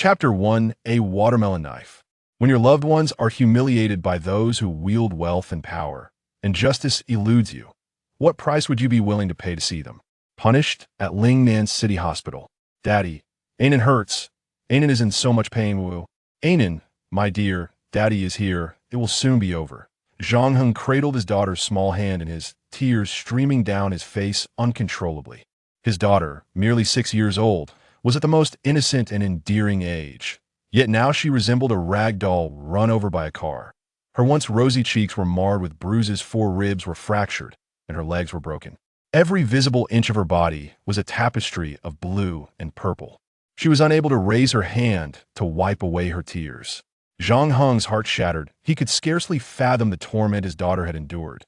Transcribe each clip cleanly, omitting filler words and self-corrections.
Chapter 1: A Watermelon Knife. When your loved ones are humiliated by those who wield wealth and power, and justice eludes you, what price would you be willing to pay to see them punished? At Lingnan City Hospital. Daddy, Anan hurts. Anan is in so much pain. Woo. Anan, my dear, Daddy is here. It will soon be over. Zhang Heng cradled his daughter's small hand in his, tears streaming down his face uncontrollably. His daughter, merely 6 years old, was at the most innocent and endearing age. Yet now she resembled a rag doll run over by a car. Her once rosy cheeks were marred with bruises, 4 ribs were fractured, and her legs were broken. Every visible inch of her body was a tapestry of blue and purple. She was unable to raise her hand to wipe away her tears. Zhang Heng's heart shattered. He could scarcely fathom the torment his daughter had endured.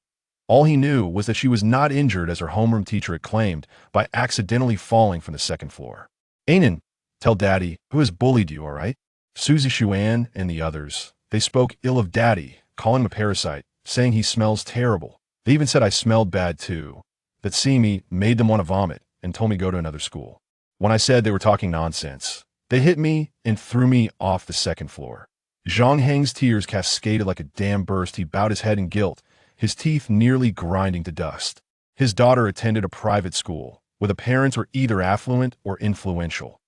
All he knew was that she was not injured, as her homeroom teacher had claimed, by accidentally falling from the 2nd floor. Anan, tell Daddy, who has bullied you, all right? Suzy Xuan and the others, they spoke ill of Daddy, calling him a parasite, saying he smells terrible. They even said I smelled bad too. That seeing me made them want to vomit and told me to go to another school. When I said they were talking nonsense, they hit me and threw me off the 2nd floor. Zhang Heng's tears cascaded like a dam burst. He bowed his head in guilt, his teeth nearly grinding to dust. His daughter attended a private school, where the parents were either affluent or influential.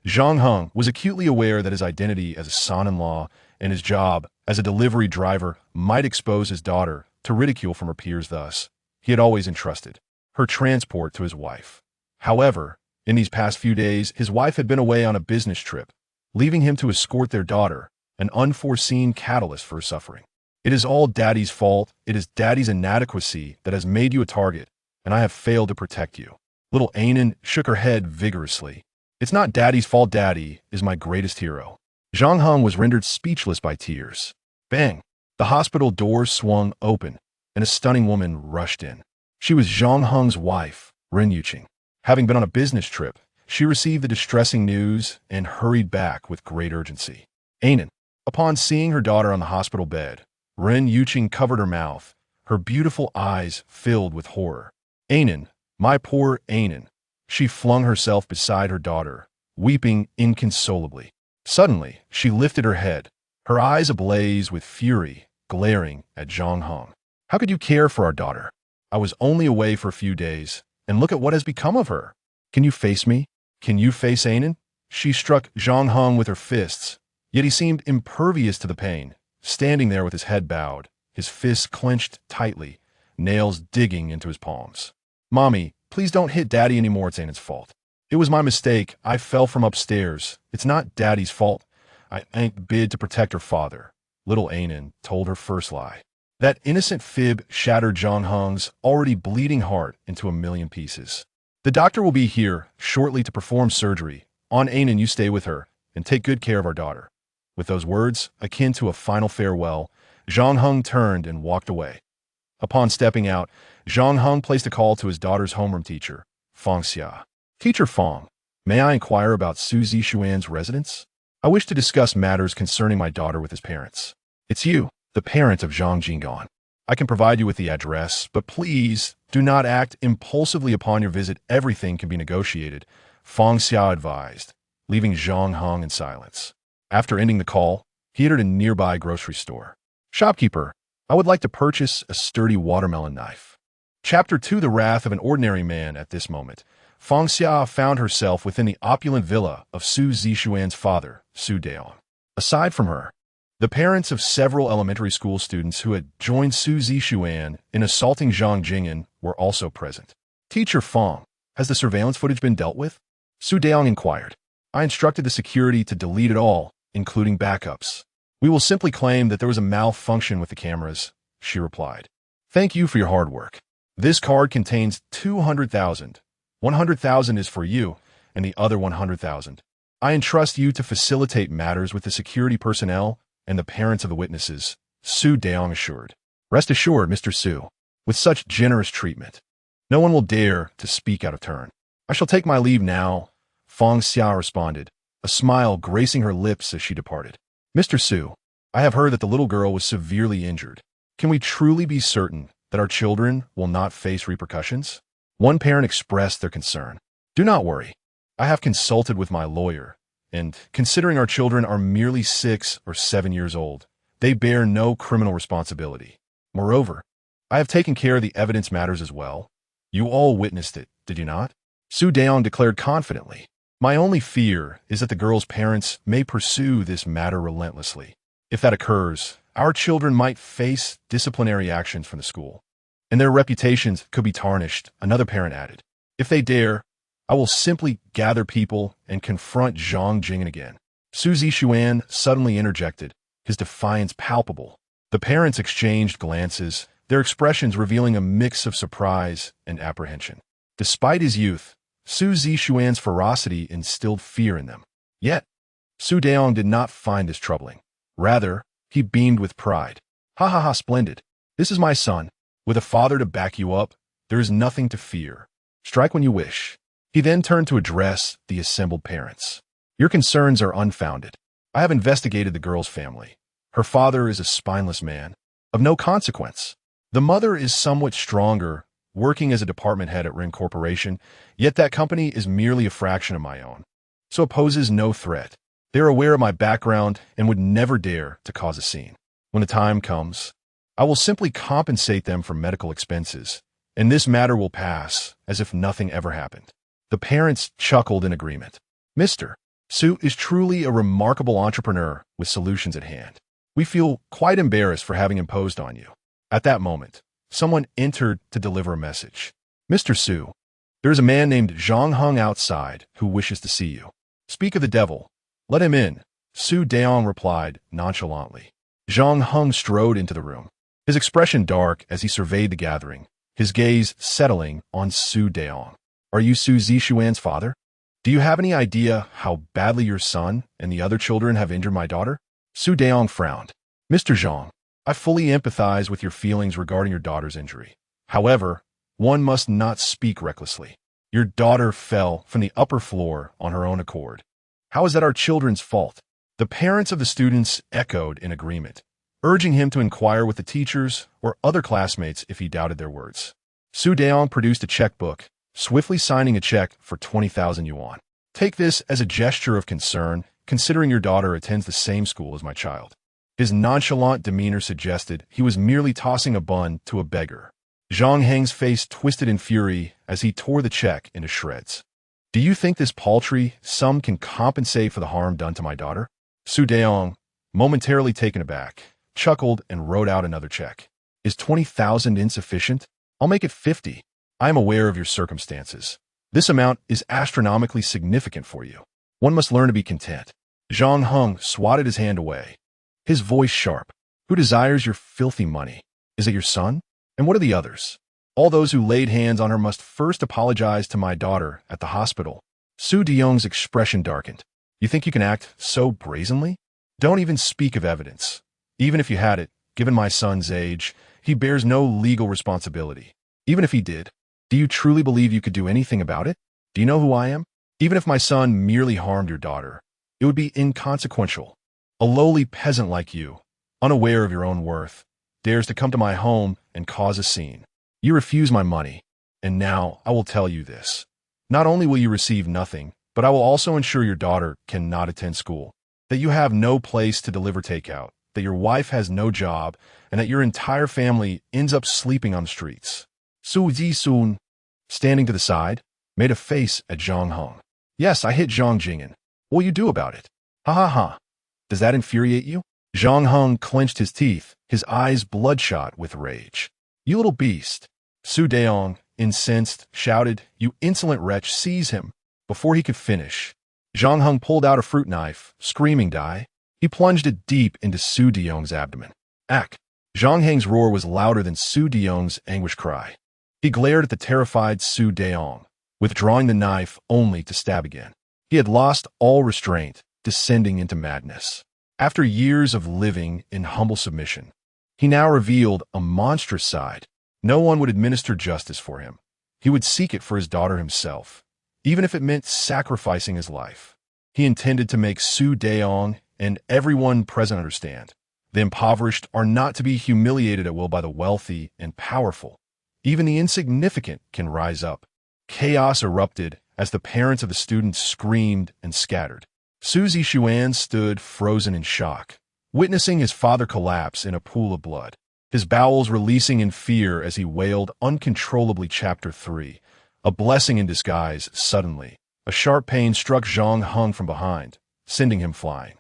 Zhang Heng was acutely aware that his identity as a son-in-law and his job as a delivery driver might expose his daughter to ridicule from her peers. Thus, he had always entrusted her transport to his wife. However, in these past few days, his wife had been away on a business trip, leaving him to escort their daughter, an unforeseen catalyst for her suffering. It is all Daddy's fault. It is Daddy's inadequacy that has made you a target, and I have failed to protect you. Little Anan shook her head vigorously. It's not Daddy's fault. Daddy is my greatest hero. Zhang Heng was rendered speechless by tears. Bang! The hospital doors swung open, and a stunning woman rushed in. She was Zhang Heng's wife, Ren Yuqing. Having been on a business trip, she received the distressing news and hurried back with great urgency. Anan. Upon seeing her daughter on the hospital bed, Ren Yuqing covered her mouth, her beautiful eyes filled with horror. Anan, my poor Anan. She flung herself beside her daughter, weeping inconsolably. Suddenly, she lifted her head, her eyes ablaze with fury, glaring at Zhang Heng. How could you care for our daughter? I was only away for a few days, and look at what has become of her. Can you face me? Can you face Anan? She struck Zhang Heng with her fists, yet he seemed impervious to the pain, standing there with his head bowed, his fists clenched tightly, nails digging into his palms. Mommy, please don't hit Daddy anymore. It's Anan's fault. It was my mistake. I fell from upstairs. It's not Daddy's fault. I ain't bid to protect her father. Little Anan told her first lie. That innocent fib shattered Zhang Heng's already bleeding heart into a million pieces. The doctor will be here shortly to perform surgery. On Anan, you stay with her and take good care of our daughter. With those words, akin to a final farewell, Zhang Heng turned and walked away. Upon stepping out, Zhang Heng placed a call to his daughter's homeroom teacher, Feng Xia. Teacher Feng, may I inquire about Suzy Xuan's residence? I wish to discuss matters concerning my daughter with his parents. It's you, the parent of Zhang Jinggan. I can provide you with the address, but please do not act impulsively upon your visit. Everything can be negotiated, Feng Xia advised, leaving Zhang Heng in silence. After ending the call, he entered a nearby grocery store. Shopkeeper, I would like to purchase a sturdy watermelon knife. Chapter 2: The Wrath of an Ordinary Man. At this moment, Feng Xia found herself within the opulent villa of Su Zixuan's father, Su Daong. Aside from her, the parents of several elementary school students who had joined Su Zixuan in assaulting Zhang Jingyan were also present. Teacher Feng, has the surveillance footage been dealt with? Su Daong inquired. I instructed the security to delete it all, including backups. We will simply claim that there was a malfunction with the cameras, she replied. Thank you for your hard work. This card contains 200,000. 100,000 is for you, and the other 100,000. I entrust you to facilitate matters with the security personnel and the parents of the witnesses, Su Daong assured. Rest assured, Mr. Su, with such generous treatment, no one will dare to speak out of turn. I shall take my leave now, Feng Xia responded, a smile gracing her lips as she departed. Mr. Su, I have heard that the little girl was severely injured. Can we truly be certain that our children will not face repercussions? One parent expressed their concern. Do not worry. I have consulted with my lawyer, and considering our children are merely 6 or 7 years old, they bear no criminal responsibility. Moreover, I have taken care of the evidence matters as well. You all witnessed it, did you not? Su Daong declared confidently. My only fear is that the girl's parents may pursue this matter relentlessly. If that occurs, our children might face disciplinary actions from the school, and their reputations could be tarnished, another parent added. If they dare, I will simply gather people and confront Zhang Jing'an again. Su Zixuan suddenly interjected, his defiance palpable. The parents exchanged glances, their expressions revealing a mix of surprise and apprehension. Despite his youth, Su Zixuan's ferocity instilled fear in them. Yet, Su Daong did not find this troubling. Rather, he beamed with pride. Ha ha ha, splendid. This is my son. With a father to back you up, there is nothing to fear. Strike when you wish. He then turned to address the assembled parents. Your concerns are unfounded. I have investigated the girl's family. Her father is a spineless man, of no consequence. The mother is somewhat stronger, working as a department head at Ring Corporation, yet that company is merely a fraction of my own, so it poses no threat. They are aware of my background and would never dare to cause a scene. When the time comes, I will simply compensate them for medical expenses, and this matter will pass as if nothing ever happened. The parents chuckled in agreement. Mr. Su is truly a remarkable entrepreneur with solutions at hand. We feel quite embarrassed for having imposed on you. At that moment, someone entered to deliver a message. Mr. Su, there is a man named Zhang Heng outside who wishes to see you. Speak of the devil. Let him in, Su Daong replied nonchalantly. Zhang Heng strode into the room, his expression dark as he surveyed the gathering, his gaze settling on Su Daong. Are you Su Zixuan's father? Do you have any idea how badly your son and the other children have injured my daughter? Su Daong frowned. Mr. Zhang, I fully empathize with your feelings regarding your daughter's injury. However, one must not speak recklessly. Your daughter fell from the upper floor on her own accord. How is that our children's fault? The parents of the students echoed in agreement, urging him to inquire with the teachers or other classmates if he doubted their words. Su Daong produced a checkbook, swiftly signing a check for 20,000 yuan. Take this as a gesture of concern, considering your daughter attends the same school as my child. His nonchalant demeanor suggested he was merely tossing a bun to a beggar. Zhang Heng's face twisted in fury as he tore the check into shreds. Do you think this paltry sum can compensate for the harm done to my daughter? Su Daong, momentarily taken aback, chuckled and wrote out another check. Is 20,000 insufficient? I'll make it 50. I am aware of your circumstances. This amount is astronomically significant for you. One must learn to be content. Zhang Heng swatted his hand away, his voice sharp. Who desires your filthy money? Is it your son? And what are the others? All those who laid hands on her must first apologize to my daughter at the hospital. Su Daong's expression darkened. You think you can act so brazenly? Don't even speak of evidence. Even if you had it, given my son's age, he bears no legal responsibility. Even if he did, do you truly believe you could do anything about it? Do you know who I am? Even if my son merely harmed your daughter, it would be inconsequential. A lowly peasant like you, unaware of your own worth, dares to come to my home and cause a scene. You refuse my money, and now I will tell you this. Not only will you receive nothing, but I will also ensure your daughter cannot attend school, that you have no place to deliver takeout, that your wife has no job, and that your entire family ends up sleeping on the streets. Su Zisun, standing to the side, made a face at Zhang Heng. Yes, I hit Zhang Jing'an. What will you do about it? Ha ha ha. Does that infuriate you? Zhang Heng clenched his teeth, his eyes bloodshot with rage. You little beast. Su Daong, incensed, shouted, You insolent wretch, seize him. Before he could finish, Zhang Heng pulled out a fruit knife, screaming die. He plunged it deep into Su Daong's abdomen. Ack! Zhang Heng's roar was louder than Su Daong's anguished cry. He glared at the terrified Su Daong, withdrawing the knife only to stab again. He had lost all restraint, descending into madness. After years of living in humble submission, he now revealed a monstrous side. No one would administer justice for him. He would seek it for his daughter himself, even if it meant sacrificing his life. He intended to make Su Daong and everyone present understand. The impoverished are not to be humiliated at will by the wealthy and powerful. Even the insignificant can rise up. Chaos erupted as the parents of the students screamed and scattered. Su Zishuan stood frozen in shock, witnessing his father collapse in a pool of blood, his bowels releasing in fear as he wailed uncontrollably. Chapter 3. A blessing in disguise. Suddenly, a sharp pain struck Zhang Heng from behind, sending him flying.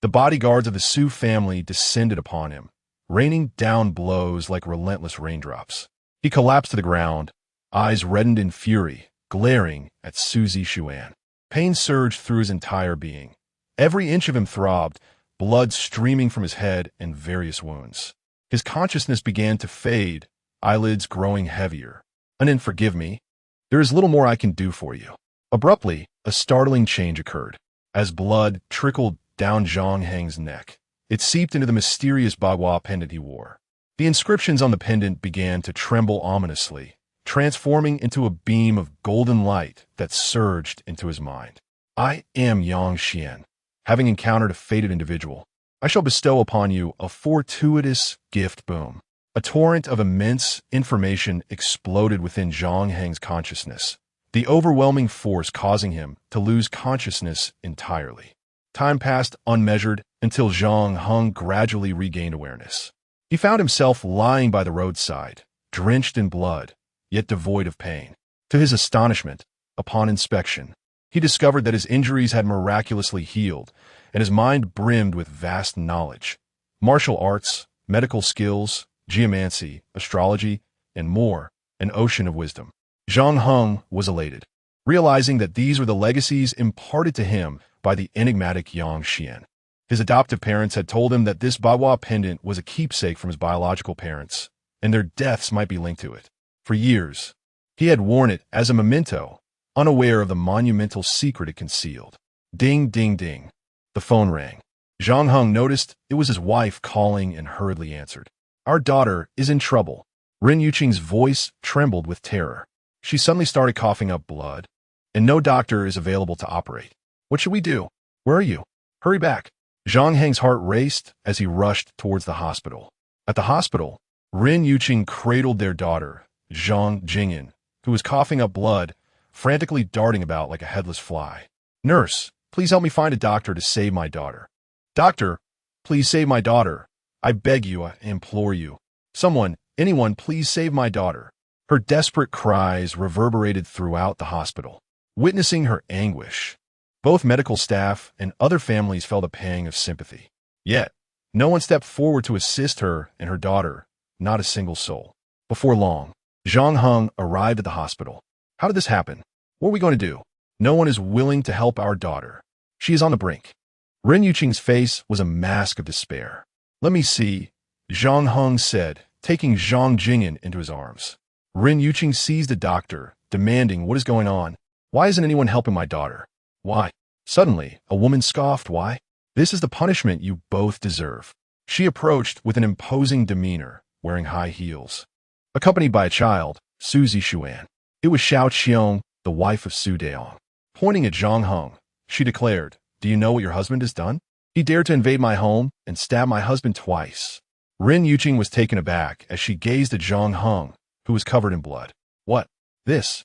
The bodyguards of the Su family descended upon him, raining down blows like relentless raindrops. He collapsed to the ground, eyes reddened in fury, glaring at Su Zishuan. Pain surged through his entire being. Every inch of him throbbed, blood streaming from his head and various wounds. His consciousness began to fade, eyelids growing heavier. "Anin, forgive me. There is little more I can do for you." Abruptly, a startling change occurred. As blood trickled down Zhang Heng's neck, it seeped into the mysterious bagua pendant he wore. The inscriptions on the pendant began to tremble ominously, transforming into a beam of golden light that surged into his mind. "I am Yang Xian. Having encountered a fated individual, I shall bestow upon you a fortuitous gift." Boom. A torrent of immense information exploded within Zhang Heng's consciousness, the overwhelming force causing him to lose consciousness entirely. Time passed unmeasured until Zhang Heng gradually regained awareness. He found himself lying by the roadside, drenched in blood, yet devoid of pain. To his astonishment, upon inspection, he discovered that his injuries had miraculously healed, and his mind brimmed with vast knowledge. Martial arts, medical skills, geomancy, astrology, and more, an ocean of wisdom. Zhang Heng was elated, realizing that these were the legacies imparted to him by the enigmatic Yang Xian. His adoptive parents had told him that this bagua pendant was a keepsake from his biological parents, and their deaths might be linked to it. For years, he had worn it as a memento, unaware of the monumental secret it concealed. Ding, ding, ding. The phone rang. Zhang Heng noticed it was his wife calling and hurriedly answered. "Our daughter is in trouble." Ren Yuqing's voice trembled with terror. She suddenly started coughing up blood, and no doctor is available to operate. "What should we do? Where are you? Hurry back." Zhang Heng's heart raced as he rushed towards the hospital. At the hospital, Ren Yuqing cradled their daughter, Zhang Jingyan, who was coughing up blood, frantically darting about like a headless fly. "Nurse, please help me find a doctor to save my daughter." "Doctor, please save my daughter. I beg you, I implore you. Someone, anyone, please save my daughter." Her desperate cries reverberated throughout the hospital. Witnessing her anguish, both medical staff and other families felt a pang of sympathy. Yet, no one stepped forward to assist her and her daughter, not a single soul. Before long, Zhang Heng arrived at the hospital. "How did this happen? What are we going to do? No one is willing to help our daughter. She is on the brink." Ren Yuqing's face was a mask of despair. "Let me see," Zhang Heng said, taking Zhang Jingyan into his arms. Ren Yuqing seized the doctor, demanding, "What is going on? Why isn't anyone helping my daughter? Why?" Suddenly, a woman scoffed, "Why? This is the punishment you both deserve." She approached with an imposing demeanor, wearing high heels, accompanied by a child, Su Zishuan. It was Xiao Qiong, the wife of Su Deong. Pointing at Zhang Heng, she declared, "Do you know what your husband has done? He dared to invade my home and stab my husband twice." Ren Yuqing was taken aback as she gazed at Zhang Heng, who was covered in blood. "What? This?"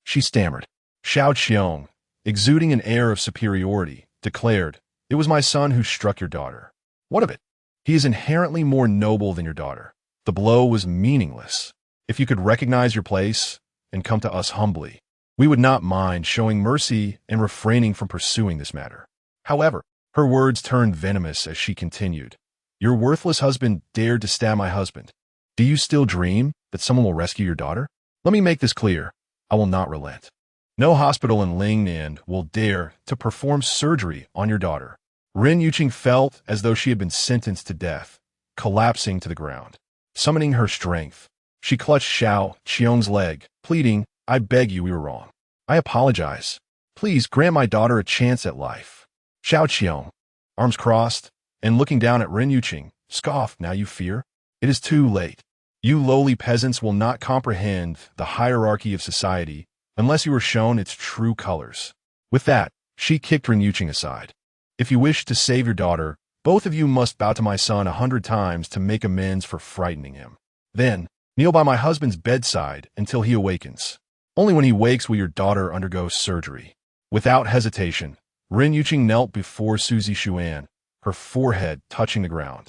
she stammered. Xiao Qiong, exuding an air of superiority, declared, "It was my son who struck your daughter." "What of it? He is inherently more noble than your daughter. The blow was meaningless. If you could recognize your place and come to us humbly, we would not mind showing mercy and refraining from pursuing this matter." However, her words turned venomous as she continued, "Your worthless husband dared to stab my husband. Do you still dream that someone will rescue your daughter? Let me make this clear. I will not relent. No hospital in Lingnan will dare to perform surgery on your daughter." Ren Yuqing felt as though she had been sentenced to death, collapsing to the ground. Summoning her strength, she clutched Xiao Qiong's leg, pleading, "I beg you, we were wrong. I apologize. Please grant my daughter a chance at life." Xiao Qiong, arms crossed, and looking down at Ren Yuqing, scoffed, "Now you fear? It is too late. You lowly peasants will not comprehend the hierarchy of society unless you are shown its true colors." With that, she kicked Ren Yuqing aside. "If you wish to save your daughter, both of you must bow to my son 100 times to make amends for frightening him. Then, kneel by my husband's bedside until he awakens. Only when he wakes will your daughter undergo surgery." Without hesitation, Ren Yuqing knelt before Suzy Xuan, her forehead touching the ground.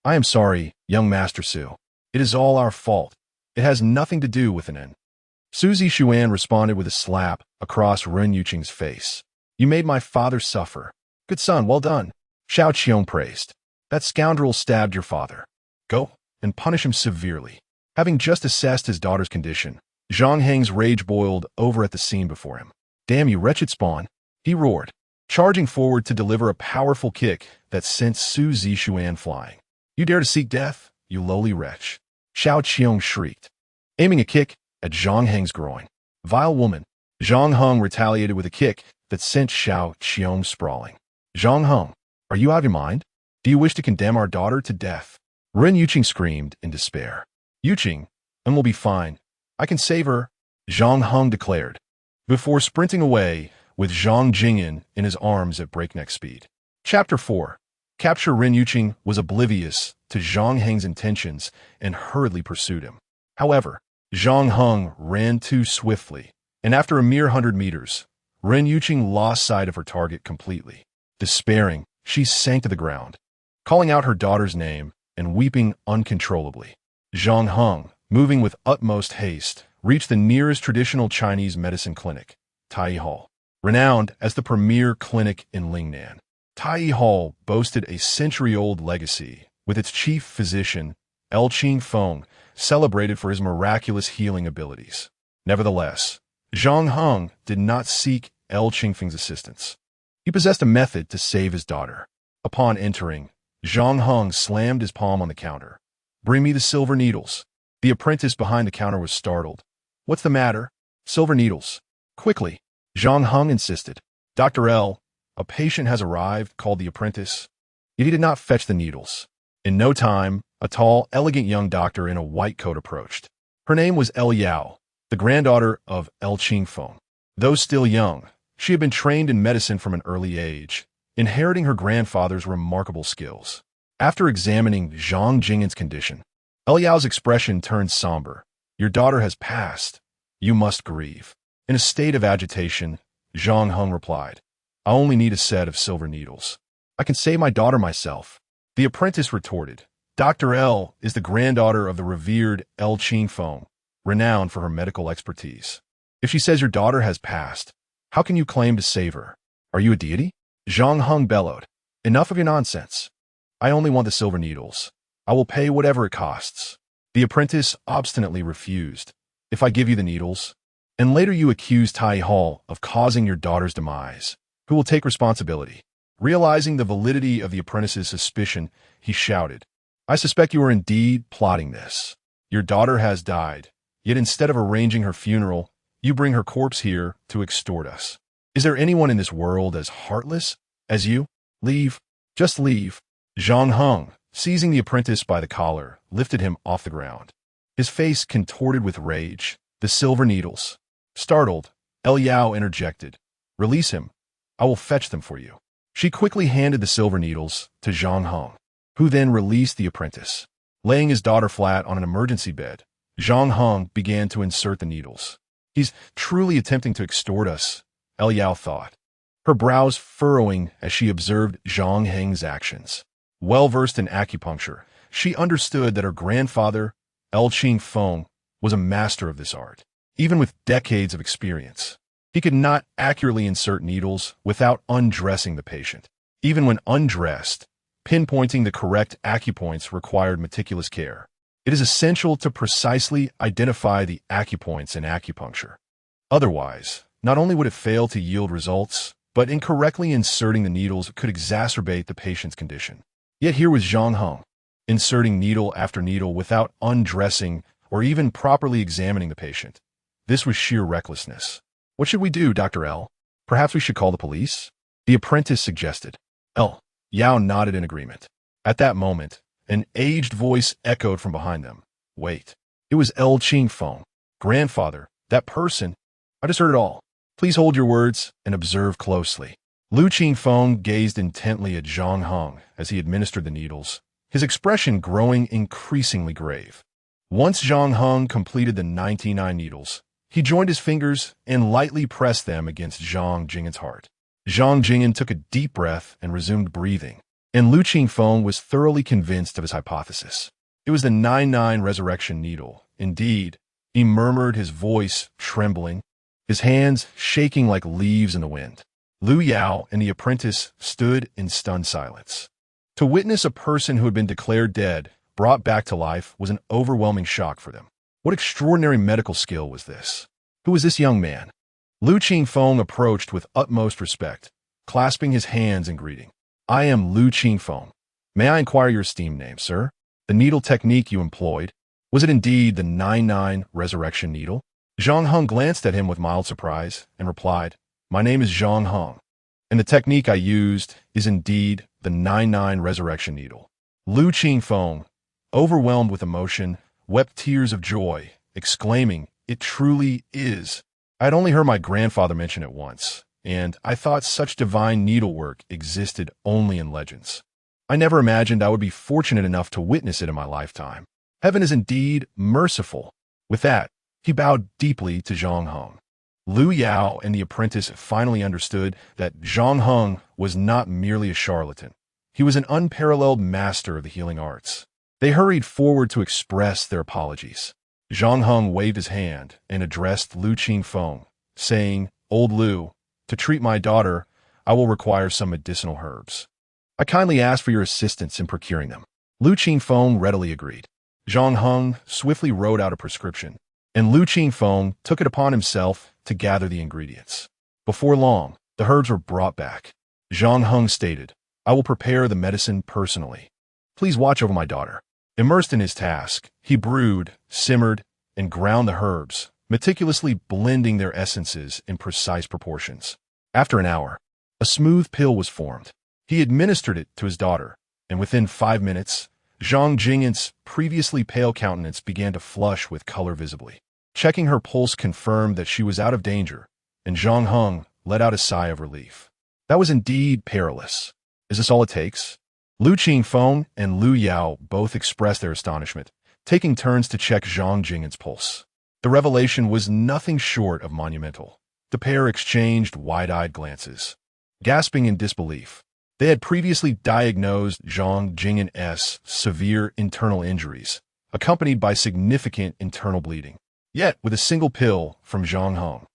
I am sorry, young Master Su. It is all our fault. It has nothing to do with an N. Suzy Xuan responded with a slap across Ren Yuqing's face. You made my father suffer. Good son, well done. Xiao Qiong praised. That scoundrel stabbed your father. Go and punish him severely. Having just assessed his daughter's condition, Zhang Heng's rage boiled over at the scene before him. Damn you wretched spawn, he roared, charging forward to deliver a powerful kick that sent Su Zixuan flying. You dare to seek death, you lowly wretch. Xiao Qiong shrieked, aiming a kick at Zhang Heng's groin. Vile woman. Zhang Heng retaliated with a kick that sent Xiao Qiong sprawling. Zhang Heng, are you out of your mind? Do you wish to condemn our daughter to death? Ren Yuqing screamed in despair. Yuqing, and will be fine. I can save her, Zhang Heng declared, before sprinting away with Zhang Jingyan in his arms at breakneck speed. Chapter 4. Capture Ren Yuqing was oblivious to Zhang Heng's intentions and hurriedly pursued him. However, Zhang Heng ran too swiftly, and after a mere 100 meters, Ren Yuqing lost sight of her target completely. Despairing, she sank to the ground, calling out her daughter's name and weeping uncontrollably. Zhang Heng, moving with utmost haste, reached the nearest traditional Chinese medicine clinic, Tai Hall. Renowned as the premier clinic in Lingnan, Tai Hall boasted a century-old legacy, with its chief physician, El Qing Feng, celebrated for his miraculous healing abilities. Nevertheless, Zhang Heng did not seek El Qing Feng's assistance. He possessed a method to save his daughter. Upon entering, Zhang Heng slammed his palm on the counter. Bring me the silver needles. The apprentice behind the counter was startled. What's the matter? Silver needles. Quickly, Zhang Heng insisted. Dr. L, a patient has arrived, called the apprentice. Yet he did not fetch the needles. In no time, a tall, elegant young doctor in a white coat approached. Her name was El Yao, the granddaughter of El Qing Feng. Though still young, she had been trained in medicine from an early age, inheriting her grandfather's remarkable skills. After examining Zhang Jingyan's condition, El Yao's expression turned somber. Your daughter has passed. You must grieve. In a state of agitation, Zhang Heng replied, I only need a set of silver needles. I can save my daughter myself. The apprentice retorted, Dr. L is the granddaughter of the revered El Qing Feng, renowned for her medical expertise. If she says your daughter has passed, how can you claim to save her? Are you a deity? Zhang Heng bellowed. Enough of your nonsense. I only want the silver needles. I will pay whatever it costs. The apprentice obstinately refused. If I give you the needles, and later you accuse Tai Hall of causing your daughter's demise, who will take responsibility? Realizing the validity of the apprentice's suspicion, he shouted, I suspect you are indeed plotting this. Your daughter has died, yet instead of arranging her funeral, you bring her corpse here to extort us. Is there anyone in this world as heartless as you? Leave. Just leave. Zhang Heng, seizing the apprentice by the collar, lifted him off the ground. His face contorted with rage. The silver needles. Startled, El Yao interjected. Release him. I will fetch them for you. She quickly handed the silver needles to Zhang Heng, who then released the apprentice. Laying his daughter flat on an emergency bed, Zhang Heng began to insert the needles. He's truly attempting to extort us, El Yao thought, her brows furrowing as she observed Zhang Heng's actions. Well-versed in acupuncture, she understood that her grandfather, El Qing Feng, was a master of this art. Even with decades of experience, he could not accurately insert needles without undressing the patient. Even when undressed, pinpointing the correct acupoints required meticulous care. It is essential to precisely identify the acupoints in acupuncture. Otherwise, not only would it fail to yield results, but incorrectly inserting the needles could exacerbate the patient's condition. Yet here was Zhang Heng, inserting needle after needle without undressing or even properly examining the patient. This was sheer recklessness. What should we do, Dr. L? Perhaps we should call the police? The apprentice suggested. El Yao nodded in agreement. At that moment, an aged voice echoed from behind them. Wait. It was El Qing Feng. Grandfather, that person. I just heard it all. Please hold your words and observe closely. Lu Qing Feng gazed intently at Zhang Heng as he administered the needles, his expression growing increasingly grave. Once Zhang Heng completed the 99 needles, he joined his fingers and lightly pressed them against Zhang Jingyan's heart. Zhang Jing'an took a deep breath and resumed breathing, and Lu Qingfeng was thoroughly convinced of his hypothesis. It was the 9-9 resurrection needle. Indeed, he murmured, his voice trembling, his hands shaking like leaves in the wind. Lu Yao and the apprentice stood in stunned silence. To witness a person who had been declared dead brought back to life was an overwhelming shock for them. What extraordinary medical skill was this? Who was this young man? Lu Qingfeng approached with utmost respect, clasping his hands in greeting. I am Lu Qingfeng. May I inquire your esteemed name, sir? The needle technique you employed, was it indeed the 9-9 resurrection needle? Zhang Heng glanced at him with mild surprise and replied, My name is Zhang Heng, and the technique I used is indeed the 9-9 resurrection needle. Lu Qingfeng, overwhelmed with emotion, wept tears of joy, exclaiming, It truly is. I had only heard my grandfather mention it once, and I thought such divine needlework existed only in legends. I never imagined I would be fortunate enough to witness it in my lifetime. Heaven is indeed merciful. With that, he bowed deeply to Zhang Heng. Lu Yao and the apprentice finally understood that Zhang Heng was not merely a charlatan. He was an unparalleled master of the healing arts. They hurried forward to express their apologies. Zhang Heng waved his hand and addressed Lu Qingfeng, saying, Old Lu, to treat my daughter, I will require some medicinal herbs. I kindly ask for your assistance in procuring them. Lu Qingfeng readily agreed. Zhang Heng swiftly wrote out a prescription, and Lu Qingfeng took it upon himself to gather the ingredients. Before long, the herbs were brought back. Zhang Heng stated, I will prepare the medicine personally. Please watch over my daughter. Immersed in his task, he brewed, simmered, and ground the herbs, meticulously blending their essences in precise proportions. After an hour, a smooth pill was formed. He administered it to his daughter, and within 5 minutes, Zhang Jing'an's previously pale countenance began to flush with color visibly. Checking her pulse confirmed that she was out of danger, and Zhang Heng let out a sigh of relief. That was indeed perilous. Is this all it takes? Lu Qingfeng and Lu Yao both expressed their astonishment, taking turns to check Zhang Jing'an's pulse. The revelation was nothing short of monumental. The pair exchanged wide-eyed glances. Gasping in disbelief, they had previously diagnosed Zhang Jing'an's severe internal injuries, accompanied by significant internal bleeding. Yet, with a single pill from Zhang Heng,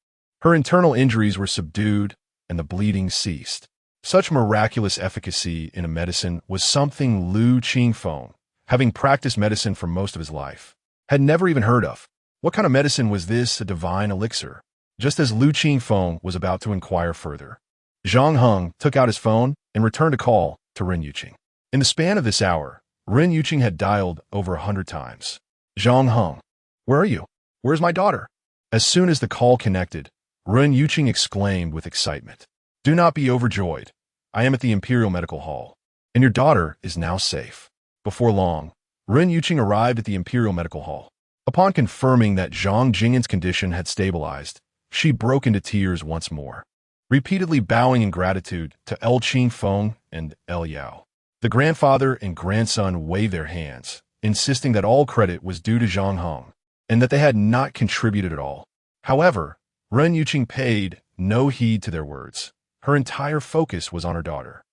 her internal injuries were subdued and the bleeding ceased. Such miraculous efficacy in a medicine was something Lu Qingfeng, having practiced medicine for most of his life, had never even heard of. What kind of medicine was this, a divine elixir? Just as Lu Qingfeng was about to inquire further, Zhang Heng took out his phone and returned a call to Ren Yuqing. In the span of this hour, Ren Yuqing had dialed over 100 times. Zhang Heng, where are you? Where's my daughter? As soon as the call connected, Ren Yuqing exclaimed with excitement, Do not be overjoyed. I am at the Imperial Medical Hall, and your daughter is now safe. Before long, Ren Yuqing arrived at the Imperial Medical Hall. Upon confirming that Zhang Jing'an's condition had stabilized, she broke into tears once more, repeatedly bowing in gratitude to L Qingfeng and L Yao. The grandfather and grandson waved their hands, insisting that all credit was due to Zhang Heng, and that they had not contributed at all. However, Ren Yuqing paid no heed to their words. Her entire focus was on her daughter.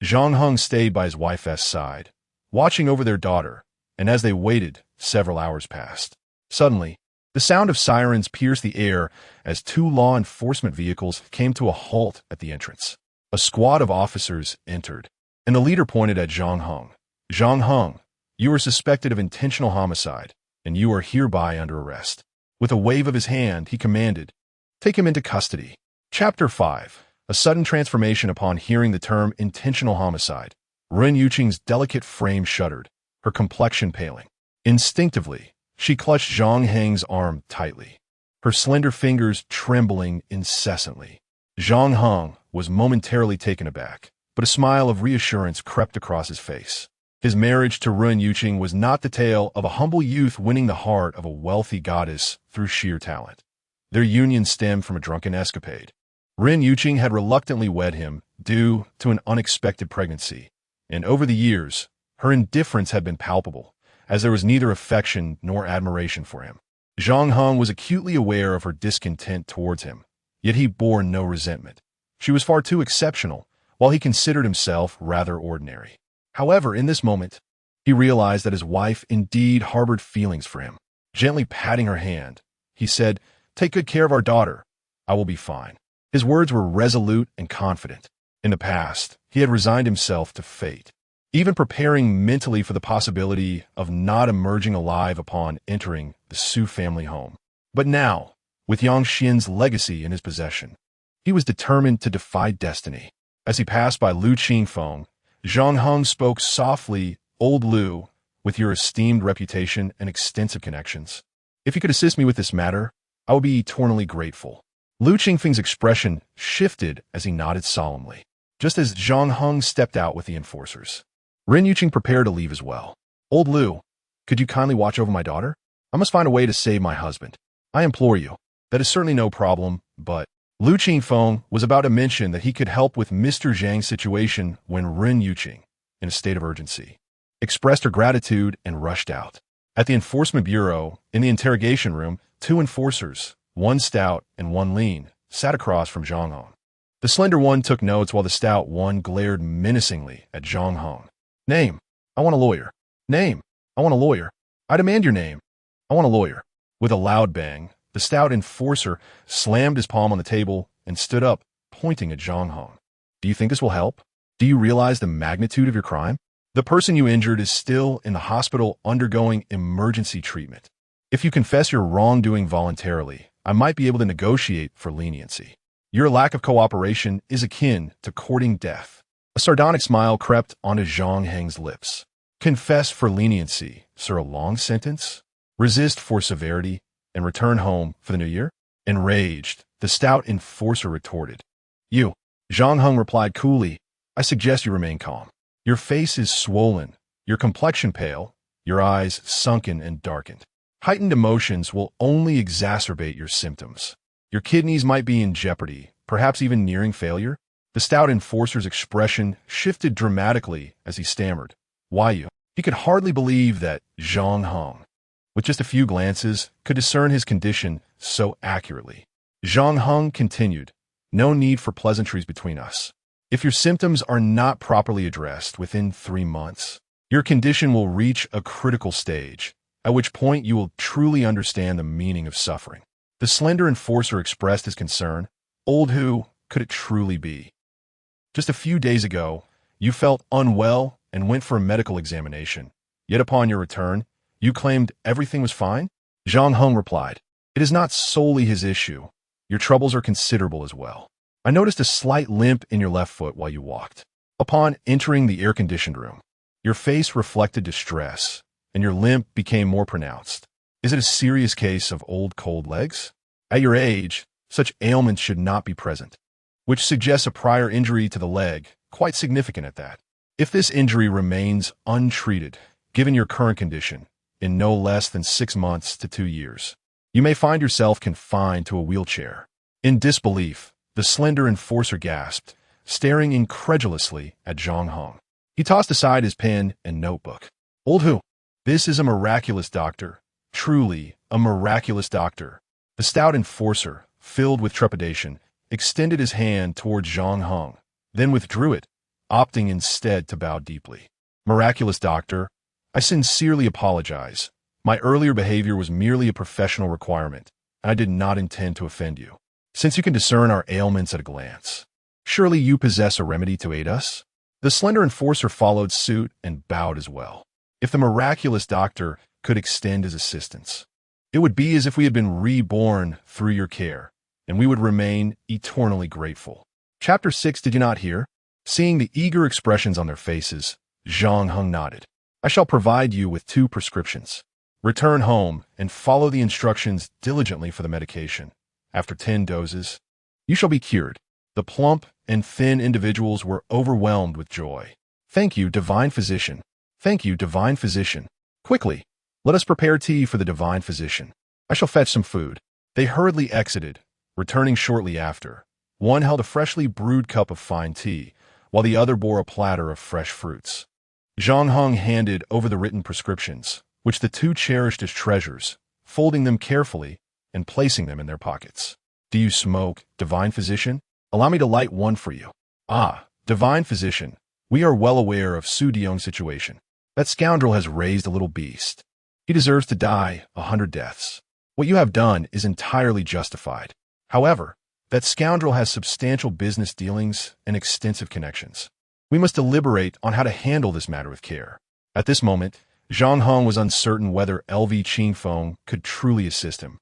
Zhang Heng stayed by his wife's side, watching over their daughter, and as they waited, several hours passed. Suddenly, the sound of sirens pierced the air as 2 law enforcement vehicles came to a halt at the entrance. A squad of officers entered, and the leader pointed at Zhang Heng. Zhang Heng, you are suspected of intentional homicide, and you are hereby under arrest. With a wave of his hand, he commanded, Take him into custody. Chapter 5. A sudden transformation upon hearing the term intentional homicide. Ren Yuqing's delicate frame shuddered, her complexion paling. Instinctively, she clutched Zhang Heng's arm tightly, her slender fingers trembling incessantly. Zhang Heng was momentarily taken aback, but a smile of reassurance crept across his face. His marriage to Ren Yuqing was not the tale of a humble youth winning the heart of a wealthy goddess through sheer talent. Their union stemmed from a drunken escapade. Ren Yuqing had reluctantly wed him due to an unexpected pregnancy, and over the years, her indifference had been palpable, as there was neither affection nor admiration for him. Zhang Heng was acutely aware of her discontent towards him, yet he bore no resentment. She was far too exceptional, while he considered himself rather ordinary. However, in this moment, he realized that his wife indeed harbored feelings for him. Gently patting her hand, he said, "Take good care of our daughter. I will be fine." His words were resolute and confident. In the past, he had resigned himself to fate, even preparing mentally for the possibility of not emerging alive upon entering the Su family home. But now, with Yang Xian's legacy in his possession, he was determined to defy destiny. As he passed by Lu Qingfeng, Zhang Heng spoke softly, "Old Lu, with your esteemed reputation and extensive connections, if you could assist me with this matter, I would be eternally grateful." Lu Qingfeng's expression shifted as he nodded solemnly, just as Zhang Heng stepped out with the enforcers. Ren Yuqing prepared to leave as well. "Old Lu, could you kindly watch over my daughter? I must find a way to save my husband. I implore you." "That is certainly no problem, but—" Lu Qingfeng was about to mention that he could help with Mr. Zhang's situation when Ren Yuqing, in a state of urgency, expressed her gratitude and rushed out. At the enforcement bureau, in the interrogation room, two enforcers, one stout and one lean, sat across from Zhang Heng. The slender one took notes while the stout one glared menacingly at Zhang Heng. "Name. I want a lawyer. Name. I want a lawyer. I demand your name. I want a lawyer." With a loud bang, the stout enforcer slammed his palm on the table and stood up, pointing at Zhang Heng. "Do you think this will help? Do you realize the magnitude of your crime? The person you injured is still in the hospital undergoing emergency treatment. If you confess your wrongdoing voluntarily, I might be able to negotiate for leniency. Your lack of cooperation is akin to courting death." A sardonic smile crept onto Zhang Heng's lips. "Confess for leniency, sir, a long sentence? Resist for severity, and return home for the new year?" Enraged, the stout enforcer retorted. "You." Zhang Heng replied coolly, "I suggest you remain calm. Your face is swollen, your complexion pale, your eyes sunken and darkened. Heightened emotions will only exacerbate your symptoms. Your kidneys might be in jeopardy, perhaps even nearing failure." The stout enforcer's expression shifted dramatically as he stammered, "Why you?" He could hardly believe that Zhang Heng, with just a few glances, could discern his condition so accurately. Zhang Heng continued, "No need for pleasantries between us. If your symptoms are not properly addressed within 3 months, your condition will reach a critical stage, at which point you will truly understand the meaning of suffering." The slender enforcer expressed his concern. "Old who could it truly be? Just a few days ago, you felt unwell and went for a medical examination. Yet upon your return, you claimed everything was fine?" Zhang Heng replied, "It is not solely his issue. Your troubles are considerable as well. I noticed a slight limp in your left foot while you walked. Upon entering the air-conditioned room, your face reflected distress, and your limp became more pronounced. Is it a serious case of old cold legs? At your age, such ailments should not be present, which suggests a prior injury to the leg, quite significant at that. If this injury remains untreated, given your current condition, in no less than 6 months to 2 years, you may find yourself confined to a wheelchair." In disbelief, the slender enforcer gasped, staring incredulously at Zhang Heng. He tossed aside his pen and notebook. "Old who? This is a miraculous doctor. Truly, a miraculous doctor." The stout enforcer, filled with trepidation, extended his hand towards Zhang Heng, then withdrew it, opting instead to bow deeply. "Miraculous doctor, I sincerely apologize. My earlier behavior was merely a professional requirement, and I did not intend to offend you. Since you can discern our ailments at a glance, surely you possess a remedy to aid us?" The slender enforcer followed suit and bowed as well. If the miraculous doctor could extend his assistance, it would be as if we had been reborn through your care, and we would remain eternally grateful. Chapter 6. Did you not hear? Seeing the eager expressions on their faces, Zhang Heng nodded. "I shall provide you with 2 prescriptions. Return home and follow the instructions diligently for the medication. After 10 doses, you shall be cured." The plump and thin individuals were overwhelmed with joy. "Thank you, divine physician. Thank you, divine physician. Quickly, let us prepare tea for the divine physician. I shall fetch some food." They hurriedly exited, returning shortly after. One held a freshly brewed cup of fine tea, while the other bore a platter of fresh fruits. Zhang Heng handed over the written prescriptions, which the two cherished as treasures, folding them carefully and placing them in their pockets. "Do you smoke, divine physician?" Allow me to light one for you. Ah, divine physician, we are well aware of Su Deong's situation. That scoundrel has raised a little beast. He deserves to die 100 deaths. What you have done is entirely justified. However, that scoundrel has substantial business dealings and extensive connections. We must deliberate on how to handle this matter with care. At this moment, Zhang Heng was uncertain whether LV Qingfeng could truly assist him.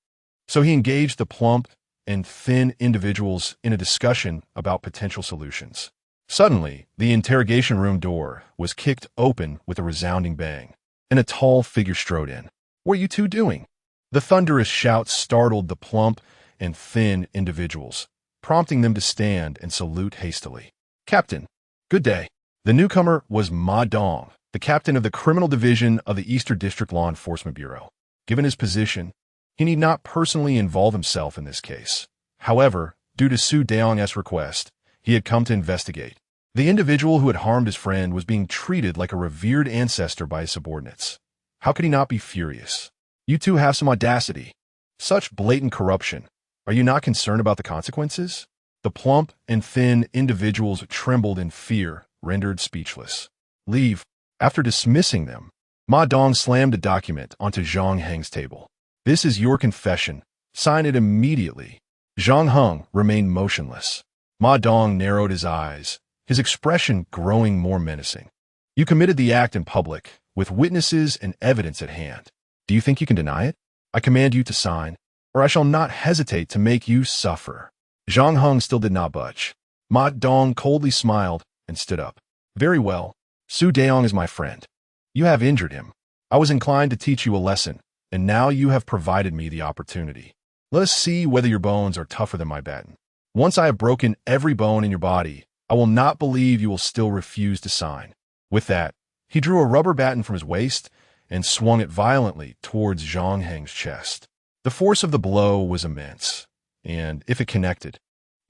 So he engaged the plump and thin individuals in a discussion about potential solutions. Suddenly, the interrogation room door was kicked open with a resounding bang, and a tall figure strode in. "What are you two doing?" The thunderous shout startled the plump and thin individuals, prompting them to stand and salute hastily. "Captain, good day." The newcomer was Ma Dong, the captain of the Criminal Division of the Eastern District Law Enforcement Bureau. Given his position, he need not personally involve himself in this case. However, due to Su Deong's request, he had come to investigate. The individual who had harmed his friend was being treated like a revered ancestor by his subordinates. How could he not be furious? "You two have some audacity. Such blatant corruption. Are you not concerned about the consequences?" The plump and thin individuals trembled in fear, rendered speechless. "Leave." After dismissing them, Ma Dong slammed a document onto Zhang Heng's table. "This is your confession. Sign it immediately." Zhang Heng remained motionless. Ma Dong narrowed his eyes, his expression growing more menacing. "You committed the act in public, with witnesses and evidence at hand. Do you think you can deny it? I command you to sign, or I shall not hesitate to make you suffer." Zhang Heng still did not budge. Ma Dong coldly smiled and stood up. "Very well. Su Deong is my friend. You have injured him. I was inclined to teach you a lesson, and now you have provided me the opportunity. Let us see whether your bones are tougher than my baton. Once I have broken every bone in your body, I will not believe you will still refuse to sign." With that, he drew a rubber baton from his waist and swung it violently towards Zhang Heng's chest. The force of the blow was immense, and if it connected,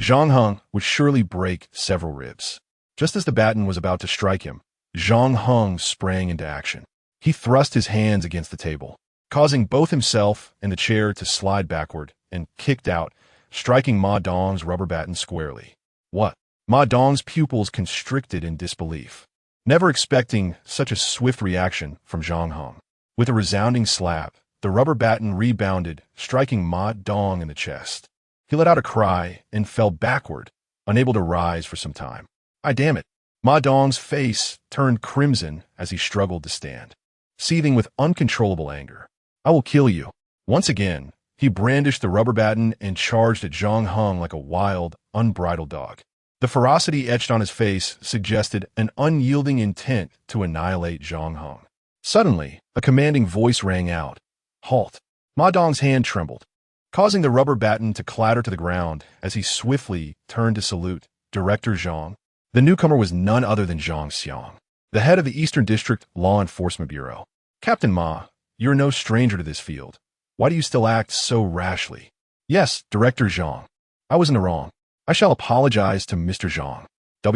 Zhang Heng would surely break several ribs. Just as the baton was about to strike him, Zhang Heng sprang into action. He thrust his hands against the table, causing both himself and the chair to slide backward, and kicked out, striking Ma Dong's rubber baton squarely. "What?" Ma Dong's pupils constricted in disbelief, never expecting such a swift reaction from Zhang Heng. With a resounding slap, the rubber baton rebounded, striking Ma Dong in the chest. He let out a cry and fell backward, unable to rise for some time. Damn it." Ma Dong's face turned crimson as he struggled to stand, seething with uncontrollable anger. "I will kill you." Once again, he brandished the rubber baton and charged at Zhang Heng like a wild, unbridled dog. The ferocity etched on his face suggested an unyielding intent to annihilate Zhang Heng. Suddenly, a commanding voice rang out. "Halt!" Ma Dong's hand trembled, causing the rubber baton to clatter to the ground as he swiftly turned to salute Director Zhang. The newcomer was none other than Zhang Xiang, the head of the Eastern District Law Enforcement Bureau. "Captain Ma, you're no stranger to this field. Why do you still act so rashly?" "Yes, Director Zhang. I was in the wrong. I shall apologize to Mr. Zhang."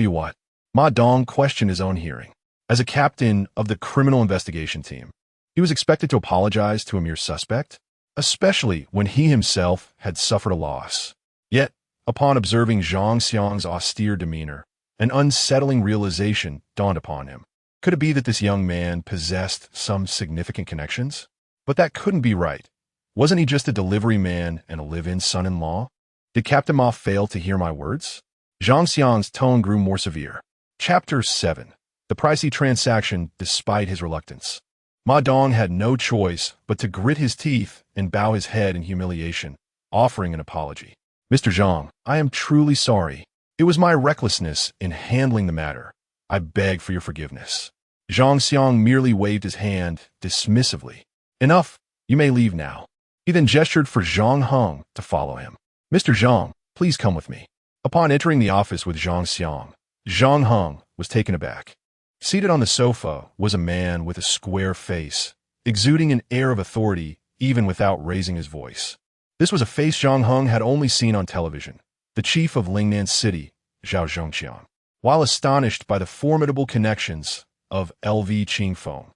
What? Ma Dong questioned his own hearing. As a captain of the criminal investigation team, he was expected to apologize to a mere suspect, especially when he himself had suffered a loss. Yet, upon observing Zhang Xiang's austere demeanor, an unsettling realization dawned upon him. Could it be that this young man possessed some significant connections? But that couldn't be right. Wasn't he just a delivery man and a live-in son-in-law? Did Captain Ma fail to hear my words? Zhang Xiang's tone grew more severe. Chapter 7. The pricey transaction despite his reluctance. Ma Dong had no choice but to grit his teeth and bow his head in humiliation, offering an apology. "Mr. Zhang, I am truly sorry. It was my recklessness in handling the matter. I beg for your forgiveness." Zhang Xiang merely waved his hand dismissively. "Enough. You may leave now." He then gestured for Zhang Heng to follow him. "Mr. Zhang, please come with me." Upon entering the office with Zhang Xiang, Zhang Heng was taken aback. Seated on the sofa was a man with a square face, exuding an air of authority even without raising his voice. This was a face Zhang Heng had only seen on television. The chief of Lingnan City, Zhao Zhongqiang. While astonished by the formidable connections of LV Qingfeng,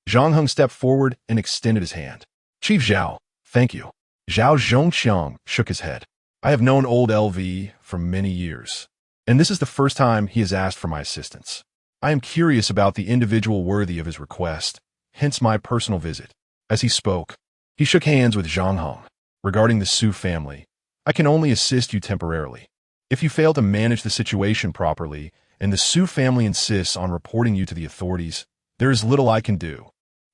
Zhang Heng stepped forward and extended his hand. "Chief Zhao, thank you." Zhao Zhongqiang shook his head. I have known old LV for many years, and this is the first time he has asked for my assistance. I am curious about the individual worthy of his request, hence my personal visit. As he spoke, he shook hands with Zhang Heng. Regarding the Su family, I can only assist you temporarily. If you fail to manage the situation properly, and the Su family insists on reporting you to the authorities, there is little I can do.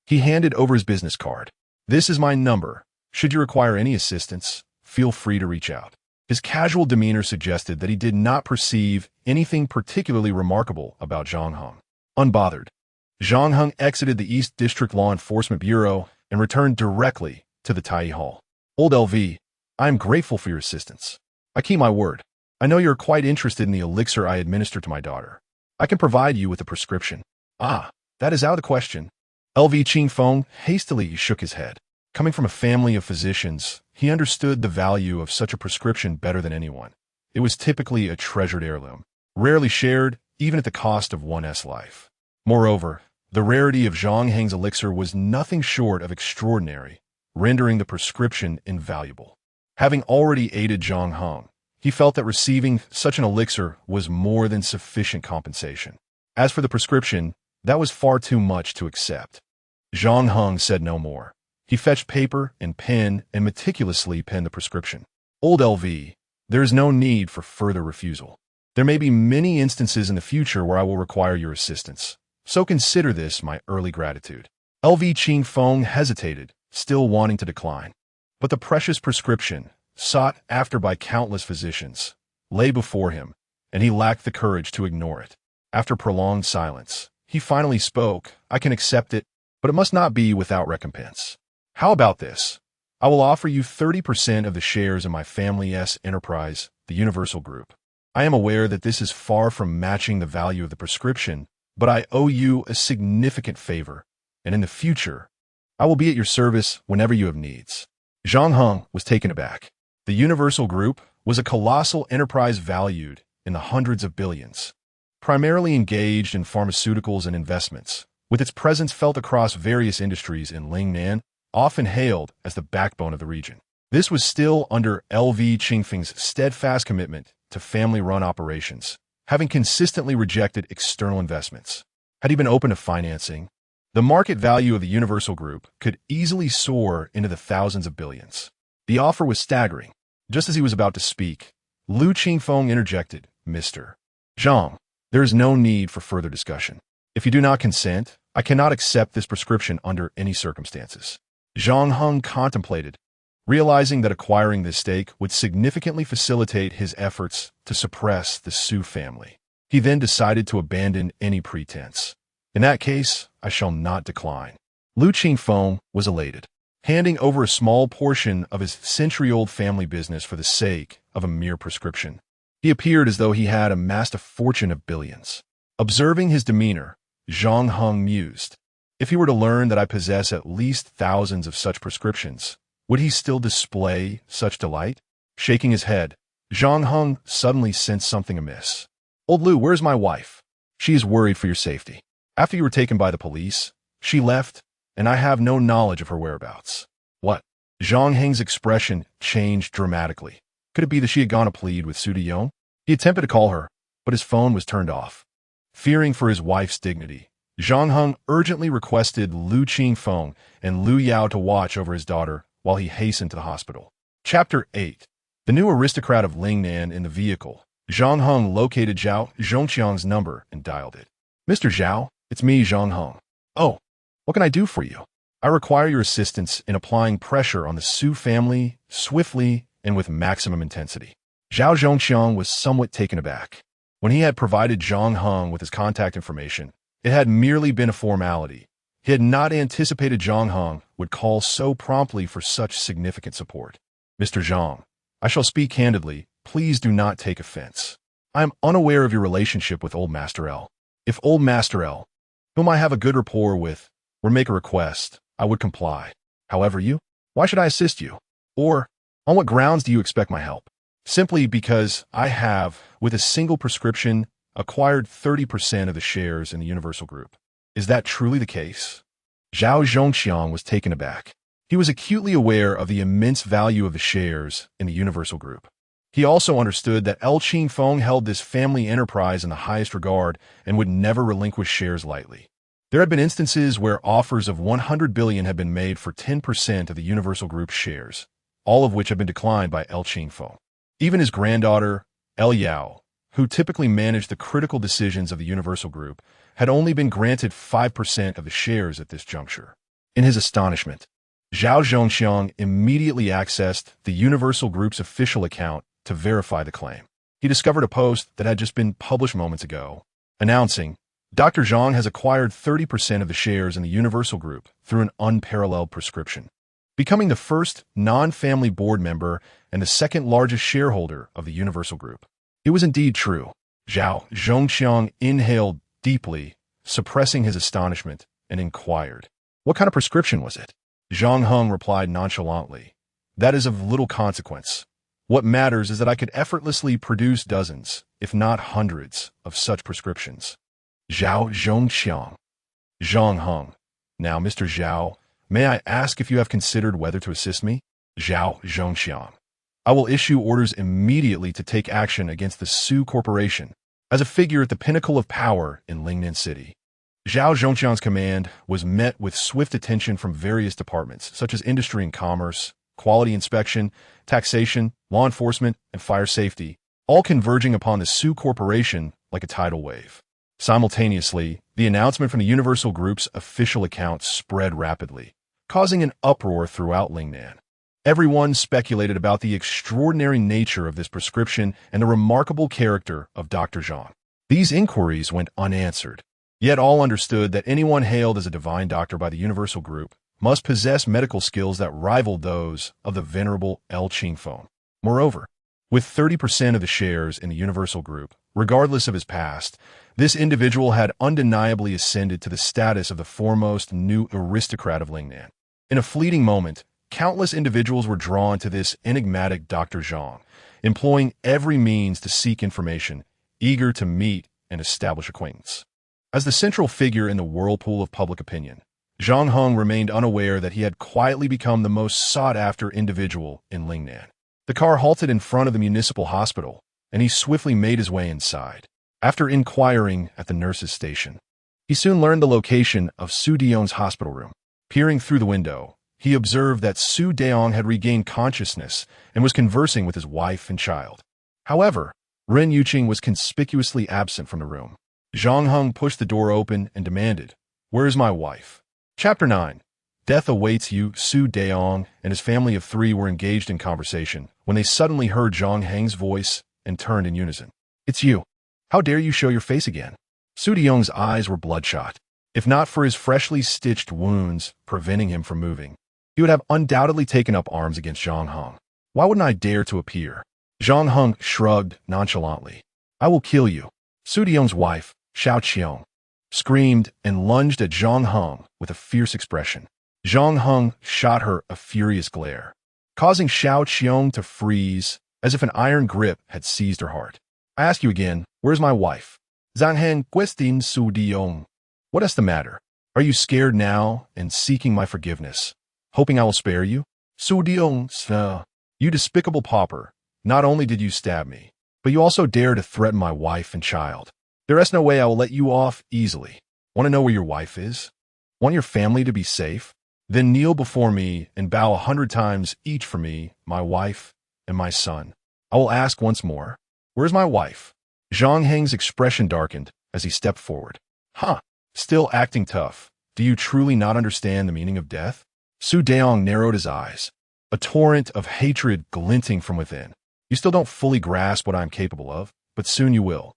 He handed over his business card. This is my number. Should you require any assistance, feel free to reach out. His casual demeanor suggested that he did not perceive anything particularly remarkable about Zhang Heng. Unbothered, Zhang Heng exited the East District Law Enforcement Bureau and returned directly to the Tai Hall. Old LV, I am grateful for your assistance. I keep my word. I know you're quite interested in the elixir I administer to my daughter. I can provide you with a prescription. Ah, that is out of the question. LV Qingfeng hastily shook his head. Coming from a family of physicians, he understood the value of such a prescription better than anyone. It was typically a treasured heirloom, rarely shared, even at the cost of one's life. Moreover, the rarity of Zhang Heng's elixir was nothing short of extraordinary, rendering the prescription invaluable. Having already aided Zhang Heng, he felt that receiving such an elixir was more than sufficient compensation. As for the prescription, that was far too much to accept. Zhang Heng said no more. He fetched paper and pen and meticulously penned the prescription. Old LV, there is no need for further refusal. There may be many instances in the future where I will require your assistance, so consider this my early gratitude. LV Qingfeng hesitated, still wanting to decline. But the precious prescription, sought after by countless physicians, lay before him, and he lacked the courage to ignore it. After prolonged silence, he finally spoke. I can accept it, but it must not be without recompense. How about this? I will offer you 30% of the shares in my family's enterprise, the Universal Group. I am aware that this is far from matching the value of the prescription, but I owe you a significant favor, and in the future, I will be at your service whenever you have needs. Zhang Heng was taken aback. The Universal Group was a colossal enterprise valued in the hundreds of billions, primarily engaged in pharmaceuticals and investments, with its presence felt across various industries in Lingnan, often hailed as the backbone of the region. This was still under LV Qingfeng's steadfast commitment to family-run operations, having consistently rejected external investments. Had he been open to financing, the market value of the Universal Group could easily soar into the thousands of billions. The offer was staggering. Just as he was about to speak, Lu Qingfeng interjected, Mr. Zhang, there is no need for further discussion. If you do not consent, I cannot accept this prescription under any circumstances. Zhang Heng contemplated, realizing that acquiring this stake would significantly facilitate his efforts to suppress the Su family. He then decided to abandon any pretense. In that case, I shall not decline. Lu Qingfeng was elated, handing over a small portion of his century-old family business for the sake of a mere prescription. He appeared as though he had amassed a fortune of billions. Observing his demeanor, Zhang Heng mused. If he were to learn that I possess at least thousands of such prescriptions, would he still display such delight? Shaking his head, Zhang Heng suddenly sensed something amiss. Old Lu, where's my wife? She is worried for your safety. After you were taken by the police, she left, and I have no knowledge of her whereabouts. What? Zhang Heng's expression changed dramatically. Could it be that she had gone to plead with Su Diyong? He attempted to call her, but his phone was turned off. Fearing for his wife's dignity, Zhang Heng urgently requested Lu Qingfeng and Lu Yao to watch over his daughter while he hastened to the hospital. Chapter 8. The new aristocrat of Lingnan in the vehicle. Zhang Heng located Zhao Zhongqiang's number and dialed it. Mr. Zhao, it's me, Zhang Heng. Oh, what can I do for you? I require your assistance in applying pressure on the Su family swiftly and with maximum intensity. Zhao Zhongqiang was somewhat taken aback. When he had provided Zhang Heng with his contact information, it had merely been a formality. He had not anticipated Zhang Heng would call so promptly for such significant support. Mr. Zhang, I shall speak candidly. Please do not take offense. I am unaware of your relationship with old Master L. If old Master L, whom I have a good rapport with, were to make a request, I would comply. However, why should I assist you? Or, on what grounds do you expect my help? Simply because I have, with a single prescription, acquired 30% of the shares in the Universal Group. Is that truly the case? Zhao Zhongqiang was taken aback. He was acutely aware of the immense value of the shares in the Universal Group. He also understood that El Qin Feng held this family enterprise in the highest regard and would never relinquish shares lightly. There had been instances where offers of 100 billion had been made for 10% of the Universal Group's shares, all of which had been declined by El Qin Feng. Even his granddaughter, El Yao, who typically managed the critical decisions of the Universal Group, had only been granted 5% of the shares at this juncture. In his astonishment, Zhao Zhongxiang immediately accessed the Universal Group's official account to verify the claim. He discovered a post that had just been published moments ago, announcing, Dr. Zhang has acquired 30% of the shares in the Universal Group through an unparalleled prescription, becoming the first non-family board member and the second largest shareholder of the Universal Group. It was indeed true. Zhao Zhongxiang inhaled deeply, suppressing his astonishment, and inquired, "What kind of prescription was it?" Zhang Heng replied nonchalantly, "That is of little consequence. What matters is that I could effortlessly produce dozens, if not hundreds, of such prescriptions." Zhao Zhongxiang. Zhang Heng. "Now, Mr. Zhao, may I ask if you have considered whether to assist me?" Zhao Zhongxiang. "I will issue orders immediately to take action against the Su Corporation as a figure at the pinnacle of power in Lingnan City." Zhao Zhongxiang's command was met with swift attention from various departments, such as industry and commerce, quality inspection, taxation, law enforcement, and fire safety, all converging upon the Su Corporation like a tidal wave. Simultaneously, the announcement from the Universal Group's official account spread rapidly, causing an uproar throughout Lingnan. Everyone speculated about the extraordinary nature of this prescription and the remarkable character of Dr. Zhang. These inquiries went unanswered, yet all understood that anyone hailed as a divine doctor by the Universal Group must possess medical skills that rivaled those of the venerable El Qin Feng. Moreover, with 30% of the shares in the Universal Group, regardless of his past, this individual had undeniably ascended to the status of the foremost new aristocrat of Lingnan. In a fleeting moment, countless individuals were drawn to this enigmatic Dr. Zhang, employing every means to seek information, eager to meet and establish acquaintance. As the central figure in the whirlpool of public opinion, Zhang Heng remained unaware that he had quietly become the most sought-after individual in Lingnan. The car halted in front of the municipal hospital, and he swiftly made his way inside. After inquiring at the nurse's station, he soon learned the location of Su Deong's hospital room. Peering through the window, he observed that Su Deong had regained consciousness and was conversing with his wife and child. However, Ren Yuqing was conspicuously absent from the room. Zhang Heng pushed the door open and demanded, "Where is my wife?" Chapter 9. Death awaits you. Su Deong and his family of 3 were engaged in conversation when they suddenly heard Zhang Heng's voice and turned in unison. "It's you. How dare you show your face again?" Su Deong's eyes were bloodshot. If not for his freshly stitched wounds preventing him from moving, he would have undoubtedly taken up arms against Zhang Heng. "Why wouldn't I dare to appear?" Zhang Heng shrugged nonchalantly. "I will kill you." Su Deong's wife, Xiao Qiong, screamed and lunged at Zhang Heng with a fierce expression. Zhang Heng shot her a furious glare, causing Xiao Qiong to freeze as if an iron grip had seized her heart. "I ask you again, where's my wife?" Zhang Heng questioned Su Deong. "What is the matter? Are you scared now and seeking my forgiveness, hoping I will spare you?" Su Deong, "Sir, you despicable pauper, not only did you stab me, but you also dare to threaten my wife and child. There is no way I will let you off easily. Want to know where your wife is? Want your family to be safe? Then kneel before me and bow 100 times each for me, my wife, and my son. I will ask once more, where's my wife?" Zhang Heng's expression darkened as he stepped forward. "Huh, still acting tough. Do you truly not understand the meaning of death?" Su Deong narrowed his eyes, a torrent of hatred glinting from within. "You still don't fully grasp what I am capable of, but soon you will.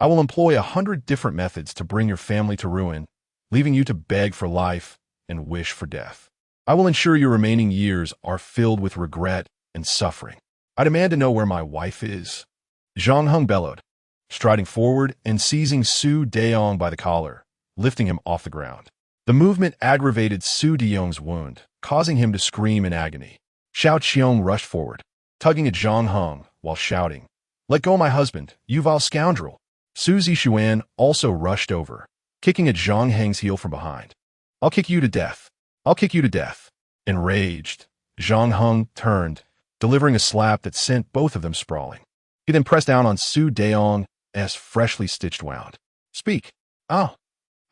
I will employ 100 different methods to bring your family to ruin, leaving you to beg for life and wish for death. I will ensure your remaining years are filled with regret and suffering. I demand to know where my wife is." Zhang Heng bellowed, striding forward and seizing Su Deong by the collar, lifting him off the ground. The movement aggravated Su Deong's wound, causing him to scream in agony. Xiao Qiong rushed forward, tugging at Zhang Heng while shouting, "Let go of my husband, you vile scoundrel!" Su Zixuan also rushed over, kicking at Zhang Heng's heel from behind. "I'll kick you to death. I'll kick you to death." Enraged, Zhang Heng turned delivering a slap that sent both of them sprawling. He then pressed down on Su Daong's freshly stitched wound. Speak. Oh,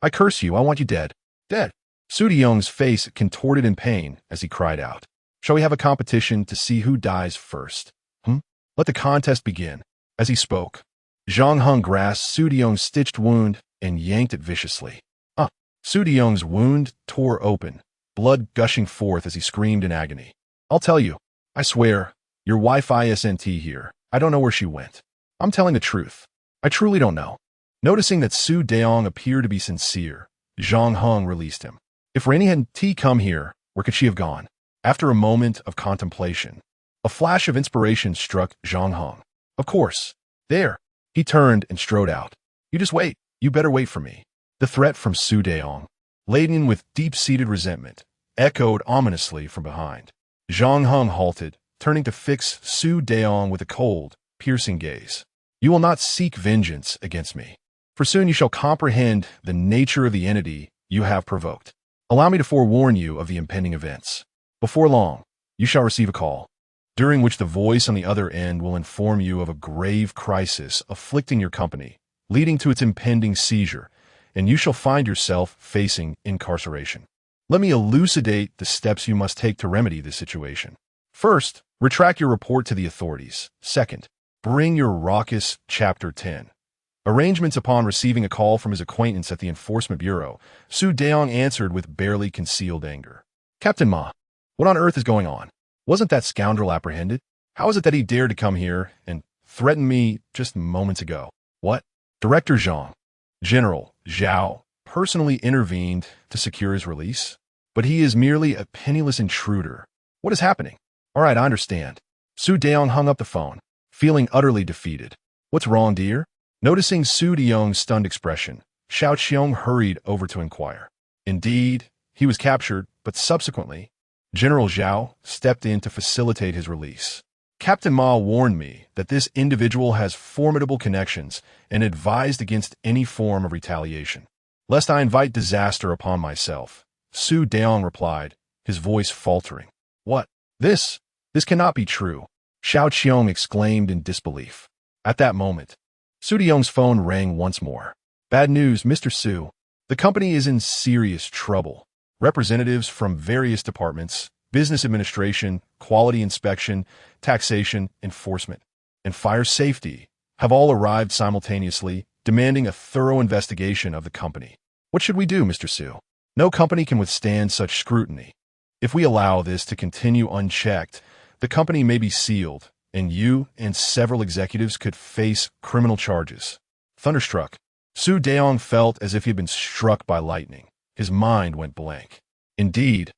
I curse you, I want you dead. Dead. Su Daong's face contorted in pain as he cried out. Shall we have a competition to see who dies first? Let the contest begin. As he spoke, Zhang Heng grasped Su Daong's stitched wound and yanked it viciously. Su Daong's wound tore open, blood gushing forth as he screamed in agony. I'll tell you, I swear, your wife isn't here. I don't know where she went. I'm telling the truth. I truly don't know. Noticing that Su Daong appeared to be sincere, Zhang Heng released him. If Rainey hadn't come here, where could she have gone? After a moment of contemplation, a flash of inspiration struck Zhang Heng. Of course. There. He turned and strode out. You just wait. You better wait for me. The threat from Su Daong, laden with deep-seated resentment, echoed ominously from behind. Zhang Heng halted, turning to fix Su Daong with a cold, piercing gaze. You will not seek vengeance against me, for soon you shall comprehend the nature of the entity you have provoked. Allow me to forewarn you of the impending events. Before long, you shall receive a call, during which the voice on the other end will inform you of a grave crisis afflicting your company, leading to its impending seizure, and you shall find yourself facing incarceration. Let me elucidate the steps you must take to remedy this situation. First, retract your report to the authorities. Second, bring your raucous Chapter 10. Arrangements upon receiving a call from his acquaintance at the Enforcement Bureau, Su Daong answered with barely concealed anger. Captain Ma, what on earth is going on? Wasn't that scoundrel apprehended? How is it that he dared to come here and threaten me just moments ago? What? Director Zhang, General Zhao, personally intervened to secure his release, but he is merely a penniless intruder. What is happening? All right, I understand. Su Daong hung up the phone, feeling utterly defeated. What's wrong, dear? Noticing Su Daong's stunned expression, Xiao Qiong hurried over to inquire. Indeed, he was captured, but subsequently, General Zhao stepped in to facilitate his release. Captain Ma warned me that this individual has formidable connections and advised against any form of retaliation, lest I invite disaster upon myself. Su Daong replied, his voice faltering. What? This cannot be true, Xiao Qiong exclaimed in disbelief. At that moment, Su Daong's phone rang once more. Bad news, Mr. Su. The company is in serious trouble. Representatives from various departments, business administration, quality inspection, taxation, enforcement, and fire safety have all arrived simultaneously, demanding a thorough investigation of the company. What should we do, Mr. Su? No company can withstand such scrutiny. If we allow this to continue unchecked, the company may be sealed, and you and several executives could face criminal charges. Thunderstruck, Su Daong felt as if he had been struck by lightning. His mind went blank. Indeed,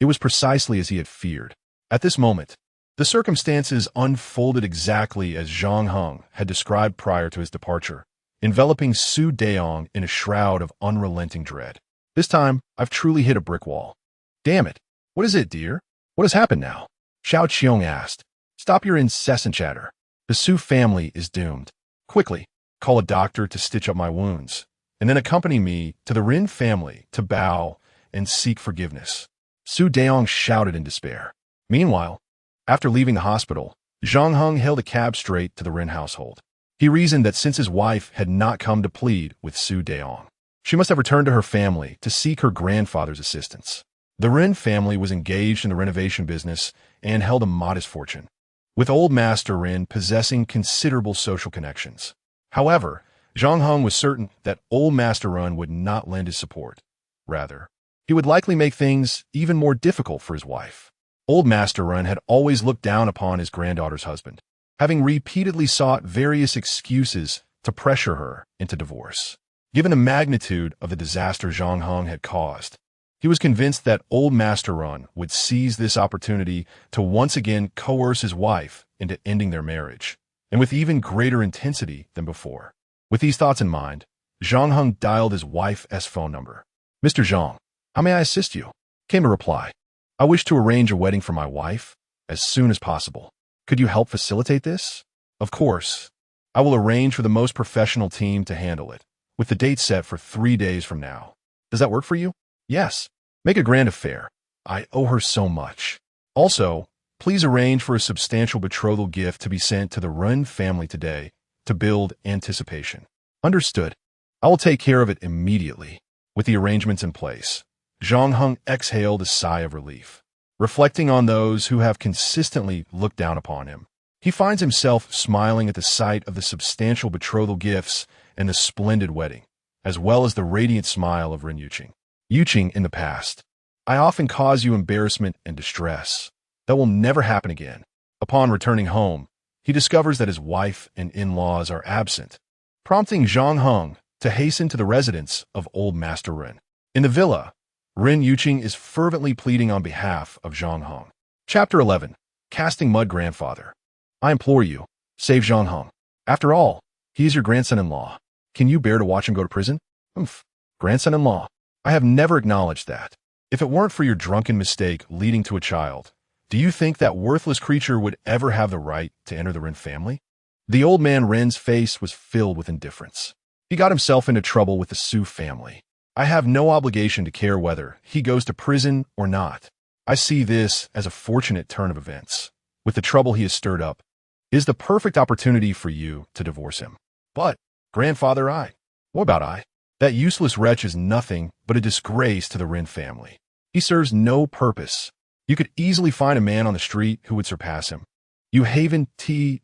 it was precisely as he had feared. At this moment, the circumstances unfolded exactly as Zhang Heng had described prior to his departure, enveloping Su Daong in a shroud of unrelenting dread. This time, I've truly hit a brick wall. Damn it. What is it, dear? What has happened now? Xiao Qiong asked. Stop your incessant chatter. The Su family is doomed. Quickly, call a doctor to stitch up my wounds, and then accompany me to the Rin family to bow and seek forgiveness. Su Daong shouted in despair. Meanwhile, after leaving the hospital, Zhang Heng hailed a cab straight to the Rin household. He reasoned that since his wife had not come to plead with Su Daong, she must have returned to her family to seek her grandfather's assistance. The Rin family was engaged in the renovation business and held a modest fortune, with Old Master Rin possessing considerable social connections. However, Zhang Heng was certain that Old Master Rin would not lend his support. Rather, he would likely make things even more difficult for his wife. Old Master Rin had always looked down upon his granddaughter's husband, having repeatedly sought various excuses to pressure her into divorce. Given the magnitude of the disaster Zhang Heng had caused, he was convinced that Old Master Rin would seize this opportunity to once again coerce his wife into ending their marriage, and with even greater intensity than before. With these thoughts in mind, Zhang Heng dialed his wife's phone number. Mr. Zhang, how may I assist you? Came a reply. I wish to arrange a wedding for my wife as soon as possible. Could you help facilitate this? Of course. I will arrange for the most professional team to handle it, with the date set for 3 days from now. Does that work for you? Yes. Make a grand affair. I owe her so much. Also, Please arrange for a substantial betrothal gift to be sent to the Run family today to build anticipation. Understood. I will take care of it immediately. With the arrangements in place, Zhang Heng exhaled a sigh of relief. Reflecting on those who have consistently looked down upon him, he finds himself smiling at the sight of the substantial betrothal gifts and the splendid wedding, as well as the radiant smile of Ren Yuqing. Yuqing, in the past, I often cause you embarrassment and distress. That will never happen again. Upon returning home, he discovers that his wife and in-laws are absent, prompting Zhang Heng to hasten to the residence of Old Master Ren. In the villa, Ren Yuqing is fervently pleading on behalf of Zhang Heng. Chapter 11. Casting Mud Grandfather. I implore you, save Zhang Heng. After all, he is your grandson-in-law. Can you bear to watch him go to prison? Grandson-in-law. I have never acknowledged that. If it weren't for your drunken mistake leading to a child, do you think that worthless creature would ever have the right to enter the Ren family? The old man Ren's face was filled with indifference. He got himself into trouble with the Su family. I have no obligation to care whether he goes to prison or not. I see this as a fortunate turn of events. With the trouble he has stirred up, it is the perfect opportunity for you to divorce him. But, grandfather, what about I? That useless wretch is nothing but a disgrace to the Ren family. He serves no purpose. You could easily find a man on the street who would surpass him. You haven't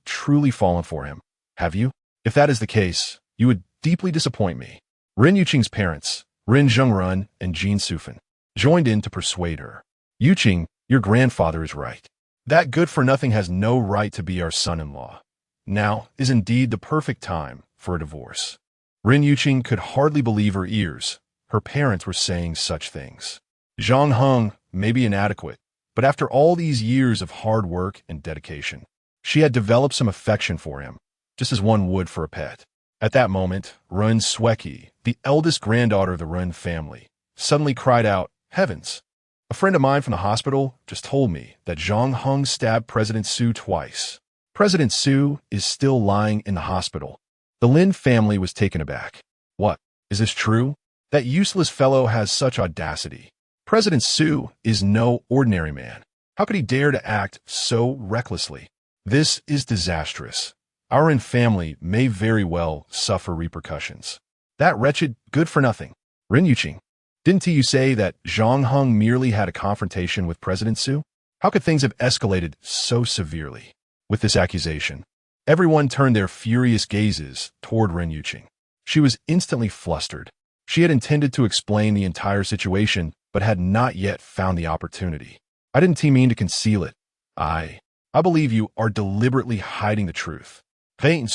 truly fallen for him, have you? If that is the case, you would deeply disappoint me. Ren Yuqing's parents, Ren Zhengrun and Jin Sufan, joined in to persuade her. Yuqing, your grandfather is right. That good-for-nothing has no right to be our son-in-law. Now is indeed the perfect time for a divorce. Ren Yuqing could hardly believe her ears. Her parents were saying such things. Zhang Heng may be inadequate, but after all these years of hard work and dedication, she had developed some affection for him, just as one would for a pet. At that moment, Run Sweki, the eldest granddaughter of the Run family, suddenly cried out, "Heavens! A friend of mine from the hospital just told me that Zhang Heng stabbed President Su twice. President Su is still lying in the hospital." The Lin family was taken aback. What? Is this true? That useless fellow has such audacity. President Su is no ordinary man. How could he dare to act so recklessly? This is disastrous. Our Ren family may very well suffer repercussions. That wretched good-for-nothing. Ren Yuqing, didn't you say that Zhang Heng merely had a confrontation with President Su? How could things have escalated so severely? With this accusation, everyone turned their furious gazes toward Ren Yuqing. She was instantly flustered. She had intended to explain the entire situation, but had not yet found the opportunity. I didn't mean to conceal it. I believe you are deliberately hiding the truth. You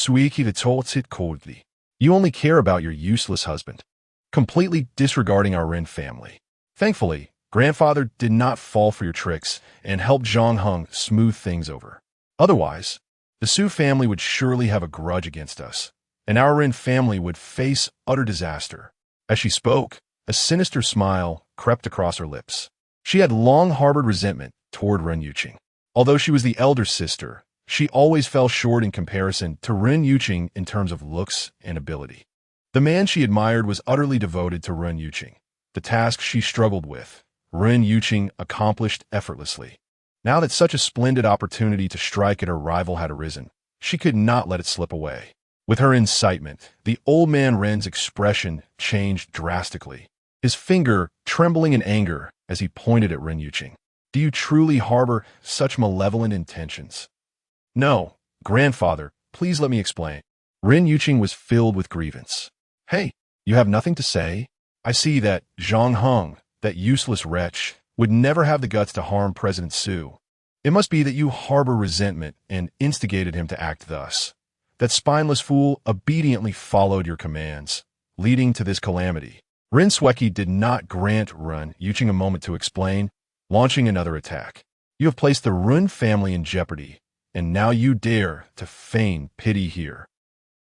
only care about your useless husband, completely disregarding our Ren family. Thankfully, grandfather did not fall for your tricks and helped Zhang Heng smooth things over. Otherwise, the Su family would surely have a grudge against us, and our Ren family would face utter disaster. As she spoke, a sinister smile crept across her lips. She had long harbored resentment toward Ren Yuqing. Although she was the elder sister, she always fell short in comparison to Ren Yuqing in terms of looks and ability. The man she admired was utterly devoted to Ren Yuqing. The task she struggled with, Ren Yuqing accomplished effortlessly. Now that such a splendid opportunity to strike at her rival had arisen, she could not let it slip away. With her incitement, the old man Ren's expression changed drastically, his finger trembling in anger as he pointed at Ren Yuqing. Do you truly harbor such malevolent intentions? No, grandfather, please let me explain. Ren Yuqing was filled with grievance. Hey, you have nothing to say? I see that Zhang Heng, that useless wretch, would never have the guts to harm President Su. It must be that you harbor resentment and instigated him to act thus. That spineless fool obediently followed your commands, leading to this calamity. Ren Sweki did not grant Ren Yuqing a moment to explain, launching another attack. You have placed the Run family in jeopardy, and now you dare to feign pity here.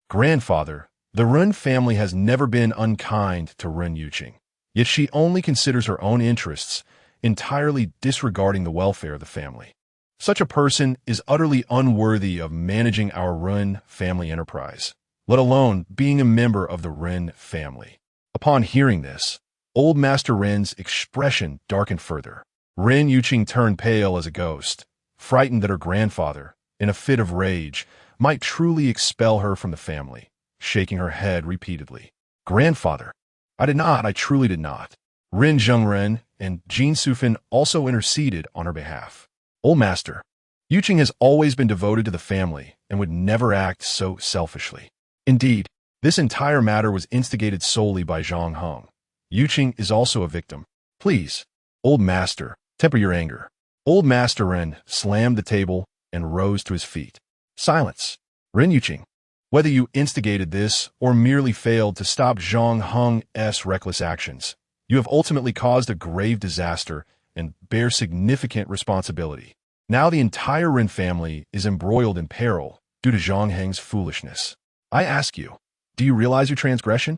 Grandfather, the Run family has never been unkind to Ren Yuqing, yet she only considers her own interests, entirely disregarding the welfare of the family. Such a person is utterly unworthy of managing our Run family enterprise, let alone being a member of the Ren family. Upon hearing this, Old Master Ren's expression darkened further. Ren Yuqing turned pale as a ghost, frightened that her grandfather, in a fit of rage, might truly expel her from the family, shaking her head repeatedly. Grandfather, I truly did not. Rin Zhengren and Jin Sufin also interceded on her behalf. Old master, Yuqing has always been devoted to the family and would never act so selfishly. Indeed, this entire matter was instigated solely by Zhang Heng. Yuqing is also a victim. Please, old master, temper your anger. Old master Ren slammed the table and rose to his feet. Silence. Ren Yuqing, whether you instigated this or merely failed to stop Zhang Heng's reckless actions, you have ultimately caused a grave disaster and bear significant responsibility. Now the entire Ren family is embroiled in peril due to Zhang Heng's foolishness. I ask you, do you realize your transgression?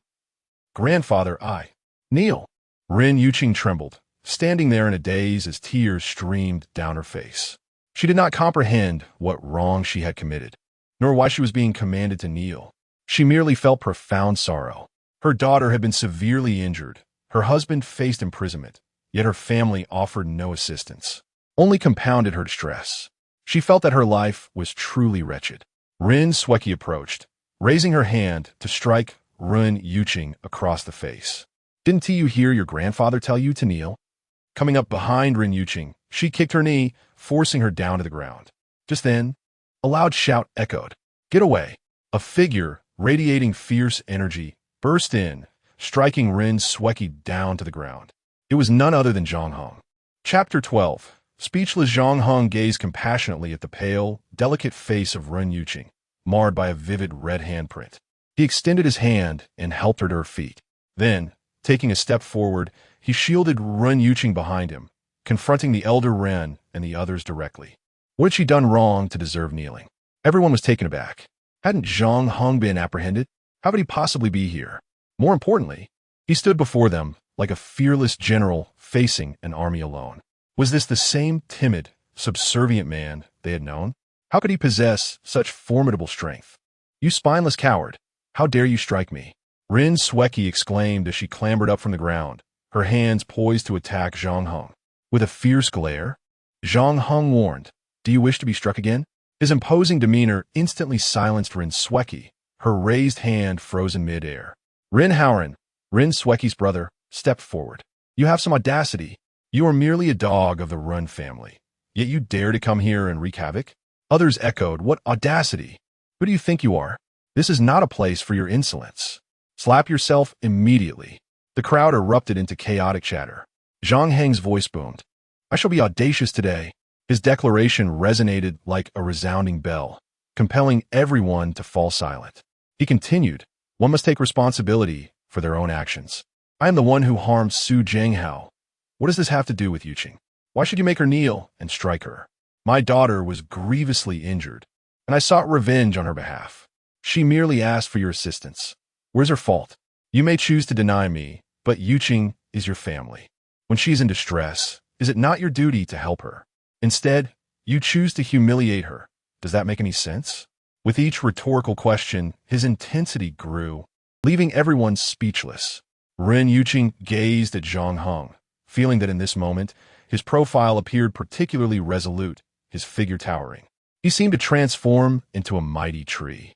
Grandfather, I kneel. Ren Yuqing trembled, standing there in a daze as tears streamed down her face. She did not comprehend what wrong she had committed, nor why she was being commanded to kneel. She merely felt profound sorrow. Her daughter had been severely injured. Her husband faced imprisonment, yet her family offered no assistance, only compounded her distress. She felt that her life was truly wretched. Rin Sweki approached, raising her hand to strike Ren Yuqing across the face. Didn't you hear your grandfather tell you to kneel? Coming up behind Ren Yuqing, she kicked her knee, forcing her down to the ground. Just then, a loud shout echoed. Get away! A figure, radiating fierce energy, burst in, striking Rin Sweki down to the ground. It was none other than Zhang Heng. Chapter 12. Speechless Zhang Heng gazed compassionately at the pale, delicate face of Ren Yuqing, marred by a vivid red handprint. He extended his hand and helped her to her feet. Then, taking a step forward, he shielded Ren Yuqing behind him, confronting the elder Ren and the others directly. What had she done wrong to deserve kneeling? Everyone was taken aback. Hadn't Zhang Heng been apprehended? How could he possibly be here? More importantly, he stood before them like a fearless general facing an army alone. Was this the same timid, subservient man they had known? How could he possess such formidable strength? You spineless coward! How dare you strike me? Rin Sweki exclaimed as she clambered up from the ground, her hands poised to attack Zhang Heng. With a fierce glare, Zhang Heng warned, Do you wish to be struck again? His imposing demeanor instantly silenced Rin Sweki, her raised hand frozen mid-air. Rin Howren, Rin Sweki's brother, stepped forward. You have some audacity. You are merely a dog of the Run family, yet you dare to come here and wreak havoc? Others echoed, What audacity? Who do you think you are? This is not a place for your insolence. Slap yourself immediately. The crowd erupted into chaotic chatter. Zhang Heng's voice boomed. I shall be audacious today. His declaration resonated like a resounding bell, compelling everyone to fall silent. He continued, One must take responsibility for their own actions. I am the one who harmed Su Zhenghao. What does this have to do with Yuqing? Why should you make her kneel and strike her? My daughter was grievously injured, and I sought revenge on her behalf. She merely asked for your assistance. Where's her fault? You may choose to deny me, but Yuqing is your family. When she's in distress, is it not your duty to help her? Instead, you choose to humiliate her. Does that make any sense? With each rhetorical question, his intensity grew, leaving everyone speechless. Ren Yuqing gazed at Zhang Heng, feeling that in this moment, his profile appeared particularly resolute, his figure towering. He seemed to transform into a mighty tree,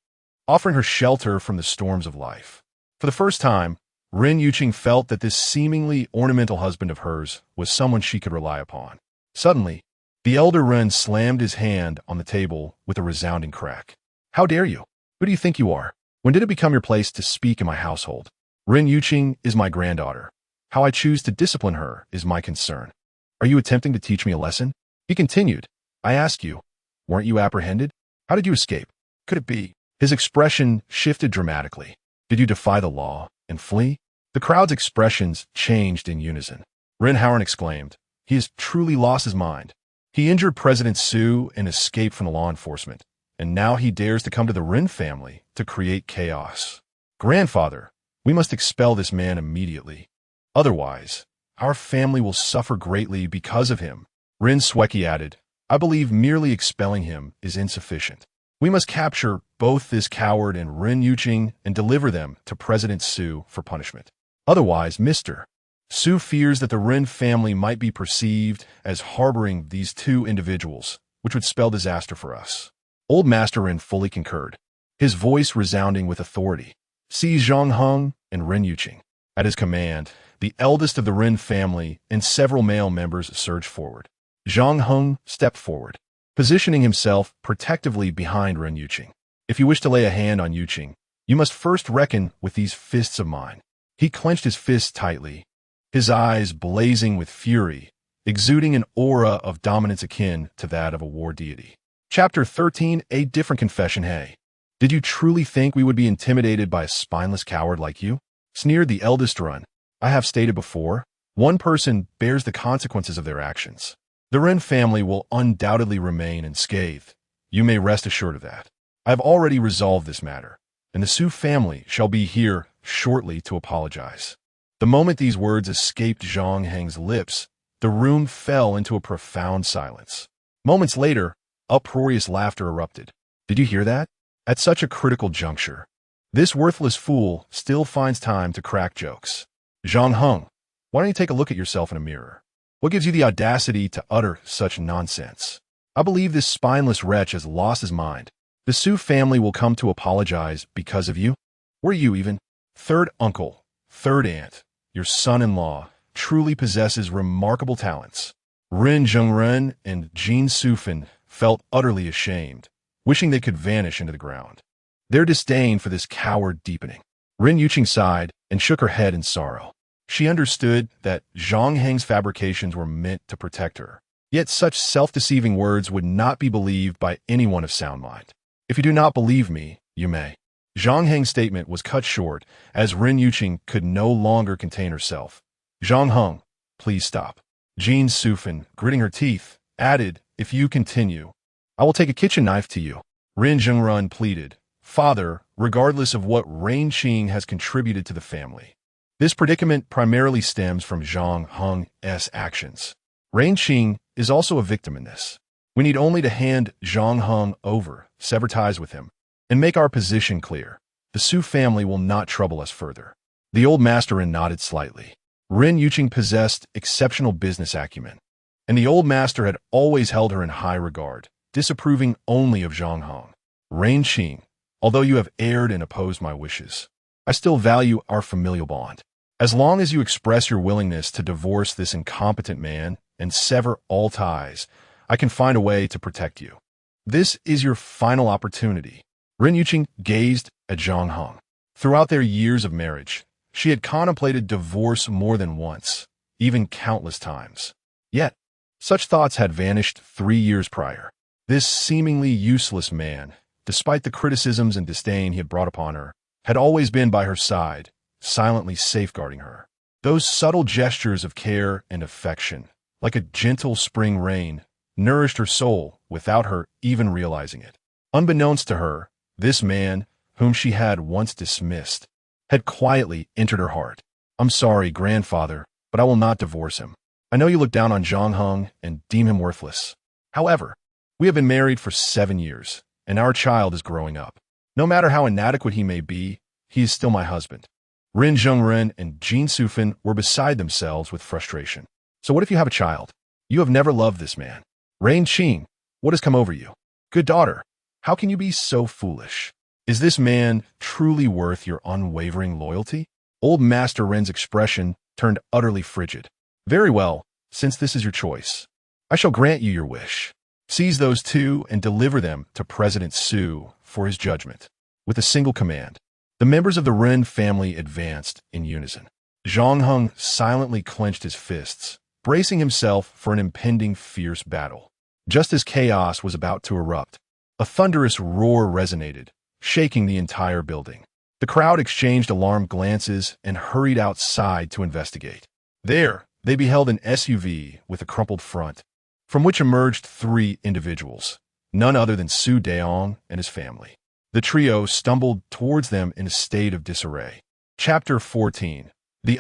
offering her shelter from the storms of life. For the first time, Ren Yuqing felt that this seemingly ornamental husband of hers was someone she could rely upon. Suddenly, the elder Ren slammed his hand on the table with a resounding crack. How dare you? Who do you think you are? When did it become your place to speak in my household? Ren Yuqing is my granddaughter. How I choose to discipline her is my concern. Are you attempting to teach me a lesson? He continued. I ask you, weren't you apprehended? How did you escape? Could it be? His expression shifted dramatically. Did you defy the law and flee? The crowd's expressions changed in unison. Ren Howren exclaimed, He has truly lost his mind. He injured President Su and escaped from the law enforcement, and now he dares to come to the Ren family to create chaos. Grandfather, we must expel this man immediately. Otherwise, our family will suffer greatly because of him. Rin Sweki added, I believe merely expelling him is insufficient. We must capture both this coward and Ren Yuqing and deliver them to President Su for punishment. Otherwise, Mr. Su fears that the Ren family might be perceived as harboring these two individuals, which would spell disaster for us. Old Master Ren fully concurred, his voice resounding with authority. Seize Zhang Heng and Ren Yuqing. At his command, the eldest of the Ren family and several male members surged forward. Zhang Heng stepped forward, positioning himself protectively behind Ren Yuqing. If you wish to lay a hand on Yuqing, you must first reckon with these fists of mine. He clenched his fists tightly, his eyes blazing with fury, exuding an aura of dominance akin to that of a war deity. Chapter 13, A Different Confession. Hey, did you truly think we would be intimidated by a spineless coward like you? Sneered the eldest Ren. I have stated before, one person bears the consequences of their actions. The Ren family will undoubtedly remain unscathed. You may rest assured of that. I have already resolved this matter, and the Su family shall be here shortly to apologize. The moment these words escaped Zhang Heng's lips, the room fell into a profound silence. Moments later, uproarious laughter erupted. Did you hear that? At such a critical juncture, this worthless fool still finds time to crack jokes. Zhang Heng, why don't you take a look at yourself in a mirror? What gives you the audacity to utter such nonsense? I believe this spineless wretch has lost his mind. The Su family will come to apologize because of you. Were you even? Third uncle, third aunt, your son-in-law, truly possesses remarkable talents. Ren Zhengren and Jin Sufan felt utterly ashamed, wishing they could vanish into the ground. Their disdain for this coward deepening. Ren Yuqing sighed and shook her head in sorrow. She understood that Zhang Heng's fabrications were meant to protect her. Yet such self-deceiving words would not be believed by anyone of sound mind. If you do not believe me, you may. Zhang Heng's statement was cut short as Ren Yuqing could no longer contain herself. Zhang Heng, please stop. Jin Sufan, gritting her teeth, added, if you continue, I will take a kitchen knife to you. Ren Zhengrun pleaded, Father, regardless of what Rain Qing has contributed to the family. This predicament primarily stems from Zhang Heng's actions. Rain Qing is also a victim in this. We need only to hand Zhang Heng over, sever ties with him, and make our position clear. The Su family will not trouble us further. The old master nodded slightly. Ren Yuqing possessed exceptional business acumen, and the old master had always held her in high regard, disapproving only of Zhang Heng. Rain Qing, although you have erred and opposed my wishes, I still value our familial bond. As long as you express your willingness to divorce this incompetent man and sever all ties, I can find a way to protect you. This is your final opportunity. Ren Yuqing gazed at Zhang Heng. Throughout their years of marriage, she had contemplated divorce more than once, even countless times. Yet, such thoughts had vanished 3 years prior. This seemingly useless man, despite the criticisms and disdain he had brought upon her, had always been by her side, silently safeguarding her. Those subtle gestures of care and affection, like a gentle spring rain, nourished her soul without her even realizing it. Unbeknownst to her, this man, whom she had once dismissed, had quietly entered her heart. I'm sorry, grandfather, but I will not divorce him. I know you look down on Zhang Heng and deem him worthless. However, we have been married for 7 years, and our child is growing up. No matter how inadequate he may be, he is still my husband. Ren Zhengren and Jin Sufan were beside themselves with frustration. So what if you have a child? You have never loved this man. Rain Qing, what has come over you? Good daughter, how can you be so foolish? Is this man truly worth your unwavering loyalty? Old Master Ren's expression turned utterly frigid. Very well, since this is your choice, I shall grant you your wish. Seize those two and deliver them to President Su for his judgment. With a single command, the members of the Ren family advanced in unison. Zhang Heng silently clenched his fists, bracing himself for an impending fierce battle. Just as chaos was about to erupt, a thunderous roar resonated, shaking the entire building. The crowd exchanged alarmed glances and hurried outside to investigate. There, they beheld an SUV with a crumpled front, from which emerged 3 individuals, none other than Su Daong and his family. The trio stumbled towards them in a state of disarray. Chapter 14. The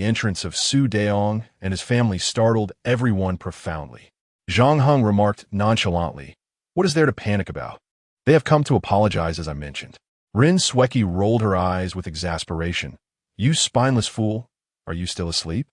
entrance of Su Daong and his family startled everyone profoundly. Zhang Heng remarked nonchalantly, what is there to panic about? They have come to apologize, as I mentioned. Rin Sweki rolled her eyes with exasperation. You spineless fool, are you still asleep?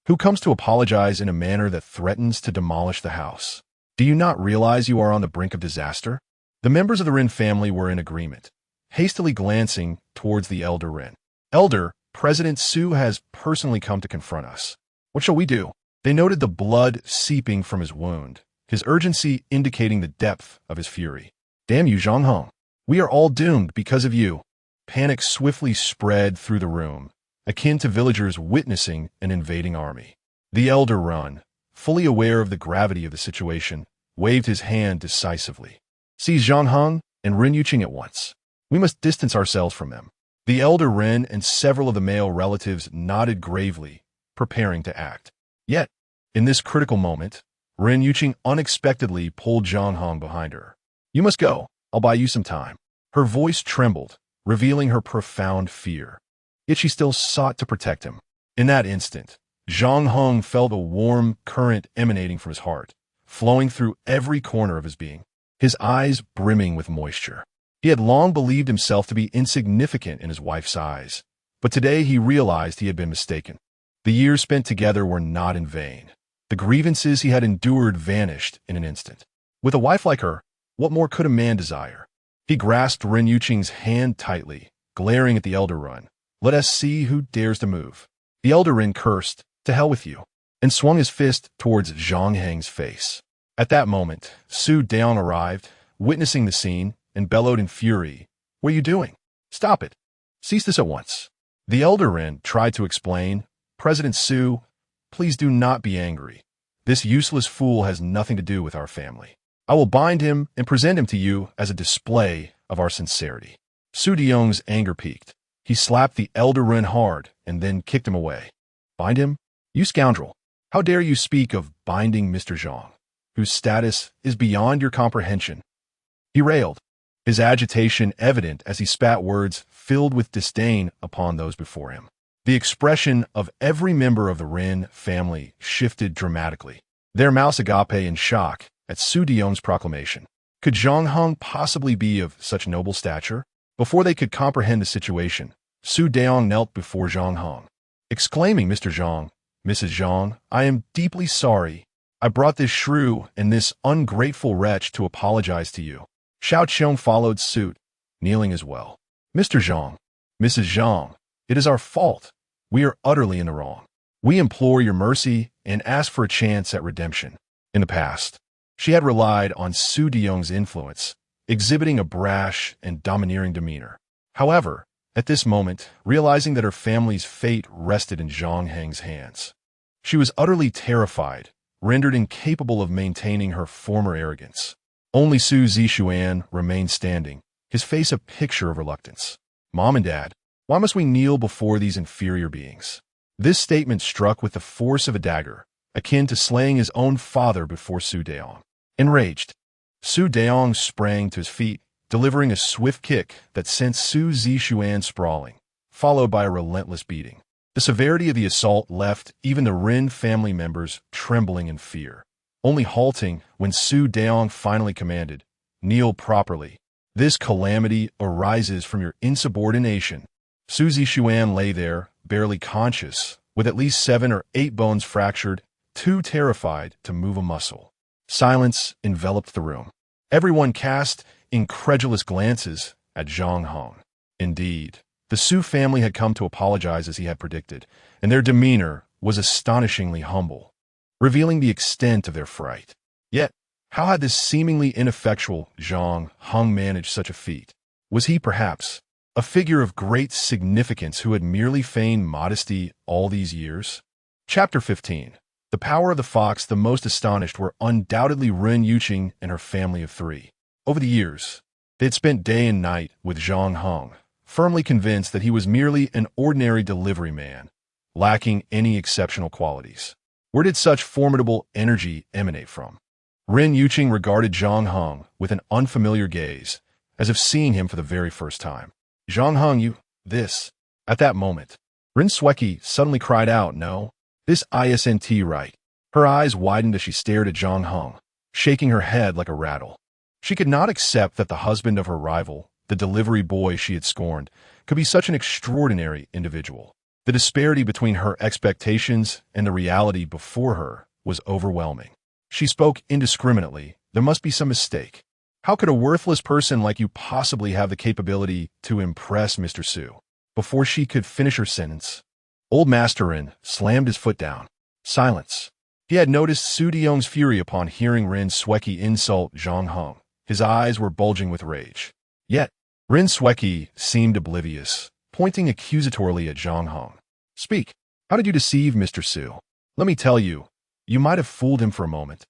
Who comes to apologize in a manner that threatens to demolish the house? Do you not realize you are on the brink of disaster? The members of the Rin family were in agreement, hastily glancing towards the elder Rin. Elder, President Su has personally come to confront us. What shall we do? They noted the blood seeping from his wound, his urgency indicating the depth of his fury. Damn you, Zhang Heng. We are all doomed because of you. Panic swiftly spread through the room, akin to villagers witnessing an invading army. The elder Rin, fully aware of the gravity of the situation, waved his hand decisively. Seize Zhang Heng and Rin Yuqing at once. We must distance ourselves from them. The elder Rin and several of the male relatives nodded gravely, preparing to act. Yet, in this critical moment, Rin Yuqing unexpectedly pulled Zhang Heng behind her. You must go. I'll buy you some time. Her voice trembled, revealing her profound fear. Yet she still sought to protect him. In that instant, Zhang Heng felt a warm current emanating from his heart, flowing through every corner of his being, his eyes brimming with moisture. He had long believed himself to be insignificant in his wife's eyes, but today he realized he had been mistaken. The years spent together were not in vain. The grievances he had endured vanished in an instant. With a wife like her, what more could a man desire? He grasped Rin Yuqing's hand tightly, glaring at the elder Rin. Let us see who dares to move. The elder Rin cursed, to hell with you, and swung his fist towards Zhang Heng's face. At that moment, Su Daong arrived, witnessing the scene, and bellowed in fury. What are you doing? Stop it. Cease this at once. The elder Rin tried to explain. President Su, please do not be angry. This useless fool has nothing to do with our family. I will bind him and present him to you as a display of our sincerity. Su Daong's anger peaked. He slapped the elder Rin hard and then kicked him away. Bind him? You scoundrel. How dare you speak of binding Mr. Zhang, whose status is beyond your comprehension? He railed, his agitation evident as he spat words filled with disdain upon those before him. The expression of every member of the Rin family shifted dramatically, their mouths agape in shock at Su Daong's proclamation. Could Zhang Heng possibly be of such noble stature? Before they could comprehend the situation, Su Daong knelt before Zhang Heng, exclaiming, Mr. Zhang, Mrs. Zhang, I am deeply sorry. I brought this shrew and this ungrateful wretch to apologize to you. Xiao Qiong followed suit, kneeling as well. Mr. Zhang, Mrs. Zhang, it is our fault. We are utterly in the wrong. We implore your mercy and ask for a chance at redemption. In the past, she had relied on Su Daong's influence, exhibiting a brash and domineering demeanor. However, at this moment, realizing that her family's fate rested in Zhang Heng's hands, she was utterly terrified, rendered incapable of maintaining her former arrogance. Only Su Zixuan remained standing, his face a picture of reluctance. Mom and Dad, why must we kneel before these inferior beings? This statement struck with the force of a dagger, akin to slaying his own father before Su Daong. Enraged, Su Daong sprang to his feet, delivering a swift kick that sent Su Zixuan sprawling, followed by a relentless beating. The severity of the assault left even the Rin family members trembling in fear, only halting when Su Daong finally commanded, kneel properly. This calamity arises from your insubordination. Su Zixuan lay there, barely conscious, with at least 7 or 8 bones fractured, too terrified to move a muscle. Silence enveloped the room. Everyone cast incredulous glances at Zhang Heng. Indeed, the Su family had come to apologize as he had predicted, and their demeanor was astonishingly humble, revealing the extent of their fright. Yet, how had this seemingly ineffectual Zhang Heng managed such a feat? Was he, perhaps, a figure of great significance who had merely feigned modesty all these years? Chapter 15. The power of the fox. The most astonished were undoubtedly Rin Yuqing and her family of 3. Over the years, they had spent day and night with Zhang Heng, firmly convinced that he was merely an ordinary delivery man, lacking any exceptional qualities. Where did such formidable energy emanate from? Rin Yuqing regarded Zhang Heng with an unfamiliar gaze, as if seeing him for the very first time. Zhang Heng, this. At that moment, Rin Sweki suddenly cried out, no, this isn't right. Her eyes widened as she stared at Zhang Heng, shaking her head like a rattle. She could not accept that the husband of her rival, the delivery boy she had scorned, could be such an extraordinary individual. The disparity between her expectations and the reality before her was overwhelming. She spoke indiscriminately. There must be some mistake. How could a worthless person like you possibly have the capability to impress Mr. Su? Before she could finish her sentence, Old Master Rin slammed his foot down. Silence. He had noticed Su Deong's fury upon hearing Rin Sueki insult Zhang Heng. His eyes were bulging with rage. Yet, Rin Sueki seemed oblivious, pointing accusatorily at Zhang Heng. Speak. How did you deceive Mr. Su? Let me tell you, you might have fooled him for a moment.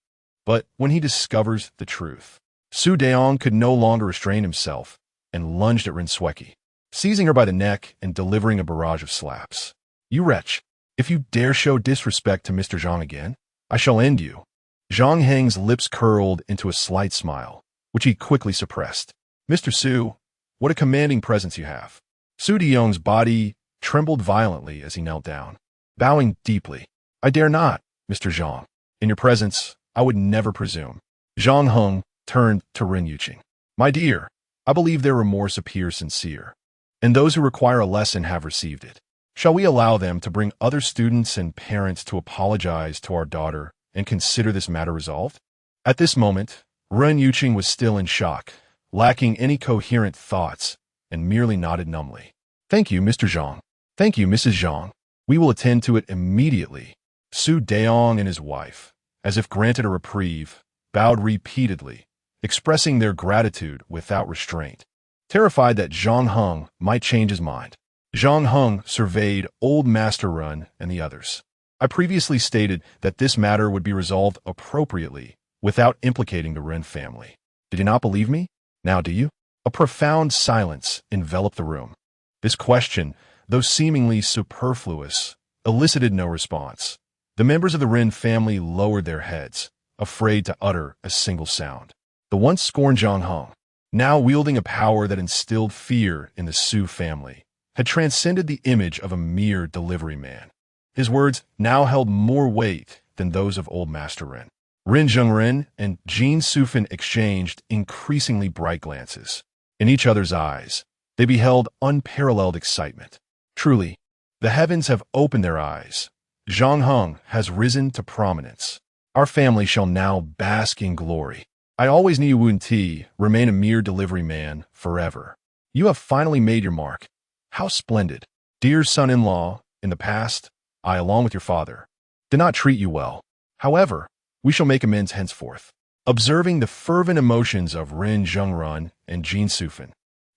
But when he discovers the truth, Su Deong could no longer restrain himself and lunged at Rin Sueki, seizing her by the neck and delivering a barrage of slaps. You wretch! If you dare show disrespect to Mr. Zhang again, I shall end you. Zhang Heng's lips curled into a slight smile, which he quickly suppressed. Mr. Su, what a commanding presence you have. Su Deong's body trembled violently as he knelt down, bowing deeply. I dare not, Mr. Zhang. In your presence, I would never presume. Zhang Heng turned to Rin Yuqing. My dear, I believe their remorse appears sincere, and those who require a lesson have received it. Shall we allow them to bring other students and parents to apologize to our daughter and consider this matter resolved? At this moment, Rin Yuqing was still in shock, lacking any coherent thoughts, and merely nodded numbly. Thank you, Mr. Zhang. Thank you, Mrs. Zhang. We will attend to it immediately. Su Deong and his wife, as if granted a reprieve, bowed repeatedly, expressing their gratitude without restraint, terrified that Zhang Heng might change his mind. Zhang Heng surveyed Old Master Rin and the others. I previously stated that this matter would be resolved appropriately without implicating the Rin family. Did you not believe me? Now do you? A profound silence enveloped the room. This question, though seemingly superfluous, elicited no response. The members of the Rin family lowered their heads, afraid to utter a single sound. The once scorned Zhang Heng, now wielding a power that instilled fear in the Su family, had transcended the image of a mere delivery man. His words now held more weight than those of Old Master Rin. Rin Zhengren and Jin Sufan exchanged increasingly bright glances. In each other's eyes, they beheld unparalleled excitement. Truly, the heavens have opened their eyes. Zhang Heng has risen to prominence. Our family shall now bask in glory. I always knew Wen Ti remain a mere delivery man forever. You have finally made your mark. How splendid. Dear son-in-law, in the past, I, along with your father, did not treat you well. However, we shall make amends henceforth. Observing the fervent emotions of Rin Zhengren and Jin Sufan,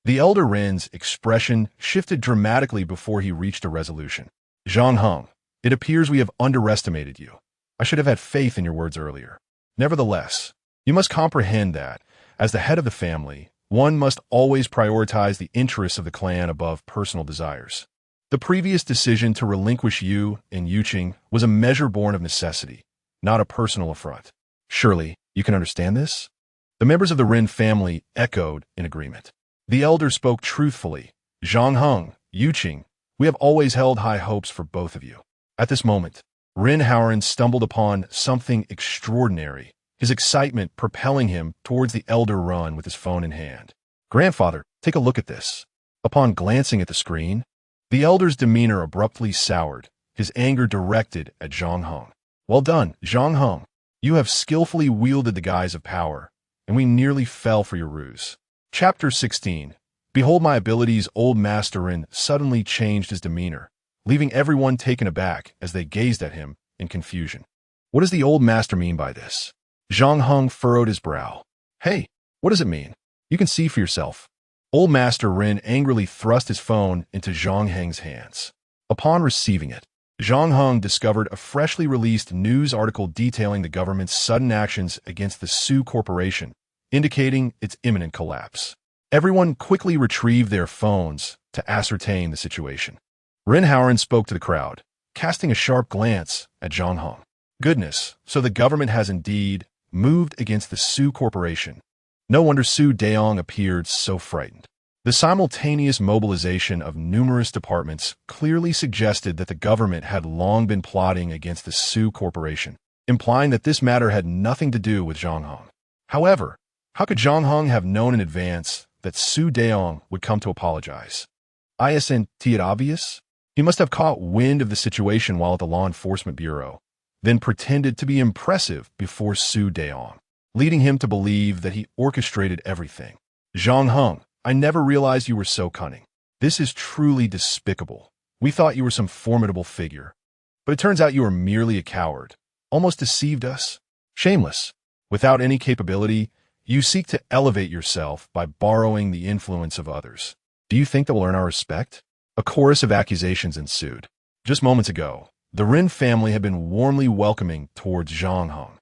the elder Rin's expression shifted dramatically before he reached a resolution. Zhang Heng, it appears we have underestimated you. I should have had faith in your words earlier. Nevertheless, you must comprehend that, as the head of the family, one must always prioritize the interests of the clan above personal desires. The previous decision to relinquish you and Yuqing was a measure born of necessity, not a personal affront. Surely, you can understand this? The members of the Rin family echoed in agreement. The elder spoke truthfully. Zhang Heng, Yuqing, we have always held high hopes for both of you. At this moment, Rin Haoran stumbled upon something extraordinary, his excitement propelling him towards the elder Rin with his phone in hand. Grandfather, take a look at this. Upon glancing at the screen, the elder's demeanor abruptly soured, his anger directed at Zhang Heng. Well done, Zhang Heng. You have skillfully wielded the guise of power, and we nearly fell for your ruse. Chapter 16. Behold my abilities. Old Master Rin suddenly changed his demeanor, leaving everyone taken aback as they gazed at him in confusion. What does the old master mean by this? Zhang Heng furrowed his brow. Hey, what does it mean? You can see for yourself. Old Master Rin angrily thrust his phone into Zhang Heng's hands. Upon receiving it, Zhang Heng discovered a freshly released news article detailing the government's sudden actions against the Su Corporation, indicating its imminent collapse. Everyone quickly retrieved their phones to ascertain the situation. Rin Haoran spoke to the crowd, casting a sharp glance at Zhang Heng. Goodness, so the government has indeed moved against the Su Corporation. No wonder Su Deong appeared so frightened. The simultaneous mobilization of numerous departments clearly suggested that the government had long been plotting against the Su Corporation, implying that this matter had nothing to do with Zhang Heng. However, how could Zhang Heng have known in advance that Su Deong would come to apologize? Isn't it obvious? He must have caught wind of the situation while at the Law Enforcement Bureau, then pretended to be impressive before Su Daong, leading him to believe that he orchestrated everything. Zhang Heng, I never realized you were so cunning. This is truly despicable. We thought you were some formidable figure. But it turns out you were merely a coward. Almost deceived us. Shameless. Without any capability, you seek to elevate yourself by borrowing the influence of others. Do you think that will earn our respect? A chorus of accusations ensued. Just moments ago, the Ren family had been warmly welcoming towards Zhang Heng,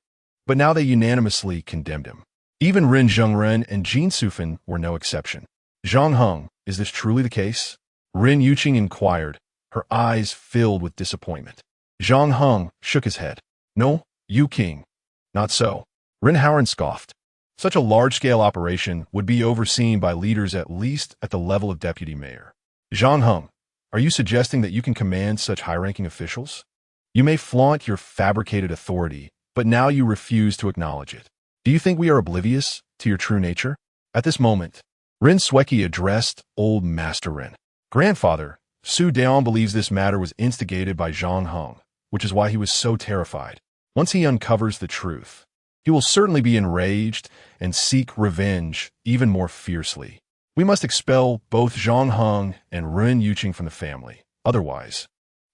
but now they unanimously condemned him. Even Ren Zhengren and Jin Sufan were no exception. Zhang Heng, is this truly the case? Ren Yuqing inquired, her eyes filled with disappointment. Zhang Heng shook his head. No, Yu King. Not so. Ren Howren scoffed. Such a large-scale operation would be overseen by leaders at least at the level of deputy mayor. Zhang Heng, are you suggesting that you can command such high-ranking officials? You may flaunt your fabricated authority, but now you refuse to acknowledge it. Do you think we are oblivious to your true nature? At this moment, Ren Sweki addressed old Master Ren. Grandfather, Su Daong believes this matter was instigated by Zhang Heng, which is why he was so terrified. Once he uncovers the truth, he will certainly be enraged and seek revenge even more fiercely. We must expel both Zhang Heng and Ren Yuqing from the family. Otherwise,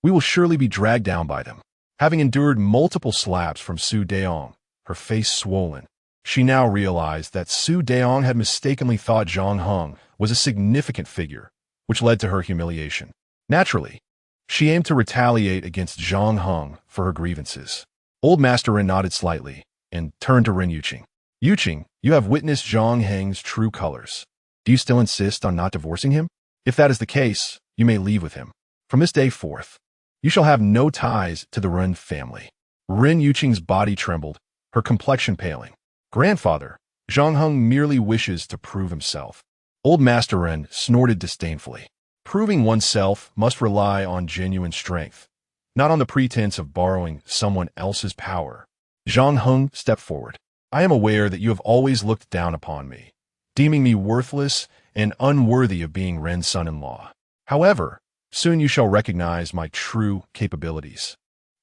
we will surely be dragged down by them. Having endured multiple slaps from Su Daong, her face swollen, she now realized that Su Daong had mistakenly thought Zhang Heng was a significant figure, which led to her humiliation. Naturally, she aimed to retaliate against Zhang Heng for her grievances. Old Master Ren nodded slightly and turned to Ren Yuqing. Yuqing, you have witnessed Zhang Heng's true colors. Do you still insist on not divorcing him? If that is the case, you may leave with him. From this day forth, you shall have no ties to the Ren family. Ren Yuqing's body trembled, her complexion paling. Grandfather, Zhang Heng merely wishes to prove himself. Old Master Ren snorted disdainfully. Proving oneself must rely on genuine strength, not on the pretense of borrowing someone else's power. Zhang Heng stepped forward. I am aware that you have always looked down upon me, deeming me worthless and unworthy of being Ren's son-in-law. However, soon you shall recognize my true capabilities.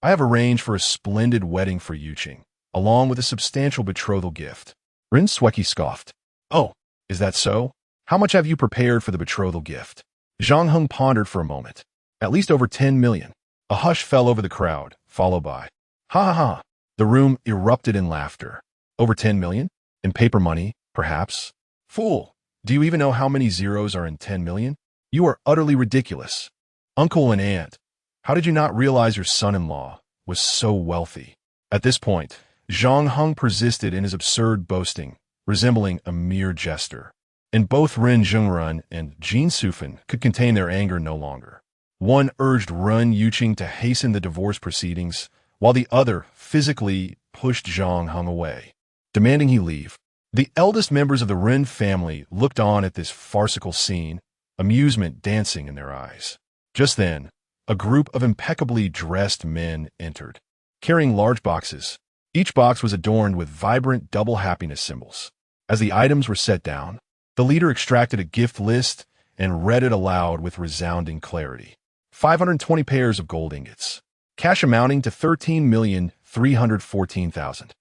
I have arranged for a splendid wedding for Yuqing, along with a substantial betrothal gift. Ren Sweki scoffed. Oh, is that so? How much have you prepared for the betrothal gift? Zhang Heng pondered for a moment. At least over 10 million. A hush fell over the crowd, followed by, ha ha ha. The room erupted in laughter. Over 10 million? In paper money, perhaps? Fool, do you even know how many zeros are in 10 million? You are utterly ridiculous. Uncle and aunt, how did you not realize your son-in-law was so wealthy? At this point, Zhang Heng persisted in his absurd boasting, resembling a mere jester. And both Ren Zhengren and Jin Sufan could contain their anger no longer. One urged Ren Yuqing to hasten the divorce proceedings, while the other physically pushed Zhang Heng away, demanding he leave. The eldest members of the Ren family looked on at this farcical scene, amusement dancing in their eyes. Just then, a group of impeccably dressed men entered, carrying large boxes. Each box was adorned with vibrant double happiness symbols. As the items were set down, the leader extracted a gift list and read it aloud with resounding clarity. 520 pairs of gold ingots, cash amounting to 13,314,000.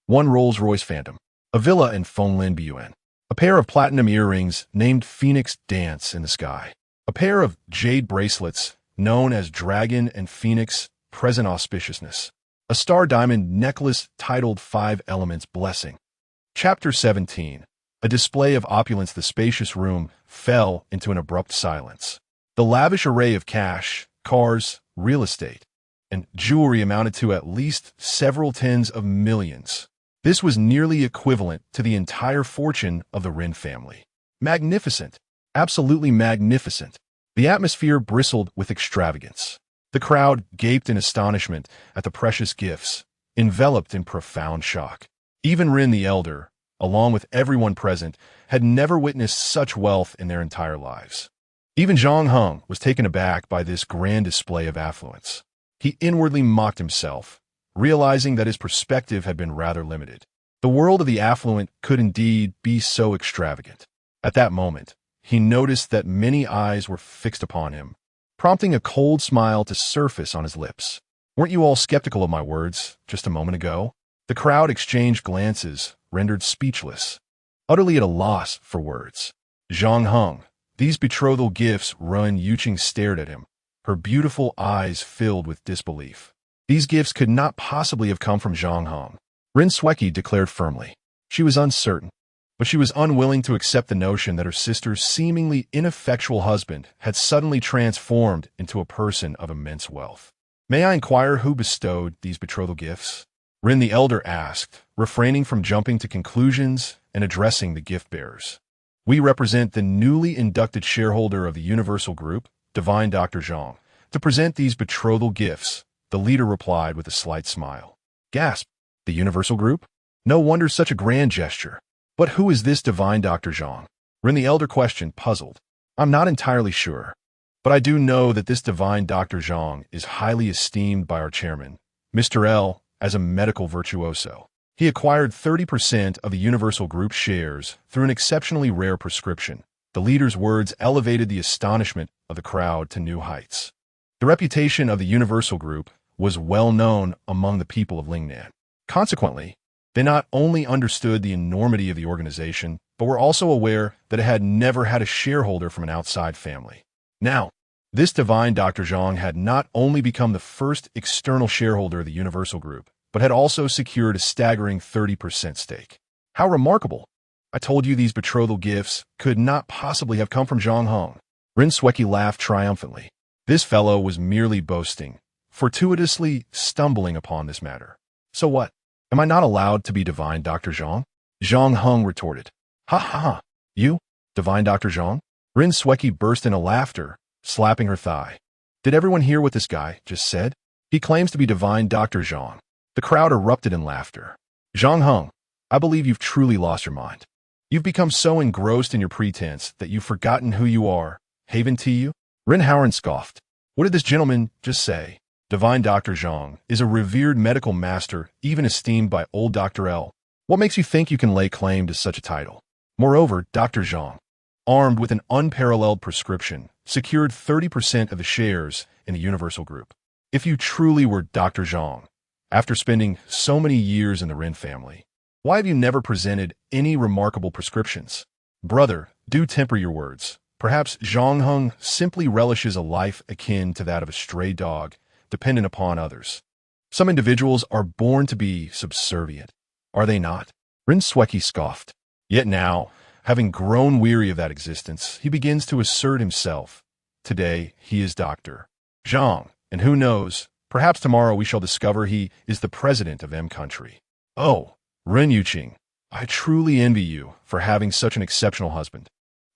One Rolls-Royce Phantom, a villa in Fonglin Bun, a pair of platinum earrings named Phoenix Dance in the Sky, a pair of jade bracelets known as Dragon and Phoenix Present Auspiciousness, a star diamond necklace titled 5 Elements Blessing. Chapter 17. A display of opulence. The spacious room fell into an abrupt silence. The lavish array of cash, cars, real estate, and jewelry amounted to at least several tens of millions. This was nearly equivalent to the entire fortune of the Ren family. Magnificent. Absolutely magnificent. The atmosphere bristled with extravagance. The crowd gaped in astonishment at the precious gifts, enveloped in profound shock. Even Ren the Elder, along with everyone present, had never witnessed such wealth in their entire lives. Even Zhang Heng was taken aback by this grand display of affluence. He inwardly mocked himself, realizing that his perspective had been rather limited. The world of the affluent could indeed be so extravagant. At that moment, he noticed that many eyes were fixed upon him, prompting a cold smile to surface on his lips. Weren't you all skeptical of my words just a moment ago? The crowd exchanged glances, rendered speechless, utterly at a loss for words. Zhang Heng, these betrothal gifts. Ren Yuqing stared at him, her beautiful eyes filled with disbelief. These gifts could not possibly have come from Zhang Heng. Rin Sweki declared firmly. She was uncertain, but she was unwilling to accept the notion that her sister's seemingly ineffectual husband had suddenly transformed into a person of immense wealth. May I inquire who bestowed these betrothal gifts? Rin the Elder asked, refraining from jumping to conclusions and addressing the gift-bearers. We represent the newly inducted shareholder of the Universal Group, Divine Dr. Zhang, to present these betrothal gifts, the leader replied with a slight smile. Gasp! The Universal Group? No wonder such a grand gesture. But who is this Divine Dr. Zhang? Rin the Elder questioned, puzzled. I'm not entirely sure, but I do know that this Divine Dr. Zhang is highly esteemed by our chairman, Mr. L, as a medical virtuoso. He acquired 30% of the Universal Group shares through an exceptionally rare prescription. The leader's words elevated the astonishment of the crowd to new heights. The reputation of the Universal Group was well known among the people of Lingnan. Consequently, they not only understood the enormity of the organization, but were also aware that it had never had a shareholder from an outside family. Now, this Divine Dr. Zhang had not only become the first external shareholder of the Universal Group, but had also secured a staggering 30% stake. How remarkable! I told you these betrothal gifts could not possibly have come from Zhang Heng. Rin Sweki laughed triumphantly. This fellow was merely boasting, fortuitously stumbling upon this matter. So what? Am I not allowed to be Divine Dr. Zhang? Zhang Heng retorted. Ha ha ha! You? Divine Dr. Zhang? Rin Sweki burst into laughter, slapping her thigh. Did everyone hear what this guy just said? He claims to be Divine Dr. Zhang. The crowd erupted in laughter. Zhang Heng, I believe you've truly lost your mind. You've become so engrossed in your pretense that you've forgotten who you are. Haven to you? Rin Howard scoffed. What did this gentleman just say? Divine Dr. Zhang is a revered medical master, even esteemed by old Dr. L. What makes you think you can lay claim to such a title? Moreover, Dr. Zhang, armed with an unparalleled prescription, secured 30% of the shares in the Universal Group. If you truly were Dr. Zhang, after spending so many years in the Rin family, why have you never presented any remarkable prescriptions? Brother, do temper your words. Perhaps Zhang Heng simply relishes a life akin to that of a stray dog, dependent upon others. Some individuals are born to be subservient, are they not? Rin Sweki scoffed. Yet now, having grown weary of that existence, he begins to assert himself. Today, he is Dr. Zhang, and who knows, perhaps tomorrow we shall discover he is the president of M country. Oh, Ren Yuqing, I truly envy you for having such an exceptional husband.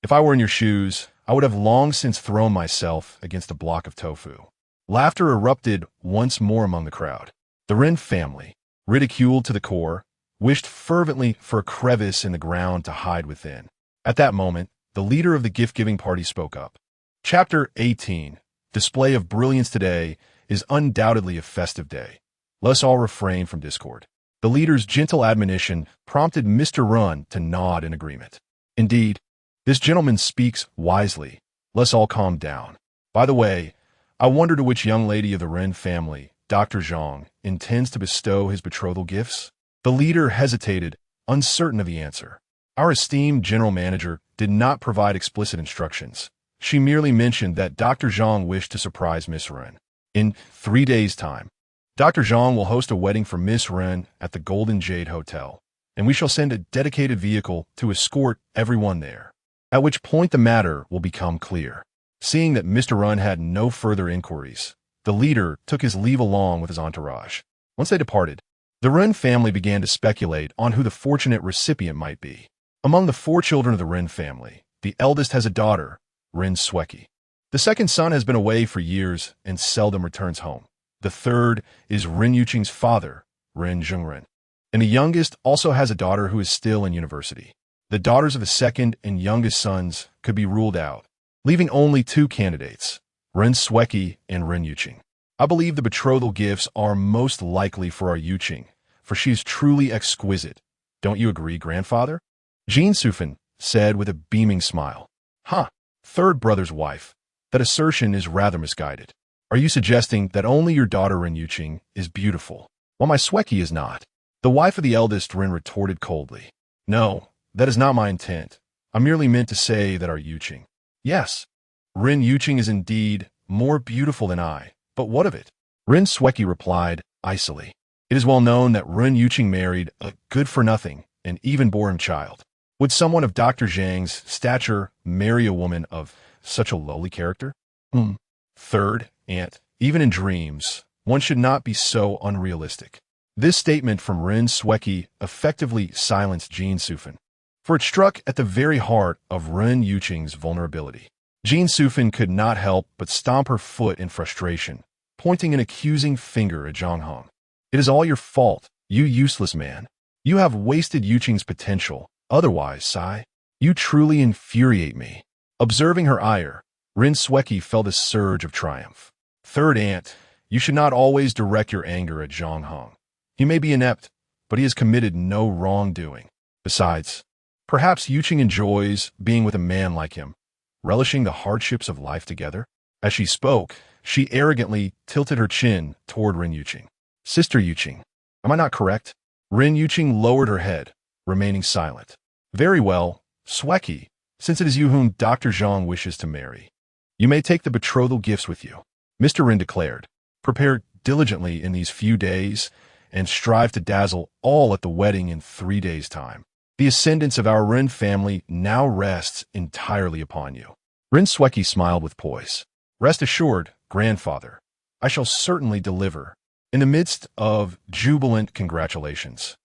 If I were in your shoes, I would have long since thrown myself against a block of tofu. Laughter erupted once more among the crowd. The Ren family, ridiculed to the core, wished fervently for a crevice in the ground to hide within. At that moment, the leader of the gift-giving party spoke up. Chapter 18. Display of brilliance today is undoubtedly a festive day. Let's all refrain from discord. The leader's gentle admonition prompted Mr. Run to nod in agreement. Indeed, this gentleman speaks wisely. Let's all calm down. By the way, I wonder to which young lady of the Ren family Dr. Zhang intends to bestow his betrothal gifts? The leader hesitated, uncertain of the answer. Our esteemed general manager did not provide explicit instructions. She merely mentioned that Dr. Zhang wished to surprise Miss Ren. In 3 days' time, Dr. Zhang will host a wedding for Miss Ren at the Golden Jade Hotel, and we shall send a dedicated vehicle to escort everyone there, at which point the matter will become clear. Seeing that Mr. Run had no further inquiries, the leader took his leave along with his entourage. Once they departed, the Ren family began to speculate on who the fortunate recipient might be. Among the 4 children of the Ren family, the eldest has a daughter, Rin Sweki. The second son has been away for years and seldom returns home. The third is Rin Yuqing's father, Rin Zhengren. And the youngest also has a daughter who is still in university. The daughters of the second and youngest sons could be ruled out, leaving only 2 candidates, Rin Sweki and Rin Yuqing. I believe the betrothal gifts are most likely for our Yuqing, for she is truly exquisite. Don't you agree, grandfather? Jean Sufan said with a beaming smile. Third brother's wife. That assertion is rather misguided. Are you suggesting that only your daughter Rin Yuqing is beautiful, while my Sweki is not? The wife of the eldest Rin retorted coldly. No, that is not my intent. I merely meant to say that our Yuqing. Yes, Rin Yuqing is indeed more beautiful than I, but what of it? Rin Sweki replied, icily. It is well known that Rin Yuqing married a good-for-nothing and even bore him child. Would someone of Dr. Zhang's stature marry a woman of such a lowly character? Third, aunt, even in dreams, one should not be so unrealistic. This statement from Rin Sweki effectively silenced Jin Sufan, for it struck at the very heart of Rin Yuqing's vulnerability. Jin Sufan could not help but stomp her foot in frustration, pointing an accusing finger at Zhang Heng. It is all your fault, you useless man. You have wasted Yuqing's potential. Otherwise, Sai, you truly infuriate me. Observing her ire, Rin Sweki felt a surge of triumph. Third aunt, you should not always direct your anger at Zhang Heng. He may be inept, but he has committed no wrongdoing. Besides, perhaps Yuqing enjoys being with a man like him, relishing the hardships of life together. As she spoke, she arrogantly tilted her chin toward Rin Yuqing. Sister Yuqing, am I not correct? Rin Yuqing lowered her head, remaining silent. Very well, Sweki, since it is you whom Dr. Zhang wishes to marry. You may take the betrothal gifts with you, Mr. Rin declared. Prepare diligently in these few days and strive to dazzle all at the wedding in 3 days' time. The ascendance of our Rin family now rests entirely upon you. Rin Sweki smiled with poise. Rest assured, grandfather, I shall certainly deliver. In the midst of jubilant congratulations,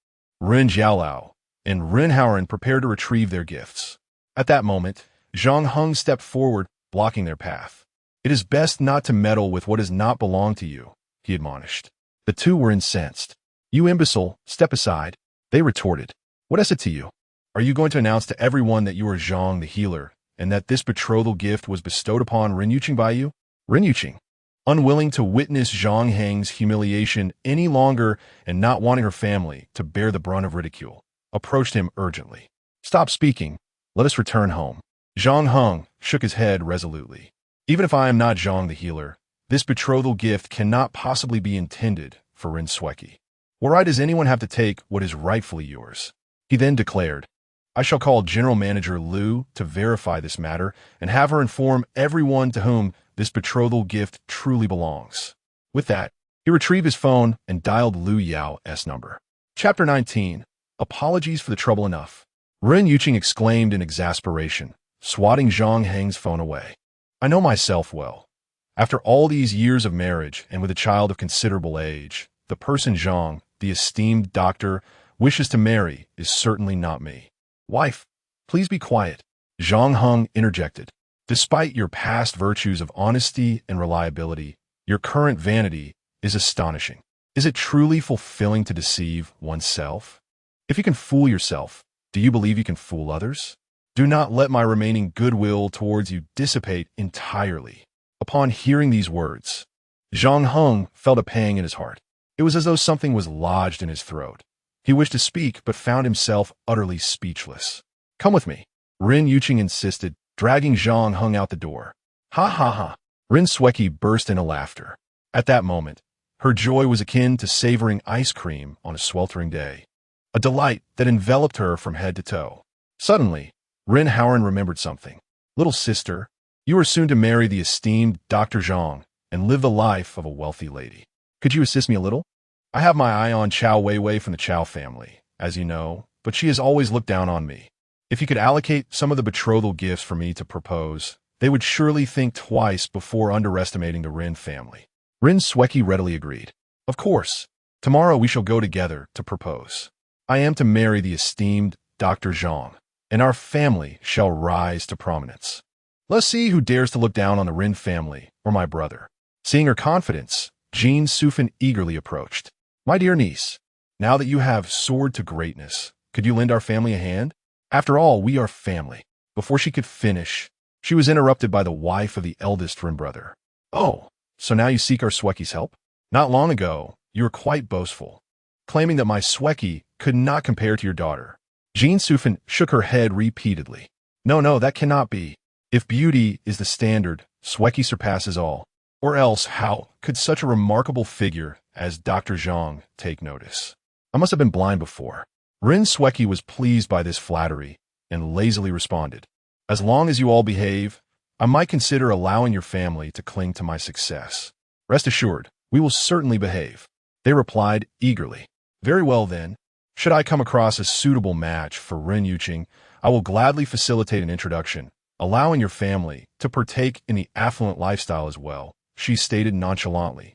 Rin Jiaolao and Rin Haoran prepared to retrieve their gifts. At that moment, Zhang Heng stepped forward, blocking their path. It is best not to meddle with what does not belong to you, he admonished. The two were incensed. You imbecile, step aside, they retorted. What is it to you? Are you going to announce to everyone that you are Zhang the healer, and that this betrothal gift was bestowed upon Rin Yuqing by you? Rin Yuqing, unwilling to witness Zhang Heng's humiliation any longer and not wanting her family to bear the brunt of ridicule, approached him urgently. Stop speaking. Let us return home. Zhang Heng shook his head resolutely. Even if I am not Zhang the healer, this betrothal gift cannot possibly be intended for Rin Sweki. What right does anyone have to take what is rightfully yours? He then declared, I shall call General Manager Liu to verify this matter and have her inform everyone to whom this betrothal gift truly belongs. With that, he retrieved his phone and dialed Liu Yao's number. Chapter 19. Apologies for the trouble enough. Rin Yuqing exclaimed in exasperation, swatting Zhang Heng's phone away. I know myself well. After all these years of marriage and with a child of considerable age, the person Zhang, the esteemed doctor, wishes to marry is certainly not me. Wife, please be quiet. Zhang Heng interjected. Despite your past virtues of honesty and reliability, your current vanity is astonishing. Is it truly fulfilling to deceive oneself? If you can fool yourself, do you believe you can fool others? Do not let my remaining goodwill towards you dissipate entirely. Upon hearing these words, Zhang Heng felt a pang in his heart. It was as though something was lodged in his throat. He wished to speak, but found himself utterly speechless. Come with me, Rin Yuqing insisted, dragging Zhang Heng out the door. Ha ha ha. Rin Sweki burst into laughter. At that moment, her joy was akin to savoring ice cream on a sweltering day, a delight that enveloped her from head to toe. Suddenly, Rin Haoran remembered something. Little sister, you are soon to marry the esteemed Dr. Zhang and live the life of a wealthy lady. Could you assist me a little? I have my eye on Chao Weiwei from the Chao family, as you know, but she has always looked down on me. If you could allocate some of the betrothal gifts for me to propose, they would surely think twice before underestimating the Rin family. Rin Sweki readily agreed. Of course. Tomorrow we shall go together to propose. I am to marry the esteemed Dr. Zhang, and our family shall rise to prominence. Let's see who dares to look down on the Rin family or my brother. Seeing her confidence, Jin Sufan eagerly approached. My dear niece, now that you have soared to greatness, could you lend our family a hand? After all, we are family. Before she could finish, she was interrupted by the wife of the eldest Rin brother. Oh, so now you seek our Sweki's help? Not long ago, you were quite boastful, claiming that my Sweki could not compare to your daughter. Jin Sufan shook her head repeatedly. No, that cannot be. If beauty is the standard, Sweki surpasses all. Or else, how could such a remarkable figure as Dr. Zhang take notice? I must have been blind before. Rin Sweki was pleased by this flattery and lazily responded, "As long as you all behave, I might consider allowing your family to cling to my success. Rest assured, we will certainly behave." They replied eagerly, "Very well then. Should I come across a suitable match for Rin Yuqing, I will gladly facilitate an introduction, allowing your family to partake in the affluent lifestyle as well," she stated nonchalantly,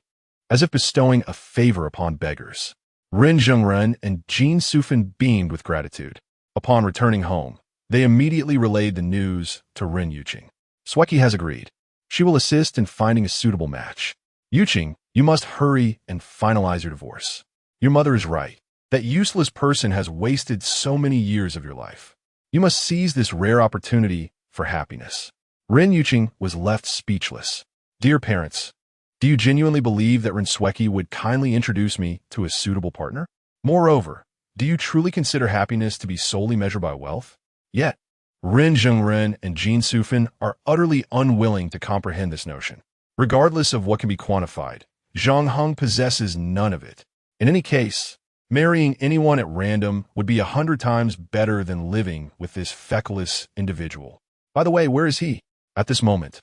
as if bestowing a favor upon beggars. Rin Zhengren and Jin Sufan beamed with gratitude. Upon returning home, they immediately relayed the news to Rin Yuqing. "Sweki has agreed. She will assist in finding a suitable match. Yuqing, you must hurry and finalize your divorce. Your mother is right. That useless person has wasted so many years of your life. You must seize this rare opportunity for happiness." Rin Yuqing was left speechless. "Dear parents, do you genuinely believe that Rin Sweki would kindly introduce me to a suitable partner? Moreover, do you truly consider happiness to be solely measured by wealth?" Yet, Rin Zhengren and Jin Sufan are utterly unwilling to comprehend this notion. Regardless of what can be quantified, Zhang Heng possesses none of it. In any case, marrying anyone at random would be 100 times better than living with this feckless individual. By the way, where is he? At this moment,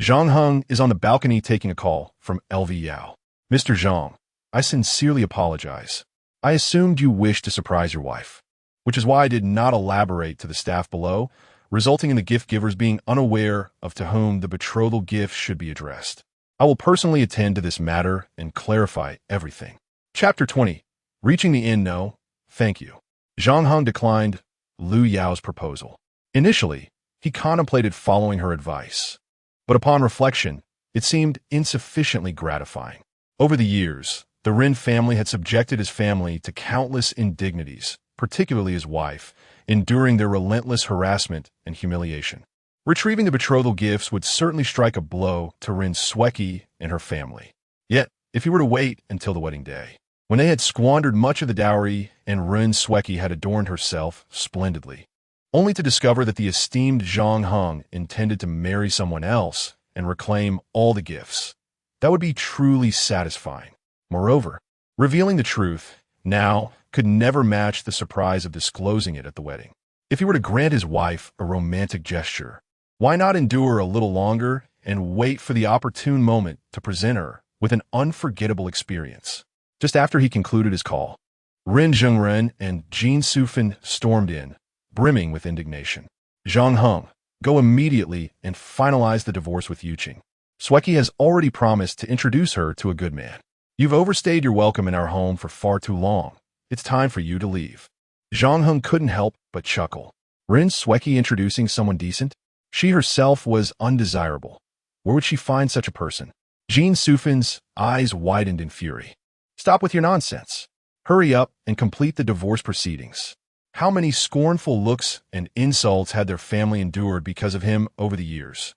Zhang Heng is on the balcony taking a call from LV Yao. "Mr. Zhang, I sincerely apologize. I assumed you wished to surprise your wife, which is why I did not elaborate to the staff below, resulting in the gift givers being unaware of to whom the betrothal gift should be addressed. I will personally attend to this matter and clarify everything." Chapter 20. Reaching the inn, no, thank you. Zhang Heng declined Lu Yao's proposal. Initially, he contemplated following her advice, but upon reflection, it seemed insufficiently gratifying. Over the years, the Rin family had subjected his family to countless indignities, particularly his wife, enduring their relentless harassment and humiliation. Retrieving the betrothal gifts would certainly strike a blow to Rin Sweki and her family. Yet, if he were to wait until the wedding day, when they had squandered much of the dowry and Rin Sweki had adorned herself splendidly, only to discover that the esteemed Zhang Heng intended to marry someone else and reclaim all the gifts, that would be truly satisfying. Moreover, revealing the truth now could never match the surprise of disclosing it at the wedding. If he were to grant his wife a romantic gesture, why not endure a little longer and wait for the opportune moment to present her with an unforgettable experience? Just after he concluded his call, Rin Zhengren and Jin Sufan stormed in, brimming with indignation. "Zhang Heng, go immediately and finalize the divorce with Yuqing. Sweki has already promised to introduce her to a good man. You've overstayed your welcome in our home for far too long. It's time for you to leave." Zhang Heng couldn't help but chuckle. Rin Sweki introducing someone decent? She herself was undesirable. Where would she find such a person? Jin Sufan's eyes widened in fury. "Stop with your nonsense. Hurry up and complete the divorce proceedings." How many scornful looks and insults had their family endured because of him over the years?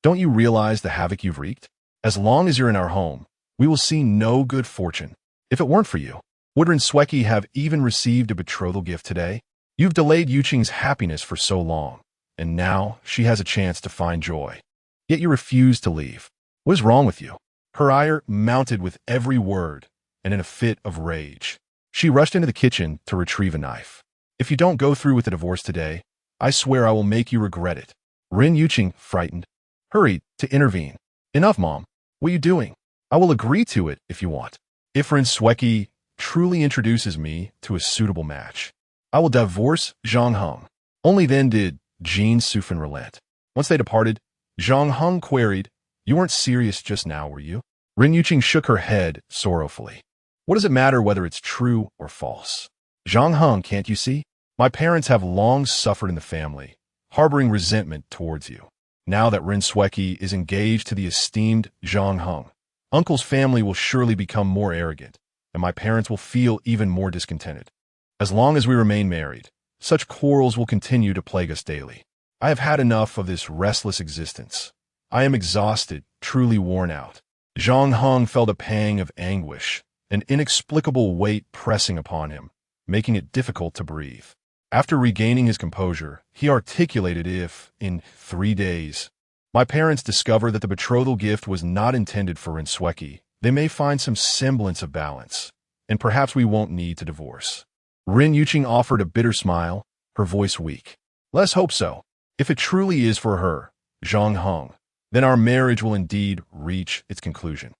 Don't you realize the havoc you've wreaked? As long as you're in our home, we will see no good fortune. If it weren't for you, would Rin Sweki have even received a betrothal gift today? You've delayed Yuqing's happiness for so long, and now she has a chance to find joy. Yet you refuse to leave. What is wrong with you? Her ire mounted with every word, and in a fit of rage, she rushed into the kitchen to retrieve a knife. "If you don't go through with the divorce today, I swear I will make you regret it." Rin Yuqing, frightened, hurried to intervene. "Enough, Mom. What are you doing? I will agree to it if you want. If Rin Sweki truly introduces me to a suitable match, I will divorce Zhang Heng." Only then did Jin Sufan relent. Once they departed, Zhang Heng queried, "You weren't serious just now, were you?" Rin Yuqing shook her head sorrowfully. "What does it matter whether it's true or false? Zhang Heng, can't you see? My parents have long suffered in the family, harboring resentment towards you. Now that Rin Sweki is engaged to the esteemed Zhang Heng, Uncle's family will surely become more arrogant, and my parents will feel even more discontented. As long as we remain married, such quarrels will continue to plague us daily. I have had enough of this restless existence. I am exhausted, truly worn out." Zhang Heng felt a pang of anguish, an inexplicable weight pressing upon him, making it difficult to breathe. After regaining his composure, he articulated if, in 3 days, My parents discover that the betrothal gift was not intended for Rin Sweki. They may find some semblance of balance, and perhaps we won't need to divorce. Rin Yuqing offered a bitter smile, her voice weak. Let's hope so. If it truly is for her, Zhang Heng, then our marriage will indeed reach its conclusion.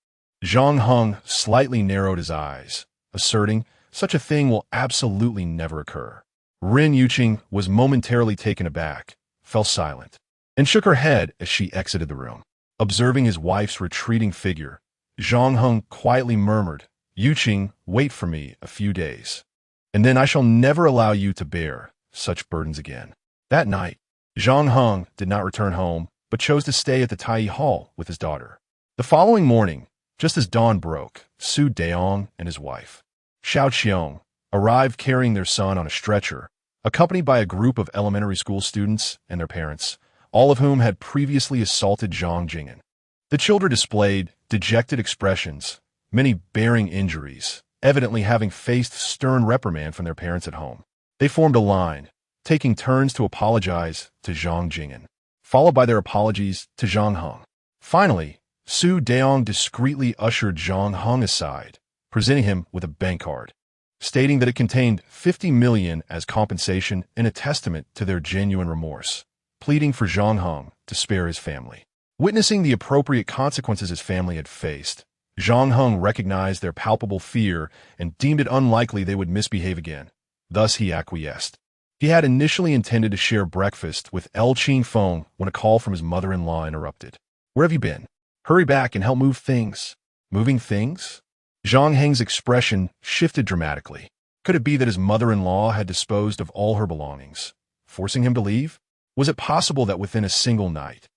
Zhang Heng slightly narrowed his eyes, asserting such a thing will absolutely never occur. Rin Yuqing was momentarily taken aback, fell silent, and shook her head as she exited the room. Observing his wife's retreating figure, Zhang Heng quietly murmured, Yuqing, wait for me a few days, and then I shall never allow you to bear such burdens again. That night, Zhang Heng did not return home, but chose to stay at the Tai Hall with his daughter. The following morning, just as dawn broke, Su Daong and his wife, Xiao Qiong, arrived carrying their son on a stretcher, accompanied by a group of elementary school students and their parents, all of whom had previously assaulted Zhang Jing'an. The children displayed dejected expressions, many bearing injuries, evidently having faced stern reprimand from their parents at home. They formed a line, taking turns to apologize to Zhang Jing'an, followed by their apologies to Zhang Heng. Finally, Su Daong discreetly ushered Zhang Heng aside, presenting him with a bank card, stating that it contained 50 million as compensation and a testament to their genuine remorse, pleading for Zhang Heng to spare his family. Witnessing the appropriate consequences his family had faced, Zhang Heng recognized their palpable fear and deemed it unlikely they would misbehave again. Thus he acquiesced. He had initially intended to share breakfast with El Qing Feng when a call from his mother-in-law interrupted. Where have you been? Hurry back and help move things. Moving things? Zhang Heng's expression shifted dramatically. Could it be that his mother-in-law had disposed of all her belongings, forcing him to leave? Was it possible that within a single night,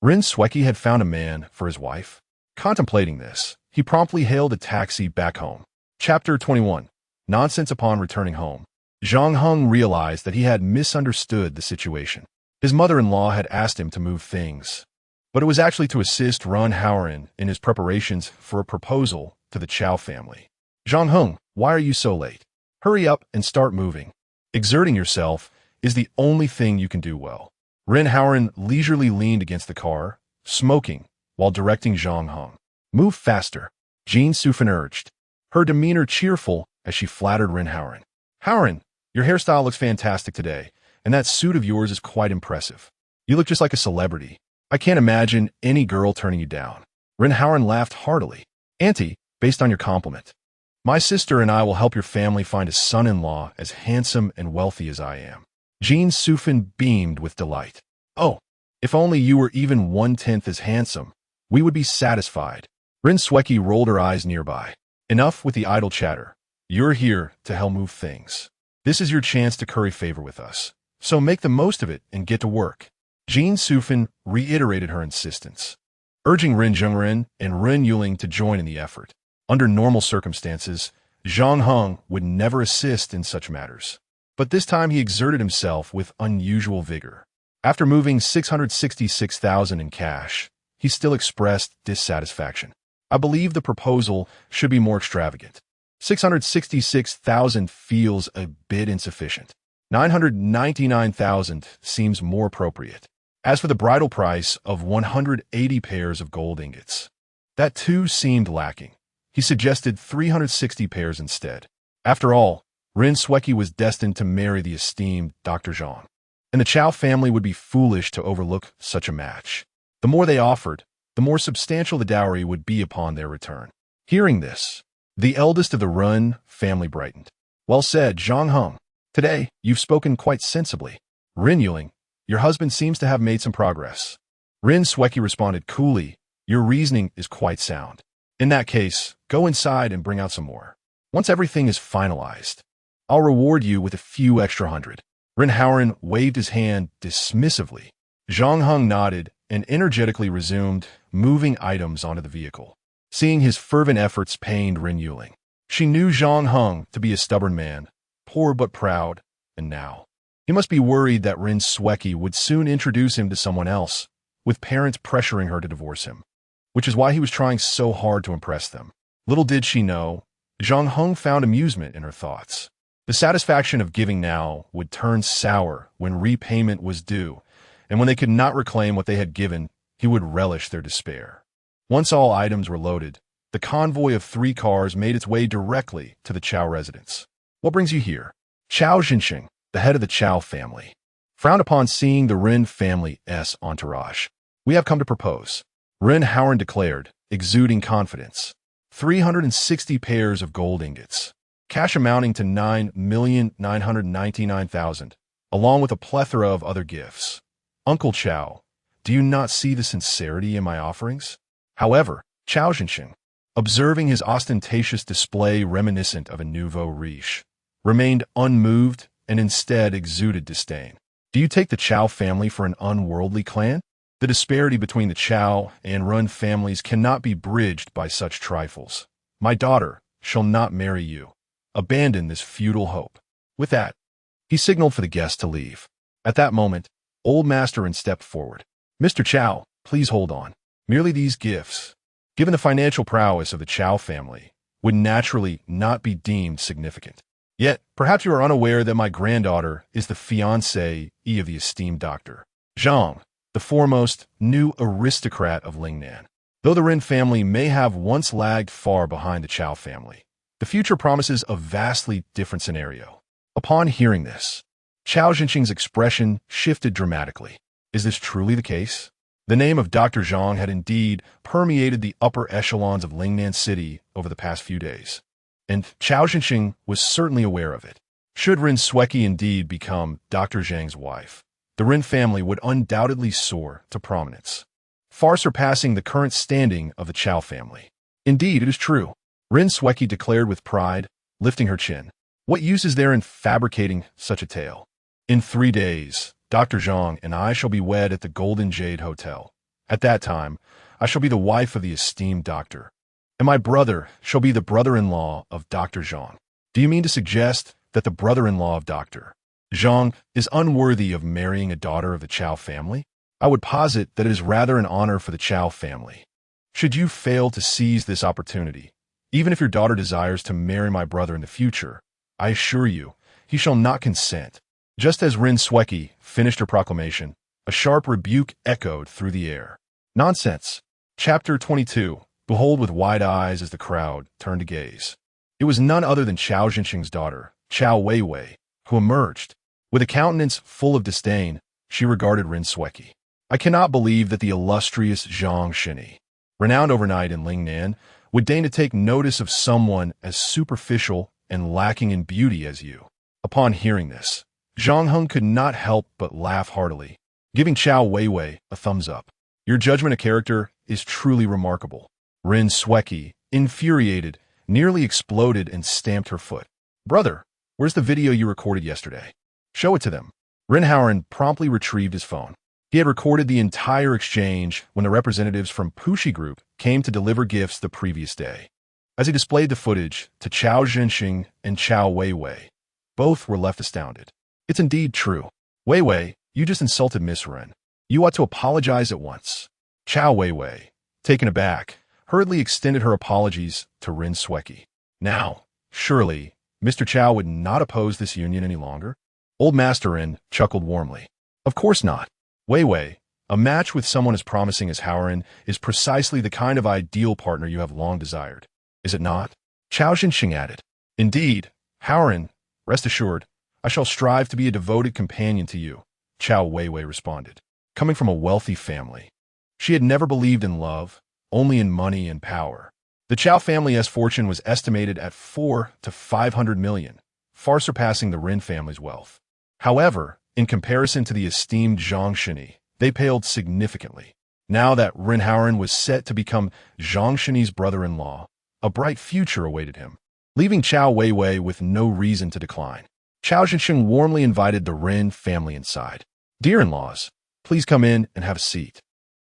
Rin Sweki had found a man for his wife? Contemplating this, he promptly hailed a taxi back home. Chapter 21. Nonsense. Upon returning home, Zhang Heng realized that he had misunderstood the situation. His mother-in-law had asked him to move things, but it was actually to assist Ren Haoren in his preparations for a proposal to the Chow family. Zhang Heng, why are you so late? Hurry up and start moving. Exerting yourself is the only thing you can do well. Ren Haoren leisurely leaned against the car, smoking, while directing Zhang Heng. Move faster, Jean Sufan urged, her demeanor cheerful as she flattered Ren Haoren. Haoren, your hairstyle looks fantastic today, and that suit of yours is quite impressive. You look just like a celebrity. I can't imagine any girl turning you down. Ren Haoren laughed heartily. Auntie, based on your compliment, my sister and I will help your family find a son-in-law as handsome and wealthy as I am. Jean Sufan beamed with delight. Oh, if only you were even 1/10 as handsome, we would be satisfied. Rin Sweki rolled her eyes nearby. Enough with the idle chatter. You're here to help move things. This is your chance to curry favor with us, so make the most of it and get to work. Jean Sufan reiterated her insistence, urging Rin Zhengren and Rin Yuling to join in the effort. Under normal circumstances, Zhang Heng would never assist in such matters, but this time he exerted himself with unusual vigor. After moving 666,000 in cash, he still expressed dissatisfaction. I believe the proposal should be more extravagant. 666,000 feels a bit insufficient. 999,000 seems more appropriate. As for the bridal price of 180 pairs of gold ingots, that too seemed lacking. He suggested 360 pairs instead. After all, Rin Sweki was destined to marry the esteemed Dr. Zhang, and the Chow family would be foolish to overlook such a match. The more they offered, the more substantial the dowry would be upon their return. Hearing this, the eldest of the Run family brightened. Well said, Zhang Heng. Today, you've spoken quite sensibly. Rin Yuling, your husband seems to have made some progress. Rin Sweki responded coolly, your reasoning is quite sound. In that case, go inside and bring out some more. Once everything is finalized, I'll reward you with a few extra hundred. Ren Haoren waved his hand dismissively. Zhang Heng nodded and energetically resumed moving items onto the vehicle. Seeing his fervent efforts pained Rin Yuling. She knew Zhang Heng to be a stubborn man, poor but proud, and now he must be worried that Rin Sweki would soon introduce him to someone else, with parents pressuring her to divorce him, which is why he was trying so hard to impress them. Little did she know, Zhang Heng found amusement in her thoughts. The satisfaction of giving now would turn sour when repayment was due, and when they could not reclaim what they had given, he would relish their despair. Once all items were loaded, the convoy of 3 cars made its way directly to the Chow residence. What brings you here? Chow Jinxing, the head of the Chow family, frowned upon seeing the Rin family's entourage. We have come to propose, Rin Howard declared, exuding confidence. 360 pairs of gold ingots, cash amounting to 9,999,000, along with a plethora of other gifts. Uncle Chow, do you not see the sincerity in my offerings? However, Chow Jinxing, observing his ostentatious display reminiscent of a nouveau riche, remained unmoved and instead exuded disdain. Do you take the Chow family for an unworldly clan? The disparity between the Chow and Run families cannot be bridged by such trifles. My daughter shall not marry you. Abandon this futile hope. With that, he signaled for the guests to leave. At that moment, Old Masterin stepped forward. Mr. Chow, please hold on. Merely these gifts, given the financial prowess of the Chow family, would naturally not be deemed significant. Yet, perhaps you are unaware that my granddaughter is the fiancée of the esteemed Dr. Zhang, the foremost new aristocrat of Lingnan. Though the Rin family may have once lagged far behind the Chow family, the future promises a vastly different scenario. Upon hearing this, Chow Jinxing's expression shifted dramatically. Is this truly the case? The name of Dr. Zhang had indeed permeated the upper echelons of Lingnan City over the past few days, and Chow Jinxing was certainly aware of it. Should Rin Sweki indeed become Dr. Zhang's wife, the Rin family would undoubtedly soar to prominence, far surpassing the current standing of the Chow family. Indeed, it is true, Rin Sweki declared with pride, lifting her chin. What use is there in fabricating such a tale? In 3 days, Dr. Zhang and I shall be wed at the Golden Jade Hotel. At that time, I shall be the wife of the esteemed doctor, and my brother shall be the brother-in-law of Dr. Zhang. Do you mean to suggest that the brother-in-law of Dr. Zhang is unworthy of marrying a daughter of the Chow family? I would posit that it is rather an honor for the Chow family. Should you fail to seize this opportunity, even if your daughter desires to marry my brother in the future, I assure you, he shall not consent. Just as Rin Sweki finished her proclamation, a sharp rebuke echoed through the air. Nonsense. Chapter 22. Behold with wide eyes as the crowd turned to gaze. It was none other than Chow Jinxing's daughter, Chow Weiwei, who emerged. With a countenance full of disdain, she regarded Rin Sweki. I cannot believe that the illustrious Zhang Shini, renowned overnight in Lingnan, would deign to take notice of someone as superficial and lacking in beauty as you. Upon hearing this, Zhang Heng could not help but laugh heartily, giving Chow Weiwei a thumbs up. Your judgment of character is truly remarkable. Rin Sweki, infuriated, nearly exploded and stamped her foot. Brother, where's the video you recorded yesterday? Show it to them. Rin Howard promptly retrieved his phone. He had recorded the entire exchange when the representatives from Pushi Group came to deliver gifts the previous day. As he displayed the footage to Chow Jinxing and Chow Weiwei, both were left astounded. It's indeed true. Weiwei, you just insulted Miss Rin. You ought to apologize at once. Chow Weiwei, taken aback, hurriedly extended her apologies to Rin Sweki. Now, surely, Mr. Chow would not oppose this union any longer? Old Master Rin chuckled warmly. Of course not. Weiwei, a match with someone as promising as Howard is precisely the kind of ideal partner you have long desired. Is it not? Chow Jinxing added. Indeed, Howard, rest assured, I shall strive to be a devoted companion to you, Chow Weiwei responded. Coming from a wealthy family, she had never believed in love, only in money and power. The Chow family's fortune was estimated at 400 to 500 million, far surpassing the Rin family's wealth. However, in comparison to the esteemed Zhang Shini, they paled significantly. Now that Rin Howard was set to become Zhang Shini's brother-in-law, a bright future awaited him, leaving Chow Weiwei with no reason to decline. Chow Jinxing warmly invited the Rin family inside. Dear-in-laws, please come in and have a seat.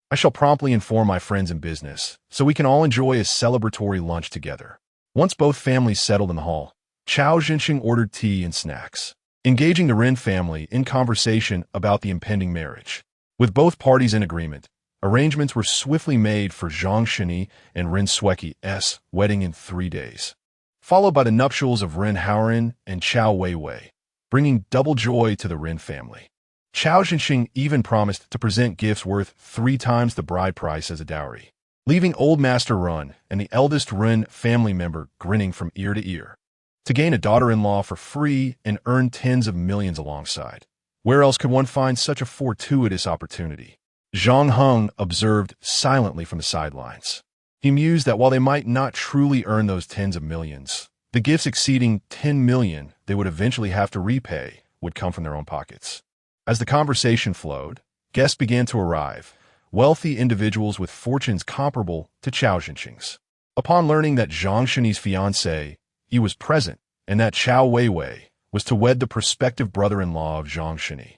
I shall promptly inform my friends in business, so we can all enjoy a celebratory lunch together. Once both families settled in the hall, Chow Jinxing ordered tea and snacks, engaging the Rin family in conversation about the impending marriage. With both parties in agreement, arrangements were swiftly made for Zhang Shini and Rin Sweki's wedding in 3 days, followed by the nuptials of Rin Howard and Chow Weiwei, bringing double joy to the Rin family. Chao Zhenxing even promised to present gifts worth 3 times the bride price as a dowry, leaving old Master Run and the eldest Ren family member grinning from ear to ear. To gain a daughter-in-law for free and earn tens of millions alongside. Where else could one find such a fortuitous opportunity? Zhang Heng observed silently from the sidelines. He mused that while they might not truly earn those tens of millions, the gifts exceeding 10 million they would eventually have to repay would come from their own pockets. As the conversation flowed, guests began to arrive, wealthy individuals with fortunes comparable to Chao Zhenxing's. Upon learning that Zhang Shini's fiancé, he was present, and that Chao Weiwei was to wed the prospective brother-in-law of Zhang Shini,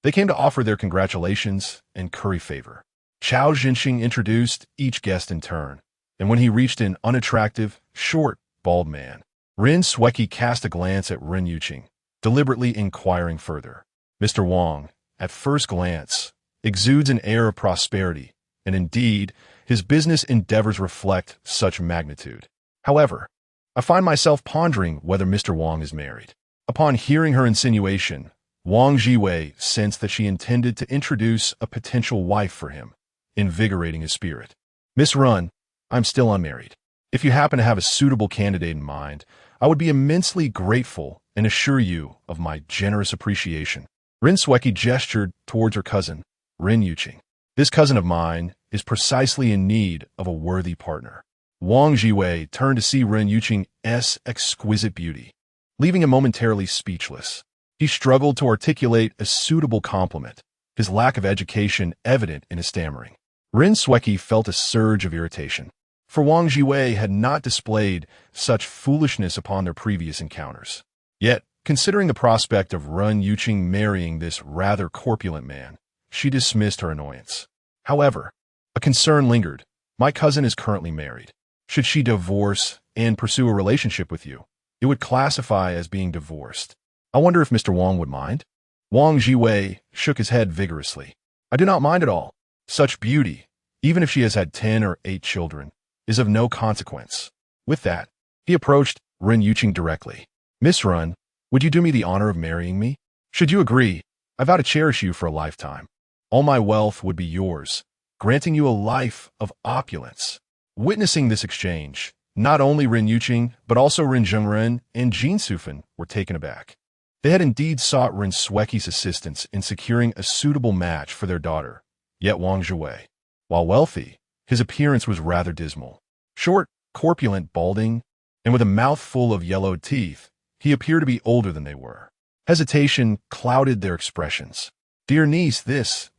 they came to offer their congratulations and curry favor. Chao Zhenxing introduced each guest in turn, and when he reached an unattractive, short, bald man, Ren Sueki cast a glance at Ren Yuqing, deliberately inquiring further. Mr. Wang, at first glance, exudes an air of prosperity, and indeed, his business endeavors reflect such magnitude. However, I find myself pondering whether Mr. Wang is married. Upon hearing her insinuation, Wang Jiwei sensed that she intended to introduce a potential wife for him, invigorating his spirit. Miss Run, I'm still unmarried. If you happen to have a suitable candidate in mind, I would be immensely grateful and assure you of my generous appreciation. Ren Sueki gestured towards her cousin, Ren Yuqing. This cousin of mine is precisely in need of a worthy partner. Wang Jiwei turned to see Ren Yuqing's exquisite beauty, leaving him momentarily speechless. He struggled to articulate a suitable compliment, his lack of education evident in his stammering. Ren Sueki felt a surge of irritation, for Wang Jiwei had not displayed such foolishness upon their previous encounters. Yet, considering the prospect of Ren Yuqing marrying this rather corpulent man, she dismissed her annoyance. However, a concern lingered. My cousin is currently married. Should she divorce and pursue a relationship with you, it would classify as being divorced. I wonder if Mr. Wang would mind? Wang Jiwei shook his head vigorously. I do not mind at all. Such beauty, even if she has had 10 or 8 children, is of no consequence. With that, he approached Ren Yuqing directly. Miss Run, would you do me the honor of marrying me? Should you agree, I vow to cherish you for a lifetime. All my wealth would be yours, granting you a life of opulence. Witnessing this exchange, not only Ren Yuqing, but also Ren Zhengren and Jin Sufan were taken aback. They had indeed sought Ren Sueki's assistance in securing a suitable match for their daughter, yet Wang Jiwei, while wealthy, his appearance was rather dismal. Short, corpulent, balding, and with a mouth full of yellowed teeth, he appeared to be older than they were. Hesitation clouded their expressions. Dear niece, this.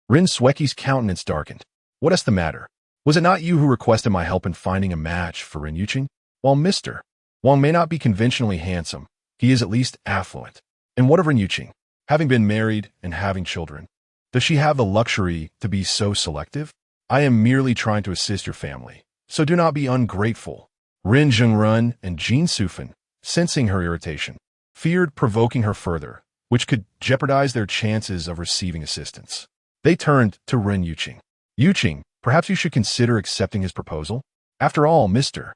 Ren Sueki's countenance darkened. What is the matter? Was it not you who requested my help in finding a match for Ren Yuqing? While Mr. Wang may not be conventionally handsome, he is at least affluent. And what of Ren Yuqing? Having been married and having children, does she have the luxury to be so selective? I am merely trying to assist your family, so do not be ungrateful. Ren Zhengren and Jin Sufan, sensing her irritation, feared provoking her further, which could jeopardize their chances of receiving assistance. They turned to Ren Yuqing. Yuqing, perhaps you should consider accepting his proposal? After all, Mr.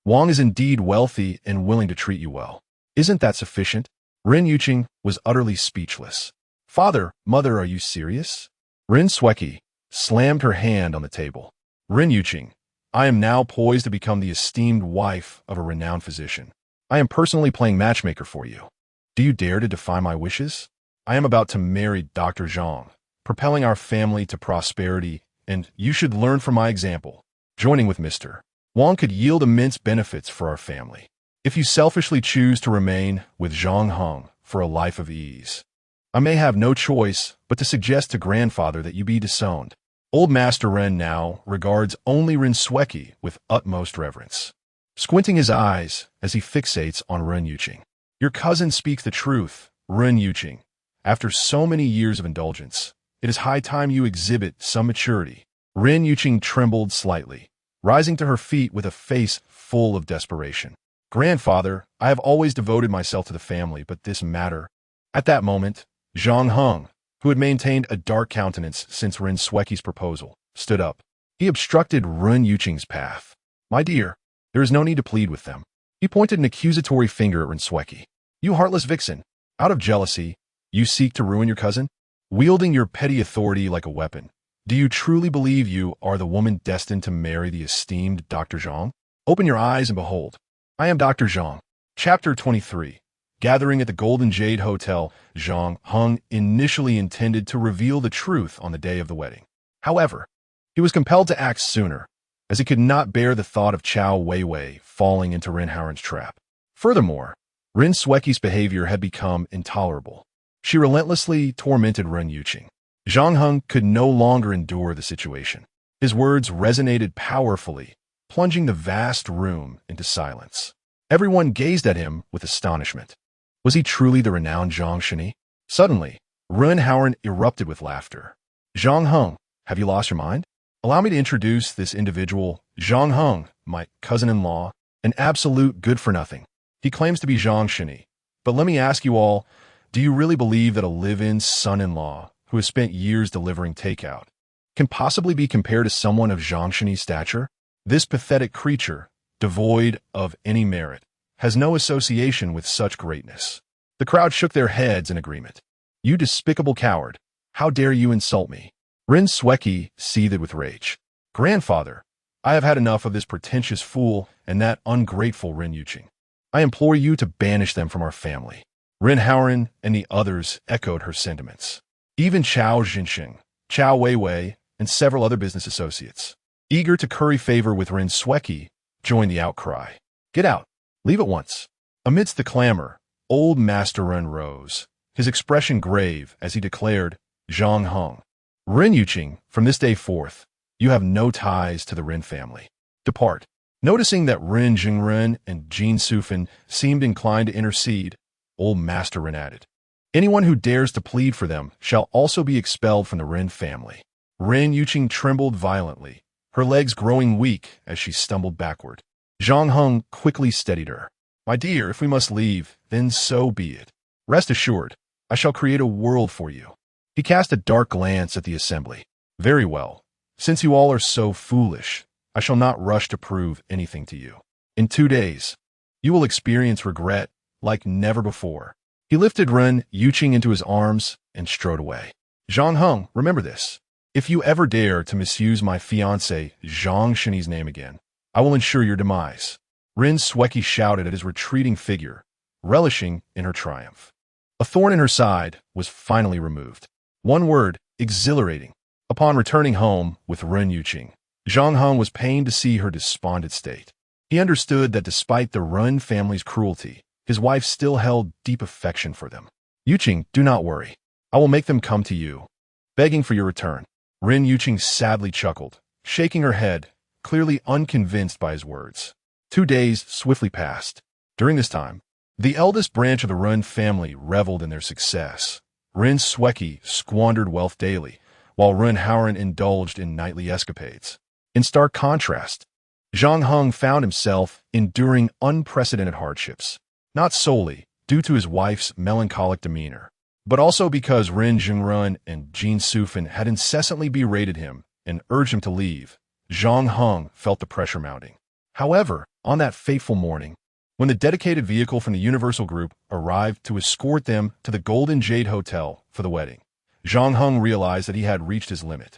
Wang is indeed wealthy and willing to treat you well. Isn't that sufficient? Ren Yuqing was utterly speechless. Father, mother, are you serious? Ren Sueki slammed her hand on the table. Ren Yuqing, I am now poised to become the esteemed wife of a renowned physician. I am personally playing matchmaker for you. Do you dare to defy my wishes? I am about to marry Dr. Zhang, propelling our family to prosperity, and you should learn from my example. Joining with Mr. Wang could yield immense benefits for our family. If you selfishly choose to remain with Zhang Heng for a life of ease, I may have no choice but to suggest to grandfather that you be disowned. Old Master Ren now regards only Ren Sueki with utmost reverence, squinting his eyes as he fixates on Ren Yuqing. Your cousin speaks the truth, Ren Yuqing. After so many years of indulgence, it is high time you exhibit some maturity. Ren Yuqing trembled slightly, rising to her feet with a face full of desperation. Grandfather, I have always devoted myself to the family, but this matter... At that moment, Zhang Heng, who had maintained a dark countenance since Ren Sueki's proposal, stood up. He obstructed Ren Yuqing's path. My dear, there is no need to plead with them. He pointed an accusatory finger at Ren Sueki. You heartless vixen, out of jealousy, you seek to ruin your cousin? wielding your petty authority like a weapon. Do you truly believe you are the woman destined to marry the esteemed Dr. Zhang? Open your eyes and behold. I am Dr. Zhang. Chapter 23. Gathering at the Golden Jade Hotel, Zhang Heng initially intended to reveal the truth on the day of the wedding. However, he was compelled to act sooner, as he could not bear the thought of Chao Weiwei falling into Ren Haoren's trap. Furthermore, Ren Sweki's behavior had become intolerable. She relentlessly tormented Ren Yuqing. Zhang Heng could no longer endure the situation. His words resonated powerfully, plunging the vast room into silence. Everyone gazed at him with astonishment. Was he truly the renowned Zhang Shini? Suddenly, Ren Haoren erupted with laughter. Zhang Heng, have you lost your mind? Allow me to introduce this individual, Zhang Heng, my cousin-in-law, an absolute good-for-nothing. He claims to be Zhang Shini. But let me ask you all, do you really believe that a live-in son-in-law who has spent years delivering takeout can possibly be compared to someone of Zhang Shini's stature? This pathetic creature, devoid of any merit, has no association with such greatness. The crowd shook their heads in agreement. You despicable coward, how dare you insult me? Ren Sweki seethed with rage. Grandfather, I have had enough of this pretentious fool and that ungrateful Ren Yuqing. I implore you to banish them from our family. Ren Haoren and the others echoed her sentiments. Even Chao Jinxing, Chao Weiwei, and several other business associates, eager to curry favor with Ren Sweki, joined the outcry. Get out. Leave at once. Amidst the clamor, old Master Ren rose, his expression grave as he declared, Zhang Heng, Ren Yuqing, from this day forth, you have no ties to the Ren family. Depart. Noticing that Ren Jingren and Jin Sufan seemed inclined to intercede, old Master Ren added, anyone who dares to plead for them shall also be expelled from the Ren family. Ren Yuqing trembled violently, her legs growing weak as she stumbled backward. Zhang Heng quickly steadied her. My dear, if we must leave, then so be it. Rest assured, I shall create a world for you. He cast a dark glance at the assembly. Very well. Since you all are so foolish, I shall not rush to prove anything to you. In 2 days, you will experience regret like never before. He lifted Ren Yuqing into his arms and strode away. Zhang Heng, remember this. If you ever dare to misuse my fiancé Zhang Shini's name again, I will ensure your demise. Ren Sweki shouted at his retreating figure, relishing in her triumph. A thorn in her side was finally removed. One word, exhilarating. Upon returning home with Ren Yuqing, Zhang Heng was pained to see her despondent state. He understood that despite the Ren family's cruelty, his wife still held deep affection for them. Yuqing, do not worry. I will make them come to you, begging for your return. Ren Yuqing sadly chuckled, shaking her head, clearly unconvinced by his words. 2 days swiftly passed. During this time, the eldest branch of the Ren family reveled in their success. Ren Sweki squandered wealth daily, while Ren Haoren indulged in nightly escapades. In stark contrast, Zhang Heng found himself enduring unprecedented hardships, not solely due to his wife's melancholic demeanor, but also because Ren Jingren and Jin Sufan had incessantly berated him and urged him to leave. Zhang Heng felt the pressure mounting. However, on that fateful morning, when the dedicated vehicle from the Universal Group arrived to escort them to the Golden Jade Hotel for the wedding, Zhang Heng realized that he had reached his limit.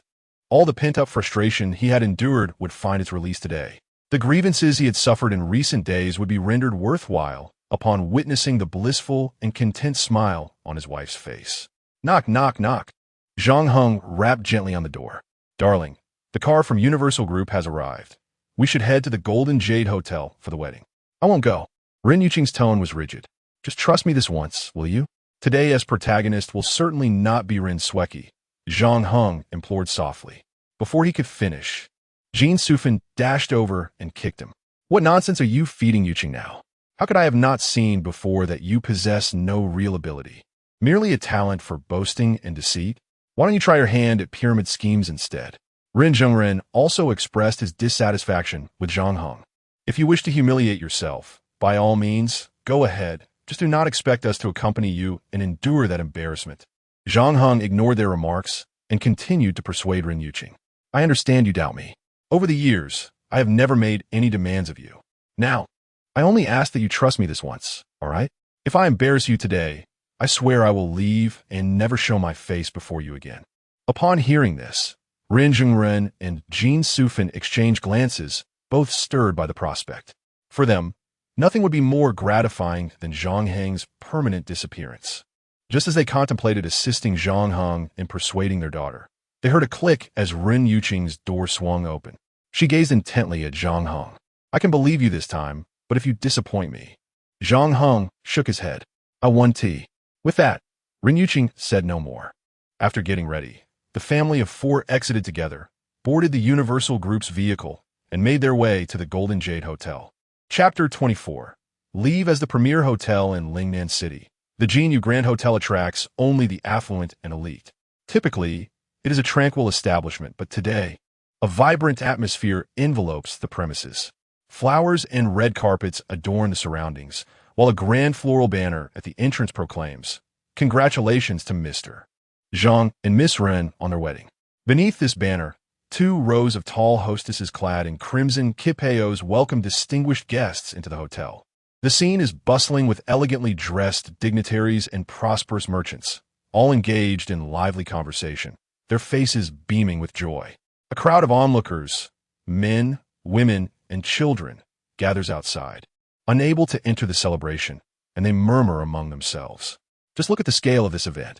All the pent-up frustration he had endured would find its release today. The grievances he had suffered in recent days would be rendered worthwhile upon witnessing the blissful and content smile on his wife's face. Knock, knock, knock. Zhang Heng rapped gently on the door. Darling, the car from Universal Group has arrived. We should head to the Golden Jade Hotel for the wedding. I won't go. Ren Yuqing's tone was rigid. Just trust me this once, will you? Today as protagonist will certainly not be Ren Sweki, Zhang Heng implored softly. Before he could finish, Jin Sufan dashed over and kicked him. What nonsense are you feeding Yuqing now? How could I have not seen before that you possess no real ability? Merely a talent for boasting and deceit? Why don't you try your hand at pyramid schemes instead? Ren Zhengren also expressed his dissatisfaction with Zhang Heng. If you wish to humiliate yourself, by all means, go ahead. Just do not expect us to accompany you and endure that embarrassment. Zhang Heng ignored their remarks and continued to persuade Ren Yuqing. I understand you doubt me. Over the years, I have never made any demands of you. Now, I only ask that you trust me this once, all right? If I embarrass you today, I swear I will leave and never show my face before you again." Upon hearing this, Rin Zhengren and Jin Sufin exchanged glances, both stirred by the prospect. For them, nothing would be more gratifying than Zhang Heng's permanent disappearance. Just as they contemplated assisting Zhang Heng in persuading their daughter, they heard a click as Rin Yuqing's door swung open. She gazed intently at Zhang Heng. "I can believe you this time, but if you disappoint me..." Zhang Heng shook his head. "I want tea." With that, Rin Yuqing said no more. After getting ready, the family of four exited together, boarded the Universal Group's vehicle, and made their way to the Golden Jade Hotel. Chapter 24. Leave as the premier hotel in Lingnan City. The Jinyu Grand Hotel attracts only the affluent and elite. Typically, it is a tranquil establishment, but today, a vibrant atmosphere envelopes the premises. Flowers and red carpets adorn the surroundings, while a grand floral banner at the entrance proclaims, "Congratulations to Mr. Zhang and Miss Ren on their wedding." Beneath this banner, 2 rows of tall hostesses clad in crimson kipeos welcome distinguished guests into the hotel. The scene is bustling with elegantly dressed dignitaries and prosperous merchants, all engaged in lively conversation, their faces beaming with joy. A crowd of onlookers, men, women, and children, gathers outside, unable to enter the celebration, and they murmur among themselves. Just look at the scale of this event.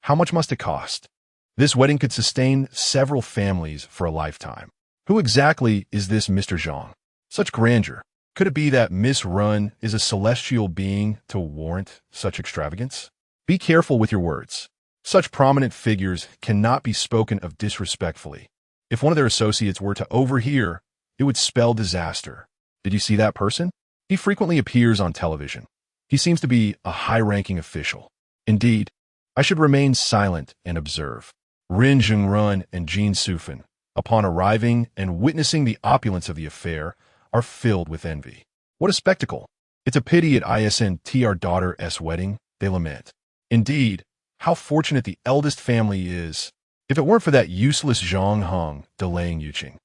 How much must it cost? This wedding could sustain several families for a lifetime. Who exactly is this Mr. Zhang? Such grandeur. Could it be that Miss Run is a celestial being to warrant such extravagance? Be careful with your words. Such prominent figures cannot be spoken of disrespectfully. If one of their associates were to overhear, it would spell disaster. Did you see that person? He frequently appears on television. He seems to be a high-ranking official. Indeed, I should remain silent and observe. Rin Zhengren and Jin Sufin, upon arriving and witnessing the opulence of the affair, are filled with envy. What a spectacle! It's a pity at ISNT our daughter's wedding, they lament. Indeed, how fortunate the eldest family is. If it weren't for that useless Zhang Heng delaying Yuqing,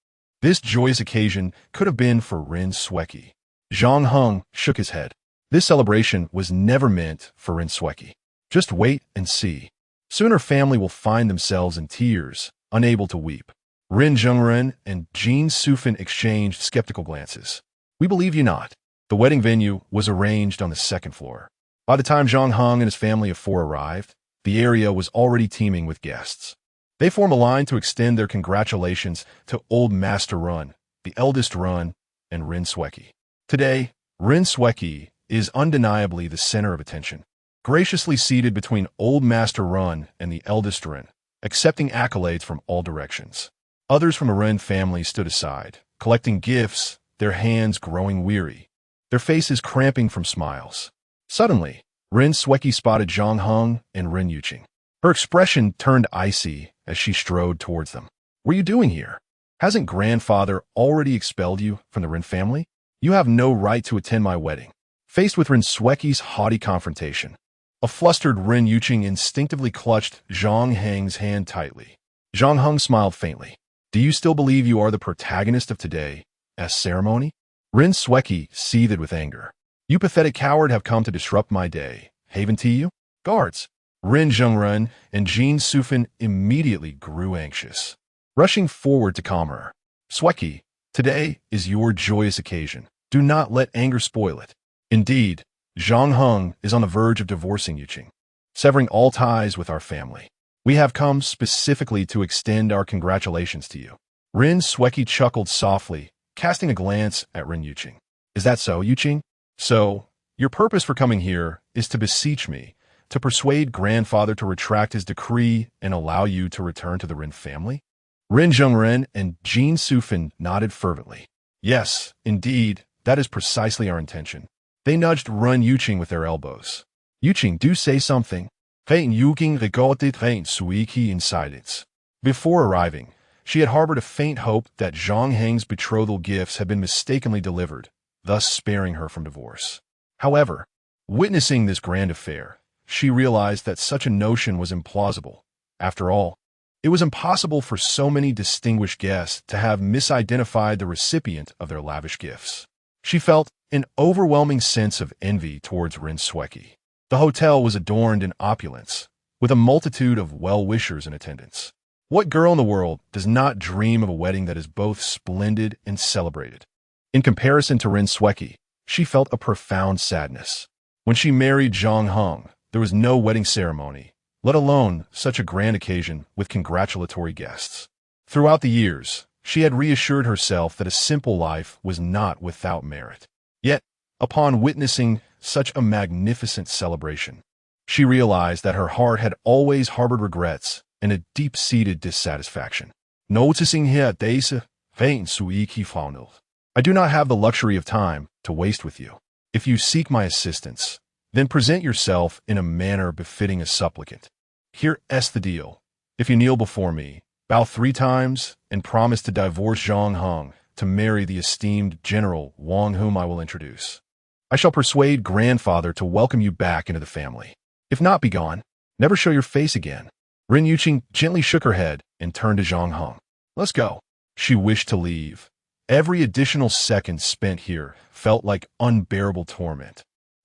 this joyous occasion could have been for Rin Sweki. Zhang Heng shook his head. This celebration was never meant for Rin Sweki. Just wait and see. Soon her family will find themselves in tears, unable to weep. Rin Zhengren and Jin Sufin exchanged skeptical glances. We believe you not. The wedding venue was arranged on the 2nd floor. By the time Zhang Heng and his family of 4 arrived, the area was already teeming with guests. They form a line to extend their congratulations to Old Master Run, the eldest Run, and Rin Sweki. Today, Rin Sweki is undeniably the center of attention. Graciously seated between Old Master Run and the eldest Rin, accepting accolades from all directions. Others from the Ren family stood aside, collecting gifts, their hands growing weary, their faces cramping from smiles. Suddenly, Rin Sweki spotted Zhang Heng and Rin Yuqing. Her expression turned icy as she strode towards them. What are you doing here? Hasn't grandfather already expelled you from the Rin family? You have no right to attend my wedding. Faced with Rin Sweki's haughty confrontation, a flustered Rin Yuqing instinctively clutched Zhang Heng's hand tightly. Zhang Heng smiled faintly. Do you still believe you are the protagonist of today's ceremony? Rin Sweki seethed with anger. You pathetic coward have come to disrupt my day. Haven't you? Guards! Rin Zhengren and Jin Sufin immediately grew anxious, rushing forward to calm her. Sweki, today is your joyous occasion. Do not let anger spoil it. Indeed, Zhang Heng is on the verge of divorcing Yuqing, severing all ties with our family. We have come specifically to extend our congratulations to you. Rin Sweki chuckled softly, casting a glance at Rin Yuqing. Is that so, Yuqing? So, your purpose for coming here is to beseech me, to persuade grandfather to retract his decree and allow you to return to the Rin family? Rin Zhengren and Jin Sufin nodded fervently. Yes, indeed, that is precisely our intention. They nudged Rin Yuqing with their elbows. Yuqing, do say something. Rin Yuqing regarded Rin Sweki in silence. Before arriving, she had harbored a faint hope that Zhang Heng's betrothal gifts had been mistakenly delivered, thus sparing her from divorce. However, witnessing this grand affair, she realized that such a notion was implausible. After all, it was impossible for so many distinguished guests to have misidentified the recipient of their lavish gifts. She felt an overwhelming sense of envy towards Rin Sweki. The hotel was adorned in opulence, with a multitude of well-wishers in attendance. What girl in the world does not dream of a wedding that is both splendid and celebrated? In comparison to Rin Sweki, she felt a profound sadness. When she married Zhang Heng, there was no wedding ceremony, let alone such a grand occasion with congratulatory guests. Throughout the years, she had reassured herself that a simple life was not without merit. Yet, upon witnessing such a magnificent celebration, she realized that her heart had always harbored regrets and a deep-seated dissatisfaction. Noticing here deze vein suiki faunil. I do not have the luxury of time to waste with you. If you seek my assistance, then present yourself in a manner befitting a supplicant. Here is the deal. If you kneel before me, bow 3 times, and promise to divorce Zhang Heng to marry the esteemed General Wang, whom I will introduce, I shall persuade grandfather to welcome you back into the family. If not, be gone. Never show your face again. Rin Yuqing gently shook her head and turned to Zhang Heng. Let's go. She wished to leave. Every additional second spent here felt like unbearable torment,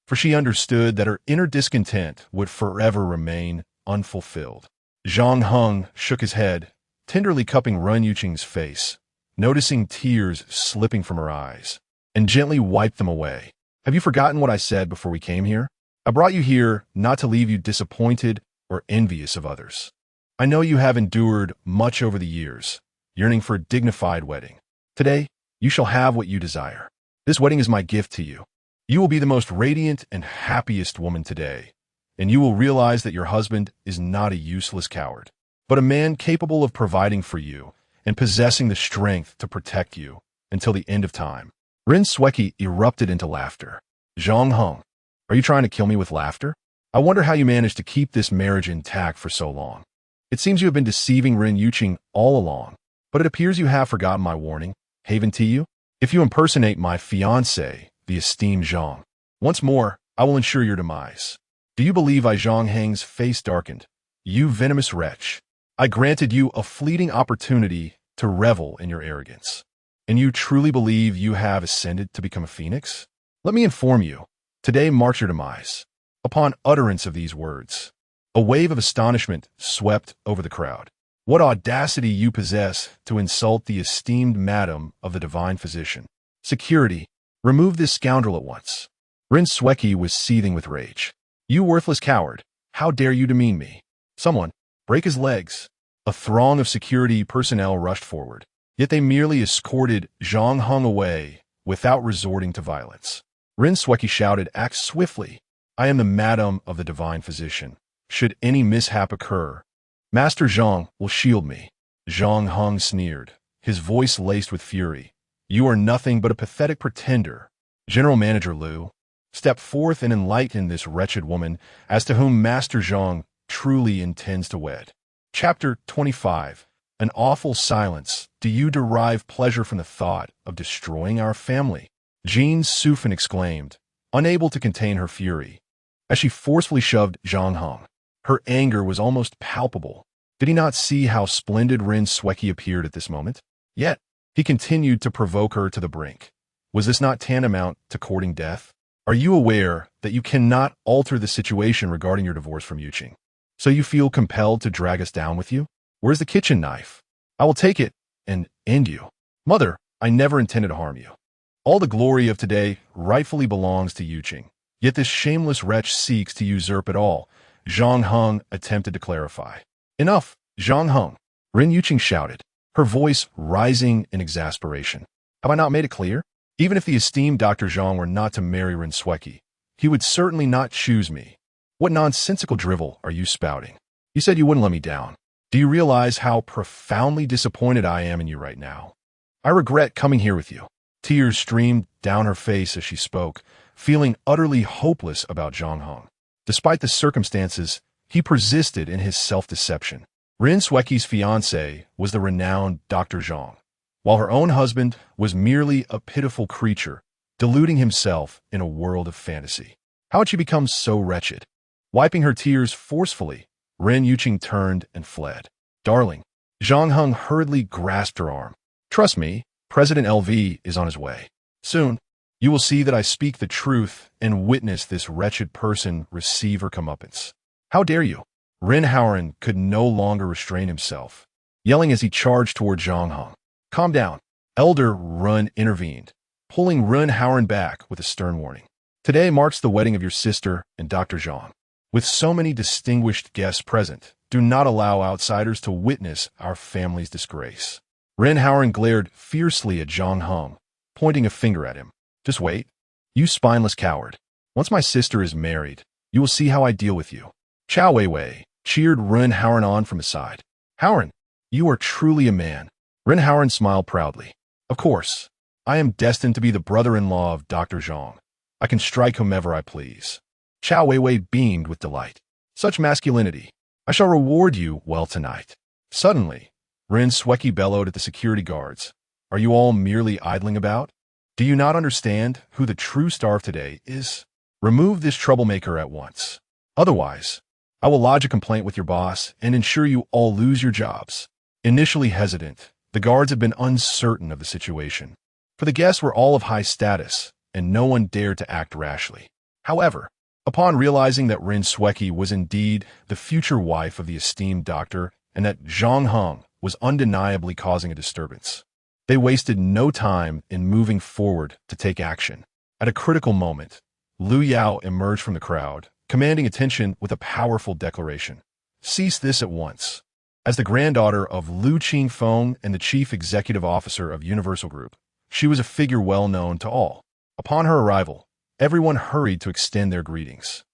for she understood that her inner discontent would forever remain unfulfilled. Zhang Heng shook his head, tenderly cupping Rin Yuqing's face, noticing tears slipping from her eyes, and gently wiped them away. Have you forgotten what I said before we came here? I brought you here not to leave you disappointed or envious of others. I know you have endured much over the years, yearning for a dignified wedding. Today, you shall have what you desire. This wedding is my gift to you. You will be the most radiant and happiest woman today, and you will realize that your husband is not a useless coward, but a man capable of providing for you and possessing the strength to protect you until the end of time. Rin Sweki erupted into laughter. Zhang Heng, are you trying to kill me with laughter? I wonder how you managed to keep this marriage intact for so long. It seems you have been deceiving Rin Yuqing all along, but it appears you have forgotten my warning. Haven to you? If you impersonate my fiancé, the esteemed Zhang, once more, I will ensure your demise. Do you believe Zhang Heng's face darkened? You venomous wretch. I granted you a fleeting opportunity to revel in your arrogance. And you truly believe you have ascended to become a phoenix? Let me inform you, today marks your demise. Upon utterance of these words, a wave of astonishment swept over the crowd. What audacity you possess to insult the esteemed madam of the divine physician. Security, remove this scoundrel at once. Rin Sweki was seething with rage. You worthless coward, how dare you demean me? Someone, break his legs. A throng of security personnel rushed forward, yet they merely escorted Zhang Heng away without resorting to violence. Rin Sweki shouted, act swiftly. I am the madam of the divine physician. Should any mishap occur, Master Zhang will shield me. Zhang Heng sneered, his voice laced with fury. You are nothing but a pathetic pretender. General Manager Liu, step forth and enlighten this wretched woman as to whom Master Zhang truly intends to wed. Chapter 25. An awful silence. Do you derive pleasure from the thought of destroying our family? Jean Sufin exclaimed, unable to contain her fury, as she forcefully shoved Zhang Heng. Her anger was almost palpable. Did he not see how splendid Rin Sweki appeared at this moment? Yet, he continued to provoke her to the brink. Was this not tantamount to courting death? Are you aware that you cannot alter the situation regarding your divorce from Yuqing? So you feel compelled to drag us down with you? Where's the kitchen knife? I will take it and end you. Mother, I never intended to harm you. All the glory of today rightfully belongs to Yuqing. Yet this shameless wretch seeks to usurp it all. Zhang Heng attempted to clarify. Enough, Zhang Heng, Rin Yuqing shouted, her voice rising in exasperation. Have I not made it clear? Even if the esteemed Dr. Zhang were not to marry Rin Sweki, he would certainly not choose me. What nonsensical drivel are you spouting? You said you wouldn't let me down. Do you realize how profoundly disappointed I am in you right now? I regret coming here with you. Tears streamed down her face as she spoke, feeling utterly hopeless about Zhang Heng. Despite the circumstances, he persisted in his self-deception. Rin Sweki's fiancé was the renowned Dr. Zhang, while her own husband was merely a pitiful creature, deluding himself in a world of fantasy. How had she become so wretched? Wiping her tears forcefully, Rin Yuqing turned and fled. Darling, Zhang Heng hurriedly grasped her arm. Trust me, President LV is on his way. Soon, You will see that I speak the truth and witness this wretched person receive her comeuppance. How dare you? Ren Haoran could no longer restrain himself, yelling as he charged toward Zhang Heng. Calm down. Elder Run intervened, pulling Ren Haoran back with a stern warning. Today marks the wedding of your sister and Dr. Zhang. With so many distinguished guests present, do not allow outsiders to witness our family's disgrace. Ren Haoran glared fiercely at Zhang Heng, pointing a finger at him. Just wait. You spineless coward. Once my sister is married, you will see how I deal with you. Chow Weiwei cheered Ren Haoran on from his side. Haoran, you are truly a man. Ren Haoran smiled proudly. Of course, I am destined to be the brother-in-law of Dr. Zhang. I can strike whomever I please. Chow Weiwei beamed with delight. Such masculinity. I shall reward you well tonight. Suddenly, Ren Sweki bellowed at the security guards. Are you all merely idling about? Do you not understand who the true star of today is? Remove this troublemaker at once. Otherwise, I will lodge a complaint with your boss and ensure you all lose your jobs. Initially hesitant, the guards had been uncertain of the situation, for the guests were all of high status, and no one dared to act rashly. However, upon realizing that Ren Sweki was indeed the future wife of the esteemed doctor and that Zhang Heng was undeniably causing a disturbance, they wasted no time in moving forward to take action. At a critical moment, Lu Yao emerged from the crowd, commanding attention with a powerful declaration. Cease this at once. As the granddaughter of Lu Qingfeng and the chief executive officer of Universal Group, she was a figure well known to all. Upon her arrival, everyone hurried to extend their greetings.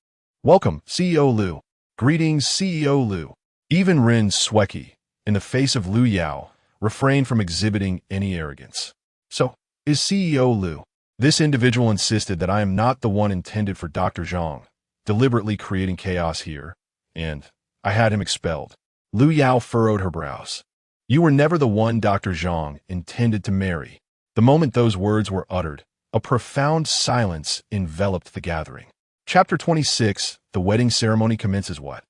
Welcome, CEO Lu. Greetings, CEO Lu. Even Ren Sweki, in the face of Lu Yao, refrained from exhibiting any arrogance. So, is CEO Lu? This individual insisted that I am not the one intended for Dr. Zhang, deliberately creating chaos here, and I had him expelled. Lu Yao furrowed her brows. You were never the one Dr. Zhang intended to marry. The moment those words were uttered, a profound silence enveloped the gathering. Chapter 26, the wedding ceremony commences. What?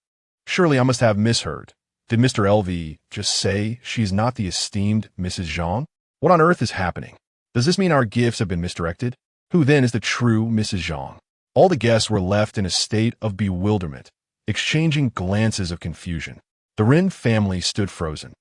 Surely I must have misheard. Did Mr. LV just say she is not the esteemed Mrs. Zhang? What on earth is happening? Does this mean our gifts have been misdirected? Who then is the true Mrs. Zhang? All the guests were left in a state of bewilderment, exchanging glances of confusion. The Ren family stood frozen,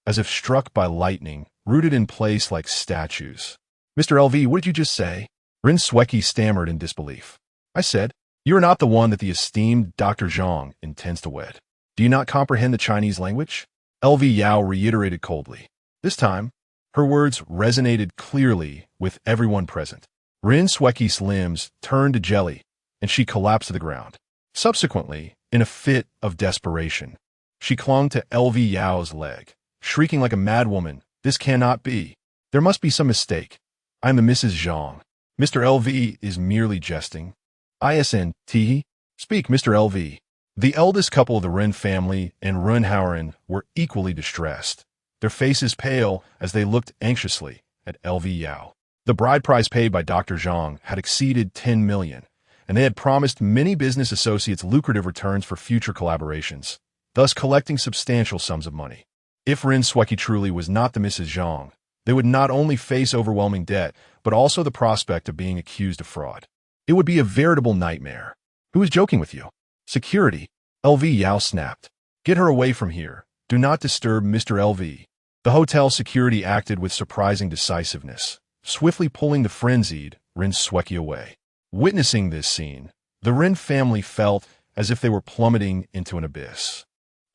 as if struck by lightning, rooted in place like statues. Mr. LV, what did you just say? Ren Sweki stammered in disbelief. I said, you are not the one that the esteemed Dr. Zhang intends to wed. Do you not comprehend the Chinese language? LV Yao reiterated coldly. This time, her words resonated clearly with everyone present. Ren Sweki's limbs turned to jelly, and she collapsed to the ground. Subsequently, in a fit of desperation, she clung to LV Yao's leg, shrieking like a madwoman, this cannot be. There must be some mistake. I am the Mrs. Zhang. Mr. LV is merely jesting. ISN, Teehee. Speak, Mr. LV. The eldest couple of the Ren family and Ren Haoran were equally distressed, their faces pale as they looked anxiously at LV Yao. The bride price paid by Dr. Zhang had exceeded 10 million, and they had promised many business associates lucrative returns for future collaborations, thus collecting substantial sums of money. If Ren Sweki truly was not the Mrs. Zhang, they would not only face overwhelming debt, but also the prospect of being accused of fraud. It would be a veritable nightmare. Who is joking with you? Security. LV Yao snapped. Get her away from here. Do not disturb Mr. LV. The hotel security acted with surprising decisiveness, swiftly pulling the frenzied Ren Sweki away. Witnessing this scene, the Ren family felt as if they were plummeting into an abyss,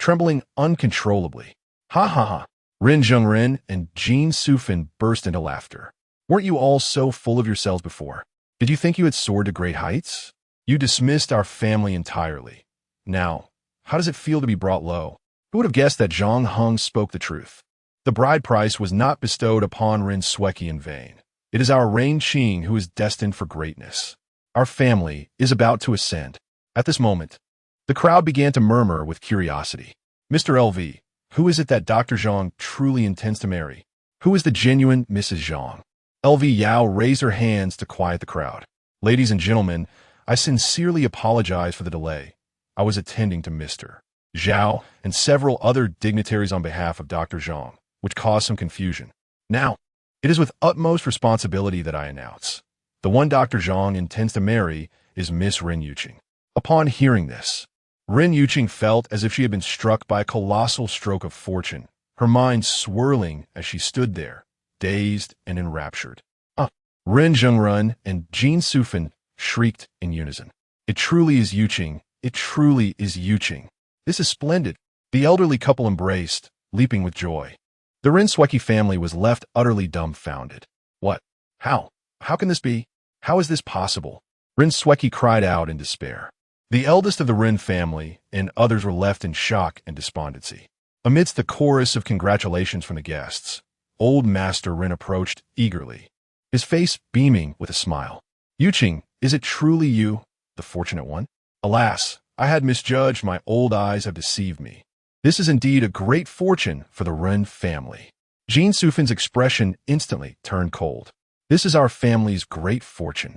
trembling uncontrollably. Ha ha ha. Ren Zhengren and Jean Sufin burst into laughter. Weren't you all so full of yourselves before? Did you think you had soared to great heights? You dismissed our family entirely. Now, how does it feel to be brought low? Who would have guessed that Zhang Heng spoke the truth? The bride price was not bestowed upon Ren Sweki in vain. It is our Rain Qing who is destined for greatness. Our family is about to ascend. At this moment, the crowd began to murmur with curiosity. Mr. LV, who is it that Dr. Zhang truly intends to marry? Who is the genuine Mrs. Zhang? LV Yao raised her hands to quiet the crowd. Ladies and gentlemen, I sincerely apologize for the delay. I was attending to Mr. Zhao and several other dignitaries on behalf of Dr. Zhang, which caused some confusion. Now, it is with utmost responsibility that I announce. The one Dr. Zhang intends to marry is Miss Ren Yuqing. Upon hearing this, Ren Yuqing felt as if she had been struck by a colossal stroke of fortune, her mind swirling as she stood there, dazed and enraptured. Ren Zhengrun and Jin Sufan shrieked in unison. It truly is Yuqing. It truly is Yuqing. This is splendid. The elderly couple embraced, leaping with joy. The Ren Sweki family was left utterly dumbfounded. What? How? How can this be? How is this possible? Ren Sweki cried out in despair. The eldest of the Ren family and others were left in shock and despondency. Amidst the chorus of congratulations from the guests, old Master Ren approached eagerly, his face beaming with a smile. Yuqing, is it truly you, the fortunate one? Alas, I had misjudged. My old eyes have deceived me. This is indeed a great fortune for the Ren family. Jin Sufan's expression instantly turned cold. This is our family's great fortune.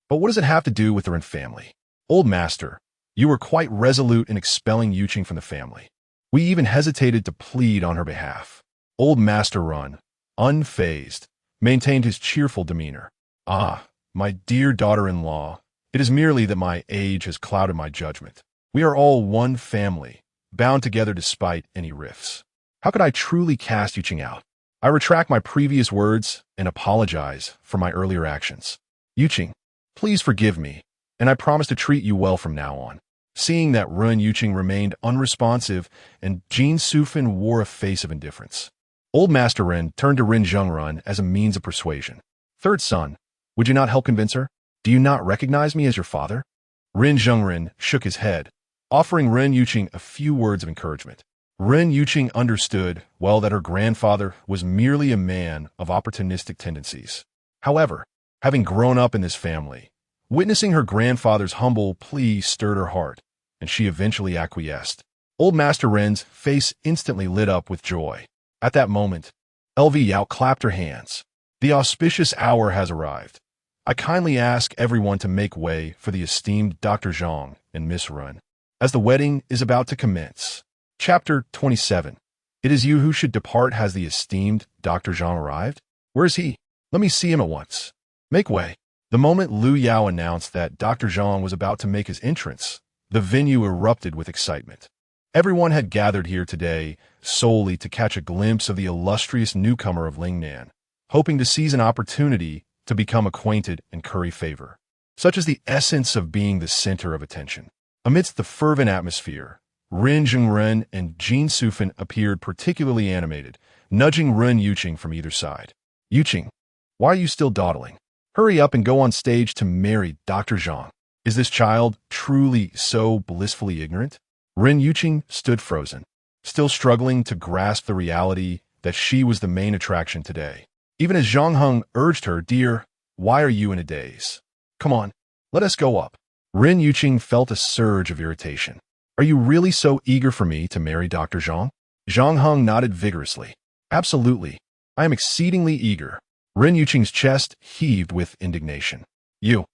But what does it have to do with the Ren family? Old Master, you were quite resolute in expelling Yuqing from the family. We even hesitated to plead on her behalf. Old Master Ren, unfazed, maintained his cheerful demeanor. Ah, my dear daughter-in-law, it is merely that my age has clouded my judgment. We are all one family, bound together despite any rifts. How could I truly cast Yuqing out? I retract my previous words and apologize for my earlier actions. Yuqing, please forgive me, and I promise to treat you well from now on. Seeing that Ren Yuqing remained unresponsive and Jin Sufan wore a face of indifference, Old Master Ren turned to Ren Zhengrun as a means of persuasion. Third son, would you not help convince her? Do you not recognize me as your father? Ren Zhengrun shook his head, offering Ren Yuqing a few words of encouragement. Ren Yuqing understood well that her grandfather was merely a man of opportunistic tendencies. However, having grown up in this family, witnessing her grandfather's humble plea stirred her heart, and she eventually acquiesced. Old Master Ren's face instantly lit up with joy. At that moment, LV Yao clapped her hands. The auspicious hour has arrived. I kindly ask everyone to make way for the esteemed Dr. Zhang and Miss Ren, as the wedding is about to commence. Chapter 27. It is you who should depart. Has the esteemed Dr. Zhang arrived? Where is he? Let me see him at once. Make way. The moment Lu Yao announced that Dr. Zhang was about to make his entrance, the venue erupted with excitement. Everyone had gathered here today solely to catch a glimpse of the illustrious newcomer of Lingnan, hoping to seize an opportunity to become acquainted and curry favor. Such is the essence of being the center of attention. Amidst the fervent atmosphere, Ren Zhengrun and Jin Sufan appeared particularly animated, nudging Ren Yuqing from either side. Yuqing, why are you still dawdling? Hurry up and go on stage to marry Dr. Zhang. Is this child truly so blissfully ignorant? Ren Yuqing stood frozen, still struggling to grasp the reality that she was the main attraction today. Even as Zhang Heng urged her, "Dear, why are you in a daze? Come on, let us go up." Ren Yuqing felt a surge of irritation. Are you really so eager for me to marry Dr. Zhang? Zhang Heng nodded vigorously. Absolutely. I am exceedingly eager. Ren Yuqing's chest heaved with indignation. You.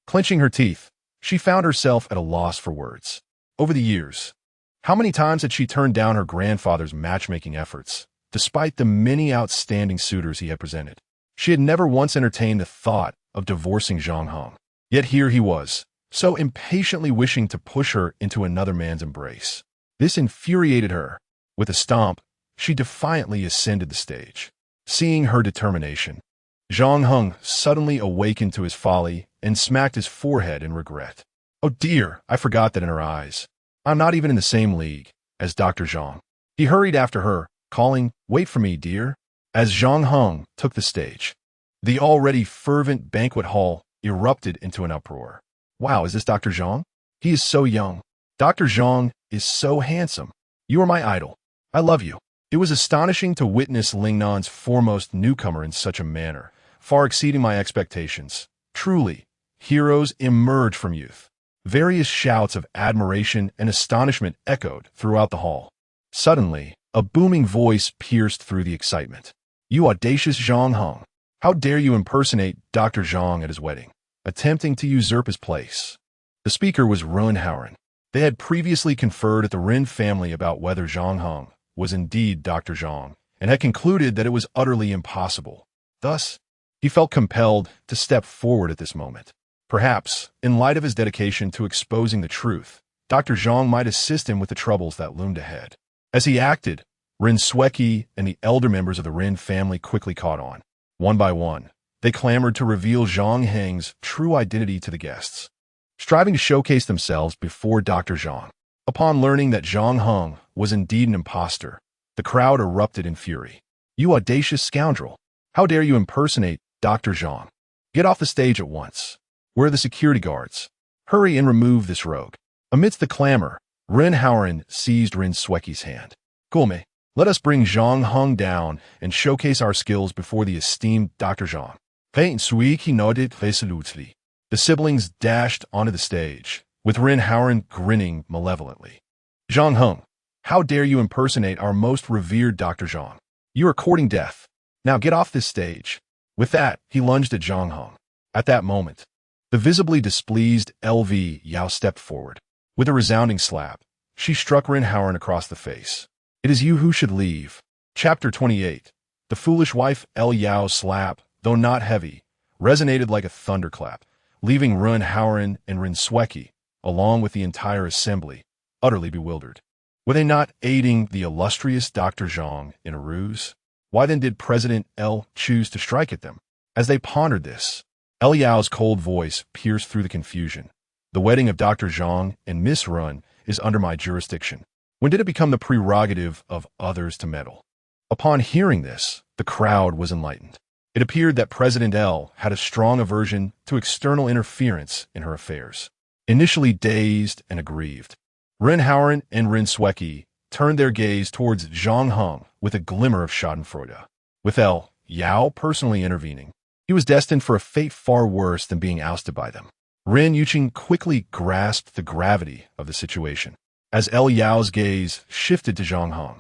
Clenching her teeth, she found herself at a loss for words. Over the years, how many times had she turned down her grandfather's matchmaking efforts, despite the many outstanding suitors he had presented? She had never once entertained the thought of divorcing Zhang Heng. Yet here he was, so impatiently wishing to push her into another man's embrace. This infuriated her. With a stomp, she defiantly ascended the stage. Seeing her determination, Zhang Heng suddenly awakened to his folly and smacked his forehead in regret. Oh dear, I forgot that in her eyes, I'm not even in the same league as Dr. Zhang. He hurried after her, calling, "Wait for me, dear." As Zhang Heng took the stage, the already fervent banquet hall erupted into an uproar. Wow, is this Dr. Zhang? He is so young. Dr. Zhang is so handsome. You are my idol. I love you. It was astonishing to witness Lingnan's foremost newcomer in such a manner, far exceeding my expectations. Truly, heroes emerge from youth. Various shouts of admiration and astonishment echoed throughout the hall. Suddenly, a booming voice pierced through the excitement. You audacious Zhang Heng! How dare you impersonate Dr. Zhang at his wedding, attempting to usurp his place? The speaker was Ren Howren. They had previously conferred at the Ren family about whether Zhang Heng was indeed Dr. Zhang, and had concluded that it was utterly impossible. Thus, He felt compelled to step forward at this moment. Perhaps, in light of his dedication to exposing the truth, Dr. Zhang might assist him with the troubles that loomed ahead. As he acted, Rin Sweki and the elder members of the Rin family quickly caught on. One by one, they clamored to reveal Zhang Heng's true identity to the guests, striving to showcase themselves before Dr. Zhang. Upon learning that Zhang Heng was indeed an impostor, the crowd erupted in fury. "You audacious scoundrel! How dare you impersonate Dr. Zhang? Get off the stage at once. Where are the security guards? Hurry and remove this rogue." Amidst the clamor, Ren Haoren seized Rin Sweki's hand. "Gulme, let us bring Zhang Heng down and showcase our skills before the esteemed Dr. Zhang." Rin Sweki nodded resolutely. The siblings dashed onto the stage, with Ren Haoren grinning malevolently. "Zhang Heng, how dare you impersonate our most revered Dr. Zhang? You are courting death. Now get off this stage." With that, he lunged at Zhang Heng. At that moment, the visibly displeased LV Yao stepped forward. With a resounding slap, she struck Ren Haoren across the face. "It is you who should leave." Chapter 28. The foolish wife L Yao's slap, though not heavy, resonated like a thunderclap, leaving Ren Haoren and Rin Sweki, along with the entire assembly, utterly bewildered. Were they not aiding the illustrious Dr. Zhang in a ruse? Why then did President L choose to strike at them? As they pondered this, L Yao's cold voice pierced through the confusion. "The wedding of Dr. Zhang and Miss Run is under my jurisdiction. When did it become the prerogative of others to meddle?" Upon hearing this, the crowd was enlightened. It appeared that President L had a strong aversion to external interference in her affairs. Initially dazed and aggrieved, Ren Haoren and Rin Sweki turned their gaze towards Zhang Heng with a glimmer of schadenfreude. With L Yao personally intervening, he was destined for a fate far worse than being ousted by them. Ren Yuqing quickly grasped the gravity of the situation. As L Yao's gaze shifted to Zhang Heng,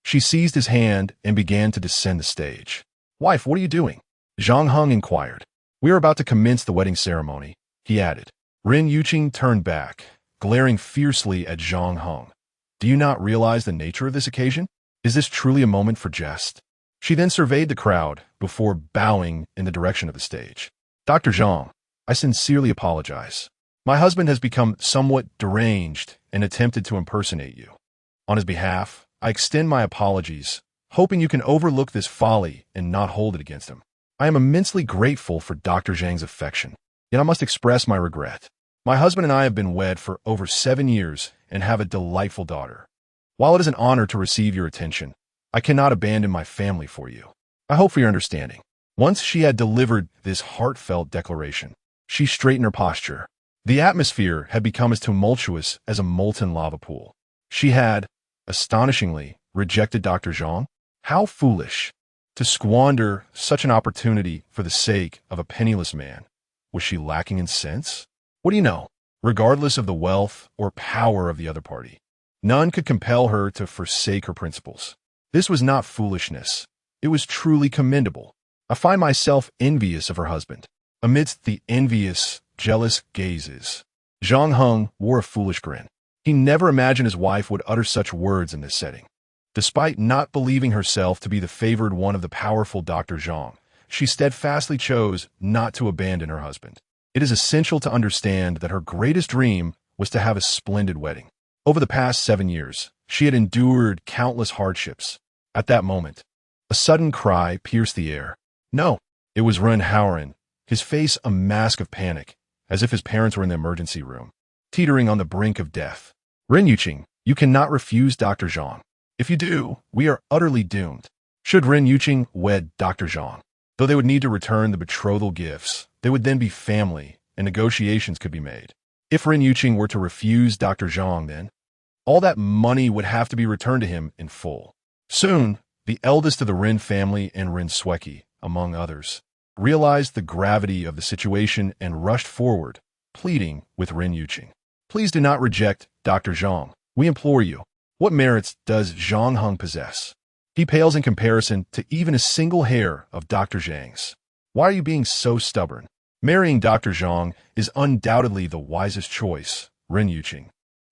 she seized his hand and began to descend the stage. "Wife, what are you doing?" Zhang Heng inquired. "We are about to commence the wedding ceremony," he added. Ren Yuqing turned back, glaring fiercely at Zhang Heng. "Do you not realize the nature of this occasion? Is this truly a moment for jest?" She then surveyed the crowd before bowing in the direction of the stage. "Dr. Zhang, I sincerely apologize. My husband has become somewhat deranged and attempted to impersonate you. On his behalf, I extend my apologies, hoping you can overlook this folly and not hold it against him. I am immensely grateful for Dr. Zhang's affection, yet I must express my regret. My husband and I have been wed for over 7 years and have a delightful daughter. While it is an honor to receive your attention, I cannot abandon my family for you. I hope for your understanding." Once she had delivered this heartfelt declaration, she straightened her posture. The atmosphere had become as tumultuous as a molten lava pool. She had, astonishingly, rejected Dr. Zhang? How foolish! To squander such an opportunity for the sake of a penniless man. Was she lacking in sense? What do you know? Regardless of the wealth or power of the other party, none could compel her to forsake her principles. This was not foolishness. It was truly commendable. I find myself envious of her husband. Amidst the envious, jealous gazes, Zhang Heng wore a foolish grin. He never imagined his wife would utter such words in this setting. Despite not believing herself to be the favored one of the powerful Dr. Zhang, she steadfastly chose not to abandon her husband. It is essential to understand that her greatest dream was to have a splendid wedding. Over the past 7 years, she had endured countless hardships. At that moment, a sudden cry pierced the air. No, it was Ren Haoren, his face a mask of panic, as if his parents were in the emergency room, teetering on the brink of death. "Ren Yuqing, you cannot refuse Dr. Zhang. If you do, we are utterly doomed." Should Ren Yuqing wed Dr. Zhang, though they would need to return the betrothal gifts, they would then be family, and negotiations could be made. If Ren Yuqing were to refuse Dr. Zhang, then all that money would have to be returned to him in full. Soon, the eldest of the Ren family and Rin Sweki, among others, realized the gravity of the situation and rushed forward, pleading with Ren Yuqing. "Please do not reject Dr. Zhang. We implore you. What merits does Zhang Heng possess? He pales in comparison to even a single hair of Dr. Zhang's. Why are you being so stubborn? Marrying Dr. Zhang is undoubtedly the wisest choice, Ren Yuqing.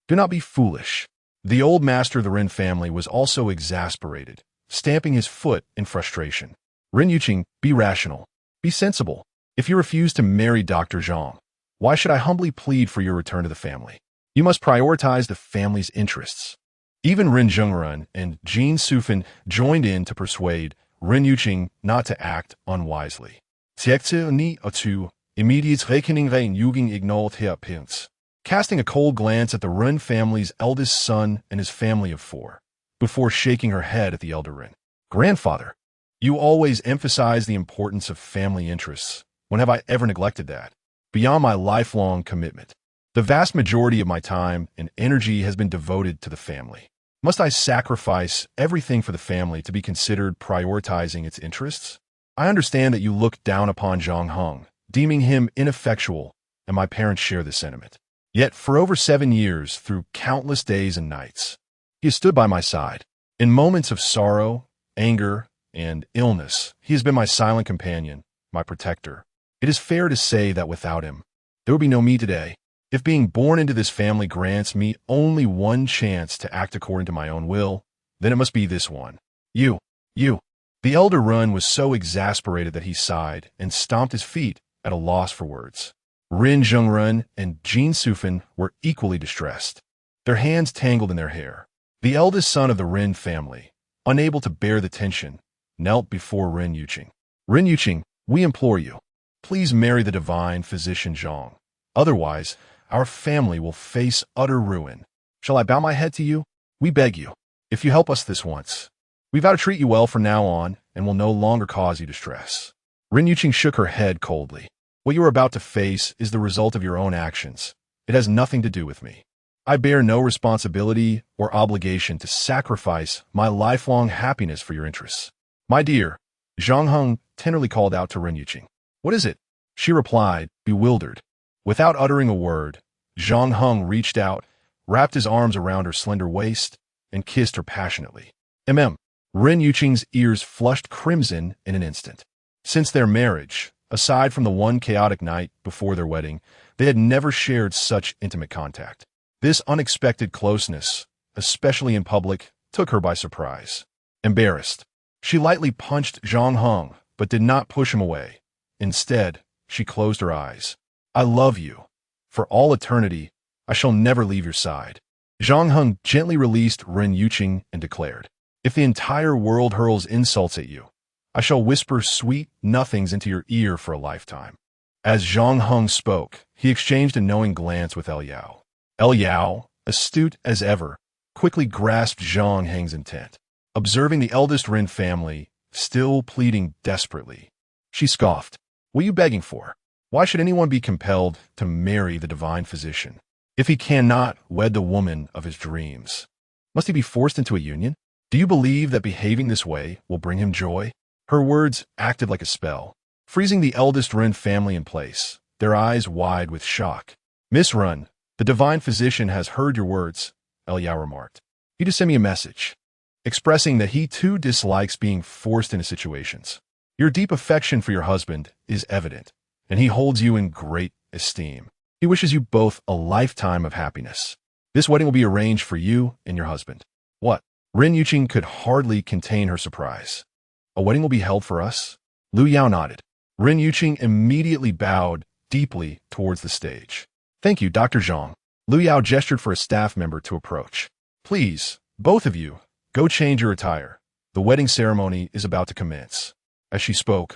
Do not be foolish." The old master of the Ren family was also exasperated, stamping his foot in frustration. "Ren Yuqing, be rational. Be sensible. If you refuse to marry Dr. Zhang, why should I humbly plead for your return to the family? You must prioritize the family's interests. Even Ren Zhongrun and Jin Sufan joined in to persuade Ren Yuqing not to act unwisely. Tiekze ni atu, immediate rekening Ren Yuging ignored her appearance, casting a cold glance at the Ren family's eldest son and his family of 4, before shaking her head at the elder Ren. Grandfather, you always emphasize the importance of family interests. When have I ever neglected that? Beyond my lifelong commitment, the vast majority of my time and energy has been devoted to the family. Must I sacrifice everything for the family to be considered prioritizing its interests? I understand that you look down upon Zhang Heng, deeming him ineffectual, and my parents share this sentiment. Yet for over 7 years, through countless days and nights, he has stood by my side. In moments of sorrow, anger, and illness, he has been my silent companion, my protector. It is fair to say that without him, there would be no me today. If being born into this family grants me only one chance to act according to my own will, then it must be this one. You. The elder Run was so exasperated that he sighed and stomped his feet at a loss for words. Ren Zhongrun and Jin Sufan were equally distressed, their hands tangled in their hair. The eldest son of the Ren family, unable to bear the tension, knelt before Ren Yuqing. Ren Yuqing, we implore you, please marry the divine physician Zhang. Otherwise, our family will face utter ruin. Shall I bow my head to you? We beg you, if you help us this once, we vow to treat you well from now on and will no longer cause you distress. Ren Yuqing shook her head coldly. What you are about to face is the result of your own actions. It has nothing to do with me. I bear no responsibility or obligation to sacrifice my lifelong happiness for your interests. My dear, Zhang Heng tenderly called out to Ren Yuqing. What is it? She replied, bewildered. Without uttering a word, Zhang Heng reached out, wrapped his arms around her slender waist, and kissed her passionately. Ren Yuqing's ears flushed crimson in an instant. Since their marriage, aside from the one chaotic night before their wedding, they had never shared such intimate contact. This unexpected closeness, especially in public, took her by surprise. Embarrassed, she lightly punched Zhang Heng, but did not push him away. Instead, she closed her eyes. I love you. For all eternity, I shall never leave your side. Zhang Heng gently released Ren Yuqing and declared, if the entire world hurls insults at you, I shall whisper sweet nothings into your ear for a lifetime. As Zhang Heng spoke, he exchanged a knowing glance with El Yao. El Yao, astute as ever, quickly grasped Zhang Heng's intent. Observing the eldest Ren family, still pleading desperately, she scoffed. What are you begging for? Why should anyone be compelled to marry the divine physician if he cannot wed the woman of his dreams? Must he be forced into a union? Do you believe that behaving this way will bring him joy? Her words acted like a spell, freezing the eldest Ren family in place, their eyes wide with shock. Miss Run, the divine physician has heard your words, El Yao remarked. He just sent me a message, expressing that he too dislikes being forced into situations. Your deep affection for your husband is evident, and he holds you in great esteem. He wishes you both a lifetime of happiness. This wedding will be arranged for you and your husband. What? Ren Yuqing could hardly contain her surprise. A wedding will be held for us? Lu Yao nodded. Ren Yuqing immediately bowed deeply towards the stage. Thank you, Dr. Zhang. Lu Yao gestured for a staff member to approach. Please, both of you, go change your attire. The wedding ceremony is about to commence. As she spoke,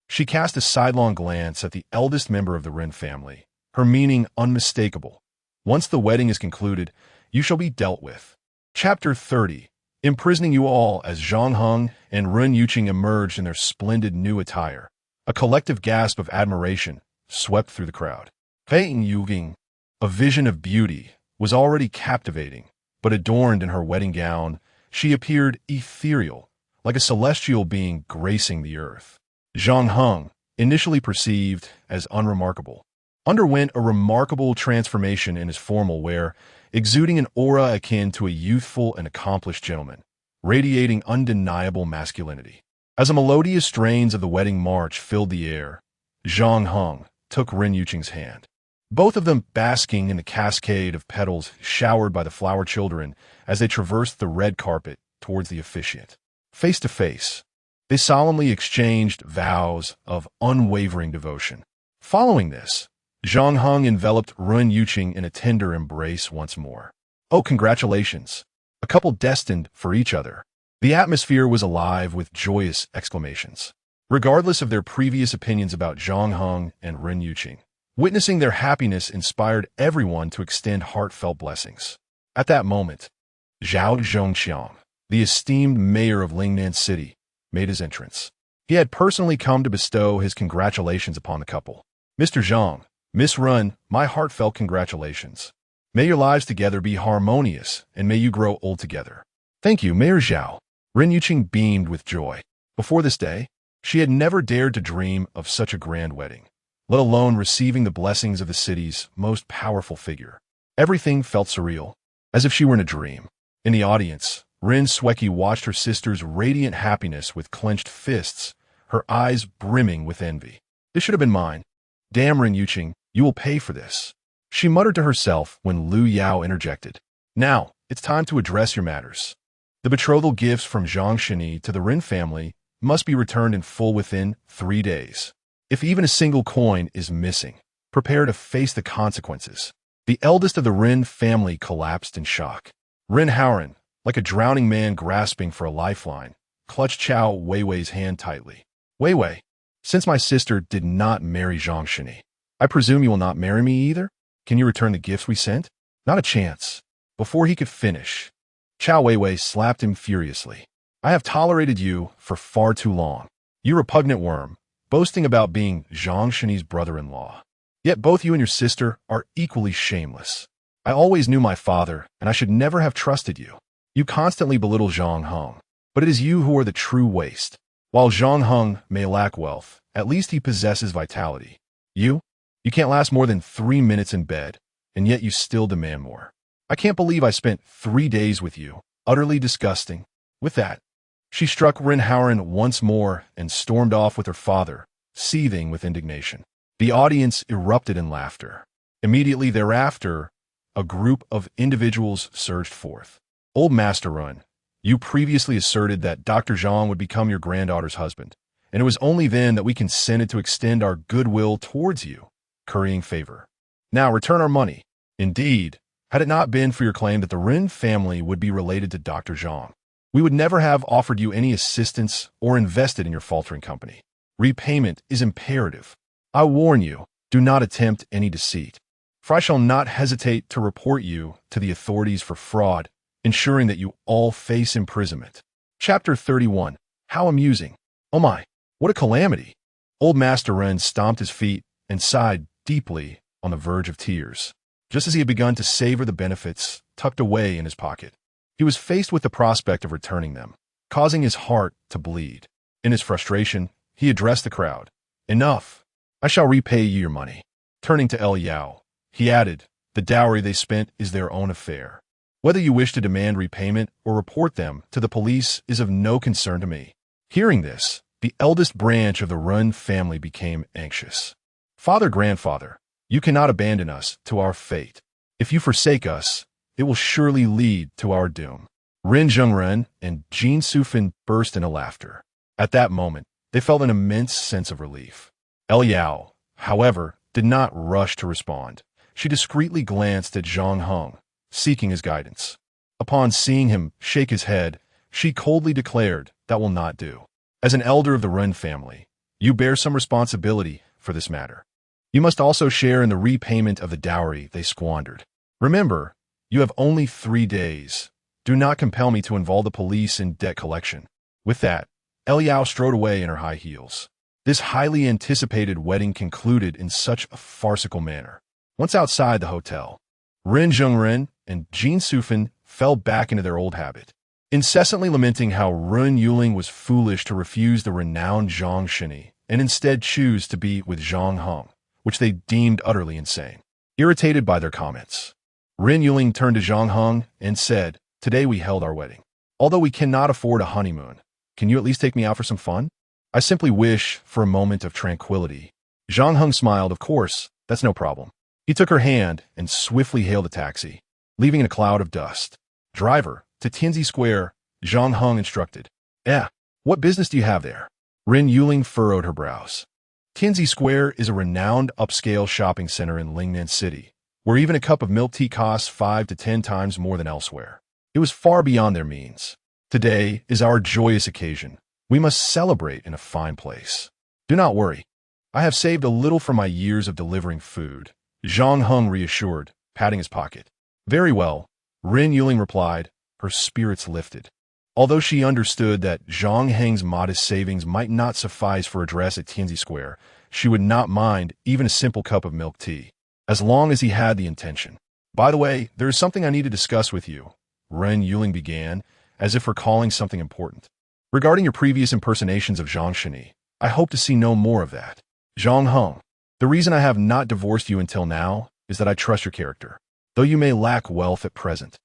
she cast a sidelong glance at the eldest member of the Ren family, her meaning unmistakable. Once the wedding is concluded, you shall be dealt with. Chapter 30. Imprisoning you all as Zhang Heng and Ren Yuqing emerged in their splendid new attire. A collective gasp of admiration swept through the crowd. Ren Yuqing, a vision of beauty, was already captivating, but adorned in her wedding gown, she appeared ethereal, like a celestial being gracing the earth. Zhang Heng, initially perceived as unremarkable, underwent a remarkable transformation in his formal wear, exuding an aura akin to a youthful and accomplished gentleman, radiating undeniable masculinity. As the melodious strains of the wedding march filled the air, Zhang Heng took Ren Yuqing's hand, both of them basking in the cascade of petals showered by the flower children as they traversed the red carpet towards the officiant. Face to face, They solemnly exchanged vows of unwavering devotion. Following this, Zhang Heng enveloped Run Yuqing in a tender embrace once more. Oh, congratulations! A couple destined for each other. The atmosphere was alive with joyous exclamations. Regardless of their previous opinions about Zhang Heng and Ren Yuqing, witnessing their happiness inspired everyone to extend heartfelt blessings. At that moment, Zhao Zhongxiang, the esteemed mayor of Lingnan City, made his entrance. He had personally come to bestow his congratulations upon the couple. Mr. Zhang, Miss Run, my heartfelt congratulations. May your lives together be harmonious, and may you grow old together. Thank you, Mayor Zhao. Ren Yuqing beamed with joy. Before this day, she had never dared to dream of such a grand wedding, let alone receiving the blessings of the city's most powerful figure. Everything felt surreal, as if she were in a dream. In the audience, Ren Sweki watched her sister's radiant happiness with clenched fists, her eyes brimming with envy. This should have been mine. Damn, Ren Yuqing, you will pay for this. She muttered to herself when Lu Yao interjected. Now, it's time to address your matters. The betrothal gifts from Zhang Shini to the Ren family must be returned in full within 3 days. If even a single coin is missing, prepare to face the consequences. The eldest of the Ren family collapsed in shock. Ren Haoran, like a drowning man grasping for a lifeline, clutched Chao Weiwei's hand tightly. Weiwei, since my sister did not marry Zhang Shini, I presume you will not marry me either? Can you return the gifts we sent? Not a chance. Before he could finish, Chao Weiwei slapped him furiously. I have tolerated you for far too long. You repugnant worm, boasting about being Zhang Shini's brother-in-law. Yet both you and your sister are equally shameless. I always knew my father, and I should never have trusted you. You constantly belittle Zhang Heng, but it is you who are the true waste. While Zhang Heng may lack wealth, at least he possesses vitality. You can't last more than 3 minutes in bed, and yet you still demand more. I can't believe I spent 3 days with you. Utterly disgusting. With that, she struck Ren Haoran once more and stormed off with her father, seething with indignation. The audience erupted in laughter. Immediately thereafter, a group of individuals surged forth. Old Master Run, you previously asserted that Dr. Zhang would become your granddaughter's husband, and it was only then that we consented to extend our goodwill towards you, currying favor. Now return our money. Indeed, had it not been for your claim that the Ren family would be related to Dr. Zhang, we would never have offered you any assistance or invested in your faltering company. Repayment is imperative. I warn you, do not attempt any deceit, for I shall not hesitate to report you to the authorities for fraud, ensuring that you all face imprisonment. Chapter 31. How amusing. Oh my, what a calamity. Old Master Ren stomped his feet and sighed deeply on the verge of tears, just as he had begun to savor the benefits tucked away in his pocket. He was faced with the prospect of returning them, causing his heart to bleed. In his frustration, he addressed the crowd. Enough. I shall repay you your money. Turning to El Yao, he added, the dowry they spent is their own affair. Whether you wish to demand repayment or report them to the police is of no concern to me. Hearing this, the eldest branch of the Run family became anxious. Father, grandfather, you cannot abandon us to our fate. If you forsake us, it will surely lead to our doom. Ren Zhengren and Jin Sufin burst into laughter. At that moment, they felt an immense sense of relief. El Yao, however, did not rush to respond. She discreetly glanced at Zhang Heng, seeking his guidance. Upon seeing him shake his head, she coldly declared, that will not do. As an elder of the Ren family, you bear some responsibility for this matter. You must also share in the repayment of the dowry they squandered. Remember, you have only 3 days. Do not compel me to involve the police in debt collection. With that, El Yao strode away in her high heels. This highly anticipated wedding concluded in such a farcical manner. Once outside the hotel, Ren Zhengren and Jin Sufin fell back into their old habit, incessantly lamenting how Run Yuling was foolish to refuse the renowned Zhang Shini and instead choose to be with Zhang Heng, which they deemed utterly insane. Irritated by their comments, Ren Yuling turned to Zhang Heng and said, today we held our wedding. Although we cannot afford a honeymoon, can you at least take me out for some fun? I simply wish for a moment of tranquility. Zhang Heng smiled. Of course, that's no problem. He took her hand and swiftly hailed a taxi, leaving in a cloud of dust. Driver, to Tianzi Square, Zhang Heng instructed. What business do you have there? Rin Yuling furrowed her brows. Tianzi Square is a renowned upscale shopping center in Lingnan City, where even a cup of milk tea costs 5 to 10 times more than elsewhere. It was far beyond their means. Today is our joyous occasion. We must celebrate in a fine place. Do not worry. I have saved a little from my years of delivering food, Zhang Heng reassured, patting his pocket. Very well, Rin Yuling replied, her spirits lifted. Although she understood that Zhang Heng's modest savings might not suffice for a dress at Tianzi Square, she would not mind even a simple cup of milk tea, as long as he had the intention. By the way, there is something I need to discuss with you, Ren Yuling began, as if recalling something important. Regarding your previous impersonations of Zhang Shini, I hope to see no more of that. Zhang Heng, the reason I have not divorced you until now is that I trust your character, though you may lack wealth at present.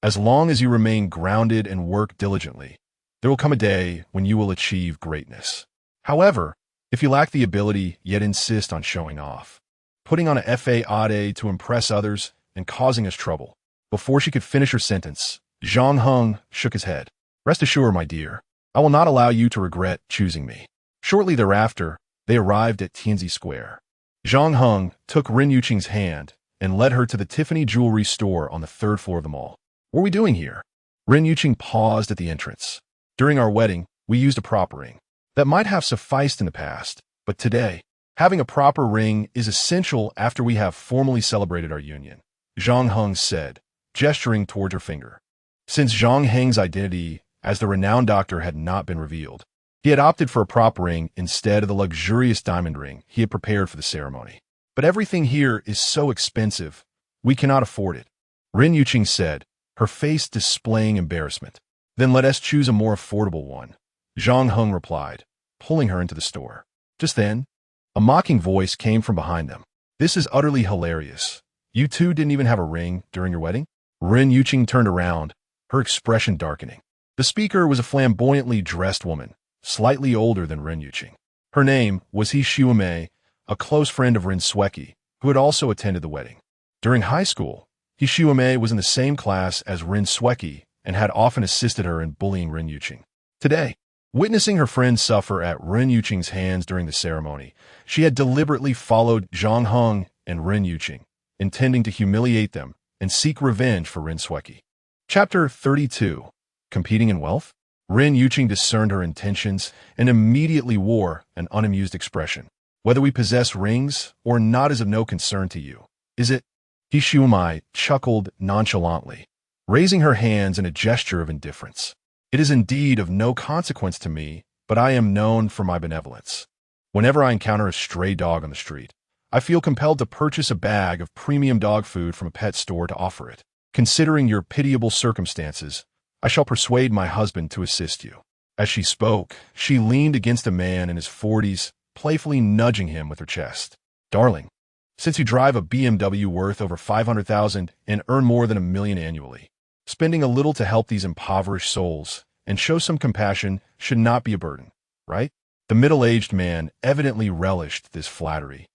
As long as you remain grounded and work diligently, there will come a day when you will achieve greatness. However, if you lack the ability yet insist on showing off, putting on a fade to impress others and causing us trouble. Before she could finish her sentence, Zhang Heng shook his head. Rest assured, my dear, I will not allow you to regret choosing me. Shortly thereafter, they arrived at Tianzi Square. Zhang Heng took Rin Yuqing's hand and led her to the Tiffany jewelry store on the third floor of the mall. What are we doing here? Rin Yuqing paused at the entrance. During our wedding, we used a proper ring. That might have sufficed in the past, but today, having a proper ring is essential after we have formally celebrated our union, Zhang Heng said, gesturing towards her finger. Since Zhang Heng's identity as the renowned doctor had not been revealed, he had opted for a prop ring instead of the luxurious diamond ring he had prepared for the ceremony. But everything here is so expensive, we cannot afford it, Rin Yuqing said, her face displaying embarrassment. Then let us choose a more affordable one, Zhang Heng replied, pulling her into the store. Just then, a mocking voice came from behind them. This is utterly hilarious. You two didn't even have a ring during your wedding? Rin Yuqing turned around, her expression darkening. The speaker was a flamboyantly dressed woman, slightly older than Rin Yuqing. Her name was He Xiumei, a close friend of Rin Sueki, who had also attended the wedding. During high school, He Xiumei was in the same class as Rin Sueki and had often assisted her in bullying Rin Yuqing. Today, witnessing her friend suffer at Rin Yuqing's hands during the ceremony, she had deliberately followed Zhang Heng and Rin Yuqing, intending to humiliate them and seek revenge for Rin Sueki. Chapter 32. Competing in Wealth? Rin Yuqing discerned her intentions and immediately wore an unamused expression. Whether we possess rings or not is of no concern to you, is it? He Xiumei chuckled nonchalantly, raising her hands in a gesture of indifference. It is indeed of no consequence to me, but I am known for my benevolence. Whenever I encounter a stray dog on the street, I feel compelled to purchase a bag of premium dog food from a pet store to offer it. Considering your pitiable circumstances, I shall persuade my husband to assist you. As she spoke, she leaned against a man in his 40s, playfully nudging him with her chest. Darling, since you drive a BMW worth over 500,000 and earn more than $1 million annually, spending a little to help these impoverished souls and show some compassion should not be a burden, right? The middle-aged man evidently relished this flattery,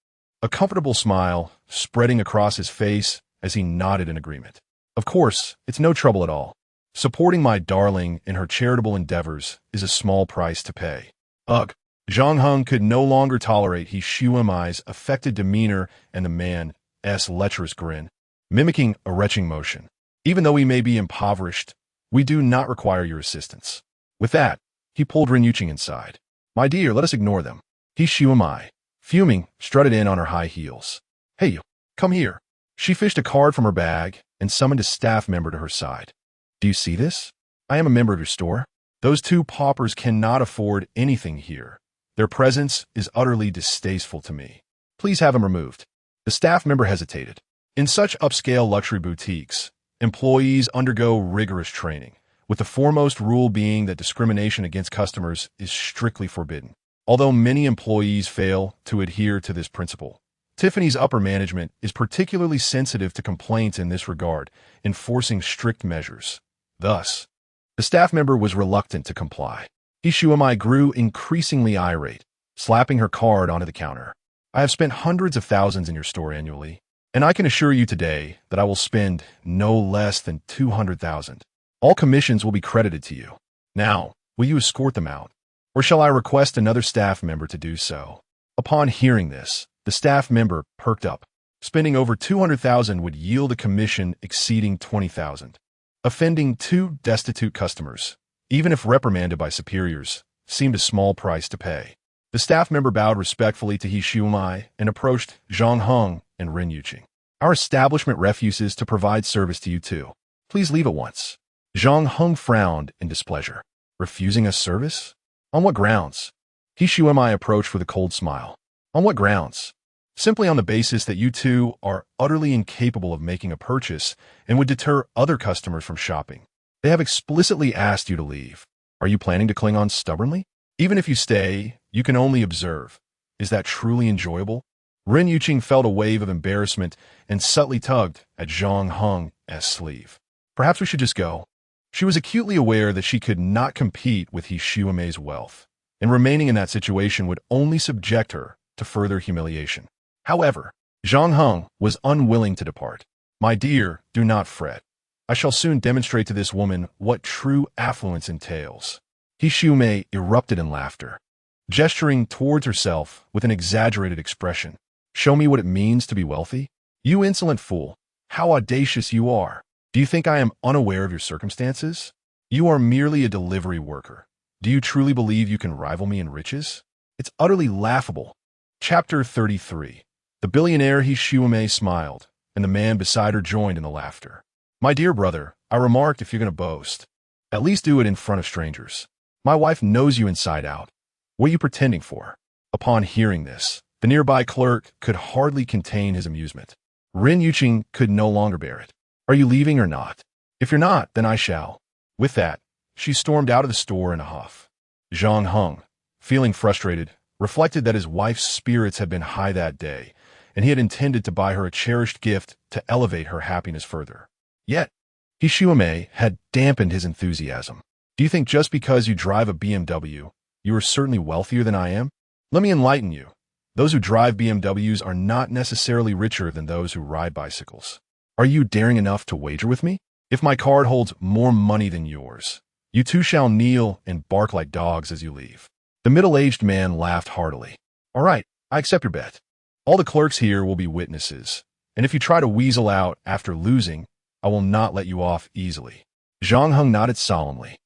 a comfortable smile spreading across his face as he nodded in agreement. Of course, it's no trouble at all. Supporting my darling in her charitable endeavors is a small price to pay. Ugh. Zhang Heng could no longer tolerate He Xiumei's affected demeanor and the man's lecherous grin, mimicking a retching motion. Even though we may be impoverished, we do not require your assistance. With that, he pulled Rin Yuqing inside. My dear, let us ignore them. He Xiumei, fuming, strutted in on her high heels. Hey you, come here. She fished a card from her bag and summoned a staff member to her side. Do you see this? I am a member of your store. Those two paupers cannot afford anything here. Their presence is utterly distasteful to me. Please have them removed. The staff member hesitated. In such upscale luxury boutiques, employees undergo rigorous training, with the foremost rule being that discrimination against customers is strictly forbidden. Although many employees fail to adhere to this principle, Tiffany's upper management is particularly sensitive to complaints in this regard, enforcing strict measures. Thus, the staff member was reluctant to comply. He Xiumei grew increasingly irate, slapping her card onto the counter. I have spent hundreds of thousands in your store annually, and I can assure you today that I will spend no less than 200,000. All commissions will be credited to you. Now, will you escort them out? Or shall I request another staff member to do so?" Upon hearing this, the staff member perked up. Spending over 200,000 would yield a commission exceeding 20,000. Offending two destitute customers, even if reprimanded by superiors, seemed a small price to pay. The staff member bowed respectfully to He Xiumai and approached Zhang Heng and Ren Yuqing. "Our establishment refuses to provide service to you two. Please leave at once." Zhang Heng frowned in displeasure. "Refusing us service? On what grounds?" He Xiumai approached with a cold smile. "On what grounds? Simply on the basis that you two are utterly incapable of making a purchase and would deter other customers from shopping. They have explicitly asked you to leave. Are you planning to cling on stubbornly? Even if you stay, you can only observe. Is that truly enjoyable?" Ren Yuqing felt a wave of embarrassment and subtly tugged at Zhang Heng's sleeve. "Perhaps we should just go." She was acutely aware that she could not compete with He Xiumei's wealth, and remaining in that situation would only subject her to further humiliation. However, Zhang Heng was unwilling to depart. "My dear, do not fret. I shall soon demonstrate to this woman what true affluence entails." He Xiumei erupted in laughter, gesturing towards herself with an exaggerated expression. "Show me what it means to be wealthy? You insolent fool, how audacious you are. Do you think I am unaware of your circumstances? You are merely a delivery worker. Do you truly believe you can rival me in riches? It's utterly laughable." Chapter 33. The billionaire He Xiumei smiled, and the man beside her joined in the laughter. "My dear brother, I remarked if you're going to boast, at least do it in front of strangers. My wife knows you inside out. What are you pretending for?" Upon hearing this, the nearby clerk could hardly contain his amusement. Ren Yuqing could no longer bear it. "Are you leaving or not? If you're not, then I shall." With that, she stormed out of the store in a huff. Zhang Heng, feeling frustrated, reflected that his wife's spirits had been high that day, and he had intended to buy her a cherished gift to elevate her happiness further. Yet, He Xiumei had dampened his enthusiasm. "Do you think just because you drive a BMW, you are certainly wealthier than I am? Let me enlighten you. Those who drive BMWs are not necessarily richer than those who ride bicycles. Are you daring enough to wager with me? If my card holds more money than yours, you two shall kneel and bark like dogs as you leave." The middle-aged man laughed heartily. "All right, I accept your bet. All the clerks here will be witnesses, and if you try to weasel out after losing, I will not let you off easily." Zhang Heng nodded solemnly.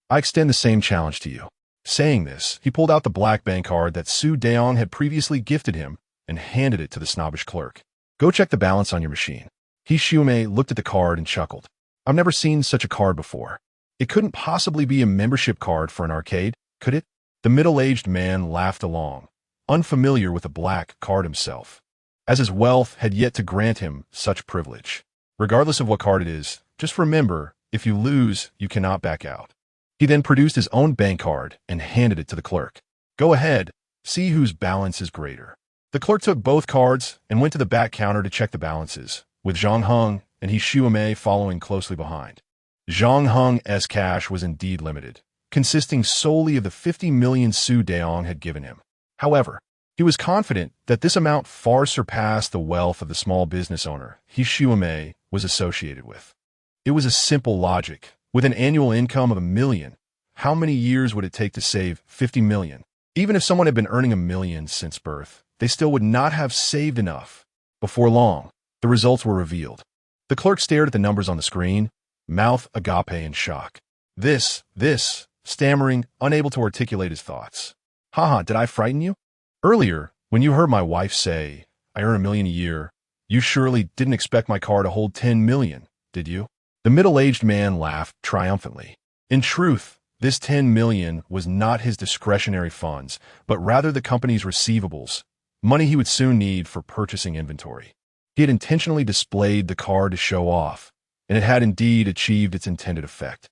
"I extend the same challenge to you." Saying this, he pulled out the black bank card that Su Deong had previously gifted him and handed it to the snobbish clerk. "Go check the balance on your machine." He Xiumei looked at the card and chuckled. "I've never seen such a card before. It couldn't possibly be a membership card for an arcade, could it?" The middle-aged man laughed along, unfamiliar with the black card himself, as his wealth had yet to grant him such privilege. "Regardless of what card it is, just remember, if you lose, you cannot back out." He then produced his own bank card and handed it to the clerk. "Go ahead, see whose balance is greater." The clerk took both cards and went to the back counter to check the balances, with Zhang Heng and He Xiumei following closely behind. Zhang Heng's cash was indeed limited, consisting solely of the 50 million Su Deong had given him. However, he was confident that this amount far surpassed the wealth of the small business owner He Xiumei was associated with. It was a simple logic. With an annual income of $1 million, how many years would it take to save 50 million? Even if someone had been earning $1 million since birth, they still would not have saved enough. Before long, the results were revealed. The clerk stared at the numbers on the screen, mouth agape in shock. This, stammering, unable to articulate his thoughts. "Haha, did I frighten you? Earlier, when you heard my wife say, I earn $1 million a year, you surely didn't expect my car to hold 10 million, did you?" The middle-aged man laughed triumphantly. In truth, this 10 million was not his discretionary funds, but rather the company's receivables, money he would soon need for purchasing inventory. He had intentionally displayed the card to show off, and it had indeed achieved its intended effect.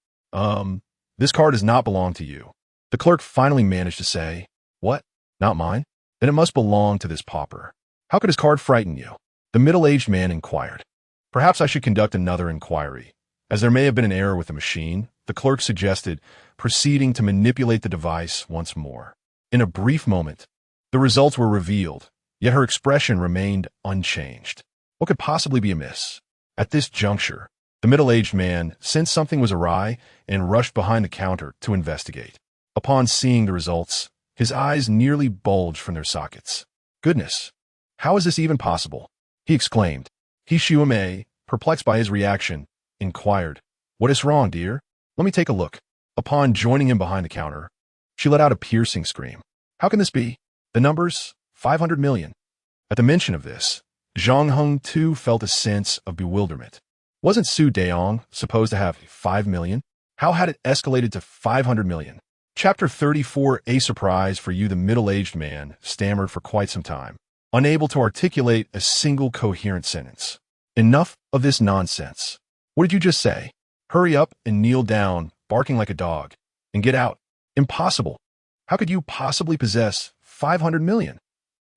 This card does not belong to you." The clerk finally managed to say. "What? Not mine? Then it must belong to this pauper. How could his card frighten you?" The middle-aged man inquired. "Perhaps I should conduct another inquiry. As there may have been an error with the machine," the clerk suggested, proceeding to manipulate the device once more. In a brief moment, the results were revealed, yet her expression remained unchanged. What could possibly be amiss? At this juncture, the middle-aged man sensed something was awry and rushed behind the counter to investigate. Upon seeing the results, his eyes nearly bulged from their sockets. Goodness! How is this even possible? He exclaimed. Hishiume, perplexed by his reaction, inquired, "What is wrong, dear? Let me take a look." Upon joining him behind the counter, she let out a piercing scream. How can this be? The numbers? 500 million. At the mention of this, Zhang Heng too felt a sense of bewilderment. Wasn't Su Daong supposed to have 5 million? How had it escalated to 500 million? Chapter 34. A surprise for you. The middle-aged man stammered for quite some time, unable to articulate a single coherent sentence. Enough of this nonsense. What did you just say? Hurry up and kneel down, barking like a dog, and get out. Impossible. How could you possibly possess 500 million?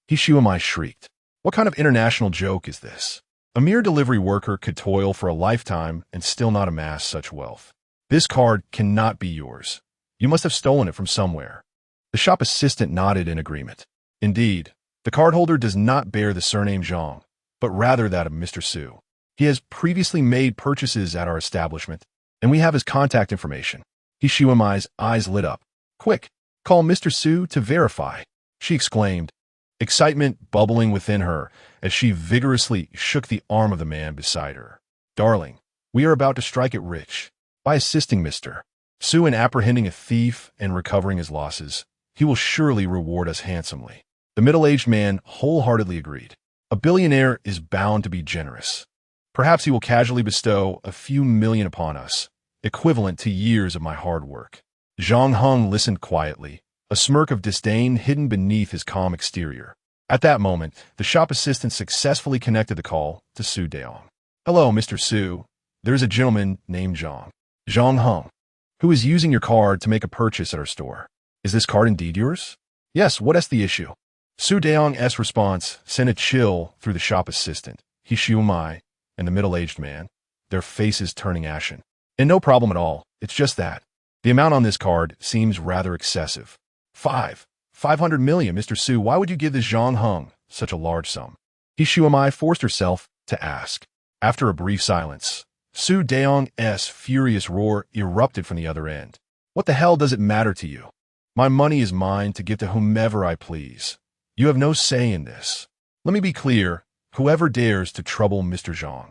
Hishiume shrieked. What kind of international joke is this? A mere delivery worker could toil for a lifetime and still not amass such wealth. This card cannot be yours. You must have stolen it from somewhere. The shop assistant nodded in agreement. Indeed, the cardholder does not bear the surname Zhang, but rather that of Mr. Su. He has previously made purchases at our establishment, and we have his contact information. Hishiume's eyes lit up. Quick, call Mr. Su to verify, she exclaimed, excitement bubbling within her as she vigorously shook the arm of the man beside her. Darling, we are about to strike it rich. By assisting Mr. Su in apprehending a thief and recovering his losses, he will surely reward us handsomely. The middle-aged man wholeheartedly agreed. A billionaire is bound to be generous. Perhaps he will casually bestow a few million upon us, equivalent to years of my hard work. Zhang Heng listened quietly, a smirk of disdain hidden beneath his calm exterior. At that moment, the shop assistant successfully connected the call to Su Daong. Hello, Mr. Su. There is a gentleman named Zhang Heng, who is using your card to make a purchase at our store. Is this card indeed yours? Yes, what is the issue? Su Daong's response sent a chill through the shop assistant, Hishiume, and the middle-aged man, their faces turning ashen. And no problem at all, it's just that. The amount on this card seems rather excessive. 500 million, Mr. Su, why would you give this Zhang Heng such a large sum? Hishiume forced herself to ask. After a brief silence, Su Daong's furious roar erupted from the other end. What the hell does it matter to you? My money is mine to give to whomever I please. You have no say in this. Let me be clear, whoever dares to trouble Mr. Zhang,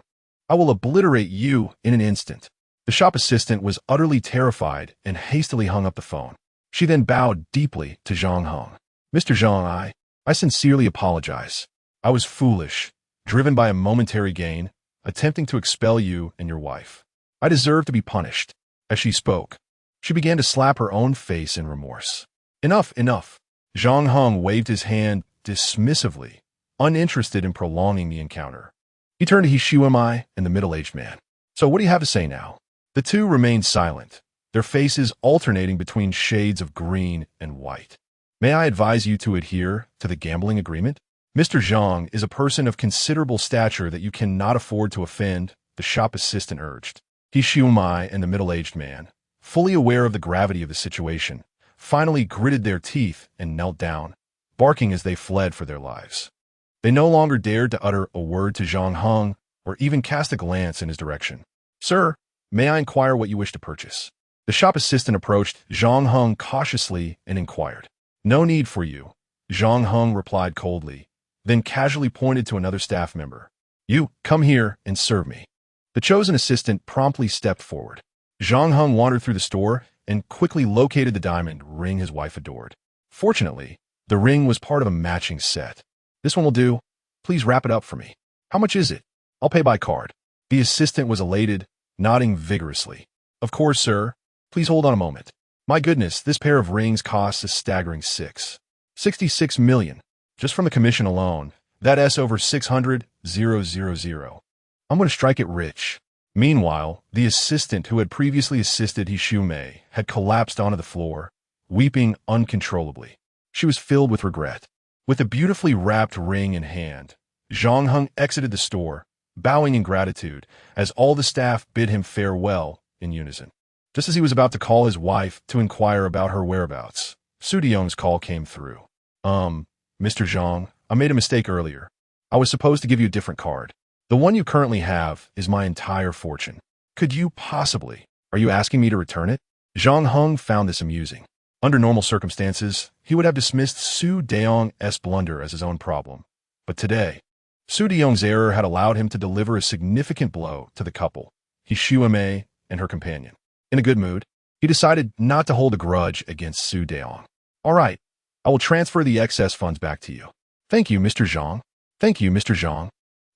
I will obliterate you in an instant. The shop assistant was utterly terrified and hastily hung up the phone. She then bowed deeply to Zhang Heng. Mr. Zhang, I sincerely apologize. I was foolish, driven by a momentary gain, attempting to expel you and your wife. I deserve to be punished. As she spoke, she began to slap her own face in remorse. Enough, enough. Zhang Heng waved his hand dismissively, uninterested in prolonging the encounter. He turned to Hishiume and the middle-aged man. So what do you have to say now? The two remained silent, their faces alternating between shades of green and white. May I advise you to adhere to the gambling agreement? Mr. Zhang is a person of considerable stature that you cannot afford to offend, the shop assistant urged. Hishiume and the middle-aged man, fully aware of the gravity of the situation, finally gritted their teeth and knelt down, barking as they fled for their lives. They no longer dared to utter a word to Zhang Heng or even cast a glance in his direction. Sir, may I inquire what you wish to purchase? The shop assistant approached Zhang Heng cautiously and inquired. No need for you, Zhang Heng replied coldly, then casually pointed to another staff member. You, come here and serve me. The chosen assistant promptly stepped forward. Zhang Heng wandered through the store and quickly located the diamond ring his wife adored. Fortunately, the ring was part of a matching set. This one will do. Please wrap it up for me. How much is it? I'll pay by card. The assistant was elated, nodding vigorously. Of course, sir. Please hold on a moment. My goodness, this pair of rings costs a staggering 66 million. Just from the commission alone, that's over 600,000. I'm going to strike it rich. Meanwhile, the assistant who had previously assisted Hishiume had collapsed onto the floor, weeping uncontrollably. She was filled with regret. With a beautifully wrapped ring in hand, Zhang Heng exited the store, bowing in gratitude as all the staff bid him farewell in unison. Just as he was about to call his wife to inquire about her whereabouts, Su Daong's call came through. Mr. Zhang, I made a mistake earlier. I was supposed to give you a different card. The one you currently have is my entire fortune. Could you possibly? Are you asking me to return it? Zhang Heng found this amusing. Under normal circumstances, he would have dismissed Su Deong's blunder as his own problem. But today, Su Deong's error had allowed him to deliver a significant blow to the couple, Xiume and her companion. In a good mood, he decided not to hold a grudge against Su Deong. All right, I will transfer the excess funds back to you. Thank you, Mr. Zhang. Thank you, Mr. Zhang.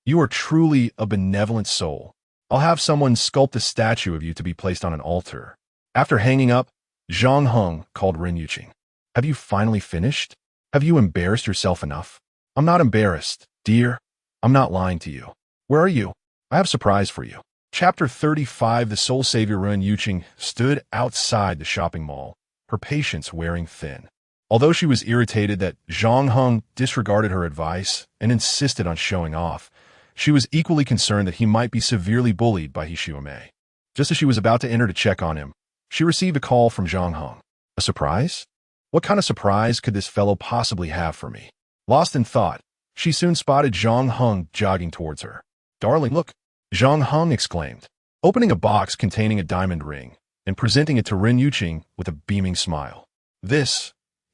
You are truly a benevolent soul. I'll have someone sculpt a statue of you to be placed on an altar. After hanging up, Zhang Heng called Ren Yuqing. Have you finally finished? Have you embarrassed yourself enough? I'm not embarrassed, dear. I'm not lying to you. Where are you? I have a surprise for you. Chapter 35. The soul savior Ren Yuqing stood outside the shopping mall, her patience wearing thin. Although she was irritated that Zhang Heng disregarded her advice and insisted on showing off, she was equally concerned that he might be severely bullied by Xiume. Just as she was about to enter to check on him, she received a call from Zhang Heng. A surprise? What kind of surprise could this fellow possibly have for me? Lost in thought, she soon spotted Zhang Heng jogging towards her. Darling, look, Zhang Heng exclaimed, opening a box containing a diamond ring and presenting it to Ren Yuqing with a beaming smile.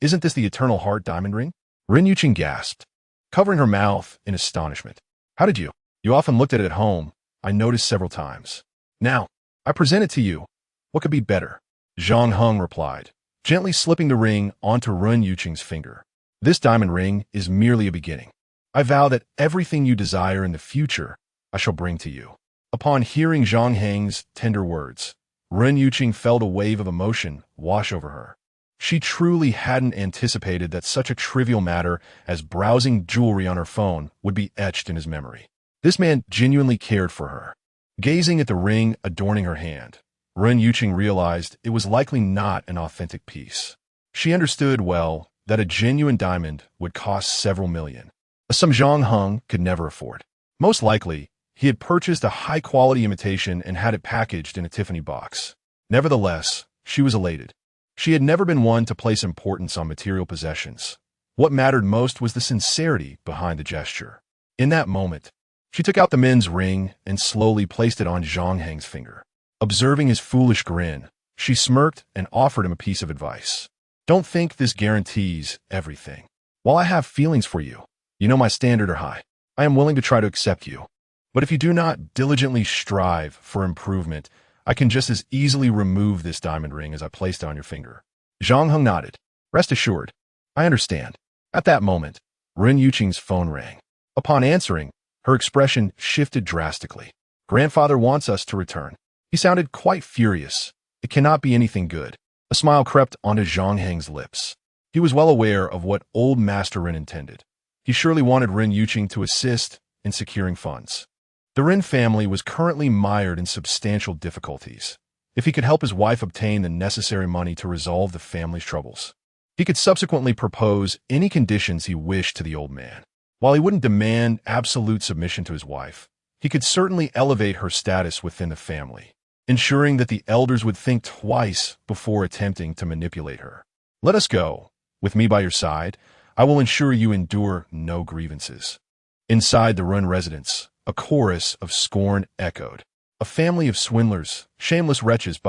Isn't this the Eternal Heart diamond ring? Ren Yuqing gasped, covering her mouth in astonishment. How did you? You often looked at it at home. I noticed several times. Now, I present it to you. What could be better? Zhang Heng replied, gently slipping the ring onto Ren Yuqing's finger. This diamond ring is merely a beginning. I vow that everything you desire in the future, I shall bring to you. Upon hearing Zhang Heng's tender words, Ren Yuqing felt a wave of emotion wash over her. She truly hadn't anticipated that such a trivial matter as browsing jewelry on her phone would be etched in his memory. This man genuinely cared for her. Gazing at the ring adorning her hand, Ren Yuqing realized it was likely not an authentic piece. She understood well that a genuine diamond would cost several million, a sum Zhang Heng could never afford. Most likely, he had purchased a high-quality imitation and had it packaged in a Tiffany box. Nevertheless, she was elated. She had never been one to place importance on material possessions. What mattered most was the sincerity behind the gesture. In that moment, she took out the men's ring and slowly placed it on Zhang Heng's finger. Observing his foolish grin, she smirked and offered him a piece of advice. Don't think this guarantees everything. While I have feelings for you, you know my standards are high. I am willing to try to accept you. But if you do not diligently strive for improvement, I can just as easily remove this diamond ring as I placed it on your finger. Zhang Heng nodded. Rest assured, I understand. At that moment, Ren Yuqing's phone rang. Upon answering, her expression shifted drastically. Grandfather wants us to return. He sounded quite furious. It cannot be anything good. A smile crept onto Zhang Heng's lips. He was well aware of what old Master Ren intended. He surely wanted Ren Yuqing to assist in securing funds. The Ren family was currently mired in substantial difficulties. If he could help his wife obtain the necessary money to resolve the family's troubles, he could subsequently propose any conditions he wished to the old man. While he wouldn't demand absolute submission to his wife, he could certainly elevate her status within the family, ensuring that the elders would think twice before attempting to manipulate her. Let us go. With me by your side, I will ensure you endure no grievances. Inside the Ren residence, a chorus of scorn echoed. A family of swindlers, shameless wretches,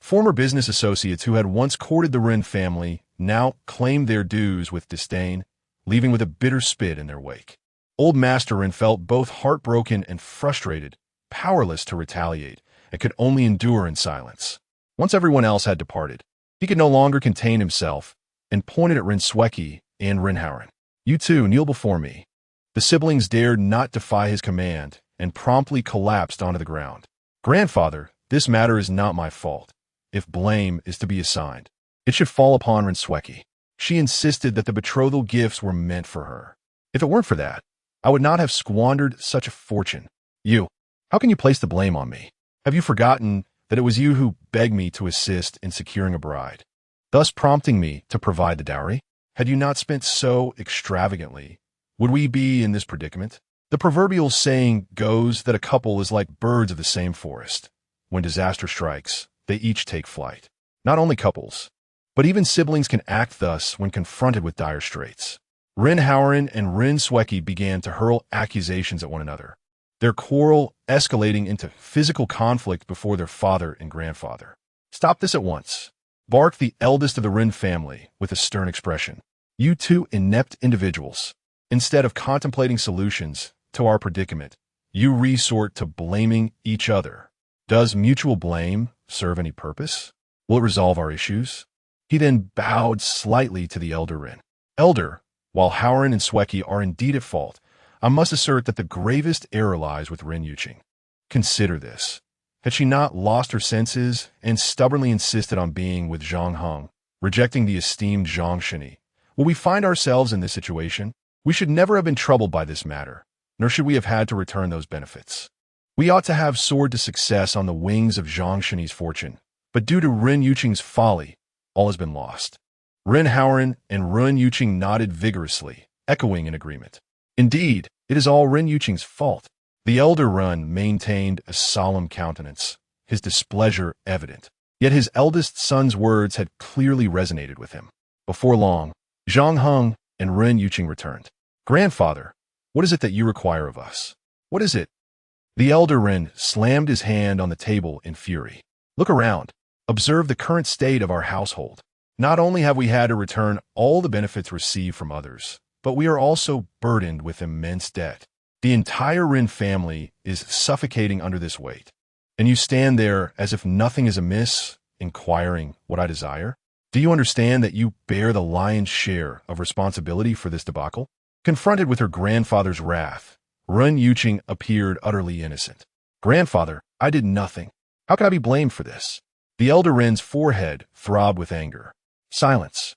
former business associates who had once courted the Ren family now claimed their dues with disdain, leaving with a bitter spit in their wake. Old Master Ren felt both heartbroken and frustrated, powerless to retaliate, and could only endure in silence. Once everyone else had departed, he could no longer contain himself and pointed at Ren Sweki and Ren Howren. You two, kneel before me. The siblings dared not defy his command and promptly collapsed onto the ground. Grandfather, this matter is not my fault. If blame is to be assigned, it should fall upon Ren Sweki. She insisted that the betrothal gifts were meant for her. If it weren't for that, I would not have squandered such a fortune. You, how can you place the blame on me? Have you forgotten that it was you who begged me to assist in securing a bride, thus prompting me to provide the dowry? Had you not spent so extravagantly, would we be in this predicament? The proverbial saying goes that a couple is like birds of the same forest. When disaster strikes, they each take flight. Not only couples, but even siblings can act thus when confronted with dire straits. Ren Howren and Ren Sweki began to hurl accusations at one another, their quarrel escalating into physical conflict before their father and grandfather. Stop this at once. barked the eldest of the Rin family with a stern expression. You two inept individuals. Instead of contemplating solutions to our predicament, you resort to blaming each other. Does mutual blame serve any purpose? Will it resolve our issues? He then bowed slightly to the elder Rin. Elder, while Howren and Sweki are indeed at fault, I must assert that the gravest error lies with Rin Yuqing. Consider this. Had she not lost her senses and stubbornly insisted on being with Zhang Heng, rejecting the esteemed Zhang Shini, will we find ourselves in this situation? We should never have been troubled by this matter, nor should we have had to return those benefits. We ought to have soared to success on the wings of Zhang Shini's fortune, but due to Rin Yuqing's folly, all has been lost. Rin Howren and Rin Yuqing nodded vigorously, echoing in agreement. Indeed, it is all Rin Yuqing's fault. The elder Rin maintained a solemn countenance, his displeasure evident. Yet his eldest son's words had clearly resonated with him. Before long, Zhang Heng and Rin Yuqing returned. Grandfather, what is it that you require of us? What is it? The elder Rin slammed his hand on the table in fury. Look around. Observe the current state of our household. Not only have we had to return all the benefits received from others, but we are also burdened with immense debt. The entire Rin family is suffocating under this weight. And you stand there as if nothing is amiss, inquiring what I desire? Do you understand that you bear the lion's share of responsibility for this debacle? Confronted with her grandfather's wrath, Rin Yuqing appeared utterly innocent. Grandfather, I did nothing. How can I be blamed for this? The elder Rin's forehead throbbed with anger. Silence.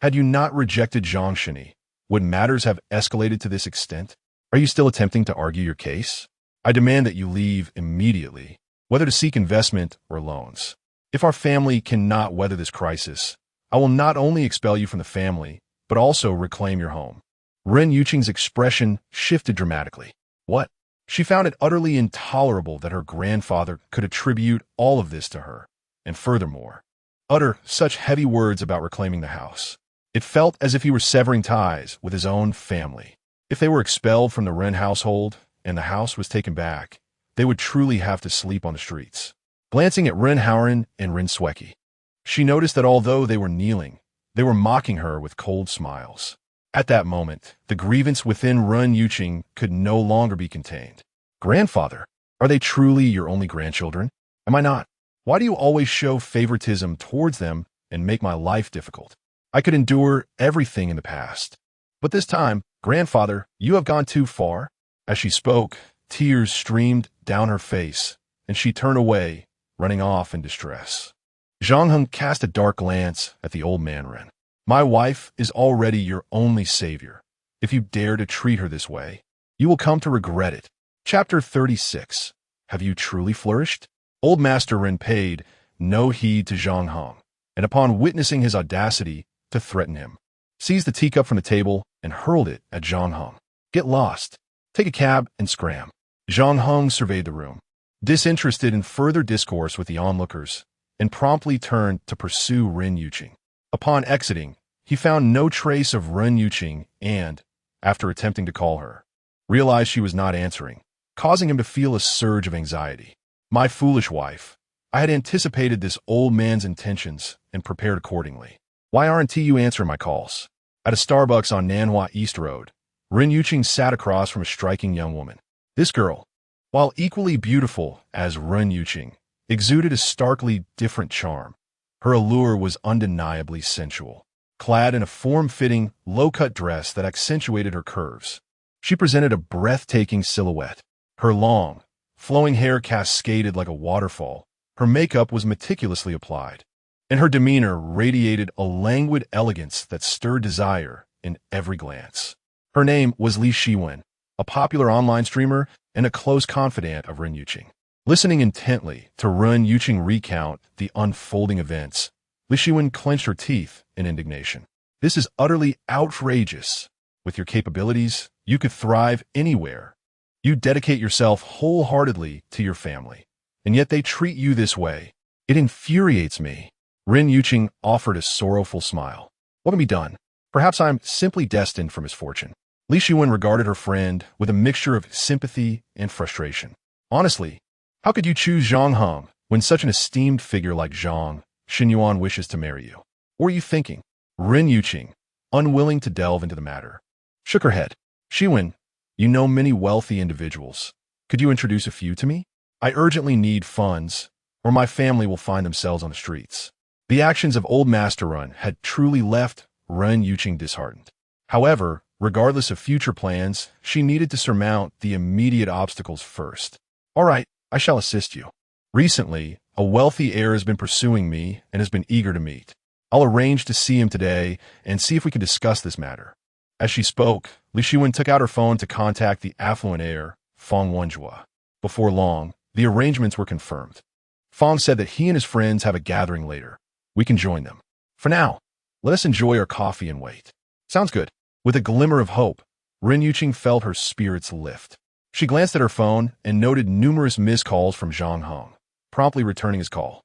Had you not rejected Zhang Shini, would matters have escalated to this extent? Are you still attempting to argue your case? I demand that you leave immediately, whether to seek investment or loans. If our family cannot weather this crisis, I will not only expel you from the family, but also reclaim your home. Rin Yuqing's expression shifted dramatically. What? She found it utterly intolerable that her grandfather could attribute all of this to her, and furthermore, utter such heavy words about reclaiming the house. It felt as if he were severing ties with his own family. If they were expelled from the Rin household and the house was taken back, they would truly have to sleep on the streets. Glancing at Rin Howren and Rin Sweki, she noticed that although they were kneeling, they were mocking her with cold smiles. At that moment, the grievance within Rin Yuqing could no longer be contained. Grandfather, are they truly your only grandchildren? Am I not? Why do you always show favoritism towards them and make my life difficult? I could endure everything in the past. But this time, grandfather, you have gone too far. As she spoke, tears streamed down her face, and she turned away, running off in distress. Zhang Heng cast a dark glance at the old man Ren. My wife is already your only savior. If you dare to treat her this way, you will come to regret it. Chapter 36. Have you truly flourished? Old Master Ren paid no heed to Zhang Heng, and upon witnessing his audacity to threaten him, seized the teacup from the table and hurled it at Zhang Heng. Get lost. Take a cab and scram. Zhang Heng surveyed the room, disinterested in further discourse with the onlookers, and promptly turned to pursue Rin Yuqing. Upon exiting, he found no trace of Rin Yuqing and, after attempting to call her, realized she was not answering, causing him to feel a surge of anxiety. My foolish wife. I had anticipated this old man's intentions and prepared accordingly. Why aren't you answering my calls? At a Starbucks on Nanhua East Road, Rin Yuqing sat across from a striking young woman. This girl, while equally beautiful as Rin Yuqing, exuded a starkly different charm. Her allure was undeniably sensual. Clad in a form-fitting, low-cut dress that accentuated her curves, she presented a breathtaking silhouette. Her long, flowing hair cascaded like a waterfall. Her makeup was meticulously applied, and her demeanor radiated a languid elegance that stirred desire in every glance. Her name was Li Shiwen, a popular online streamer and a close confidant of Rin Yuqing. Listening intently to Rin Yuqing recount the unfolding events, Li Shiwen clenched her teeth in indignation. This is utterly outrageous. With your capabilities, you could thrive anywhere. You dedicate yourself wholeheartedly to your family, and yet they treat you this way. It infuriates me. Rin Yuqing offered a sorrowful smile. What can be done? Perhaps I'm simply destined for misfortune. Li Shiwen regarded her friend with a mixture of sympathy and frustration. Honestly, how could you choose Zhang Heng when such an esteemed figure like Zhang Xin Yuan wishes to marry you. What are you thinking? Ren Yuqing, unwilling to delve into the matter, shook her head. Xiwen, you know many wealthy individuals. Could you introduce a few to me? I urgently need funds, or my family will find themselves on the streets. The actions of old Master Run had truly left Ren Yuqing disheartened. However, regardless of future plans, she needed to surmount the immediate obstacles first. All right, I shall assist you. Recently, a wealthy heir has been pursuing me and has been eager to meet. I'll arrange to see him today and see if we can discuss this matter. As she spoke, Li Shiwen took out her phone to contact the affluent heir, Fong Wenjua. Before long, the arrangements were confirmed. Fong said that he and his friends have a gathering later. We can join them. For now, let us enjoy our coffee and wait. Sounds good. With a glimmer of hope, Ren Yuqing felt her spirits lift. She glanced at her phone and noted numerous missed calls from Zhang Heng, promptly returning his call.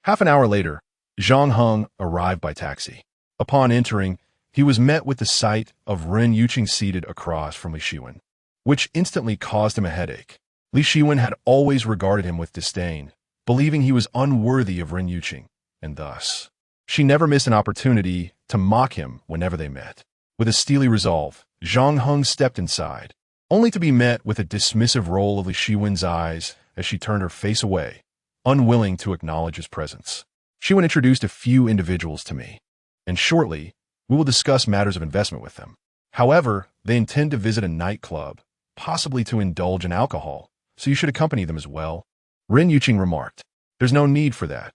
Half an hour later, Zhang Heng arrived by taxi. Upon entering, he was met with the sight of Ren Yuqing seated across from Li Shiwen, which instantly caused him a headache. Li Shiwen had always regarded him with disdain, believing he was unworthy of Ren Yuqing, and thus, she never missed an opportunity to mock him whenever they met. With a steely resolve, Zhang Heng stepped inside, only to be met with a dismissive roll of Li Shiwen's eyes as she turned her face away, unwilling to acknowledge his presence. Shiwen introduced a few individuals to me, and shortly, we will discuss matters of investment with them. However, they intend to visit a nightclub, possibly to indulge in alcohol, so you should accompany them as well. Ren Yuqing remarked, There's no need for that.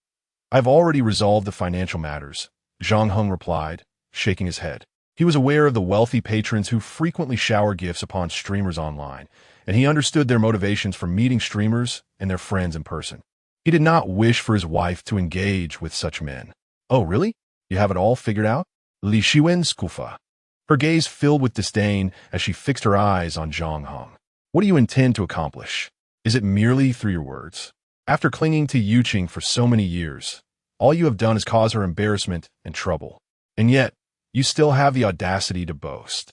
I've already resolved the financial matters, Zhang Heng replied, shaking his head. He was aware of the wealthy patrons who frequently shower gifts upon streamers online, and he understood their motivations for meeting streamers and their friends in person. He did not wish for his wife to engage with such men. Oh, really? You have it all figured out? Li Shiwen skufa. Her gaze filled with disdain as she fixed her eyes on Zhang Heng. What do you intend to accomplish? Is it merely through your words? After clinging to Yuqing for so many years, all you have done is cause her embarrassment and trouble. And yet, you still have the audacity to boast.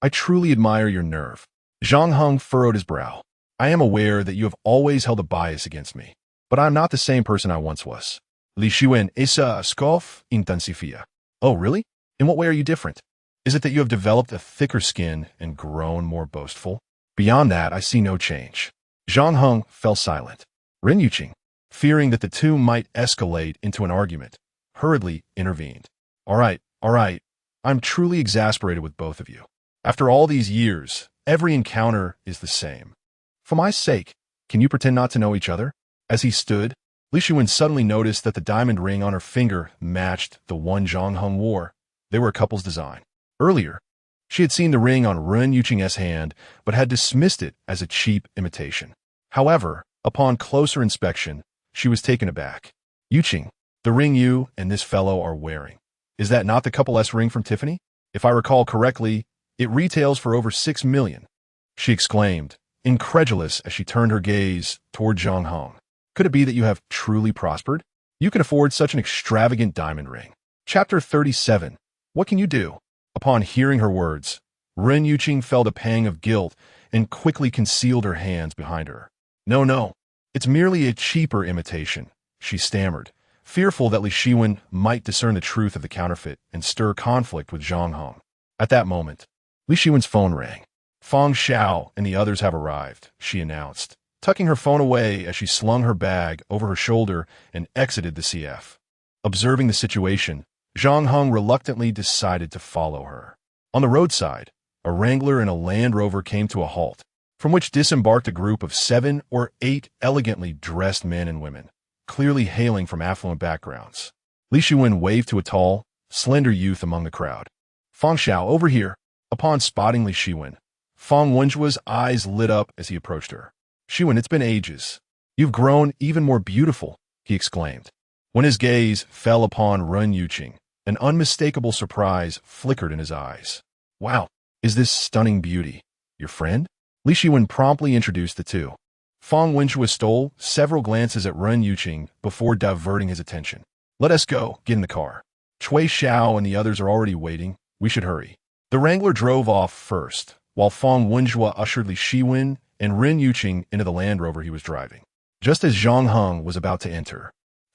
I truly admire your nerve. Zhang Heng furrowed his brow. I am aware that you have always held a bias against me, but I am not the same person I once was. Li Shiwen esa scoff intensifia. Oh, really? In what way are you different? Is it that you have developed a thicker skin and grown more boastful? Beyond that, I see no change. Zhang Heng fell silent. Ren Yuqing, fearing that the two might escalate into an argument, hurriedly intervened. All right. I'm truly exasperated with both of you. After all these years, every encounter is the same. For my sake, can you pretend not to know each other? As he stood, Li Shiwen suddenly noticed that the diamond ring on her finger matched the one Zhang Heng wore. They were a couple's design. Earlier, she had seen the ring on Ren Yuqing's hand, but had dismissed it as a cheap imitation. However, upon closer inspection, she was taken aback. Yuqing, the ring you and this fellow are wearing, is that not the couple S ring from Tiffany? If I recall correctly, it retails for over 6 million. She exclaimed, incredulous as she turned her gaze toward Zhang Heng. Could it be that you have truly prospered? You can afford such an extravagant diamond ring. Chapter 37. What can you do? Upon hearing her words, Ren Yuqing felt a pang of guilt and quickly concealed her hands behind her. No, it's merely a cheaper imitation, she stammered, fearful that Li Shiwen might discern the truth of the counterfeit and stir conflict with Zhang Heng. At that moment, Li Shiwen's phone rang. Fang Xiao and the others have arrived, she announced, tucking her phone away as she slung her bag over her shoulder and exited the CF. Observing the situation, Zhang Heng reluctantly decided to follow her. On the roadside, a Wrangler and a Land Rover came to a halt, from which disembarked a group of 7 or 8 elegantly dressed men and women, clearly hailing from affluent backgrounds. Li Shiwen waved to a tall, slender youth among the crowd. Fang Xiao, over here. Upon spotting Li Shiwen, Fong Wenjua's eyes lit up as he approached her. Shiwen, it's been ages. You've grown even more beautiful, he exclaimed. When his gaze fell upon Ren Yuqing, an unmistakable surprise flickered in his eyes. Wow, is this stunning beauty your friend? Li Shiwen promptly introduced the two. Fong Wenjua stole several glances at Ren Yuqing before diverting his attention. Let us go, get in the car. Cui Xiao and the others are already waiting. We should hurry. The Wrangler drove off first, while Fong Wenjua ushered Li Shiwen and Ren Yuqing into the Land Rover he was driving. Just as Zhang Heng was about to enter,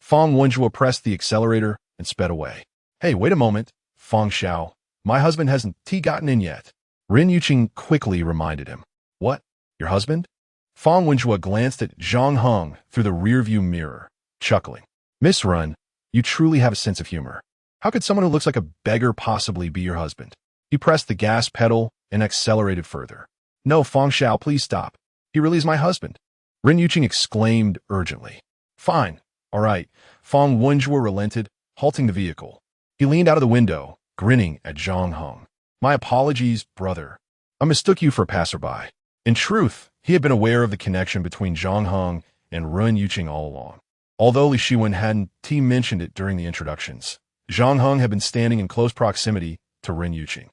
Fang Wenjue pressed the accelerator and sped away. Hey, wait a moment, Fang Xiao. My husband hasn't gotten in yet. Ren Yuqing quickly reminded him. What? Your husband? Fang Wenjue glanced at Zhang Heng through the rearview mirror, chuckling. Miss Run, you truly have a sense of humor. How could someone who looks like a beggar possibly be your husband? He pressed the gas pedal and accelerated further. No, Fang Xiao, please stop. He really is my husband. Ren Yuqing exclaimed urgently. Fine. All right. Fang Wenjue relented, halting the vehicle. He leaned out of the window, grinning at Zhang Heng. My apologies, brother. I mistook you for a passerby. In truth, he had been aware of the connection between Zhang Heng and Ren Yuqing all along. Although Li Shiwen hadn't mentioned it during the introductions, Zhang Heng had been standing in close proximity to Ren Yuqing.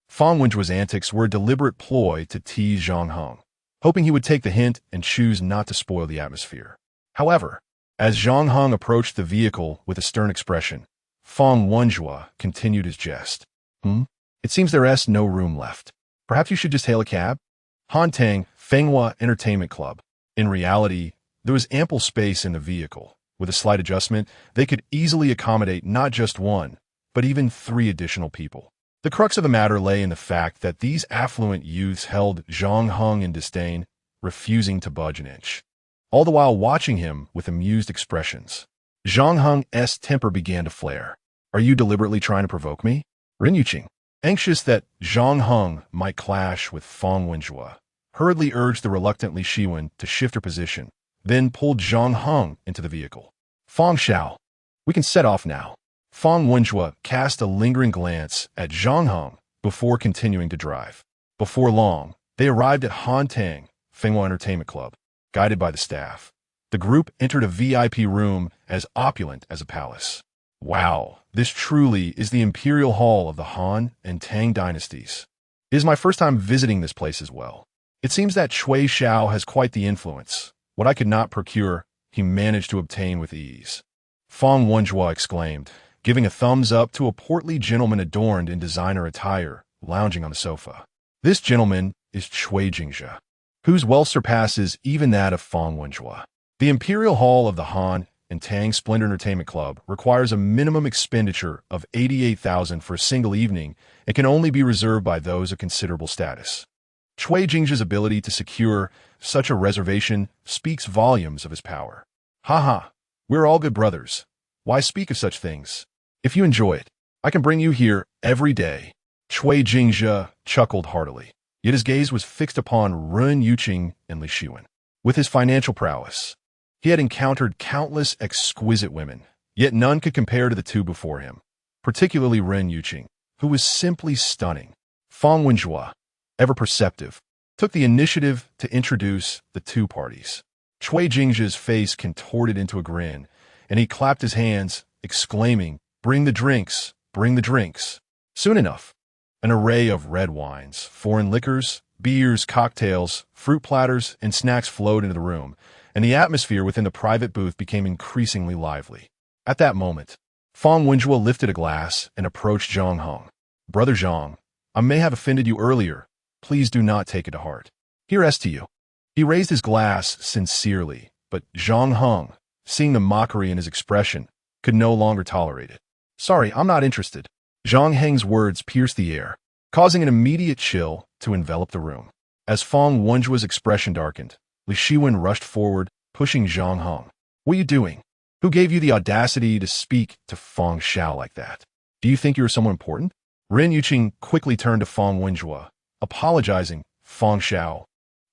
Fang Wenjue's antics were a deliberate ploy to tease Zhang Heng, hoping he would take the hint and choose not to spoil the atmosphere. However, as Zhang Heng approached the vehicle with a stern expression, Fang Wenjue continued his jest. It seems there's no room left. Perhaps you should just hail a cab? Hantang, Fenghua Entertainment Club. In reality, there was ample space in the vehicle. With a slight adjustment, they could easily accommodate not just one, but even 3 additional people. The crux of the matter lay in the fact that these affluent youths held Zhang Heng in disdain, refusing to budge an inch, all the while watching him with amused expressions. Zhang Heng's temper began to flare. Are you deliberately trying to provoke me? Ren Yuqing, anxious that Zhang Heng might clash with Fang Wenjue, hurriedly urged the reluctant Li Shiwen to shift her position, then pulled Zhang Heng into the vehicle. Fang Xiao, we can set off now. Fang Wenjue cast a lingering glance at Zhang Heng before continuing to drive. Before long, they arrived at Hantang, Fenghua Entertainment Club, guided by the staff. The group entered a VIP room as opulent as a palace. Wow, this truly is the imperial hall of the Han and Tang dynasties. It is my first time visiting this place as well. It seems that Cui Xiao has quite the influence. What I could not procure, he managed to obtain with ease. Fang Wenjue exclaimed, giving a thumbs up to a portly gentleman adorned in designer attire, lounging on the sofa. This gentleman is Cui Jingzhe, whose wealth surpasses even that of Fang Wenjue. The Imperial Hall of the Han and Tang Splendor Entertainment Club requires a minimum expenditure of 88,000 for a single evening and can only be reserved by those of considerable status. Cui Jingzhe's ability to secure such a reservation speaks volumes of his power. Haha, we're all good brothers. Why speak of such things? If you enjoy it, I can bring you here every day. Cui Jingzhe chuckled heartily, yet his gaze was fixed upon Ren Yuqing and Li Shiwen. With his financial prowess, he had encountered countless exquisite women, yet none could compare to the 2 before him, particularly Ren Yuqing, who was simply stunning. Fang Wenjue, ever perceptive, took the initiative to introduce the 2 parties. Cui Jingzhe's face contorted into a grin, and he clapped his hands, exclaiming, Bring the drinks, bring the drinks. Soon enough, an array of red wines, foreign liquors, beers, cocktails, fruit platters, and snacks flowed into the room, and the atmosphere within the private booth became increasingly lively. At that moment, Fang Wenjue lifted a glass and approached Zhang Heng. Brother Zhang, I may have offended you earlier. Please do not take it to heart. Here's to you. He raised his glass sincerely, but Zhang Heng, seeing the mockery in his expression, could no longer tolerate it. Sorry, I'm not interested. Zhang Heng's words pierced the air, causing an immediate chill to envelop the room. As Fang Wenjue's expression darkened, Li Shiwen rushed forward, pushing Zhang Heng. What are you doing? Who gave you the audacity to speak to Fang Xiao like that? Do you think you're someone important? Ren Yuqing quickly turned to Fang Wenjue, apologizing. Fang Xiao,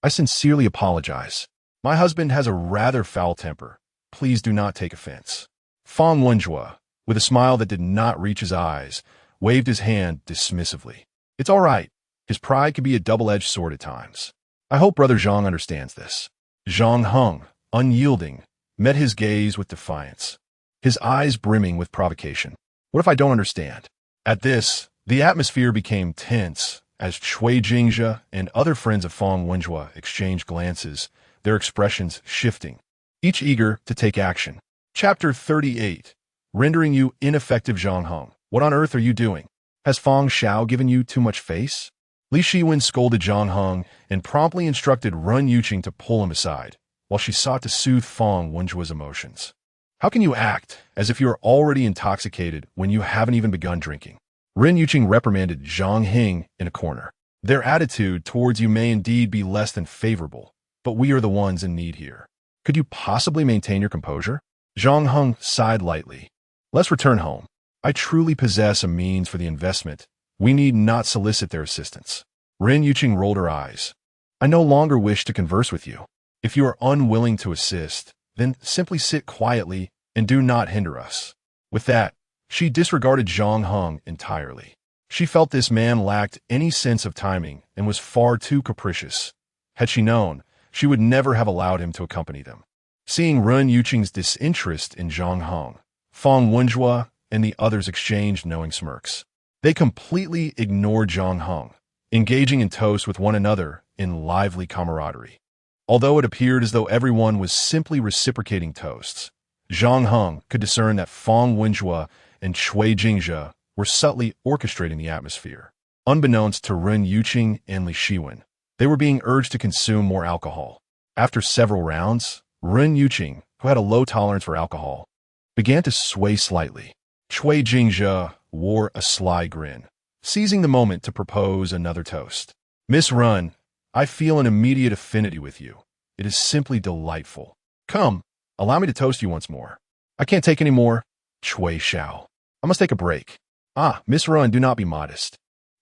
I sincerely apologize. My husband has a rather foul temper. Please do not take offense. Fang Wenjue, with a smile that did not reach his eyes, waved his hand dismissively. It's all right. His pride can be a double-edged sword at times. I hope Brother Zhang understands this. Zhang Heng, unyielding, met his gaze with defiance, his eyes brimming with provocation. What if I don't understand? At this, the atmosphere became tense as Cui Jingzhe and other friends of Fang Wenjue exchanged glances, their expressions shifting, each eager to take action. Chapter 38. Rendering you ineffective. Zhang Heng, what on earth are you doing? Has Fang Xiao given you too much face? Li Shiwen scolded Zhang Heng and promptly instructed Ren Yuqing to pull him aside, while she sought to soothe Fang Wenjue's emotions. How can you act as if you are already intoxicated when you haven't even begun drinking? Ren Yuqing reprimanded Zhang Hing in a corner. Their attitude towards you may indeed be less than favorable, but we are the ones in need here. Could you possibly maintain your composure? Zhang Heng sighed lightly. Let's return home. I truly possess a means for the investment. We need not solicit their assistance. Ren Yuqing rolled her eyes. I no longer wish to converse with you. If you are unwilling to assist, then simply sit quietly and do not hinder us. With that, she disregarded Zhang Heng entirely. She felt this man lacked any sense of timing and was far too capricious. Had she known, she would never have allowed him to accompany them. Seeing Ren Yuqing's disinterest in Zhang Heng, Fang Wenjue and the others exchanged knowing smirks. They completely ignored Zhang Heng, engaging in toast with one another in lively camaraderie. Although it appeared as though everyone was simply reciprocating toasts, Zhang Heng could discern that Fang Wenjue and Cui Jingzhe were subtly orchestrating the atmosphere. Unbeknownst to Ren Yuqing and Li Shiwen, they were being urged to consume more alcohol. After several rounds, Ren Yuqing, who had a low tolerance for alcohol, began to sway slightly. Cui Jingzhe wore a sly grin, seizing the moment to propose another toast. Miss Ren, I feel an immediate affinity with you. It is simply delightful. Come, allow me to toast you once more. I can't take any more. Cui Xiao. I must take a break. Ah, Miss Ren, do not be modest.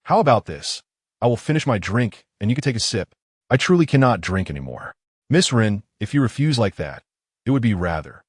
How about this? I will finish my drink, and you can take a sip. I truly cannot drink anymore. Miss Ren, if you refuse like that, it would be rather.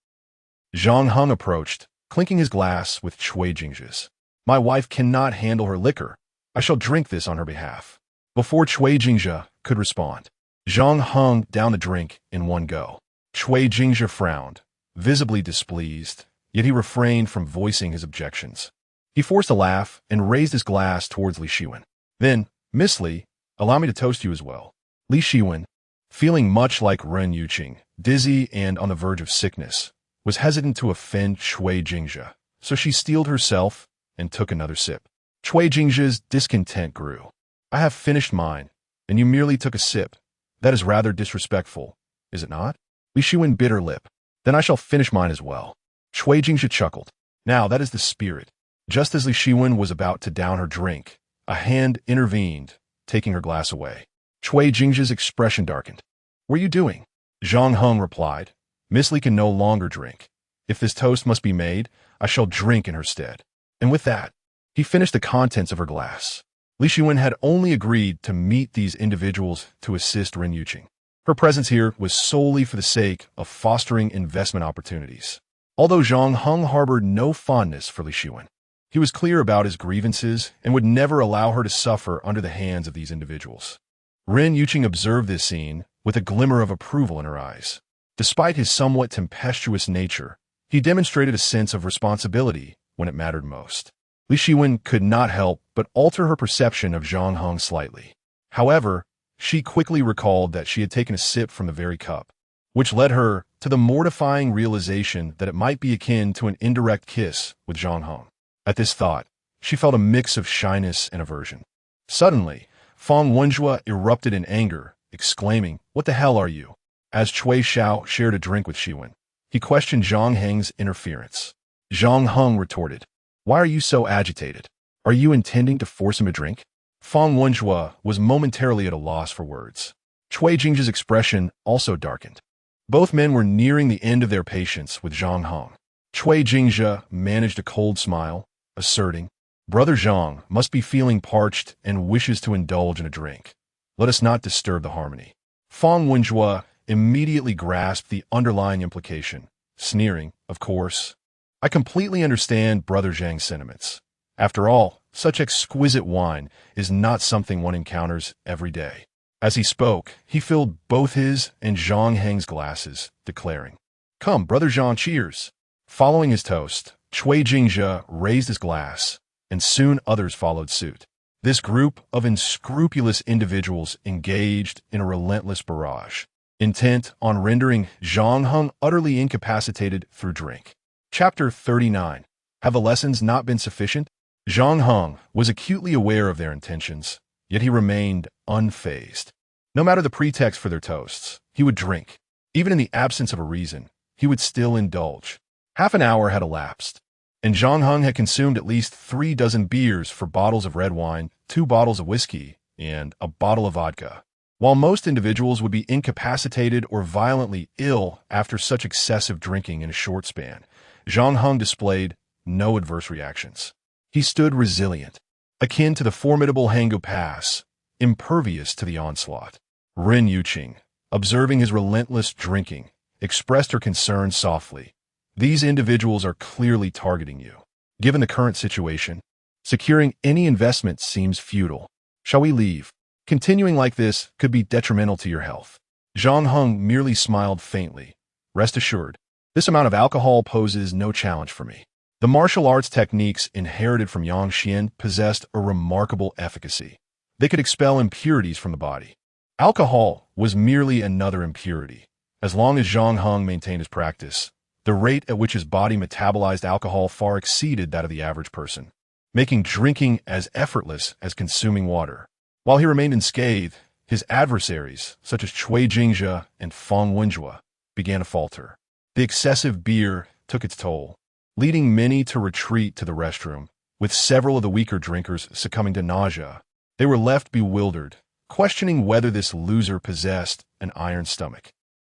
Zhang Heng approached, clinking his glass with Cui Jingzhe's. My wife cannot handle her liquor. I shall drink this on her behalf. Before Cui Jingzhe could respond, Zhang Heng downed the drink in one go. Cui Jingzhe frowned, visibly displeased, yet he refrained from voicing his objections. He forced a laugh and raised his glass towards Li Shiwen. Then, Miss Li, allow me to toast you as well. Li Shiwen, feeling much like Ren Yuqing, dizzy and on the verge of sickness, was hesitant to offend Cui Jingzhe, so she steeled herself and took another sip. Cui Jingzhe's discontent grew. I have finished mine, and you merely took a sip. That is rather disrespectful, is it not? Li Shiwen bit her lip. Then I shall finish mine as well. Cui Jingzhe chuckled. Now that is the spirit. Just as Li Shiwen was about to down her drink, a hand intervened, taking her glass away. Cui Jingzhe's expression darkened. What are you doing? Zhang Heng replied. Miss Li can no longer drink. If this toast must be made, I shall drink in her stead. And with that, he finished the contents of her glass. Li Shiwen had only agreed to meet these individuals to assist Ren Yuqing. Her presence here was solely for the sake of fostering investment opportunities. Although Zhang Heng harbored no fondness for Li Shiwen, he was clear about his grievances and would never allow her to suffer under the hands of these individuals. Ren Yuqing observed this scene with a glimmer of approval in her eyes. Despite his somewhat tempestuous nature, he demonstrated a sense of responsibility when it mattered most. Li Shiwen could not help but alter her perception of Zhang Heng slightly. However, she quickly recalled that she had taken a sip from the very cup, which led her to the mortifying realization that it might be akin to an indirect kiss with Zhang Heng. At this thought, she felt a mix of shyness and aversion. Suddenly, Fang Wenjue erupted in anger, exclaiming, What the hell are you? As Cui Xiao shared a drink with Shiwen, he questioned Zhang Heng's interference. Zhang Heng retorted, Why are you so agitated? Are you intending to force him to drink? Fang Wenjue was momentarily at a loss for words. Cui Jingzhe's expression also darkened. Both men were nearing the end of their patience with Zhang Heng. Cui Jingzhe managed a cold smile, asserting, Brother Zhang must be feeling parched and wishes to indulge in a drink. Let us not disturb the harmony. Fang Wenjue immediately grasped the underlying implication, sneering, Of course. I completely understand Brother Zhang's sentiments. After all, such exquisite wine is not something one encounters every day. As he spoke, he filled both his and Zhang Heng's glasses, declaring, Come, Brother Zhang, cheers. Following his toast, Cui Jingzhe raised his glass, and soon others followed suit. This group of unscrupulous individuals engaged in a relentless barrage, intent on rendering Zhang Heng utterly incapacitated through drink. Chapter 39. Have the lessons not been sufficient? Zhang Heng was acutely aware of their intentions, yet he remained unfazed. No matter the pretext for their toasts, he would drink. Even in the absence of a reason, he would still indulge. Half an hour had elapsed, and Zhang Heng had consumed at least 3 dozen beers for bottles of red wine, 2 bottles of whiskey, and a bottle of vodka. While most individuals would be incapacitated or violently ill after such excessive drinking in a short span, Zhang Heng displayed no adverse reactions. He stood resilient, akin to the formidable Hangu Pass, impervious to the onslaught. Ren Yuqing, observing his relentless drinking, expressed her concern softly. These individuals are clearly targeting you. Given the current situation, securing any investment seems futile. Shall we leave? Continuing like this could be detrimental to your health. Zhang Heng merely smiled faintly. Rest assured, this amount of alcohol poses no challenge for me. The martial arts techniques inherited from Yang Xian possessed a remarkable efficacy. They could expel impurities from the body. Alcohol was merely another impurity. As long as Zhang Heng maintained his practice, the rate at which his body metabolized alcohol far exceeded that of the average person, making drinking as effortless as consuming water. While he remained unscathed, his adversaries, such as Cui Jingjia and Feng Wenjue, began to falter. The excessive beer took its toll, leading many to retreat to the restroom, with several of the weaker drinkers succumbing to nausea. They were left bewildered, questioning whether this loser possessed an iron stomach.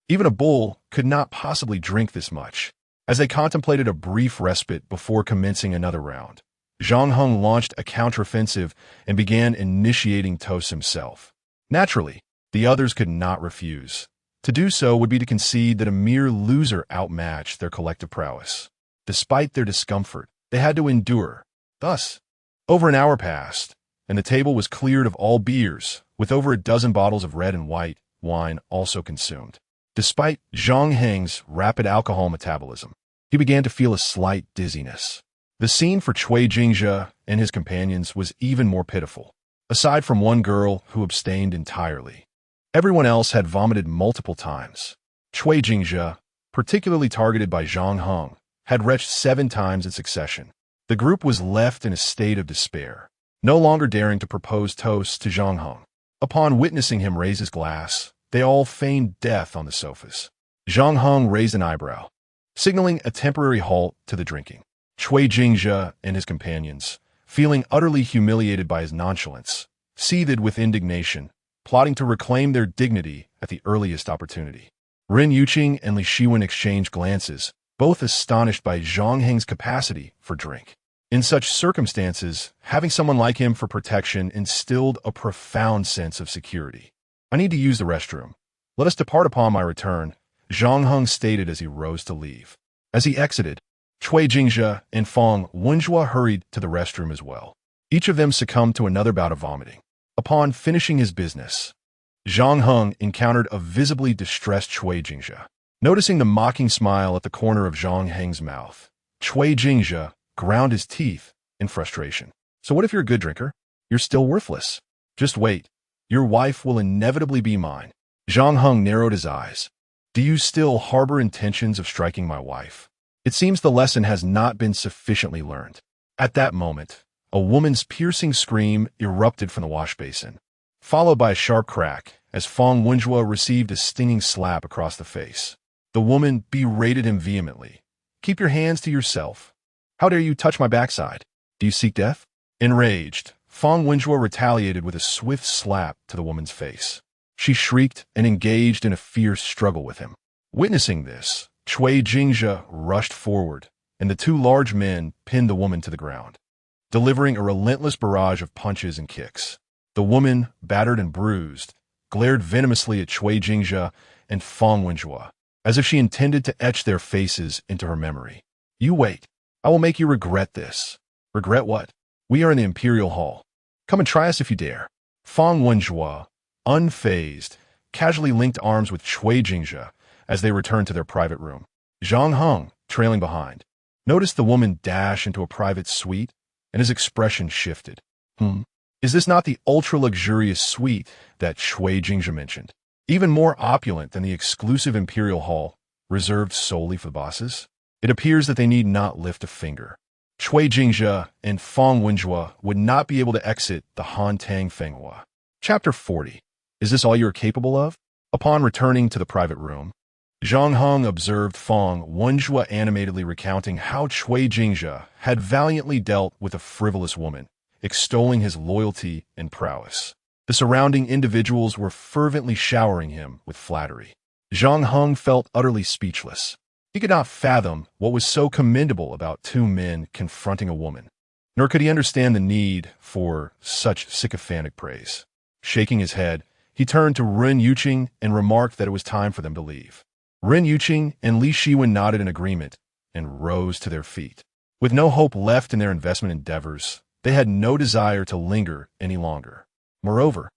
Even a bull could not possibly drink this much. As they contemplated a brief respite before commencing another round, Zhang Heng launched a counteroffensive and began initiating toasts himself. Naturally, the others could not refuse. To do so would be to concede that a mere loser outmatched their collective prowess. Despite their discomfort, they had to endure. Thus, over an hour passed, and the table was cleared of all beers, with over a dozen bottles of red and white wine also consumed. Despite Zhang Heng's rapid alcohol metabolism, he began to feel a slight dizziness. The scene for Cui Jingjia and his companions was even more pitiful. Aside from one girl who abstained entirely, everyone else had vomited multiple times. Cui Jingjia, particularly targeted by Zhang Heng, had retched 7 times in succession. The group was left in a state of despair, no longer daring to propose toasts to Zhang Heng. Upon witnessing him raise his glass, they all feigned death on the sofas. Zhang Heng raised an eyebrow, signaling a temporary halt to the drinking. Cui Jingjia and his companions, feeling utterly humiliated by his nonchalance, seethed with indignation, plotting to reclaim their dignity at the earliest opportunity. Ren Yuqing and Li Shiwen exchanged glances, both astonished by Zhang Heng's capacity for drink. In such circumstances, having someone like him for protection instilled a profound sense of security. I need to use the restroom. Let us depart upon my return, Zhang Heng stated as he rose to leave. As he exited, Cui Jingjia and Feng Wenjue hurried to the restroom as well. Each of them succumbed to another bout of vomiting. Upon finishing his business, Zhang Heng encountered a visibly distressed Cui Jingjia. Noticing the mocking smile at the corner of Zhang Heng's mouth, Cui Jingjia ground his teeth in frustration. So what if you're a good drinker? You're still worthless. Just wait. Your wife will inevitably be mine. Zhang Heng narrowed his eyes. Do you still harbor intentions of striking my wife? It seems the lesson has not been sufficiently learned. At that moment, a woman's piercing scream erupted from the wash basin, followed by a sharp crack as Feng Wenjue received a stinging slap across the face. The woman berated him vehemently. Keep your hands to yourself. How dare you touch my backside? Do you seek death? Enraged, Feng Wenjue retaliated with a swift slap to the woman's face. She shrieked and engaged in a fierce struggle with him. Witnessing this, Cui Jingjia rushed forward, and the 2 large men pinned the woman to the ground, delivering a relentless barrage of punches and kicks. The woman, battered and bruised, glared venomously at Cui Jingjia and Feng Wenjue, as if she intended to etch their faces into her memory. You wait. I will make you regret this. Regret what? We are in the Imperial Hall. Come and try us if you dare. Feng Wenjue, unfazed, casually linked arms with Cui Jingjia as they returned to their private room. Zhang Heng, trailing behind, noticed the woman dash into a private suite, and his expression shifted. Is this not the ultra-luxurious suite that Cui Jingjia mentioned? Even more opulent than the exclusive Imperial Hall, reserved solely for the bosses? It appears that they need not lift a finger. Cui Jingjia and Feng Wenjue would not be able to exit the Han Tang Fenghua. Chapter 40. Is this all you are capable of? Upon returning to the private room, Zhang Heng observed Fang Wenjue animatedly recounting how Cui Jingzhe had valiantly dealt with a frivolous woman, extolling his loyalty and prowess. The surrounding individuals were fervently showering him with flattery. Zhang Heng felt utterly speechless. He could not fathom what was so commendable about two men confronting a woman, nor could he understand the need for such sycophantic praise. Shaking his head, he turned to Ren Yuqing and remarked that it was time for them to leave. Ren Yuqing and Li Shiwen nodded in agreement and rose to their feet. With no hope left in their investment endeavors, they had no desire to linger any longer. Moreover,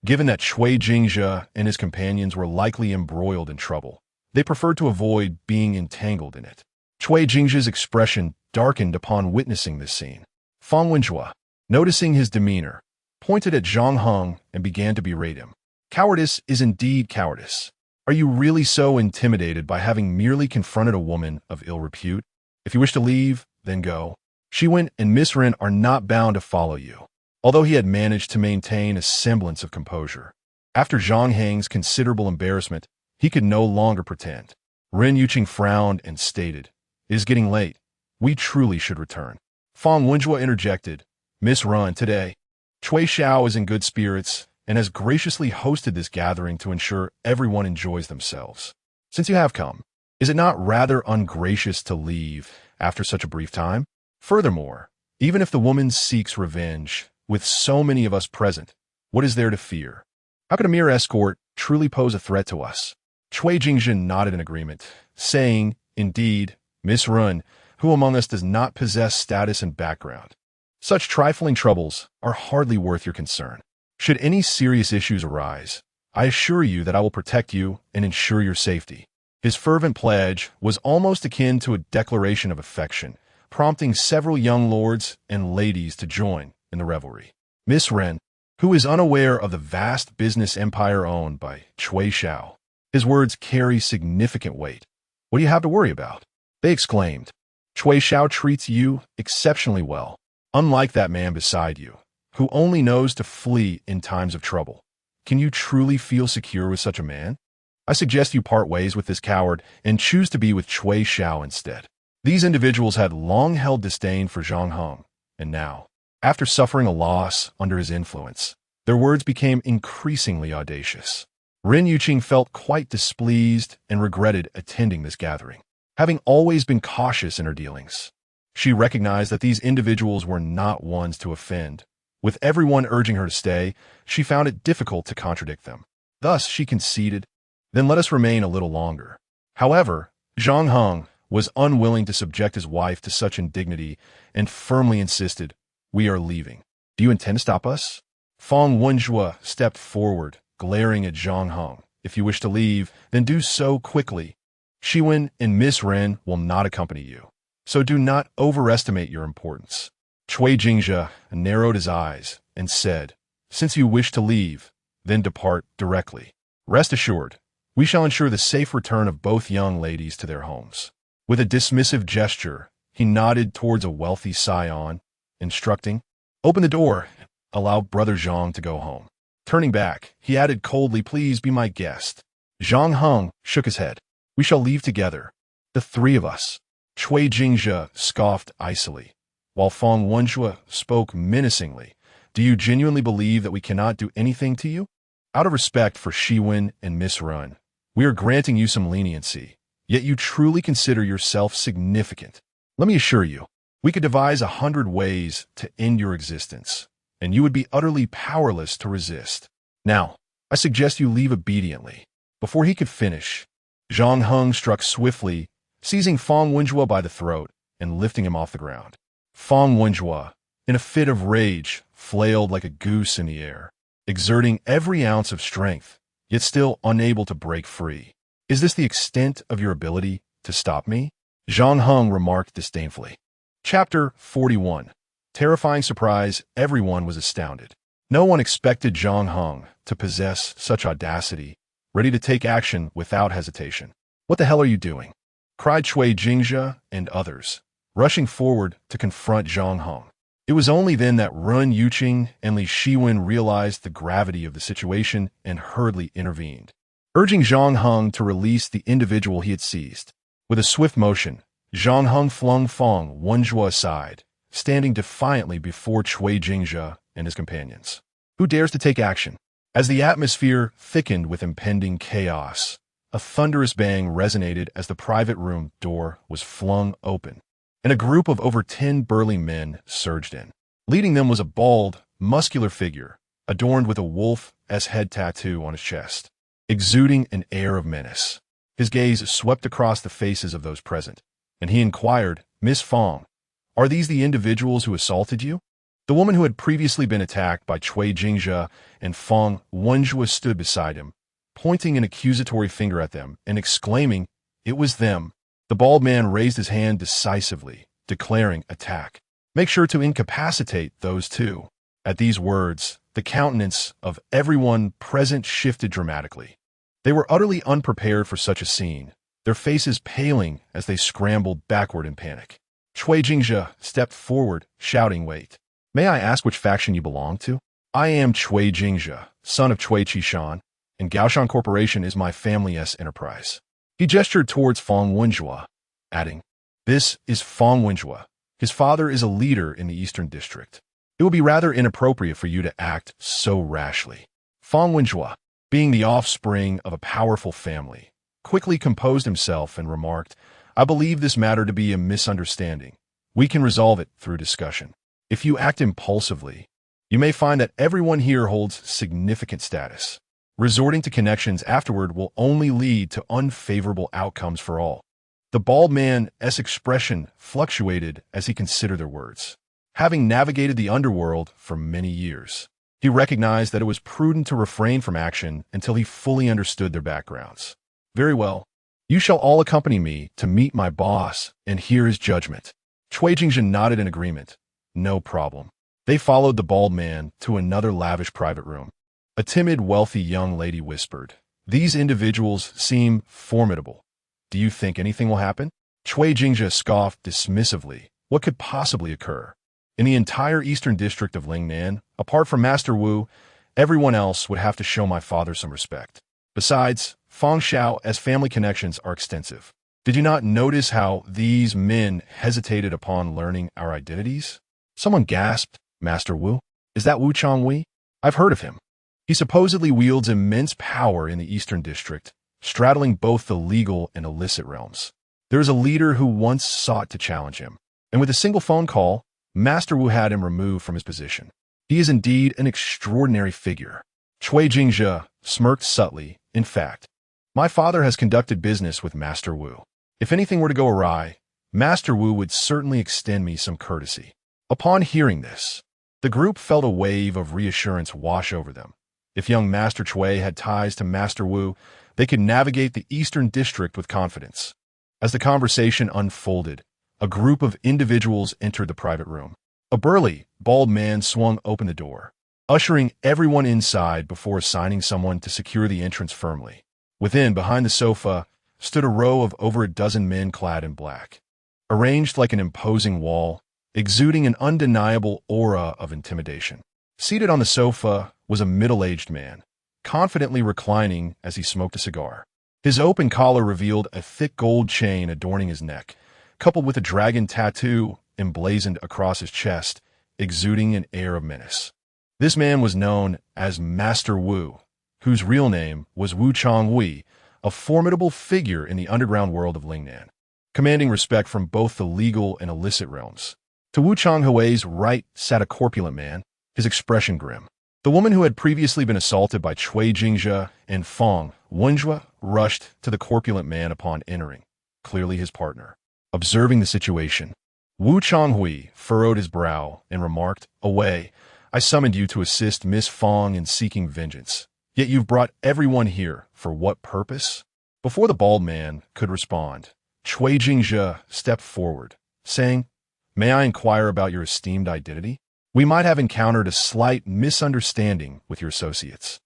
given that Cui Jingzhe and his companions were likely embroiled in trouble, they preferred to avoid being entangled in it. Cui Jingzhe's expression darkened upon witnessing this scene. Fang Wenjue, noticing his demeanor, pointed at Zhang Heng and began to berate him. Cowardice is indeed cowardice. Are you really so intimidated by having merely confronted a woman of ill repute? If you wish to leave, then go. Shiwen and Miss Ren are not bound to follow you. Although he had managed to maintain a semblance of composure, after Zhang Heng's considerable embarrassment, he could no longer pretend. Ren Yuqing frowned and stated, "It is getting late. We truly should return." Fang Wenjue interjected, "Miss Ren, today, Cui Xiao is in good spirits and has graciously hosted this gathering to ensure everyone enjoys themselves. Since you have come, is it not rather ungracious to leave after such a brief time? Furthermore, even if the woman seeks revenge, with so many of us present, what is there to fear? How could a mere escort truly pose a threat to us?" Cui Jingzhe nodded in agreement, saying, "Indeed, Miss Ren, who among us does not possess status and background? Such trifling troubles are hardly worth your concern. Should any serious issues arise, I assure you that I will protect you and ensure your safety." His fervent pledge was almost akin to a declaration of affection, prompting several young lords and ladies to join in the revelry. Miss Ren, who is unaware of the vast business empire owned by Cui Xiao. His words carry significant weight. "What do you have to worry about?" they exclaimed. "Cui Xiao treats you exceptionally well, unlike that man beside you, who only knows to flee in times of trouble. Can you truly feel secure with such a man? I suggest you part ways with this coward and choose to be with Cui Xiao instead." These individuals had long held disdain for Zhang Heng, and now, after suffering a loss under his influence, their words became increasingly audacious. Ren Yuqing felt quite displeased and regretted attending this gathering, having always been cautious in her dealings. She recognized that these individuals were not ones to offend. With everyone urging her to stay, she found it difficult to contradict them. Thus, she conceded, "Then let us remain a little longer." However, Zhang Heng was unwilling to subject his wife to such indignity and firmly insisted, "We are leaving. Do you intend to stop us?" Fang Wenjue stepped forward, glaring at Zhang Heng. "If you wish to leave, then do so quickly. Shiwen and Miss Ren will not accompany you, so do not overestimate your importance." Cui Jingzhe narrowed his eyes and said, "Since you wish to leave, then depart directly. Rest assured, we shall ensure the safe return of both young ladies to their homes." With a dismissive gesture, he nodded towards a wealthy scion, instructing, "Open the door, allow Brother Zhang to go home." Turning back, he added coldly, "Please be my guest." Zhang Heng shook his head. "We shall leave together, the three of us." Cui Jingzhe scoffed icily, while Fang Wenjue spoke menacingly. "Do you genuinely believe that we cannot do anything to you? Out of respect for Shiwen and Miss Ren, we are granting you some leniency, yet you truly consider yourself significant. Let me assure you, we could devise 100 ways to end your existence, and you would be utterly powerless to resist. Now, I suggest you leave obediently." Before he could finish, Zhang Heng struck swiftly, seizing Fang Wenjue by the throat and lifting him off the ground. Fang Wenjue, in a fit of rage, flailed like a goose in the air, exerting every ounce of strength, yet still unable to break free. "Is this the extent of your ability to stop me?" Zhang Heng remarked disdainfully. Chapter 41. Terrifying surprise, everyone was astounded. No one expected Zhang Heng to possess such audacity, ready to take action without hesitation. "What the hell are you doing?" cried Cui Jingzhe and others, rushing forward to confront Zhang Heng. It was only then that Ren Yuqing and Li Shiwen realized the gravity of the situation and hurriedly intervened. urging Zhang Heng to release the individual he had seized. With a swift motion, Zhang Heng flung Fang Wenjue aside, standing defiantly before Cui Jingzhe and his companions. Who dares to take action? As the atmosphere thickened with impending chaos, a thunderous bang resonated as the private room door was flung open, and a group of over 10 burly men surged in. Leading them was a bald, muscular figure, adorned with a wolf's head tattoo on his chest, exuding an air of menace. His gaze swept across the faces of those present, and he inquired, "Miss Fang, are these the individuals who assaulted you?" The woman who had previously been attacked by Cui Jingzhe and Fang Wenjue stood beside him, pointing an accusatory finger at them and exclaiming, "It was them." The bald man raised his hand decisively, declaring attack. "Make sure to incapacitate those two." At these words, the countenance of everyone present shifted dramatically. They were utterly unprepared for such a scene, their faces paling as they scrambled backward in panic. Cui Jingzhe stepped forward, shouting, "Wait. May I ask which faction you belong to?" "I am Cui Jingzhe, son of Cui Qishan, and Gaoshan Corporation is my family's enterprise." He gestured towards Fang Wenjue, adding, "This is Fang Wenjue. His father is a leader in the Eastern District. It would be rather inappropriate for you to act so rashly." Fang Wenjue, being the offspring of a powerful family, quickly composed himself and remarked, "I believe this matter to be a misunderstanding. We can resolve it through discussion. If you act impulsively, you may find that everyone here holds significant status. Resorting to connections afterward will only lead to unfavorable outcomes for all." The bald man's expression fluctuated as he considered their words. Having navigated the underworld for many years, he recognized that it was prudent to refrain from action until he fully understood their backgrounds. "Very well. You shall all accompany me to meet my boss and hear his judgment." Cui Jingzhen nodded in agreement. "No problem." They followed the bald man to another lavish private room. A timid, wealthy young lady whispered, "These individuals seem formidable. Do you think anything will happen?" Cui Jingzhe scoffed dismissively. What could possibly occur? In the entire eastern district of Lingnan, apart from Master Wu, everyone else would have to show my father some respect. Besides, Fang Xiao's family connections are extensive. Did you not notice how these men hesitated upon learning our identities? Someone gasped, "Master Wu? Is that Wu Changwei? I've heard of him. He supposedly wields immense power in the Eastern District, straddling both the legal and illicit realms. There is a leader who once sought to challenge him, and with a single phone call, Master Wu had him removed from his position. He is indeed an extraordinary figure." Cui Jingzhe smirked subtly. "In fact, my father has conducted business with Master Wu. If anything were to go awry, Master Wu would certainly extend me some courtesy." Upon hearing this, the group felt a wave of reassurance wash over them. If young Master Cui had ties to Master Wu, they could navigate the Eastern District with confidence. As the conversation unfolded, a group of individuals entered the private room. A burly, bald man swung open the door, ushering everyone inside before assigning someone to secure the entrance firmly. Within, behind the sofa, stood a row of over a dozen men clad in black, arranged like an imposing wall, exuding an undeniable aura of intimidation. Seated on the sofa was a middle-aged man, confidently reclining as he smoked a cigar. His open collar revealed a thick gold chain adorning his neck, coupled with a dragon tattoo emblazoned across his chest, exuding an air of menace. This man was known as Master Wu, whose real name was Wu Changwei, a formidable figure in the underground world of Lingnan, commanding respect from both the legal and illicit realms. To Wu Changhui's right sat a corpulent man, his expression grim. The woman who had previously been assaulted by Cui Jingzhe and Fang Wenjue rushed to the corpulent man upon entering, clearly his partner. Observing the situation, Wu Changhui furrowed his brow and remarked, "Away, I summoned you to assist Miss Fang in seeking vengeance. Yet you've brought everyone here. For what purpose?" Before the bald man could respond, Cui Jingzhe stepped forward, saying, "May I inquire about your esteemed identity? We might have encountered a slight misunderstanding with your associates,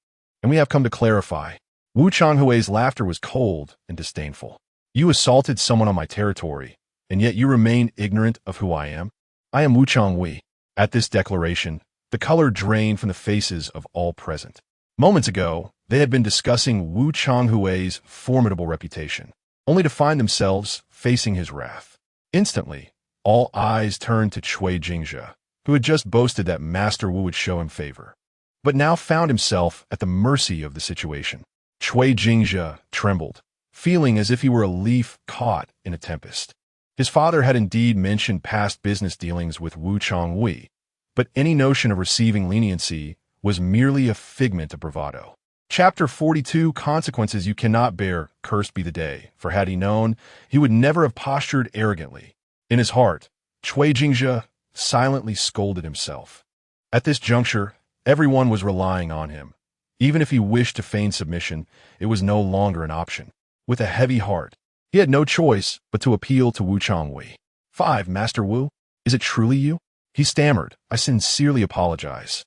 and we have come to clarify." Wu Changhui's laughter was cold and disdainful. "You assaulted someone on my territory, and yet you remain ignorant of who I am? I am Wu Changhui." At this declaration, the color drained from the faces of all present. Moments ago, they had been discussing Wu Changhui's formidable reputation, only to find themselves facing his wrath. Instantly, all eyes turned to Cui Jingjia, who had just boasted that Master Wu would show him favor, but now found himself at the mercy of the situation. Cui Jingjia trembled, feeling as if he were a leaf caught in a tempest. His father had indeed mentioned past business dealings with Wu Changhui, but any notion of receiving leniency was merely a figment of bravado. Chapter 42, Consequences You Cannot Bear, Cursed be the day, for had he known, he would never have postured arrogantly. In his heart, Cui Jingjia silently scolded himself. At this juncture, everyone was relying on him. Even if he wished to feign submission, it was no longer an option. With a heavy heart, he had no choice but to appeal to Wu Changhui. 5. Master Wu, is it truly you? He stammered. I sincerely apologize.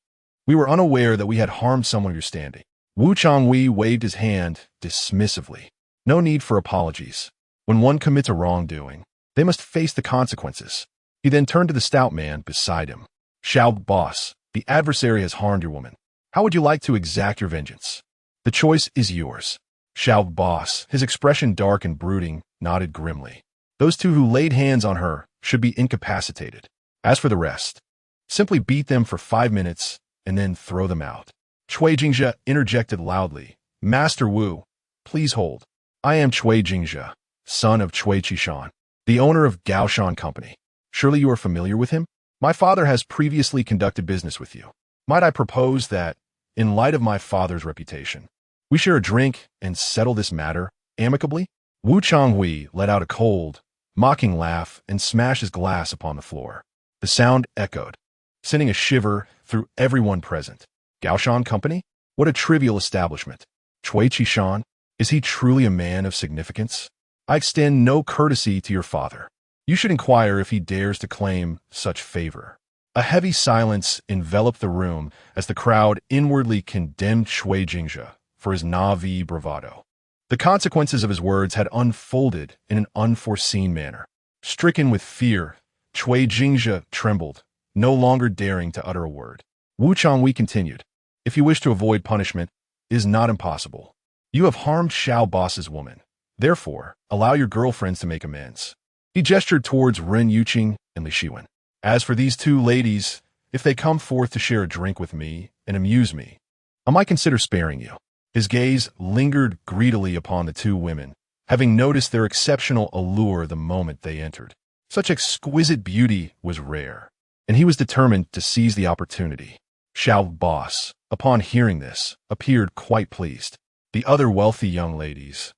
We were unaware that we had harmed someone of your standing. Wu Changhui waved his hand dismissively. No need for apologies. When one commits a wrongdoing, they must face the consequences. He then turned to the stout man beside him. Xiao boss, the adversary has harmed your woman. How would you like to exact your vengeance? The choice is yours. Xiao boss, his expression dark and brooding, nodded grimly. Those two who laid hands on her should be incapacitated. As for the rest, simply beat them for 5 minutes and then throw them out. Cui Jingjia interjected loudly. Master Wu, please hold. I am Cui Jingjia, son of Cui Qishan, the owner of Gaoshan Company. Surely you are familiar with him? My father has previously conducted business with you. Might I propose that, in light of my father's reputation, we share a drink and settle this matter amicably? Wu Changhui let out a cold, mocking laugh and smashed his glass upon the floor. The sound echoed, sending a shiver through everyone present. Gaoshan Company? What a trivial establishment. Cui Qishan? Is he truly a man of significance? I extend no courtesy to your father. You should inquire if he dares to claim such favor. A heavy silence enveloped the room as the crowd inwardly condemned Cui Jingjia for his Na'vi bravado. The consequences of his words had unfolded in an unforeseen manner. Stricken with fear, Cui Jingjia trembled, no longer daring to utter a word. Wu Changhui continued, if you wish to avoid punishment, it is not impossible. You have harmed Xiao boss's woman. Therefore, allow your girlfriends to make amends. He gestured towards Ren Yuqing and Li Shiwen. As for these two ladies, if they come forth to share a drink with me and amuse me, I might consider sparing you. His gaze lingered greedily upon the two women, having noticed their exceptional allure the moment they entered. Such exquisite beauty was rare, and he was determined to seize the opportunity. Xiao boss, upon hearing this, appeared quite pleased. The other wealthy young ladies,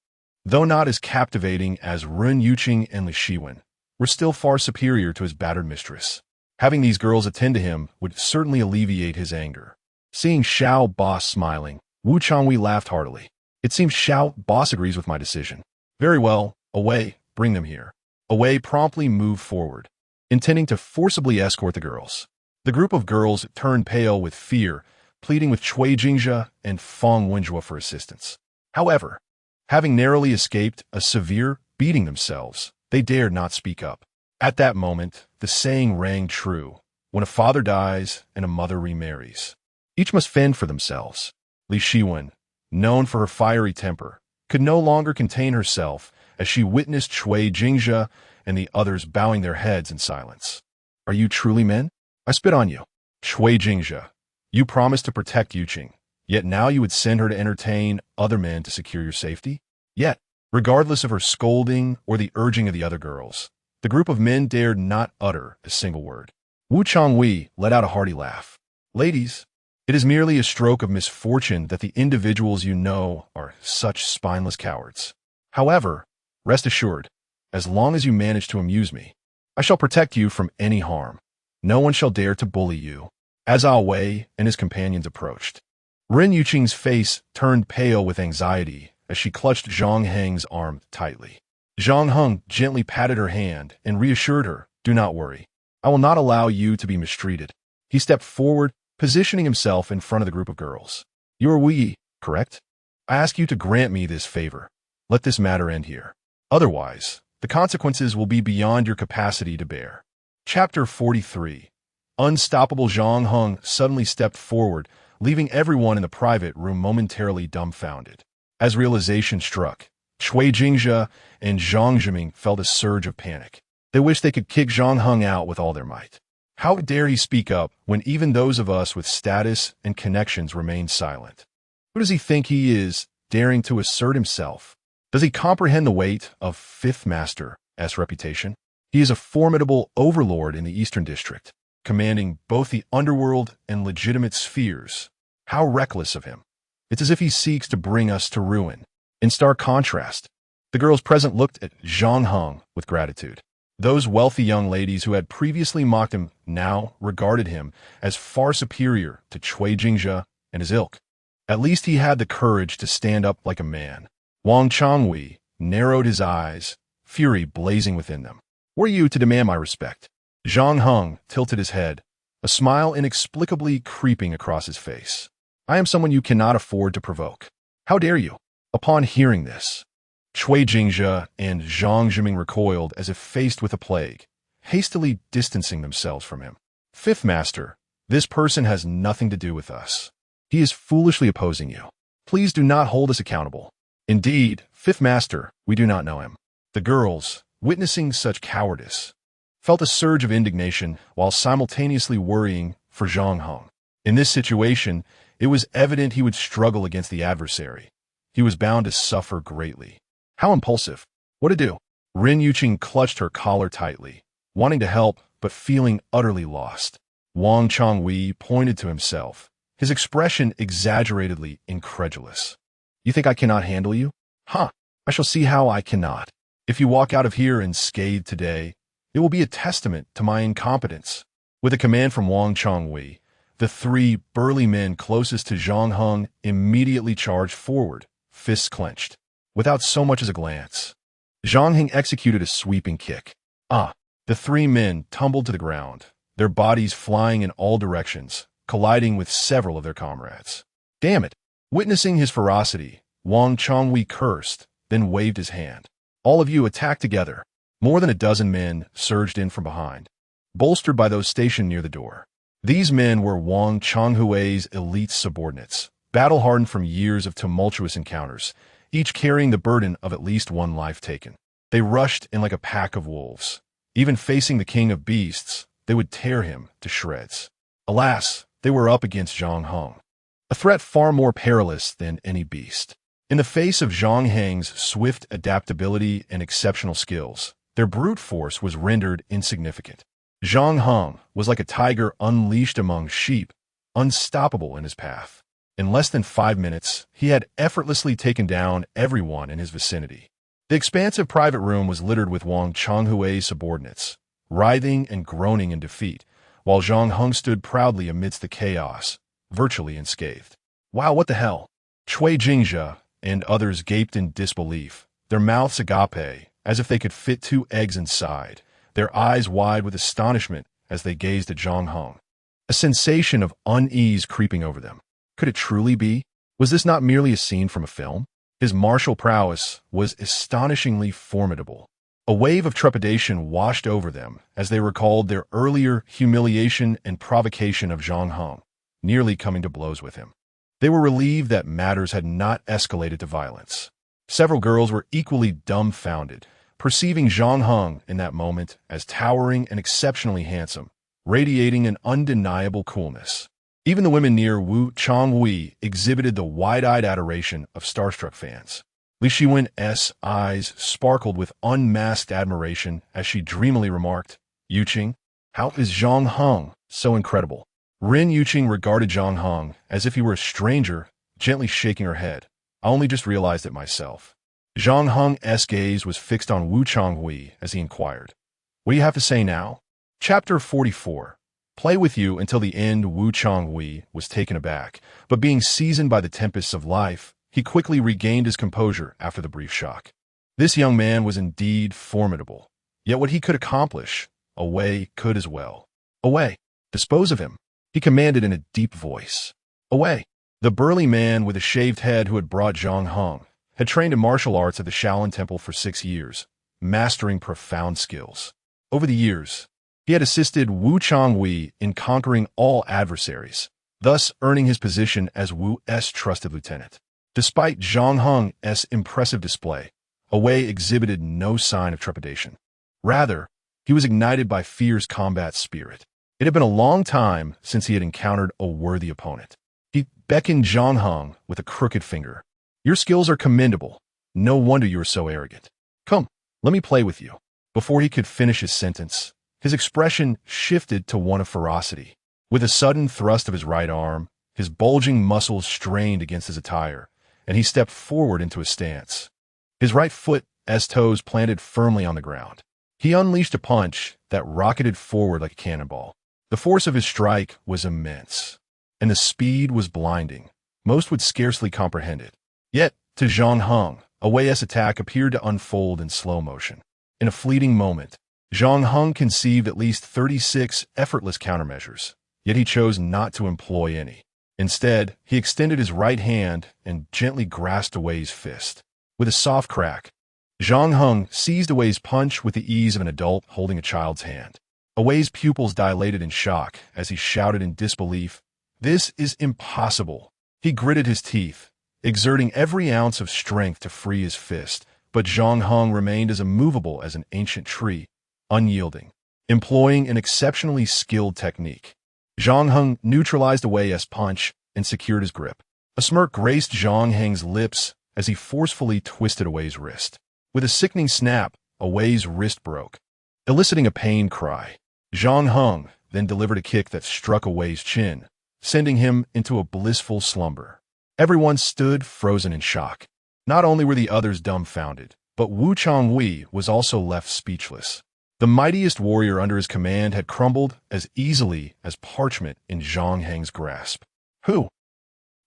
though not as captivating as Ren Yuqing and Li Shiwen, were still far superior to his battered mistress. Having these girls attend to him would certainly alleviate his anger. Seeing Xiao boss smiling, Wu Changhui laughed heartily. It seems Xiao boss agrees with my decision. Very well, Away, bring them here. Away promptly moved forward, intending to forcibly escort the girls. The group of girls turned pale with fear, pleading with Cui Jingjia and Feng Wenjue for assistance. However, having narrowly escaped a severe beating themselves, they dared not speak up. At that moment, the saying rang true. When a father dies and a mother remarries, each must fend for themselves. Li Shiwen, known for her fiery temper, could no longer contain herself as she witnessed Cui Jingjia and the others bowing their heads in silence. Are you truly men? I spit on you. Cui Jingjia, you promised to protect Yuqing, yet now you would send her to entertain other men to secure your safety? Yet, regardless of her scolding or the urging of the other girls, the group of men dared not utter a single word. Wu Changhui let out a hearty laugh. Ladies, it is merely a stroke of misfortune that the individuals you know are such spineless cowards. However, rest assured, as long as you manage to amuse me, I shall protect you from any harm. No one shall dare to bully you. As Ah Wei and his companions approached, Ren Yuqing's face turned pale with anxiety as she clutched Zhang Heng's arm tightly. Zhang Heng gently patted her hand and reassured her, do not worry. I will not allow you to be mistreated. He stepped forward, positioning himself in front of the group of girls. You are Wu, correct? I ask you to grant me this favor. Let this matter end here. Otherwise, the consequences will be beyond your capacity to bear. Chapter 43. Unstoppable. Zhang Heng suddenly stepped forward, leaving everyone in the private room momentarily dumbfounded. As realization struck, Cui Jingjia and Zhang Zhiming felt a surge of panic. They wished they could kick Zhang Heng out with all their might. How dare he speak up when even those of us with status and connections remain silent? Who does he think he is, daring to assert himself? Does he comprehend the weight of Fifth Master's reputation? He is a formidable overlord in the Eastern District, commanding both the underworld and legitimate spheres. How reckless of him. It's as if he seeks to bring us to ruin. In stark contrast, the girls present looked at Zhang Heng with gratitude. Those wealthy young ladies who had previously mocked him now regarded him as far superior to Cui Jingjia and his ilk. At least he had the courage to stand up like a man. Wang Changhui narrowed his eyes, fury blazing within them. Were you to demand my respect? Zhang Heng tilted his head, a smile inexplicably creeping across his face. I am someone you cannot afford to provoke. How dare you? Upon hearing this, Cui Jingjia and Zhang Zhiming recoiled as if faced with a plague, hastily distancing themselves from him. Fifth Master, this person has nothing to do with us. He is foolishly opposing you. Please do not hold us accountable. Indeed, Fifth Master, we do not know him. The girls, witnessing such cowardice, felt a surge of indignation while simultaneously worrying for Zhang Heng. In this situation, it was evident he would struggle against the adversary. He was bound to suffer greatly. How impulsive. What to do? Rin Yuqing clutched her collar tightly, wanting to help but feeling utterly lost. Wang Changhui pointed to himself, his expression exaggeratedly incredulous. You think I cannot handle you? Huh, I shall see how I cannot. If you walk out of here unscathed today, it will be a testament to my incompetence. With a command from Wang Changhui, the three burly men closest to Zhang Heng immediately charged forward, fists clenched, without so much as a glance. Zhang Heng executed a sweeping kick. The three men tumbled to the ground, their bodies flying in all directions, colliding with several of their comrades. Damn it! Witnessing his ferocity, Wang Changhui cursed, then waved his hand. All of you attack together. More than a dozen men surged in from behind, bolstered by those stationed near the door. These men were Wang Changhui's elite subordinates, battle-hardened from years of tumultuous encounters, each carrying the burden of at least one life taken. They rushed in like a pack of wolves. Even facing the king of beasts, they would tear him to shreds. Alas, they were up against Zhang Heng, a threat far more perilous than any beast. In the face of Zhang Heng's swift adaptability and exceptional skills, their brute force was rendered insignificant. Zhang Heng was like a tiger unleashed among sheep, unstoppable in his path. In less than 5 minutes, he had effortlessly taken down everyone in his vicinity. The expansive private room was littered with Wang Changhui's subordinates, writhing and groaning in defeat, while Zhang Heng stood proudly amidst the chaos, virtually unscathed. Wow, what the hell? Cui Jingjia and others gaped in disbelief, their mouths agape, as if they could fit 2 eggs inside, their eyes wide with astonishment as they gazed at Zhang Heng. A sensation of unease creeping over them. Could it truly be? Was this not merely a scene from a film? His martial prowess was astonishingly formidable. A wave of trepidation washed over them as they recalled their earlier humiliation and provocation of Zhang Heng, nearly coming to blows with him. They were relieved that matters had not escalated to violence. Several girls were equally dumbfounded, perceiving Zhang Heng in that moment as towering and exceptionally handsome, radiating an undeniable coolness. Even the women near Wu Changhui exhibited the wide-eyed adoration of starstruck fans. Li Shiwen's eyes sparkled with unmasked admiration as she dreamily remarked, Yuqing, how is Zhang Heng so incredible? Rin Yuqing regarded Zhang Heng as if he were a stranger, gently shaking her head. I only just realized it myself. Zhang Heng's gaze was fixed on Wu Changhui as he inquired, what do you have to say now? Chapter 44. Play with you until the end. Wu Changhui was taken aback, but being seasoned by the tempests of life, he quickly regained his composure after the brief shock. This young man was indeed formidable, yet what he could accomplish, a Wei could as well. A Wei, dispose of him, he commanded in a deep voice. A Wei. The burly man with a shaved head who had brought Zhang Heng had trained in martial arts at the Shaolin Temple for 6 years, mastering profound skills. Over the years, he had assisted Wu Changhui in conquering all adversaries, thus earning his position as Wu's trusted lieutenant. Despite Zhang Heng's impressive display, Wei exhibited no sign of trepidation. Rather, he was ignited by fierce combat spirit. It had been a long time since he had encountered a worthy opponent. He beckoned Zhang Heng with a crooked finger. "Your skills are commendable. No wonder you are so arrogant. Come, let me play with you." Before he could finish his sentence, his expression shifted to one of ferocity. With a sudden thrust of his right arm, his bulging muscles strained against his attire, and he stepped forward into a stance. His right foot's toes planted firmly on the ground. He unleashed a punch that rocketed forward like a cannonball. The force of his strike was immense, and the speed was blinding. Most would scarcely comprehend it. Yet, to Zhang Heng, Wei's attack appeared to unfold in slow motion. In a fleeting moment, Zhang Heng conceived at least 36 effortless countermeasures, yet he chose not to employ any. Instead, he extended his right hand and gently grasped Wei's fist. With a soft crack, Zhang Heng seized Wei's punch with the ease of an adult holding a child's hand. Wei's pupils dilated in shock as he shouted in disbelief, "This is impossible." He gritted his teeth, exerting every ounce of strength to free his fist, but Zhang Heng remained as immovable as an ancient tree, unyielding, employing an exceptionally skilled technique. Zhang Heng neutralized Wei's punch and secured his grip. A smirk graced Zhang Heng's lips as he forcefully twisted Wei's wrist. With a sickening snap, Wei's wrist broke, eliciting a pained cry. Zhang Heng then delivered a kick that struck Wei's chin, sending him into a blissful slumber. Everyone stood frozen in shock. Not only were the others dumbfounded, but Wu Changhui was also left speechless. The mightiest warrior under his command had crumbled as easily as parchment in Zhang Heng's grasp. Who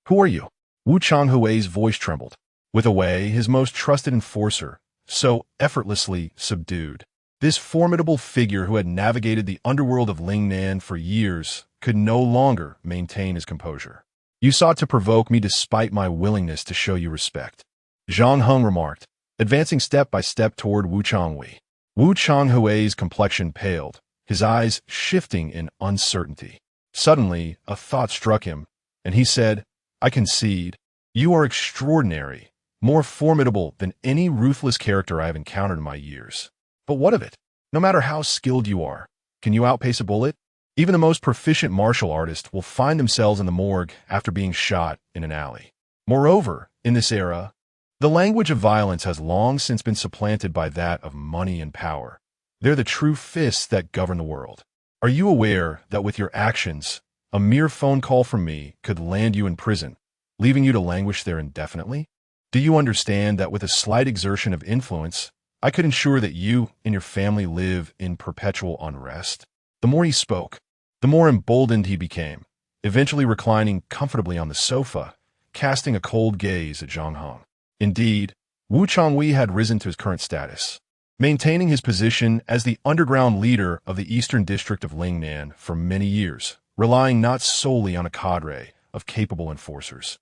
are you?" Wu Changhui's voice trembled. With Wei, his most trusted enforcer, so effortlessly subdued, this formidable figure who had navigated the underworld of Lingnan for years could no longer maintain his composure. "You sought to provoke me despite my willingness to show you respect," Zhang Heng remarked, advancing step by step toward Wu Changhui. Wu Changhui's complexion paled, his eyes shifting in uncertainty. Suddenly, a thought struck him, and he said, "I concede. You are extraordinary, more formidable than any ruthless character I have encountered in my years. But what of it? No matter how skilled you are, can you outpace a bullet? Even the most proficient martial artist will find themselves in the morgue after being shot in an alley. Moreover, in this era, the language of violence has long since been supplanted by that of money and power. They're the true fists that govern the world. Are you aware that with your actions, a mere phone call from me could land you in prison, leaving you to languish there indefinitely? Do you understand that with a slight exertion of influence, I could ensure that you and your family live in perpetual unrest?" The more he spoke, the more emboldened he became, eventually reclining comfortably on the sofa, casting a cold gaze at Zhang Heng. Indeed, Wu Changhui had risen to his current status, maintaining his position as the underground leader of the eastern district of Lingnan for many years, relying not solely on a cadre of capable enforcers,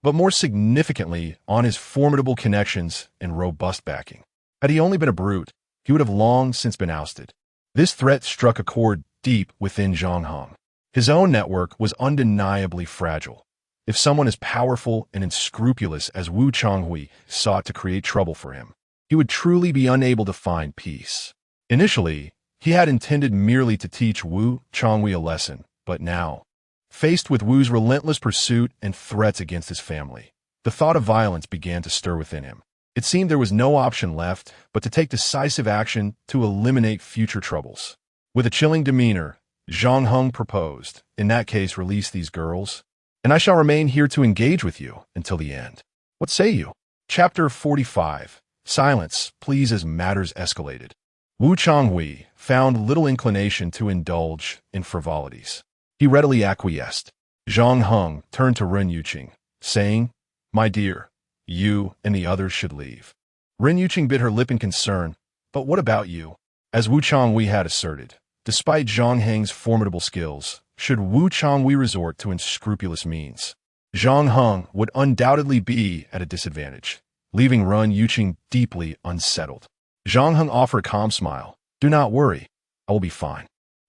but more significantly on his formidable connections and robust backing. Had he only been a brute, he would have long since been ousted. This threat struck a chord deep within Zhang Heng. His own network was undeniably fragile. If someone as powerful and unscrupulous as Wu Changhui sought to create trouble for him, he would truly be unable to find peace. Initially, he had intended merely to teach Wu Changhui a lesson, but now, faced with Wu's relentless pursuit and threats against his family, the thought of violence began to stir within him. It seemed there was no option left but to take decisive action to eliminate future troubles. With a chilling demeanor, Zhang Heng proposed, "In that case, release these girls, and I shall remain here to engage with you until the end. What say you?" Chapter 45. Silence, please, as matters escalated. Wu Changhui found little inclination to indulge in frivolities. He readily acquiesced. Zhang Heng turned to Ren Yuqing, saying, "My dear, you and the others should leave." Ren Yuqing bit her lip in concern. "But what about you?" As Wu Changhui had asserted, despite Zhang Heng's formidable skills, should Wu Changhui resort to unscrupulous means, Zhang Heng would undoubtedly be at a disadvantage, leaving Ren Yuqing deeply unsettled. Zhang Heng offered a calm smile. "Do not worry, I will be fine."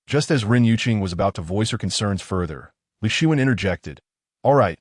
Just as Ren Yuqing was about to voice her concerns further, Li Xuan interjected. All right,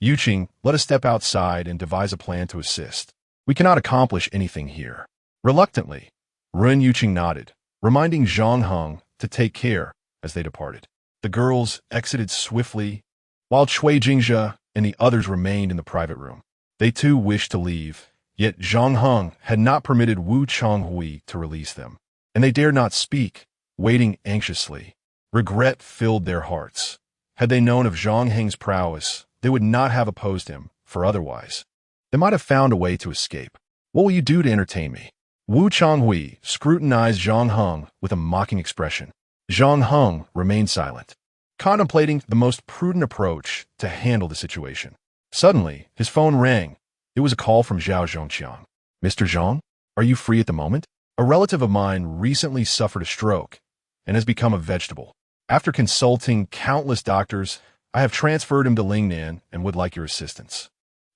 Yuqing, let us step outside and devise a plan to assist. We cannot accomplish anything here. Reluctantly, Ren Yuqing nodded, reminding Zhang Heng to take care as they departed. The girls exited swiftly, while Cui Jingjia and the others remained in the private room. They too wished to leave, yet Zhang Heng had not permitted Wu Changhui to release them, and they dared not speak, waiting anxiously. Regret filled their hearts. Had they known of Zhang Heng's prowess, they would not have opposed him, for otherwise they might have found a way to escape. What will you do to entertain me? Wu Changhui scrutinized Zhang Heng with a mocking expression. Zhang Heng remained silent, contemplating the most prudent approach to handle the situation. Suddenly, his phone rang. It was a call from Zhao Zhongqiang. Mr. Zhang, are you free at the moment? A relative of mine recently suffered a stroke and has become a vegetable. After consulting countless doctors, I have transferred him to Lingnan and would like your assistance.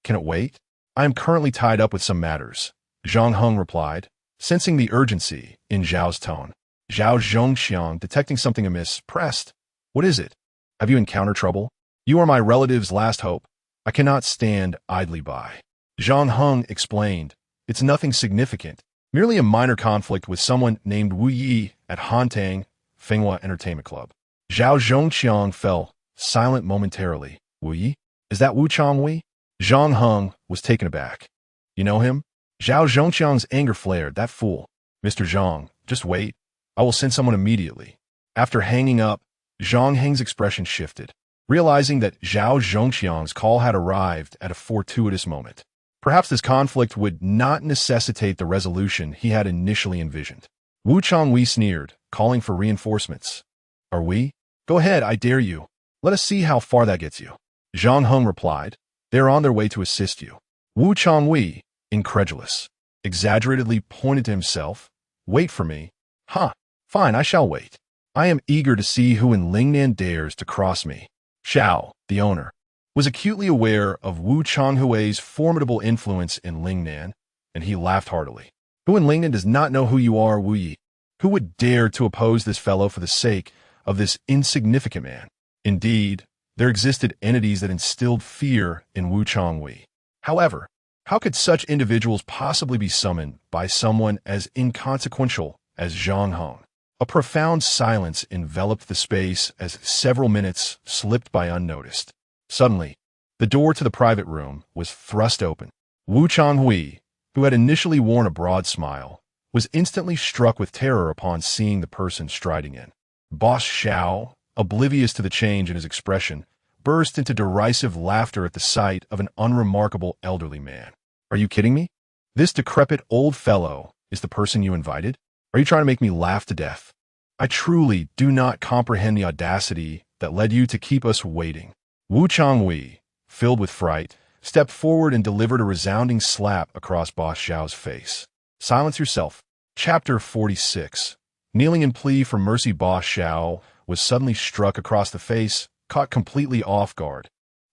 Can it wait? I am currently tied up with some matters, Zhang Heng replied, sensing the urgency in Zhao's tone. Zhao Zhongxiang, detecting something amiss, pressed. What is it? Have you encountered trouble? You are my relative's last hope. I cannot stand idly by. Zhang Heng explained. It's nothing significant, merely a minor conflict with someone named Wu Yi at Hantang Fenghua Entertainment Club. Zhao Zhongqiang fell silent momentarily. Wu Yi? Is that Wu Changhui? Zhang Heng was taken aback. You know him? Zhao Zhongqiang's anger flared. That fool. Mr. Zhang, just wait. I will send someone immediately. After hanging up, Zhang Heng's expression shifted, realizing that Zhao Zhongqiang's call had arrived at a fortuitous moment. Perhaps this conflict would not necessitate the resolution he had initially envisioned. Wu Changhui sneered, calling for reinforcements. Are we? Go ahead, I dare you. Let us see how far that gets you. Zhang Heng replied. They are on their way to assist you. Wu Changhui, incredulous, exaggeratedly pointed to himself. Wait for me. Huh, fine, I shall wait. I am eager to see who in Lingnan dares to cross me. Xiao, the owner, was acutely aware of Wu Changhui's formidable influence in Lingnan, and he laughed heartily. Who in Lingnan does not know who you are, Wu Yi? Who would dare to oppose this fellow for the sake of this insignificant man? Indeed, there existed entities that instilled fear in Wu Changhui. However, how could such individuals possibly be summoned by someone as inconsequential as Zhang Heng? A profound silence enveloped the space as several minutes slipped by unnoticed. Suddenly, the door to the private room was thrust open. Wu Changhui, who had initially worn a broad smile, was instantly struck with terror upon seeing the person striding in. Boss Xiao, oblivious to the change in his expression, burst into derisive laughter at the sight of an unremarkable elderly man. Are you kidding me? This decrepit old fellow is the person you invited? Are you trying to make me laugh to death? I truly do not comprehend the audacity that led you to keep us waiting. Wu Changhui, filled with fright, stepped forward and delivered a resounding slap across Boss Xiao's face. Silence yourself. Chapter 46. Kneeling in plea for mercy, Boss Xiao was suddenly struck across the face, caught completely off guard,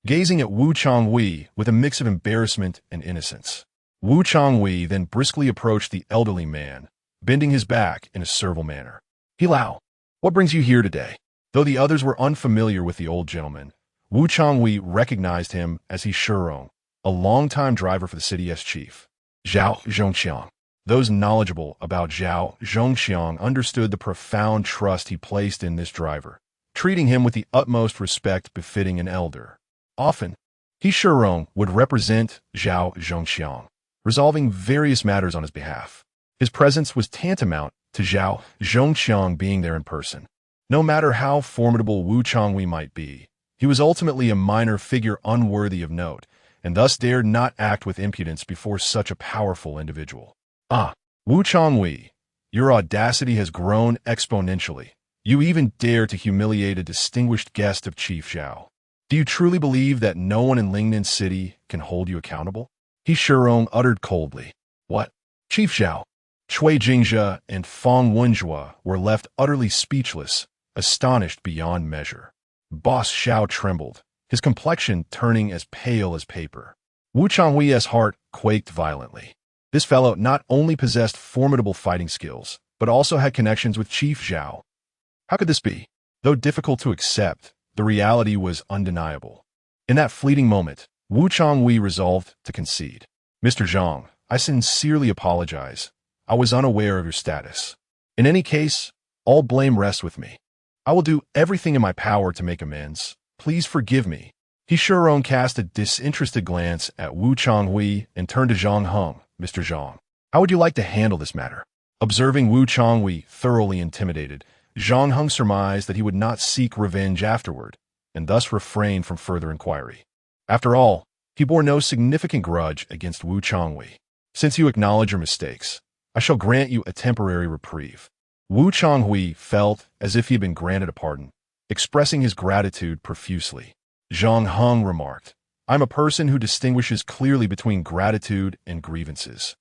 gazing at Wu Changhui with a mix of embarrassment and innocence. Wu Changhui then briskly approached the elderly man, bending his back in a servile manner. Hilao, what brings you here today? Though the others were unfamiliar with the old gentleman, Wu Changhui recognized him as He Shirong, a longtime driver for the city as chief. Zhao Zhongxiang. Those knowledgeable about Zhao Zhongxiang understood the profound trust he placed in this driver, treating him with the utmost respect befitting an elder. Often, He Shirong would represent Zhao Zhongxiang, resolving various matters on his behalf. His presence was tantamount to Zhao Zhongxiang being there in person. No matter how formidable Wu Changhui might be, he was ultimately a minor figure unworthy of note, and thus dared not act with impudence before such a powerful individual. Ah, Wu Changhui, your audacity has grown exponentially. You even dare to humiliate a distinguished guest of Chief Zhao. Do you truly believe that no one in Lingnan City can hold you accountable? He Shirong uttered coldly. What? Chief Zhao, Cui Jingjia, and Feng Wenjua were left utterly speechless, astonished beyond measure. Boss Xiao trembled, his complexion turning as pale as paper. Wu Changhui's heart quaked violently. This fellow not only possessed formidable fighting skills, but also had connections with Chief Zhao. How could this be? Though difficult to accept, the reality was undeniable. In that fleeting moment, Wu Changwei resolved to concede. Mr. Zhang, I sincerely apologize. I was unaware of your status. In any case, all blame rests with me. I will do everything in my power to make amends. Please forgive me. He Shurong cast a disinterested glance at Wu Changwei and turned to Zhang Heng. Mr. Zhang, how would you like to handle this matter? Observing Wu Changwei thoroughly intimidated, Zhang Heng surmised that he would not seek revenge afterward, and thus refrained from further inquiry. After all, he bore no significant grudge against Wu Changwei. Since you acknowledge your mistakes, I shall grant you a temporary reprieve. Wu Changwei felt as if he had been granted a pardon, expressing his gratitude profusely. Zhang Heng remarked, I'm a person who distinguishes clearly between gratitude and grievances.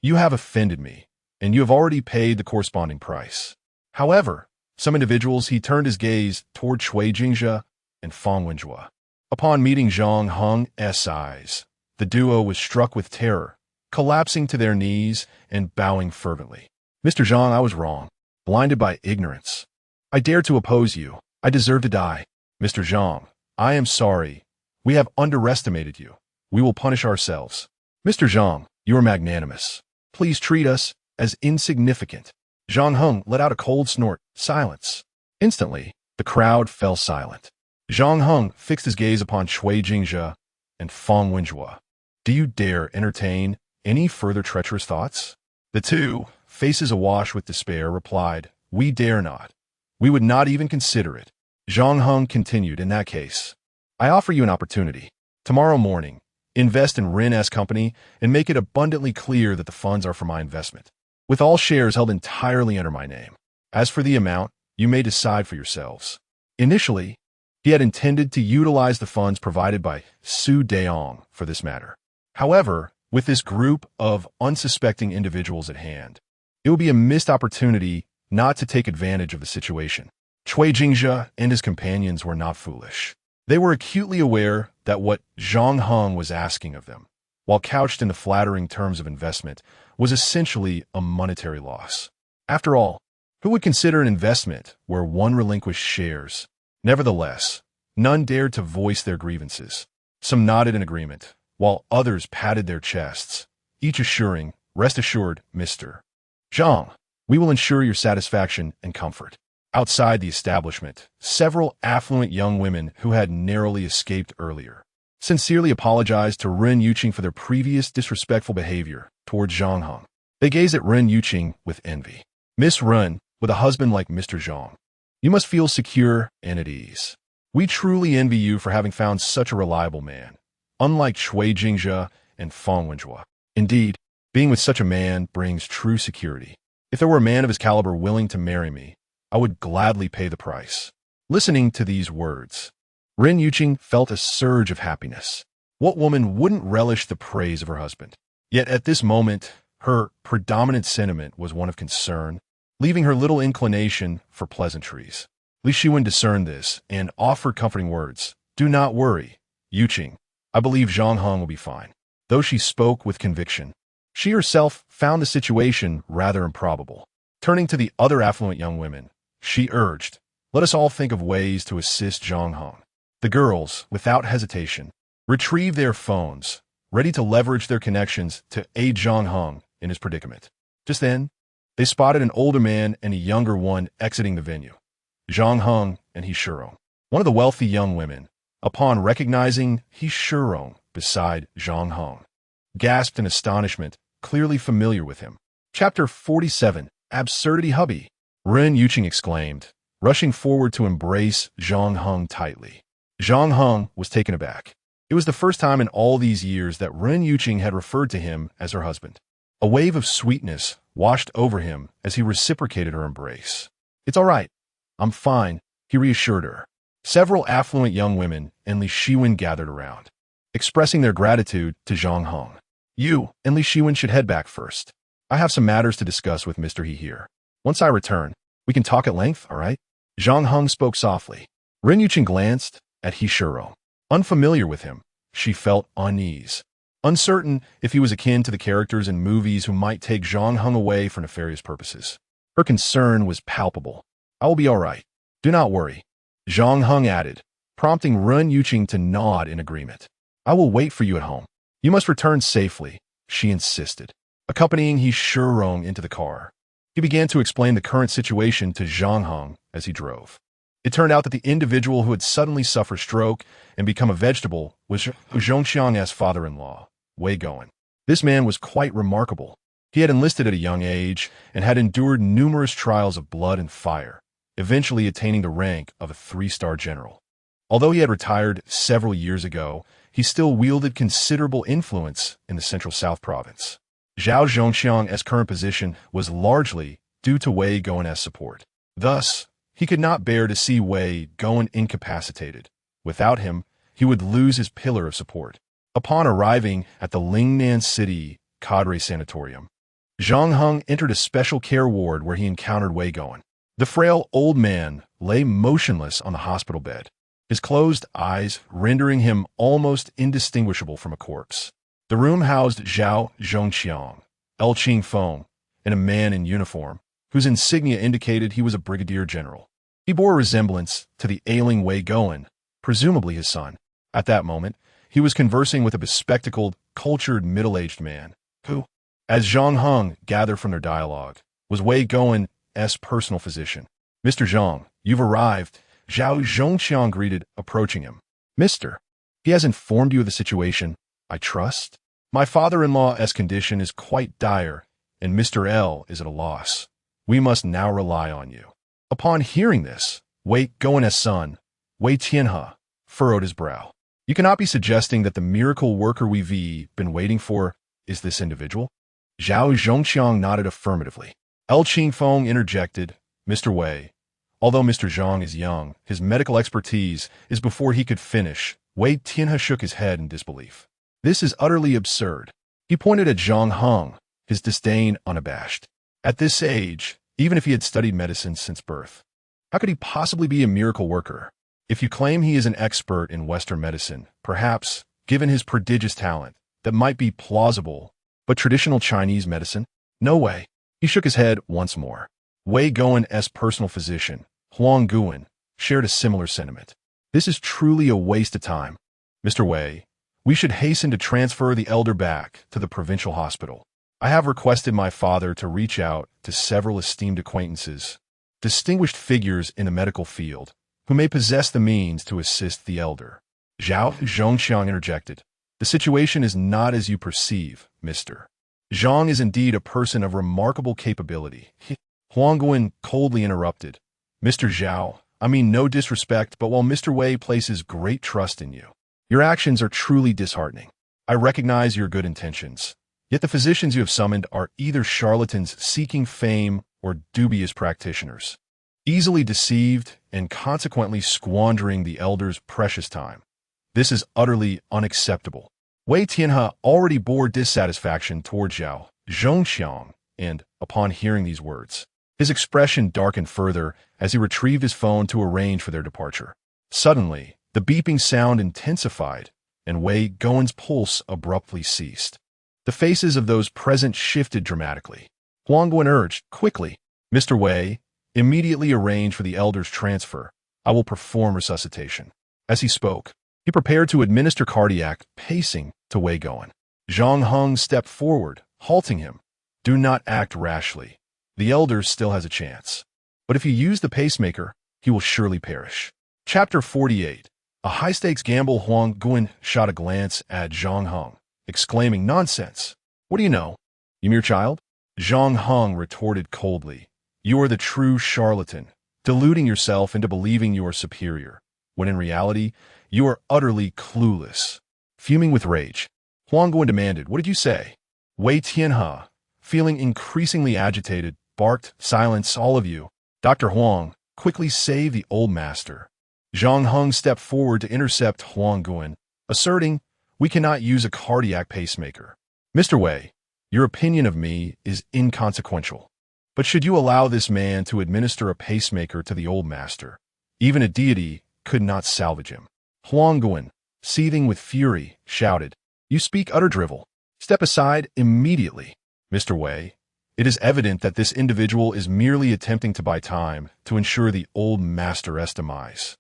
You have offended me, and you have already paid the corresponding price. However, some individuals he turned his gaze toward Cui Jingzhe and Fang Wenjue. Upon meeting Zhang Heng's eyes, the duo was struck with terror, collapsing to their knees and bowing fervently. Mr. Zhang, I was wrong, blinded by ignorance. I dare to oppose you. I deserve to die. Mr. Zhang, I am sorry. We have underestimated you. We will punish ourselves. Mr. Zhang, you are magnanimous. Please treat us as insignificant. Zhang Heng let out a cold snort. Silence. Instantly, the crowd fell silent. Zhang Heng fixed his gaze upon Cui Jingzhe and Fang Wenjue. Do you dare entertain any further treacherous thoughts? The two, faces awash with despair, replied, We dare not. We would not even consider it. Zhang Heng continued, In that case, I offer you an opportunity. Tomorrow morning, invest in Rin's company and make it abundantly clear that the funds are for my investment, with all shares held entirely under my name. As for the amount, you may decide for yourselves. Initially, he had intended to utilize the funds provided by Su Deong for this matter. However, with this group of unsuspecting individuals at hand, it would be a missed opportunity not to take advantage of the situation. Cui Jingzhe and his companions were not foolish. They were acutely aware that what Zhang Heng was asking of them, while couched in the flattering terms of investment, was essentially a monetary loss. After all, who would consider an investment where one relinquished shares? Nevertheless, none dared to voice their grievances. Some nodded in agreement, while others patted their chests, each assuring, Rest assured, Mr. Zhang, we will ensure your satisfaction and comfort. Outside the establishment, several affluent young women who had narrowly escaped earlier sincerely apologized to Ren Yuqing for their previous disrespectful behavior towards Zhang Heng. They gazed at Ren Yuqing with envy. Miss Ren, with a husband like Mr. Zhang, you must feel secure and at ease. We truly envy you for having found such a reliable man, unlike Cui Jingzhe and Fang Wenjue. Indeed, being with such a man brings true security. If there were a man of his caliber willing to marry me, I would gladly pay the price. Listening to these words, Ren Yuqing felt a surge of happiness. What woman wouldn't relish the praise of her husband? Yet at this moment, her predominant sentiment was one of concern, leaving her little inclination for pleasantries. Li Shiwen discerned this and offered comforting words. Do not worry, Yuqing. I believe Zhang Heng will be fine. Though she spoke with conviction, she herself found the situation rather improbable. Turning to the other affluent young women, she urged, Let us all think of ways to assist Zhang Heng. The girls, without hesitation, retrieved their phones, ready to leverage their connections to aid Zhang Heng in his predicament. Just then, they spotted an older man and a younger one exiting the venue. Zhang Heng and He Shurong. One of the wealthy young women, upon recognizing He Shurong beside Zhang Heng, gasped in astonishment, clearly familiar with him. Chapter 47, Absurdity Hubby. Ren Yuqing exclaimed, rushing forward to embrace Zhang Heng tightly. Zhang Heng was taken aback. It was the first time in all these years that Ren Yuqing had referred to him as her husband. A wave of sweetness washed over him as he reciprocated her embrace. It's all right. I'm fine, he reassured her. Several affluent young women and Li Shiwen gathered around, expressing their gratitude to Zhang Heng. You and Li Shiwen should head back first. I have some matters to discuss with Mr. He here. Once I return, we can talk at length, all right? Zhang Heng spoke softly. Ren Yuqing glanced at He Shurong. Unfamiliar with him, she felt unease, uncertain if he was akin to the characters in movies who might take Zhang Heng away for nefarious purposes. Her concern was palpable. I will be all right. Do not worry. Zhang Heng added, prompting Run Yuqing to nod in agreement. I will wait for you at home. You must return safely, she insisted, accompanying He Shurong into the car. He began to explain the current situation to Zhang Heng as he drove. It turned out that the individual who had suddenly suffered stroke and become a vegetable was Zhongxiang's father-in-law, Wei Goen. This man was quite remarkable. He had enlisted at a young age and had endured numerous trials of blood and fire, eventually attaining the rank of a 3-star general. Although he had retired several years ago, he still wielded considerable influence in the Central South Province. Zhao Zhongxiang's current position was largely due to Wei Goen's support. Thus, he could not bear to see Wei Goen incapacitated. Without him, he would lose his pillar of support. Upon arriving at the Lingnan City Cadre Sanatorium, Zhang Heng entered a special care ward where he encountered Wei Goen. The frail old man lay motionless on the hospital bed, his closed eyes rendering him almost indistinguishable from a corpse. The room housed Zhao Zhongxiang, El Qingfeng, and a man in uniform, whose insignia indicated he was a brigadier general. He bore a resemblance to the ailing Wei Goen, presumably his son. At that moment, he was conversing with a bespectacled, cultured, middle-aged man, who, as Zhang Heng gathered from their dialogue, was Wei Goen's personal physician. "Mr. Zhang, you've arrived," Zhao Zhongxiang greeted, approaching him. "Mister, he has informed you of the situation, I trust? My father-in-law's condition is quite dire, and Mr. L is at a loss. We must now rely on you." Upon hearing this, Wei Goen's son, Wei Tianhe, furrowed his brow. "You cannot be suggesting that the miracle worker we've been waiting for is this individual?" Zhao Zhongxiang nodded affirmatively. El Qingfeng interjected, "Mr. Wei, although Mr. Zhang is young, his medical expertise is." Before he could finish, Wei Tianhe shook his head in disbelief. "This is utterly absurd." He pointed at Zhang Heng, his disdain unabashed. At this age, even if he had studied medicine since birth, how could he possibly be a miracle worker? If you claim he is an expert in Western medicine, perhaps, given his prodigious talent, that might be plausible, but traditional Chinese medicine? No way. He shook his head once more. Wei Goen's personal physician, Huang Guan, shared a similar sentiment. "This is truly a waste of time. Mr. Wei, we should hasten to transfer the elder back to the provincial hospital. I have requested my father to reach out to several esteemed acquaintances, distinguished figures in the medical field, who may possess the means to assist the elder." Zhao Zhongxiang interjected. "The situation is not as you perceive, Mr. Zhang is indeed a person of remarkable capability." Huang Guan coldly interrupted. "Mr. Zhao, I mean no disrespect, but while Mr. Wei places great trust in you, your actions are truly disheartening. I recognize your good intentions, yet the physicians you have summoned are either charlatans seeking fame or dubious practitioners, easily deceived and consequently squandering the elder's precious time. This is utterly unacceptable." Wei Tianhe already bore dissatisfaction toward Zhao Zhongxiang, and, upon hearing these words, his expression darkened further as he retrieved his phone to arrange for their departure. Suddenly, the beeping sound intensified, and Wei Goen's pulse abruptly ceased. The faces of those present shifted dramatically. Huang Guan urged, "Quickly, Mr. Wei, immediately arrange for the elder's transfer. I will perform resuscitation." As he spoke, he prepared to administer cardiac pacing to Wei Goen. Zhang Heng stepped forward, halting him. "Do not act rashly. The elder still has a chance. But if you use the pacemaker, he will surely perish." Chapter 48. A high-stakes gamble. Huang Guan shot a glance at Zhang Heng, exclaiming, "Nonsense! What do you know? You mere child?" Zhang Heng retorted coldly, "You are the true charlatan, deluding yourself into believing you are superior, when in reality, you are utterly clueless." Fuming with rage, Huang Guan demanded, "What did you say?" Wei Tianhe, feeling increasingly agitated, barked, "Silence, all of you. Dr. Huang, quickly save the old master." Zhang Heng stepped forward to intercept Huang Guan, asserting, "We cannot use a cardiac pacemaker. Mr. Wei, your opinion of me is inconsequential. But should you allow this man to administer a pacemaker to the old master, even a deity could not salvage him." Huang Guan, seething with fury, shouted, "You speak utter drivel. Step aside immediately. Mr. Wei, it is evident that this individual is merely attempting to buy time to ensure the old master's demise."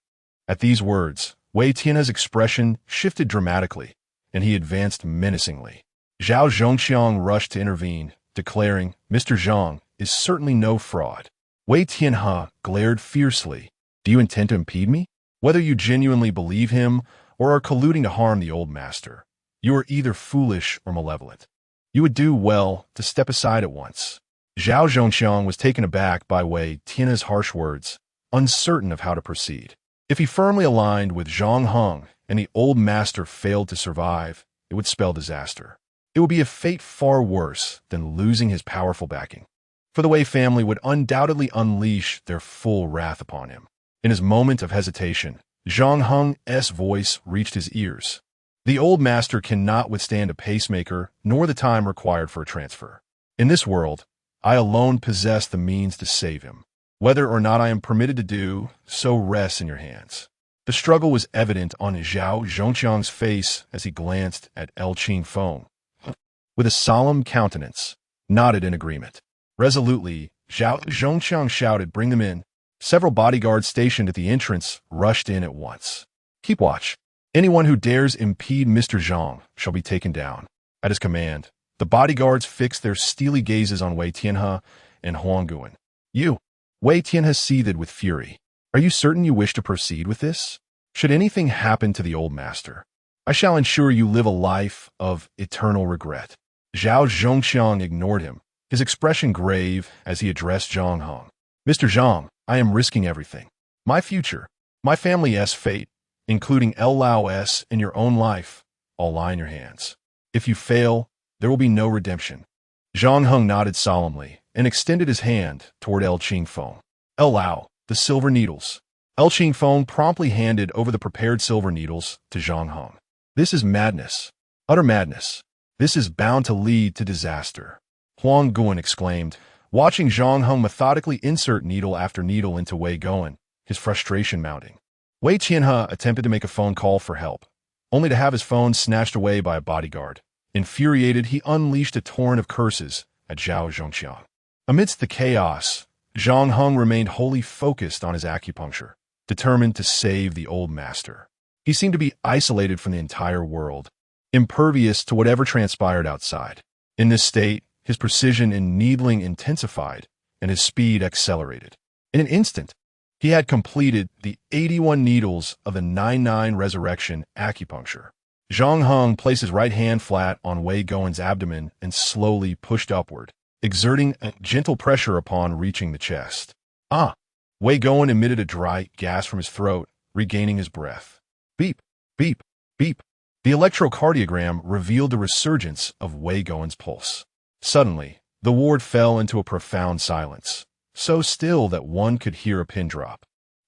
At these words, Wei Tianhe's expression shifted dramatically, and he advanced menacingly. Zhao Zhongxiang rushed to intervene, declaring, "Mr. Zhang is certainly no fraud." Wei Tianhe glared fiercely. "Do you intend to impede me? Whether you genuinely believe him or are colluding to harm the old master, you are either foolish or malevolent. You would do well to step aside at once." Zhao Zhongxiang was taken aback by Wei Tianhe's harsh words, uncertain of how to proceed. If he firmly aligned with Zhang Heng and the old master failed to survive, it would spell disaster. It would be a fate far worse than losing his powerful backing, for the Wei family would undoubtedly unleash their full wrath upon him. In his moment of hesitation, Zhang Heng's voice reached his ears. "The old master cannot withstand a pacemaker nor the time required for a transfer. In this world, I alone possess the means to save him. Whether or not I am permitted to do so rests in your hands." The struggle was evident on Zhao Zhongxiang's face as he glanced at Qing Feng. With a solemn countenance, nodded in agreement. Resolutely, Zhao Zhongxiang shouted, "Bring them in." Several bodyguards stationed at the entrance rushed in at once. "Keep watch. Anyone who dares impede Mr. Zhang shall be taken down." At his command, the bodyguards fixed their steely gazes on Wei Tianhe and Huang Guan. "You!" Wei Tianhe seethed with fury. "Are you certain you wish to proceed with this? Should anything happen to the old master, I shall ensure you live a life of eternal regret." Zhao Zhongxiang ignored him, his expression grave as he addressed Zhang Heng. "Mr. Zhang, I am risking everything. My future, my family's fate, including Lao's and your own life, all lie in your hands. If you fail, there will be no redemption." Zhang Heng nodded solemnly and extended his hand toward Qing Feng. "Lao, the silver needles." Qing Feng promptly handed over the prepared silver needles to Zhang Heng. "This is madness, utter madness. This is bound to lead to disaster," Huang Guan exclaimed, watching Zhang Heng methodically insert needle after needle into Wei Guan, his frustration mounting. Wei Tianhe attempted to make a phone call for help, only to have his phone snatched away by a bodyguard. Infuriated, he unleashed a torrent of curses at Zhao Zhongxiang. Amidst the chaos, Zhang Heng remained wholly focused on his acupuncture, determined to save the old master. He seemed to be isolated from the entire world, impervious to whatever transpired outside. In this state, his precision in needling intensified and his speed accelerated. In an instant, he had completed the 81 needles of the 99 resurrection acupuncture. Zhang Heng placed his right hand flat on Wei Guan's abdomen and slowly pushed upward, exerting a gentle pressure upon reaching the chest. "Ah!" Wei Guan emitted a dry gasp from his throat, regaining his breath. Beep, beep, beep. The electrocardiogram revealed the resurgence of Wei Guan's pulse. Suddenly, the ward fell into a profound silence, so still that one could hear a pin drop.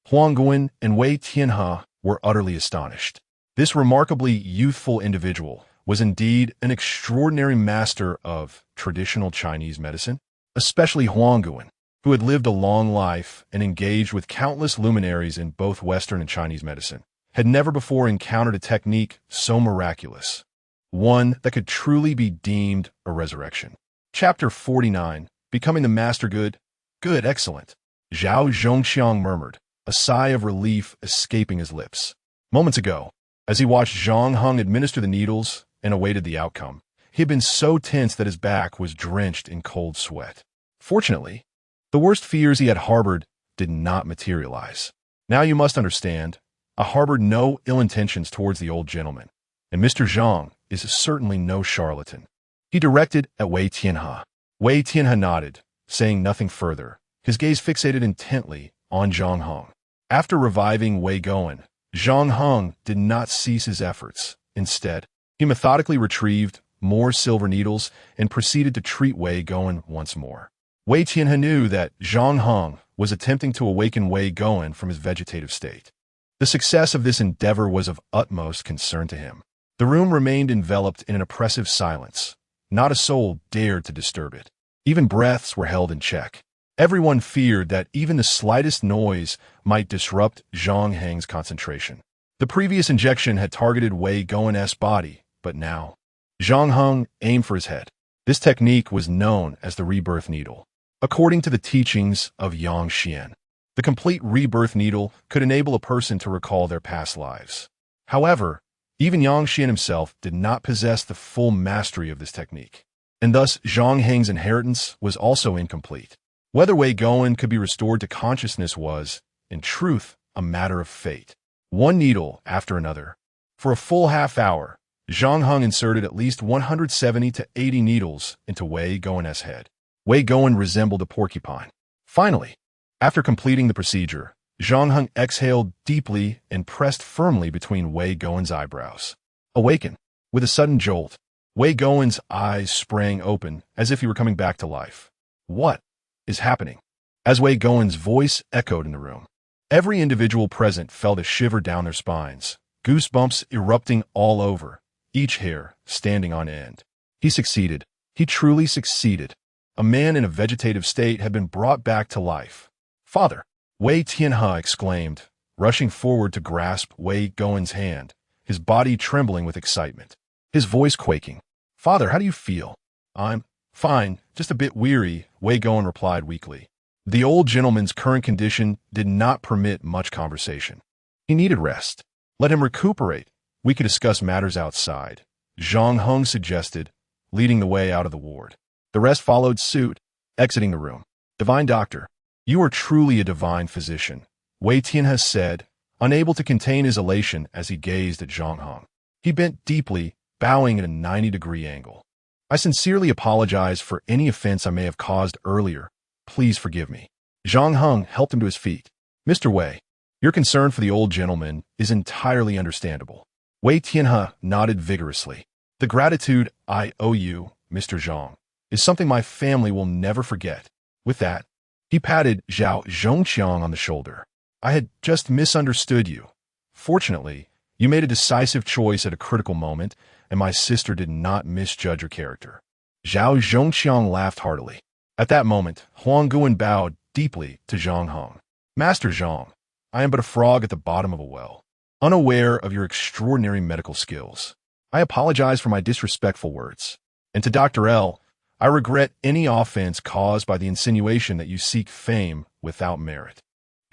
Huang Guan and Wei Tianhe were utterly astonished. This remarkably youthful individual was indeed an extraordinary master of traditional Chinese medicine, especially Huang Guan, who had lived a long life and engaged with countless luminaries in both Western and Chinese medicine, had never before encountered a technique so miraculous, one that could truly be deemed a resurrection. Chapter 49, Becoming the Master Good. "Good, excellent," Zhao Zhongxiang murmured, a sigh of relief escaping his lips. Moments ago, as he watched Zhang Heng administer the needles and awaited the outcome, he had been so tense that his back was drenched in cold sweat. Fortunately, the worst fears he had harbored did not materialize. Now you must understand, I harbored no ill intentions towards the old gentleman, and Mr. Zhang is certainly no charlatan. He directed at Wei Tianhe. Wei Tianhe nodded, saying nothing further, his gaze fixated intently on Zhang Heng. After reviving Wei Guan, Zhang Heng did not cease his efforts. Instead, he methodically retrieved more silver needles and proceeded to treat Wei Guan once more. Wei Tianhe knew that Zhang Heng was attempting to awaken Wei Guan from his vegetative state. The success of this endeavor was of utmost concern to him. The room remained enveloped in an oppressive silence. Not a soul dared to disturb it. Even breaths were held in check. Everyone feared that even the slightest noise might disrupt Zhang Heng's concentration. The previous injection had targeted Wei Guan's body, but now, Zhang Heng aimed for his head. This technique was known as the rebirth needle. According to the teachings of Yang Xian, the complete rebirth needle could enable a person to recall their past lives. However, even Yang Xian himself did not possess the full mastery of this technique, and thus Zhang Heng's inheritance was also incomplete. Whether Wei Gowen could be restored to consciousness was, in truth, a matter of fate. One needle after another. For a full half hour, Zhang Heng inserted at least 170 to 80 needles into Wei Gowen's head. Wei Gowen resembled a porcupine. Finally, after completing the procedure, Zhang Heng exhaled deeply and pressed firmly between Wei Gowen's eyebrows. Awaken. With a sudden jolt, Wei Gowen's eyes sprang open as if he were coming back to life. What is happening? As Wei Gowen's voice echoed in the room, every individual present felt a shiver down their spines, goosebumps erupting all over, each hair standing on end. He succeeded. He truly succeeded. A man in a vegetative state had been brought back to life. Father! Wei Tianhe exclaimed, rushing forward to grasp Wei Gowen's hand, his body trembling with excitement. His voice quaking. Father, how do you feel? I'm fine, just a bit weary, Wei Gowen replied weakly. The old gentleman's current condition did not permit much conversation. He needed rest. Let him recuperate. We could discuss matters outside, Zhang Heng suggested, leading the way out of the ward. The rest followed suit, exiting the room. Divine doctor, you are truly a divine physician, Wei Tianhe said, unable to contain his elation as he gazed at Zhang Heng. He bent deeply, bowing at a 90-degree angle. I sincerely apologize for any offense I may have caused earlier. Please forgive me. Zhang Heng helped him to his feet. Mr. Wei, your concern for the old gentleman is entirely understandable. Wei Tianhe nodded vigorously. The gratitude I owe you, Mr. Zhang, is something my family will never forget. With that, he patted Zhao Zhongqiang on the shoulder. I had just misunderstood you. Fortunately, you made a decisive choice at a critical moment, and my sister did not misjudge your character. Zhao Zhongqiang laughed heartily. At that moment, Huang Guan bowed deeply to Zhang Heng. Master Zhang, I am but a frog at the bottom of a well, unaware of your extraordinary medical skills. I apologize for my disrespectful words. And to Dr. L, I regret any offense caused by the insinuation that you seek fame without merit.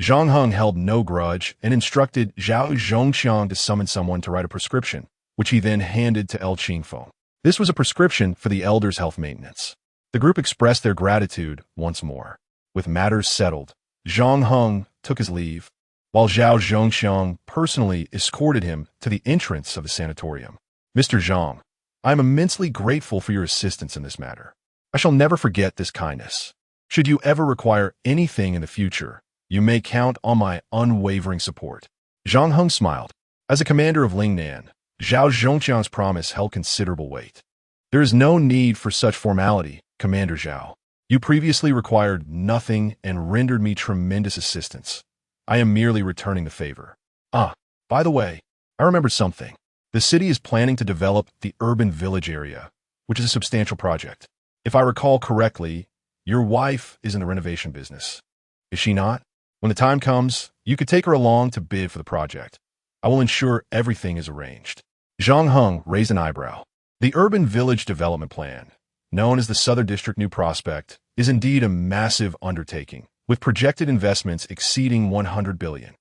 Zhang Heng held no grudge and instructed Zhao Zhongqiang to summon someone to write a prescription, which he then handed to El Qingfeng. This was a prescription for the elder's health maintenance. The group expressed their gratitude once more. With matters settled, Zhang Heng took his leave, while Zhao Zhongqiang personally escorted him to the entrance of the sanatorium. Mr. Zhang, I am immensely grateful for your assistance in this matter. I shall never forget this kindness. Should you ever require anything in the future, you may count on my unwavering support. Zhang Heng smiled. As a commander of Lingnan, Zhao Zhongqiang's promise held considerable weight. There is no need for such formality, Commander Zhao. You previously required nothing and rendered me tremendous assistance. I am merely returning the favor. By the way, I remembered something. The city is planning to develop the urban village area, which is a substantial project. If I recall correctly, your wife is in the renovation business. Is she not? When the time comes, you could take her along to bid for the project. I will ensure everything is arranged. Zhang Heng raised an eyebrow. The urban village development plan, known as the Southern District New Prospect, is indeed a massive undertaking, with projected investments exceeding 100 billion.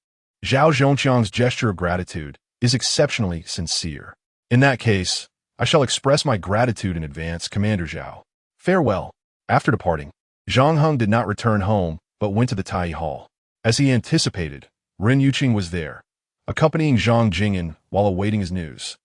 Zhao Zhongqiang's gesture of gratitude is exceptionally sincere. In that case, I shall express my gratitude in advance, Commander Zhao. Farewell. After departing, Zhang Heng did not return home, but went to the Tai Hall. As he anticipated, Ren Yuqing was there, accompanying Zhang Jing'an while awaiting his news.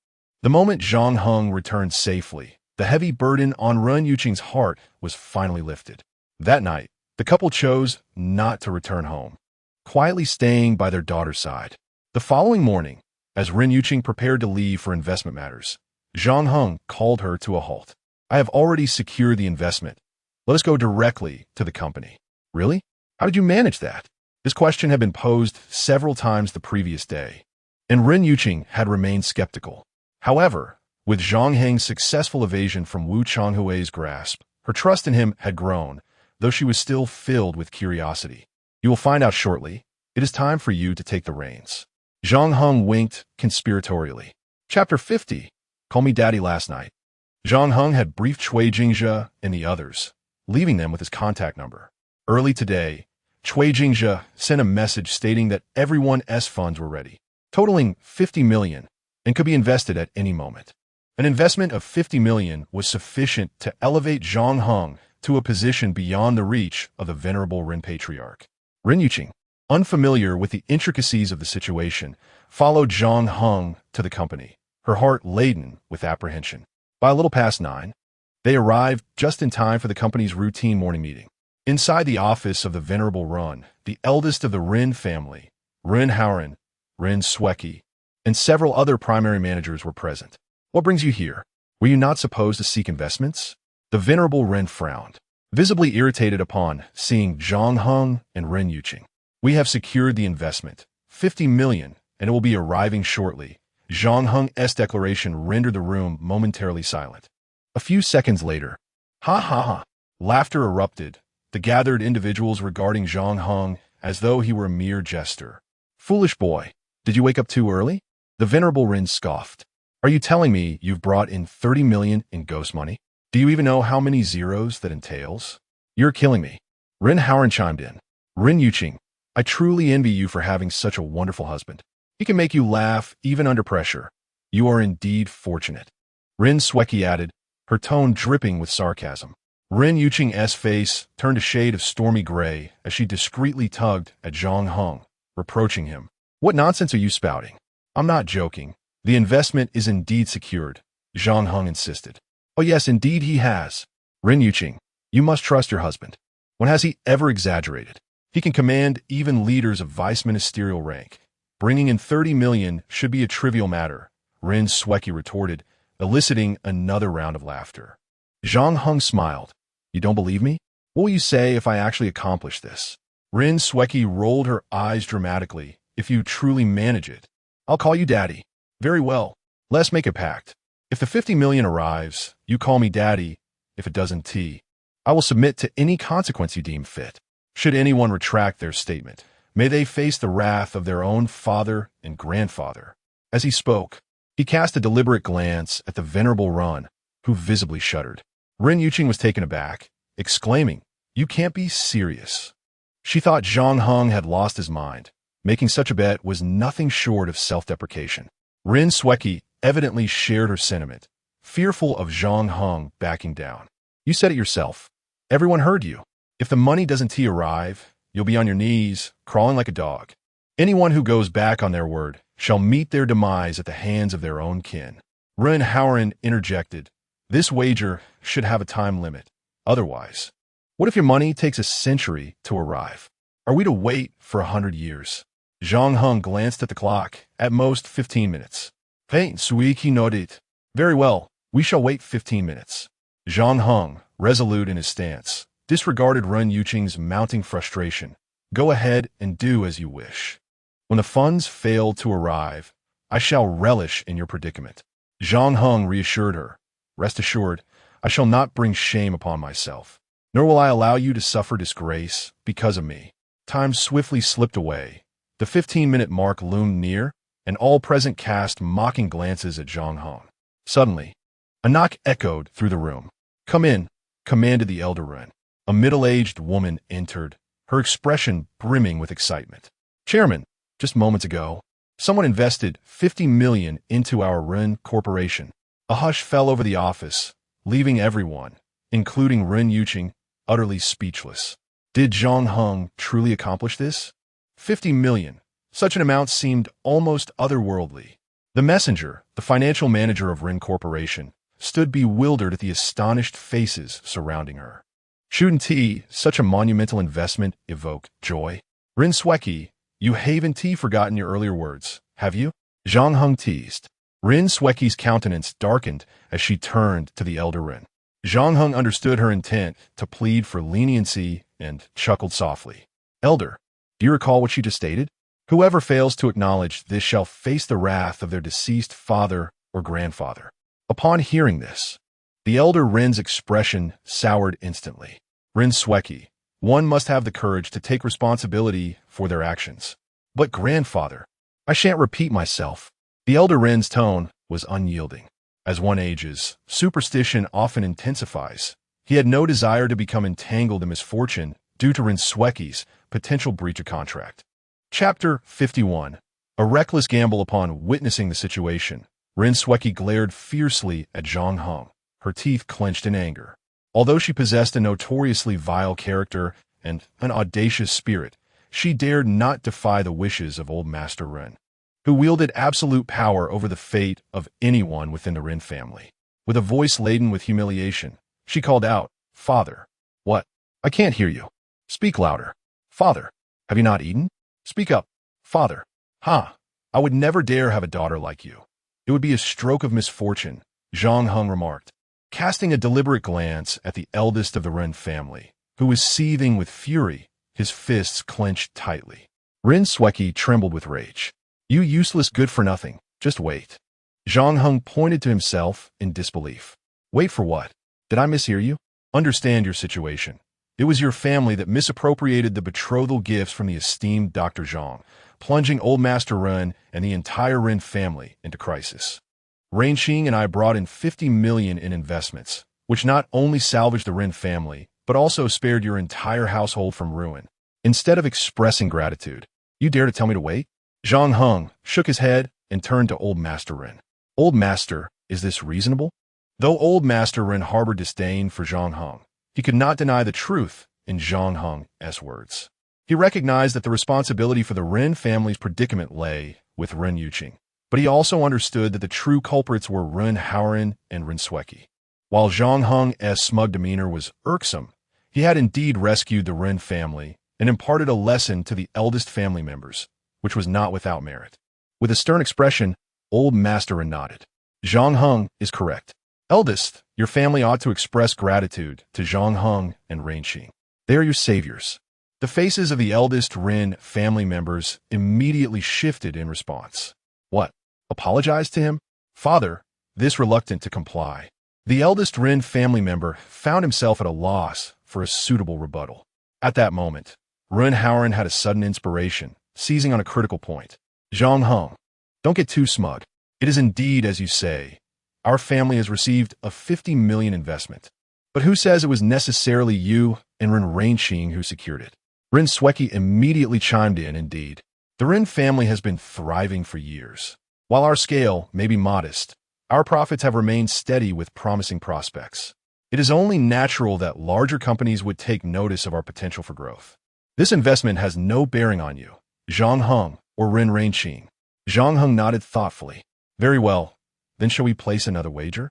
The moment Zhang Heng returned safely, the heavy burden on Ren Yuqing's heart was finally lifted. That night, the couple chose not to return home, quietly staying by their daughter's side. The following morning, as Ren Yuqing prepared to leave for investment matters, Zhang Heng called her to a halt. I have already secured the investment. Let us go directly to the company. Really? How did you manage that? This question had been posed several times the previous day, and Ren Yuqing had remained skeptical. However, with Zhang Heng's successful evasion from Wu Changhui's grasp, her trust in him had grown, though she was still filled with curiosity. You will find out shortly. It is time for you to take the reins. Zhang Heng winked conspiratorially. Chapter 50. Call me Daddy last night. Zhang Heng had briefed Cui Jingzhe and the others, leaving them with his contact number. Early today, Cui Jingzhe sent a message stating that everyone's funds were ready, totaling 50 million, and could be invested at any moment. An investment of 50 million was sufficient to elevate Zhang Heng to a position beyond the reach of the venerable Ren patriarch. Ren Yuqing, unfamiliar with the intricacies of the situation, followed Zhang Heng to the company, her heart laden with apprehension. By a little past 9, they arrived just in time for the company's routine morning meeting. Inside the office of the venerable Ren, the eldest of the Ren family, Ren Hauren, Ren Sweki, and several other primary managers were present. What brings you here? Were you not supposed to seek investments? The venerable Ren frowned, visibly irritated upon seeing Zhang Heng and Ren Yuqing. We have secured the investment, 50 million, and it will be arriving shortly. Zhang Heng's declaration rendered the room momentarily silent. A few seconds later, ha ha ha, laughter erupted, the gathered individuals regarding Zhang Heng as though he were a mere jester. Foolish boy, did you wake up too early? The venerable Ren scoffed. Are you telling me you've brought in 30 million in ghost money? Do you even know how many zeros that entails? You're killing me. Ren Hauren chimed in. Ren Yuqing, I truly envy you for having such a wonderful husband. He can make you laugh even under pressure. You are indeed fortunate. Ren Sweki added, her tone dripping with sarcasm. Ren Yuqing's face turned a shade of stormy gray as she discreetly tugged at Zhang Heng, reproaching him. What nonsense are you spouting? I'm not joking. The investment is indeed secured, Zhang Heng insisted. Oh yes, indeed he has. Ren Yuqing, you must trust your husband. When has he ever exaggerated? He can command even leaders of vice-ministerial rank. Bringing in 30 million should be a trivial matter, Ren Sweki retorted, eliciting another round of laughter. Zhang Heng smiled. You don't believe me? What will you say if I actually accomplish this? Ren Sweki rolled her eyes dramatically. If you truly manage it, I'll call you daddy. Very well. Let's make a pact. If the 50 million arrives, you call me daddy. If it doesn't, I will submit to any consequence you deem fit. Should anyone retract their statement, may they face the wrath of their own father and grandfather. As he spoke, he cast a deliberate glance at the venerable Ren, who visibly shuddered. Ren Yuqing was taken aback, exclaiming, You can't be serious. She thought Zhang Heng had lost his mind. Making such a bet was nothing short of self-deprecation. Ren Sweki evidently shared her sentiment, fearful of Zhang Heng backing down. You said it yourself. Everyone heard you. If the money doesn't arrive, you'll be on your knees, crawling like a dog. Anyone who goes back on their word shall meet their demise at the hands of their own kin. Ren Hauren interjected, This wager should have a time limit. Otherwise, what if your money takes a century to arrive? Are we to wait for 100 years? Zhang Heng glanced at the clock. At most 15 minutes. Hey, Suiki nodded. Very well, we shall wait 15 minutes. Zhang Heng, resolute in his stance, disregarded Ren Yuqing's mounting frustration. Go ahead and do as you wish. When the funds fail to arrive, I shall relish in your predicament. Zhang Heng reassured her. Rest assured, I shall not bring shame upon myself, nor will I allow you to suffer disgrace because of me. Time swiftly slipped away. The 15-minute mark loomed near, and all present cast mocking glances at Zhang Heng. Suddenly, a knock echoed through the room. Come in, commanded the elder Ren. A middle-aged woman entered, her expression brimming with excitement. Chairman, just moments ago, someone invested 50 million into our Ren Corporation. A hush fell over the office, leaving everyone, including Ren Yuqing, utterly speechless. Did Zhang Heng truly accomplish this? 50 million. Such an amount seemed almost otherworldly. The messenger, the financial manager of Ren Corporation, stood bewildered at the astonished faces surrounding her. Shouldn't such a monumental investment evoke joy? Ren Sweki, you haven't forgotten your earlier words, have you? Zhang Heng teased. Ren Sweki's countenance darkened as she turned to the elder Ren. Zhang Heng understood her intent to plead for leniency and chuckled softly. Elder, do you recall what she just stated? Whoever fails to acknowledge this shall face the wrath of their deceased father or grandfather. Upon hearing this, the elder Ren's expression soured instantly. Ren Sweki, one must have the courage to take responsibility for their actions. But grandfather, I shan't repeat myself. The elder Ren's tone was unyielding. As one ages, superstition often intensifies. He had no desire to become entangled in misfortune due to Ren Sweki's potential breach of contract. Chapter 51. A reckless gamble. Upon witnessing the situation, Rin Sweki glared fiercely at Zhang Heng, her teeth clenched in anger. Although she possessed a notoriously vile character and an audacious spirit, she dared not defy the wishes of old Master Rin, who wielded absolute power over the fate of anyone within the Rin family. With a voice laden with humiliation, she called out, "Father." "What? I can't hear you. Speak louder." "Father, have you not eaten? Speak up." "Father." "Ha! I would never dare have a daughter like you. It would be a stroke of misfortune," Zhang Heng remarked, casting a deliberate glance at the eldest of the Ren family, who was seething with fury, his fists clenched tightly. Rin Sweki trembled with rage. "You useless good-for-nothing, just wait." Zhang Heng pointed to himself in disbelief. "Wait for what? Did I mishear you? Understand your situation. It was your family that misappropriated the betrothal gifts from the esteemed Dr. Zhang, plunging old Master Ren and the entire Ren family into crisis. Rainqing and I brought in 50 million in investments, which not only salvaged the Ren family, but also spared your entire household from ruin. Instead of expressing gratitude, you dare to tell me to wait?" Zhang Heng shook his head and turned to old Master Ren. "Old Master, is this reasonable?" Though old Master Ren harbored disdain for Zhang Heng, he could not deny the truth in Zhang Heng's words. He recognized that the responsibility for the Ren family's predicament lay with Ren Yuqing, but he also understood that the true culprits were Ren Haoren and Rin Sweki. While Zhang Heng's smug demeanor was irksome, he had indeed rescued the Ren family and imparted a lesson to the eldest family members, which was not without merit. With a stern expression, old Master Ren nodded. "Zhang Heng is correct. Eldest, your family ought to express gratitude to Zhang Heng and Rainqing. They are your saviors." The faces of the eldest Rin family members immediately shifted in response. "What? Apologize to him?" "Father," this reluctant to comply. The eldest Rin family member found himself at a loss for a suitable rebuttal. At that moment, Rin Haoren had a sudden inspiration, seizing on a critical point. "Zhang Heng, don't get too smug. It is indeed as you say. Our family has received a 50 million investment. But who says it was necessarily you and Rin Rainqing who secured it?" Rin Sweki immediately chimed in, "Indeed, the Rin family has been thriving for years. While our scale may be modest, our profits have remained steady with promising prospects. It is only natural that larger companies would take notice of our potential for growth. This investment has no bearing on you, Zhang Heng or Rin Rainqing." Zhang Heng nodded thoughtfully. "Very well. Then shall we place another wager?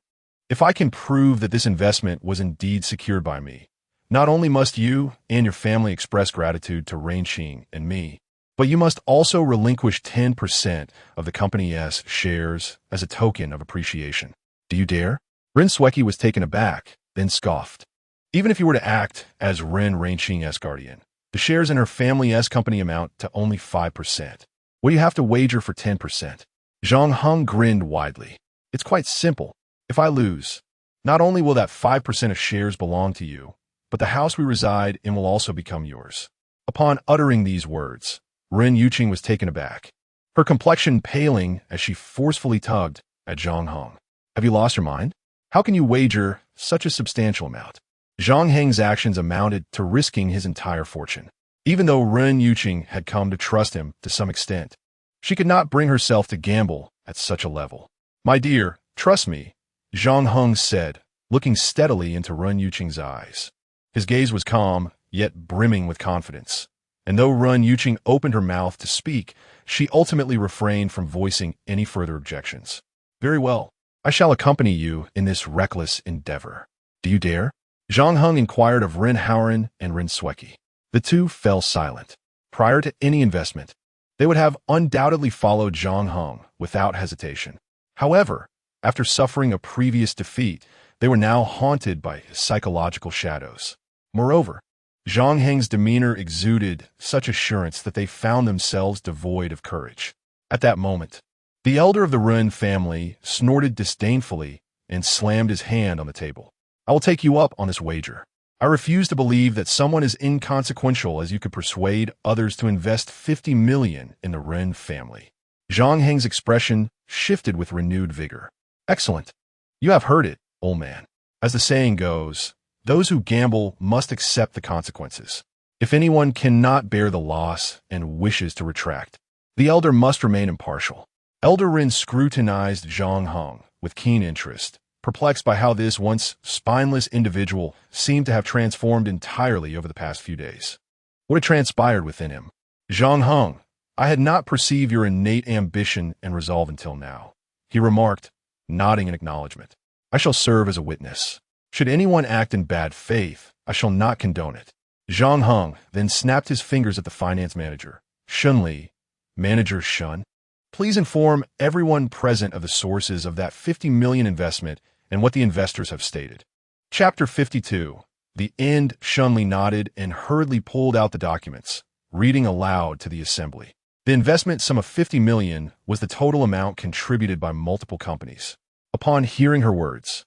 If I can prove that this investment was indeed secured by me, not only must you and your family express gratitude to Rainqing and me, but you must also relinquish 10% of the company's shares as a token of appreciation. Do you dare?" Rin Sweki was taken aback, then scoffed. "Even if you were to act as Rin Rainqing's guardian, the shares in her family's company amount to only 5%. What do you have to wager for 10%? Zhang Heng grinned widely. "It's quite simple. If I lose, not only will that 5% of shares belong to you, but the house we reside in will also become yours." Upon uttering these words, Rin Yuqing was taken aback, her complexion paling as she forcefully tugged at Zhang Heng. "Have you lost your mind? How can you wager such a substantial amount?" Zhang Heng's actions amounted to risking his entire fortune. Even though Rin Yuqing had come to trust him to some extent, she could not bring herself to gamble at such a level. "My dear, trust me," Zhang Heng said, looking steadily into Rin Yuqing's eyes. His gaze was calm, yet brimming with confidence. And though Rin Yuqing opened her mouth to speak, she ultimately refrained from voicing any further objections. "Very well. I shall accompany you in this reckless endeavor. Do you dare?" Zhang Heng inquired of Rin Haoren and Rin Sweki. The two fell silent. Prior to any investment, they would have undoubtedly followed Zhang Heng without hesitation. However, after suffering a previous defeat, they were now haunted by psychological shadows. Moreover, Zhang Heng's demeanor exuded such assurance that they found themselves devoid of courage. At that moment, the elder of the Ren family snorted disdainfully and slammed his hand on the table. "I will take you up on this wager. I refuse to believe that someone as inconsequential as you could persuade others to invest 50 million in the Ren family." Zhang Heng's expression shifted with renewed vigor. "Excellent. You have heard it, old man. As the saying goes, those who gamble must accept the consequences. If anyone cannot bear the loss and wishes to retract, the elder must remain impartial. Elder Rin scrutinized Zhang Heng with keen interest, perplexed by how this once spineless individual seemed to have transformed entirely over the past few days. What had transpired within him? Zhang Heng, I had not perceived your innate ambition and resolve until now, he remarked, nodding in acknowledgement. I shall serve as a witness. Should anyone act in bad faith, I shall not condone it. Zhang Heng then snapped his fingers at the finance manager. Shun Li, Manager Shun, please inform everyone present of the sources of that 50 million investment and what the investors have stated. Chapter 52. The End. Shun Li nodded and hurriedly pulled out the documents, reading aloud to the assembly. The investment sum of 50 million was the total amount contributed by multiple companies. Upon hearing her words,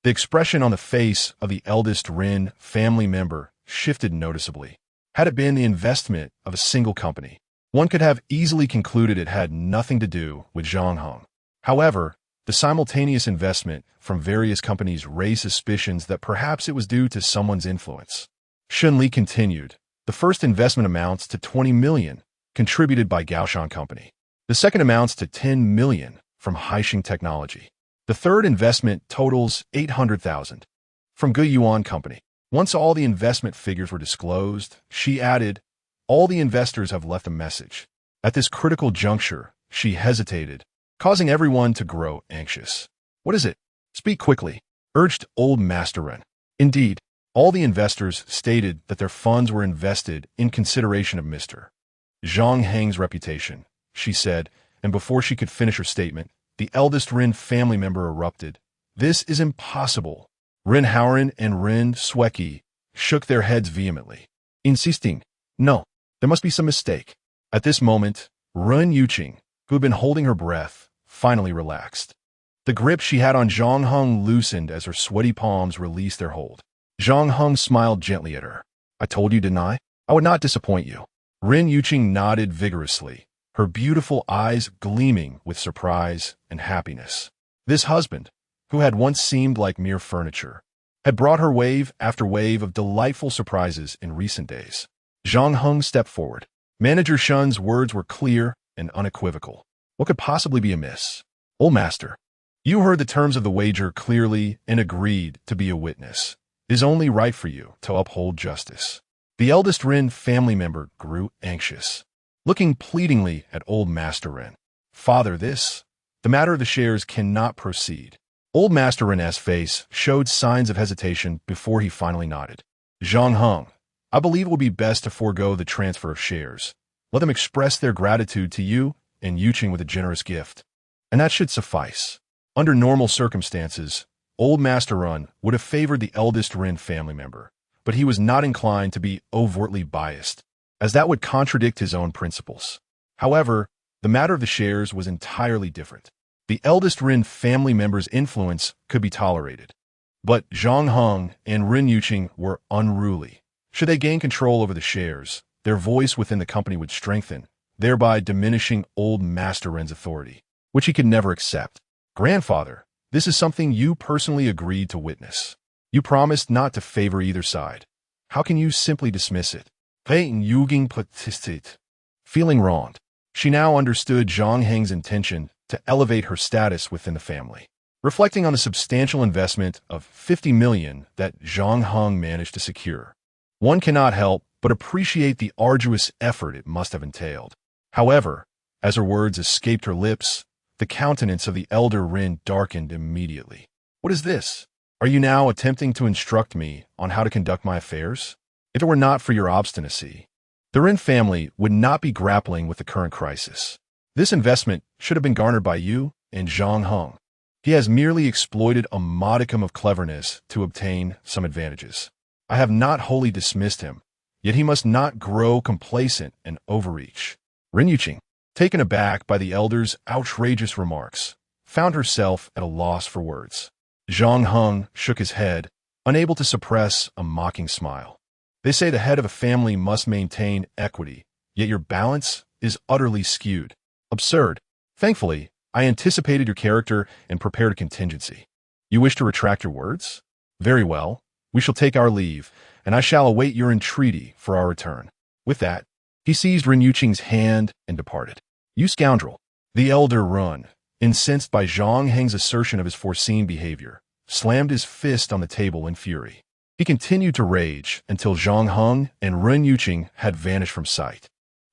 the expression on the face of the eldest Rin family member shifted noticeably. Had it been the investment of a single company, one could have easily concluded it had nothing to do with Zhang Heng. However, the simultaneous investment from various companies raised suspicions that perhaps it was due to someone's influence. Shun Li continued, the first investment amounts to 20 million, contributed by Gaoshan Company. The second amounts to 10 million from Haixing Technology. The third investment totals 800,000 from Guiyuan Company. Once all the investment figures were disclosed, she added, all the investors have left a message. At this critical juncture, she hesitated, causing everyone to grow anxious. What is it? Speak quickly, urged old Master Ren. Indeed, all the investors stated that their funds were invested in consideration of Mr. Zhang Heng's reputation, she said, and before she could finish her statement, the eldest Rin family member erupted. This is impossible. Rin Haoren and Rin Sueki shook their heads vehemently, insisting, no, there must be some mistake. At this moment, Ren Yuqing, who had been holding her breath, finally relaxed. The grip she had on Zhang Heng loosened as her sweaty palms released their hold. Zhang Heng smiled gently at her. I told you, didn't I? I would not disappoint you. Ren Yuqing nodded vigorously, her beautiful eyes gleaming with surprise and happiness. This husband, who had once seemed like mere furniture, had brought her wave after wave of delightful surprises in recent days. Zhang Heng stepped forward. Manager Shun's words were clear and unequivocal. What could possibly be amiss? Old Master, you heard the terms of the wager clearly and agreed to be a witness. It is only right for you to uphold justice. The eldest Rin family member grew anxious, looking pleadingly at old Master Ren. Father, the matter of the shares cannot proceed. Old Master Ren's face showed signs of hesitation before he finally nodded. Zhang Heng, I believe it will be best to forego the transfer of shares. Let them express their gratitude to you and Yuqing with a generous gift. And that should suffice. Under normal circumstances, old Master Ren would have favored the eldest Rin family member, but he was not inclined to be overtly biased, as that would contradict his own principles. However, the matter of the shares was entirely different. The eldest Rin family member's influence could be tolerated, but Zhang Heng and Rin Yuqing were unruly. Should they gain control over the shares, their voice within the company would strengthen, thereby diminishing old Master Ren's authority, which he could never accept. Grandfather, this is something you personally agreed to witness. You promised not to favor either side. How can you simply dismiss it? Feeling wronged, she now understood Zhang Heng's intention to elevate her status within the family. Reflecting on the substantial investment of 50 million that Zhang Heng managed to secure, one cannot help but appreciate the arduous effort it must have entailed. However, as her words escaped her lips, the countenance of the elder Rin darkened immediately. What is this? Are you now attempting to instruct me on how to conduct my affairs? If it were not for your obstinacy, the Rin family would not be grappling with the current crisis. This investment should have been garnered by you and Zhang Heng. He has merely exploited a modicum of cleverness to obtain some advantages. I have not wholly dismissed him, yet he must not grow complacent and overreach. Rin Yuqing, taken aback by the elder's outrageous remarks, found herself at a loss for words. Zhang Heng shook his head, unable to suppress a mocking smile. They say the head of a family must maintain equity, yet your balance is utterly skewed. Absurd. Thankfully, I anticipated your character and prepared a contingency. You wish to retract your words? Very well. We shall take our leave, and I shall await your entreaty for our return. With that, he seized Rin Yuqing's hand and departed. You scoundrel! The elder Run, incensed by Zhang Heng's assertion of his foreseen behavior, slammed his fist on the table in fury. He continued to rage until Zhang Heng and Ren Yuqing had vanished from sight.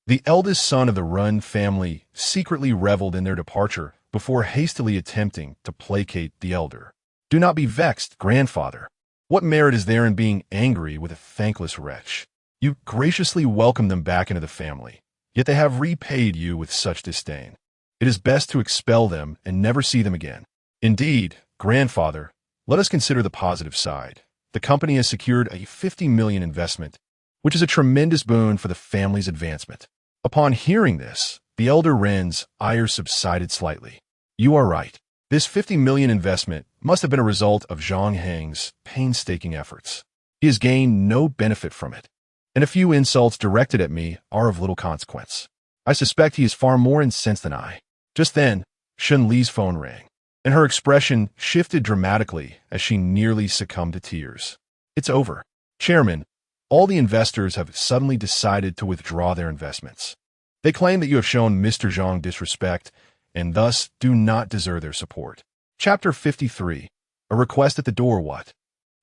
The eldest son of the Run family secretly reveled in their departure before hastily attempting to placate the elder. "Do not be vexed, grandfather. What merit is there in being angry with a thankless wretch? You graciously welcomed them back into the family, yet they have repaid you with such disdain. It is best to expel them and never see them again. Indeed, grandfather, let us consider the positive side. The company has secured a 50 million investment, which is a tremendous boon for the family's advancement." Upon hearing this, the elder Ren's ire subsided slightly. "You are right. This 50 million investment must have been a result of Zhang Heng's painstaking efforts. He has gained no benefit from it, and a few insults directed at me are of little consequence. I suspect he is far more incensed than I." Just then, Shun Li's phone rang, and her expression shifted dramatically as she nearly succumbed to tears. "It's over. Chairman, all the investors have suddenly decided to withdraw their investments. They claim that you have shown Mr. Zhang disrespect and thus do not deserve their support." Chapter 53. A request at the door. What?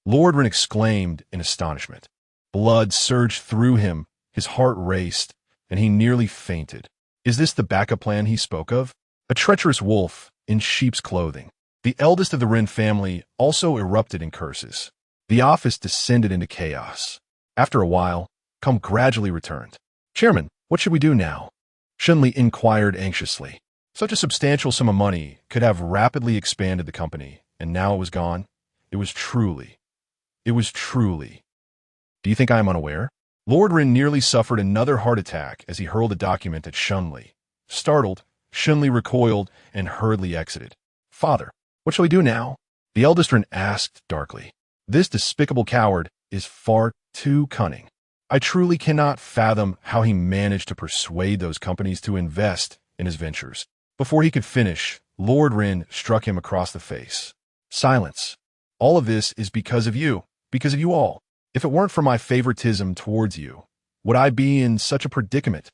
Lord Ren exclaimed in astonishment. Blood surged through him, his heart raced, and he nearly fainted. Is this the backup plan he spoke of? A treacherous wolf in sheep's clothing. The eldest of the Ren family also erupted in curses. The office descended into chaos. After a while, Calm gradually returned. "Chairman, what should we do now?" Shunli inquired anxiously. Such a substantial sum of money could have rapidly expanded the company, and now it was gone. It was truly. Do you think I am unaware? Lord Ren nearly suffered another heart attack as he hurled a document at Shunli. Startled, Shunli recoiled and hurriedly exited. "Father, what shall we do now?" the eldest Ren asked darkly. "This despicable coward is far too cunning. I truly cannot fathom how he managed to persuade those companies to invest in his ventures." Before he could finish, Lord Ren struck him across the face. "Silence. All of this is because of you all. If it weren't for my favoritism towards you, would I be in such a predicament?"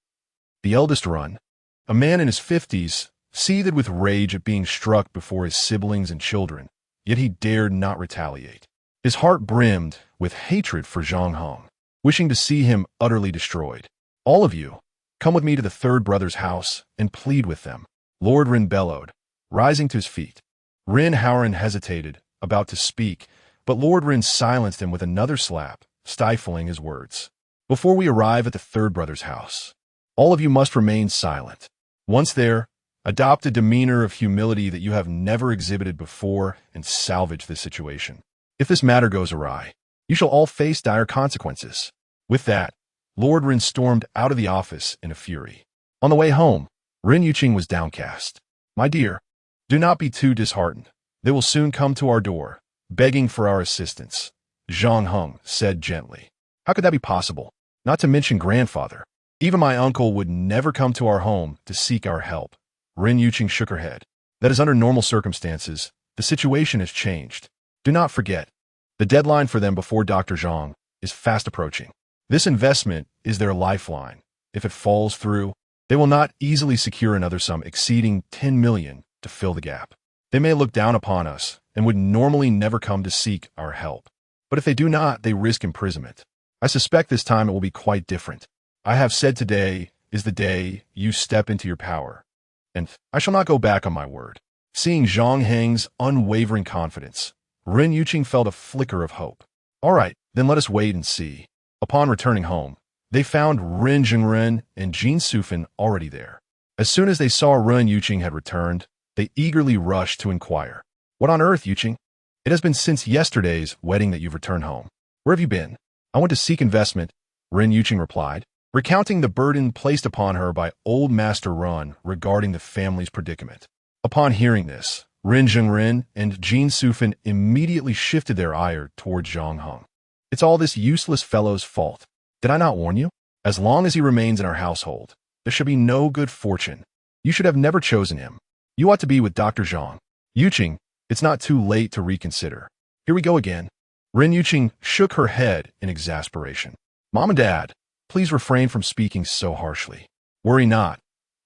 The eldest Run, a man in his 50s, seethed with rage at being struck before his siblings and children, yet he dared not retaliate. His heart brimmed with hatred for Zhang Heng, wishing to see him utterly destroyed. "All of you, come with me to the third brother's house and plead with them," Lord Ren bellowed, rising to his feet. Ren Howren hesitated, about to speak, but Lord Ren silenced him with another slap, stifling his words. "Before we arrive at the third brother's house, all of you must remain silent. Once there, adopt a demeanor of humility that you have never exhibited before and salvage this situation. If this matter goes awry, you shall all face dire consequences." With that, Lord Ren stormed out of the office in a fury. On the way home, Ren Yuqing was downcast. "My dear, do not be too disheartened. They will soon come to our door, begging for our assistance," Zhang Heng said gently. "How could that be possible? Not to mention grandfather. Even my uncle would never come to our home to seek our help." Ren Yuqing shook her head. "That is under normal circumstances. The situation has changed. Do not forget, the deadline for them before Dr. Zhang is fast approaching. This investment is their lifeline. If it falls through, they will not easily secure another sum exceeding 10 million to fill the gap. They may look down upon us and would normally never come to seek our help. But if they do not, they risk imprisonment. I suspect this time it will be quite different. I have said today is the day you step into your power, and I shall not go back on my word." Seeing Zhang Heng's unwavering confidence, Ren Yuqing felt a flicker of hope. "All right, then let us wait and see." Upon returning home, they found Ren Zhengren and Jin Sufan already there. As soon as they saw Ren Yuqing had returned, they eagerly rushed to inquire. "What on earth, Yuqing? It has been since yesterday's wedding that you've returned home. Where have you been?" "I went to seek investment," Ren Yuqing replied, recounting the burden placed upon her by old Master Run regarding the family's predicament. Upon hearing this, Ren Zhengren and Jin Sufan immediately shifted their ire toward Zhang Heng. "It's all this useless fellow's fault. Did I not warn you? As long as he remains in our household, there should be no good fortune. You should have never chosen him. You ought to be with Dr. Zhang. Yuqing, it's not too late to reconsider. Here we go again." Ren Yuqing shook her head in exasperation. "Mom and Dad, please refrain from speaking so harshly. Worry not.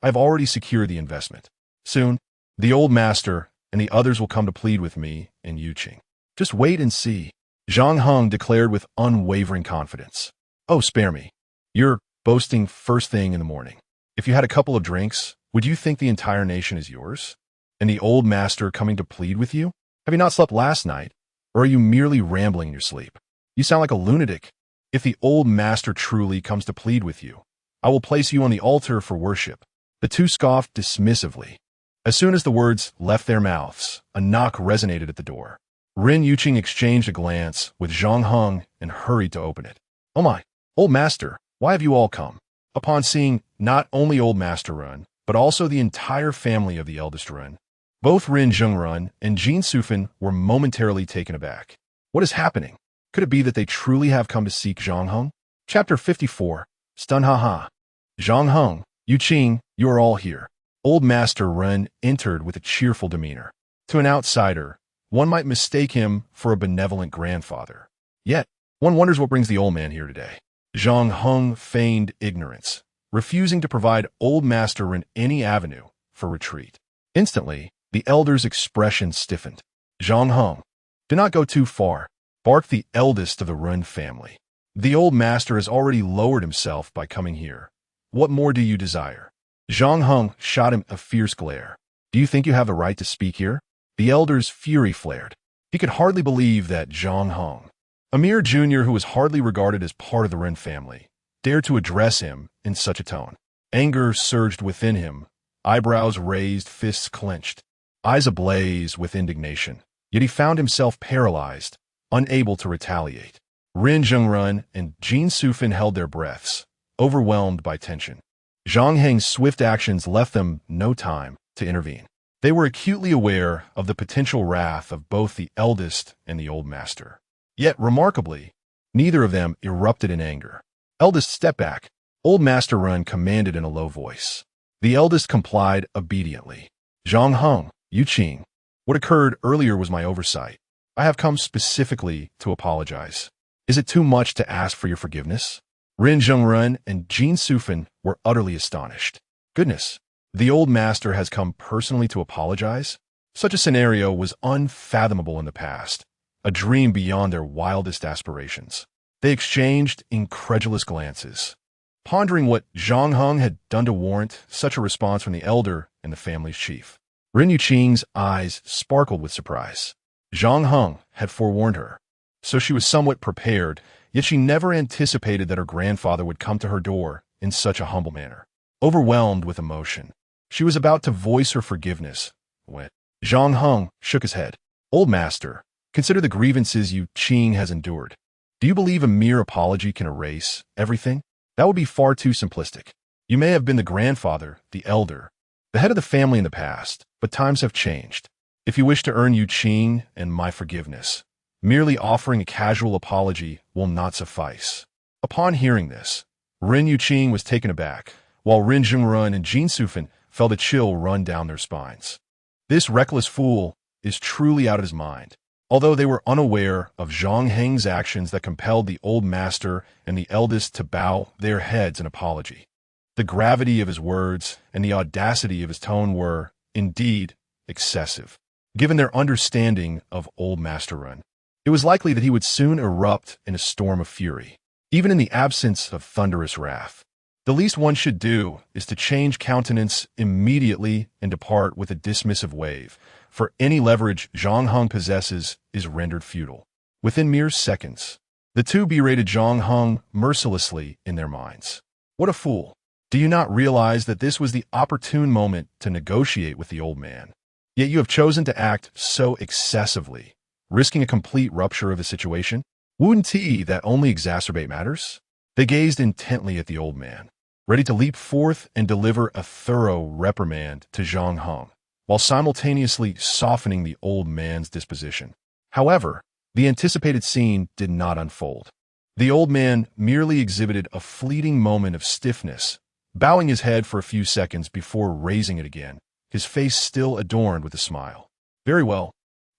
I have already secured the investment. Soon, the old master and the others will come to plead with me and Yuqing. Just wait and see, Zhang Heng declared with unwavering confidence. Oh, spare me. You're boasting first thing in the morning. If you had a couple of drinks, would you think the entire nation is yours? And the old master coming to plead with you? Have you not slept last night? Or are you merely rambling in your sleep? You sound like a lunatic. If the old master truly comes to plead with you, I will place you on the altar for worship. The two scoffed dismissively. As soon as the words left their mouths, a knock resonated at the door. Ren Yuqing exchanged a glance with Zhang Heng and hurried to open it. Oh my, old master, why have you all come? Upon seeing not only old master Ren, but also the entire family of the eldest Ren, both Ren Zhengren and Jin Sufan were momentarily taken aback. What is happening? Could it be that they truly have come to seek Zhang Heng? Chapter 54. Stun haha. Zhang Heng, Yuqing, you are all here. Old Master Ren entered with a cheerful demeanor. To an outsider, one might mistake him for a benevolent grandfather. Yet, one wonders what brings the old man here today. Zhang Heng feigned ignorance, refusing to provide Old Master Ren any avenue for retreat. Instantly, the elder's expression stiffened. Zhang Heng, do not go too far, barked the eldest of the Ren family. The old master has already lowered himself by coming here. What more do you desire? Zhang Heng shot him a fierce glare. Do you think you have the right to speak here? The elder's fury flared. He could hardly believe that Zhang Heng, a mere junior who was hardly regarded as part of the Ren family, dared to address him in such a tone. Anger surged within him, eyebrows raised, fists clenched, eyes ablaze with indignation. Yet he found himself paralyzed, unable to retaliate. Ren Zhengren and Jin Sufan held their breaths, overwhelmed by tension. Zhang Heng's swift actions left them no time to intervene. They were acutely aware of the potential wrath of both the eldest and the old master. Yet, remarkably, neither of them erupted in anger. Eldest, step back, Old Master Ren commanded in a low voice. The eldest complied obediently. Zhang Heng, Yuqing, what occurred earlier was my oversight. I have come specifically to apologize. Is it too much to ask for your forgiveness? Ren Zhengren and Jin Sufan were utterly astonished. Goodness, the old master has come personally to apologize? Such a scenario was unfathomable in the past, a dream beyond their wildest aspirations. They exchanged incredulous glances, pondering what Zhang Heng had done to warrant such a response from the elder and the family's chief. Ren Yuqing's eyes sparkled with surprise. Zhang Heng had forewarned her, so she was somewhat prepared, yet she never anticipated that her grandfather would come to her door in such a humble manner. Overwhelmed with emotion, she was about to voice her forgiveness when Zhang Heng shook his head. Old master, consider the grievances Yuqing has endured. Do you believe a mere apology can erase everything? That would be far too simplistic. You may have been the grandfather, the elder, the head of the family in the past, but times have changed. If you wish to earn Yuqing and my forgiveness, merely offering a casual apology will not suffice. Upon hearing this, Ren Yuqing was taken aback, while Ren Zhengren and Jin Sufan felt a chill run down their spines. This reckless fool is truly out of his mind. Although they were unaware of Zhang Heng's actions that compelled the old master and the eldest to bow their heads in apology. The gravity of his words and the audacity of his tone were, indeed, excessive, given their understanding of old Master Ren. It was likely that he would soon erupt in a storm of fury, even in the absence of thunderous wrath. The least one should do is to change countenance immediately and depart with a dismissive wave, for any leverage Zhang Heng possesses is rendered futile. Within mere seconds, the two berated Zhang Heng mercilessly in their minds. What a fool! Do you not realize that this was the opportune moment to negotiate with the old man? Yet you have chosen to act so excessively, risking a complete rupture of the situation? Wouldn't that only exacerbate matters? They gazed intently at the old man, ready to leap forth and deliver a thorough reprimand to Zhang Heng, while simultaneously softening the old man's disposition. However, the anticipated scene did not unfold. The old man merely exhibited a fleeting moment of stiffness, bowing his head for a few seconds before raising it again, his face still adorned with a smile. Very well.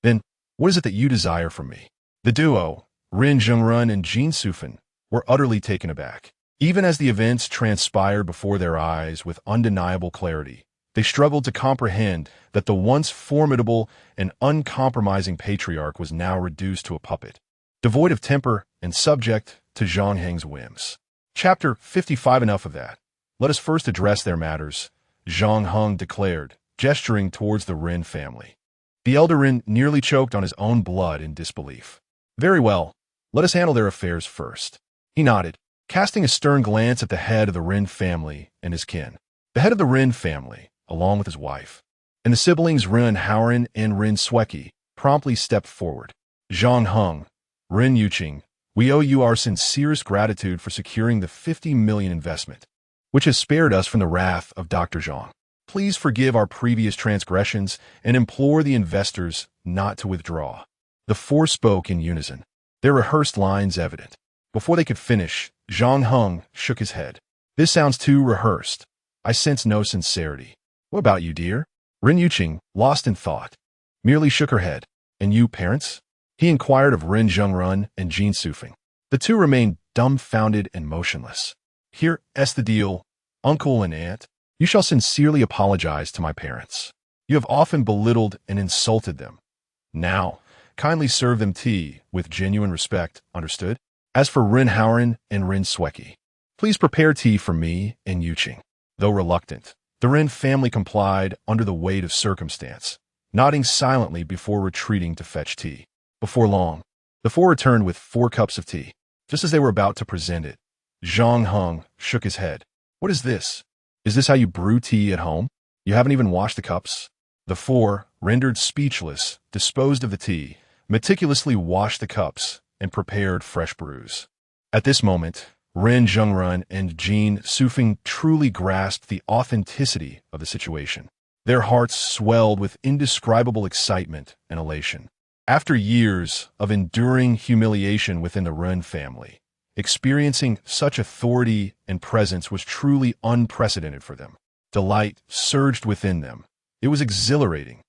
Then, what is it that you desire from me? The duo, Ren Zhengren and Jin Sufan, were utterly taken aback. Even as the events transpired before their eyes with undeniable clarity, They struggled to comprehend that the once formidable and uncompromising patriarch was now reduced to a puppet, devoid of temper and subject to Zhang Heng's whims. Chapter 55. Enough of that. Let us first address their matters, Zhang Heng declared, gesturing towards the Ren family. The elder Ren nearly choked on his own blood in disbelief. Very well, let us handle their affairs first. He nodded, casting a stern glance at the head of the Ren family and his kin. The head of the Ren family, along with his wife, and the siblings Ren Hauren and Ren Sweki, promptly stepped forward. Zhang Heng, Ren Yuqing, we owe you our sincerest gratitude for securing the 50 million investment, which has spared us from the wrath of Dr. Zhang. Please forgive our previous transgressions and implore the investors not to withdraw. The four spoke in unison, their rehearsed lines evident. Before they could finish, Zhang Heng shook his head. This sounds too rehearsed. I sense no sincerity. What about you, dear? Ren Yuqing, lost in thought, merely shook her head. And you, parents? He inquired of Ren Zhengrun and Jin Sufeng. The two remained dumbfounded and motionless. Here's the deal, uncle and aunt. You shall sincerely apologize to my parents. You have often belittled and insulted them. Now, kindly serve them tea with genuine respect, understood? As for Ren Hauren and Ren Sweki, please prepare tea for me and Yuqing. Though reluctant, the Ren family complied under the weight of circumstance, nodding silently before retreating to fetch tea. Before long, the four returned with 4 cups of tea. Just as they were about to present it, Zhang Heng shook his head. What is this? Is this how you brew tea at home? You haven't even washed the cups? The four, rendered speechless, disposed of the tea, meticulously washed the cups, and prepared fresh brews. At this moment, Ren Zhengrun and Jin Sufeng truly grasped the authenticity of the situation. Their hearts swelled with indescribable excitement and elation. After years of enduring humiliation within the Ren family, experiencing such authority and presence was truly unprecedented for them. Delight surged within them. It was exhilarating.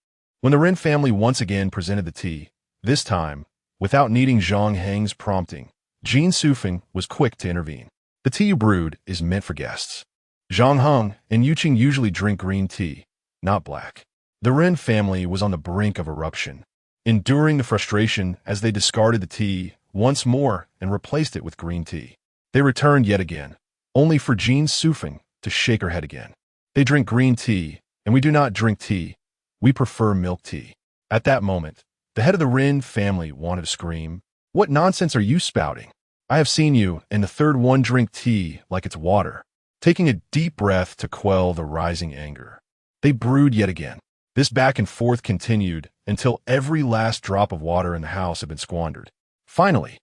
When the Ren family once again presented the tea, this time, without needing Zhang Heng's prompting, Jin Sufeng was quick to intervene. The tea you brewed is meant for guests. Zhang Heng and Yuqing usually drink green tea, not black. The Ren family was on the brink of eruption, enduring the frustration as they discarded the tea once more and replaced it with green tea. They returned yet again, only for Jin Sufeng to shake her head again. They drink green tea, and we do not drink tea. We prefer milk tea. At that moment, the head of the Ren family wanted to scream. What nonsense are you spouting? I have seen you and the third one drink tea like it's water, taking a deep breath to quell the rising anger. They brewed yet again. This back and forth continued until every last drop of water in the house had been squandered. Finally,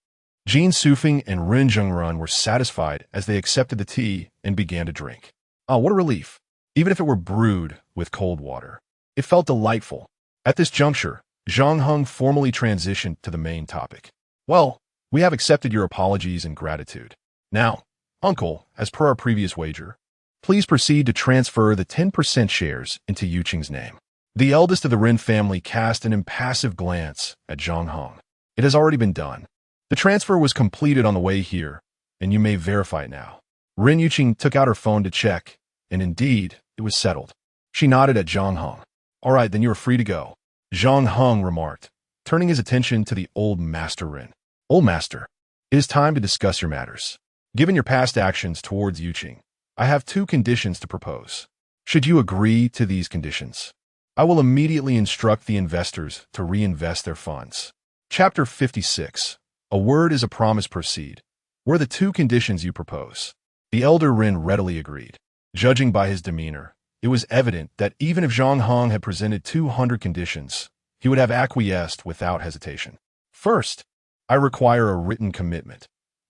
Jin Sufeng and Ren Zhengrun were satisfied as they accepted the tea and began to drink. Ah, what a relief. Even if it were brewed with cold water, it felt delightful. At this juncture, Zhang Heng formally transitioned to the main topic. Well, we have accepted your apologies and gratitude. Now, uncle, as per our previous wager, please proceed to transfer the 10% shares into Yuqing's name. The eldest of the Ren family cast an impassive glance at Zhang Heng. It has already been done. The transfer was completed on the way here, and you may verify it now. Ren Yuqing took out her phone to check, and indeed, it was settled. She nodded at Zhang Heng. All right, then you are free to go, Zhang Heng remarked, turning his attention to the old master Ren. Old master, it is time to discuss your matters. Given your past actions towards Yuqing, I have 2 conditions to propose. Should you agree to these conditions, I will immediately instruct the investors to reinvest their funds. Chapter 56. A word is a promise. Proceed. Were the 2 conditions you propose? The elder Ren readily agreed. Judging by his demeanor, it was evident that even if Zhang Heng had presented 200 conditions, he would have acquiesced without hesitation. First, I require a written commitment.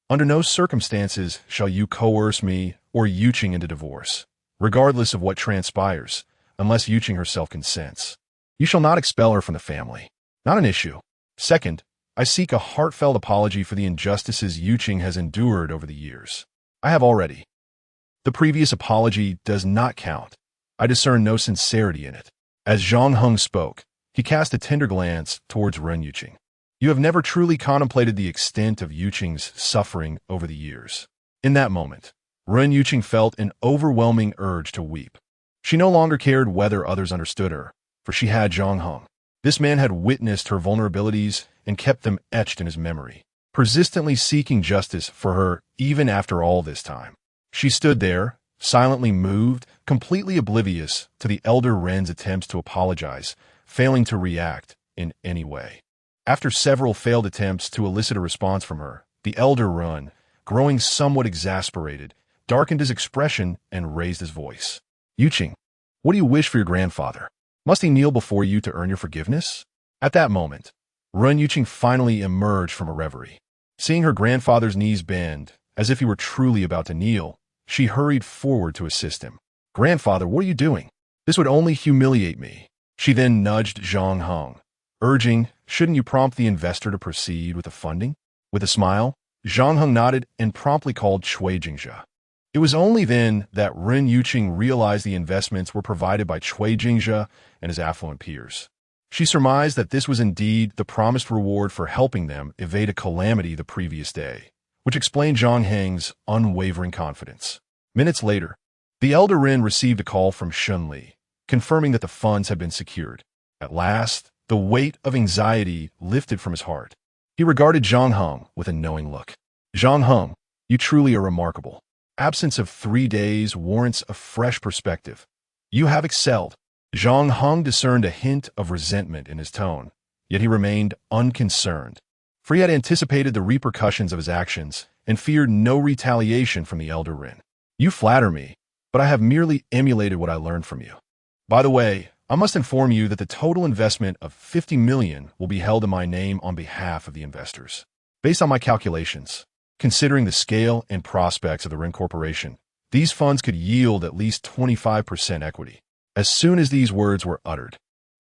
Under no circumstances shall you coerce me or Yuqing into divorce, regardless of what transpires, unless Yuqing herself consents. You shall not expel her from the family. Not an issue. Second, I seek a heartfelt apology for the injustices Yuqing has endured over the years. I have already. The previous apology does not count. I discern no sincerity in it. As Zhang Heng spoke, he cast a tender glance towards Ren Yuqing. You have never truly contemplated the extent of Yuqing's suffering over the years. In that moment, Ren Yuqing felt an overwhelming urge to weep. She no longer cared whether others understood her, for she had Zhang Heng. This man had witnessed her vulnerabilities and kept them etched in his memory, persistently seeking justice for her even after all this time. She stood there, silently moved, completely oblivious to the elder Ren's attempts to apologize, failing to react in any way. After several failed attempts to elicit a response from her, the elder Ren, growing somewhat exasperated, darkened his expression and raised his voice. Yuqing, what do you wish for your grandfather? Must he kneel before you to earn your forgiveness? At that moment, Ren Yuqing finally emerged from a reverie. Seeing her grandfather's knees bend, as if he were truly about to kneel, she hurried forward to assist him. Grandfather, what are you doing? This would only humiliate me. She then nudged Zhang Heng, urging, shouldn't you prompt the investor to proceed with the funding? With a smile, Zhang Heng nodded and promptly called Cui Jingjia. It was only then that Ren Yuqing realized the investments were provided by Cui Jingjia and his affluent peers. She surmised that this was indeed the promised reward for helping them evade a calamity the previous day, which explained Zhang Heng's unwavering confidence. Minutes later, the elder Ren received a call from Shun Li, confirming that the funds had been secured. At last, the weight of anxiety lifted from his heart. He regarded Zhang Heng with a knowing look. Zhang Heng, you truly are remarkable. Absence of 3 days warrants a fresh perspective. You have excelled. Zhang Heng discerned a hint of resentment in his tone, yet he remained unconcerned, for he had anticipated the repercussions of his actions and feared no retaliation from the elder Ren. You flatter me, but I have merely emulated what I learned from you. By the way, I must inform you that the total investment of 50 million will be held in my name on behalf of the investors. Based on my calculations, considering the scale and prospects of the Ren Corporation, these funds could yield at least 25% equity. As soon as these words were uttered,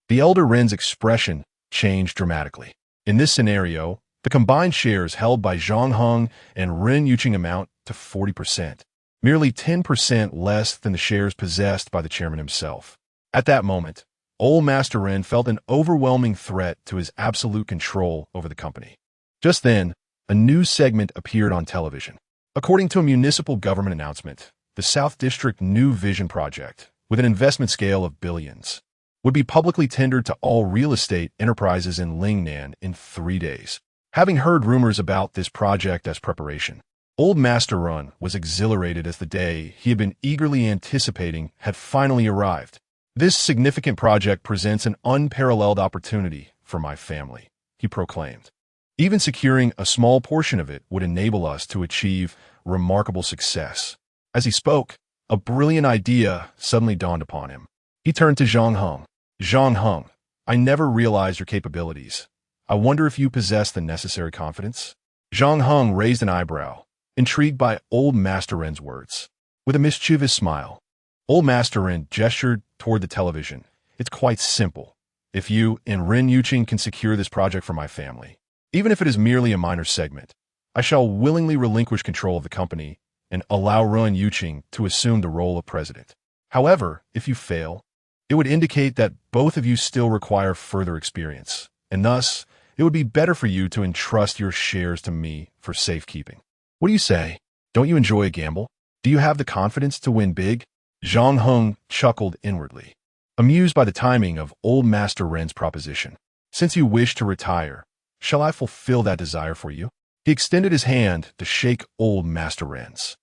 the elder Ren's expression changed dramatically. In this scenario, the combined shares held by Zhang Heng and Ren Yuqing amount to 40%, merely 10% less than the shares possessed by the chairman himself. At that moment, old Master Ren felt an overwhelming threat to his absolute control over the company. Just then, a new segment appeared on television. According to a municipal government announcement, the South District New Vision Project, with an investment scale of billions, would be publicly tendered to all real estate enterprises in Lingnan in 3 days. Having heard rumors about this project as preparation, old Master Ren was exhilarated as the day he had been eagerly anticipating had finally arrived. This significant project presents an unparalleled opportunity for my family, he proclaimed. Even securing a small portion of it would enable us to achieve remarkable success. As he spoke, a brilliant idea suddenly dawned upon him. He turned to Zhang Heng. Zhang Heng, I never realized your capabilities. I wonder if you possess the necessary confidence? Zhang Heng raised an eyebrow, intrigued by old Master Ren's words. With a mischievous smile, old Master Ren gestured toward the television. It's quite simple. If you and Ren Yuqing can secure this project for my family, even if it is merely a minor segment, I shall willingly relinquish control of the company and allow Ren Yuqing to assume the role of president. However, if you fail, it would indicate that both of you still require further experience, and thus, it would be better for you to entrust your shares to me for safekeeping. What do you say? Don't you enjoy a gamble? Do you have the confidence to win big? Zhang Heng chuckled inwardly, amused by the timing of old Master Ren's proposition. Since you wish to retire, shall I fulfill that desire for you? He extended his hand to shake old Master Ren's.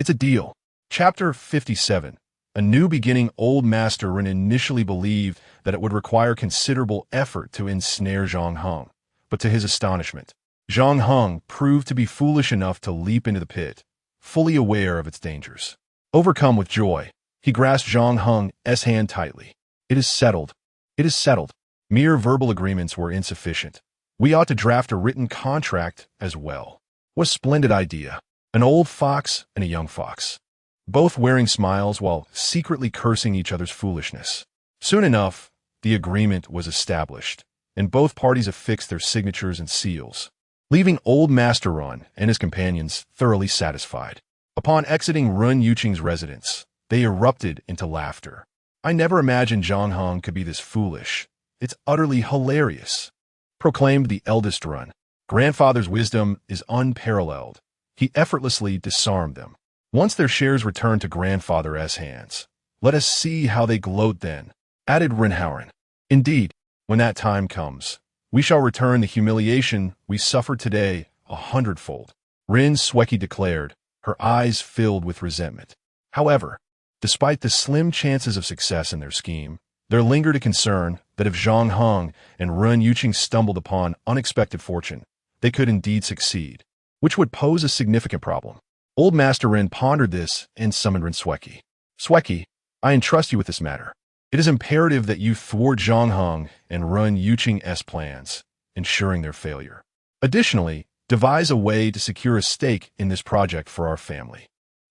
It's a deal. Chapter 57. A new beginning. Old Master Ren initially believed that it would require considerable effort to ensnare Zhang Heng, but to his astonishment, Zhang Heng proved to be foolish enough to leap into the pit, fully aware of its dangers. Overcome with joy, he grasped Zhang Heng's hand tightly. It is settled. It is settled. Mere verbal agreements were insufficient. We ought to draft a written contract as well. What a splendid idea. An old fox and a young fox, both wearing smiles while secretly cursing each other's foolishness. Soon enough, the agreement was established, and both parties affixed their signatures and seals, leaving old Master Ren and his companions thoroughly satisfied. Upon exiting Ren Yuqing's residence, they erupted into laughter. I never imagined Zhang Heng could be this foolish. It's utterly hilarious, proclaimed the eldest Ren. Grandfather's wisdom is unparalleled. He effortlessly disarmed them. Once their shares returned to grandfather's hands, Let us see how they gloat then, added Rinhauern. Indeed, when that time comes, we shall return the humiliation we suffered today 100-fold. Rin Sweki declared, her eyes filled with resentment. However, despite the slim chances of success in their scheme, there lingered a concern that if Zhang Heng and Ren Yuqing stumbled upon unexpected fortune, they could indeed succeed, which would pose a significant problem. Old Master Rin pondered this and summoned Rin Sweki. Sweki, I entrust you with this matter. It is imperative that you thwart Zhang Heng and Ren Yuqing's plans, ensuring their failure. Additionally, devise a way to secure a stake in this project for our family.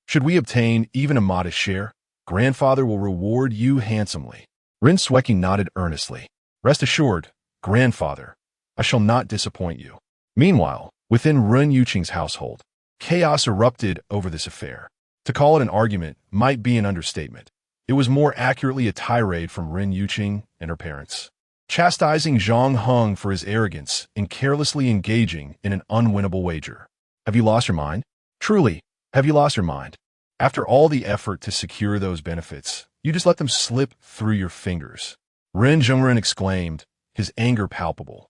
Should we obtain even a modest share, Grandfather will reward you handsomely. Rin Sweki nodded earnestly. Rest assured, Grandfather, I shall not disappoint you. Meanwhile, within Ren Yuqing's household, chaos erupted over this affair. To call it an argument might be an understatement. It was more accurately a tirade from Ren Yuqing and her parents, chastising Zhang Heng for his arrogance and carelessly engaging in an unwinnable wager. Have you lost your mind? Truly, have you lost your mind? After all the effort to secure those benefits, you just let them slip through your fingers. Ren Zhongren exclaimed, his anger palpable.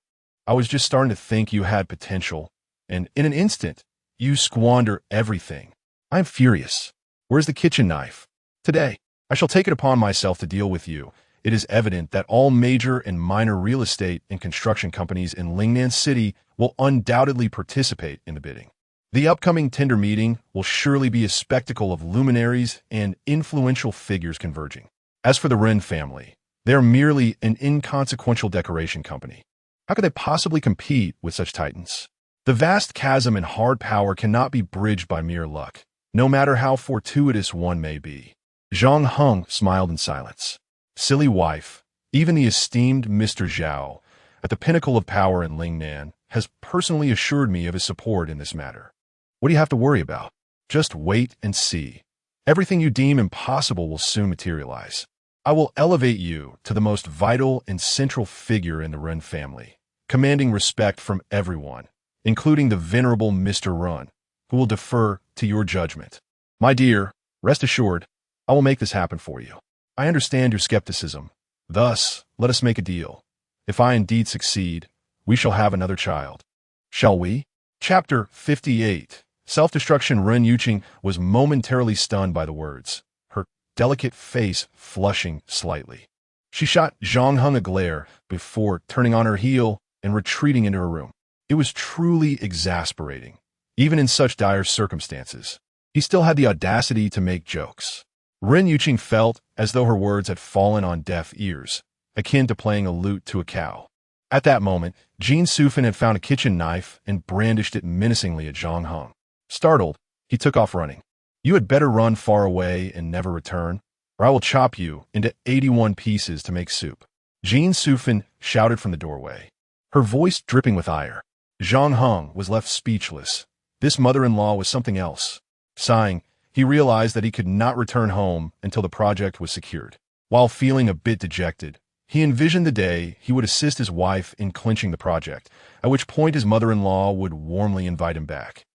I was just starting to think you had potential, and in an instant, you squander everything. I'm furious. Where's the kitchen knife? Today, I shall take it upon myself to deal with you. It is evident that all major and minor real estate and construction companies in Lingnan City will undoubtedly participate in the bidding. The upcoming tender meeting will surely be a spectacle of luminaries and influential figures converging. As for the Ren family, they are merely an inconsequential decoration company. How could they possibly compete with such titans? The vast chasm in hard power cannot be bridged by mere luck, no matter how fortuitous one may be. Zhang Heng smiled in silence. Silly wife, even the esteemed Mr. Zhao, at the pinnacle of power in Lingnan, has personally assured me of his support in this matter. What do you have to worry about? Just wait and see. Everything you deem impossible will soon materialize. I will elevate you to the most vital and central figure in the Ren family, commanding respect from everyone, including the venerable Mr. Ren, who will defer to your judgment. My dear, rest assured, I will make this happen for you. I understand your skepticism. Thus, let us make a deal. If I indeed succeed, we shall have another child. Shall we? Chapter 58. Self-destruction. Ren Yuqing was momentarily stunned by the words, her delicate face flushing slightly. She shot Zhang Heng a glare before turning on her heel and retreating into her room. It was truly exasperating. Even in such dire circumstances, he still had the audacity to make jokes. Ren Yuqing felt as though her words had fallen on deaf ears, akin to playing a lute to a cow. At that moment, Jean Sufin had found a kitchen knife and brandished it menacingly at Zhang Heng. Startled, he took off running. You had better run far away and never return, or I will chop you into 81 pieces to make soup. Jean Sufin shouted from the doorway, her voice dripping with ire. Zhang Heng was left speechless. This mother-in-law was something else. Sighing, he realized that he could not return home until the project was secured. While feeling a bit dejected, he envisioned the day he would assist his wife in clinching the project, at which point his mother-in-law would warmly invite him back,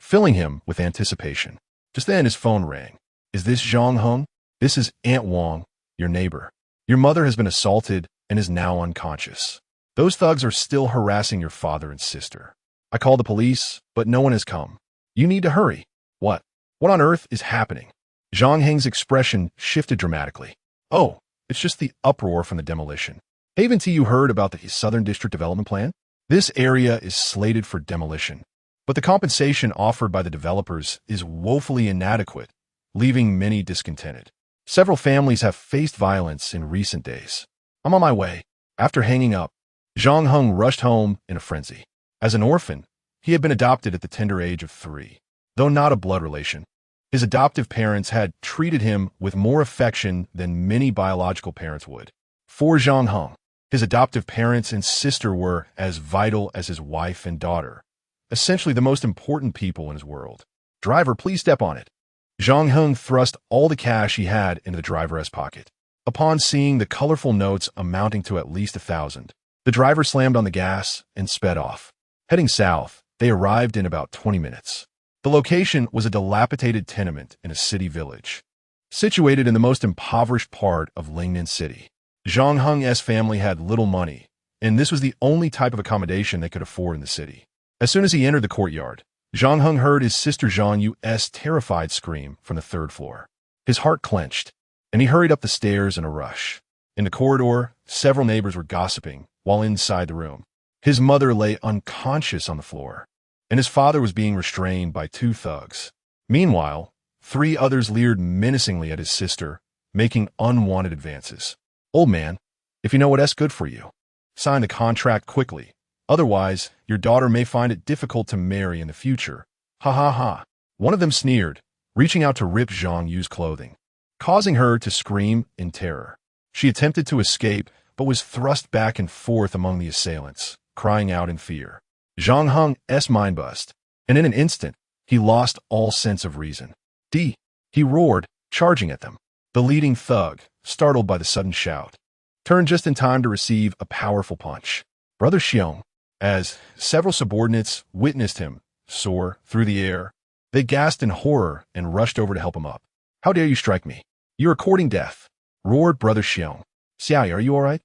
filling him with anticipation. Just then his phone rang. Is this Zhang Heng? This is Aunt Wang, your neighbor. Your mother has been assaulted and is now unconscious. Those thugs are still harassing your father and sister. I called the police, but no one has come. You need to hurry. What? What on earth is happening? Zhang Heng's expression shifted dramatically. Oh, it's just the uproar from the demolition. Haven't you heard about the Southern District Development Plan? This area is slated for demolition, but the compensation offered by the developers is woefully inadequate, leaving many discontented. Several families have faced violence in recent days. I'm on my way. After hanging up, Zhang Heng rushed home in a frenzy. As an orphan, he had been adopted at the tender age of 3. Though not a blood relation, his adoptive parents had treated him with more affection than many biological parents would. For Zhang Heng, his adoptive parents and sister were as vital as his wife and daughter, essentially the most important people in his world. Driver, please step on it. Zhang Heng thrust all the cash he had into the driver's pocket. Upon seeing the colorful notes amounting to at least 1,000, the driver slammed on the gas and sped off. Heading south, they arrived in about 20 minutes. The location was a dilapidated tenement in a city village. situated in the most impoverished part of Lingnan City. Zhang Heng's family had little money, and this was the only type of accommodation they could afford in the city. As soon as he entered the courtyard, Zhang Heng heard his sister Zhang Yu's terrified scream from the third floor. His heart clenched, and he hurried up the stairs in a rush. In the corridor, several neighbors were gossiping, while inside the room, his mother lay unconscious on the floor, and his father was being restrained by two thugs. Meanwhile, three others leered menacingly at his sister, making unwanted advances. "Old man, if you know what's good for you, sign the contract quickly. Otherwise, your daughter may find it difficult to marry in the future. Ha ha ha." One of them sneered, reaching out to rip Zhang Yu's clothing, causing her to scream in terror. She attempted to escape, but was thrust back and forth among the assailants, crying out in fear. Zhang Heng's mind bust, and in an instant, he lost all sense of reason. He roared, charging at them. The leading thug, startled by the sudden shout, turned just in time to receive a powerful punch. Brother Xiong, as several subordinates witnessed him soar through the air, they gasped in horror and rushed over to help him up. "How dare you strike me? You are courting death," roared Brother Xiong. "Xiaoyi, are you all right?"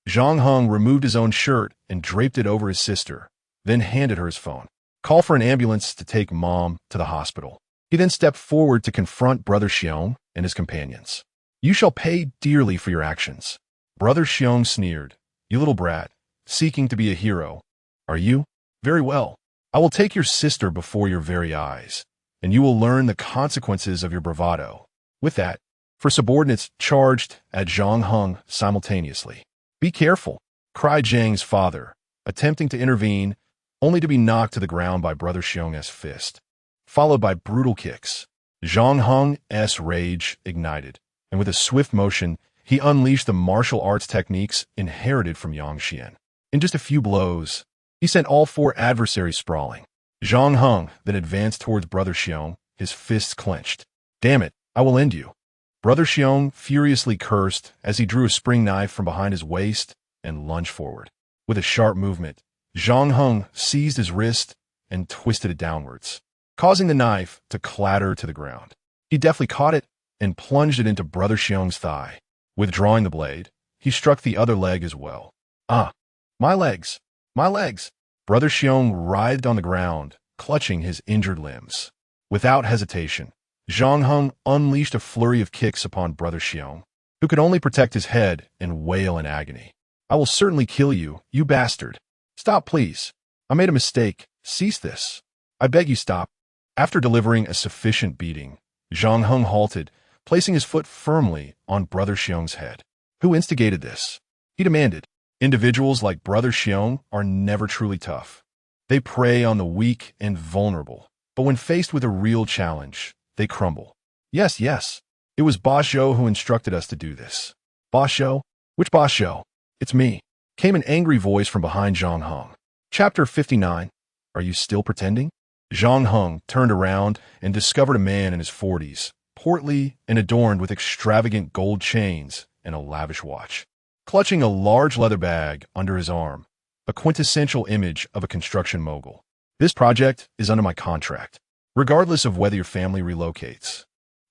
Zhang Heng removed his own shirt and draped it over his sister, then handed her his phone. "Call for an ambulance to take Mom to the hospital." He then stepped forward to confront Brother Xiong and his companions. "You shall pay dearly for your actions." Brother Xiong sneered. "You little brat, seeking to be a hero, are you? Very well. I will take your sister before your very eyes, and you will learn the consequences of your bravado." With that, four subordinates charged at Zhang Heng simultaneously. "Be careful," cried Zhang's father, attempting to intervene, only to be knocked to the ground by Brother Xiong's fist, followed by brutal kicks. Zhang Heng's rage ignited, and with a swift motion, he unleashed the martial arts techniques inherited from Yang Xian. In just a few blows, he sent all four adversaries sprawling. Zhang Heng then advanced towards Brother Xiong, his fists clenched. "Damn it, I will end you." Brother Xiong furiously cursed as he drew a spring knife from behind his waist and lunged forward. With a sharp movement, Zhang Heng seized his wrist and twisted it downwards, causing the knife to clatter to the ground. He deftly caught it and plunged it into Brother Xiong's thigh. Withdrawing the blade, he struck the other leg as well. "Ah, my legs! My legs!" Brother Xiong writhed on the ground, clutching his injured limbs. Without hesitation, Zhang Heng unleashed a flurry of kicks upon Brother Xiong, who could only protect his head and wail in agony. "I will certainly kill you, you bastard. Stop, please. I made a mistake. Cease this. I beg you, stop." After delivering a sufficient beating, Zhang Heng halted, placing his foot firmly on Brother Xiong's head. "Who instigated this?" he demanded. Individuals like Brother Xiong are never truly tough. They prey on the weak and vulnerable, but when faced with a real challenge, they crumble. Yes, it was Ba Shou who instructed us to do this." "Ba Shou? Which Ba Shou?" "It's me," came an angry voice from behind Zhang Heng. Chapter 59. Are you still pretending? Zhang Heng turned around and discovered a man in his 40s, portly and adorned with extravagant gold chains and a lavish watch, clutching a large leather bag under his arm, a quintessential image of a construction mogul. "This project is under my contract. Regardless of whether your family relocates,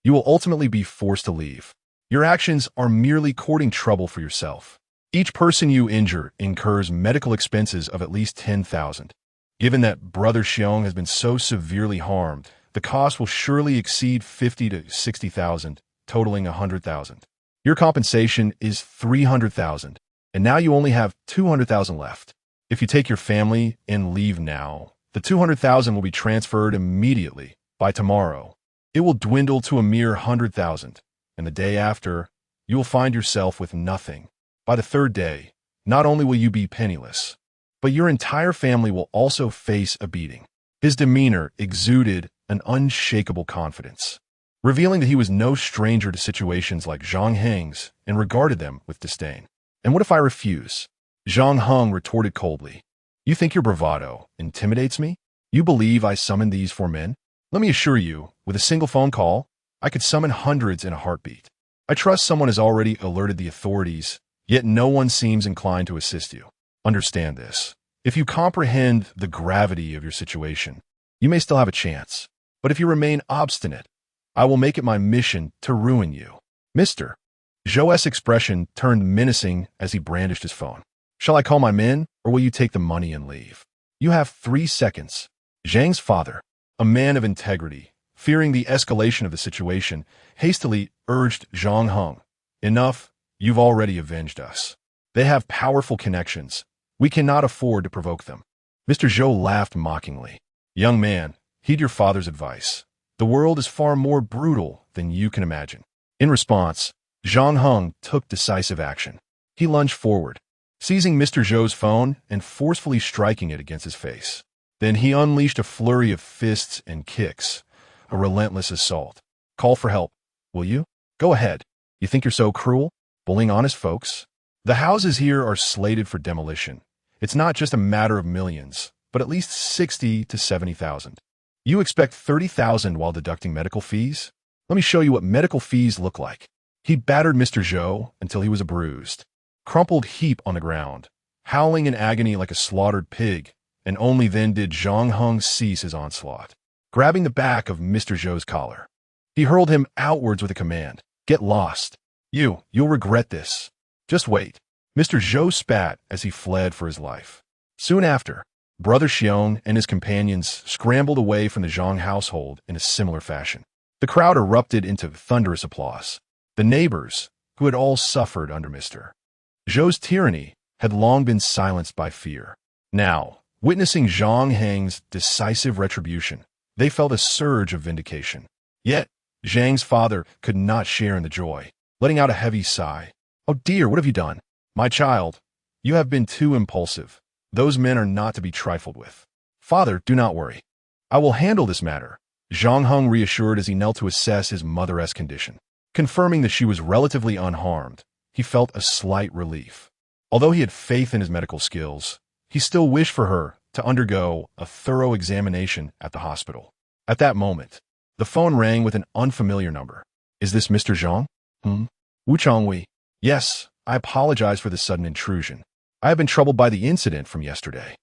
you will ultimately be forced to leave. Your actions are merely courting trouble for yourself. Each person you injure incurs medical expenses of at least 10,000. Given that Brother Xiong has been so severely harmed, the cost will surely exceed 50 to 60,000, totaling 100,000. Your compensation is 300,000, and now you only have 200,000 left. If you take your family and leave now, the 200,000 will be transferred immediately by tomorrow. It will dwindle to a mere 100,000, and the day after, you will find yourself with nothing. By the third day, not only will you be penniless, but your entire family will also face a beating." His demeanor exuded an unshakable confidence, revealing that he was no stranger to situations like Zhang Heng's and regarded them with disdain. "And what if I refuse?" Zhang Heng retorted coldly. "You think your bravado intimidates me? You believe I summoned these 4 men? Let me assure you, with a single phone call, I could summon hundreds in a heartbeat. I trust someone has already alerted the authorities, yet no one seems inclined to assist you. Understand this. If you comprehend the gravity of your situation, you may still have a chance. But if you remain obstinate, I will make it my mission to ruin you. Mr. Zhou's expression turned menacing as he brandished his phone. Shall I call my men, or will you take the money and leave? You have 3 seconds. Zhang's father, a man of integrity, fearing the escalation of the situation, hastily urged Zhang Heng. Enough, you've already avenged us. They have powerful connections. We cannot afford to provoke them. Mr. Zhou laughed mockingly. Young man, heed your father's advice. The world is far more brutal than you can imagine. In response, Zhang Heng took decisive action. He lunged forward, seizing Mr. Zhou's phone and forcefully striking it against his face. Then he unleashed a flurry of fists and kicks, a relentless assault. Call for help, will you? Go ahead. You think you're so cruel? Bullying honest folks? The houses here are slated for demolition. It's not just a matter of millions, but at least 60 to 70,000. You expect 30,000 while deducting medical fees? Let me show you what medical fees look like. He battered Mr. Zhou until he was a bruised, crumpled heap on the ground, howling in agony like a slaughtered pig, and only then did Zhang Heng cease his onslaught. Grabbing the back of Mr. Zhou's collar, he hurled him outwards with a command. Get lost. You'll regret this. Just wait. Mr. Zhou spat as he fled for his life. Soon after, Brother Xiong and his companions scrambled away from the Zhang household in a similar fashion. The crowd erupted into thunderous applause. The neighbors, who had all suffered under Mr. Zhou's tyranny, had long been silenced by fear. Now, witnessing Zhang Heng's decisive retribution, they felt a surge of vindication. Yet, Zhang's father could not share in the joy, letting out a heavy sigh. Oh dear, what have you done? My child, you have been too impulsive. Those men are not to be trifled with. Father, do not worry. I will handle this matter, Zhang Heng reassured as he knelt to assess his mother's condition. Confirming that she was relatively unharmed, he felt a slight relief. Although he had faith in his medical skills, he still wished for her to undergo a thorough examination at the hospital. At that moment, the phone rang with an unfamiliar number. Is this Mr. Zhang? Wu Chongwei. Yes, I apologize for this sudden intrusion. I have been troubled by the incident from yesterday.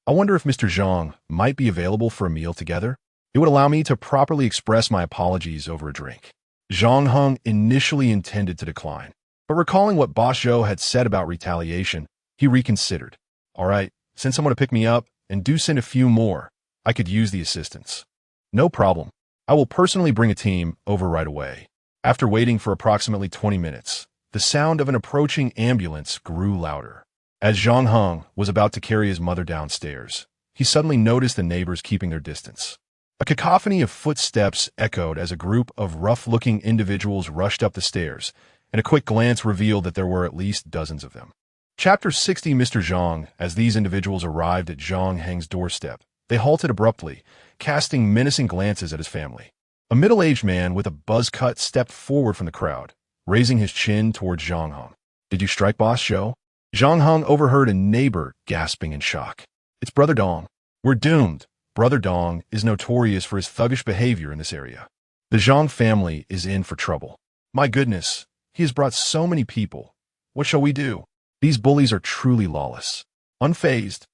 I wonder if Mr. Zhang might be available for a meal together. It would allow me to properly express my apologies over a drink. Zhang Heng initially intended to decline, but recalling what Boss Zhou had said about retaliation, he reconsidered. All right, send someone to pick me up, and do send a few more. I could use the assistance. No problem. I will personally bring a team over right away. After waiting for approximately 20 minutes, the sound of an approaching ambulance grew louder. As Zhang Heng was about to carry his mother downstairs, he suddenly noticed the neighbors keeping their distance. A cacophony of footsteps echoed as a group of rough-looking individuals rushed up the stairs, and a quick glance revealed that there were at least dozens of them. Chapter 60. Mr. Zhang. As these individuals arrived at Zhang Heng's doorstep, they halted abruptly, casting menacing glances at his family. A middle-aged man with a buzz cut stepped forward from the crowd, raising his chin towards Zhang Heng. Did you strike Boss Zhou? Zhang Heng overheard a neighbor gasping in shock. It's Brother Dong. We're doomed. Brother Dong is notorious for his thuggish behavior in this area. The Zhang family is in for trouble. My goodness, he has brought so many people. What shall we do? These bullies are truly lawless. Unfazed,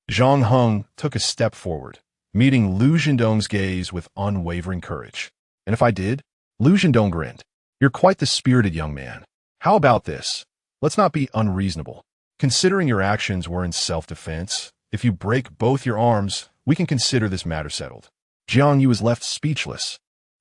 Zhang Heng took a step forward, meeting Lu Zhendong's gaze with unwavering courage. And if I did? Lu Zhendong grinned. You're quite the spirited young man. How about this? Let's not be unreasonable. Considering your actions were in self-defense, if you break both your arms, we can consider this matter settled. Jiang Yu was left speechless.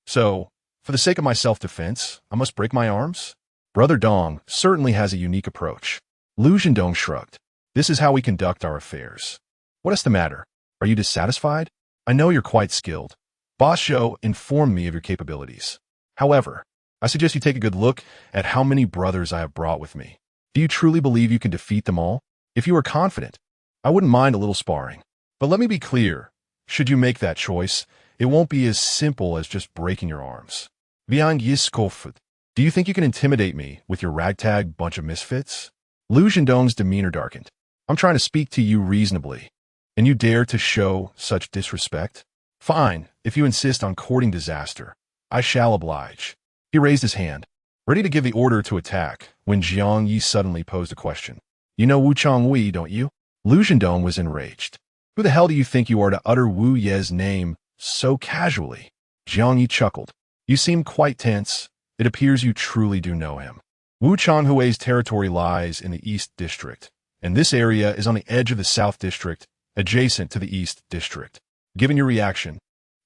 So, for the sake of my self-defense, I must break my arms? Brother Dong certainly has a unique approach. Lu Zhendong shrugged. This is how we conduct our affairs. What is the matter? Are you dissatisfied? I know you're quite skilled. Boss Zhou informed me of your capabilities. However, I suggest you take a good look at how many brothers I have brought with me. Do you truly believe you can defeat them all? If you are confident, I wouldn't mind a little sparring. But let me be clear. Should you make that choice, it won't be as simple as just breaking your arms. Viang Yiskofut, do you think you can intimidate me with your ragtag bunch of misfits? Lu Zhendong's demeanor darkened. I'm trying to speak to you reasonably, and you dare to show such disrespect? Fine, if you insist on courting disaster, I shall oblige. He raised his hand, ready to give the order to attack, when Jiang Yi suddenly posed a question. You know Wu Chongwei, don't you? Lu Zhendong was enraged. Who the hell do you think you are to utter Wu Ye's name so casually? Jiang Yi chuckled. You seem quite tense. It appears you truly do know him. Wu Changhui's territory lies in the East District, and this area is on the edge of the South District, adjacent to the East District. Given your reaction,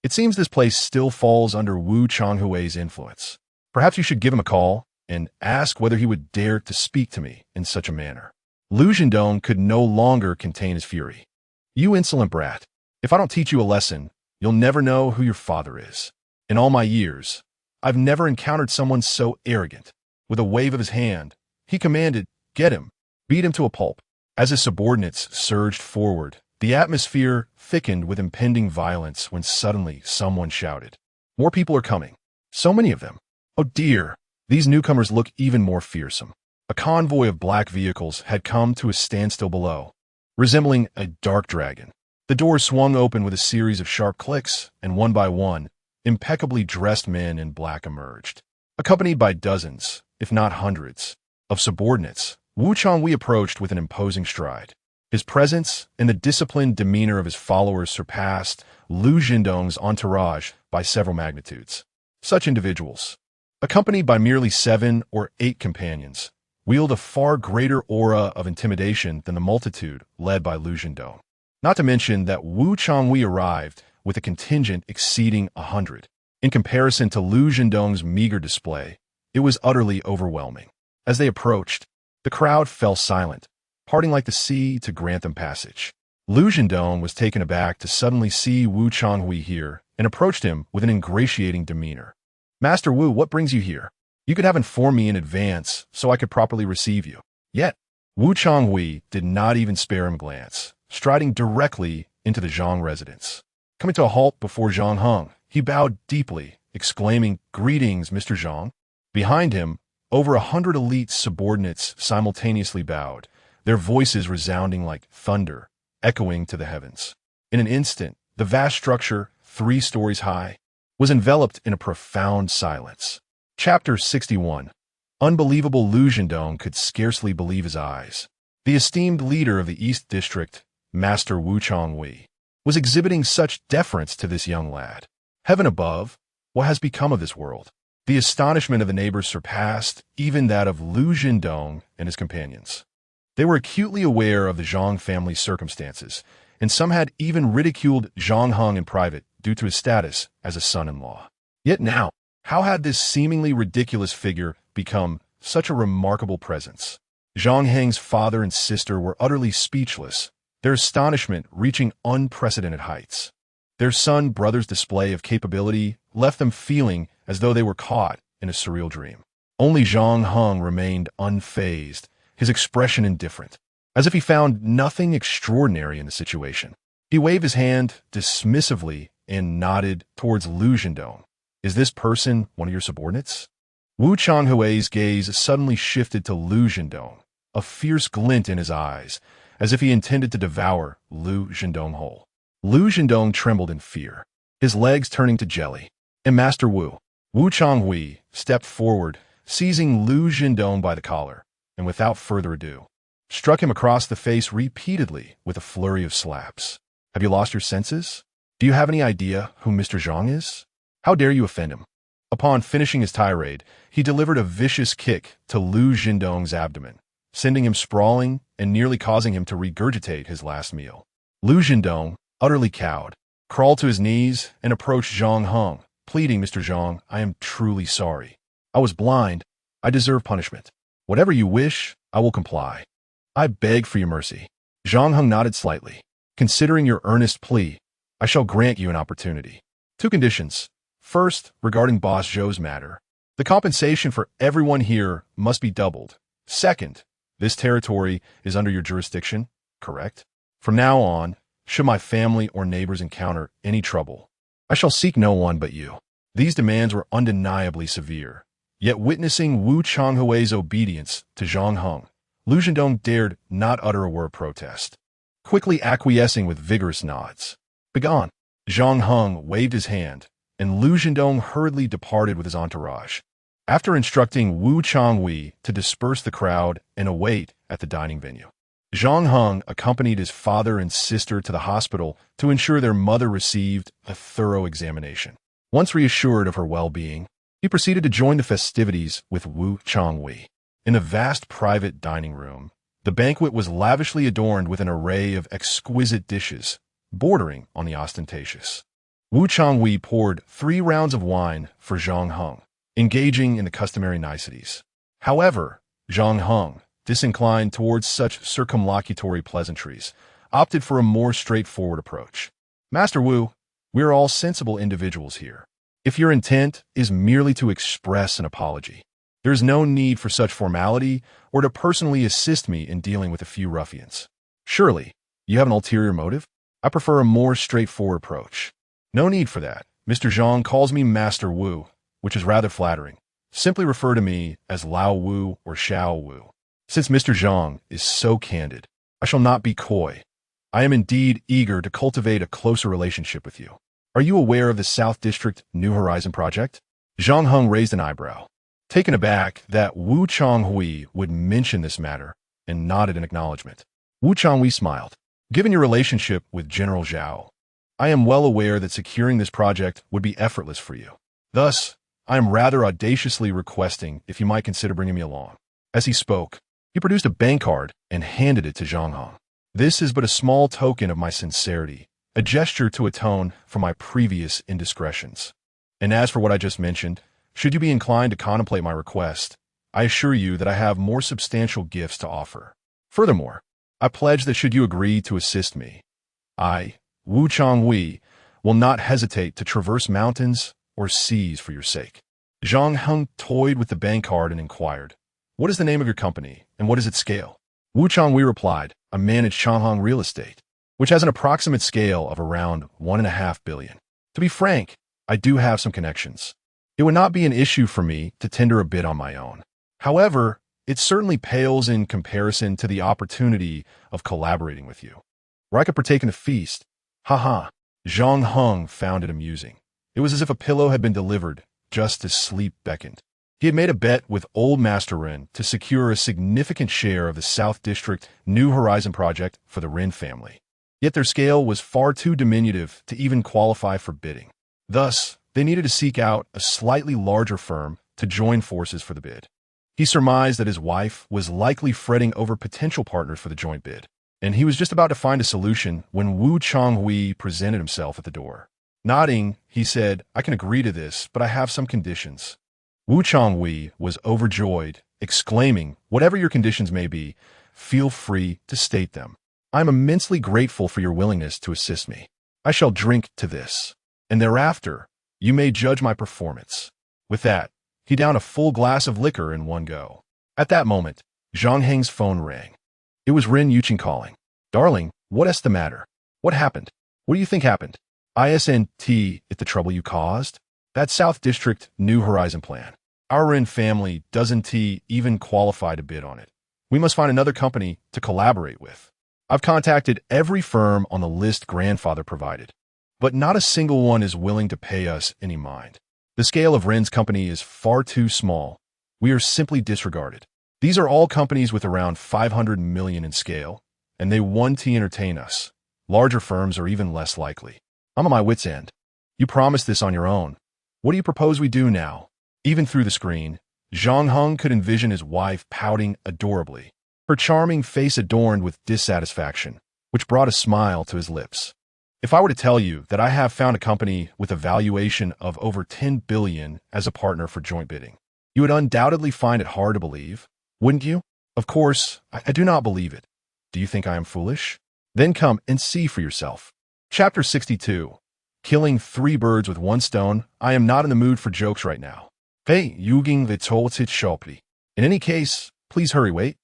it seems this place still falls under Wu Changhui's influence. Perhaps you should give him a call and ask whether he would dare to speak to me in such a manner. Lu Zhendong could no longer contain his fury. You insolent brat. If I don't teach you a lesson, you'll never know who your father is. In all my years, I've never encountered someone so arrogant. With a wave of his hand, he commanded, "Get him, beat him to a pulp." As his subordinates surged forward, the atmosphere thickened with impending violence when suddenly someone shouted, "More people are coming. So many of them. Oh dear, these newcomers look even more fearsome." A convoy of black vehicles had come to a standstill below, resembling a dark dragon. The doors swung open with a series of sharp clicks, and one by one, impeccably dressed men in black emerged. Accompanied by dozens, if not hundreds, of subordinates, Wu Changhui approached with an imposing stride. His presence and the disciplined demeanor of his followers surpassed Lu Zhendong's entourage by several magnitudes. Such individuals, accompanied by merely 7 or 8 companions, wield a far greater aura of intimidation than the multitude led by Lu Zhendong. Not to mention that Wu Changhui arrived with a contingent exceeding 100. In comparison to Lu Zhendong's meager display, it was utterly overwhelming. As they approached, the crowd fell silent, parting like the sea to grant them passage. Lu Zhendong was taken aback to suddenly see Wu Changhui here and approached him with an ingratiating demeanor. "Master Wu, what brings you here? You could have informed me in advance so I could properly receive you." Yet, Wu Changhui did not even spare him a glance, striding directly into the Zhang residence. Coming to a halt before Zhang Heng, he bowed deeply, exclaiming, "Greetings, Mr. Zhang." Behind him, over 100 elite subordinates simultaneously bowed, their voices resounding like thunder, echoing to the heavens. In an instant, the vast structure, 3 stories high, was enveloped in a profound silence. Chapter 61. Unbelievable. Lu Zhendong could scarcely believe his eyes. The esteemed leader of the East District, Master Wu Changhui, was exhibiting such deference to this young lad. Heaven above, what has become of this world? The astonishment of the neighbors surpassed even that of Lu Zhendong and his companions. They were acutely aware of the Zhang family's circumstances, and some had even ridiculed Zhang Heng in private due to his status as a son-in-law. Yet now, how had this seemingly ridiculous figure become such a remarkable presence? Zhang Heng's father and sister were utterly speechless, their astonishment reaching unprecedented heights. Their son-brother's display of capability left them feeling as though they were caught in a surreal dream. Only Zhang Heng remained unfazed, his expression indifferent, as if he found nothing extraordinary in the situation. He waved his hand dismissively and nodded towards Lu Zhendong. "Is this person one of your subordinates?" Wu Changhui's gaze suddenly shifted to Lu Zhendong, a fierce glint in his eyes, as if he intended to devour Lu Zhendong whole. Lu Zhendong trembled in fear, his legs turning to jelly. And Master Wu Changhui stepped forward, seizing Lu Zhendong by the collar, and without further ado, struck him across the face repeatedly with a flurry of slaps. "Have you lost your senses? Do you have any idea who Mr. Zhang is? How dare you offend him?" Upon finishing his tirade, he delivered a vicious kick to Lu Zhendong's abdomen, sending him sprawling and nearly causing him to regurgitate his last meal. Lu Zhendong, utterly cowed, crawled to his knees and approached Zhang Heng, pleading, "Mr. Zhang, I am truly sorry. I was blind. I deserve punishment. Whatever you wish, I will comply. I beg for your mercy." Zhang Heng nodded slightly. "Considering your earnest plea, I shall grant you an opportunity. 2 conditions. First, regarding Boss Zhou's matter, the compensation for everyone here must be doubled. Second, this territory is under your jurisdiction, correct? From now on, should my family or neighbors encounter any trouble, I shall seek no one but you." These demands were undeniably severe, yet witnessing Wu Changhui's obedience to Zhang Heng, Lu Zhendong dared not utter a word of protest, quickly acquiescing with vigorous nods. "Begone!" Zhang Heng waved his hand, and Lu Zhendong hurriedly departed with his entourage, after instructing Wu Changhui to disperse the crowd and await at the dining venue. Zhang Heng accompanied his father and sister to the hospital to ensure their mother received a thorough examination. Once reassured of her well-being, he proceeded to join the festivities with Wu Changwei. In a vast private dining room, the banquet was lavishly adorned with an array of exquisite dishes, bordering on the ostentatious. Wu Changwei poured 3 rounds of wine for Zhang Heng, engaging in the customary niceties. However, Zhang Heng, disinclined towards such circumlocutory pleasantries, opted for a more straightforward approach. Master Wu, we are all sensible individuals here. If your intent is merely to express an apology, there is no need for such formality or to personally assist me in dealing with a few ruffians. Surely, you have an ulterior motive? I prefer a more straightforward approach. No need for that. Mr. Zhang calls me Master Wu, which is rather flattering. Simply refer to me as Lao Wu or Xiao Wu. Since Mr. Zhang is so candid, I shall not be coy. I am indeed eager to cultivate a closer relationship with you. Are you aware of the South District New Horizon project? Zhang Heng raised an eyebrow, taken aback that Wu Changhui would mention this matter, and nodded in acknowledgement. Wu Changhui smiled. Given your relationship with General Zhao, I am well aware that securing this project would be effortless for you. Thus, I am rather audaciously requesting if you might consider bringing me along. As he spoke, he produced a bank card and handed it to Zhang Heng. This is but a small token of my sincerity, a gesture to atone for my previous indiscretions. And as for what I just mentioned, should you be inclined to contemplate my request, I assure you that I have more substantial gifts to offer. Furthermore, I pledge that should you agree to assist me, I, Wu Changhui, will not hesitate to traverse mountains or seas for your sake. Zhang Heng toyed with the bank card and inquired, "What is the name of your company, and what is its scale?" Wu Changhui replied, "I manage Changhang Real Estate, which has an approximate scale of around 1.5 billion. To be frank, I do have some connections. It would not be an issue for me to tender a bid on my own. However, it certainly pales in comparison to the opportunity of collaborating with you, where I could partake in the feast." Haha. Zhang Heng found it amusing. It was as if a pillow had been delivered just as sleep beckoned. He had made a bet with old Master Ren to secure a significant share of the South District New Horizon project for the Ren family. Yet their scale was far too diminutive to even qualify for bidding. Thus, they needed to seek out a slightly larger firm to join forces for the bid. He surmised that his wife was likely fretting over potential partners for the joint bid, and he was just about to find a solution when Wu Changhui presented himself at the door. Nodding, he said, "I can agree to this, but I have some conditions." Wu Changhui was overjoyed, exclaiming, "Whatever your conditions may be, feel free to state them. I am immensely grateful for your willingness to assist me. I shall drink to this, and thereafter, you may judge my performance." With that, he downed a full glass of liquor in one go. At that moment, Zhang Heng's phone rang. It was Ren Yuqing calling. "Darling, what is the matter? What happened? What do you think happened?" "Isn't it the trouble you caused? That South District New Horizon plan. Our Ren family doesn't even qualify to bid on it. We must find another company to collaborate with. I've contacted every firm on the list grandfather provided, but not a single one is willing to pay us any mind. The scale of Ren's company is far too small. We are simply disregarded. These are all companies with around 500 million in scale, and they want to entertain us. Larger firms are even less likely. I'm at my wit's end. You promised this on your own. What do you propose we do now?" Even through the screen, Zhang Heng could envision his wife pouting adorably, her charming face adorned with dissatisfaction, which brought a smile to his lips. "If I were to tell you that I have found a company with a valuation of over 10 billion as a partner for joint bidding, you would undoubtedly find it hard to believe, wouldn't you?" "Of course, I do not believe it. Do you think I am foolish? Then come and see for yourself." Chapter 62. Killing 3 birds with 1 stone. I am not in the mood for jokes right now. Hey, Yuging the Toltit Shopri. In any case, please hurry, wait.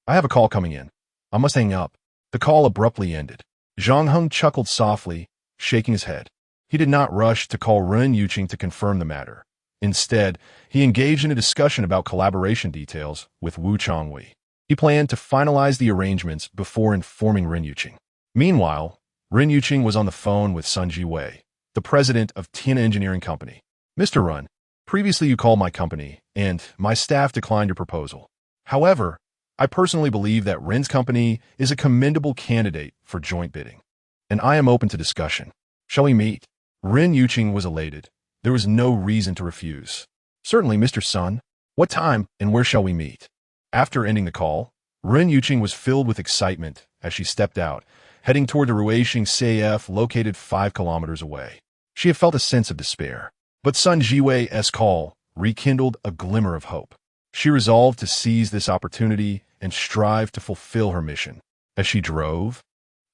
I have a call coming in. I must hang up. The call abruptly ended. Zhang Heng chuckled softly, shaking his head. He did not rush to call Ren Yuqing to confirm the matter. Instead, he engaged in a discussion about collaboration details with Wu Changhui. He planned to finalize the arrangements before informing Ren Yuqing. Meanwhile, Ren Yuqing was on the phone with Sun Jiwei, the president of Tina Engineering Company. "Mr. Ren, previously you called my company, and my staff declined your proposal. However, I personally believe that Ren's company is a commendable candidate for joint bidding, and I am open to discussion. Shall we meet?" Ren Yuqing was elated. There was no reason to refuse. Certainly, Mr. Sun. What time and where shall we meet? After ending the call, Ren Yuqing was filled with excitement as she stepped out, heading toward the Ruishing CAF located 5 kilometers away. She had felt a sense of despair, but Sun Jiwei's call rekindled a glimmer of hope. She resolved to seize this opportunity and strive to fulfill her mission. As she drove,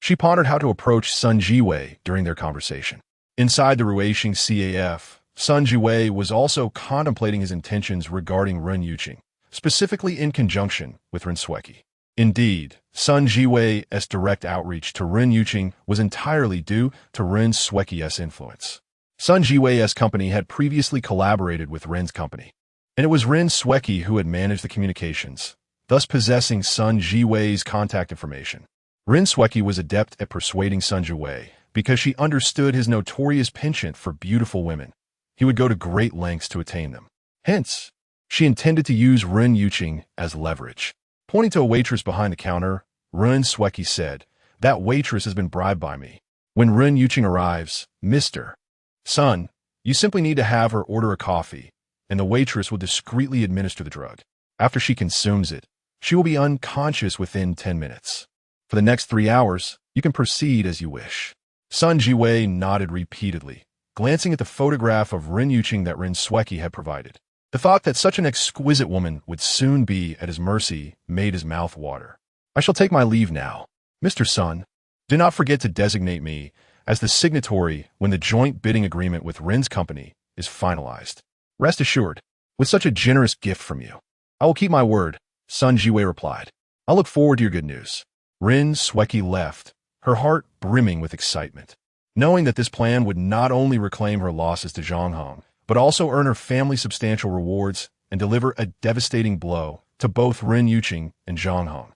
she pondered how to approach Sun Jiwei during their conversation. Inside the Ruishing CAF, Sun Jiwei was also contemplating his intentions regarding Ren Yuqing, specifically in conjunction with Ren Sueki. Indeed, Sun Jiwei's direct outreach to Ren Yuqing was entirely due to Ren Sueki's influence. Sun Jiwei's company had previously collaborated with Ren's company, and it was Ren Sueki who had managed the communications, thus possessing Sun Jiwei's contact information. Ren Sueki was adept at persuading Sun Jiwei because she understood his notorious penchant for beautiful women. He would go to great lengths to attain them. Hence, she intended to use Ren Yuqing as leverage. Pointing to a waitress behind the counter, Ren Sueki said, "That waitress has been bribed by me. When Ren Yuqing arrives, Mr. Sun, you simply need to have her order a coffee, and the waitress will discreetly administer the drug. After she consumes it, she will be unconscious within 10 minutes. For the next 3 hours, you can proceed as you wish." Sun Jiwei nodded repeatedly, glancing at the photograph of Ren Yuqing that Ren Sueki had provided. The thought that such an exquisite woman would soon be at his mercy made his mouth water. "I shall take my leave now. Mr. Sun, do not forget to designate me as the signatory when the joint bidding agreement with Ren's company is finalized. Rest assured, with such a generous gift from you, I will keep my word," Sun Jiwei replied. "I'll look forward to your good news." Ren Sueki left, her heart brimming with excitement, knowing that this plan would not only reclaim her losses to Zhang Hong, but also earn her family substantial rewards and deliver a devastating blow to both Ren Yuqing and Zhang Hong,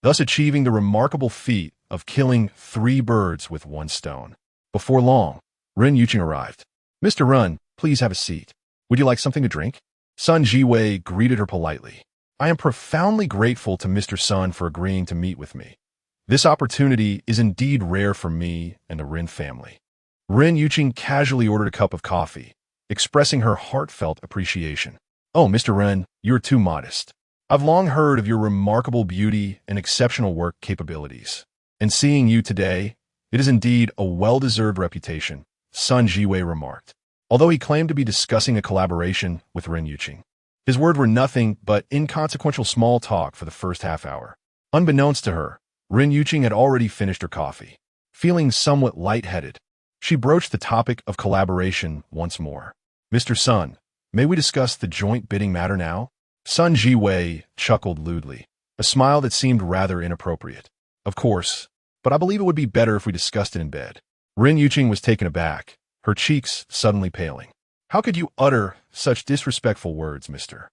thus achieving the remarkable feat of killing 3 birds with 1 stone. Before long, Ren Yuqing arrived. "Mr. Ren, please have a seat. Would you like something to drink?" Sun Jiwei greeted her politely. "I am profoundly grateful to Mr. Sun for agreeing to meet with me. This opportunity is indeed rare for me and the Ren family." Ren Yuqing casually ordered a cup of coffee, expressing her heartfelt appreciation. "Oh, Mr. Ren, you are too modest. I've long heard of your remarkable beauty and exceptional work capabilities. And seeing you today, it is indeed a well-deserved reputation," Sun Jiwei remarked, although he claimed to be discussing a collaboration with Ren Yuqing. His words were nothing but inconsequential small talk for the first half hour. Unbeknownst to her, Ren Yuqing had already finished her coffee. Feeling somewhat lightheaded, she broached the topic of collaboration once more. "Mr. Sun, may we discuss the joint bidding matter now?" Sun Jiwei chuckled lewdly, a smile that seemed rather inappropriate. "Of course, but I believe it would be better if we discussed it in bed." Ren Yuqing was taken aback, her cheeks suddenly paling. "How could you utter such disrespectful words, Mr.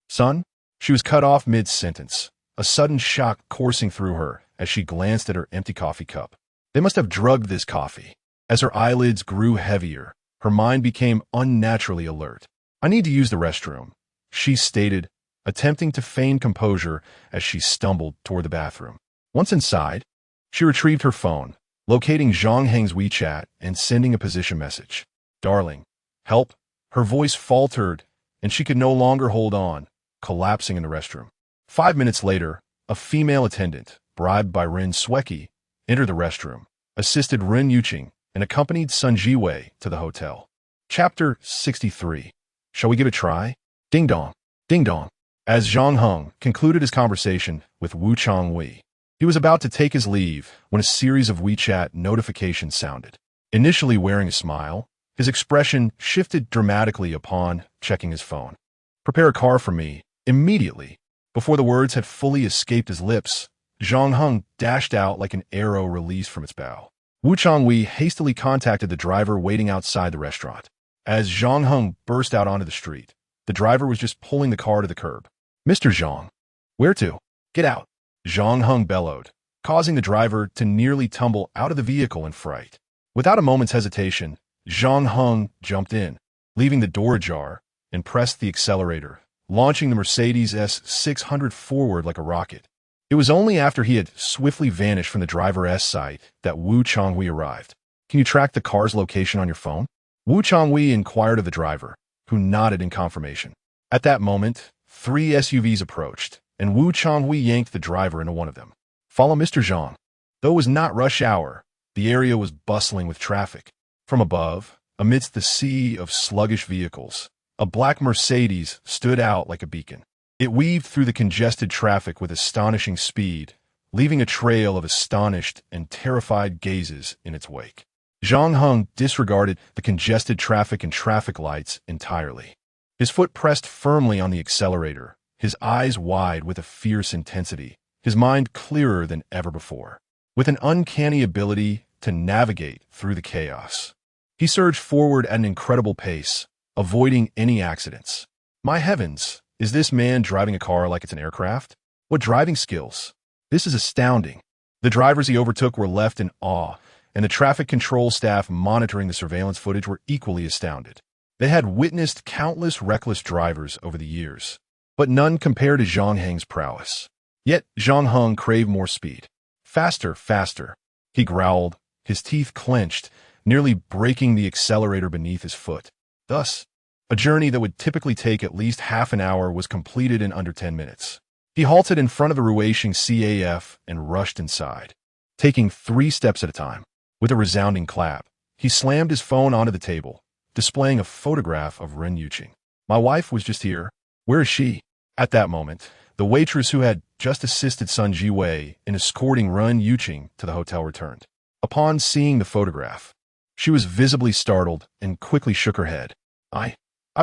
Sun?" She was cut off mid-sentence, a sudden shock coursing through her as she glanced at her empty coffee cup. They must have drugged this coffee. As her eyelids grew heavier, her mind became unnaturally alert. "I need to use the restroom," she stated, attempting to feign composure as she stumbled toward the bathroom. Once inside, she retrieved her phone, locating Zhang Heng's WeChat and sending a position message. "Darling, help." Her voice faltered, and she could no longer hold on, collapsing in the restroom. 5 minutes later, a female attendant, bribed by Ren Sueki, entered the restroom, assisted Ren Yuqing, and accompanied Sun Jiwei to the hotel. Chapter 63. Shall we give it a try? Ding dong, ding dong. As Zhang Hong concluded his conversation with Wu Changwei, he was about to take his leave when a series of WeChat notifications sounded. Initially wearing a smile, his expression shifted dramatically upon checking his phone. "Prepare a car for me, immediately." Before the words had fully escaped his lips, Zhang Hong dashed out like an arrow released from its bow. Wu Changwei hastily contacted the driver waiting outside the restaurant. As Zhang Hong burst out onto the street, the driver was just pulling the car to the curb. "Mr. Zhang, where to? Get out!" Zhang Hong bellowed, causing the driver to nearly tumble out of the vehicle in fright. Without a moment's hesitation, Zhang Hong jumped in, leaving the door ajar, and pressed the accelerator, launching the Mercedes S600 forward like a rocket. It was only after he had swiftly vanished from the driver's sight that Wu Changwei arrived. "Can you track the car's location on your phone?" Wu Changwei inquired of the driver, who nodded in confirmation. At that moment, 3 SUVs approached, and Wu Changwei yanked the driver into one of them. Follow Mr. Zhang. Though it was not rush hour, the area was bustling with traffic. From above, amidst the sea of sluggish vehicles, a black Mercedes stood out like a beacon. It weaved through the congested traffic with astonishing speed, leaving a trail of astonished and terrified gazes in its wake. Zhang Heng disregarded the congested traffic and traffic lights entirely. His foot pressed firmly on the accelerator, his eyes wide with a fierce intensity, his mind clearer than ever before. With an uncanny ability to navigate through the chaos, he surged forward at an incredible pace, avoiding any accidents. My heavens, is this man driving a car like it's an aircraft? What driving skills! This is astounding. The drivers he overtook were left in awe, and the traffic control staff monitoring the surveillance footage were equally astounded. They had witnessed countless reckless drivers over the years, but none compared to Zhang Heng's prowess. Yet Zhang Heng craved more speed. Faster, faster, he growled, his teeth clenched, nearly breaking the accelerator beneath his foot. Thus, a journey that would typically take at least half an hour was completed in under 10 minutes. He halted in front of the Ruisheng CAF and rushed inside, taking 3 steps at a time. With a resounding clap, he slammed his phone onto the table, displaying a photograph of Ren Yuqing. My wife was just here. Where is she? At that moment, the waitress who had just assisted Sun Jiwei in escorting Ren Yuqing to the hotel returned. Upon seeing the photograph, she was visibly startled and quickly shook her head. I've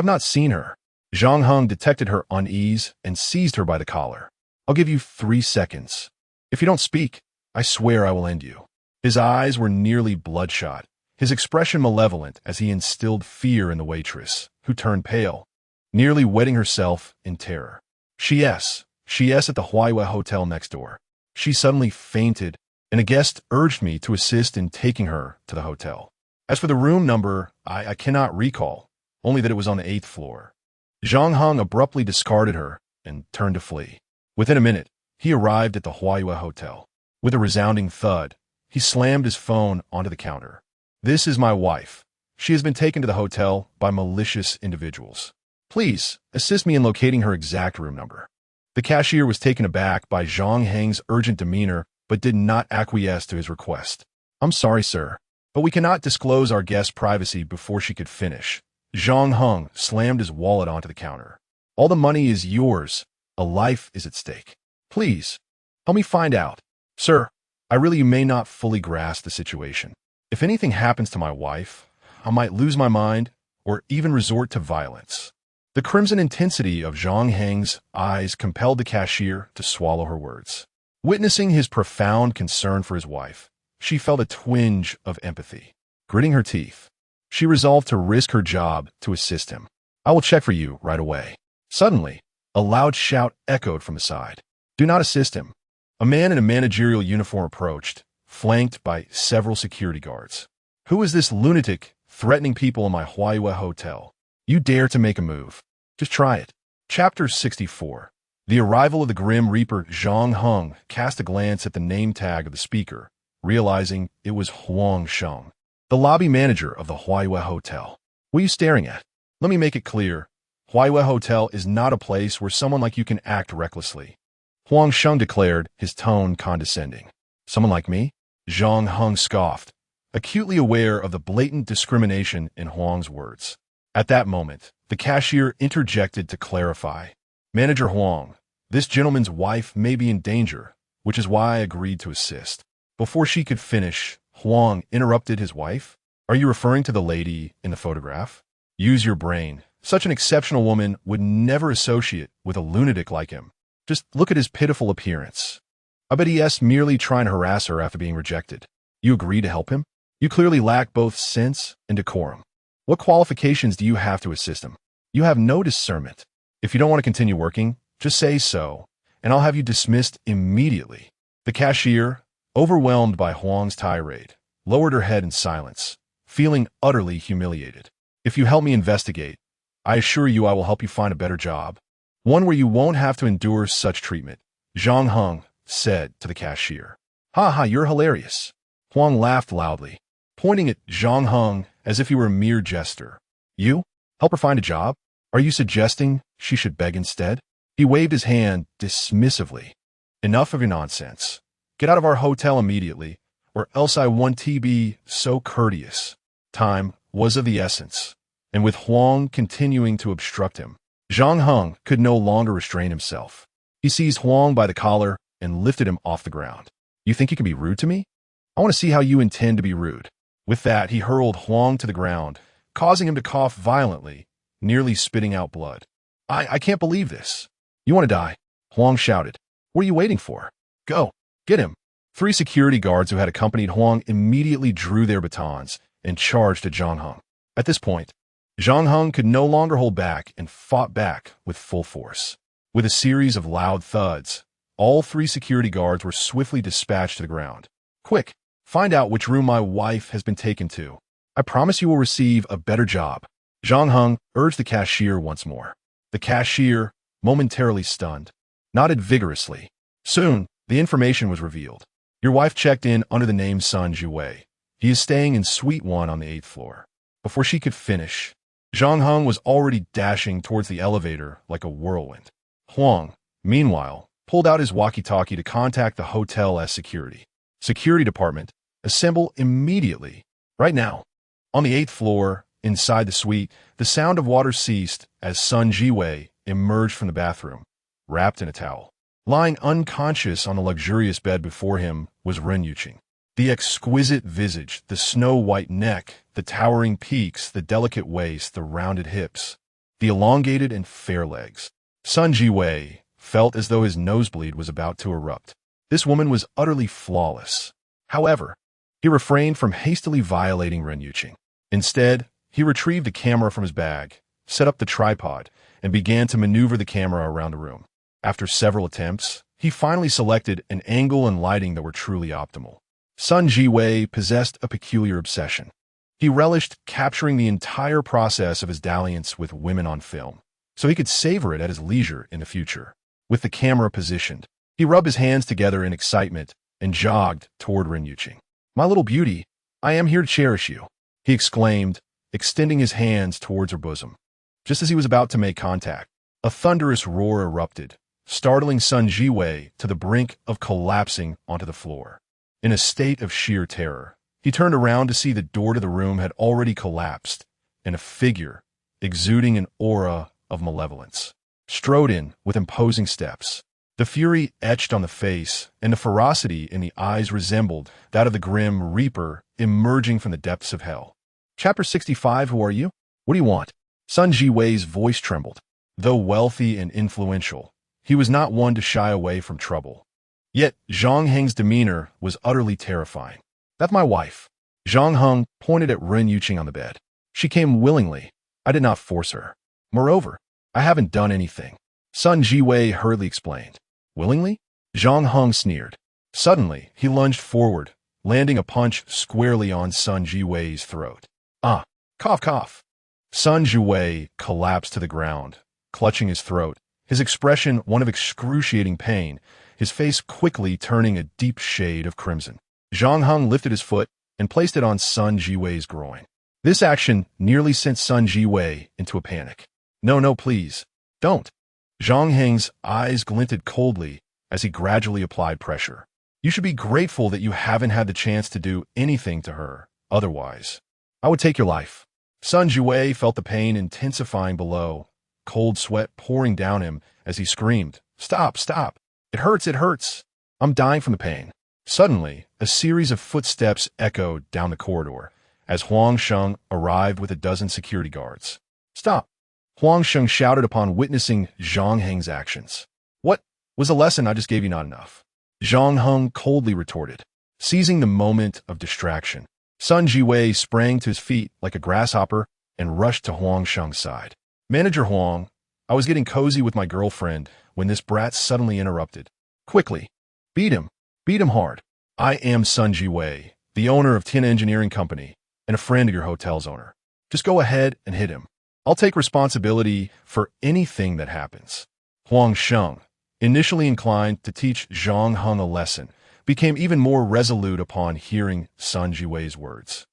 not seen her. Zhang Heng detected her unease and seized her by the collar. I'll give you 3 seconds. If you don't speak, I swear I will end you. His eyes were nearly bloodshot, his expression malevolent as he instilled fear in the waitress, who turned pale, nearly wetting herself in terror. She-yes at the Huaihua Hotel next door. She suddenly fainted, and a guest urged me to assist in taking her to the hotel. As for the room number, I cannot recall, only that it was on the 8th floor. Zhang Heng abruptly discarded her and turned to flee. Within a minute, he arrived at the Huaihua Hotel. With a resounding thud, he slammed his phone onto the counter. This is my wife. She has been taken to the hotel by malicious individuals. Please, assist me in locating her exact room number. The cashier was taken aback by Zhang Heng's urgent demeanor, but did not acquiesce to his request. I'm sorry, sir, but we cannot disclose our guest's privacy before she could finish. Zhang Heng slammed his wallet onto the counter. All the money is yours. A life is at stake. Please, help me find out. Sir, I really may not fully grasp the situation. If anything happens to my wife, I might lose my mind or even resort to violence. The crimson intensity of Zhang Heng's eyes compelled the cashier to swallow her words. Witnessing his profound concern for his wife, she felt a twinge of empathy. Gritting her teeth, she resolved to risk her job to assist him. I will check for you right away. Suddenly, a loud shout echoed from the side. Do not assist him. A man in a managerial uniform approached, flanked by several security guards. Who is this lunatic threatening people in my Huaihua hotel? You dare to make a move. Just try it. Chapter 64. The arrival of the Grim Reaper Zhang Heng cast a glance at the name tag of the speaker, realizing it was Huang Sheng, the lobby manager of the Huaihua Hotel. What are you staring at? Let me make it clear. Huaihua Hotel is not a place where someone like you can act recklessly. Huang Sheng declared, his tone condescending. Someone like me? Zhang Heng scoffed, acutely aware of the blatant discrimination in Huang's words. At that moment, the cashier interjected to clarify. Manager Huang, this gentleman's wife may be in danger, which is why I agreed to assist. Before she could finish, Huang interrupted his wife. Are you referring to the lady in the photograph? Use your brain. Such an exceptional woman would never associate with a lunatic like him. Just look at his pitiful appearance. I bet he's merely trying to harass her after being rejected. You agree to help him? You clearly lack both sense and decorum. What qualifications do you have to assist him? You have no discernment. If you don't want to continue working, just say so, and I'll have you dismissed immediately. The cashier, overwhelmed by Huang's tirade, lowered her head in silence, feeling utterly humiliated. If you help me investigate, I assure you I will help you find a better job, one where you won't have to endure such treatment, Zhang Heng said to the cashier. Ha ha, you're hilarious. Huang laughed loudly. pointing at Zhang Heng as if he were a mere jester. You? Help her find a job? Are you suggesting she should beg instead? He waved his hand dismissively. Enough of your nonsense. Get out of our hotel immediately, or else I want to be so courteous. Time was of the essence, and with Huang continuing to obstruct him, Zhang Heng could no longer restrain himself. He seized Huang by the collar and lifted him off the ground. You think you can be rude to me? I want to see how you intend to be rude. With that, he hurled Huang to the ground, causing him to cough violently, nearly spitting out blood. I can't believe this. You want to die? Huang shouted. What are you waiting for? Go, get him. 3 security guards who had accompanied Huang immediately drew their batons and charged at Zhang Heng. At this point, Zhang Heng could no longer hold back and fought back with full force. With a series of loud thuds, all 3 security guards were swiftly dispatched to the ground. Quick, find out which room my wife has been taken to. I promise you will receive a better job. Zhang Heng urged the cashier once more. The cashier, momentarily stunned, nodded vigorously. Soon, the information was revealed. Your wife checked in under the name Sun Jiwei. He is staying in Suite 1 on the 8th floor. Before she could finish, Zhang Heng was already dashing towards the elevator like a whirlwind. Huang, meanwhile, pulled out his walkie-talkie to contact the hotel's security. Security department, assemble immediately. Right now. On the 8th floor, inside the suite, the sound of water ceased as Sun Jiwei emerged from the bathroom, wrapped in a towel. Lying unconscious on the luxurious bed before him was Ren Yuqing. The exquisite visage, the snow-white neck, the towering peaks, the delicate waist, the rounded hips, the elongated and fair legs. Sun Jiwei felt as though his nosebleed was about to erupt. This woman was utterly flawless. However, he refrained from hastily violating Ren Yuqing. Instead, he retrieved the camera from his bag, set up the tripod, and began to maneuver the camera around the room. After several attempts, he finally selected an angle and lighting that were truly optimal. Sun Jiwei possessed a peculiar obsession. He relished capturing the entire process of his dalliance with women on film, so he could savor it at his leisure in the future. With the camera positioned, he rubbed his hands together in excitement and jogged toward Ren Yuqing. My little beauty, I am here to cherish you, he exclaimed, extending his hands towards her bosom. Just as he was about to make contact, a thunderous roar erupted, startling Sun Jiwei to the brink of collapsing onto the floor. In a state of sheer terror, he turned around to see the door to the room had already collapsed, and a figure, exuding an aura of malevolence, strode in with imposing steps. The fury etched on the face, and the ferocity in the eyes resembled that of the grim reaper emerging from the depths of hell. Chapter 65. Who are you? What do you want? Sun Jiwei's voice trembled. Though wealthy and influential, he was not one to shy away from trouble. Yet Zhang Heng's demeanor was utterly terrifying. That's my wife. Zhang Heng pointed at Ren Yuqing on the bed. She came willingly. I did not force her. Moreover, I haven't done anything. Sun Jiwei hurriedly explained. Willingly? Zhang Heng sneered. Suddenly, he lunged forward, landing a punch squarely on Sun Jiwei's throat. Ah, cough, cough. Sun Jiwei collapsed to the ground, clutching his throat, his expression one of excruciating pain, his face quickly turning a deep shade of crimson. Zhang Heng lifted his foot and placed it on Sun Jiwei's groin. This action nearly sent Sun Jiwei into a panic. No, please, don't. Zhang Heng's eyes glinted coldly as he gradually applied pressure. You should be grateful that you haven't had the chance to do anything to her. Otherwise, I would take your life. Sun Jiwei felt the pain intensifying below, cold sweat pouring down him as he screamed, Stop, stop. It hurts. I'm dying from the pain. Suddenly, a series of footsteps echoed down the corridor as Huang Sheng arrived with a dozen security guards. Stop. Huang Sheng shouted upon witnessing Zhang Heng's actions. What? Was the lesson I just gave you not enough? Zhang Heng coldly retorted. Seizing the moment of distraction, Sun Jiwei sprang to his feet like a grasshopper and rushed to Huang Sheng's side. Manager Huang, I was getting cozy with my girlfriend when this brat suddenly interrupted. Quickly, beat him hard. I am Sun Jiwei, the owner of Tin Engineering Company and a friend of your hotel's owner. Just go ahead and hit him. I'll take responsibility for anything that happens. Huang Sheng, initially inclined to teach Zhang Heng a lesson, became even more resolute upon hearing Sun Jiwei's words.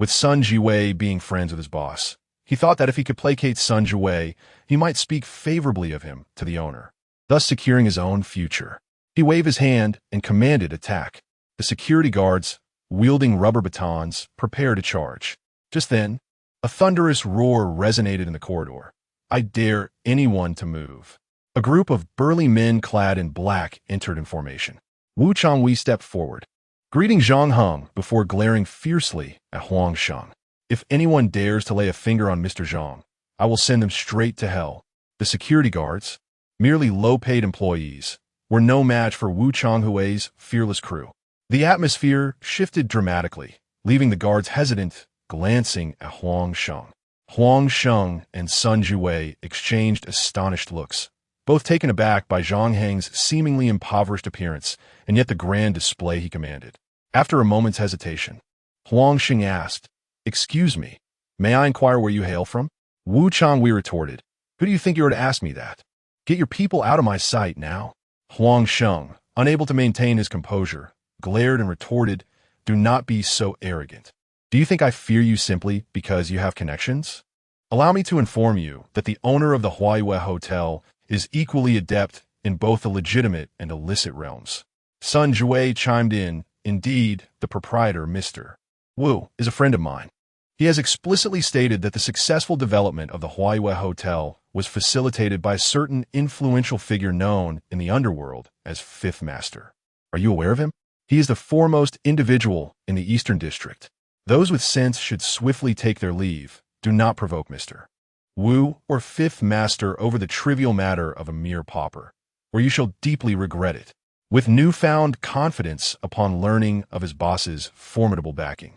with Sun Jiwei being friends with his boss. He thought that if he could placate Sun Jiwei, he might speak favorably of him to the owner, thus securing his own future. He waved his hand and commanded attack. The security guards, wielding rubber batons, prepared to charge. Just then, a thunderous roar resonated in the corridor. I dare anyone to move. A group of burly men clad in black entered in formation. Wu Changwei stepped forward, greeting Zhang Heng before glaring fiercely at Huang Sheng. If anyone dares to lay a finger on Mr. Zhang, I will send them straight to hell. The security guards, merely low-paid employees, were no match for Wu Changhui's fearless crew. The atmosphere shifted dramatically, leaving the guards hesitant, glancing at Huang Sheng. Huang Sheng and Sun Jiwei exchanged astonished looks, both taken aback by Zhang Heng's seemingly impoverished appearance and yet the grand display he commanded. After a moment's hesitation, Huang Sheng asked, "Excuse me, may I inquire where you hail from?" Wu Changwei retorted, "Who do you think you are to ask me that? Get your people out of my sight now." Huang Sheng, unable to maintain his composure, glared and retorted, "Do not be so arrogant. Do you think I fear you simply because you have connections? Allow me to inform you that the owner of the Huaiyue Hotel is equally adept in both the legitimate and illicit realms." Sun Jiwei chimed in, "Indeed, the proprietor, Mr. Wu, is a friend of mine. He has explicitly stated that the successful development of the Huaiyue Hotel was facilitated by a certain influential figure known in the underworld as Fifth Master. Are you aware of him? He is the foremost individual in the Eastern District. Those with sense should swiftly take their leave. Do not provoke Mr. Wu or Fifth Master over the trivial matter of a mere pauper, or you shall deeply regret it." With newfound confidence upon learning of his boss's formidable backing,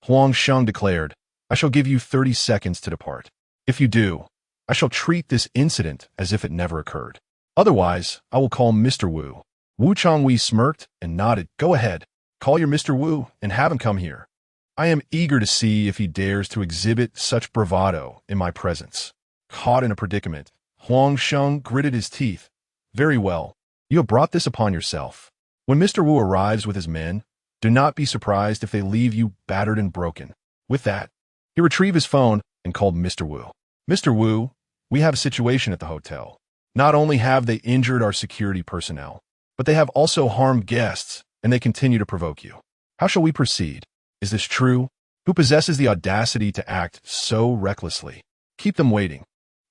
Huang Sheng declared, "I shall give you 30 seconds to depart. If you do, I shall treat this incident as if it never occurred. Otherwise, I will call Mr. Wu." Wu Changwei smirked and nodded. "Go ahead. Call your Mr. Wu and have him come here. I am eager to see if he dares to exhibit such bravado in my presence." Caught in a predicament, Huang Sheng gritted his teeth. "Very well. You have brought this upon yourself. When Mr. Wu arrives with his men, do not be surprised if they leave you battered and broken." With that, he retrieved his phone and called Mr. Wu. "Mr. Wu, we have a situation at the hotel. Not only have they injured our security personnel, but they have also harmed guests, and they continue to provoke you. How shall we proceed? Is this true? Who possesses the audacity to act so recklessly? Keep them waiting.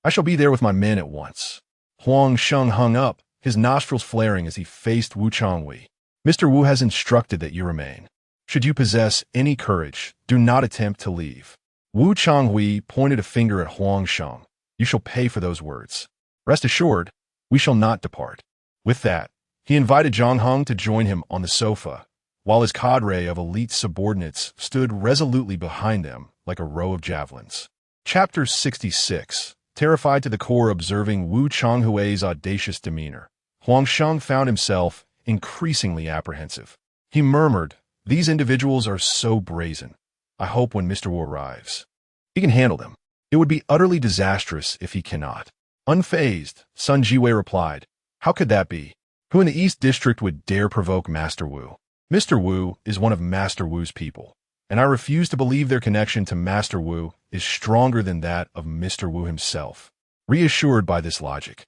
I shall be there with my men at once." Huang Sheng hung up, his nostrils flaring as he faced Wu Changwei. "Mr. Wu has instructed that you remain. Should you possess any courage, do not attempt to leave." Wu Changwei pointed a finger at Huang Sheng. "You shall pay for those words. Rest assured, we shall not depart." With that, he invited Zhang Heng to join him on the sofa, while his cadre of elite subordinates stood resolutely behind them like a row of javelins. Chapter 66. Terrified to the core observing Wu Changhui's audacious demeanor, Huang Sheng found himself increasingly apprehensive. He murmured, "These individuals are so brazen. I hope when Mr. Wu arrives, he can handle them. It would be utterly disastrous if he cannot." Unfazed, Sun Jiwei replied, "How could that be? Who in the East District would dare provoke Master Wu? Mr. Wu is one of Master Wu's people, and I refuse to believe their connection to Master Wu is stronger than that of Mr. Wu himself." Reassured by this logic,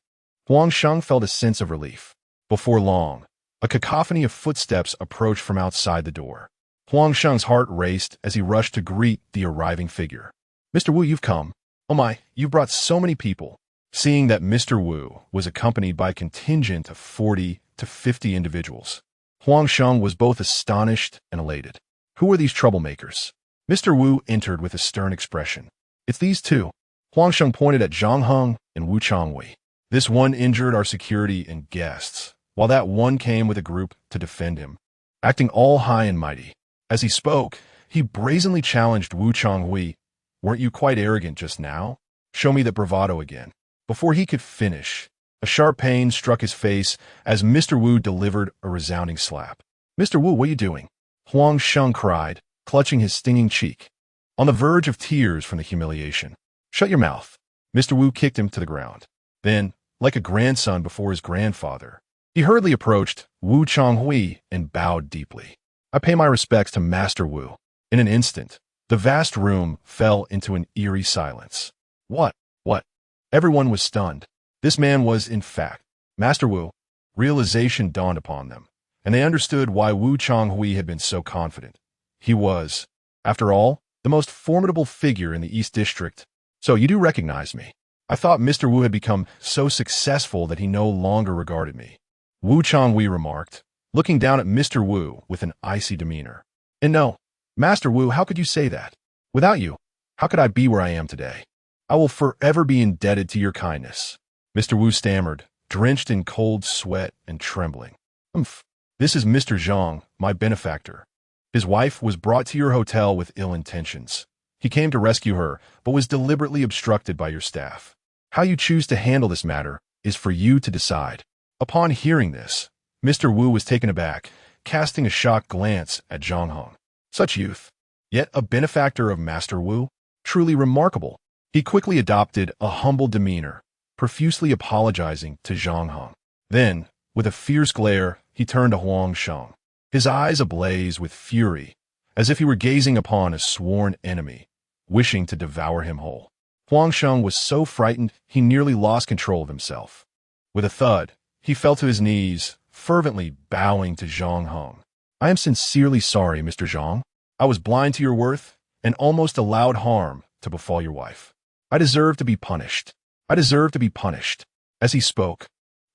Huang Sheng felt a sense of relief. Before long, a cacophony of footsteps approached from outside the door. Huang Sheng's heart raced as he rushed to greet the arriving figure. "Mr. Wu, you've come. Oh my, you've brought so many people." Seeing that Mr. Wu was accompanied by a contingent of 40 to 50 individuals, Huang Sheng was both astonished and elated. Who are these troublemakers? Mr. Wu entered with a stern expression. "It's these two." Huang Sheng pointed at Zhang Heng and Wu Changwei. "This one injured our security and guests, while that one came with a group to defend him, acting all high and mighty." As he spoke, he brazenly challenged Wu Changwei. "Weren't you quite arrogant just now? Show me that bravado again." Before he could finish, a sharp pain struck his face as Mr. Wu delivered a resounding slap. "Mr. Wu, what are you doing?" Huang Sheng cried, clutching his stinging cheek, on the verge of tears from the humiliation. "Shut your mouth." Mr. Wu kicked him to the ground. Then, like a grandson before his grandfather, he hurriedly approached Wu Changhui and bowed deeply. "I pay my respects to Master Wu." In an instant, The vast room fell into an eerie silence. What? What? Everyone was stunned. This man was, in fact, Master Wu. Realization dawned upon them, and they understood why Wu Changhui had been so confident. He was, after all, the most formidable figure in the East District. So you do recognize me. I thought Mr. Wu had become so successful that he no longer regarded me. Wu Changhui remarked, looking down at Mr. Wu with an icy demeanor. And no, Master Wu, how could you say that? Without you, how could I be where I am today? I will forever be indebted to your kindness. Mr. Wu stammered, drenched in cold sweat and trembling. This is Mr. Zhang, my benefactor. His wife was brought to your hotel with ill intentions. He came to rescue her, but was deliberately obstructed by your staff. How you choose to handle this matter is for you to decide. Upon hearing this, Mr. Wu was taken aback, casting a shocked glance at Zhang Heng. Such youth, yet a benefactor of Master Wu? Truly remarkable. He quickly adopted a humble demeanor, profusely apologizing to Zhang Heng. Then, with a fierce glare, he turned to Huang Sheng, his eyes ablaze with fury, as if he were gazing upon a sworn enemy, wishing to devour him whole. Huang Sheng was so frightened he nearly lost control of himself. With a thud, he fell to his knees, fervently bowing to Zhang Heng. I am sincerely sorry, Mr. Zhang. I was blind to your worth and almost allowed harm to befall your wife. I deserve to be punished. I deserve to be punished. As he spoke,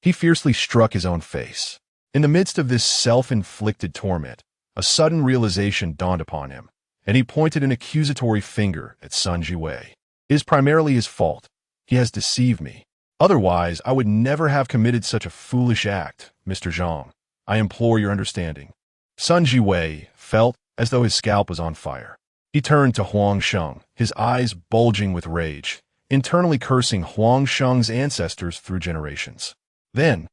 he fiercely struck his own face. In the midst of this self-inflicted torment, a sudden realization dawned upon him, and he pointed an accusatory finger at Sun Jiwei. It is primarily his fault. He has deceived me. Otherwise, I would never have committed such a foolish act, Mr. Zhang. I implore your understanding. Sun Jiwei felt as though his scalp was on fire. He turned to Huang Sheng, his eyes bulging with rage, internally cursing Huang Sheng's ancestors through generations. Then,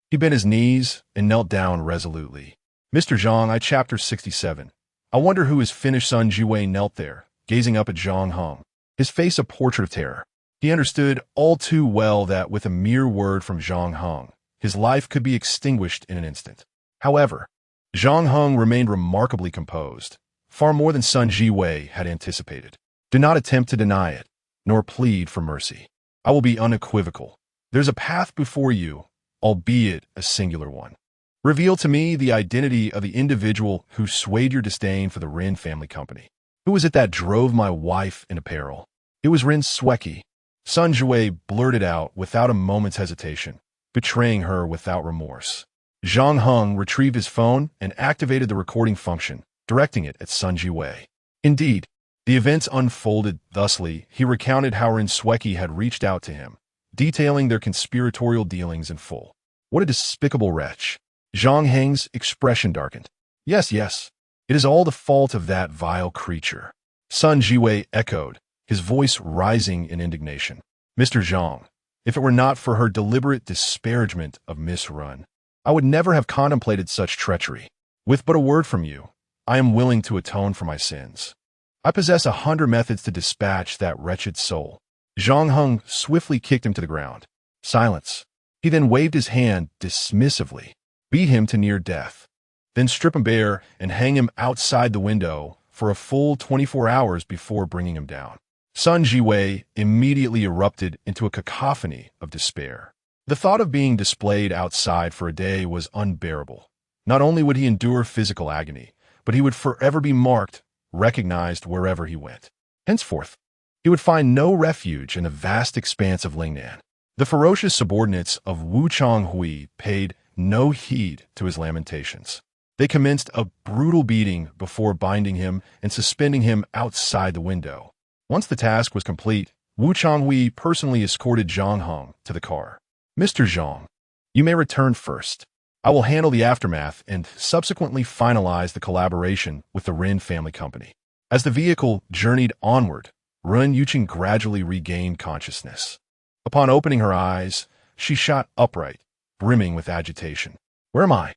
he bent his knees and knelt down resolutely. Mr. Zhang, Chapter 67. I wonder who his finished Sun Jiwei knelt there, gazing up at Zhang Heng, his face a portrait of terror. He understood all too well that with a mere word from Zhang Heng, his life could be extinguished in an instant. However, Zhang Heng remained remarkably composed, far more than Sun Jiwei had anticipated. Do not attempt to deny it, nor plead for mercy. I will be unequivocal. There's a path before you, albeit a singular one. Reveal to me the identity of the individual who swayed your disdain for the Rin family company. Who was it that drove my wife in peril? It was Rin Sweki. Sun Jiwei blurted out without a moment's hesitation, betraying her without remorse. Zhang Heng retrieved his phone and activated the recording function, directing it at Sun Jiwei. Indeed, the events unfolded thusly. He recounted how Rin Sweki had reached out to him, detailing their conspiratorial dealings in full. What a despicable wretch. Zhang Heng's expression darkened. Yes, it is all the fault of that vile creature. Sun Jiwei echoed, his voice rising in indignation. Mr. Zhang, if it were not for her deliberate disparagement of Miss Run, I would never have contemplated such treachery. With but a word from you, I am willing to atone for my sins. I possess 100 methods to dispatch that wretched soul. Zhang Heng swiftly kicked him to the ground. Silence. He then waved his hand dismissively, beat him to near death, then strip him bare and hang him outside the window for a full 24 hours before bringing him down. Sun Jiwei immediately erupted into a cacophony of despair. The thought of being displayed outside for a day was unbearable. Not only would he endure physical agony, but he would forever be marked, recognized wherever he went. Henceforth, he would find no refuge in the vast expanse of Lingnan. The ferocious subordinates of Wu Changhui paid no heed to his lamentations. They commenced a brutal beating before binding him and suspending him outside the window. Once the task was complete, Wu Changhui personally escorted Zhang Heng to the car. Mr. Zhang, you may return first. I will handle the aftermath and subsequently finalize the collaboration with the Rin family company. As the vehicle journeyed onward, Ren Yuqing gradually regained consciousness. Upon opening her eyes, she shot upright, brimming with agitation. Where am I?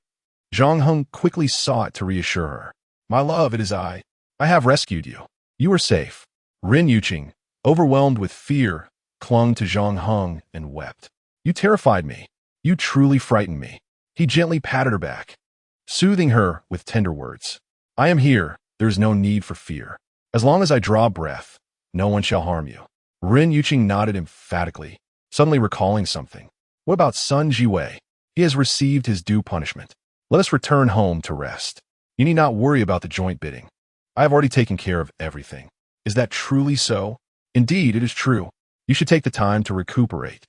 Zhang Heng quickly sought to reassure her. My love, it is I. I have rescued you. You are safe. Ren Yuqing, overwhelmed with fear, clung to Zhang Heng and wept. You terrified me. You truly frightened me. He gently patted her back, soothing her with tender words. I am here. There is no need for fear. As long as I draw breath, no one shall harm you. Rin Yuqing nodded emphatically, suddenly recalling something. What about Sun Jiwei? He has received his due punishment. Let us return home to rest. You need not worry about the joint bidding. I have already taken care of everything. Is that truly so? Indeed, it is true. You should take the time to recuperate.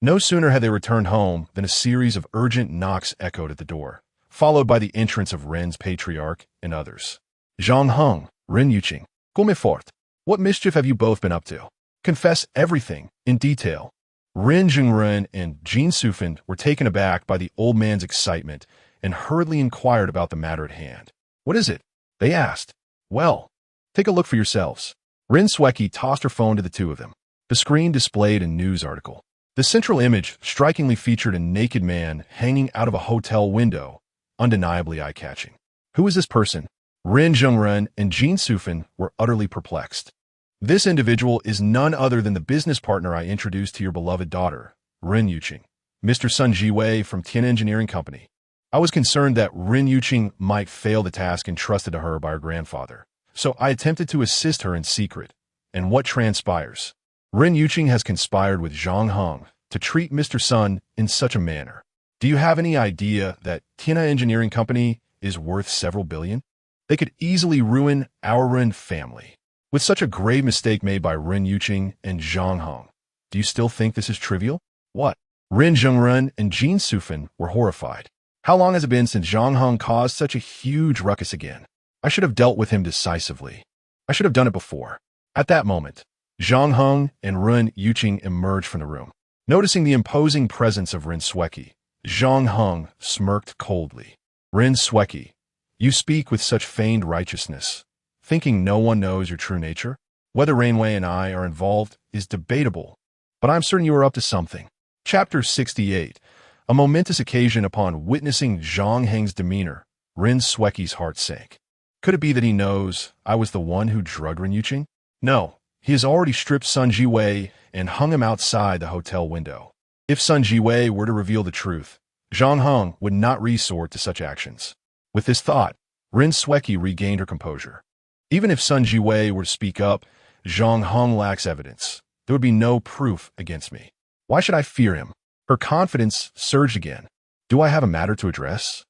No sooner had they returned home than a series of urgent knocks echoed at the door, followed by the entrance of Ren's patriarch and others. Zhang Heng, Rin Yuqing, come fort. What mischief have you both been up to? Confess everything, in detail. Rin Zhengren and Jin Sufan were taken aback by the old man's excitement and hurriedly inquired about the matter at hand. What is it? They asked. Well, take a look for yourselves. Rin Sweki tossed her phone to the two of them. The screen displayed a news article. The central image strikingly featured a naked man hanging out of a hotel window, undeniably eye-catching. Who is this person? Rin Zhengren and Jin Sufan were utterly perplexed. This individual is none other than the business partner I introduced to your beloved daughter, Rin Yuqing, Mr. Sun Jiwei from Tian Engineering Company. I was concerned that Rin Yuqing might fail the task entrusted to her by her grandfather, so I attempted to assist her in secret. And what transpires? Rin Yuqing has conspired with Zhang Heng to treat Mr. Sun in such a manner. Do you have any idea that Tian Engineering Company is worth several billion? They could easily ruin our Rin family. With such a grave mistake made by Rin Yuqing and Zhang Heng, do you still think this is trivial? What? Rin Zhengren and Jin Sufan were horrified. How long has it been since Zhang Heng caused such a huge ruckus again? I should have dealt with him decisively. I should have done it before. At that moment, Zhang Heng and Rin Yuqing emerged from the room. Noticing the imposing presence of Rin Sweki, Zhang Heng smirked coldly. Rin Sweki, you speak with such feigned righteousness, thinking no one knows your true nature? Whether Rainway and I are involved is debatable, but I'm certain you are up to something. Chapter 68. A momentous occasion. Upon witnessing Zhang Heng's demeanor, Rin Sweki's heart sank. Could it be that he knows I was the one who drugged Rin Yuqing? No, he has already stripped Sun Jiwei and hung him outside the hotel window. If Sun Jiwei were to reveal the truth, Zhang Heng would not resort to such actions. With this thought, Rin Sweki regained her composure. Even if Sun Jiwei were to speak up, Zhang Heng lacks evidence. There would be no proof against me. Why should I fear him? Her confidence surged again. Do I have a matter to address?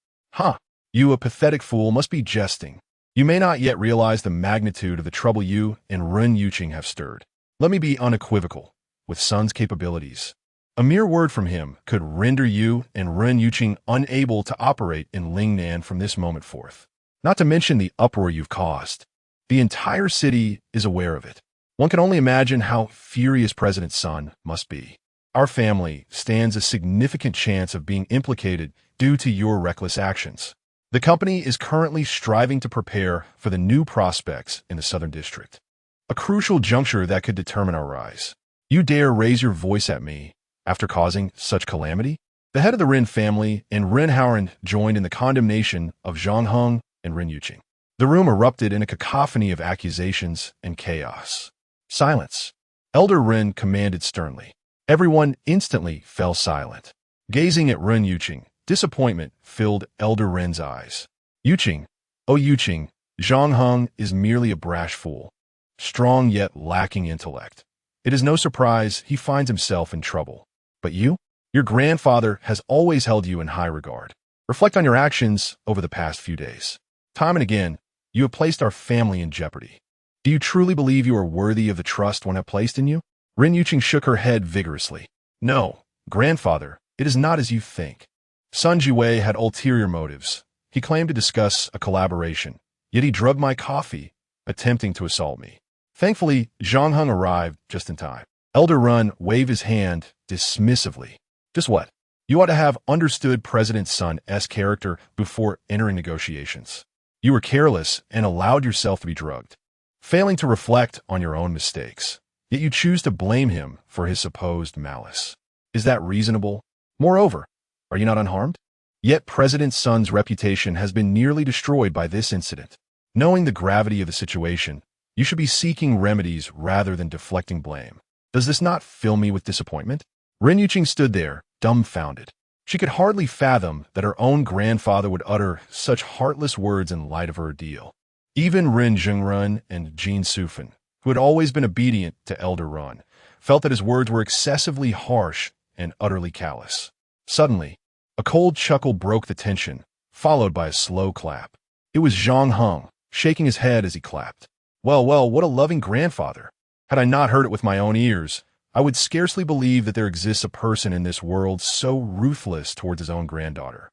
You, a pathetic fool, must be jesting. You may not yet realize the magnitude of the trouble you and Rin Yuqing have stirred. Let me be unequivocal. With Sun's capabilities, a mere word from him could render you and Rin Yuqing unable to operate in Lingnan from this moment forth. Not to mention the uproar you've caused. The entire city is aware of it. One can only imagine how furious President Sun must be. Our family stands a significant chance of being implicated due to your reckless actions. The company is currently striving to prepare for the new prospects in the Southern District, a crucial juncture that could determine our rise. You dare raise your voice at me after causing such calamity? The head of the Rin family and Rin Howard joined in the condemnation of Zhang Heng and Rin Yuqing. The room erupted in a cacophony of accusations and chaos. Silence. Elder Rin commanded sternly. Everyone instantly fell silent. Gazing at Rin Yuqing, disappointment filled Elder Rin's eyes. Yuqing, oh Yuqing, Zhang Heng is merely a brash fool, strong yet lacking intellect. It is no surprise he finds himself in trouble. But you? Your grandfather has always held you in high regard. Reflect on your actions over the past few days. Time and again, you have placed our family in jeopardy. Do you truly believe you are worthy of the trust one has placed in you? Rin Yuqing shook her head vigorously. No, grandfather, it is not as you think. Sun Jiwei had ulterior motives. He claimed to discuss a collaboration, yet he drugged my coffee, attempting to assault me. Thankfully, Zhang Heng arrived just in time. Elder Run waved his hand dismissively. Just what? You ought to have understood President Sun's character before entering negotiations. You were careless and allowed yourself to be drugged, failing to reflect on your own mistakes. Yet you choose to blame him for his supposed malice. Is that reasonable? Moreover, are you not unharmed? Yet President Sun's reputation has been nearly destroyed by this incident. Knowing the gravity of the situation, you should be seeking remedies rather than deflecting blame. Does this not fill me with disappointment? Rin Yuqing stood there, dumbfounded. She could hardly fathom that her own grandfather would utter such heartless words in light of her ordeal. Even Rin Zhengrun and Jin Sufan, who had always been obedient to Elder Run, felt that his words were excessively harsh and utterly callous. Suddenly, a cold chuckle broke the tension, followed by a slow clap. It was Zhang Heng, shaking his head as he clapped. Well, well, what a loving grandfather. Had I not heard it with my own ears, I would scarcely believe that there exists a person in this world so ruthless towards his own granddaughter.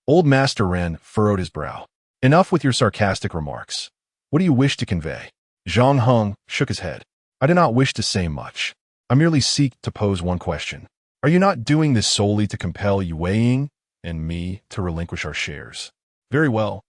Old Master Ren furrowed his brow. Enough with your sarcastic remarks. What do you wish to convey? Zhang Heng shook his head. I do not wish to say much. I merely seek to pose one question. Are you not doing this solely to compel Yue Ying and me to relinquish our shares? Very well.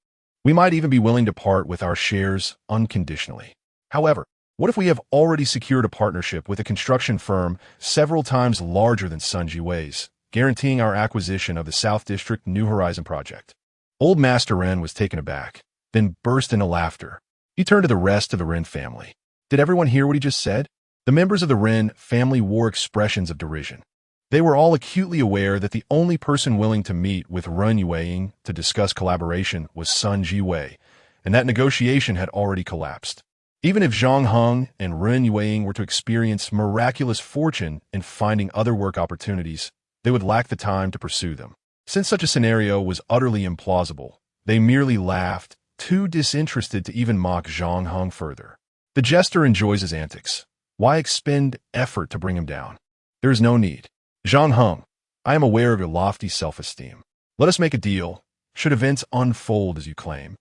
We might even be willing to part with our shares unconditionally. However, what if we have already secured a partnership with a construction firm several times larger than Sun Jiwei's, guaranteeing our acquisition of the South District New Horizon project? Old Master Ren was taken aback, then burst into laughter. He turned to the rest of the Ren family. Did everyone hear what he just said? The members of the Ren family wore expressions of derision. They were all acutely aware that the only person willing to meet with Ren Yueying to discuss collaboration was Sun Jiwei, and that negotiation had already collapsed. Even if Zhang Heng and Ren Yueying were to experience miraculous fortune in finding other work opportunities, they would lack the time to pursue them. Since such a scenario was utterly implausible, they merely laughed, too disinterested to even mock Zhang Heng further. The jester enjoys his antics. Why expend effort to bring him down? There is no need. Zhang Heng, I am aware of your lofty self-esteem. Let us make a deal, should events unfold as you claim.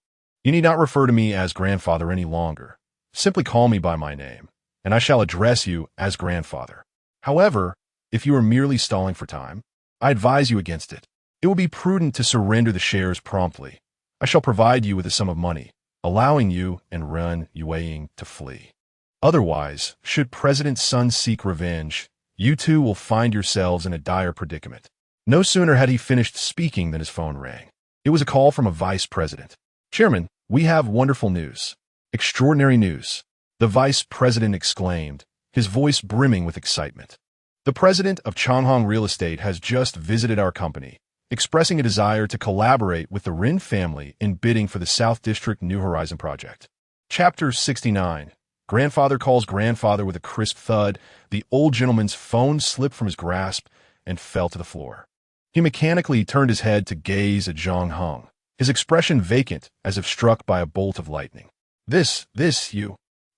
You need not refer to me as grandfather any longer. Simply call me by my name, and I shall address you as grandfather. However, if you are merely stalling for time, I advise you against it. It will be prudent to surrender the shares promptly. I shall provide you with a sum of money, allowing you and Ren Yueying to flee. Otherwise, should President Sun seek revenge, you two will find yourselves in a dire predicament. No sooner had he finished speaking than his phone rang. It was a call from a vice president. Chairman, we have wonderful news. Extraordinary news. The vice president exclaimed, his voice brimming with excitement. The president of Changhong Real Estate has just visited our company, expressing a desire to collaborate with the Rin family in bidding for the South District New Horizon project. Chapter 69. Grandfather calls grandfather with a crisp thud. The old gentleman's phone slipped from his grasp and fell to the floor. He mechanically turned his head to gaze at Zhang Heng, his expression vacant as if struck by a bolt of lightning.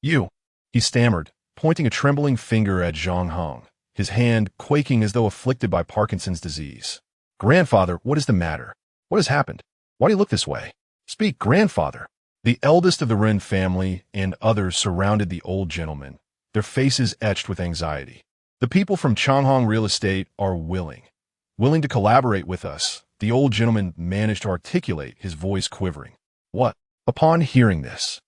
You, he stammered, pointing a trembling finger at Zhang Heng, his hand quaking as though afflicted by Parkinson's disease. Grandfather, what is the matter? What has happened? Why do you look this way? Speak, grandfather. The eldest of the Ren family and others surrounded the old gentleman, their faces etched with anxiety. The people from Changhong Real Estate are willing to collaborate with us. The old gentleman managed to articulate, his voice quivering. What? Upon hearing this,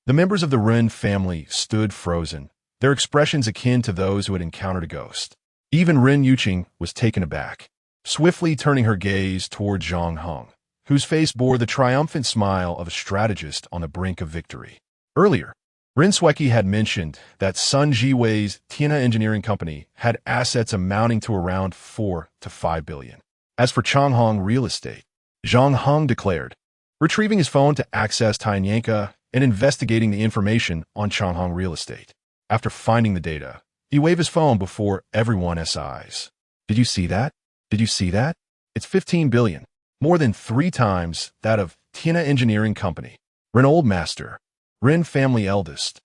the members of the Ren family stood frozen, their expressions akin to those who had encountered a ghost. Even Ren Yuqing was taken aback, swiftly turning her gaze toward Zhang Heng, whose face bore the triumphant smile of a strategist on the brink of victory. Earlier, Ren Sweki had mentioned that Sun Jiwei's Tiana Engineering Company had assets amounting to around 4 to 5 billion. As for Changhong Real Estate, Zhang Heng declared, retrieving his phone to access Tianyanka and investigating the information on Changhong Real Estate. After finding the data, he waved his phone before everyone's eyes. Did you see that? Did you see that? It's 15 billion. More than 3 times that of Tiana Engineering Company. Ren Old Master, Ren Family Eldest,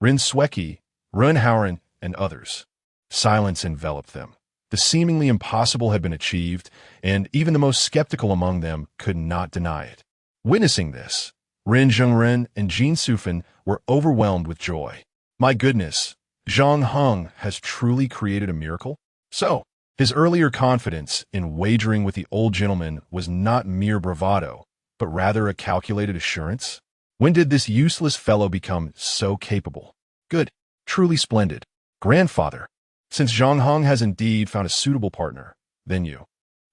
Ren Sweki, Ren Howren, and others. Silence enveloped them. The seemingly impossible had been achieved, and even the most skeptical among them could not deny it. Witnessing this, Ren Zhengren and Jin Sufan were overwhelmed with joy. My goodness, Zhang Heng has truly created a miracle? So, his earlier confidence in wagering with the old gentleman was not mere bravado, but rather a calculated assurance? When did this useless fellow become so capable? Good, truly splendid. Grandfather, since Zhang Heng has indeed found a suitable partner, then you.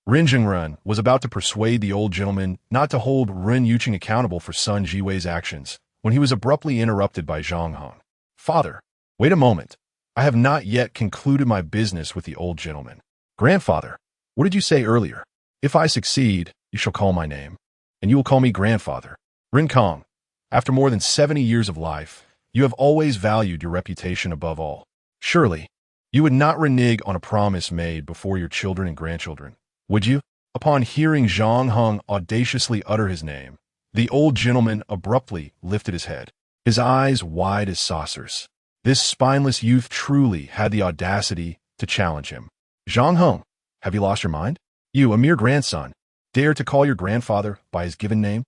Ren Zhengren was about to persuade the old gentleman not to hold Ren Yuqing accountable for Sun Jiwei's actions when he was abruptly interrupted by Zhang Heng. Father, wait a moment. I have not yet concluded my business with the old gentleman. Grandfather, what did you say earlier? If I succeed, you shall call my name, and you will call me grandfather. Ren Kong, After more than 70 years of life, you have always valued your reputation above all. Surely, you would not renege on a promise made before your children and grandchildren, would you? Upon hearing Zhang Heng audaciously utter his name, the old gentleman abruptly lifted his head, his eyes wide as saucers. This spineless youth truly had the audacity to challenge him. Zhang Heng, have you lost your mind? You, a mere grandson, dare to call your grandfather by his given name?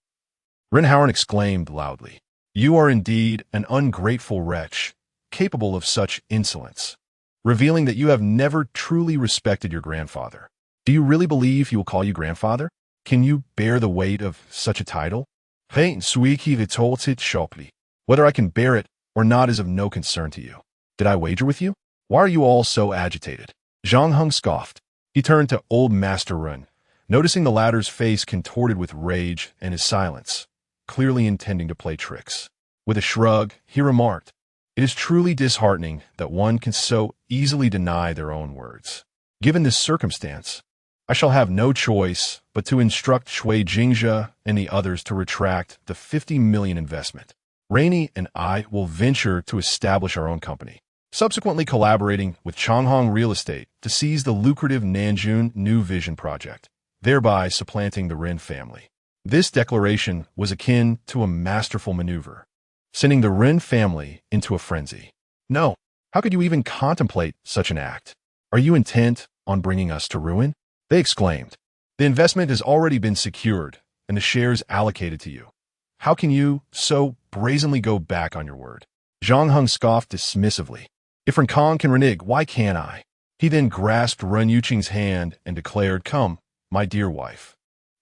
Rinhauern exclaimed loudly. You are indeed an ungrateful wretch, capable of such insolence, revealing that you have never truly respected your grandfather. Do you really believe he will call you grandfather? Can you bear the weight of such a title? Whether I can bear it or not is of no concern to you. Did I wager with you? Why are you all so agitated? Zhang Heng scoffed. He turned to old Master Ren, noticing the latter's face contorted with rage and his silence, clearly intending to play tricks. With a shrug, he remarked, "It is truly disheartening that one can so easily deny their own words. Given this circumstance, I shall have no choice but to instruct Shui Jingzhe and the others to retract the 50 million investment. Rainey and I will venture to establish our own company, subsequently collaborating with Changhong Real Estate to seize the lucrative Nanjun New Vision project, thereby supplanting the Ren family." This declaration was akin to a masterful maneuver, sending the Ren family into a frenzy. No, how could you even contemplate such an act? Are you intent on bringing us to ruin? They exclaimed. The investment has already been secured and the shares allocated to you. How can you so brazenly go back on your word? Zhang Heng scoffed dismissively. If Ren Kong can renege, why can't I? He then grasped Ren Yuqing's hand and declared, "Come, my dear wife.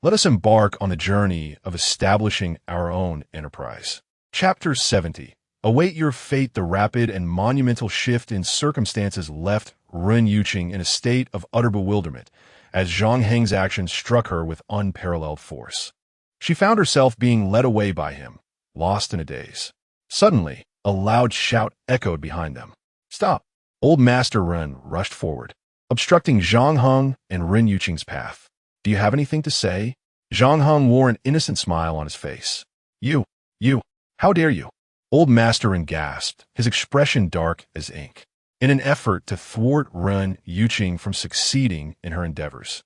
Let us embark on the journey of establishing our own enterprise." Chapter 70. Await your fate. The rapid and monumental shift in circumstances left Ren Yuqing in a state of utter bewilderment, as Zhang Heng's actions struck her with unparalleled force. She found herself being led away by him, lost in a daze. Suddenly, a loud shout echoed behind them. "Stop!" Old Master Ren rushed forward, obstructing Zhang Heng and Ren Yuqing's path. "Do you have anything to say?" Zhang Heng wore an innocent smile on his face. You, how dare you?" Old Master Ren gasped, his expression dark as ink, in an effort to thwart Ren Yuqing from succeeding in her endeavors.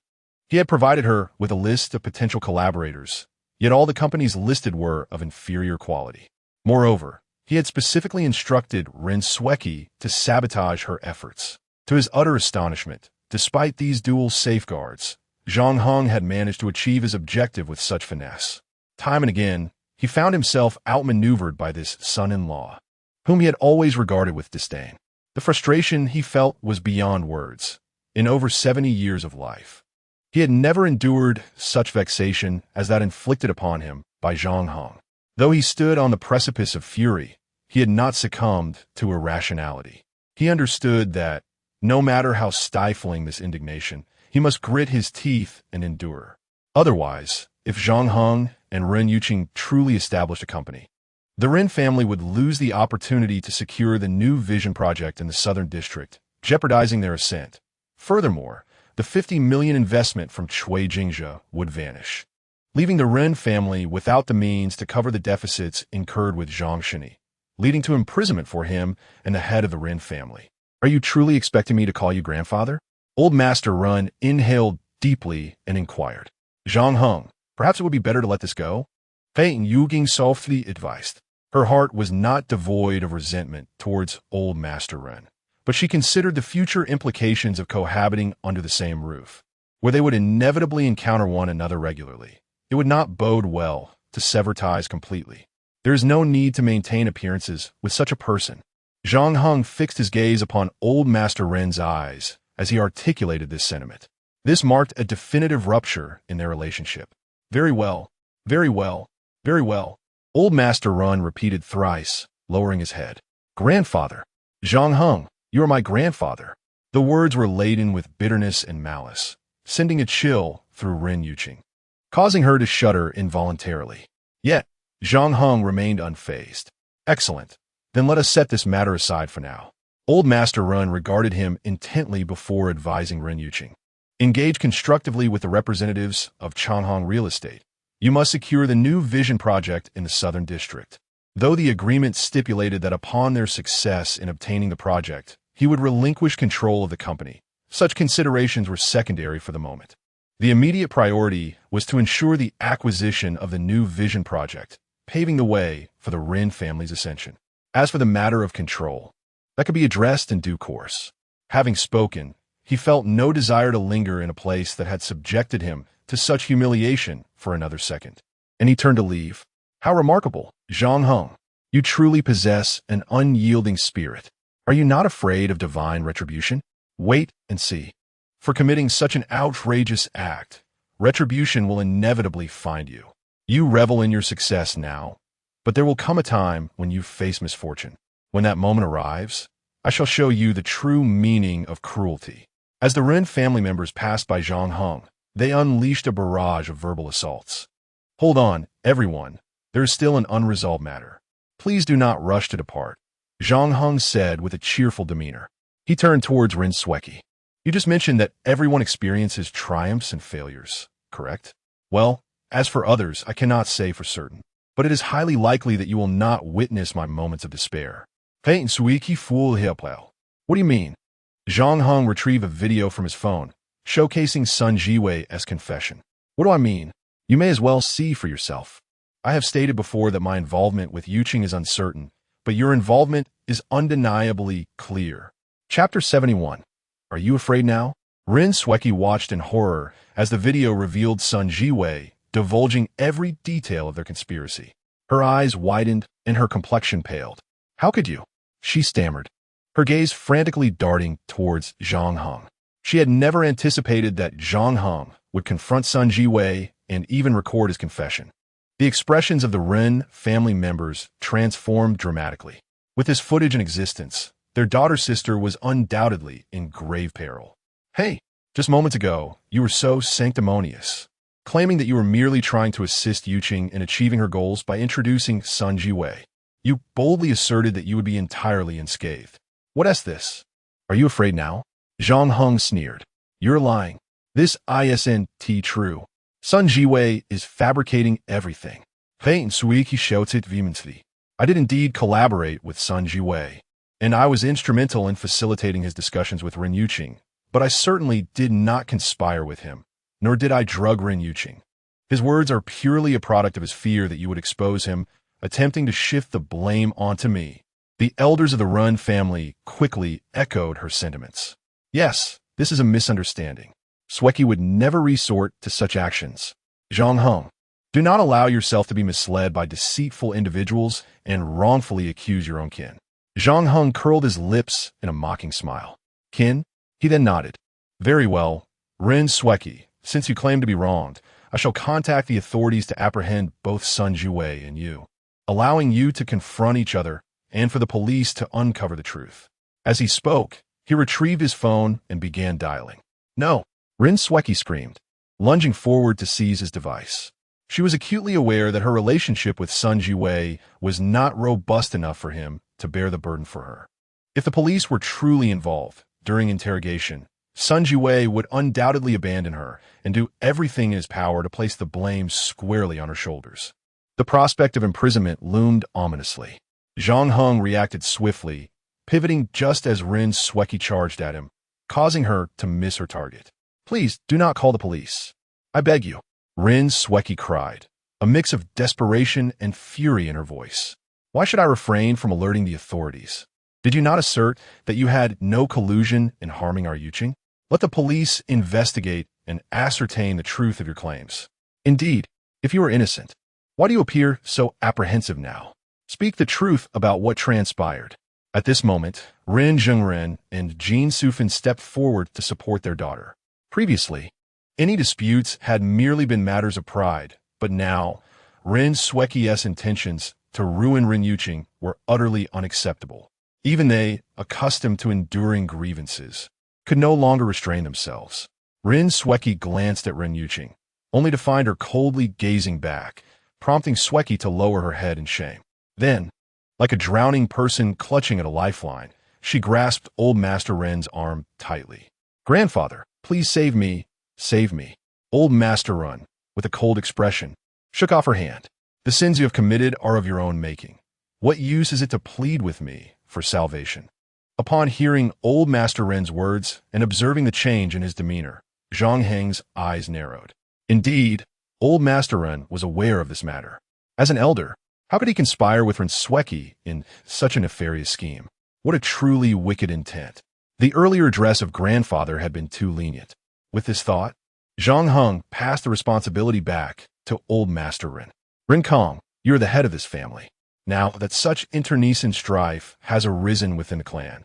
He had provided her with a list of potential collaborators, yet all the companies listed were of inferior quality. Moreover, he had specifically instructed Ren Sweki to sabotage her efforts. To his utter astonishment, despite these dual safeguards, Zhang Heng had managed to achieve his objective with such finesse. Time and again, he found himself outmaneuvered by this son-in-law, whom he had always regarded with disdain. The frustration he felt was beyond words. In over 70 years of life, he had never endured such vexation as that inflicted upon him by Zhang Heng. Though he stood on the precipice of fury, he had not succumbed to irrationality. He understood that, no matter how stifling this indignation, he must grit his teeth and endure. Otherwise, if Zhang Heng and Ren Yuqing truly established a company, the Ren family would lose the opportunity to secure the New Vision project in the Southern District, jeopardizing their ascent. Furthermore, the 50 million investment from Shui Jingzhe would vanish, leaving the Ren family without the means to cover the deficits incurred with Zhang Shini, leading to imprisonment for him and the head of the Ren family. "Are you truly expecting me to call you grandfather?" Old Master Ren inhaled deeply and inquired. "Zhang Heng, perhaps it would be better to let this go?" Fei Yuging softly advised. Her heart was not devoid of resentment towards old Master Ren, but she considered the future implications of cohabiting under the same roof, where they would inevitably encounter one another regularly. It would not bode well to sever ties completely. There is no need to maintain appearances with such a person. Zhang Heng fixed his gaze upon old Master Ren's eyes as he articulated this sentiment. This marked a definitive rupture in their relationship. "Very well, very well, very well," old Master Ren repeated thrice, lowering his head. "Grandfather! Zhang Heng, you are my grandfather." The words were laden with bitterness and malice, sending a chill through Ren Yuqing, causing her to shudder involuntarily. Yet, Zhang Heng remained unfazed. "Excellent. Then let us set this matter aside for now." Old Master Ren regarded him intently before advising Ren Yuqing. "Engage constructively with the representatives of Changhong Real Estate. You must secure the New Vision project in the Southern District. Though the agreement stipulated that upon their success in obtaining the project, he would relinquish control of the company, such considerations were secondary for the moment. The immediate priority was to ensure the acquisition of the new Vision project, paving the way for the Rin family's ascension. As for the matter of control, that could be addressed in due course. Having spoken, he felt no desire to linger in a place that had subjected him to such humiliation for another second. And he turned to leave. How remarkable, Zhang Heng. You truly possess an unyielding spirit. Are you not afraid of divine retribution? Wait and see. For committing such an outrageous act, retribution will inevitably find you. You revel in your success now, but there will come a time when you face misfortune. When that moment arrives, I shall show you the true meaning of cruelty. As the Rin family members passed by Zhang Heng, they unleashed a barrage of verbal assaults. Hold on, everyone. There is still an unresolved matter. Please do not rush to depart, Zhang Heng said with a cheerful demeanor. He turned towards Rin Sweki. You just mentioned that everyone experiences triumphs and failures, correct? Well, as for others, I cannot say for certain, but it is highly likely that you will not witness my moments of despair. What do you mean? Zhang Heng retrieved a video from his phone, showcasing Sun Jiwei's confession. What do I mean? You may as well see for yourself. I have stated before that my involvement with Yuqing is uncertain, but your involvement is undeniably clear. Chapter 71. Are you afraid now? Rin Sweki watched in horror as the video revealed Sun Jiwei divulging every detail of their conspiracy. Her eyes widened and her complexion paled. How could you? She stammered, her gaze frantically darting towards Zhang Heng. She had never anticipated that Zhang Heng would confront Sun Jiwei and even record his confession. The expressions of the Rin family members transformed dramatically. With this footage in existence, their daughter-sister was undoubtedly in grave peril. Hey, just moments ago, you were so sanctimonious, claiming that you were merely trying to assist Yuqing in achieving her goals by introducing Sun Jiwei. You boldly asserted that you would be entirely unscathed. What is this? Are you afraid now? Zhang Heng sneered. You're lying. This isn't true. Sun Jiwei is fabricating everything. I did indeed collaborate with Sun Jiwei, and I was instrumental in facilitating his discussions with Rin Yuqing, but I certainly did not conspire with him, nor did I drug Rin Yuqing. His words are purely a product of his fear that you would expose him, attempting to shift the blame onto me. The elders of the Rin family quickly echoed her sentiments. Yes, this is a misunderstanding. Sweki would never resort to such actions. Zhang Heng, do not allow yourself to be misled by deceitful individuals and wrongfully accuse your own kin. Zhang Heng curled his lips in a mocking smile. Kin? He then nodded. Very well, Rin Sweki, since you claim to be wronged, I shall contact the authorities to apprehend both Sun Jiwei and you, allowing you to confront each other and for the police to uncover the truth. As he spoke, he retrieved his phone and began dialing. No, Rin Sweki screamed, lunging forward to seize his device. She was acutely aware that her relationship with Sun Jiwei was not robust enough for him to bear the burden for her. If the police were truly involved during interrogation, Sun Jiwei would undoubtedly abandon her and do everything in his power to place the blame squarely on her shoulders. The prospect of imprisonment loomed ominously. Zhang Heng reacted swiftly, pivoting just as Rin Sweki charged at him, causing her to miss her target. Please do not call the police. I beg you, Rin Sweki cried, a mix of desperation and fury in her voice. Why should I refrain from alerting the authorities? Did you not assert that you had no collusion in harming our Yuqing? Let the police investigate and ascertain the truth of your claims. Indeed, if you are innocent, why do you appear so apprehensive now? Speak the truth about what transpired. At this moment, Rin Zhengren and Jin Sufan stepped forward to support their daughter. Previously, any disputes had merely been matters of pride, but now, Rin Sweki's intentions to ruin Rin Yuqing were utterly unacceptable. Even they, accustomed to enduring grievances, could no longer restrain themselves. Rin Sweki glanced at Rin Yuqing, only to find her coldly gazing back, prompting Sweki to lower her head in shame. Then, like a drowning person clutching at a lifeline, she grasped old Master Ren's arm tightly. Grandfather, please save me, save me. Old Master Ren, with a cold expression, shook off her hand. The sins you have committed are of your own making. What use is it to plead with me for salvation? Upon hearing old Master Ren's words and observing the change in his demeanor, Zhang Heng's eyes narrowed. Indeed, old Master Ren was aware of this matter. As an elder, how could he conspire with Ren Sweki in such a nefarious scheme? What a truly wicked intent. The earlier address of grandfather had been too lenient. With this thought, Zhang Heng passed the responsibility back to old Master Ren. Ren Kong, you are the head of this family. Now that such internecine strife has arisen within the clan,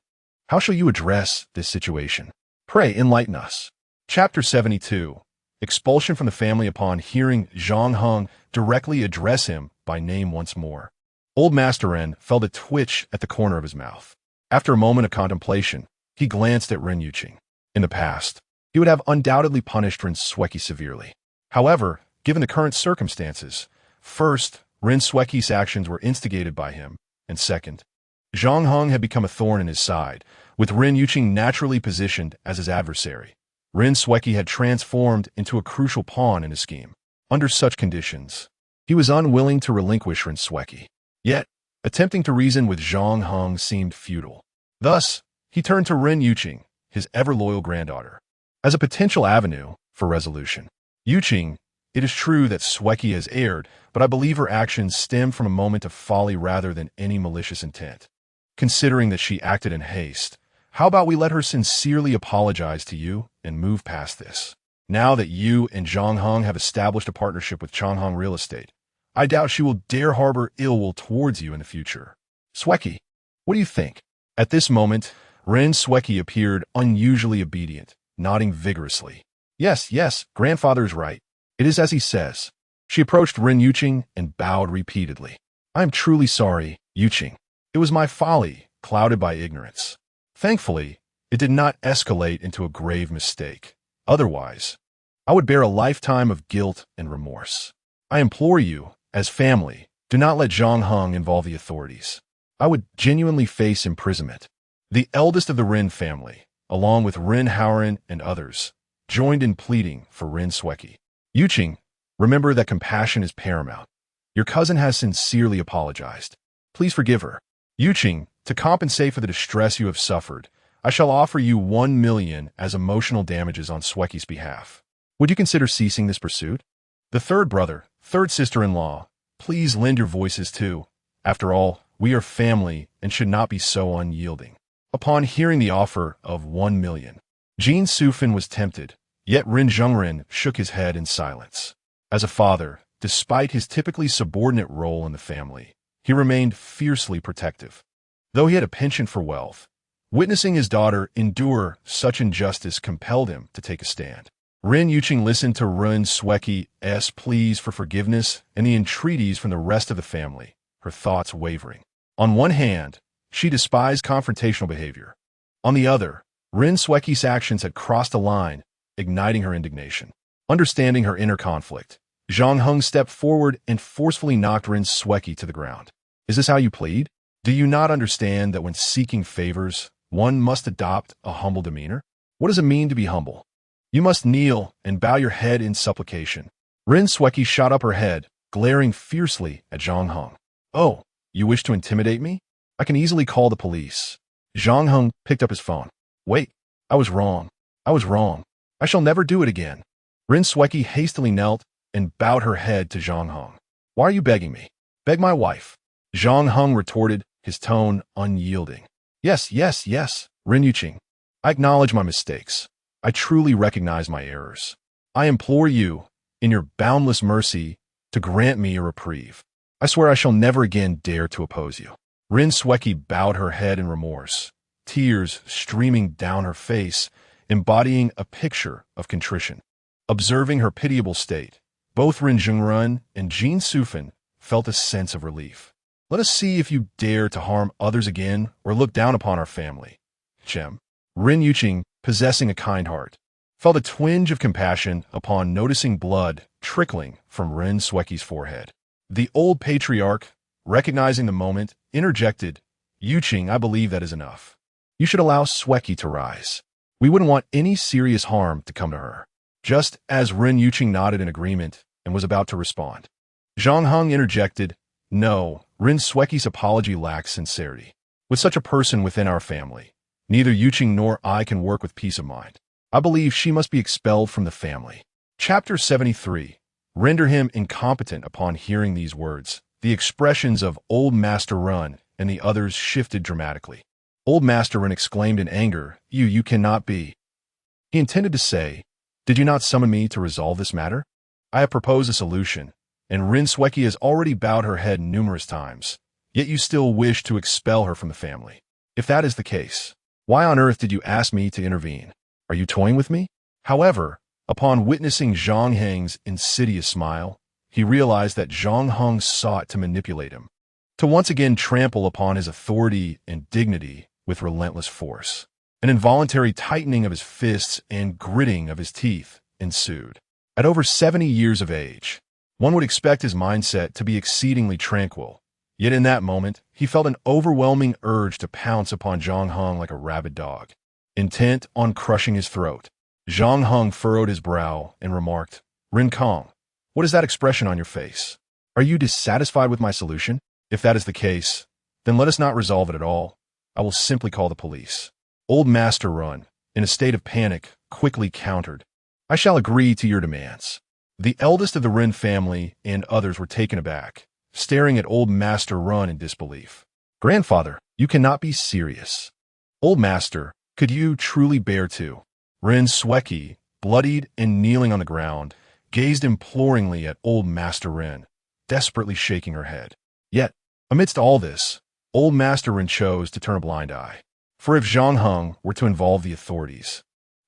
how shall you address this situation? Pray enlighten us. Chapter 72. Expulsion from the family upon hearing Zhang Heng directly address him by name once more. Old Master Ren felt a twitch at the corner of his mouth. After a moment of contemplation, he glanced at Ren Yuqing. In the past, he would have undoubtedly punished Ren Sweki severely. However, given the current circumstances, first, Ren Sweki's actions were instigated by him, and second, Zhang Heng had become a thorn in his side, with Ren Yuqing naturally positioned as his adversary. Ren Sweki had transformed into a crucial pawn in his scheme. Under such conditions, he was unwilling to relinquish Ren Sweki. Yet, attempting to reason with Zhang Heng seemed futile. Thus, he turned to Ren Yuqing, his ever-loyal granddaughter, as a potential avenue for resolution. Yuqing, it is true that Sweki has erred, but I believe her actions stem from a moment of folly rather than any malicious intent. Considering that she acted in haste, how about we let her sincerely apologize to you and move past this? Now that you and Zhang Heng have established a partnership with Changhong Real Estate, I doubt she will dare harbor ill will towards you in the future. Sweki, what do you think? At this moment, Ren Sweki appeared unusually obedient, nodding vigorously. Yes, grandfather is right. It is as he says. She approached Ren Yuqing and bowed repeatedly. I am truly sorry, Yuqing. It was my folly, clouded by ignorance. Thankfully, it did not escalate into a grave mistake. Otherwise, I would bear a lifetime of guilt and remorse. I implore you, as family, do not let Zhang Heng involve the authorities. I would genuinely face imprisonment. The eldest of the Ren family, along with Ren Haoren and others, joined in pleading for Ren Sweki. Yuqing, remember that compassion is paramount. Your cousin has sincerely apologized. Please forgive her. Yuqing, to compensate for the distress you have suffered, I shall offer you 1 million as emotional damages on Sweki's behalf. Would you consider ceasing this pursuit? The third brother, third sister-in-law, please lend your voices too. After all, we are family and should not be so unyielding. Upon hearing the offer of 1 million, Jin Sufin was tempted, yet Ren Zhengren shook his head in silence. As a father, despite his typically subordinate role in the family, he remained fiercely protective. Though he had a penchant for wealth, witnessing his daughter endure such injustice compelled him to take a stand. Ren Yuqing listened to Ren Sweki's pleas for forgiveness and the entreaties from the rest of the family, her thoughts wavering. On one hand, she despised confrontational behavior. On the other, Ren Sweki's actions had crossed a line, igniting her indignation. Understanding her inner conflict, Zhang Heng stepped forward and forcefully knocked Ren Sweki to the ground. Is this how you plead? Do you not understand that when seeking favors, one must adopt a humble demeanor? What does it mean to be humble? You must kneel and bow your head in supplication. Ren Sweki shot up her head, glaring fiercely at Zhang Heng. Oh, you wish to intimidate me? I can easily call the police. Zhang Heng picked up his phone. Wait, I was wrong. I shall never do it again. Ren Sweki hastily knelt and bowed her head to Zhang Heng. Why are you begging me? Beg my wife. Zhang Heng retorted, his tone unyielding. Yes, Ren Yuqing. I acknowledge my mistakes. I truly recognize my errors. I implore you, in your boundless mercy, to grant me a reprieve. I swear I shall never again dare to oppose you. Ren Sweki bowed her head in remorse, tears streaming down her face, embodying a picture of contrition. Observing her pitiable state, both Ren Zhengren and Jin Sufin felt a sense of relief. Let us see if you dare to harm others again or look down upon our family. Ren Yuqing, possessing a kind heart, felt a twinge of compassion upon noticing blood trickling from Ren Sweki's forehead. The old patriarch, recognizing the moment, interjected, Yuqing, I believe that is enough. You should allow Sweki to rise. We wouldn't want any serious harm to come to her. Just as Ren Yuqing nodded in agreement and was about to respond, Zhang Heng interjected, No, Rin Sweki's apology lacks sincerity. With such a person within our family, neither Yuqing nor I can work with peace of mind. I believe she must be expelled from the family. Chapter 73. Render him incompetent. Upon hearing these words, the expressions of Old Master Run and the others shifted dramatically. Old Master Run exclaimed in anger, You cannot be. He intended to say, Did you not summon me to resolve this matter? I have proposed a solution, and Rin Sweki has already bowed her head numerous times, yet you still wish to expel her from the family. If that is the case, why on earth did you ask me to intervene? Are you toying with me? However, upon witnessing Zhang Heng's insidious smile, he realized that Zhang Heng sought to manipulate him, to once again trample upon his authority and dignity with relentless force. An involuntary tightening of his fists and gritting of his teeth ensued. At over 70 years of age, one would expect his mindset to be exceedingly tranquil, yet in that moment, he felt an overwhelming urge to pounce upon Zhang Heng like a rabid dog. Intent on crushing his throat, Zhang Heng furrowed his brow and remarked, Rin Kong, what is that expression on your face? Are you dissatisfied with my solution? If that is the case, then let us not resolve it at all. I will simply call the police. Old Master Run, in a state of panic, quickly countered, I shall agree to your demands. The eldest of the Rin family and others were taken aback, staring at Old Master Run in disbelief. Grandfather, you cannot be serious. Old Master, could you truly bear to? Rin Sweki, bloodied and kneeling on the ground, gazed imploringly at Old Master Rin, desperately shaking her head. Yet, amidst all this, Old Master Rin chose to turn a blind eye. For if Zhang Heng were to involve the authorities,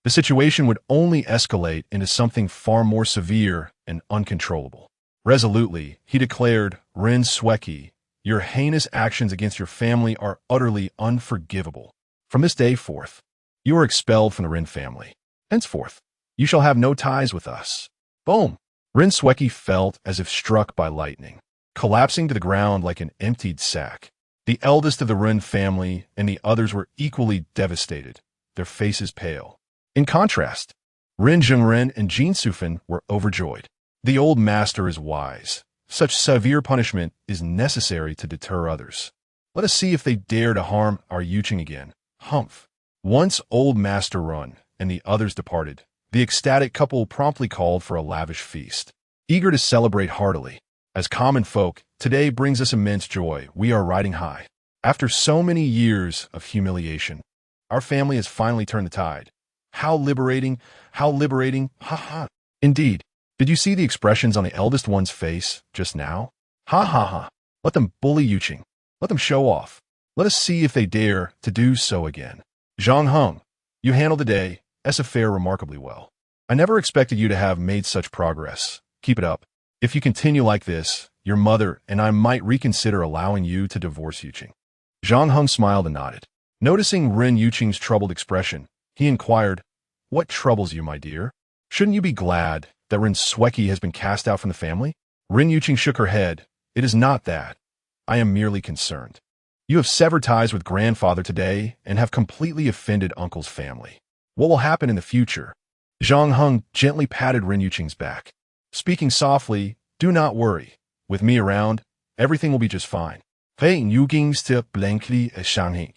the situation would only escalate into something far more severe and uncontrollable. Resolutely, he declared, Rin Sweki, your heinous actions against your family are utterly unforgivable. From this day forth, you are expelled from the Rin family. Henceforth, you shall have no ties with us. Boom! Rin Sweki felt as if struck by lightning, collapsing to the ground like an emptied sack. The eldest of the Rin family and the others were equally devastated, their faces pale. In contrast, Rin Zhengren and Jin Sufan were overjoyed. The old master is wise. Such severe punishment is necessary to deter others. Let us see if they dare to harm our Yuqing again. Humph. Once Old Master Run and the others departed, the ecstatic couple promptly called for a lavish feast. Eager to celebrate heartily, as common folk, today brings us immense joy. We are riding high. After so many years of humiliation, our family has finally turned the tide. How liberating, ha ha. Indeed, did you see the expressions on the eldest one's face just now? Ha ha ha. Let them bully Yuqing. Let them show off. Let us see if they dare to do so again. Zhang Heng, you handled the day, as affair remarkably well. I never expected you to have made such progress. Keep it up. If you continue like this, your mother and I might reconsider allowing you to divorce Yuqing. Zhang Heng smiled and nodded. Noticing Rin Yuqing's troubled expression, he inquired, What troubles you, my dear? Shouldn't you be glad that Rin Sweki has been cast out from the family? Rin Yuqing shook her head. It is not that. I am merely concerned. You have severed ties with grandfather today and have completely offended uncle's family. What will happen in the future? Zhang Heng gently patted Rin Yuqing's back. Speaking softly, do not worry. With me around, everything will be just fine. Rin Yuqing stood blankly at Zhang Heng,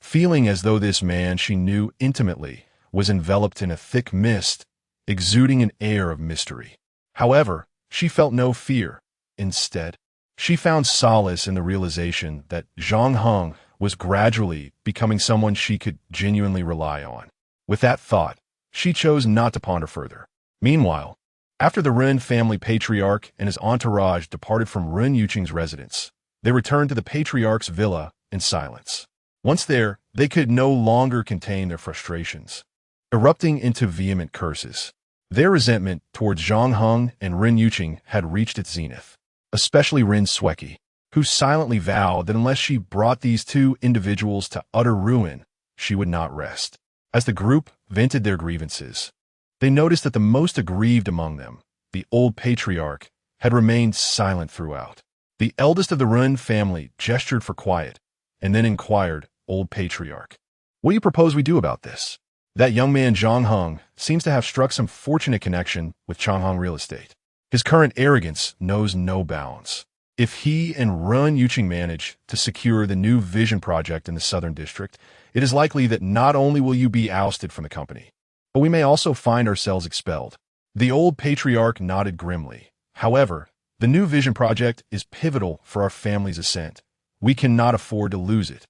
feeling as though this man she knew intimately was enveloped in a thick mist, exuding an air of mystery. However, she felt no fear. Instead, she found solace in the realization that Zhang Heng was gradually becoming someone she could genuinely rely on. With that thought, she chose not to ponder further. Meanwhile, after the Rin family patriarch and his entourage departed from Rin Yuqing's residence, they returned to the patriarch's villa in silence. Once there, they could no longer contain their frustrations, erupting into vehement curses. Their resentment towards Zhang Heng and Rin Yuqing had reached its zenith, especially Rin Sweki, who silently vowed that unless she brought these two individuals to utter ruin, she would not rest. As the group vented their grievances, they noticed that the most aggrieved among them, the old patriarch, had remained silent throughout. The eldest of the Rin family gestured for quiet, and then inquired, Old Patriarch, what do you propose we do about this? That young man Zhang Heng seems to have struck some fortunate connection with Changhong Real Estate. His current arrogance knows no bounds. If he and Run Yuqing manage to secure the new vision project in the Southern District, it is likely that not only will you be ousted from the company, but we may also find ourselves expelled. The old patriarch nodded grimly. However, the new vision project is pivotal for our family's ascent. We cannot afford to lose it.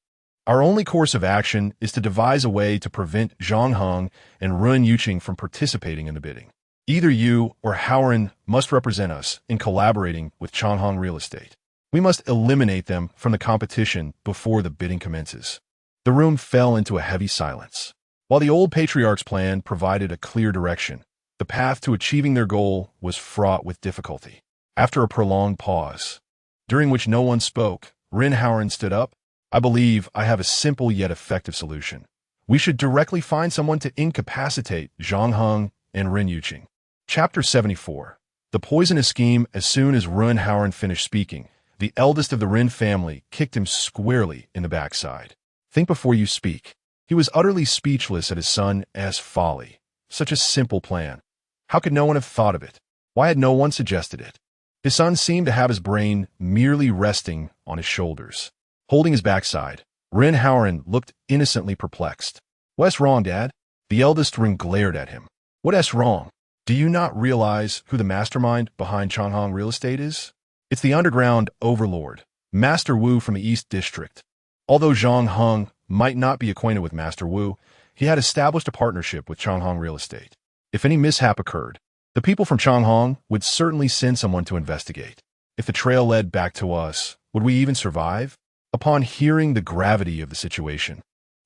Our only course of action is to devise a way to prevent Zhang Heng and Run Yuqing from participating in the bidding. Either you or Howren must represent us in collaborating with Changhong Real Estate. We must eliminate them from the competition before the bidding commences. The room fell into a heavy silence. While the old patriarch's plan provided a clear direction, the path to achieving their goal was fraught with difficulty. After a prolonged pause, during which no one spoke, Rin Howren stood up. I believe I have a simple yet effective solution. We should directly find someone to incapacitate Zhang Heng and Rin Yuqing. Chapter 74. The poisonous scheme. As soon as Rin Howren finished speaking, the eldest of the Rin family kicked him squarely in the backside. Think before you speak. He was utterly speechless at his son's folly. Such a simple plan. How could no one have thought of it? Why had no one suggested it? His son seemed to have his brain merely resting on his shoulders. Holding his backside, Rin Howren looked innocently perplexed. What's wrong, Dad? The eldest Rin glared at him. What's wrong? Do you not realize who the mastermind behind Changhong Real Estate is? It's the underground overlord, Master Wu from the East District. Although Zhang Heng might not be acquainted with Master Wu, he had established a partnership with Changhong Real Estate. If any mishap occurred, the people from Changhong would certainly send someone to investigate. If the trail led back to us, would we even survive? Upon hearing the gravity of the situation,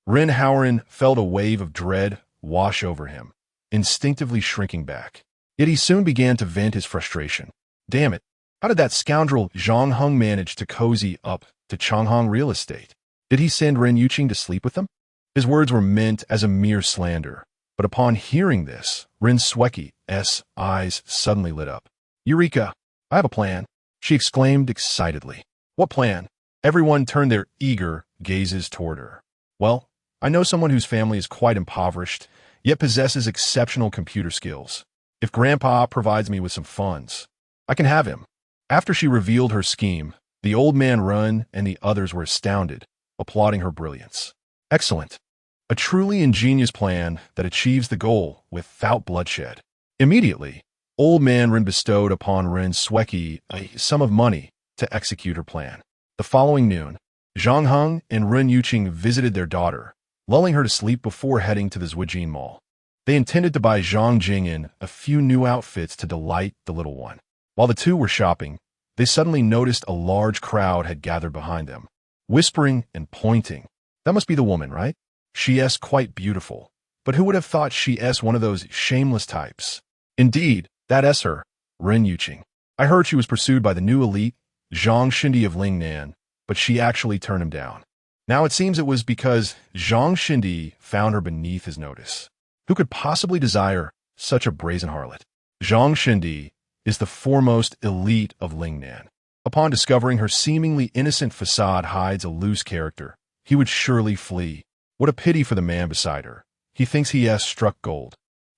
Rin Howren felt a wave of dread wash over him, instinctively shrinking back. Yet he soon began to vent his frustration. Damn it, how did that scoundrel Zhang Heng manage to cozy up to Changhong Real Estate? Did he send Ren Yuqing to sleep with them? His words were meant as a mere slander, but upon hearing this, Rin Sweki's eyes suddenly lit up. Eureka! I have a plan, she exclaimed excitedly. What plan? Everyone turned their eager gazes toward her. Well, I know someone whose family is quite impoverished, yet possesses exceptional computer skills. If Grandpa provides me with some funds, I can have him. After she revealed her scheme, the old man Run and the others were astounded, applauding her brilliance. Excellent. A truly ingenious plan that achieves the goal without bloodshed. Immediately, old man Rin bestowed upon Rin Sweki a sum of money to execute her plan. The following noon, Zhang Heng and Rin Yuqing visited their daughter, lulling her to sleep before heading to the Zhujian Mall. They intended to buy Zhang Jingyan a few new outfits to delight the little one. While the two were shopping, they suddenly noticed a large crowd had gathered behind them, whispering and pointing. That must be the woman, right? She's quite beautiful. But who would have thought she's one of those shameless types? Indeed, that's her, Rin Yuqing. I heard she was pursued by the new elite, Zhang Xindi of Lingnan, but she actually turned him down. Now it seems it was because Zhang Xindi found her beneath his notice. Who could possibly desire such a brazen harlot? Zhang Xindi is the foremost elite of Lingnan. Upon discovering her seemingly innocent facade hides a loose character, he would surely flee. What a pity for the man beside her. He thinks he has struck gold.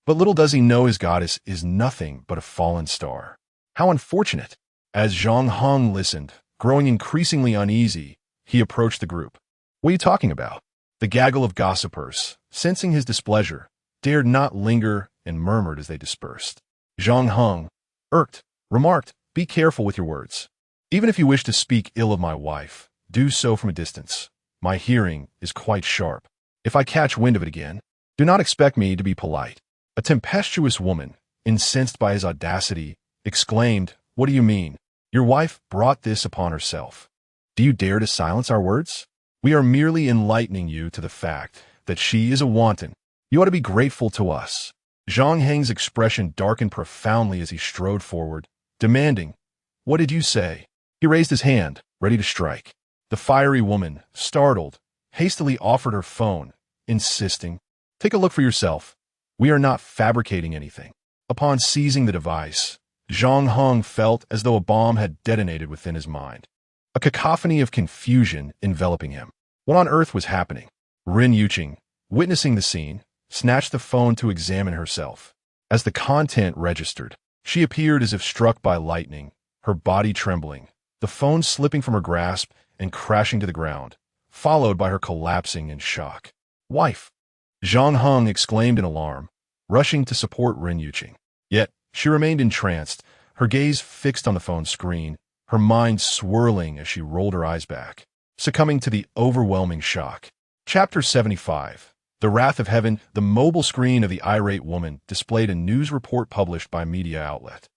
But little does he know his goddess is nothing but a fallen star. How unfortunate! As Zhang Heng listened, growing increasingly uneasy, he approached the group. What are you talking about? The gaggle of gossipers, sensing his displeasure, dared not linger and murmured as they dispersed. Zhang Heng, irked, remarked, be careful with your words. Even if you wish to speak ill of my wife, do so from a distance. My hearing is quite sharp. If I catch wind of it again, do not expect me to be polite. A tempestuous woman, incensed by his audacity, exclaimed, What do you mean? Your wife brought this upon herself. Do you dare to silence our words? We are merely enlightening you to the fact that she is a wanton. You ought to be grateful to us. Zhang Heng's expression darkened profoundly as he strode forward, demanding, What did you say? He raised his hand, ready to strike. The fiery woman, startled, hastily offered her phone, insisting, Take a look for yourself. We are not fabricating anything. Upon seizing the device, Zhang Heng felt as though a bomb had detonated within his mind. A cacophony of confusion enveloping him. What on earth was happening? Rin Yuqing, witnessing the scene, snatched the phone to examine herself. As the content registered, she appeared as if struck by lightning, her body trembling, the phone slipping from her grasp and crashing to the ground, followed by her collapsing in shock. "Wife!" Zhang Heng exclaimed in alarm, rushing to support Ren Yuqing. Yet, she remained entranced, her gaze fixed on the phone screen, her mind swirling as she rolled her eyes back, succumbing to the overwhelming shock. Chapter 75. The Wrath of Heaven. The mobile screen of the irate woman displayed a news report published by a media outlet.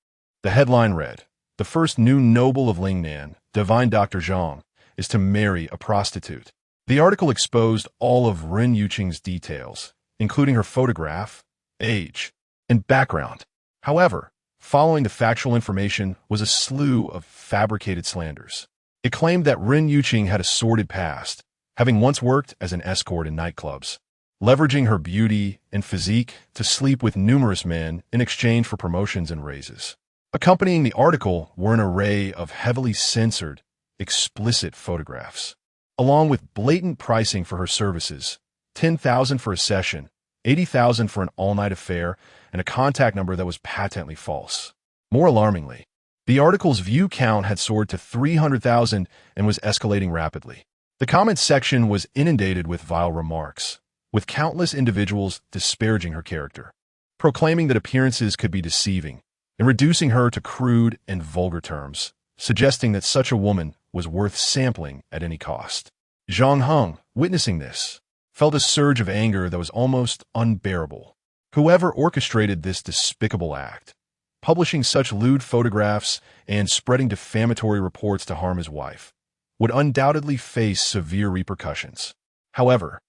The headline read, "The first new noble of Lingnan, Divine Dr. Zhang, is to marry a prostitute." The article exposed all of Ren Yuqing's details, including her photograph, age, and background. However, following the factual information was a slew of fabricated slanders. It claimed that Ren Yuqing had a sordid past, having once worked as an escort in nightclubs, leveraging her beauty and physique to sleep with numerous men in exchange for promotions and raises. Accompanying the article were an array of heavily censored, explicit photographs, along with blatant pricing for her services, $10,000 for a session, $80,000 for an all-night affair, and a contact number that was patently false. More alarmingly, the article's view count had soared to 300,000 and was escalating rapidly. The comments section was inundated with vile remarks, with countless individuals disparaging her character, proclaiming that appearances could be deceiving, and reducing her to crude and vulgar terms, suggesting that such a woman was worth sampling at any cost. Zhang Heng, witnessing this, felt a surge of anger that was almost unbearable. Whoever orchestrated this despicable act, publishing such lewd photographs and spreading defamatory reports to harm his wife, would undoubtedly face severe repercussions. However,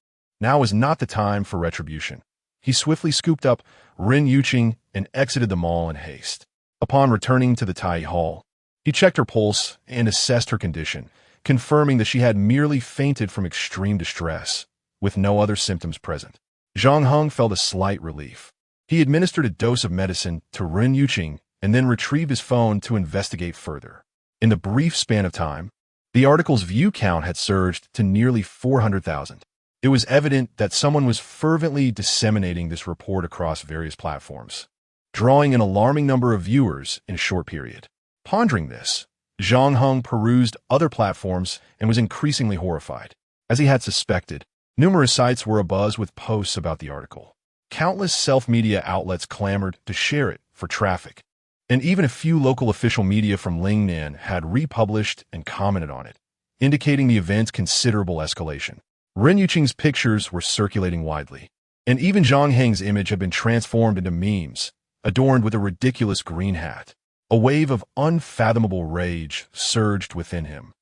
now is not the time for retribution. He swiftly scooped up Ren Yuqing and exited the mall in haste. Upon returning to the Tai Hall, he checked her pulse and assessed her condition, confirming that she had merely fainted from extreme distress, with no other symptoms present. Zhang Heng felt a slight relief. He administered a dose of medicine to Ren Yuqing and then retrieved his phone to investigate further. In the brief span of time, the article's view count had surged to nearly 400,000. It was evident that someone was fervently disseminating this report across various platforms, drawing an alarming number of viewers in a short period. Pondering this, Zhang Heng perused other platforms and was increasingly horrified. As he had suspected, numerous sites were abuzz with posts about the article. Countless self-media outlets clamored to share it for traffic, and even a few local official media from Lingnan had republished and commented on it, indicating the event's considerable escalation. Ren Yuqing's pictures were circulating widely, and even Zhang Heng's image had been transformed into memes, adorned with a ridiculous green hat. A wave of unfathomable rage surged within him,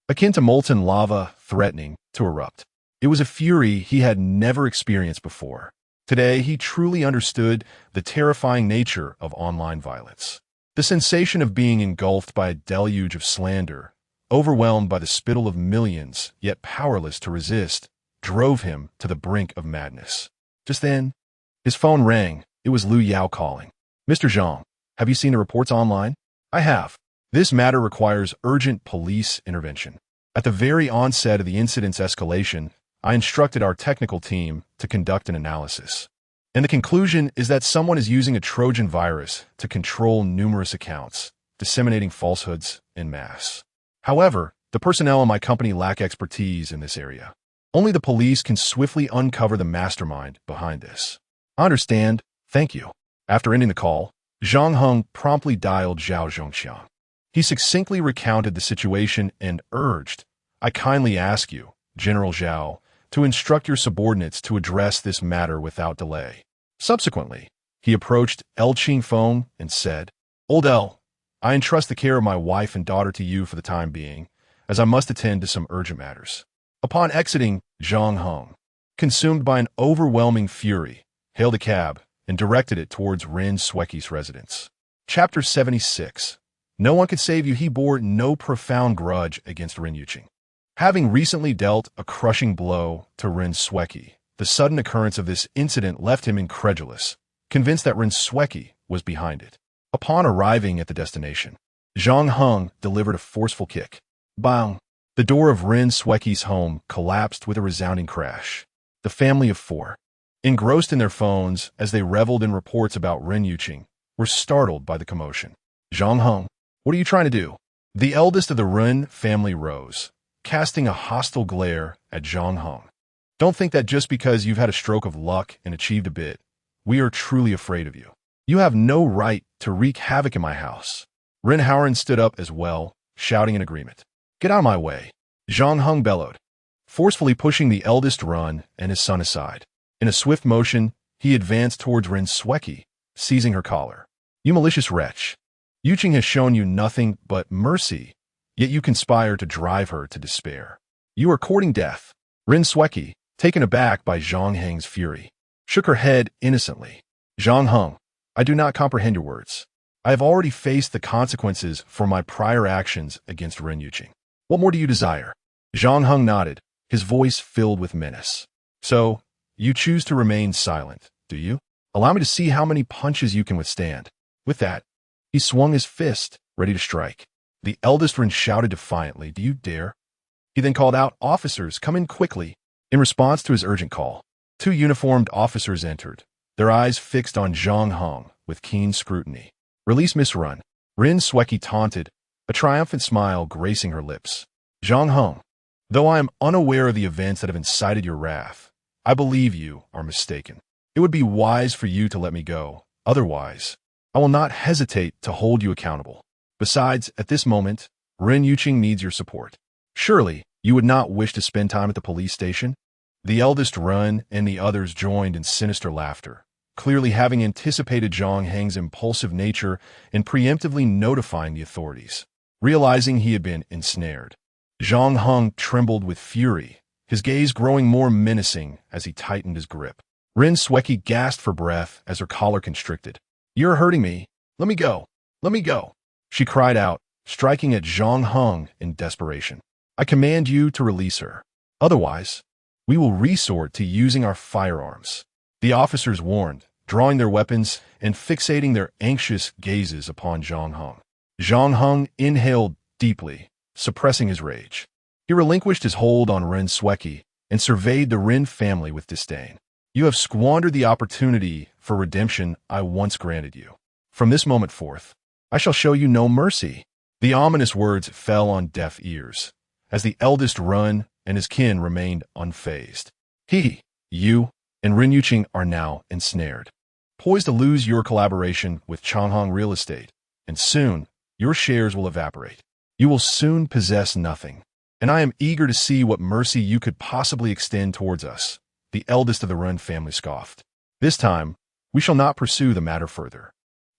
akin to molten lava threatening to erupt. It was a fury he had never experienced before. Today, he truly understood the terrifying nature of online violence. The sensation of being engulfed by a deluge of slander, overwhelmed by the spittle of millions, yet powerless to resist, drove him to the brink of madness. Just then, his phone rang. It was Lu Yao calling. "Mr. Zhang, have you seen the reports online?" "I have. This matter requires urgent police intervention. At the very onset of the incident's escalation, I instructed our technical team to conduct an analysis. And the conclusion is that someone is using a Trojan virus to control numerous accounts, disseminating falsehoods en masse. However, the personnel in my company lack expertise in this area. Only the police can swiftly uncover the mastermind behind this." "I understand. Thank you." After ending the call, Zhang Heng promptly dialed Zhao Zhongxiang. He succinctly recounted the situation and urged, "I kindly ask you, General Zhao, to instruct your subordinates to address this matter without delay." Subsequently, he approached El Qingfeng and said, "Old El, I entrust the care of my wife and daughter to you for the time being, as I must attend to some urgent matters." Upon exiting, Zhang Heng, consumed by an overwhelming fury, hailed a cab and directed it towards Ren Sweki's residence. Chapter 76. No one could save you. He bore no profound grudge against Ren Yuqing. Having recently dealt a crushing blow to Ren Sweki, the sudden occurrence of this incident left him incredulous, convinced that Ren Sweki was behind it. Upon arriving at the destination, Zhang Heng delivered a forceful kick. Bang! The door of Ren Sweki's home collapsed with a resounding crash. The family of four, engrossed in their phones as they reveled in reports about Ren Yuqing, were startled by the commotion. "Zhang Heng, what are you trying to do?" The eldest of the Ren family rose, casting a hostile glare at Zhang Heng. Don't think that just because you've had a stroke of luck and achieved a bit, we are truly afraid of you. You have no right to wreak havoc in my house. Ren Howren stood up as well, shouting in agreement. Get out of my way, Zhang Heng bellowed, forcefully pushing the eldest Ren and his son aside. In a swift motion, he advanced towards Ren Sweki, seizing her collar. You malicious wretch. Yuqing has shown you nothing but mercy, yet you conspire to drive her to despair. You are courting death. Ren Sweki, taken aback by Zhang Heng's fury, shook her head innocently. Zhang Heng, I do not comprehend your words. I have already faced the consequences for my prior actions against Ren Yuqing. What more do you desire? Zhang Heng nodded, his voice filled with menace. So, you choose to remain silent, do you? Allow me to see how many punches you can withstand. With that, he swung his fist, ready to strike. The eldest Ren shouted defiantly, Do you dare? He then called out, Officers, come in quickly. In response to his urgent call, 2 uniformed officers entered, their eyes fixed on Zhang Heng with keen scrutiny. Release Miss Ren. Ren Sweki taunted, a triumphant smile gracing her lips. Zhang Heng, though I am unaware of the events that have incited your wrath, I believe you are mistaken. It would be wise for you to let me go. Otherwise, I will not hesitate to hold you accountable. Besides, at this moment, Ren Yuqing needs your support. Surely, you would not wish to spend time at the police station? The eldest Ren and the others joined in sinister laughter, clearly having anticipated Zhang Heng's impulsive nature and preemptively notifying the authorities. Realizing he had been ensnared, Zhang Heng trembled with fury, his gaze growing more menacing as he tightened his grip. Ren Sweki gasped for breath as her collar constricted. You're hurting me. Let me go. Let me go. She cried out, striking at Zhang Heng in desperation. I command you to release her. Otherwise, we will resort to using our firearms. The officers warned, drawing their weapons and fixating their anxious gazes upon Zhang Heng. Zhang Heng inhaled deeply, suppressing his rage. He relinquished his hold on Ren Sweki and surveyed the Ren family with disdain. You have squandered the opportunity for redemption I once granted you. From this moment forth, I shall show you no mercy. The ominous words fell on deaf ears, as the eldest Ren and his kin remained unfazed. He, you, and Ren Yuqing are now ensnared, poised to lose your collaboration with Changhong Real Estate, and soon your shares will evaporate. You will soon possess nothing, and I am eager to see what mercy you could possibly extend towards us. The eldest of the Ren family scoffed. This time, we shall not pursue the matter further.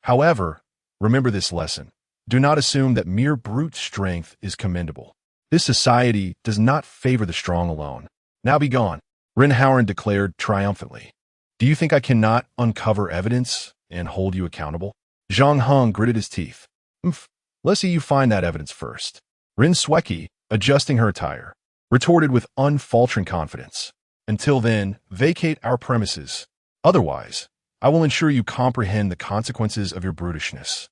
However, remember this lesson. Do not assume that mere brute strength is commendable. This society does not favor the strong alone. Now be gone, Ren Howren declared triumphantly. Do you think I cannot uncover evidence and hold you accountable? Zhang Heng gritted his teeth. Let's see you find that evidence first. Ren Sweki, adjusting her attire, retorted with unfaltering confidence. Until then, vacate our premises. Otherwise, I will ensure you comprehend the consequences of your brutishness.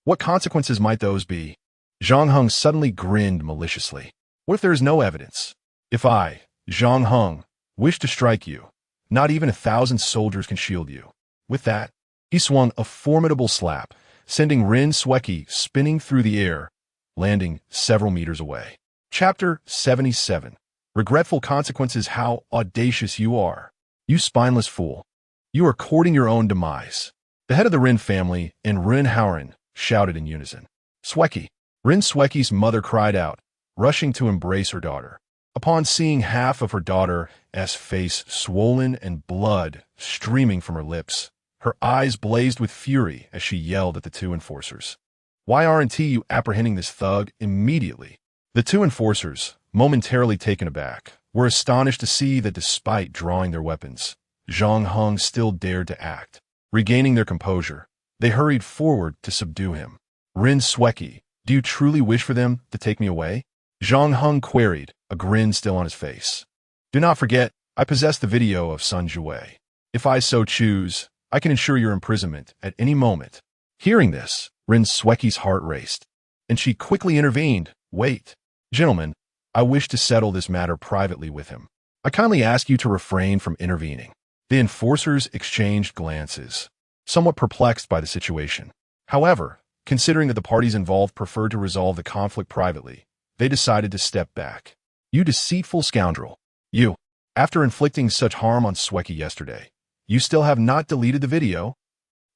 What consequences might those be? Zhang Heng suddenly grinned maliciously. What if there is no evidence? If I, Zhang Heng, wish to strike you, not even 1,000 soldiers can shield you. With that, he swung a formidable slap, sending Ren Sweki spinning through the air, landing several meters away. Chapter 77. Regretful consequences. How audacious you are. You spineless fool. You are courting your own demise. The head of the Ren family and Ren Howren shouted in unison. Sweki. Ren Sweki's mother cried out, rushing to embrace her daughter. Upon seeing half of her daughter's face swollen and blood streaming from her lips, her eyes blazed with fury as she yelled at the 2 enforcers. Why aren't you apprehending this thug immediately? The 2 enforcers, momentarily taken aback, were astonished to see that despite drawing their weapons, Zhang Heng still dared to act. Regaining their composure, they hurried forward to subdue him. Ren Sweki, do you truly wish for them to take me away? Zhang Heng queried, a grin still on his face. Do not forget, I possess the video of Sun Jue. If I so choose, I can ensure your imprisonment at any moment. Hearing this, Ren Sweki's heart raced, and she quickly intervened. Wait, gentlemen, I wish to settle this matter privately with him. I kindly ask you to refrain from intervening. The enforcers exchanged glances, somewhat perplexed by the situation. However, Considering that the parties involved preferred to resolve the conflict privately, they decided to step back. You deceitful scoundrel. You. After inflicting such harm on Sweki yesterday, you still have not deleted the video?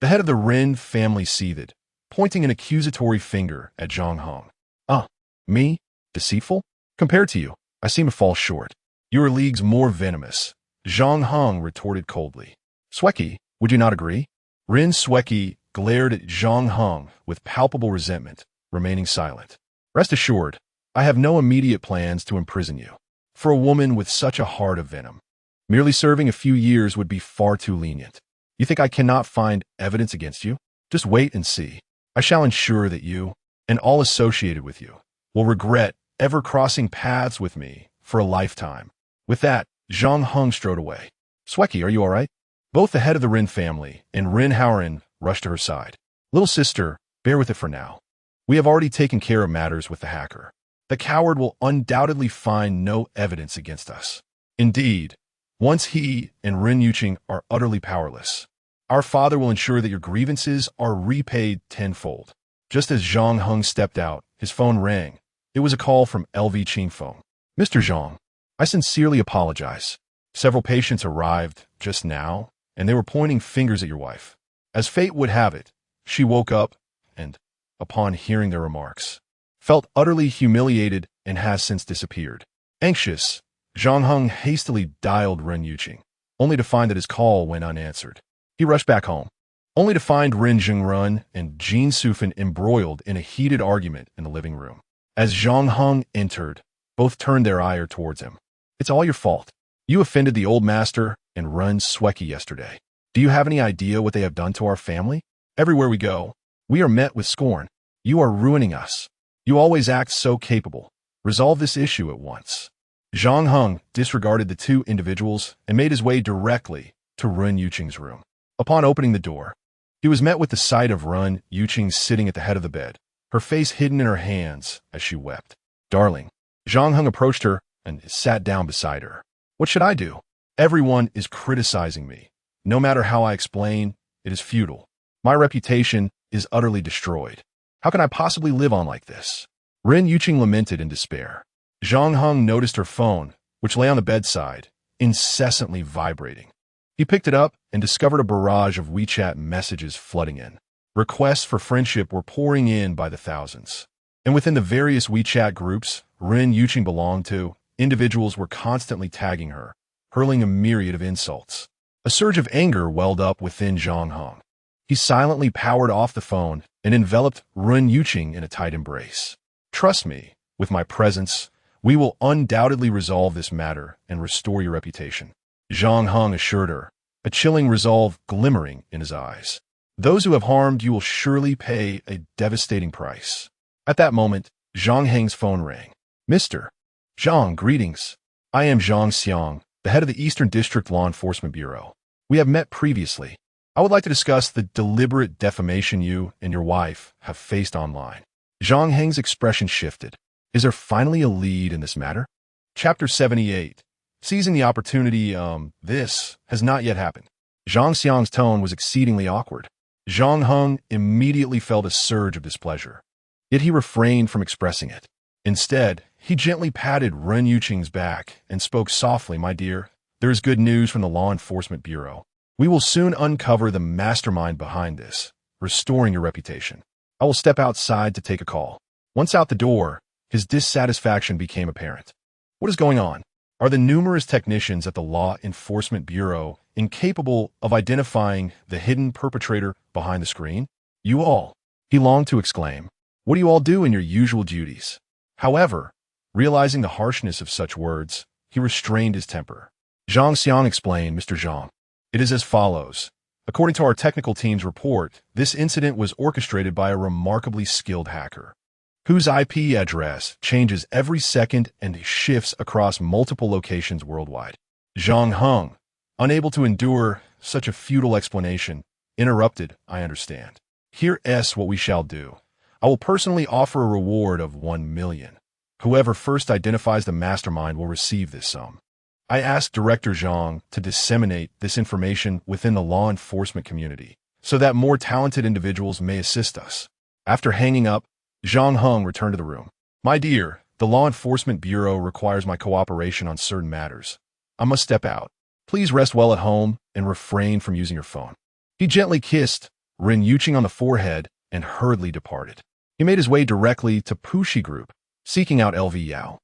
The head of the Rin family seethed, pointing an accusatory finger at Zhang Heng. Me? Deceitful? Compared to you, I seem to fall short. You are leagues more venomous, Zhang Heng retorted coldly. Sweki, would you not agree? Rin Sweki glared at Zhang Heng with palpable resentment, remaining silent. Rest assured, I have no immediate plans to imprison you. For a woman with such a heart of venom, merely serving a few years would be far too lenient. You think I cannot find evidence against you? Just wait and see. I shall ensure that you, and all associated with you, will regret ever crossing paths with me for a lifetime. With that, Zhang Heng strode away. Sweki, are you all right? Both the head of the Rin family and Rin Haoran rushed to her side. Little sister, bear with it for now. We have already taken care of matters with the hacker. The coward will undoubtedly find no evidence against us. Indeed, once he and Rin Yuqing are utterly powerless, our father will ensure that your grievances are repaid tenfold. Just as Zhang Heng stepped out, his phone rang. It was a call from LV Qingfeng. Mr. Zhang, I sincerely apologize. Several patients arrived just now, and they were pointing fingers at your wife. As fate would have it, she woke up and, upon hearing their remarks, felt utterly humiliated and has since disappeared. Anxious, Zhang Heng hastily dialed Ren Yuqing, only to find that his call went unanswered. He rushed back home, only to find Ren Zhengrun and Jin Sufan embroiled in a heated argument in the living room. As Zhang Heng entered, both turned their ire towards him. It's all your fault. You offended the old master and Ren Sweki yesterday. Do you have any idea what they have done to our family? Everywhere we go, we are met with scorn. You are ruining us. You always act so capable. Resolve this issue at once. Zhang Heng disregarded the two individuals and made his way directly to Ren Yuqing's room. Upon opening the door, he was met with the sight of Ren Yuqing sitting at the head of the bed, her face hidden in her hands as she wept. Darling, Zhang Heng approached her and sat down beside her. What should I do? Everyone is criticizing me. No matter how I explain, it is futile. My reputation is utterly destroyed. How can I possibly live on like this? Ren Yuqing lamented in despair. Zhang Heng noticed her phone, which lay on the bedside, incessantly vibrating. He picked it up and discovered a barrage of WeChat messages flooding in. Requests for friendship were pouring in by the thousands. And within the various WeChat groups Ren Yuqing belonged to, individuals were constantly tagging her, hurling a myriad of insults. A surge of anger welled up within Zhang Heng. He silently powered off the phone and enveloped Ren Yuqing in a tight embrace. Trust me, with my presence, we will undoubtedly resolve this matter and restore your reputation. Zhang Heng assured her, a chilling resolve glimmering in his eyes. Those who have harmed you will surely pay a devastating price. At that moment, Zhang Heng's phone rang. Mr. Zhang, greetings. I am Zhang Xiang, the head of the Eastern District Law Enforcement Bureau. We have met previously. I would like to discuss the deliberate defamation you and your wife have faced online. Zhang Heng's expression shifted. Is there finally a lead in this matter? Chapter 78. Seizing the opportunity, this has not yet happened. Zhang Xiang's tone was exceedingly awkward. Zhang Heng immediately felt a surge of displeasure. Yet he refrained from expressing it. Instead, he gently patted Ren Yuqing's back and spoke softly, My dear, there is good news from the Law Enforcement Bureau. We will soon uncover the mastermind behind this, restoring your reputation. I will step outside to take a call. Once out the door, his dissatisfaction became apparent. What is going on? Are the numerous technicians at the Law Enforcement Bureau incapable of identifying the hidden perpetrator behind the screen? You all, he longed to exclaim. What do you all do in your usual duties? However, realizing the harshness of such words, he restrained his temper. Zhang Xiang explained, Mr. Zhang. It is as follows. According to our technical team's report, this incident was orchestrated by a remarkably skilled hacker, whose IP address changes every second and shifts across multiple locations worldwide. Zhang Heng, unable to endure such a futile explanation, interrupted, I understand. Here's what we shall do. I will personally offer a reward of 1 million. Whoever first identifies the mastermind will receive this sum. I asked Director Zhang to disseminate this information within the law enforcement community so that more talented individuals may assist us. After hanging up, Zhang Heng returned to the room. My dear, the Law Enforcement Bureau requires my cooperation on certain matters. I must step out. Please rest well at home and refrain from using your phone. He gently kissed Ren Yuqing on the forehead and hurriedly departed. He made his way directly to Puxi Group, seeking out LV Yao.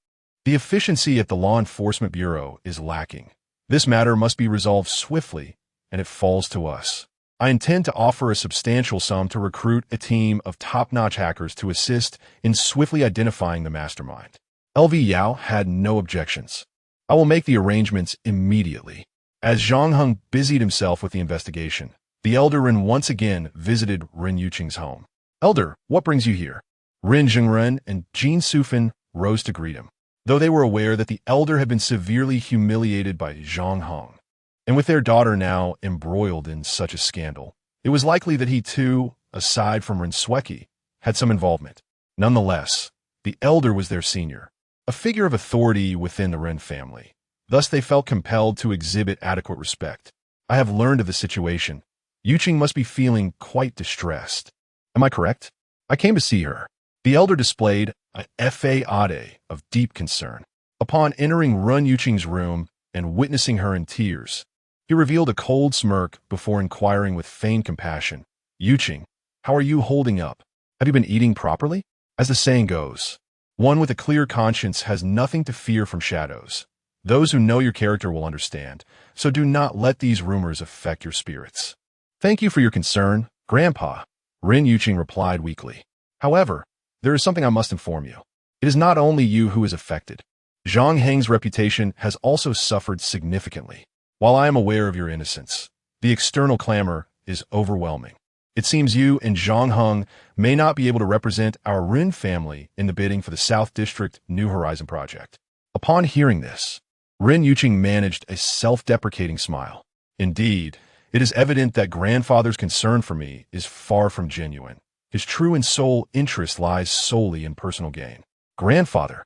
The efficiency at the Law Enforcement Bureau is lacking. This matter must be resolved swiftly, and it falls to us. I intend to offer a substantial sum to recruit a team of top-notch hackers to assist in swiftly identifying the mastermind. LV Yao had no objections. I will make the arrangements immediately. As Zhang Heng busied himself with the investigation, the elder Ren once again visited Ren Yuqing's home. Elder, what brings you here? Ren Zhengren and Jin Sufan rose to greet him, though they were aware that the elder had been severely humiliated by Zhang Heng. And with their daughter now embroiled in such a scandal, it was likely that he too, aside from Ren Sweki, had some involvement. Nonetheless, the elder was their senior, a figure of authority within the Ren family. Thus they felt compelled to exhibit adequate respect. I have learned of the situation. Yuqing must be feeling quite distressed. Am I correct? I came to see her. The elder displayed a facade of deep concern. Upon entering Ren Yuqing's room and witnessing her in tears, he revealed a cold smirk before inquiring with feigned compassion. Yuqing, how are you holding up? Have you been eating properly? As the saying goes, one with a clear conscience has nothing to fear from shadows. Those who know your character will understand, so do not let these rumors affect your spirits. Thank you for your concern, Grandpa, Ren Yuqing replied weakly. However, there is something I must inform you. It is not only you who is affected. Zhang Heng's reputation has also suffered significantly. While I am aware of your innocence, the external clamor is overwhelming. It seems you and Zhang Heng may not be able to represent our Ren family in the bidding for the South District New Horizon project. Upon hearing this, Ren Yuqing managed a self-deprecating smile. Indeed, it is evident that grandfather's concern for me is far from genuine. His true and sole interest lies solely in personal gain. Grandfather,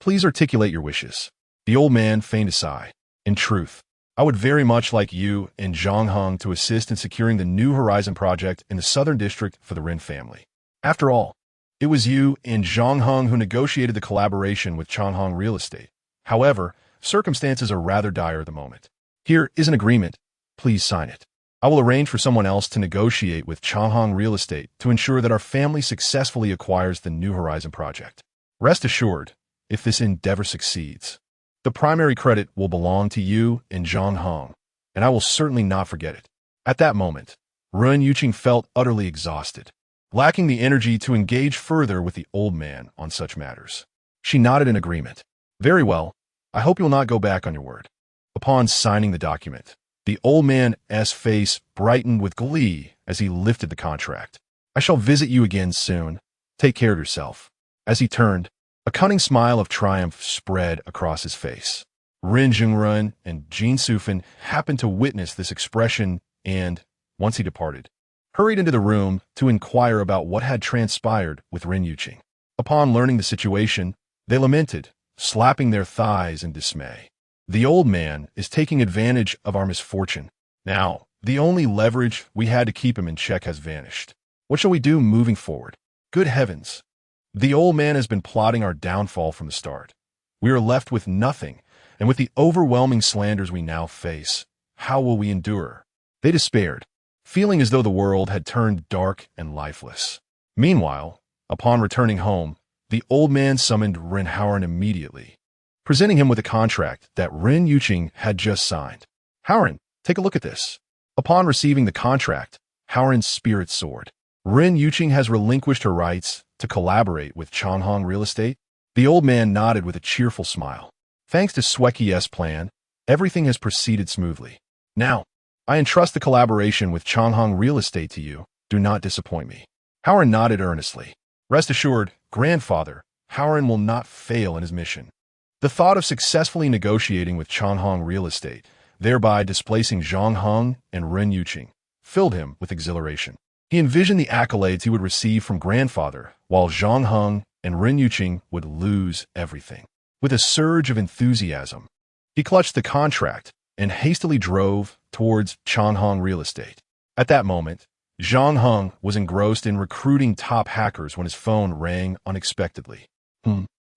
please articulate your wishes. The old man feigned a sigh. In truth, I would very much like you and Zhang Heng to assist in securing the New Horizon project in the Southern District for the Ren family. After all, it was you and Zhang Heng who negotiated the collaboration with Changhong Real Estate. However, circumstances are rather dire at the moment. Here is an agreement. Please sign it. I will arrange for someone else to negotiate with Changhong Real Estate to ensure that our family successfully acquires the New Horizon project. Rest assured, if this endeavor succeeds, the primary credit will belong to you and Zhang Heng, and I will certainly not forget it. At that moment, Ren Yuqing felt utterly exhausted, lacking the energy to engage further with the old man on such matters. She nodded in agreement. Very well. I hope you will not go back on your word. Upon signing the document, the old man's face brightened with glee as he lifted the contract. I shall visit you again soon. Take care of yourself. As he turned, a cunning smile of triumph spread across his face. Ren Zhengren and Jin Sufan happened to witness this expression and, once he departed, hurried into the room to inquire about what had transpired with Ren Yuqing. Upon learning the situation, they lamented, slapping their thighs in dismay. The old man is taking advantage of our misfortune. Now, the only leverage we had to keep him in check has vanished. What shall we do moving forward? Good heavens! The old man has been plotting our downfall from the start. We are left with nothing, and with the overwhelming slanders we now face, how will we endure? They despaired, feeling as though the world had turned dark and lifeless. Meanwhile, upon returning home, the old man summoned Ren Howard immediately, presenting him with a contract that Ren Yuqing had just signed. Howard, take a look at this. Upon receiving the contract, Howard's spirits soared. Ren Yuqing has relinquished her rights to collaborate with Changhong Real Estate. The old man nodded with a cheerful smile. Thanks to Sweki's plan, everything has proceeded smoothly. Now, I entrust the collaboration with Changhong Real Estate to you. Do not disappoint me. Howard nodded earnestly. Rest assured, grandfather, Howard will not fail in his mission. The thought of successfully negotiating with Changhong Real Estate, thereby displacing Zhang Heng and Ren Yuqing, filled him with exhilaration. He envisioned the accolades he would receive from grandfather, while Zhang Heng and Ren Yuqing would lose everything. With a surge of enthusiasm, he clutched the contract and hastily drove towards Changhong Real Estate. At that moment, Zhang Heng was engrossed in recruiting top hackers when his phone rang unexpectedly.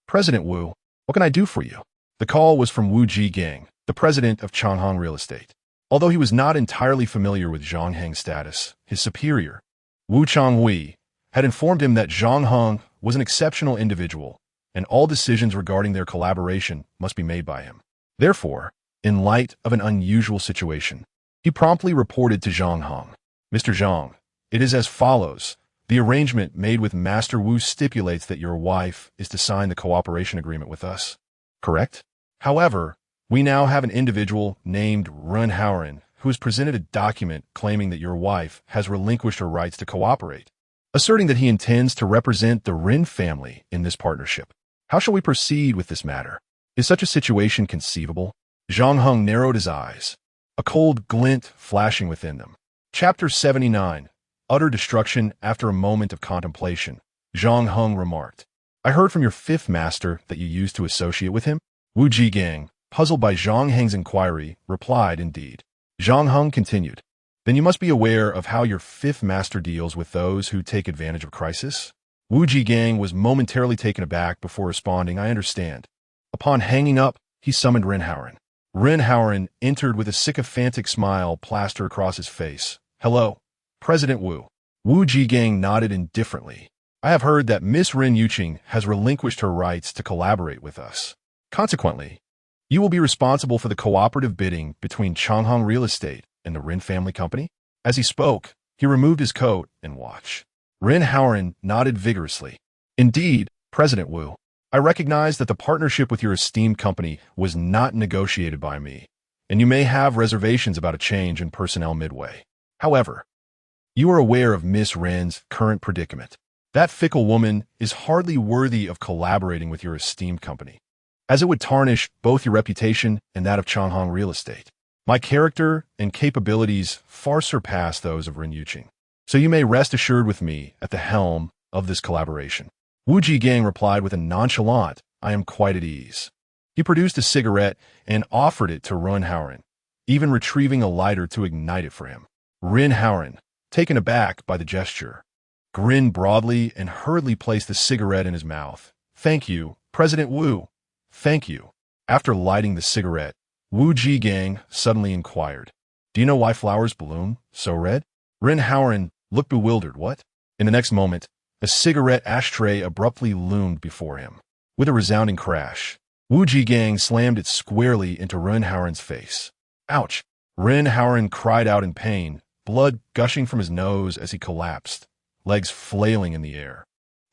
President Wu, what can I do for you? The call was from Wu Jigang, the president of Changhang Real Estate. Although he was not entirely familiar with Zhang Heng's status, his superior, Wu Changhui, had informed him that Zhang Heng was an exceptional individual, and all decisions regarding their collaboration must be made by him. Therefore, in light of an unusual situation, he promptly reported to Zhang Heng, Mr. Zhang, it is as follows. The arrangement made with Master Wu stipulates that your wife is to sign the cooperation agreement with us. Correct? However, we now have an individual named Ren Howren who has presented a document claiming that your wife has relinquished her rights to cooperate, asserting that he intends to represent the Ren family in this partnership. How shall we proceed with this matter? Is such a situation conceivable? Zhang Heng narrowed his eyes, a cold glint flashing within them. Chapter 79. Utter Destruction. After a moment of contemplation, Zhang Heng remarked, I heard from your fifth master that you used to associate with him? Wu Jigang, puzzled by Zhang Heng's inquiry, replied, indeed. Zhang Heng continued, then you must be aware of how your fifth master deals with those who take advantage of crisis? Wu Jigang was momentarily taken aback before responding, I understand. Upon hanging up, he summoned Ren Howren. Ren Howren entered with a sycophantic smile plastered across his face. Hello, President Wu. Wu Jigang nodded indifferently. I have heard that Miss Ren Yuqing has relinquished her rights to collaborate with us. Consequently, you will be responsible for the cooperative bidding between Changhang Real Estate and the Ren family company. As he spoke, he removed his coat and watch. Ren Howren nodded vigorously. Indeed, President Wu, I recognize that the partnership with your esteemed company was not negotiated by me, and you may have reservations about a change in personnel midway. However, you are aware of Miss Ren's current predicament. That fickle woman is hardly worthy of collaborating with your esteemed company, as it would tarnish both your reputation and that of Changhang Real Estate. My character and capabilities far surpass those of Ren Yuqing, so you may rest assured with me at the helm of this collaboration. Wu Jigang replied with a nonchalant, I am quite at ease. He produced a cigarette and offered it to Ren Howren, even retrieving a lighter to ignite it for him. Ren Howren, taken aback by the gesture, grinned broadly and hurriedly placed the cigarette in his mouth. Thank you, President Wu. Thank you. After lighting the cigarette, Wu Jigang suddenly inquired, do you know why flowers bloom so red? Ren Howren looked bewildered. What? In the next moment, a cigarette ashtray abruptly loomed before him. With a resounding crash, Wu Jigang slammed it squarely into Ren Howren's face. Ouch! Ren Howren cried out in pain, blood gushing from his nose as he collapsed, legs flailing in the air.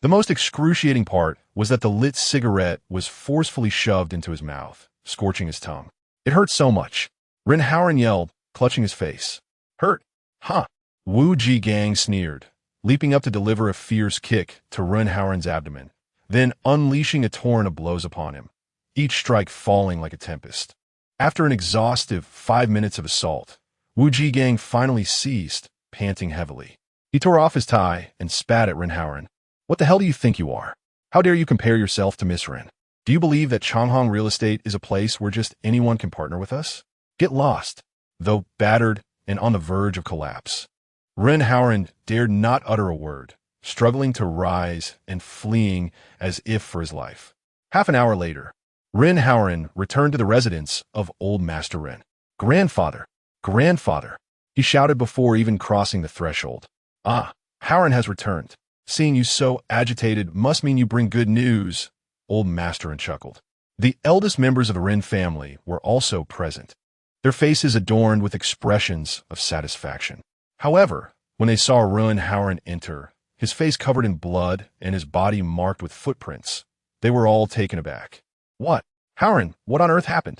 The most excruciating part was that the lit cigarette was forcefully shoved into his mouth, scorching his tongue. It hurt so much. Ren Howren yelled, clutching his face. Hurt? Huh? Wu Jigang sneered, leaping up to deliver a fierce kick to Ren Howren's abdomen, then unleashing a torrent of blows upon him, each strike falling like a tempest. After an exhaustive 5 minutes of assault, Wu Jigang finally ceased, panting heavily. He tore off his tie and spat at Ren Howren. What the hell do you think you are? How dare you compare yourself to Miss Ren? Do you believe that Changhang Real Estate is a place where just anyone can partner with us? Get lost. Though battered and on the verge of collapse, Ren Howren dared not utter a word, struggling to rise and fleeing as if for his life. Half an hour later, Ren Howren returned to the residence of old Master Ren. Grandfather! Grandfather! He shouted before even crossing the threshold. Ah, Howren has returned. Seeing you so agitated must mean you bring good news, old Master Ren chuckled. The eldest members of the Ren family were also present, their faces adorned with expressions of satisfaction. However, when they saw Ren Howren enter, his face covered in blood and his body marked with footprints, they were all taken aback. What? Howren, what on earth happened?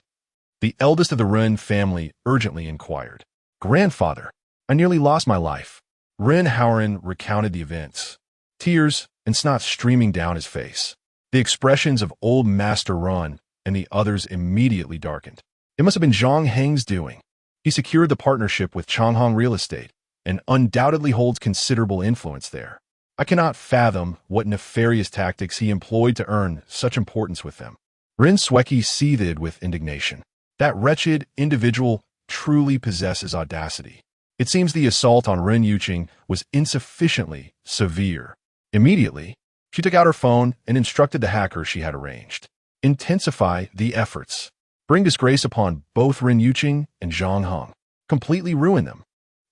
The eldest of the Ren family urgently inquired. Grandfather, I nearly lost my life. Ren Howren recounted the events, tears and snot streaming down his face. The expressions of old Master Ren and the others immediately darkened. It must have been Zhang Heng's doing. He secured the partnership with Changhang Real Estate and undoubtedly holds considerable influence there. I cannot fathom what nefarious tactics he employed to earn such importance with them. Ren Sweki seethed with indignation. That wretched individual truly possesses audacity. It seems the assault on Ren Yuqing was insufficiently severe. Immediately, she took out her phone and instructed the hacker she had arranged. Intensify the efforts. Bring disgrace upon both Ren Yuqing and Zhang Heng. Completely ruin them.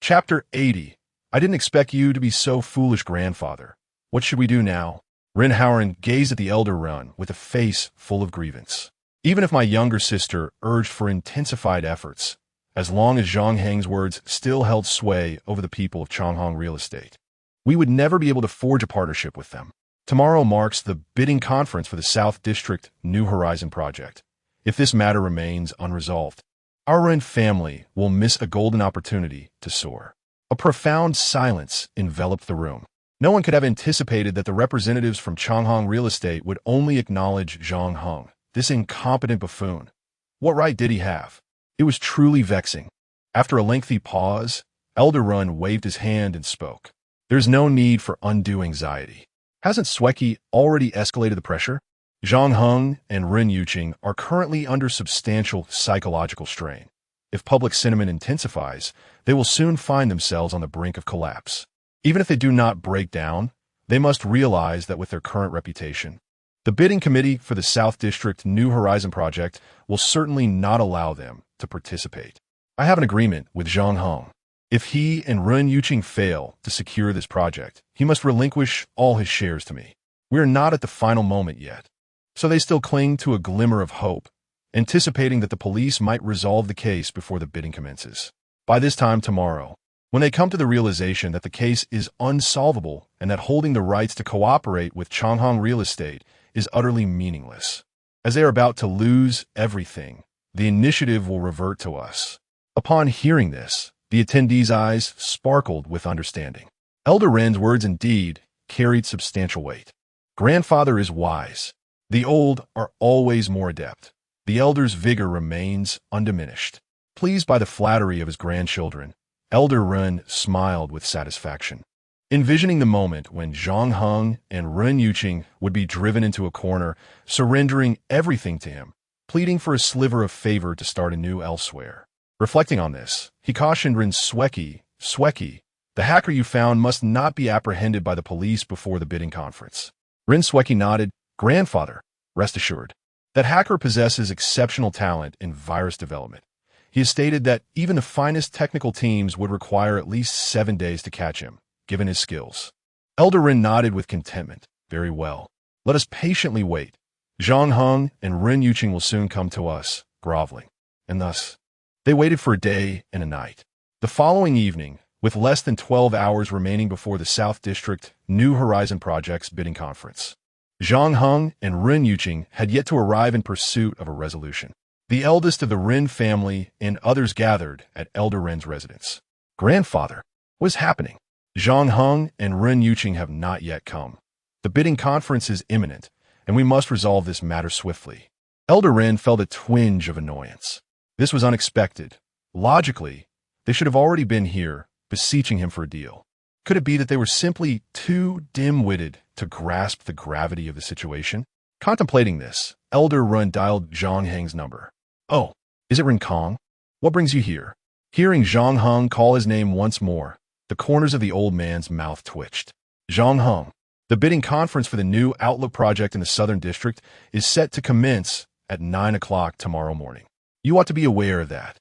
Chapter 80. I didn't expect you to be so foolish, grandfather. What should we do now? Ren Howren gazed at the elder Run with a face full of grievance. Even if my younger sister urged for intensified efforts, as long as Zhang Heng's words still held sway over the people of Changhong Real Estate, we would never be able to forge a partnership with them. Tomorrow marks the bidding conference for the South District New Horizon project. If this matter remains unresolved, our Ren family will miss a golden opportunity to soar. A profound silence enveloped the room. No one could have anticipated that the representatives from Changhong Real Estate would only acknowledge Zhang Heng, this incompetent buffoon. What right did he have? It was truly vexing. After a lengthy pause, Elder Run waved his hand and spoke. There's no need for undue anxiety. Hasn't Sweki already escalated the pressure? Zhang Heng and Ren Yuqing are currently under substantial psychological strain. If public sentiment intensifies, they will soon find themselves on the brink of collapse. Even if they do not break down, they must realize that with their current reputation, the bidding committee for the South District New Horizon project will certainly not allow them to participate. I have an agreement with Zhang Heng. If he and Ren Yuqing fail to secure this project, he must relinquish all his shares to me. We are not at the final moment yet, so they still cling to a glimmer of hope, anticipating that the police might resolve the case before the bidding commences. By this time tomorrow, when they come to the realization that the case is unsolvable and that holding the rights to cooperate with Changhong Real Estate is utterly meaningless, as they are about to lose everything, the initiative will revert to us. Upon hearing this, the attendees' eyes sparkled with understanding. Elder Ren's words indeed carried substantial weight. Grandfather is wise. The old are always more adept. The elder's vigor remains undiminished. Pleased by the flattery of his grandchildren, Elder Ren smiled with satisfaction. Envisioning the moment when Zhang Heng and Ren Yuqing would be driven into a corner, surrendering everything to him, pleading for a sliver of favor to start anew elsewhere. Reflecting on this, he cautioned Ren Sweki, the hacker you found must not be apprehended by the police before the bidding conference. Ren Sweki nodded. Grandfather, rest assured. That hacker possesses exceptional talent in virus development. He has stated that even the finest technical teams would require at least 7 days to catch him, given his skills. Elder Ren nodded with contentment. Very well. Let us patiently wait. Zhang Heng and Ren Yuqing will soon come to us, groveling. And thus, they waited for a day and a night. The following evening, with less than 12 hours remaining before the South District New Horizon Project's bidding conference, Zhang Heng and Ren Yuqing had yet to arrive in pursuit of a resolution. The eldest of the Ren family and others gathered at Elder Ren's residence. Grandfather, what is happening? Zhang Heng and Ren Yuqing have not yet come. The bidding conference is imminent, and we must resolve this matter swiftly. Elder Ren felt a twinge of annoyance. This was unexpected. Logically, they should have already been here, beseeching him for a deal. Could it be that they were simply too dim-witted to grasp the gravity of the situation? Contemplating this, Elder Ren dialed Zhang Heng's number. Oh, is it Ren Kong? What brings you here? Hearing Zhang Heng call his name once more, the corners of the old man's mouth twitched. Zhang Heng, the bidding conference for the new Outlook project in the Southern District is set to commence at 9 o'clock tomorrow morning. You ought to be aware of that.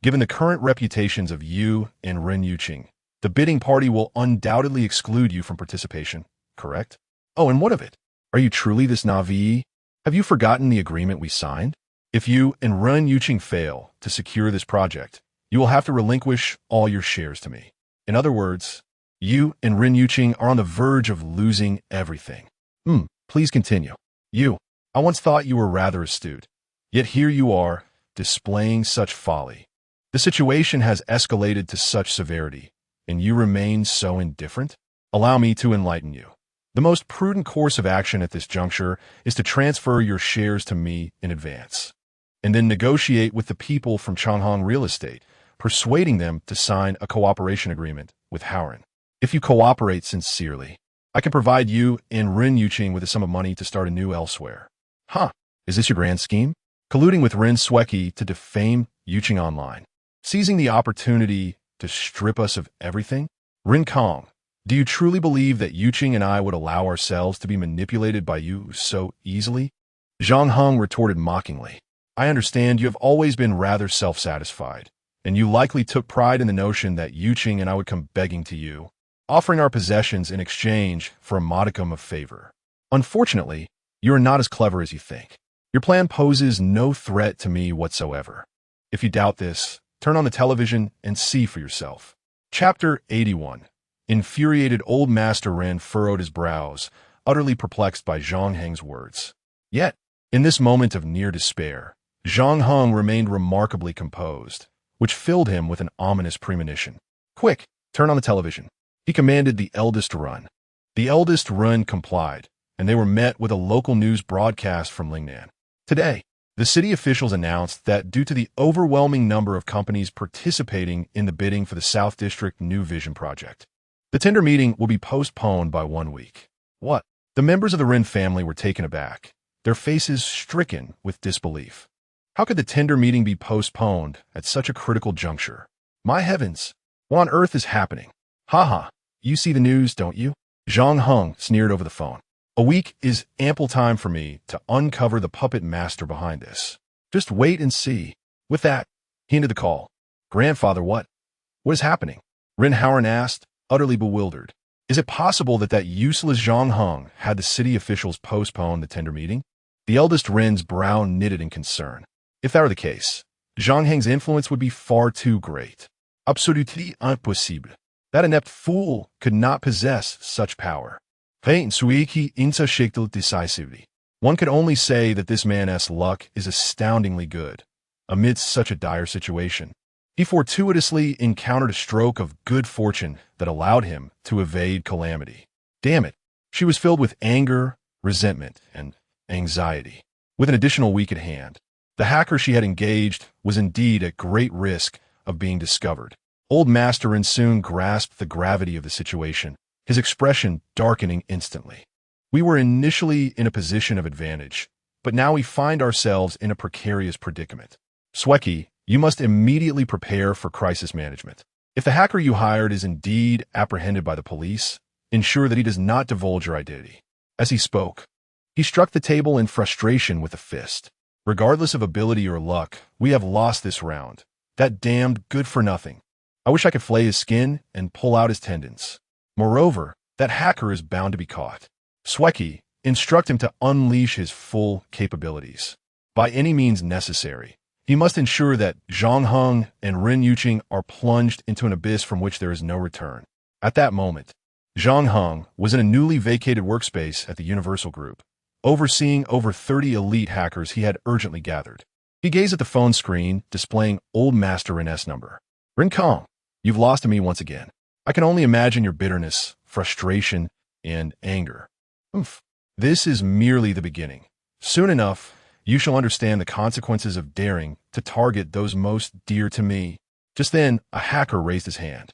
Given the current reputations of you and Ren Yuqing, the bidding party will undoubtedly exclude you from participation, correct? Oh, and what of it? Are you truly this naive? Have you forgotten the agreement we signed? If you and Ren Yuqing fail to secure this project, you will have to relinquish all your shares to me. In other words, you and Ren Yuqing are on the verge of losing everything. Please continue. I once thought you were rather astute. Yet here you are, displaying such folly. The situation has escalated to such severity, and you remain so indifferent? Allow me to enlighten you. The most prudent course of action at this juncture is to transfer your shares to me in advance, and then negotiate with the people from Changhong Real Estate, persuading them to sign a cooperation agreement with Howren. If you cooperate sincerely, I can provide you and Ren Yuqing with a sum of money to start anew elsewhere. Is this your grand scheme? Colluding with Ren Sweki to defame Yuqing online. Seizing the opportunity to strip us of everything? Rin Kong, do you truly believe that Yuqing and I would allow ourselves to be manipulated by you so easily? Zhang Heng retorted mockingly. I understand you have always been rather self-satisfied, and you likely took pride in the notion that Yuqing and I would come begging to you, offering our possessions in exchange for a modicum of favor. Unfortunately, you are not as clever as you think. Your plan poses no threat to me whatsoever. If you doubt this, turn on the television and see for yourself. Chapter 81. Infuriated old Master Ren furrowed his brows, utterly perplexed by Zhang Heng's words. Yet, in this moment of near despair, Zhang Heng remained remarkably composed, which filled him with an ominous premonition. Quick, turn on the television. He commanded the eldest Run. The eldest Run complied, and they were met with a local news broadcast from Lingnan. Today, the city officials announced that due to the overwhelming number of companies participating in the bidding for the South District New Vision project, the tender meeting will be postponed by 1 week. What? The members of the Ren family were taken aback, their faces stricken with disbelief. How could the tender meeting be postponed at such a critical juncture? My heavens, what on earth is happening? Ha, you see the news, don't you? Zhang Heng sneered over the phone. A week is ample time for me to uncover the puppet master behind this. Just wait and see. With that, he ended the call. Grandfather, what? What is happening? Ren Howard asked, utterly bewildered. Is it possible that useless Zhang Heng had the city officials postpone the tender meeting? The eldest Ren's brow knitted in concern. If that were the case, Zhang Heng's influence would be far too great. Absolutely impossible. That inept fool could not possess such power. One could only say that this man's luck is astoundingly good. Amidst such a dire situation, he fortuitously encountered a stroke of good fortune that allowed him to evade calamity. Damn it, she was filled with anger, resentment, and anxiety. With an additional week at hand, the hacker she had engaged was indeed at great risk of being discovered. Old Master Ren soon grasped the gravity of the situation, his expression darkening instantly. We were initially in a position of advantage, but now we find ourselves in a precarious predicament. Sweki, you must immediately prepare for crisis management. If the hacker you hired is indeed apprehended by the police, ensure that he does not divulge your identity. As he spoke, he struck the table in frustration with a fist. Regardless of ability or luck, we have lost this round. That damned good-for-nothing. I wish I could flay his skin and pull out his tendons. Moreover, that hacker is bound to be caught. Sweki, instruct him to unleash his full capabilities. By any means necessary, he must ensure that Zhang Heng and Ren Yuqing are plunged into an abyss from which there is no return. At that moment, Zhang Heng was in a newly vacated workspace at the Universal Group, overseeing over 30 elite hackers he had urgently gathered. He gazed at the phone screen, displaying Old Master Ren's number. Rin Kong, you've lost to me once again. I can only imagine your bitterness, frustration, and anger. This is merely the beginning. Soon enough, you shall understand the consequences of daring to target those most dear to me. Just then, a hacker raised his hand.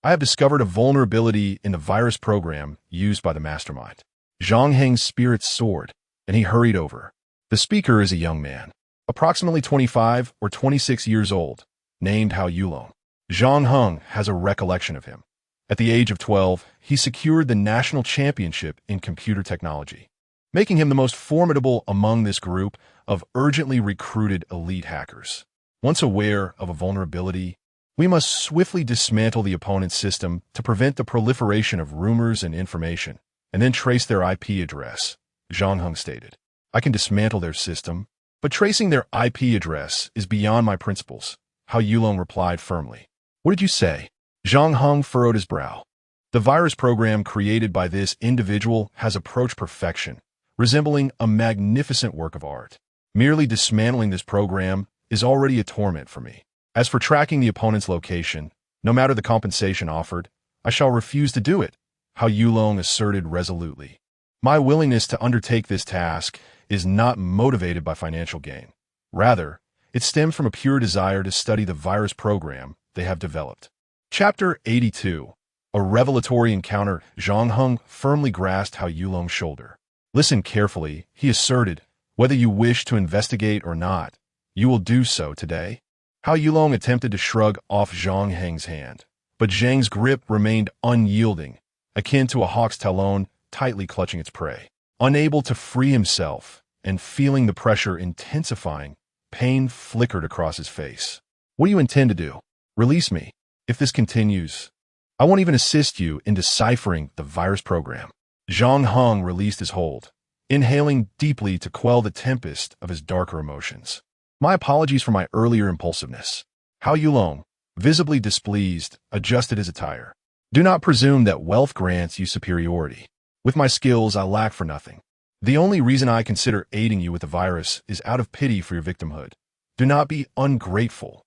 I have discovered a vulnerability in the virus program used by the mastermind. Zhang Heng's spirits soared, and he hurried over. The speaker is a young man, approximately 25 or 26 years old, named Hao Yulong. Zhang Heng has a recollection of him. At the age of 12, he secured the national championship in computer technology, making him the most formidable among this group of urgently recruited elite hackers. Once aware of a vulnerability, we must swiftly dismantle the opponent's system to prevent the proliferation of rumors and information, and then trace their IP address, Zhang Heng stated. I can dismantle their system, but tracing their IP address is beyond my principles, Hao Yulong replied firmly. What did you say? Zhang Heng furrowed his brow. The virus program created by this individual has approached perfection, resembling a magnificent work of art. Merely dismantling this program is already a torment for me. As for tracking the opponent's location, no matter the compensation offered, I shall refuse to do it, Hao Yulong asserted resolutely. My willingness to undertake this task is not motivated by financial gain. Rather, it stems from a pure desire to study the virus program they have developed. Chapter 82. A revelatory encounter. Zhang Heng firmly grasped Hao Yulong's shoulder. Listen carefully, he asserted. Whether you wish to investigate or not, you will do so today. Hao Yulong attempted to shrug off Zhang Heng's hand, but Zhang's grip remained unyielding, akin to a hawk's talon tightly clutching its prey. Unable to free himself, and feeling the pressure intensifying, pain flickered across his face. What do you intend to do? Release me. If this continues, I won't even assist you in deciphering the virus program. Zhang Heng released his hold, inhaling deeply to quell the tempest of his darker emotions. My apologies for my earlier impulsiveness. Hao Yulong, visibly displeased, adjusted his attire. Do not presume that wealth grants you superiority. With my skills, I lack for nothing. The only reason I consider aiding you with the virus is out of pity for your victimhood. Do not be ungrateful.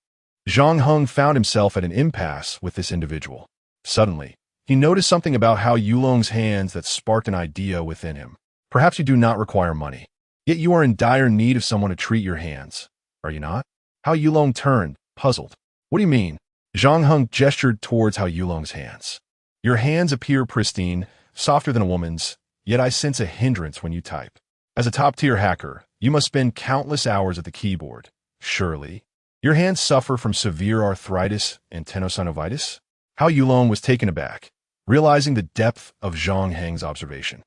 Zhang Heng found himself at an impasse with this individual. Suddenly, he noticed something about Hao Yulong's hands that sparked an idea within him. Perhaps you do not require money, yet you are in dire need of someone to treat your hands. Are you not? Hao Yulong turned, puzzled. What do you mean? Zhang Heng gestured towards Hao Yulong's hands. Your hands appear pristine, softer than a woman's, yet I sense a hindrance when you type. As a top-tier hacker, you must spend countless hours at the keyboard. Surely, your hands suffer from severe arthritis and tenosynovitis? Hao Yulong was taken aback, realizing the depth of Zhang Heng's observation.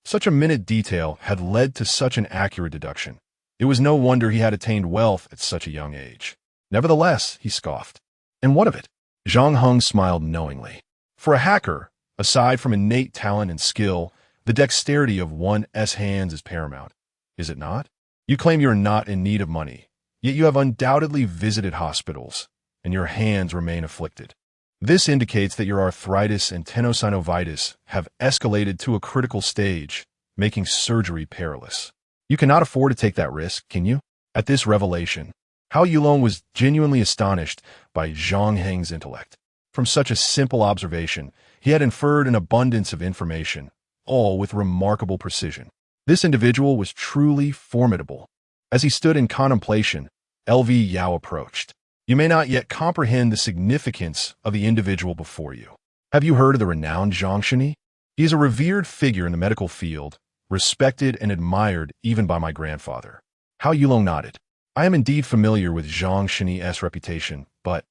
Such a minute detail had led to such an accurate deduction. It was no wonder he had attained wealth at such a young age. Nevertheless, he scoffed. And what of it? Zhang Heng smiled knowingly. For a hacker, aside from innate talent and skill, the dexterity of one's hands is paramount. Is it not? You claim you are not in need of money, yet you have undoubtedly visited hospitals, and your hands remain afflicted. This indicates that your arthritis and tenosynovitis have escalated to a critical stage, making surgery perilous. You cannot afford to take that risk, can you? At this revelation, Hao Yulong was genuinely astonished by Zhang Heng's intellect. From such a simple observation, he had inferred an abundance of information, all with remarkable precision. This individual was truly formidable. As he stood in contemplation, LV Yao approached. You may not yet comprehend the significance of the individual before you. Have you heard of the renowned Zhang Shini? He is a revered figure in the medical field, respected and admired even by my grandfather. Hao Yulong nodded. I am indeed familiar with Zhang Shini's reputation, but...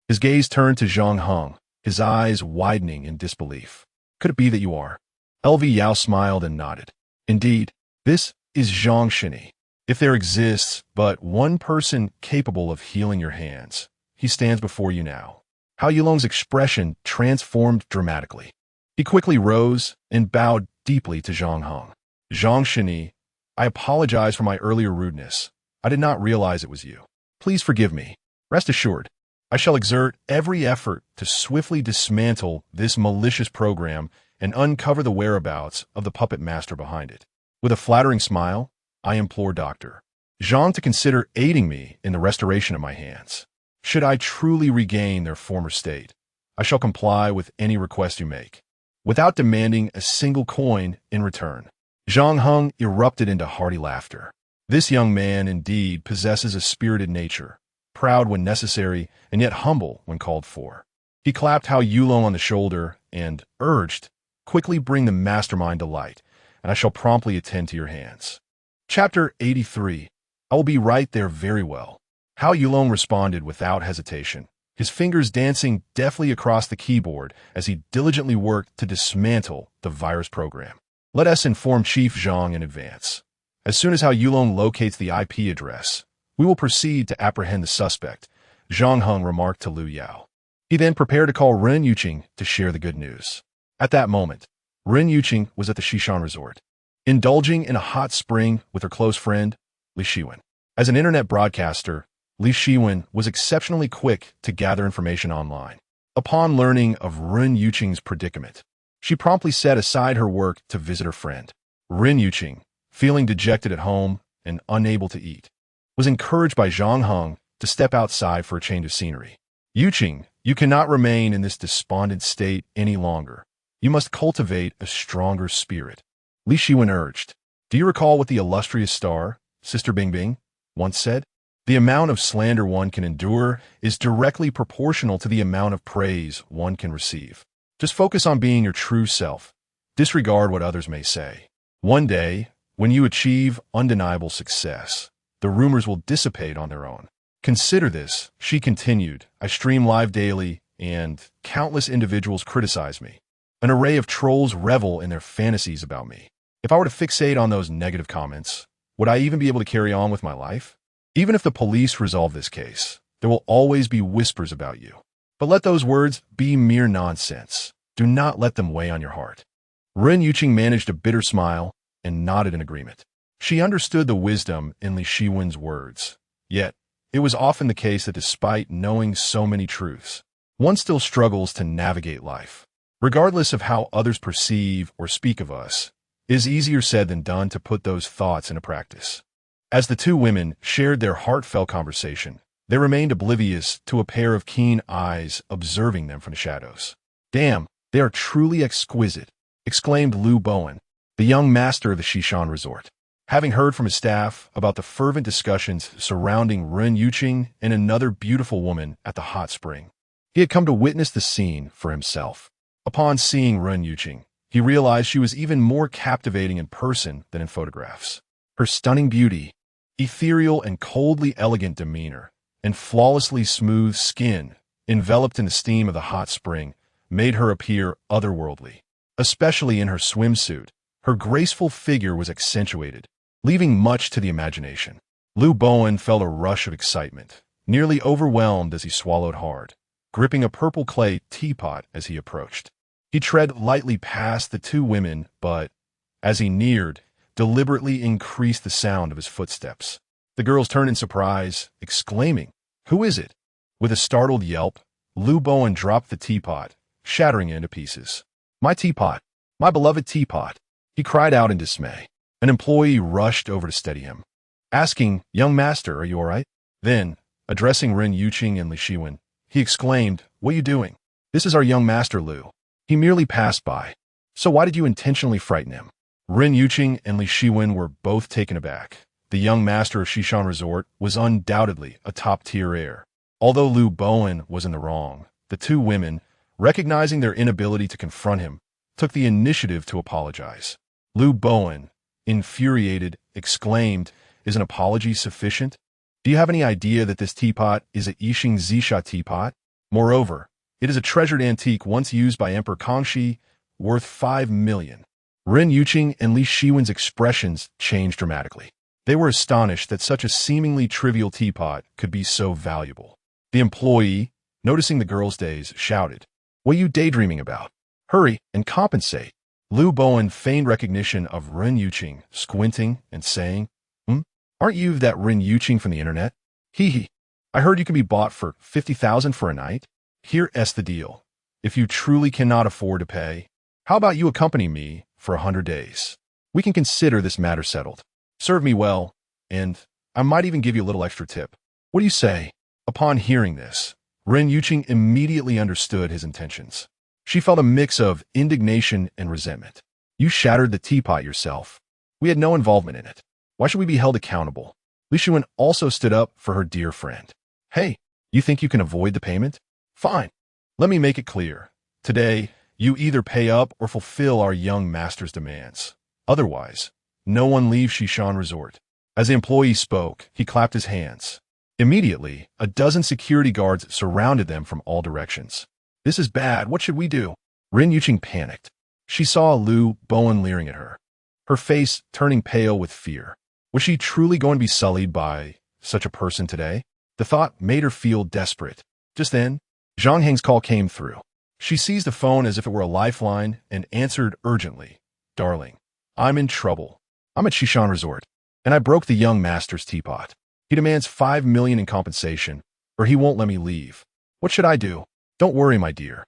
His gaze turned to Zhang Heng, his eyes widening in disbelief. Could it be that you are? LV Yao smiled and nodded. Indeed, this is Zhang Shini. If there exists but one person capable of healing your hands, he stands before you now. Hao Yulong's expression transformed dramatically. He quickly rose and bowed deeply to Zhang Heng. Zhang Shini, I apologize for my earlier rudeness. I did not realize it was you. Please forgive me. Rest assured, I shall exert every effort to swiftly dismantle this malicious program and uncover the whereabouts of the puppet master behind it. With a flattering smile, I implore Dr. Zhang to consider aiding me in the restoration of my hands. Should I truly regain their former state, I shall comply with any request you make, without demanding a single coin in return. Zhang Heng erupted into hearty laughter. This young man indeed possesses a spirited nature, proud when necessary and yet humble when called for. He clapped Hao Yulong on the shoulder and urged, quickly bring the mastermind to light, and I shall promptly attend to your hands. Chapter 83. I will be right there very well. Hao Yulong responded without hesitation, his fingers dancing deftly across the keyboard as he diligently worked to dismantle the virus program. Let us inform Chief Zhang in advance. As soon as Hao Yulong locates the IP address, we will proceed to apprehend the suspect, Zhang Heng remarked to Liu Yao. He then prepared to call Ren Yuqing to share the good news. At that moment, Ren Yuqing was at the Xishan Resort, indulging in a hot spring with her close friend, Li Shiwen. As an internet broadcaster, Li Shiwen was exceptionally quick to gather information online. Upon learning of Ren Yuqing's predicament, she promptly set aside her work to visit her friend. Ren Yuqing, feeling dejected at home and unable to eat, was encouraged by Zhang Heng to step outside for a change of scenery. Yuqing, you cannot remain in this despondent state any longer. You must cultivate a stronger spirit. Li Shiwen urged. Do you recall what the illustrious star, Sister Bingbing, once said? The amount of slander one can endure is directly proportional to the amount of praise one can receive. Just focus on being your true self. Disregard what others may say. One day, when you achieve undeniable success, the rumors will dissipate on their own. Consider this, she continued. I stream live daily, and countless individuals criticize me. An array of trolls revel in their fantasies about me. If I were to fixate on those negative comments, would I even be able to carry on with my life? Even if the police resolve this case, there will always be whispers about you. But let those words be mere nonsense. Do not let them weigh on your heart. Ren Yuqing managed a bitter smile and nodded in agreement. She understood the wisdom in Li Shiwen's words. Yet, it was often the case that despite knowing so many truths, one still struggles to navigate life. Regardless of how others perceive or speak of us, it is easier said than done to put those thoughts into practice. As the two women shared their heartfelt conversation, they remained oblivious to a pair of keen eyes observing them from the shadows. "Damn, they are truly exquisite," exclaimed Lu Bowen, the young master of the Shishan resort. Having heard from his staff about the fervent discussions surrounding Ren Yuqing and another beautiful woman at the hot spring, he had come to witness the scene for himself. Upon seeing Ren Yuqing, he realized she was even more captivating in person than in photographs. Her stunning beauty, ethereal and coldly elegant demeanor, and flawlessly smooth skin, enveloped in the steam of the hot spring, made her appear otherworldly. Especially in her swimsuit, her graceful figure was accentuated, leaving much to the imagination. Lu Bowen felt a rush of excitement, nearly overwhelmed as he swallowed hard, gripping a purple clay teapot as he approached. He tread lightly past the two women, but, as he neared, deliberately increased the sound of his footsteps. The girls turned in surprise, exclaiming, "Who is it?" With a startled yelp, Lu Bowen dropped the teapot, shattering it into pieces. "My teapot! My beloved teapot!" He cried out in dismay. An employee rushed over to steady him, asking, "Young master, are you all right?" Then, addressing Ren Yuqing and Li Shiwen, he exclaimed, "What are you doing? This is our young master Lu. He merely passed by. So why did you intentionally frighten him?" Ren Yuqing and Li Shiwen were both taken aback. The young master of Shishan Resort was undoubtedly a top-tier heir. Although Lu Bowen was in the wrong, the two women, recognizing their inability to confront him, took the initiative to apologize. Lu Bowen, infuriated, exclaimed, "Is an apology sufficient? Do you have any idea that this teapot is a Yixing Zisha teapot? Moreover, it is a treasured antique once used by Emperor Kangxi, worth 5 million. Ren Yuqing and Li Shiwen's expressions changed dramatically. They were astonished that such a seemingly trivial teapot could be so valuable. The employee, noticing the girls' daze, shouted, "What are you daydreaming about? Hurry and compensate." Lu Bowen feigned recognition of Ren Yuqing, squinting and saying, "Aren't you that Ren Yuqing from the internet? Hee. I heard you can be bought for 50,000 for a night. Here's the deal. If you truly cannot afford to pay, how about you accompany me for 100 days? We can consider this matter settled. Serve me well, and I might even give you a little extra tip. What do you say?" Upon hearing this, Ren Yuqing immediately understood his intentions. She felt a mix of indignation and resentment. "You shattered the teapot yourself. We had no involvement in it. Why should we be held accountable?" Li Shiwen also stood up for her dear friend. "Hey, you think you can avoid the payment? Fine. Let me make it clear. Today, you either pay up or fulfill our young master's demands. Otherwise, no one leaves Shishan Resort." As the employee spoke, he clapped his hands. Immediately, a dozen security guards surrounded them from all directions. "This is bad. What should we do?" Ren Yuqing panicked. She saw Lu Bowen leering at her, her face turning pale with fear. Was she truly going to be sullied by such a person today? The thought made her feel desperate. Just then, Zhang Heng's call came through. She seized the phone as if it were a lifeline and answered urgently. "Darling, I'm in trouble. I'm at Shishan Resort, and I broke the young master's teapot. He demands 5 million in compensation, or he won't let me leave. What should I do?" "Don't worry, my dear.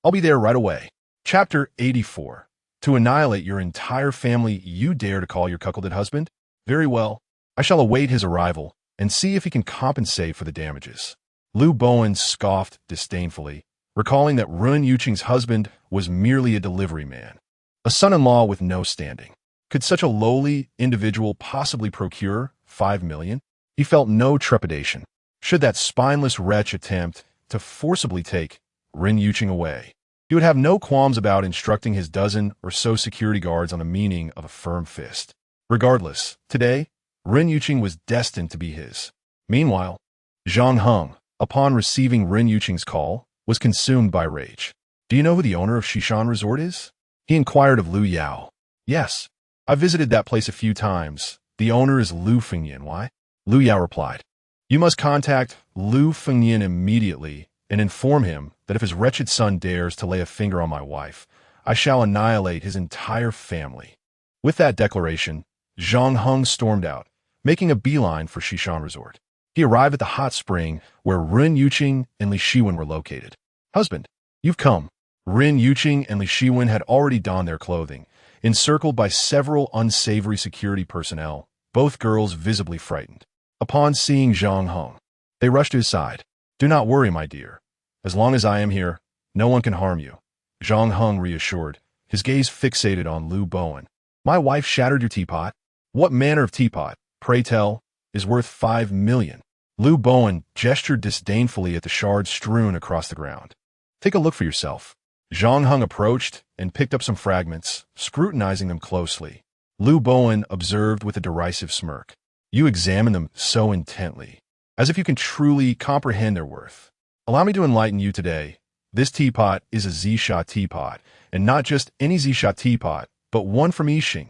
I'll be there right away." Chapter 84. To annihilate your entire family you dare to call your cuckolded husband? Very well. I shall await his arrival and see if he can compensate for the damages. Lu Bowen scoffed disdainfully, recalling that Ren Yuqing's husband was merely a delivery man, a son-in-law with no standing. Could such a lowly individual possibly procure 5 million? He felt no trepidation. Should that spineless wretch attempt to forcibly take Ren Yuqing away, he would have no qualms about instructing his dozen or so security guards on the meaning of a firm fist. Regardless, today, Ren Yuqing was destined to be his. Meanwhile, Zhang Heng, upon receiving Ren Yuqing's call, was consumed by rage. Do you know who the owner of Shishan Resort is? He inquired of Lu Yao. Yes, I visited that place a few times. The owner is Lu Fengyan. Why? Lu Yao replied. You must contact Lu Fengyan immediately and inform him that if his wretched son dares to lay a finger on my wife, I shall annihilate his entire family. With that declaration, Zhang Heng stormed out, making a beeline for Shishan Resort. He arrived at the hot spring where Ren Yuqing and Li Shiwen were located. Husband, you've come. Ren Yuqing and Li Shiwen had already donned their clothing, encircled by several unsavory security personnel, both girls visibly frightened. Upon seeing Zhang Heng, they rushed to his side. Do not worry, my dear. As long as I am here, no one can harm you. Zhang Heng reassured, his gaze fixated on Lu Bowen. My wife shattered your teapot. What manner of teapot, pray tell, is worth 5 million? Lu Bowen gestured disdainfully at the shards strewn across the ground. Take a look for yourself. Zhang Heng approached and picked up some fragments, scrutinizing them closely. Lu Bowen observed with a derisive smirk. You examine them so intently, as if you can truly comprehend their worth. Allow me to enlighten you today. This teapot is a Zisha teapot, and not just any Zisha teapot, but one from Yixing.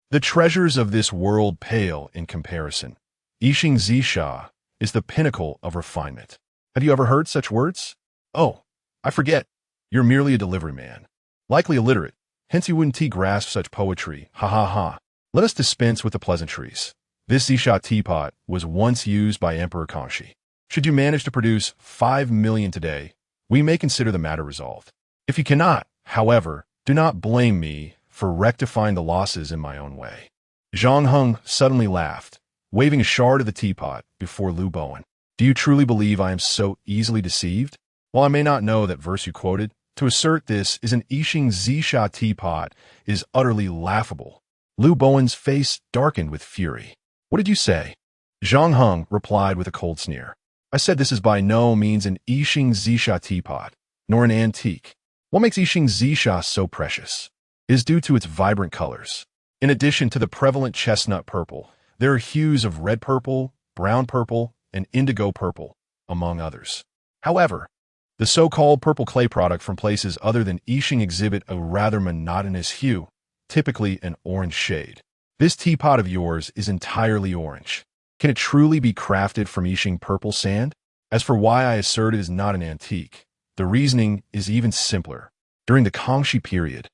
The treasures of this world pale in comparison. Yixing Zisha is the pinnacle of refinement. Have you ever heard such words? Oh, I forget. You're merely a delivery man. Likely illiterate, hence you wouldn't grasp such poetry. Ha ha ha. Let us dispense with the pleasantries. This Zisha teapot was once used by Emperor Kangxi. Should you manage to produce 5 million today, we may consider the matter resolved. If you cannot, however, do not blame me for rectifying the losses in my own way. Zhang Heng suddenly laughed, waving a shard of the teapot before Lu Bowen. Do you truly believe I am so easily deceived? While I may not know that verse you quoted, to assert this is an Yixing Zisha teapot is utterly laughable. Lu Bowen's face darkened with fury. What did you say? Zhang Heng replied with a cold sneer. I said this is by no means an Yixing Zisha teapot, nor an antique. What makes Yixing Zisha so precious is due to its vibrant colors. In addition to the prevalent chestnut purple, there are hues of red purple, brown purple, and indigo purple, among others. However, the so-called purple clay product from places other than Yixing exhibit a rather monotonous hue, typically an orange shade. This teapot of yours is entirely orange. Can it truly be crafted from Yixing purple sand? As for why I assert it is not an antique, the reasoning is even simpler. During the Kangxi period,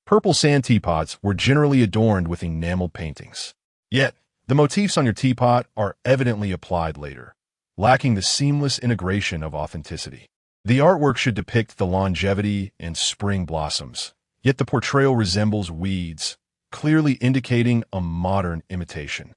purple sand teapots were generally adorned with enameled paintings. Yet, the motifs on your teapot are evidently applied later, lacking the seamless integration of authenticity. The artwork should depict the longevity and spring blossoms, yet the portrayal resembles weeds, clearly indicating a modern imitation.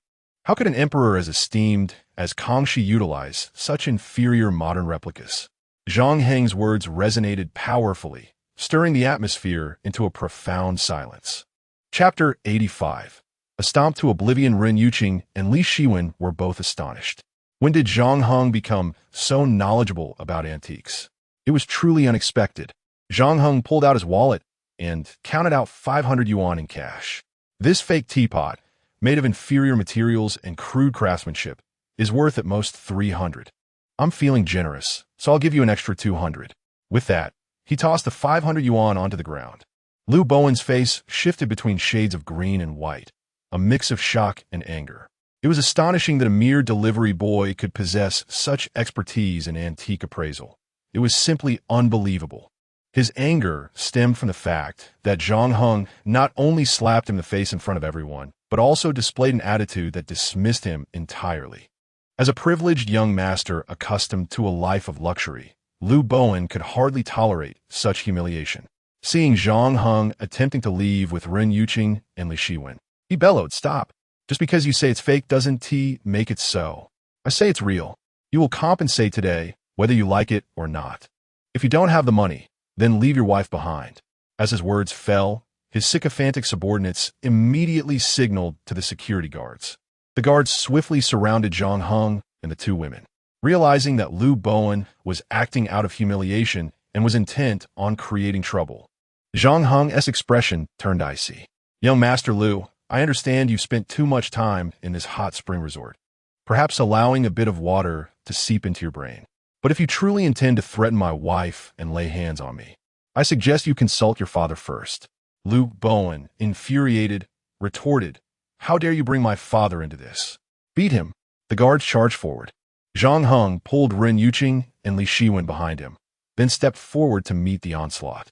How could an emperor as esteemed as Kangxi utilize such inferior modern replicas? Zhang Heng's words resonated powerfully, stirring the atmosphere into a profound silence. Chapter 85. A stomp to oblivion. Ren Yuqing and Li Shiwen were both astonished. When did Zhang Heng become so knowledgeable about antiques? It was truly unexpected. Zhang Heng pulled out his wallet and counted out 500 yuan in cash. This fake teapot, made of inferior materials and crude craftsmanship, is worth at most 300. I'm feeling generous, so I'll give you an extra 200. With that, he tossed the 500 yuan onto the ground. Lu Bowen's face shifted between shades of green and white, a mix of shock and anger. It was astonishing that a mere delivery boy could possess such expertise in antique appraisal. It was simply unbelievable. His anger stemmed from the fact that Zhang Heng not only slapped him in the face in front of everyone, but also displayed an attitude that dismissed him entirely. As a privileged young master accustomed to a life of luxury, Lu Bowen could hardly tolerate such humiliation. Seeing Zhang Heng attempting to leave with Ren Yuqing and Li Shiwen, he bellowed, "Stop! Just because you say it's fake doesn't make it so. I say it's real. You will compensate today, whether you like it or not. If you don't have the money, then leave your wife behind." As his words fell, his sycophantic subordinates immediately signaled to the security guards. The guards swiftly surrounded Zhang Heng and the two women. Realizing that Lu Bowen was acting out of humiliation and was intent on creating trouble, Zhang Heng's expression turned icy. "Young Master Lu, I understand you've spent too much time in this hot spring resort, perhaps allowing a bit of water to seep into your brain. But if you truly intend to threaten my wife and lay hands on me, I suggest you consult your father first." Luke Bowen, infuriated, retorted, "How dare you bring my father into this? Beat him." The guards charged forward. Zhang Heng pulled Ren Yuqing and Li Shiwen behind him, then stepped forward to meet the onslaught.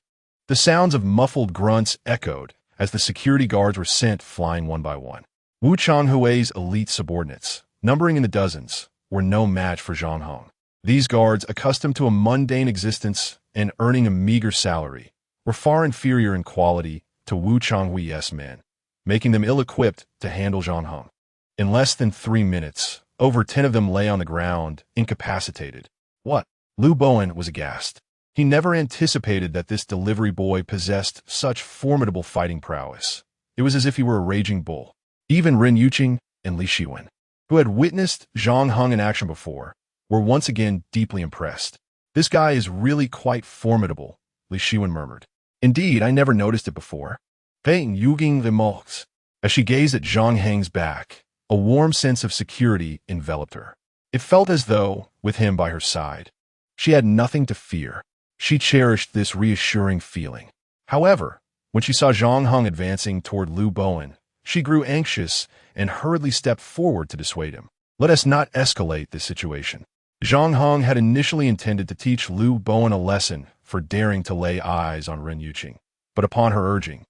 The sounds of muffled grunts echoed as the security guards were sent flying one by one. Wu Changhui's elite subordinates, numbering in the dozens, were no match for Zhang Heng. These guards, accustomed to a mundane existence and earning a meager salary, were far inferior in quality to Wu Changhui's men, making them ill-equipped to handle Zhang Heng. In less than 3 minutes, over 10 of them lay on the ground, incapacitated. What? Lu Bowen was aghast. He never anticipated that this delivery boy possessed such formidable fighting prowess. It was as if he were a raging bull. Even Ren Yuqing and Li Shiwen, who had witnessed Zhang Heng in action before, were once again deeply impressed. "This guy is really quite formidable," Li Shiwen murmured. "Indeed, I never noticed it before." Paying Yuging the Mox. As she gazed at Zhang Heng's back, a warm sense of security enveloped her. It felt as though, with him by her side, she had nothing to fear. She cherished this reassuring feeling. However, when she saw Zhang Heng advancing toward Lu Bowen, she grew anxious and hurriedly stepped forward to dissuade him. "Let us not escalate this situation." Zhang Heng had initially intended to teach Lu Bowen a lesson for daring to lay eyes on Ren Yuqing, but upon her urging,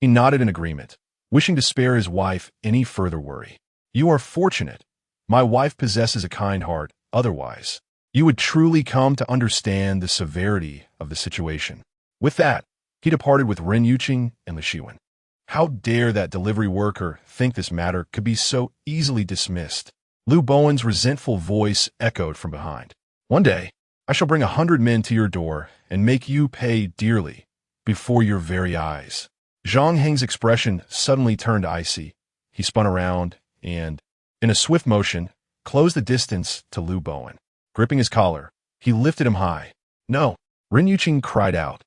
he nodded in agreement, wishing to spare his wife any further worry. "You are fortunate. My wife possesses a kind heart. Otherwise, you would truly come to understand the severity of the situation." With that, he departed with Ren Yuqing and Li Shiwen. How dare that delivery worker think this matter could be so easily dismissed? Lu Bowen's resentful voice echoed from behind. "One day, I shall bring 100 men to your door and make you pay dearly before your very eyes." Zhang Heng's expression suddenly turned icy. He spun around and, in a swift motion, closed the distance to Lu Bowen. Gripping his collar, he lifted him high. "No!" Ren Yuqing cried out.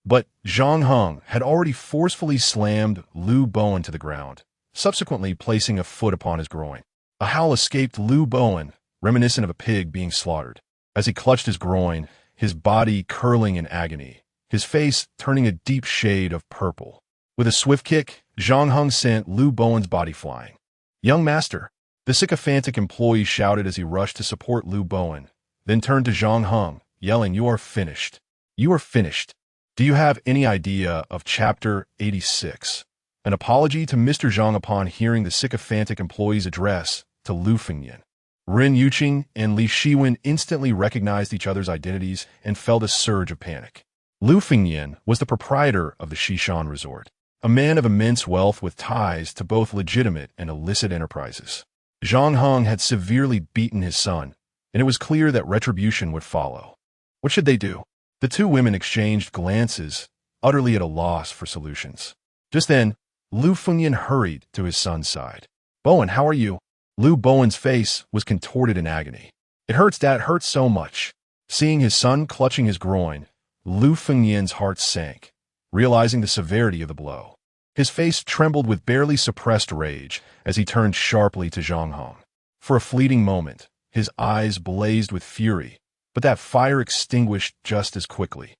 But Zhang Heng had already forcefully slammed Lu Bowen to the ground, subsequently placing a foot upon his groin. A howl escaped Lu Bowen, reminiscent of a pig being slaughtered. As he clutched his groin, his body curling in agony, his face turning a deep shade of purple. With a swift kick, Zhang Heng sent Lu Bowen's body flying. "Young master!" The sycophantic employee shouted as he rushed to support Lu Bowen, then turned to Zhang Heng, yelling, "You are finished. You are finished." Do you have any idea of Chapter 86? An apology to Mr. Zhang upon hearing the sycophantic employee's address to Lu Fengyan. Ren Yuqing and Li Shiwen instantly recognized each other's identities and felt a surge of panic. Lu Fengyan was the proprietor of the Xishan Resort, a man of immense wealth with ties to both legitimate and illicit enterprises. Zhang Heng had severely beaten his son, and it was clear that retribution would follow. What should they do? The two women exchanged glances, utterly at a loss for solutions. Just then, Lu Fengyan hurried to his son's side. "Bowen, how are you?" Lu Bowen's face was contorted in agony. "It hurts, Dad, it hurts so much." Seeing his son clutching his groin, Lu Fengyan's heart sank, realizing the severity of the blow. His face trembled with barely suppressed rage as he turned sharply to Zhang Heng. For a fleeting moment, his eyes blazed with fury, but that fire extinguished just as quickly.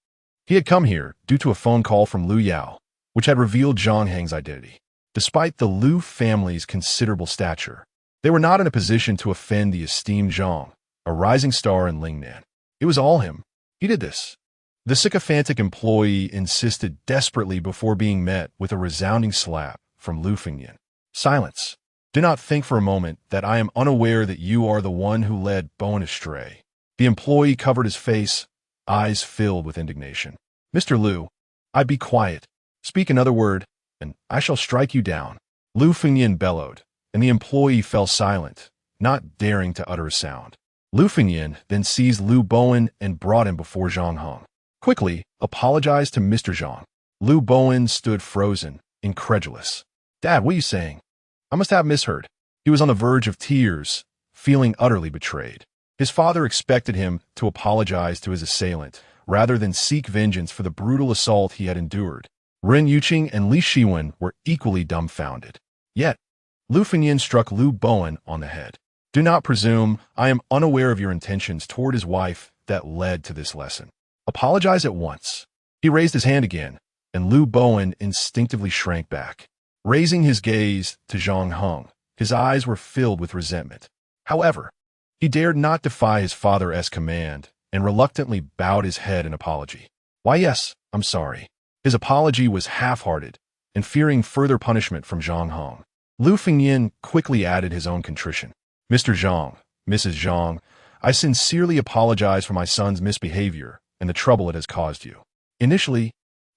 He had come here due to a phone call from Lu Yao, which had revealed Zhang Heng's identity. Despite the Lu family's considerable stature, they were not in a position to offend the esteemed Zhang, a rising star in Lingnan. It was all him. He did this. The sycophantic employee insisted desperately before being met with a resounding slap from Lu Fengyan. "Silence. Do not think for a moment that I am unaware that you are the one who led Bowen astray." The employee covered his face, eyes filled with indignation. "Mr. Lu, I'd be quiet. Speak another word, and I shall strike you down." Lu Fengyan bellowed, and the employee fell silent, not daring to utter a sound. Lu Fengyan then seized Lu Bowen and brought him before Zhang Heng. "Quickly, apologize to Mr. Zhang." Lu Bowen stood frozen, incredulous. "Dad, what are you saying?" I must have misheard. He was on the verge of tears, feeling utterly betrayed. His father expected him to apologize to his assailant, rather than seek vengeance for the brutal assault he had endured. Ren Yuqing and Li Shiwen were equally dumbfounded. Yet, Lu Fengyan struck Lu Bowen on the head. "Do not presume. I am unaware of your intentions toward his wife that led to this lesson. Apologize at once. He raised his hand again, and Liu Bowen instinctively shrank back. Raising his gaze to Zhang Heng, his eyes were filled with resentment. However, he dared not defy his father's command and reluctantly bowed his head in apology. Why, yes, I'm sorry. His apology was half-hearted, and fearing further punishment from Zhang Heng. Lu Fengyin quickly added his own contrition. Mr. Zhang, Mrs. Zhang, I sincerely apologize for my son's misbehavior and the trouble it has caused you. Initially,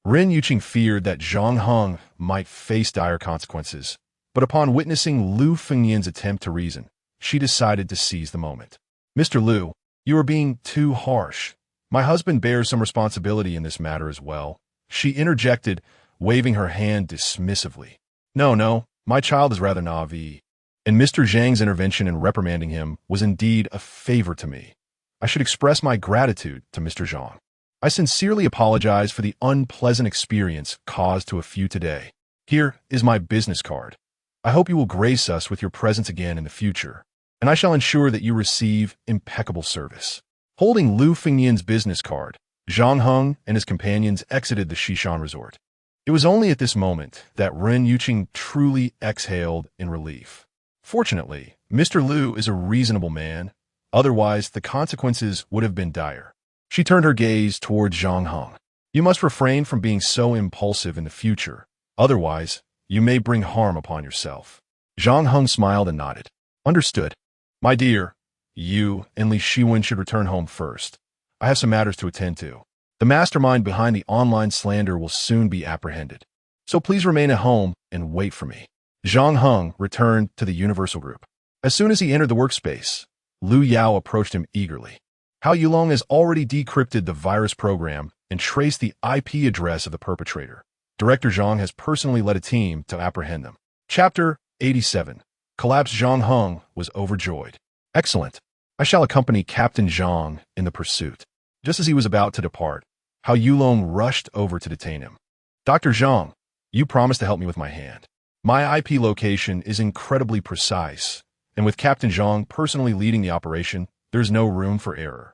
Ren Yuqing feared that Zhang Heng might face dire consequences, but upon witnessing Lu Fengyin's attempt to reason, she decided to seize the moment. Mr. Liu, you are being too harsh. My husband bears some responsibility in this matter as well. She interjected, waving her hand dismissively. No, my child is rather naive, and Mr. Zhang's intervention in reprimanding him was indeed a favor to me. I should express my gratitude to Mr. Zhang. I sincerely apologize for the unpleasant experience caused to a few today. Here is my business card. I hope you will grace us with your presence again in the future, and I shall ensure that you receive impeccable service. Holding Lu Fengyin's business card, Zhang Heng and his companions exited the Xishan resort. It was only at this moment that Ren Yuqing truly exhaled in relief. Fortunately, Mr. Liu is a reasonable man, otherwise the consequences would have been dire. She turned her gaze towards Zhang Heng. You must refrain from being so impulsive in the future, otherwise you may bring harm upon yourself. Zhang Heng smiled and nodded. Understood. My dear, you and Li Shiwen should return home first. I have some matters to attend to. The mastermind behind the online slander will soon be apprehended. So please remain at home and wait for me. Zhang Heng returned to the Universal Group. As soon as he entered the workspace, Liu Yao approached him eagerly. Hao Yulong has already decrypted the virus program and traced the IP address of the perpetrator. Director Zhang has personally led a team to apprehend them. Chapter 87. Collapsed. Zhang Heng was overjoyed. Excellent. I shall accompany Captain Zhang in the pursuit. Just as he was about to depart, Hao Yulong rushed over to detain him. Dr. Zhang, you promised to help me with my hand. My IP location is incredibly precise, and with Captain Zhang personally leading the operation, there's no room for error.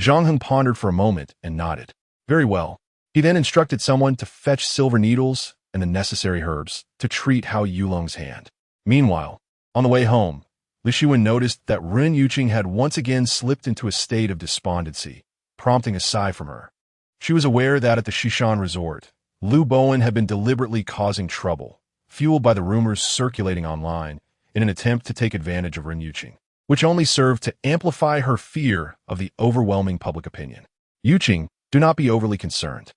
Zhang Heng pondered for a moment and nodded. Very well. He then instructed someone to fetch silver needles and the necessary herbs to treat Hao Yulong's hand. Meanwhile, on the way home, Li Shiwen noticed that Ren Yuqing had once again slipped into a state of despondency, prompting a sigh from her. She was aware that at the Xishan resort, Liu Bowen had been deliberately causing trouble, fueled by the rumors circulating online, in an attempt to take advantage of Ren Yuqing, which only served to amplify her fear of the overwhelming public opinion. Yuqing, do not be overly concerned.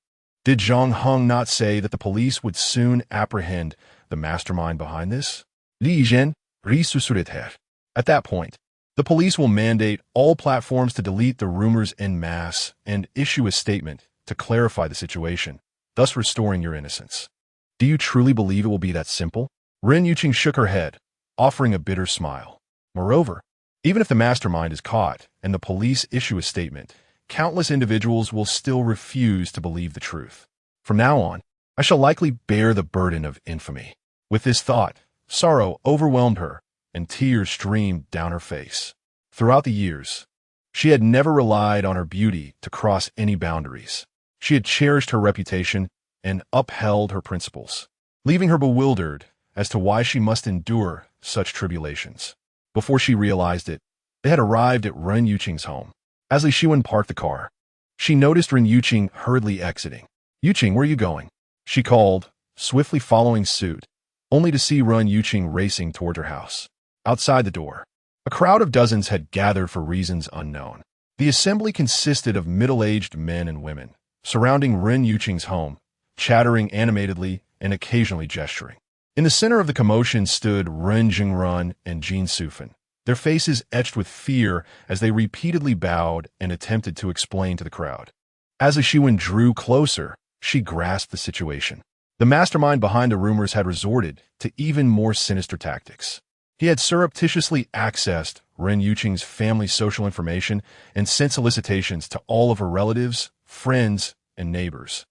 Did Zhang Heng not say that the police would soon apprehend the mastermind behind this? Li Zhen, Risusurither. At that point, the police will mandate all platforms to delete the rumors en masse and issue a statement to clarify the situation, thus restoring your innocence. Do you truly believe it will be that simple? Ren Yuqing shook her head, offering a bitter smile. Moreover, even if the mastermind is caught and the police issue a statement, countless individuals will still refuse to believe the truth. From now on, I shall likely bear the burden of infamy. With this thought, sorrow overwhelmed her, and tears streamed down her face. Throughout the years, she had never relied on her beauty to cross any boundaries. She had cherished her reputation and upheld her principles, leaving her bewildered as to why she must endure such tribulations. Before she realized it, they had arrived at Ren Yuqing's home. As Li Shiwen parked the car, she noticed Ren Yuqing hurriedly exiting. Yuqing, where are you going? She called, swiftly following suit, only to see Ren Yuqing racing toward her house. Outside the door, a crowd of dozens had gathered for reasons unknown. The assembly consisted of middle-aged men and women, surrounding Ren Yuqing's home, chattering animatedly and occasionally gesturing. In the center of the commotion stood Ren Jingrun and Jin Sufan, their faces etched with fear as they repeatedly bowed and attempted to explain to the crowd. As Li Shiwen drew closer, she grasped the situation. The mastermind behind the rumors had resorted to even more sinister tactics. He had surreptitiously accessed Ren Yuqing's family social information and sent solicitations to all of her relatives, friends, and neighbors,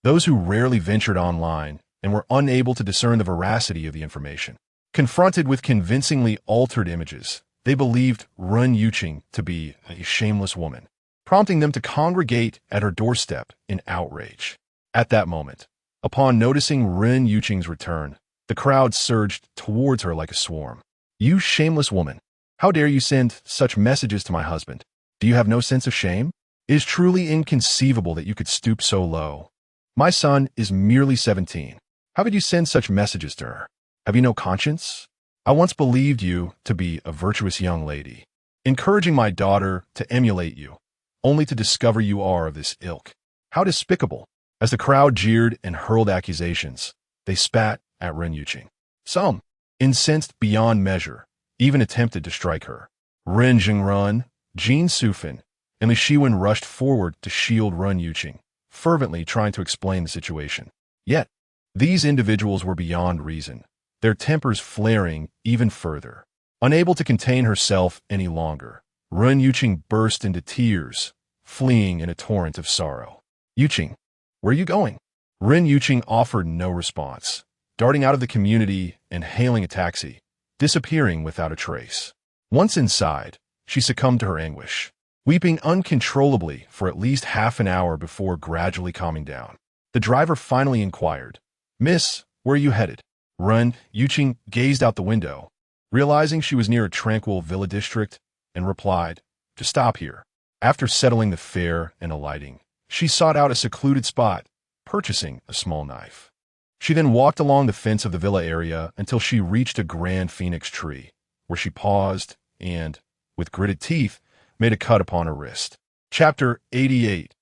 those who rarely ventured online and were unable to discern the veracity of the information. Confronted with convincingly altered images, they believed Ren Yuqing to be a shameless woman. prompting them to congregate at her doorstep in outrage. At that moment, upon noticing Ren Yuqing's return, the crowd surged towards her like a swarm. "You shameless woman! How dare you send such messages to my husband? Do you have no sense of shame? It is truly inconceivable that you could stoop so low. My son is merely 17. How could you send such messages to her? Have you no conscience? I once believed you to be a virtuous young lady, encouraging my daughter to emulate you, only to discover you are of this ilk. How despicable!" As the crowd jeered and hurled accusations, they spat at Ren Yuqing. Some, incensed beyond measure, even attempted to strike her. Ren Jingrun, Jin Sufin, and Li Shiwen rushed forward to shield Ren Yuqing, fervently trying to explain the situation. Yet, these individuals were beyond reason, their tempers flaring even further. Unable to contain herself any longer, Ren Yuqing burst into tears, fleeing in a torrent of sorrow. "Yuqing, where are you going?" Ren Yuqing offered no response, darting out of the community and hailing a taxi, disappearing without a trace. Once inside, she succumbed to her anguish, weeping uncontrollably for at least half an hour before gradually calming down. The driver finally inquired, "Miss, where are you headed?" Ren Yuqing gazed out the window, realizing she was near a tranquil villa district, and replied, "To stop here." After settling the fare and alighting, she sought out a secluded spot, purchasing a small knife. She then walked along the fence of the villa area until she reached a grand phoenix tree, where she paused and, with gritted teeth, made a cut upon her wrist. Chapter 88.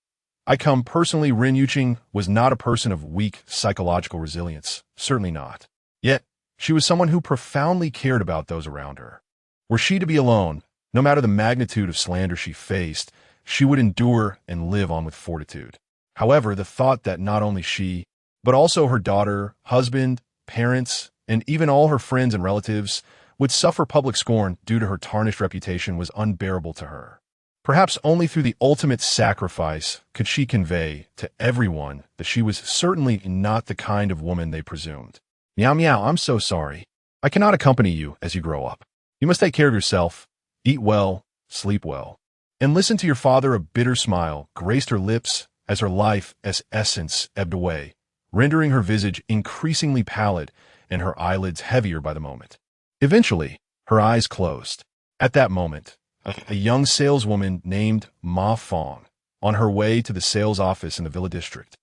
I come personally. Ren Yuqing was not a person of weak psychological resilience, certainly not. Yet, she was someone who profoundly cared about those around her. Were she to be alone, no matter the magnitude of slander she faced, she would endure and live on with fortitude. However, the thought that not only she, but also her daughter, husband, parents, and even all her friends and relatives would suffer public scorn due to her tarnished reputation was unbearable to her. Perhaps only through the ultimate sacrifice could she convey to everyone that she was certainly not the kind of woman they presumed. "Meow meow, I'm so sorry. I cannot accompany you as you grow up. You must take care of yourself, eat well, sleep well." And listen to your father. A bitter smile graced her lips as her life as essence ebbed away, rendering her visage increasingly pallid and her eyelids heavier by the moment. Eventually, her eyes closed. At that moment, a young saleswoman named Ma Fong, on her way to the sales office in the villa district,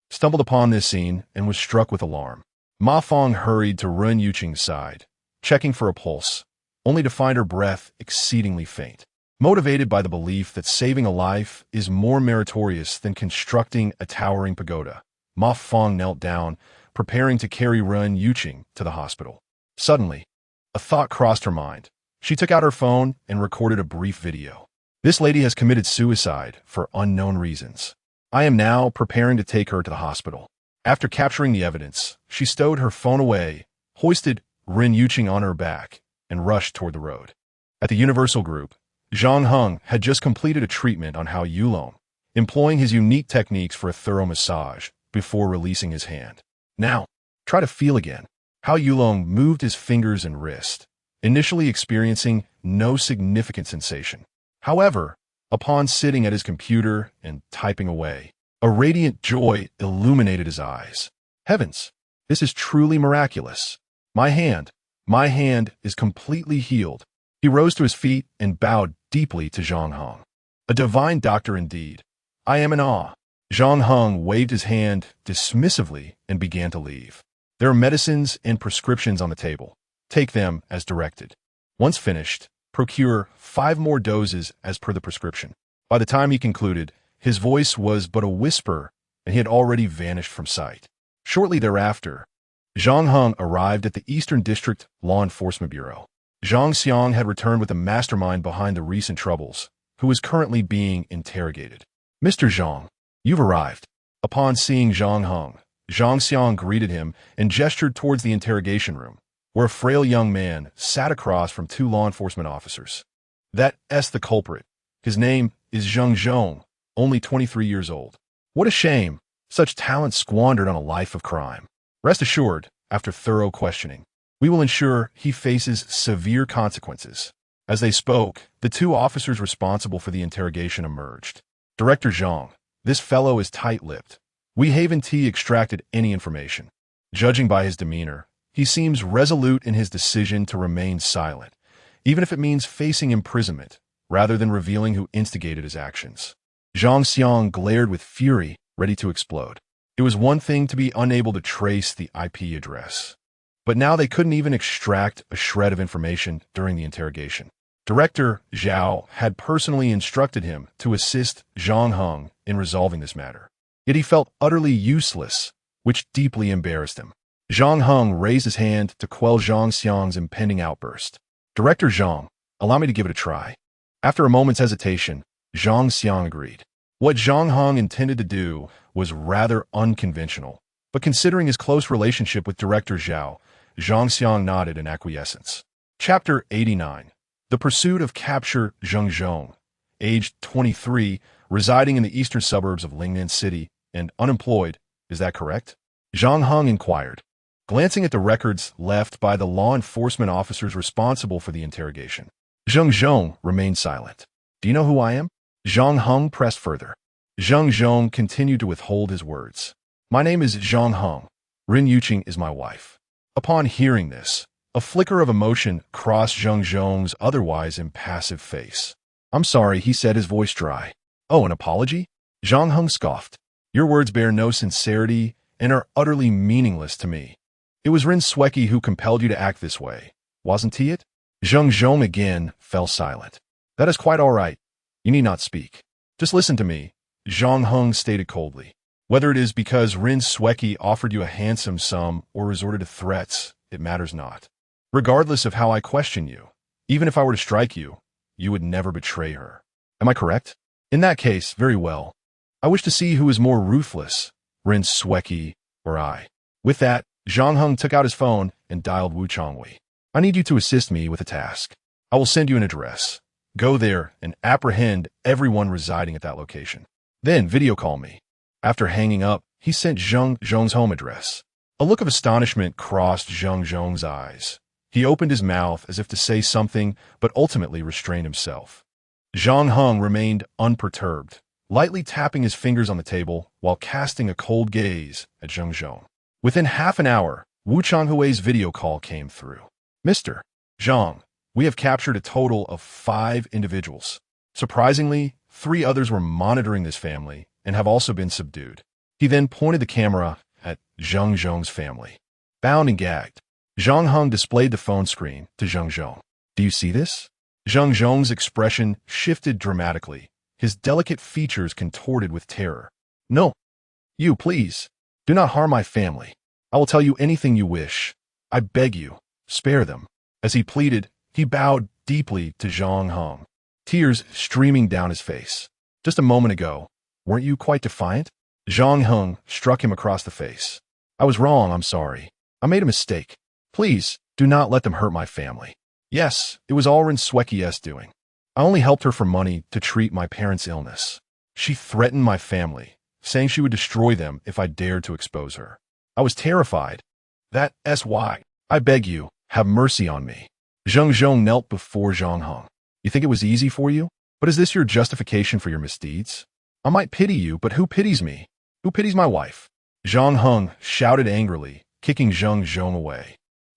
stumbled upon this scene and was struck with alarm. Ma Fong hurried to Ren Yuqing's side, checking for a pulse, only to find her breath exceedingly faint. Motivated by the belief that saving a life is more meritorious than constructing a towering pagoda, Ma Fong knelt down, preparing to carry Ren Yuqing to the hospital. Suddenly, a thought crossed her mind. She took out her phone and recorded a brief video. "This lady has committed suicide for unknown reasons. I am now preparing to take her to the hospital." After capturing the evidence, she stowed her phone away, hoisted Ren Yuqing on her back, and rushed toward the road. At the Universal Group, Zhang Heng had just completed a treatment on Hao Yulong, employing his unique techniques for a thorough massage before releasing his hand. "Now, try to feel again." Hao Yulong moved his fingers and wrist, initially experiencing no significant sensation. However, upon sitting at his computer and typing away, a radiant joy illuminated his eyes. "Heavens, this is truly miraculous. My hand is completely healed." He rose to his feet and bowed deeply to Zhang Heng. "A divine doctor indeed. I am in awe." Zhang Heng waved his hand dismissively and began to leave. "There are medicines and prescriptions on the table. Take them as directed. Once finished, procure 5 more doses as per the prescription." By the time he concluded, his voice was but a whisper, and he had already vanished from sight. Shortly thereafter, Zhang Heng arrived at the Eastern District Law Enforcement Bureau. Zhang Xiang had returned with the mastermind behind the recent troubles, who was currently being interrogated. "Mr. Zhang, you've arrived." Upon seeing Zhang Heng, Zhang Xiang greeted him and gestured towards the interrogation room, where a frail young man sat across from 2 law enforcement officers. "That's the culprit. His name is Zheng Zhong, only 23 years old. What a shame, such talent squandered on a life of crime. Rest assured, after thorough questioning, we will ensure he faces severe consequences." As they spoke, the 2 officers responsible for the interrogation emerged. Director Zhang, this fellow is tight-lipped. We haven't extracted any information. Judging by his demeanor, he seems resolute in his decision to remain silent, even if it means facing imprisonment, rather than revealing who instigated his actions. Zhang Xiang glared with fury, ready to explode. It was one thing to be unable to trace the IP address, but now they couldn't even extract a shred of information during the interrogation. Director Zhao had personally instructed him to assist Zhang Heng in resolving this matter. Yet he felt utterly useless, which deeply embarrassed him. Zhang Heng raised his hand to quell Zhang Xiang's impending outburst. Director Zhang, allow me to give it a try. After a moment's hesitation, Zhang Xiang agreed. What Zhang Heng intended to do was rather unconventional, but considering his close relationship with Director Zhao, Zhang Xiang nodded in acquiescence. Chapter 89. The Pursuit of Capture Zheng Zhong, aged 23, residing in the eastern suburbs of Lingnan City, and unemployed, is that correct? Zhang Heng inquired, glancing at the records left by the law enforcement officers responsible for the interrogation. Zheng Zhong remained silent. Do you know who I am? Zhang Heng pressed further. Zheng Zhong continued to withhold his words. My name is Zhang Heng. Rin Yuqing is my wife. Upon hearing this, a flicker of emotion crossed Zheng Zhong's otherwise impassive face. I'm sorry, he said, his voice dry. Oh, an apology? Zhang Heng scoffed. Your words bear no sincerity and are utterly meaningless to me. It was Rin Sweki who compelled you to act this way, wasn't he it? Zheng Zhong again fell silent. That is quite all right. You need not speak. Just listen to me, Zhang Heng stated coldly. Whether it is because Rin Sweki offered you a handsome sum or resorted to threats, it matters not. Regardless of how I question you, even if I were to strike you, you would never betray her. Am I correct? In that case, very well. I wish to see who is more ruthless, Rin Sweki or I. With that, Zhang Heng took out his phone and dialed Wu Chongwei. I need you to assist me with a task. I will send you an address. Go there and apprehend everyone residing at that location. Then video call me. After hanging up, he sent Zheng Zhong's home address. A look of astonishment crossed Zheng Zhong's eyes. He opened his mouth as if to say something, but ultimately restrained himself. Zhang Heng remained unperturbed, lightly tapping his fingers on the table while casting a cold gaze at Zheng Zhong. Within half an hour, Wu Chonghui's video call came through. Mr. Zhang, we have captured a total of 5 individuals. Surprisingly, 3 others were monitoring this family and have also been subdued. He then pointed the camera at Zheng Zhong's family. Bound and gagged, Zhang Heng displayed the phone screen to Zheng Zhong. Do you see this? Zheng Zhong's expression shifted dramatically, his delicate features contorted with terror. No. You, please. Do not harm my family. I will tell you anything you wish. I beg you, spare them. As he pleaded, he bowed deeply to Zhang Heng, tears streaming down his face. Just a moment ago, weren't you quite defiant? Zhang Heng struck him across the face. I was wrong, I'm sorry. I made a mistake. Please, do not let them hurt my family. Yes, it was all Rin Swekie's doing. I only helped her for money to treat my parents' illness. She threatened my family, saying she would destroy them if I dared to expose her. I was terrified. That's why. I beg you, have mercy on me. Zheng Zhong knelt before Zhang Heng. You think it was easy for you? But is this your justification for your misdeeds? I might pity you, but who pities me? Who pities my wife? Zhang Heng shouted angrily, kicking Zheng Zhong away.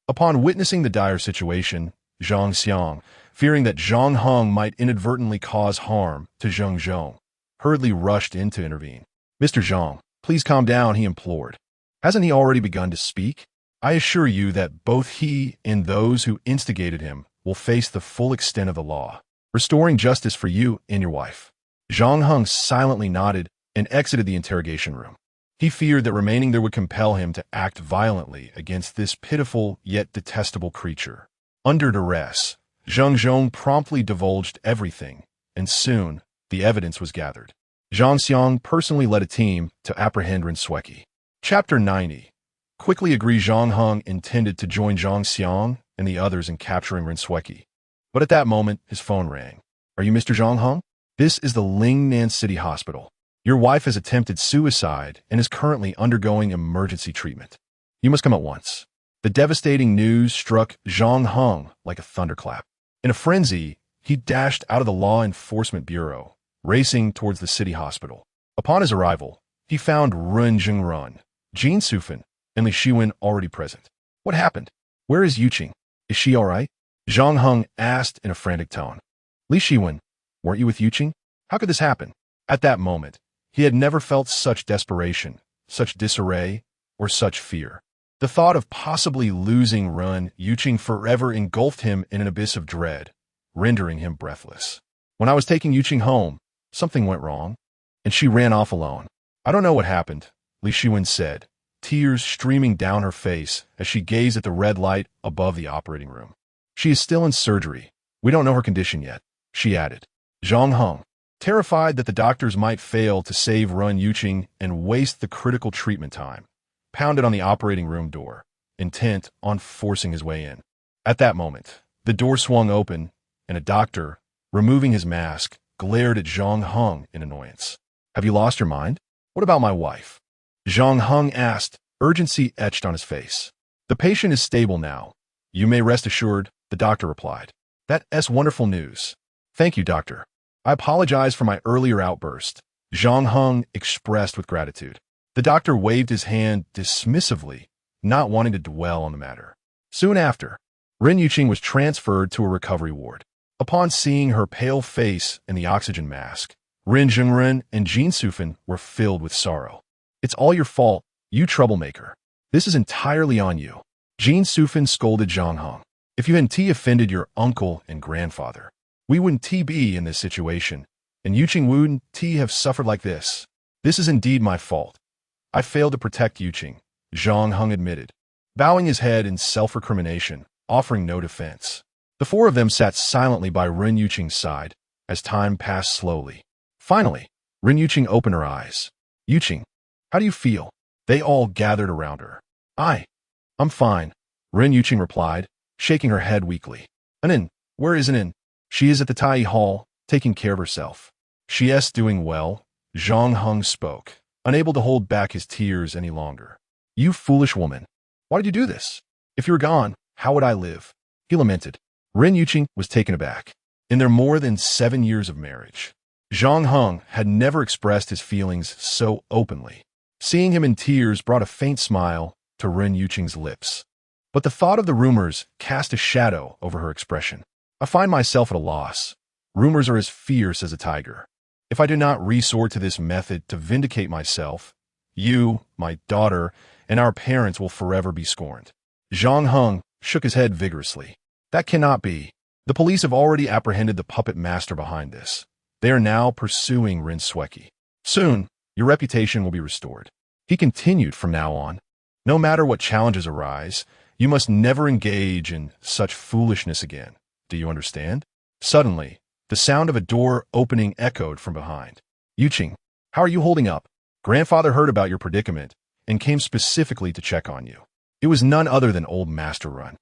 Upon witnessing the dire situation, Zhang Xiang, fearing that Zhang Heng might inadvertently cause harm to Zheng Zhong, hurriedly rushed in to intervene. Mr. Zhang, please calm down, he implored. Hasn't he already begun to speak? I assure you that both he and those who instigated him will face the full extent of the law, restoring justice for you and your wife. Zhang Heng silently nodded and exited the interrogation room. He feared that remaining there would compel him to act violently against this pitiful yet detestable creature. Under duress, Zheng Zhong promptly divulged everything, and soon the evidence was gathered. Zhang Xiang personally led a team to apprehend Rin Sweki. Chapter 90. Quickly agree Zhang Heng intended to join Zhang Xiang and the others in capturing Rin Sweki. But at that moment, his phone rang. Are you Mr. Zhang Heng? This is the Lingnan City Hospital. Your wife has attempted suicide and is currently undergoing emergency treatment. You must come at once. The devastating news struck Zhang Heng like a thunderclap. In a frenzy, he dashed out of the Law Enforcement Bureau racing towards the city hospital. Upon his arrival, he found Ren Jingrun, Jin Sufan, and Li Shiwen already present. What happened? Where is Yuqing? Is she all right? Zhang Heng asked in a frantic tone. Li Shiwen, weren't you with Yuqing? How could this happen? At that moment, he had never felt such desperation, such disarray, or such fear. The thought of possibly losing Ren Yuqing forever engulfed him in an abyss of dread, rendering him breathless. When I was taking Yuqing home, something went wrong, and she ran off alone. I don't know what happened, Li Shiwen said, tears streaming down her face as she gazed at the red light above the operating room. She is still in surgery. We don't know her condition yet, she added. Zhang Heng, terrified that the doctors might fail to save Ren Yuqing and waste the critical treatment time, pounded on the operating room door, intent on forcing his way in. At that moment, the door swung open, and a doctor, removing his mask, glared at Zhang Heng in annoyance. Have you lost your mind? What about my wife? Zhang Heng asked, urgency etched on his face. The patient is stable now. You may rest assured, the doctor replied. That's wonderful news. Thank you, doctor. I apologize for my earlier outburst, Zhang Heng expressed with gratitude. The doctor waved his hand dismissively, not wanting to dwell on the matter. Soon after, Ren Yuqing was transferred to a recovery ward. Upon seeing her pale face and the oxygen mask, Ren Jingrun and Jin Sufan were filled with sorrow. It's all your fault, you troublemaker. This is entirely on you. Jin Sufan scolded Zhang Heng. If you hadn't offended your uncle and grandfather, we wouldn't be in this situation, and Yuqing wouldn't have suffered like this. This is indeed my fault. I failed to protect Yuqing, Zhang Heng admitted, bowing his head in self-recrimination, offering no defense. The four of them sat silently by Ren Yuqing's side as time passed slowly. Finally, Ren Yuqing opened her eyes. Yuqing, how do you feel? They all gathered around her. I'm fine, Ren Yuqing replied, shaking her head weakly. Anin, where is Anin? She is at the Tai Hall, taking care of herself. She is doing well, Zhang Heng spoke, unable to hold back his tears any longer. You foolish woman. Why did you do this? If you were gone, how would I live? He lamented. Ren Yuqing was taken aback. In their more than 7 years of marriage, Zhang Heng had never expressed his feelings so openly. Seeing him in tears brought a faint smile to Ren Yuqing's lips. But the thought of the rumors cast a shadow over her expression. I find myself at a loss. Rumors are as fierce as a tiger. If I do not resort to this method to vindicate myself, you, my daughter, and our parents will forever be scorned. Zhang Heng shook his head vigorously. That cannot be. The police have already apprehended the puppet master behind this. They are now pursuing Ren Sweki. Soon, your reputation will be restored. He continued from now on. No matter what challenges arise, you must never engage in such foolishness again. Do you understand? Suddenly, the sound of a door opening echoed from behind. Yuqing, how are you holding up? Grandfather heard about your predicament and came specifically to check on you. It was none other than old Master Ren,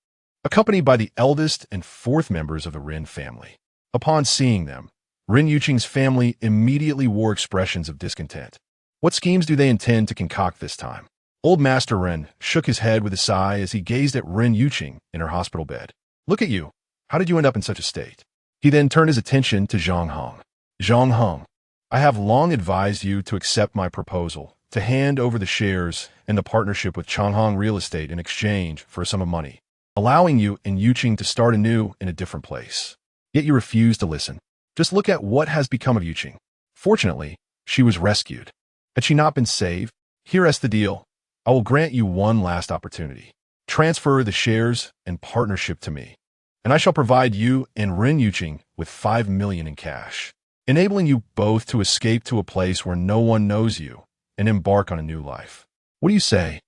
accompanied by the eldest and fourth members of the Ren family. Upon seeing them, Ren Yuqing's family immediately wore expressions of discontent. What schemes do they intend to concoct this time? Old Master Ren shook his head with a sigh as he gazed at Ren Yuqing in her hospital bed. Look at you. How did you end up in such a state? He then turned his attention to Zhang Heng. Zhang Heng, I have long advised you to accept my proposal to hand over the shares in the partnership with Changhong Real Estate in exchange for a sum of money, allowing you and Yuqing to start anew in a different place. Yet you refuse to listen. Just look at what has become of Yuqing. Fortunately, she was rescued. Had she not been saved, here is the deal. I will grant you one last opportunity. Transfer the shares and partnership to me, and I shall provide you and Ren Yuqing with 5 million in cash, enabling you both to escape to a place where no one knows you and embark on a new life. What do you say?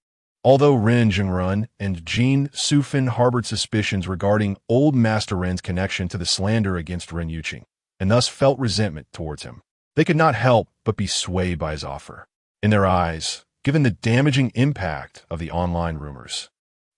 Although Ren Jingrun and Jin Sufan harbored suspicions regarding old Master Ren's connection to the slander against Ren Yuqing, and thus felt resentment towards him, they could not help but be swayed by his offer. In their eyes, given the damaging impact of the online rumors,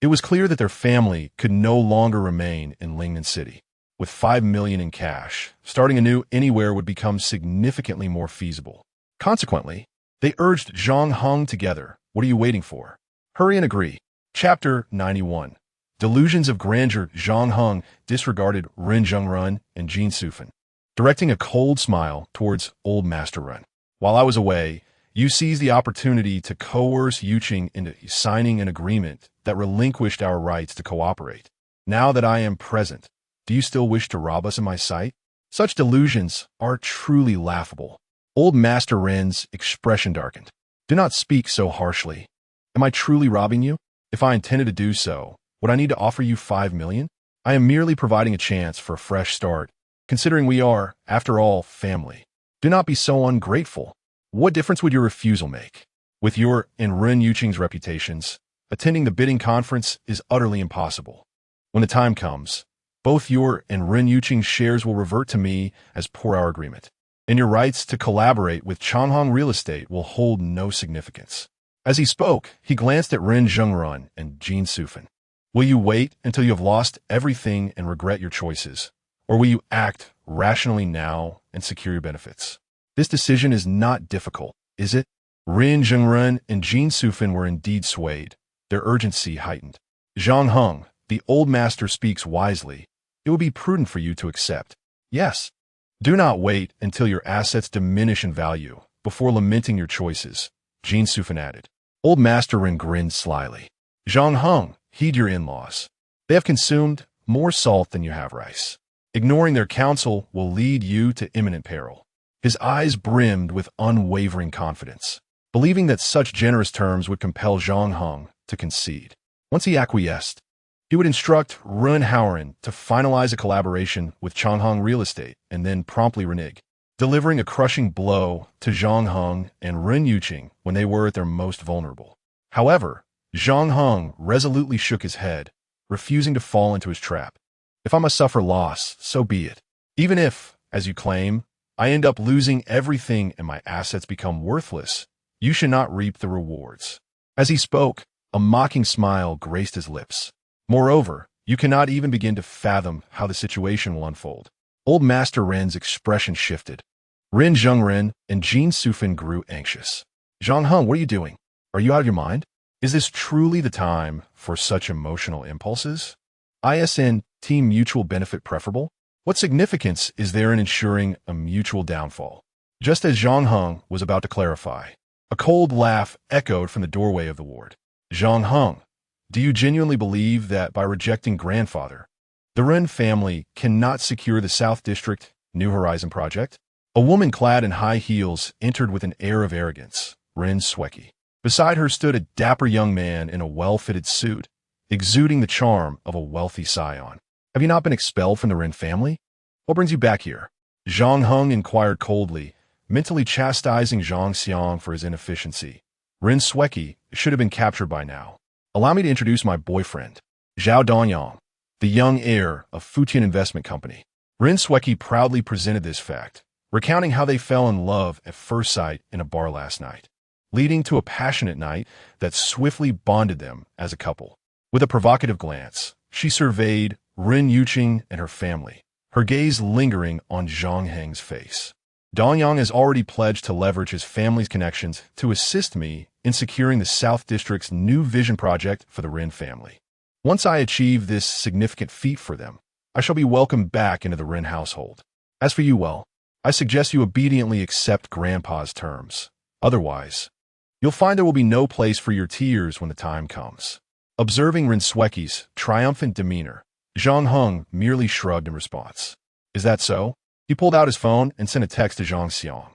it was clear that their family could no longer remain in Lingnan City. With 5 million in cash, starting anew anywhere would become significantly more feasible. Consequently, they urged Zhang Heng together. What are you waiting for? Hurry and agree. Chapter 91. Delusions of grandeur. Zhang Heng disregarded Ren Jingrun and Jin Sufan. directing a cold smile towards old Master Ren. While I was away, you seized the opportunity to coerce Yuqing into signing an agreement that relinquished our rights to cooperate. Now that I am present, do you still wish to rob us in my sight? Such delusions are truly laughable. Old Master Ren's expression darkened. Do not speak so harshly. Am I truly robbing you? If I intended to do so, would I need to offer you 5 million? I am merely providing a chance for a fresh start, considering we are, after all, family. Do not be so ungrateful. What difference would your refusal make? With your and Ren Yuqing's reputations, attending the bidding conference is utterly impossible. When the time comes, both your and Ren Yuqing's shares will revert to me as per our agreement, and your rights to collaborate with Changhong Real Estate will hold no significance. As he spoke, he glanced at Ren Zhengrun and Jin Sufan. Will you wait until you have lost everything and regret your choices, or will you act rationally now and secure your benefits? This decision is not difficult, is it? Ren Zhengrun and Jin Sufan were indeed swayed, their urgency heightened. Zhang Heng, the old master speaks wisely. It would be prudent for you to accept. Yes. Do not wait until your assets diminish in value before lamenting your choices, Jin Sufan added. Old Master Ren grinned slyly. Zhang Heng, heed your in-laws. They have consumed more salt than you have rice. Ignoring their counsel will lead you to imminent peril. His eyes brimmed with unwavering confidence, believing that such generous terms would compel Zhang Heng to concede. Once he acquiesced, he would instruct Ren Howren to finalize a collaboration with Changhong Real Estate and then promptly renege, delivering a crushing blow to Zhang Heng and Ren Yuqing when they were at their most vulnerable. However, Zhang Heng resolutely shook his head, refusing to fall into his trap. If I must suffer loss, so be it. Even if, as you claim, I end up losing everything and my assets become worthless, you should not reap the rewards. As he spoke, a mocking smile graced his lips. Moreover, you cannot even begin to fathom how the situation will unfold. Old Master Ren's expression shifted. Ren Zhengrun and Jin Sufan grew anxious. Zhang Heng, what are you doing? Are you out of your mind? Is this truly the time for such emotional impulses? ISN team mutual benefit preferable? What significance is there in ensuring a mutual downfall? Just as Zhang Heng was about to clarify, a cold laugh echoed from the doorway of the ward. Zhang Heng, do you genuinely believe that by rejecting grandfather, the Ren family cannot secure the South District New Horizon project? A woman clad in high heels entered with an air of arrogance, Ren Sweki. Beside her stood a dapper young man in a well-fitted suit, exuding the charm of a wealthy scion. Have you not been expelled from the Ren family? What brings you back here? Zhang Heng inquired coldly, mentally chastising Zhang Xiang for his inefficiency. Ren Sweki should have been captured by now. Allow me to introduce my boyfriend, Zhao Dongyang, the young heir of Futian Investment Company. Ren Sweki proudly presented this fact, recounting how they fell in love at first sight in a bar last night, leading to a passionate night that swiftly bonded them as a couple. With a provocative glance, she surveyed Ren Yuqing and her family, her gaze lingering on Zhang Heng's face. Dongyang has already pledged to leverage his family's connections to assist me in securing the South District's new vision project for the Ren family. Once I achieve this significant feat for them, I shall be welcomed back into the Ren household. As for you, well, I suggest you obediently accept Grandpa's terms. Otherwise, you'll find there will be no place for your tears when the time comes. Observing Ren Sweki's triumphant demeanor, Zhang Heng merely shrugged in response. Is that so? He pulled out his phone and sent a text to Zhang Xiang.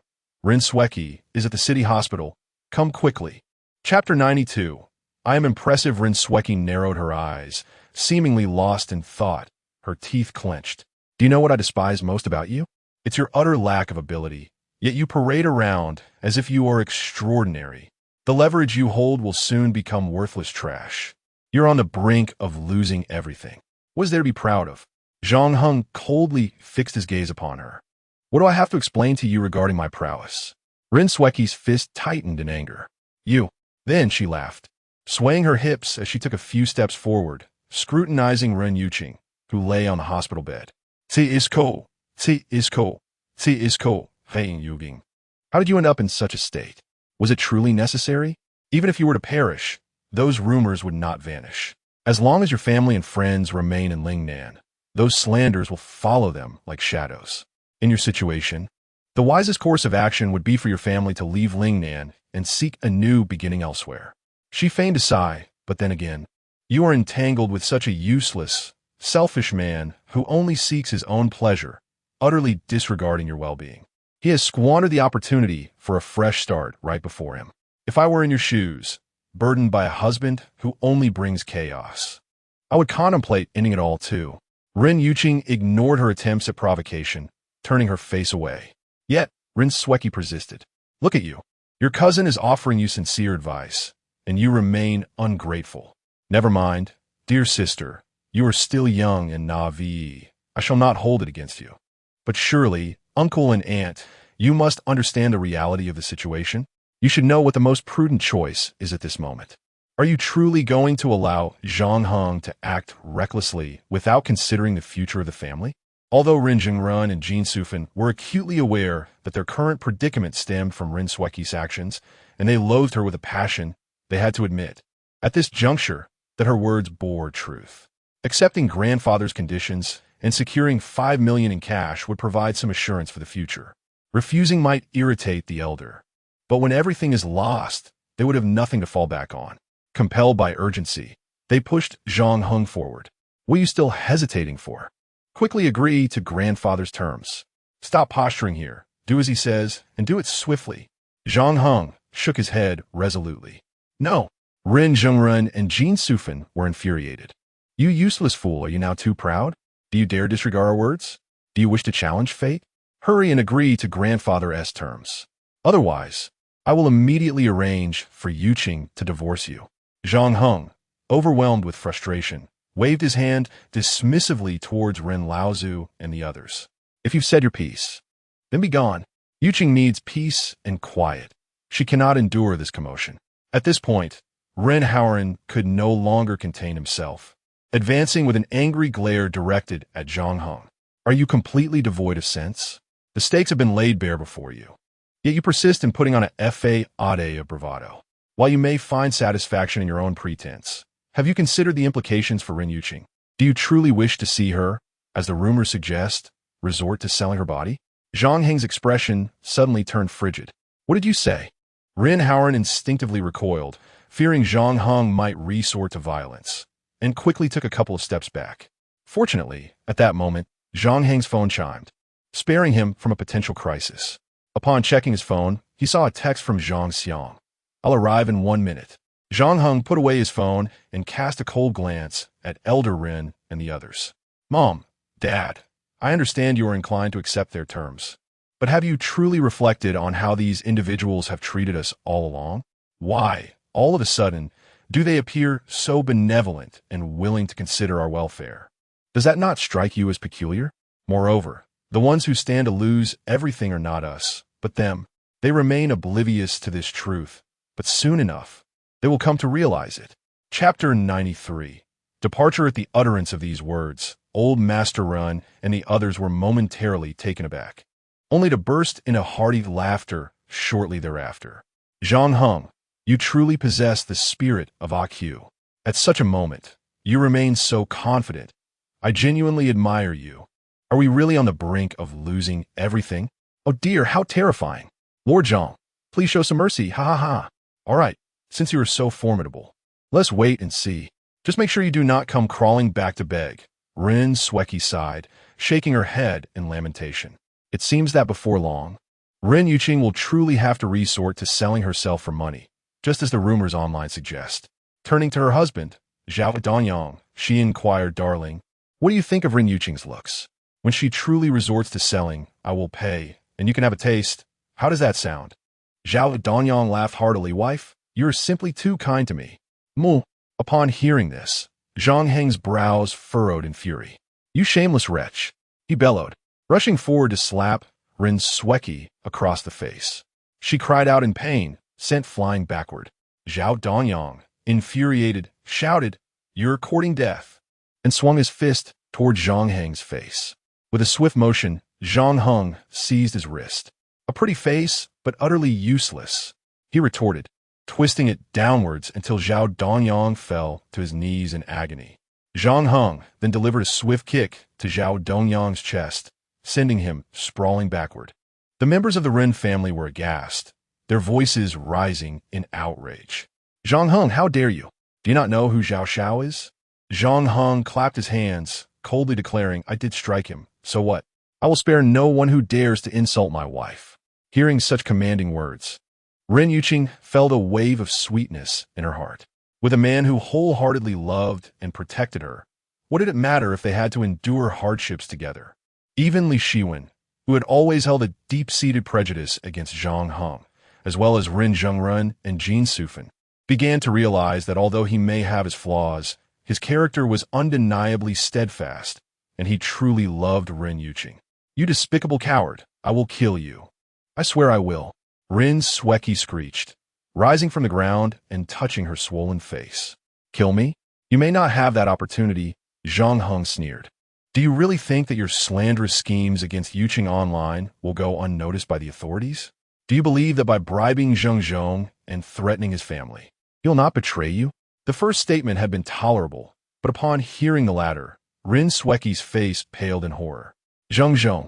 Ren Sweki is at the city hospital. Come quickly. Chapter 92. I am impressive. Ren Sweki narrowed her eyes, seemingly lost in thought, her teeth clenched. Do you know what I despise most about you? It's your utter lack of ability, yet you parade around as if you are extraordinary. The leverage you hold will soon become worthless trash. You're on the brink of losing everything. What is there to be proud of? Zhang Heng coldly fixed his gaze upon her. What do I have to explain to you regarding my prowess? Ren Sweki's fist tightened in anger. You. Then she laughed, swaying her hips as she took a few steps forward, scrutinizing Ren Yuqing, who lay on the hospital bed. She is cool. She is cool. She is cool. Ren Yuqing. How did you end up in such a state? Was it truly necessary? Even if you were to perish, those rumors would not vanish. As long as your family and friends remain in Lingnan, those slanders will follow them like shadows. In your situation, the wisest course of action would be for your family to leave Lingnan and seek a new beginning elsewhere. She feigned a sigh, but then again, you are entangled with such a useless, selfish man who only seeks his own pleasure, utterly disregarding your well-being. He has squandered the opportunity for a fresh start right before him. If I were in your shoes, burdened by a husband who only brings chaos, I would contemplate ending it all too. Rin Yuqing ignored her attempts at provocation, turning her face away. Yet, Rin Sweki persisted. Look at you. Your cousin is offering you sincere advice, and you remain ungrateful. Never mind, dear sister, you are still young and naive. I shall not hold it against you. But surely, uncle and aunt, you must understand the reality of the situation. You should know what the most prudent choice is at this moment. Are you truly going to allow Zhang Heng to act recklessly without considering the future of the family? Although Rin Jingrun and Jin Sufan were acutely aware that their current predicament stemmed from Rin Sweki's actions, and they loathed her with a passion, they had to admit, at this juncture, that her words bore truth. Accepting grandfather's conditions and securing 5 million in cash would provide some assurance for the future. Refusing might irritate the elder, but when everything is lost, they would have nothing to fall back on. Compelled by urgency, they pushed Zhang Heng forward. What are you still hesitating for? Quickly agree to grandfather's terms. Stop posturing here, do as he says, and do it swiftly. Zhang Heng shook his head resolutely. No. Rin Zhengren and Jin Sufan were infuriated. You useless fool, are you now too proud? Do you dare disregard our words? Do you wish to challenge fate? Hurry and agree to grandfather's terms. Otherwise, I will immediately arrange for Yuqing to divorce you. Zhang Heng, overwhelmed with frustration, waved his hand dismissively towards Ren Laozu and the others. If you've said your piece, then be gone. Yuqing needs peace and quiet. She cannot endure this commotion. At this point, Ren Haoran could no longer contain himself, advancing with an angry glare directed at Zhang Heng. Are you completely devoid of sense? The stakes have been laid bare before you. Yet you persist in putting on a fade of bravado. While you may find satisfaction in your own pretense, have you considered the implications for Rin Yuqing? Do you truly wish to see her, as the rumors suggest, resort to selling her body? Zhang Heng's expression suddenly turned frigid. What did you say? Rin Haoran instinctively recoiled, fearing Zhang Heng might resort to violence, and quickly took a couple of steps back. Fortunately, at that moment, Zhang Heng's phone chimed, sparing him from a potential crisis. Upon checking his phone, he saw a text from Zhang Xiang. I'll arrive in 1 minute. Zhang Heng put away his phone and cast a cold glance at Elder Rin and the others. Mom, Dad, I understand you are inclined to accept their terms. But have you truly reflected on how these individuals have treated us all along? Why, all of a sudden, do they appear so benevolent and willing to consider our welfare? Does that not strike you as peculiar? Moreover, the ones who stand to lose everything are not us, but them. They remain oblivious to this truth, but soon enough, they will come to realize it. Chapter 93. Departure. At the utterance of these words, old Master Run and the others were momentarily taken aback, only to burst into hearty laughter shortly thereafter. Zhang Heng, you truly possess the spirit of AQ. At such a moment, you remain so confident. I genuinely admire you. Are we really on the brink of losing everything? Oh dear, how terrifying. Lord Zhang, please show some mercy, ha ha ha. All right, since you are so formidable, let's wait and see. Just make sure you do not come crawling back to beg. Rin Sweki sighed, shaking her head in lamentation. It seems that before long, Rin Yuqing will truly have to resort to selling herself for money, just as the rumors online suggest. Turning to her husband, Zhao Danyang, she inquired, darling, what do you think of Rin Yuqing's looks? When she truly resorts to selling, I will pay, and you can have a taste. How does that sound? Zhao Danyang laughed heartily. Wife, you are simply too kind to me. Mu. Upon hearing this, Zhang Heng's brows furrowed in fury. You shameless wretch, he bellowed, rushing forward to slap Rin Sweki across the face. She cried out in pain, sent flying backward. Zhao Danyang, infuriated, shouted, You're courting death, and swung his fist toward Zhang Heng's face. With a swift motion, Zhang Heng seized his wrist. A pretty face, but utterly useless, he retorted, twisting it downwards until Zhao Danyang fell to his knees in agony. Zhang Heng then delivered a swift kick to Zhao Donyang's chest, sending him sprawling backward. The members of the Ren family were aghast, their voices rising in outrage. Zhang Heng, how dare you? Do you not know who Zhao Xiao is? Zhang Heng clapped his hands, coldly declaring, I did strike him, so what? I will spare no one who dares to insult my wife. Hearing such commanding words, Ren Yuqing felt a wave of sweetness in her heart. With a man who wholeheartedly loved and protected her, what did it matter if they had to endure hardships together? Even Li Shiwen, who had always held a deep-seated prejudice against Zhang Heng, as well as Ren Zhengren and Jin Sufan, began to realize that although he may have his flaws, his character was undeniably steadfast, and he truly loved Ren Yuqing. You despicable coward, I will kill you. I swear I will. Ren Sweki screeched, rising from the ground and touching her swollen face. Kill me? You may not have that opportunity, Zhang Heng sneered. Do you really think that your slanderous schemes against Yuqing online will go unnoticed by the authorities? Do you believe that by bribing Zheng Zhong and threatening his family, he'll not betray you? The first statement had been tolerable, but upon hearing the latter, Ren Sweki's face paled in horror. Zheng Zhong,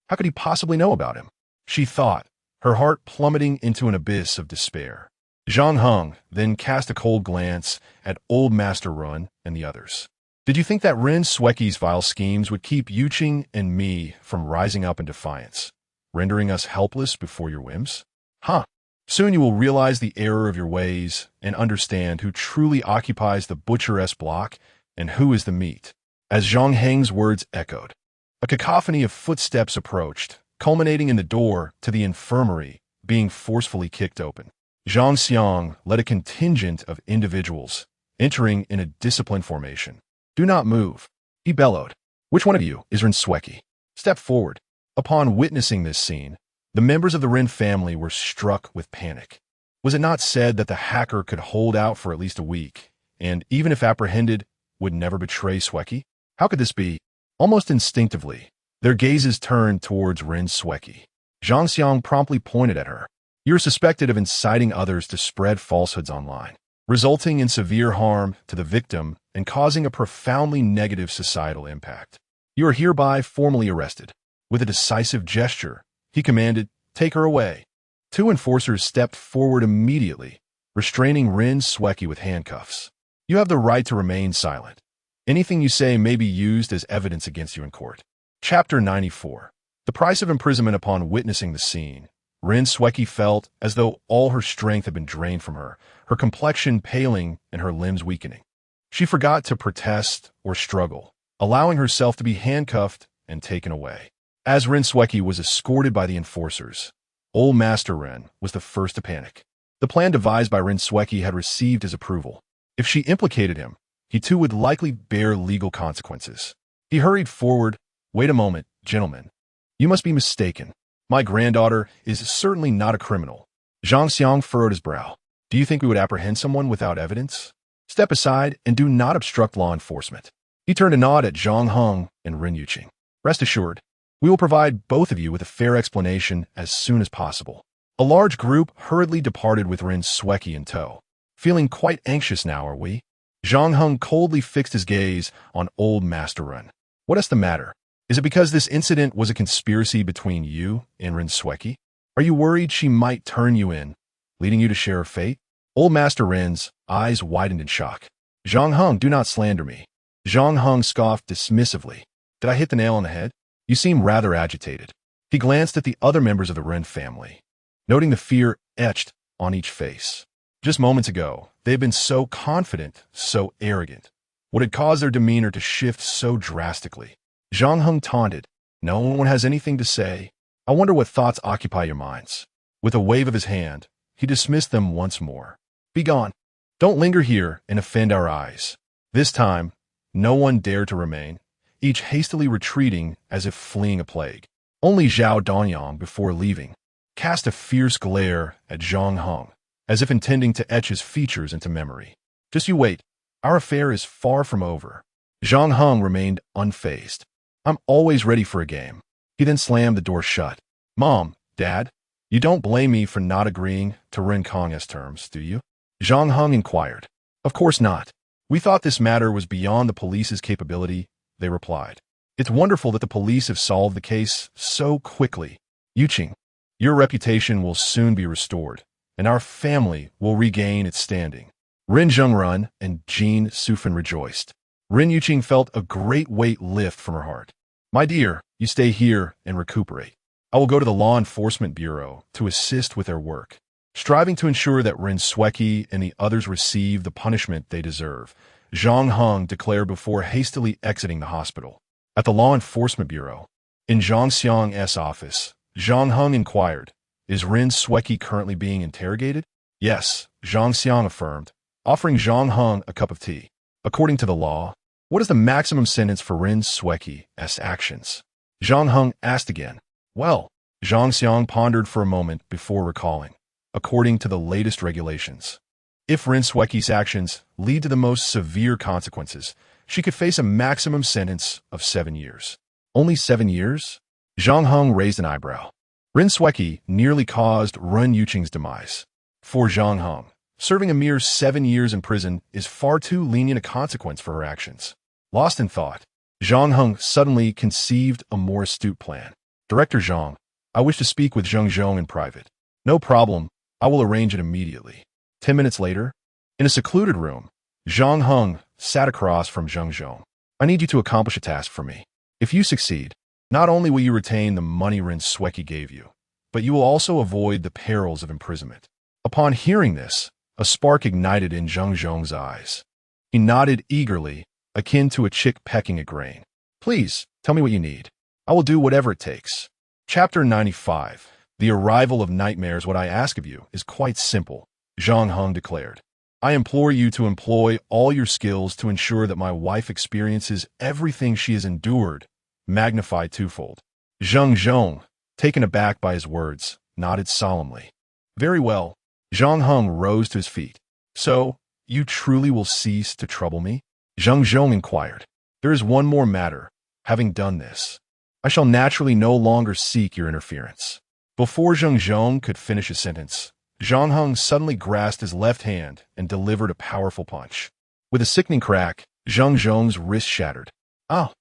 how could he possibly know about him? She thought, her heart plummeting into an abyss of despair. Zhang Heng then cast a cold glance at Old Master Run and the others. Did you think that Ren Sweki's vile schemes would keep Yuqing and me from rising up in defiance, rendering us helpless before your whims? Huh. Soon you will realize the error of your ways and understand who truly occupies the butcheress block and who is the meat. As Zhang Heng's words echoed, a cacophony of footsteps approached, culminating in the door to the infirmary being forcefully kicked open. Zhang Xiang led a contingent of individuals, entering in a disciplined formation. Do not move, he bellowed. Which one of you is Ren Sweki? Step forward. Upon witnessing this scene, the members of the Ren family were struck with panic. Was it not said that the hacker could hold out for at least a week, and even if apprehended, would never betray Sweki? How could this be? Almost instinctively, their gazes turned towards Ren Sweki. Zhang Xiang promptly pointed at her. You're suspected of inciting others to spread falsehoods online, resulting in severe harm to the victim and causing a profoundly negative societal impact. You are hereby formally arrested. With a decisive gesture, he commanded, take her away. Two enforcers stepped forward immediately, restraining Ren Sweki with handcuffs. You have the right to remain silent. Anything you say may be used as evidence against you in court. Chapter 94. The price of imprisonment. Upon witnessing the scene, Ren Sweki felt as though all her strength had been drained from her, her complexion paling and her limbs weakening. She forgot to protest or struggle, allowing herself to be handcuffed and taken away. As Ren Sweki was escorted by the enforcers, Old Master Ren was the first to panic. The plan devised by Ren Sweki had received his approval. If she implicated him, he too would likely bear legal consequences. He hurried forward. Wait a moment, gentlemen. You must be mistaken. My granddaughter is certainly not a criminal. Zhang Xiang furrowed his brow. Do you think we would apprehend someone without evidence? Step aside and do not obstruct law enforcement. He turned a nod at Zhang Heng and Ren Yuqing. Rest assured, we will provide both of you with a fair explanation as soon as possible. A large group hurriedly departed with Ren Sweki in tow. Feeling quite anxious now, are we? Zhang Heng coldly fixed his gaze on Old Master Ren. What is the matter? Is it because this incident was a conspiracy between you and Ren Sweki? Are you worried she might turn you in, leading you to share her fate? Old Master Ren's eyes widened in shock. Zhang Heng, do not slander me. Zhang Heng scoffed dismissively. Did I hit the nail on the head? You seem rather agitated. He glanced at the other members of the Ren family, noting the fear etched on each face. Just moments ago, they had been so confident, so arrogant. What had caused their demeanor to shift so drastically? Zhang Heng taunted. No one has anything to say. I wonder what thoughts occupy your minds. With a wave of his hand, he dismissed them once more. Be gone. Don't linger here and offend our eyes. This time, no one dared to remain, each hastily retreating as if fleeing a plague. Only Zhao Danyang, before leaving, cast a fierce glare at Zhang Heng, as if intending to etch his features into memory. Just you wait. Our affair is far from over. Zhang Heng remained unfazed. I'm always ready for a game. He then slammed the door shut. Mom, Dad, you don't blame me for not agreeing to Ren Kong's terms, do you? Zhang Heng inquired. Of course not. We thought this matter was beyond the police's capability, they replied. It's wonderful that the police have solved the case so quickly. Yuqing, your reputation will soon be restored, and our family will regain its standing. Rin Zhongrun and Jin Sufan rejoiced. Rin Yuqing felt a great weight lift from her heart. My dear, you stay here and recuperate. I will go to the Law Enforcement Bureau to assist with their work. Striving to ensure that Rin Sweki and the others receive the punishment they deserve, Zhang Heng declared before hastily exiting the hospital. At the Law Enforcement Bureau, in Zhang Xiang's office, Zhang Heng inquired, is Rin Sweki currently being interrogated? Yes, Zhang Xiang affirmed, offering Zhang Heng a cup of tea. According to the law, what is the maximum sentence for Rin Sweki's actions? Zhang Heng asked again. Well, Zhang Xiang pondered for a moment before recalling. According to the latest regulations, if Rin Sweki's actions lead to the most severe consequences, she could face a maximum sentence of 7 years. Only 7 years? Zhang Heng raised an eyebrow. Rin Sweki nearly caused Rin Yuqing's demise. For Zhang Heng, serving a mere 7 years in prison is far too lenient a consequence for her actions. Lost in thought, Zhang Heng suddenly conceived a more astute plan. Director Zhang, I wish to speak with Zheng Zhong in private. No problem, I will arrange it immediately. 10 minutes later, in a secluded room, Zhang Heng sat across from Zheng Zhong. I need you to accomplish a task for me. If you succeed, not only will you retain the money Rin Sweki gave you, but you will also avoid the perils of imprisonment. Upon hearing this, a spark ignited in Zheng Zhong's eyes. He nodded eagerly, akin to a chick pecking a grain. Please, tell me what you need. I will do whatever it takes. Chapter 95. The arrival of nightmares. What I ask of you is quite simple, Zhang Heng declared. I implore you to employ all your skills to ensure that my wife experiences everything she has endured, magnified twofold. Zheng Zhong, taken aback by his words, nodded solemnly. Very well. Zhang Heng rose to his feet. So, you truly will cease to trouble me? Zheng Zhong inquired. There is one more matter. Having done this, I shall naturally no longer seek your interference. Before Zheng Zhong could finish his sentence, Zhang Heng suddenly grasped his left hand and delivered a powerful punch. With a sickening crack, Zheng Zhong's wrist shattered. Ah!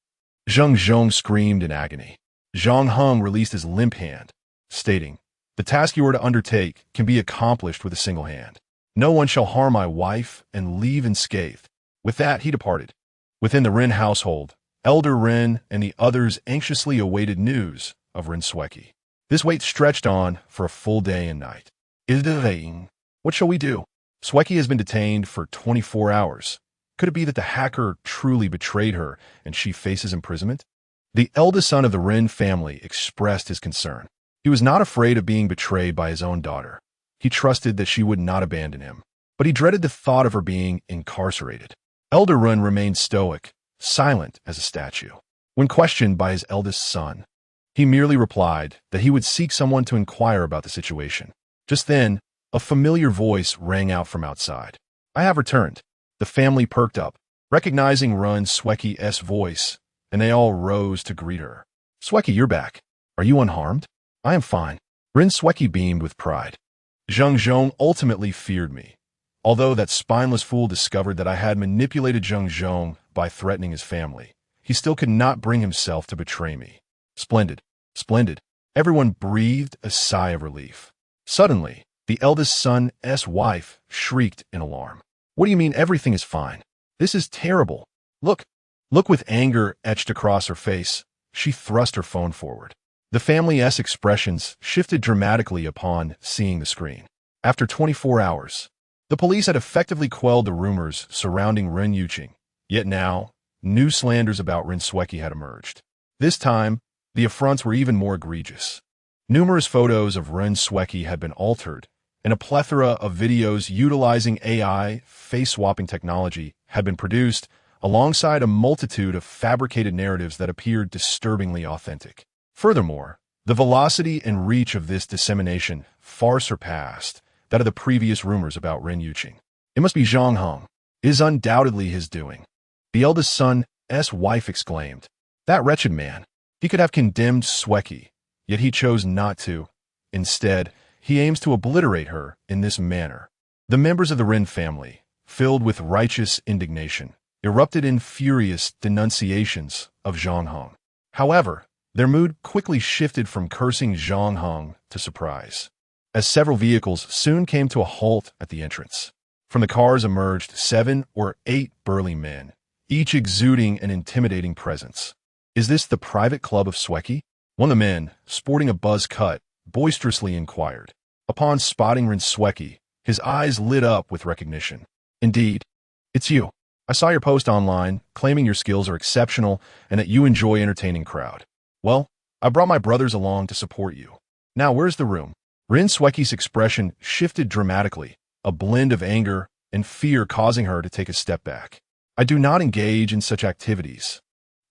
Zheng Zhong screamed in agony. Zhang Heng released his limp hand, stating, the task you are to undertake can be accomplished with a single hand. No one shall harm my wife and leave unscathed. With that, he departed. Within the Rin household, Elder Rin and the others anxiously awaited news of Rin Sweki. This wait stretched on for a full day and night. What shall we do? Sweki has been detained for 24 hours. Could it be that the hacker truly betrayed her and she faces imprisonment? The eldest son of the Rin family expressed his concern. He was not afraid of being betrayed by his own daughter. He trusted that she would not abandon him, but he dreaded the thought of her being incarcerated. Elder Rin remained stoic, silent as a statue. When questioned by his eldest son, he merely replied that he would seek someone to inquire about the situation. Just then, a familiar voice rang out from outside. I have returned. The family perked up, recognizing Rin Sweki's voice, and they all rose to greet her. Sweki, you're back. Are you unharmed? I am fine. Rin Sweki beamed with pride. Zheng Zhong ultimately feared me. Although that spineless fool discovered that I had manipulated Zheng Zhong by threatening his family, he still could not bring himself to betray me. Splendid. Splendid. Everyone breathed a sigh of relief. Suddenly, the eldest son's wife shrieked in alarm. What do you mean everything is fine? This is terrible. Look. Look with anger etched across her face. She thrust her phone forward. The family's expressions shifted dramatically upon seeing the screen. After 24 hours, the police had effectively quelled the rumors surrounding Rin Yuqing. Yet now, new slanders about Rin Sweki had emerged. This time, the affronts were even more egregious. Numerous photos of Rin Sweki had been altered, and a plethora of videos utilizing AI face-swapping technology had been produced, alongside a multitude of fabricated narratives that appeared disturbingly authentic. Furthermore, the velocity and reach of this dissemination far surpassed that of the previous rumors about Rin Yuqing. It must be Zhang Heng. It is undoubtedly his doing. The eldest son's wife exclaimed. That wretched man. He could have condemned Sweki, yet he chose not to. Instead, he aims to obliterate her in this manner. The members of the Rin family, filled with righteous indignation, erupted in furious denunciations of Zhang Heng. However, their mood quickly shifted from cursing Zhang Heng to surprise, as several vehicles soon came to a halt at the entrance. From the cars emerged 7 or 8 burly men, each exuding an intimidating presence. "Is this the private club of Sweki?" One of the men, sporting a buzz cut, boisterously inquired. Upon spotting Rin Sweki, his eyes lit up with recognition. "Indeed, it's you. I saw your post online, claiming your skills are exceptional and that you enjoy entertaining crowd. Well, I brought my brothers along to support you. Now, where's the room?" Rin Sweki's expression shifted dramatically, a blend of anger and fear causing her to take a step back. "I do not engage in such activities."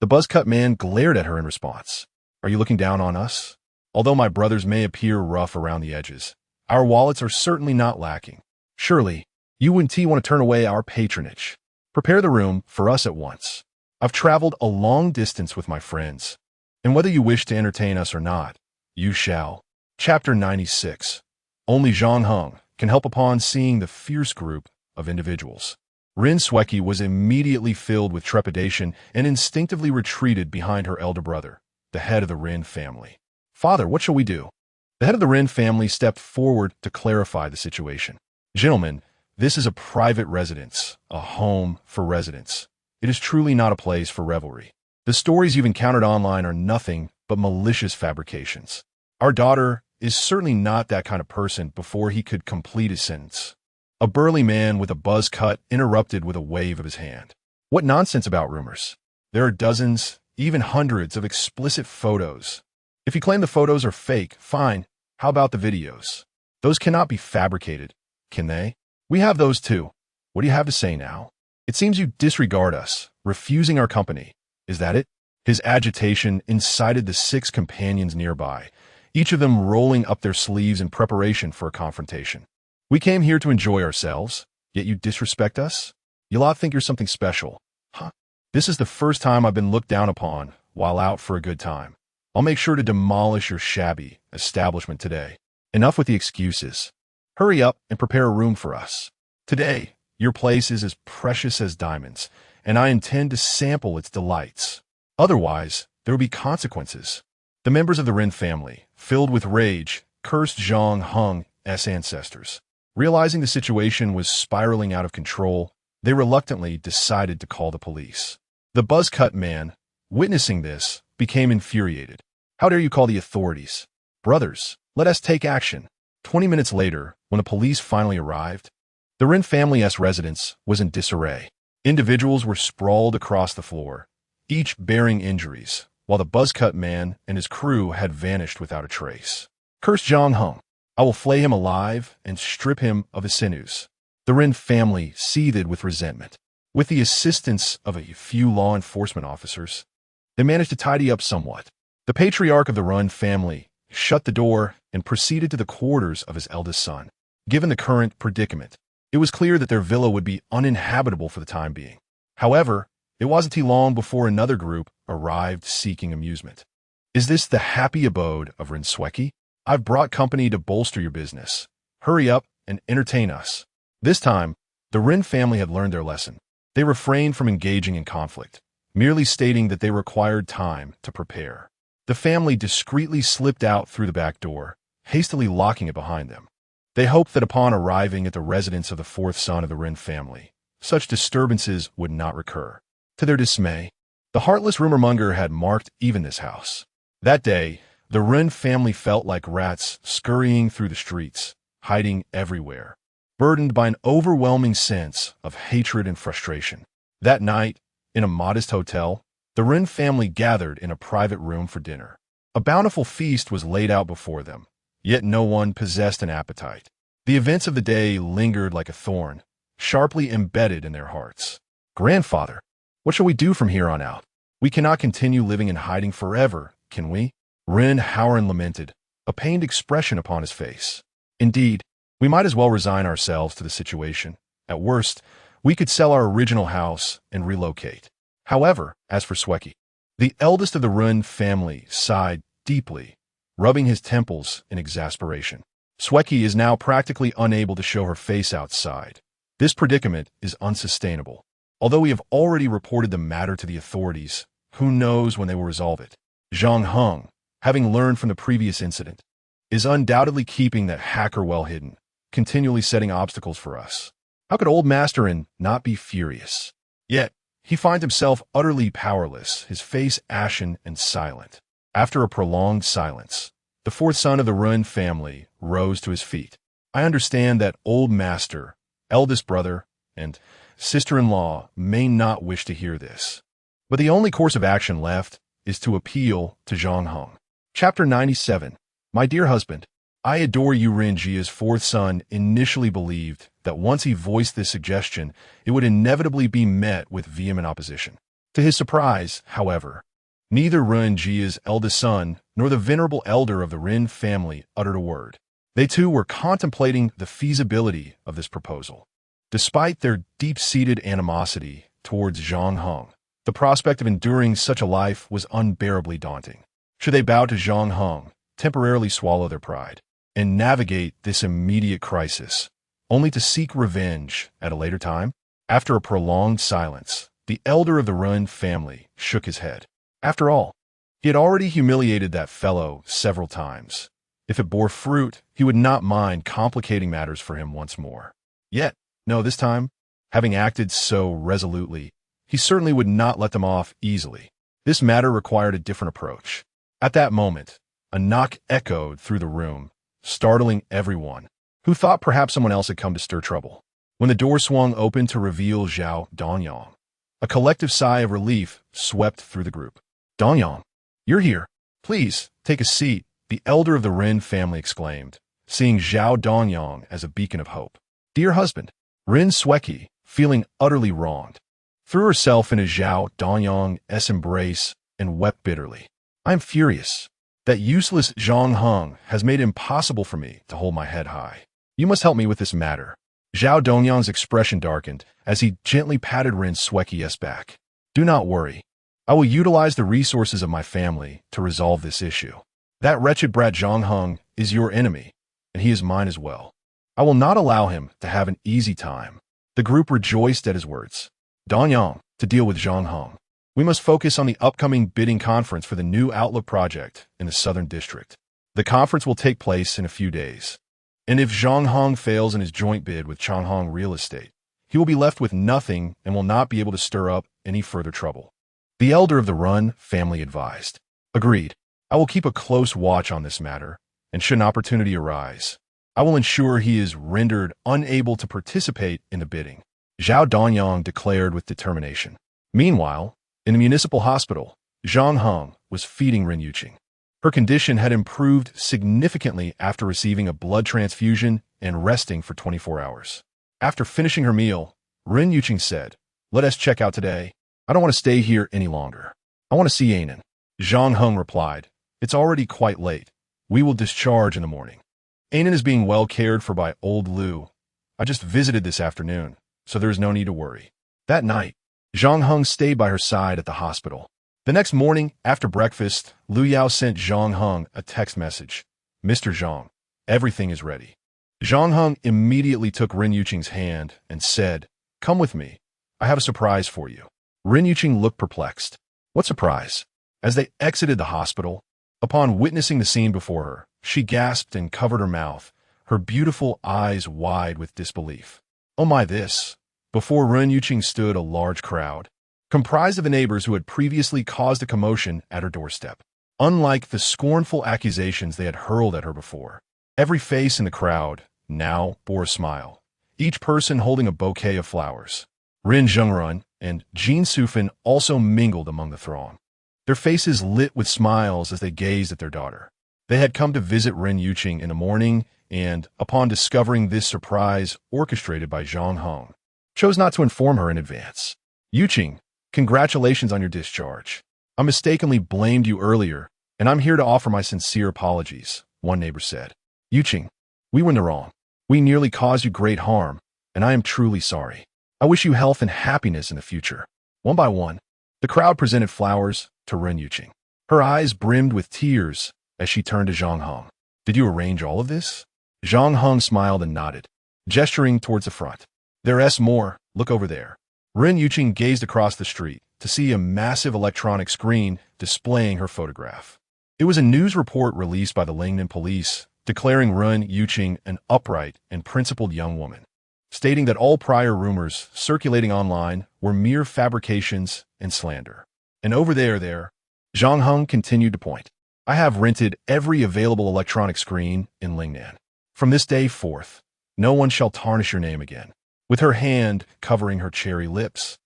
The buzzcut man glared at her in response. "Are you looking down on us? Although my brothers may appear rough around the edges, our wallets are certainly not lacking. Surely, you wouldn't want to turn away our patronage. Prepare the room for us at once. I've traveled a long distance with my friends, and whether you wish to entertain us or not, you shall." Chapter 96. Only Zhang Heng can help upon seeing the fierce group of individuals. Rin Sweki was immediately filled with trepidation and instinctively retreated behind her elder brother, the head of the Rin family. "Father, what shall we do?" The head of the Rin family stepped forward to clarify the situation. "Gentlemen, this is a private residence, a home for residents. It is truly not a place for revelry. The stories you've encountered online are nothing but malicious fabrications. Our daughter is certainly not that kind of person." Before he could complete his sentence, a burly man with a buzz cut interrupted with a wave of his hand. "What nonsense about rumors? There are dozens, even hundreds of explicit photos. If you claim the photos are fake, fine. How about the videos? Those cannot be fabricated, can they? We have those too. What do you have to say now? It seems you disregard us, refusing our company. Is that it?" His agitation incited the 6 companions nearby, each of them rolling up their sleeves in preparation for a confrontation. "We came here to enjoy ourselves, yet you disrespect us? You lot think you're something special, huh? This is the first time I've been looked down upon while out for a good time. I'll make sure to demolish your shabby establishment today. Enough with the excuses. Hurry up and prepare a room for us. Today, your place is as precious as diamonds, and I intend to sample its delights. Otherwise, there will be consequences." The members of the Rin family, filled with rage, cursed Zhang Heng's ancestors. Realizing the situation was spiraling out of control, they reluctantly decided to call the police. The buzz-cut man, witnessing this, became infuriated. "How dare you call the authorities? Brothers, let us take action." 20 minutes later, when the police finally arrived, the Rin family's residence was in disarray. Individuals were sprawled across the floor, each bearing injuries, while the buzz-cut man and his crew had vanished without a trace. "Curse Zhang Heng. I will flay him alive and strip him of his sinews." The Rin family seethed with resentment. With the assistance of a few law enforcement officers, they managed to tidy up somewhat. The patriarch of the Rin family shut the door and proceeded to the quarters of his eldest son. Given the current predicament, it was clear that their villa would be uninhabitable for the time being. However, it wasn't too long before another group arrived seeking amusement. "Is this the happy abode of Rin Sweki? I've brought company to bolster your business. Hurry up and entertain us." This time, the Rin family had learned their lesson. They refrained from engaging in conflict, merely stating that they required time to prepare. The family discreetly slipped out through the back door, hastily locking it behind them. They hoped that upon arriving at the residence of the 4th son of the Rin family, such disturbances would not recur. To their dismay, the heartless rumormonger had marked even this house. That day, the Rin family felt like rats scurrying through the streets, hiding everywhere, burdened by an overwhelming sense of hatred and frustration. That night, in a modest hotel, the Rin family gathered in a private room for dinner. A bountiful feast was laid out before them, yet no one possessed an appetite. The events of the day lingered like a thorn, sharply embedded in their hearts. "Grandfather, what shall we do from here on out? We cannot continue living in hiding forever, can we?" Rin Howard lamented, a pained expression upon his face. "Indeed, we might as well resign ourselves to the situation. At worst, we could sell our original house and relocate." However, as for Sweki, the eldest of the Rin family sighed deeply, rubbing his temples in exasperation. Sweki is now practically unable to show her face outside. This predicament is unsustainable. Although we have already reported the matter to the authorities, who knows when they will resolve it. Zhang Heng, having learned from the previous incident, is undoubtedly keeping that hacker well hidden, continually setting obstacles for us. How could old Master Yin not be furious? Yet, he finds himself utterly powerless, his face ashen and silent. After a prolonged silence, the fourth son of the Ruin family rose to his feet. I understand that old master, eldest brother, and sister-in-law may not wish to hear this, but the only course of action left is to appeal to Zhang Heng. Chapter 97. My dear husband, I adore you. Ren Jia's fourth son initially believed that once he voiced this suggestion, it would inevitably be met with vehement opposition. To his surprise, however, neither Ren Jia's eldest son nor the venerable elder of the Ren family uttered a word. They too were contemplating the feasibility of this proposal. Despite their deep-seated animosity towards Zhang Heng, the prospect of enduring such a life was unbearably daunting. Should they bow to Zhang Heng, temporarily swallow their pride, and navigate this immediate crisis, only to seek revenge at a later time? After a prolonged silence, the elder of the Run family shook his head. After all, he had already humiliated that fellow several times. If it bore fruit, he would not mind complicating matters for him once more. Yet, no, this time, having acted so resolutely, he certainly would not let them off easily. This matter required a different approach. At that moment, a knock echoed through the room, startling everyone, who thought perhaps someone else had come to stir trouble. When the door swung open to reveal Zhao Dongyang, a collective sigh of relief swept through the group. Dongyang, you're here. Please, take a seat, the elder of the Ren family exclaimed, seeing Zhao Dongyang as a beacon of hope. Dear husband, Ren Sweki, feeling utterly wronged, threw herself into Zhao Dongyang's embrace and wept bitterly. I am furious. That useless Zhang Heng has made it impossible for me to hold my head high. You must help me with this matter. Zhao Dongyang's expression darkened as he gently patted Ren Sweki's back. Do not worry. I will utilize the resources of my family to resolve this issue. That wretched brat Zhang Heng is your enemy, and he is mine as well. I will not allow him to have an easy time. The group rejoiced at his words. Dongyang, to deal with Zhang Heng, we must focus on the upcoming bidding conference for the new Outlook project in the Southern District. The conference will take place in a few days. And if Zhang Heng fails in his joint bid with Changhong Real Estate, he will be left with nothing and will not be able to stir up any further trouble. The elder of the Run family advised. Agreed. I will keep a close watch on this matter, and should an opportunity arise, I will ensure he is rendered unable to participate in the bidding. Zhao Dongyang declared with determination. Meanwhile, in the municipal hospital, Zhang Heng was feeding Ren Yuqing. Her condition had improved significantly after receiving a blood transfusion and resting for 24 hours. After finishing her meal, Ren Yuqing said, Let us check out today. I don't want to stay here any longer. I want to see Anan. Zhang Heng replied, It's already quite late. We will discharge in the morning. Anan is being well cared for by old Lu. I just visited this afternoon, so there is no need to worry. That night, Zhang Heng stayed by her side at the hospital. The next morning, after breakfast, Lu Yao sent Zhang Heng a text message. Mr. Zhang, everything is ready. Zhang Heng immediately took Ren Yuqing's hand and said, Come with me. I have a surprise for you. Ren Yuqing looked perplexed. What surprise? As they exited the hospital, upon witnessing the scene before her, she gasped and covered her mouth, her beautiful eyes wide with disbelief. Oh my, this! Before Ren Yuqing stood a large crowd, comprised of the neighbors who had previously caused a commotion at her doorstep. Unlike the scornful accusations they had hurled at her before, every face in the crowd now bore a smile, each person holding a bouquet of flowers. Ren Zhengrun and Jin Sufan also mingled among the throng, their faces lit with smiles as they gazed at their daughter. They had come to visit Ren Yuqing in the morning and, upon discovering this surprise orchestrated by Zhang Heng, chose not to inform her in advance. Yuqing, congratulations on your discharge. I mistakenly blamed you earlier, and I'm here to offer my sincere apologies, one neighbor said. Yuqing, we were in the wrong. We nearly caused you great harm, and I am truly sorry. I wish you health and happiness in the future. One by one, the crowd presented flowers to Ren Yuqing. Her eyes brimmed with tears as she turned to Zhang Heng. Did you arrange all of this? Zhang Heng smiled and nodded, gesturing towards the front. There's more, look over there. Ren Yuqing gazed across the street to see a massive electronic screen displaying her photograph. It was a news report released by the Lingnan police declaring Ren Yuqing an upright and principled young woman, stating that all prior rumors circulating online were mere fabrications and slander. And over there, Zhang Heng continued to point. I have rented every available electronic screen in Lingnan. From this day forth, no one shall tarnish your name again. With her hand covering her cherry lips,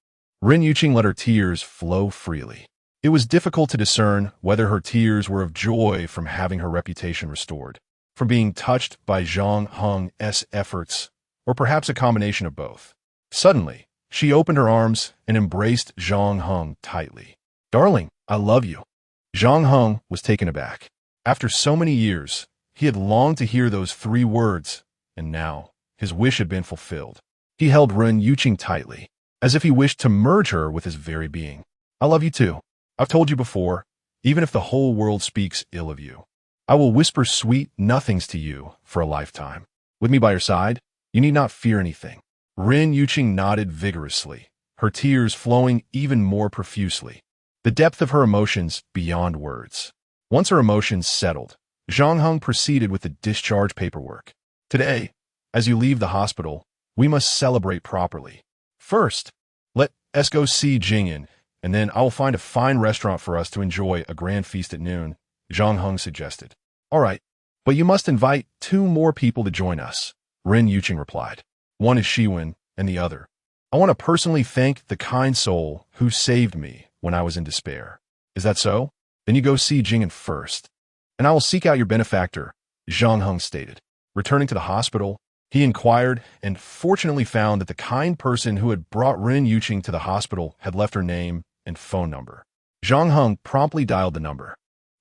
Ren Yuqing let her tears flow freely. It was difficult to discern whether her tears were of joy from having her reputation restored, from being touched by Zhang Heng's efforts, or perhaps a combination of both. Suddenly, she opened her arms and embraced Zhang Heng tightly. Darling, I love you. Zhang Heng was taken aback. After so many years, he had longed to hear those 3 words, and now his wish had been fulfilled. He held Ren Yuqing tightly, as if he wished to merge her with his very being. I love you too. I've told you before, even if the whole world speaks ill of you, I will whisper sweet nothings to you for a lifetime. With me by your side, you need not fear anything. Ren Yuqing nodded vigorously, her tears flowing even more profusely. The depth of her emotions beyond words. Once her emotions settled, Zhang Heng proceeded with the discharge paperwork. Today, as you leave the hospital, we must celebrate properly. First, let us go see Jingyan, and then I will find a fine restaurant for us to enjoy a grand feast at noon, Zhang Heng suggested. All right, but you must invite 2 more people to join us, Ren Yuqing replied. One is Shiwen, and the other. I want to personally thank the kind soul who saved me when I was in despair. Is that so? Then you go see Jingyan first, and I will seek out your benefactor, Zhang Heng stated. Returning to the hospital, he inquired and fortunately found that the kind person who had brought Ren Yuqing to the hospital had left her name and phone number. Zhang Heng promptly dialed the number.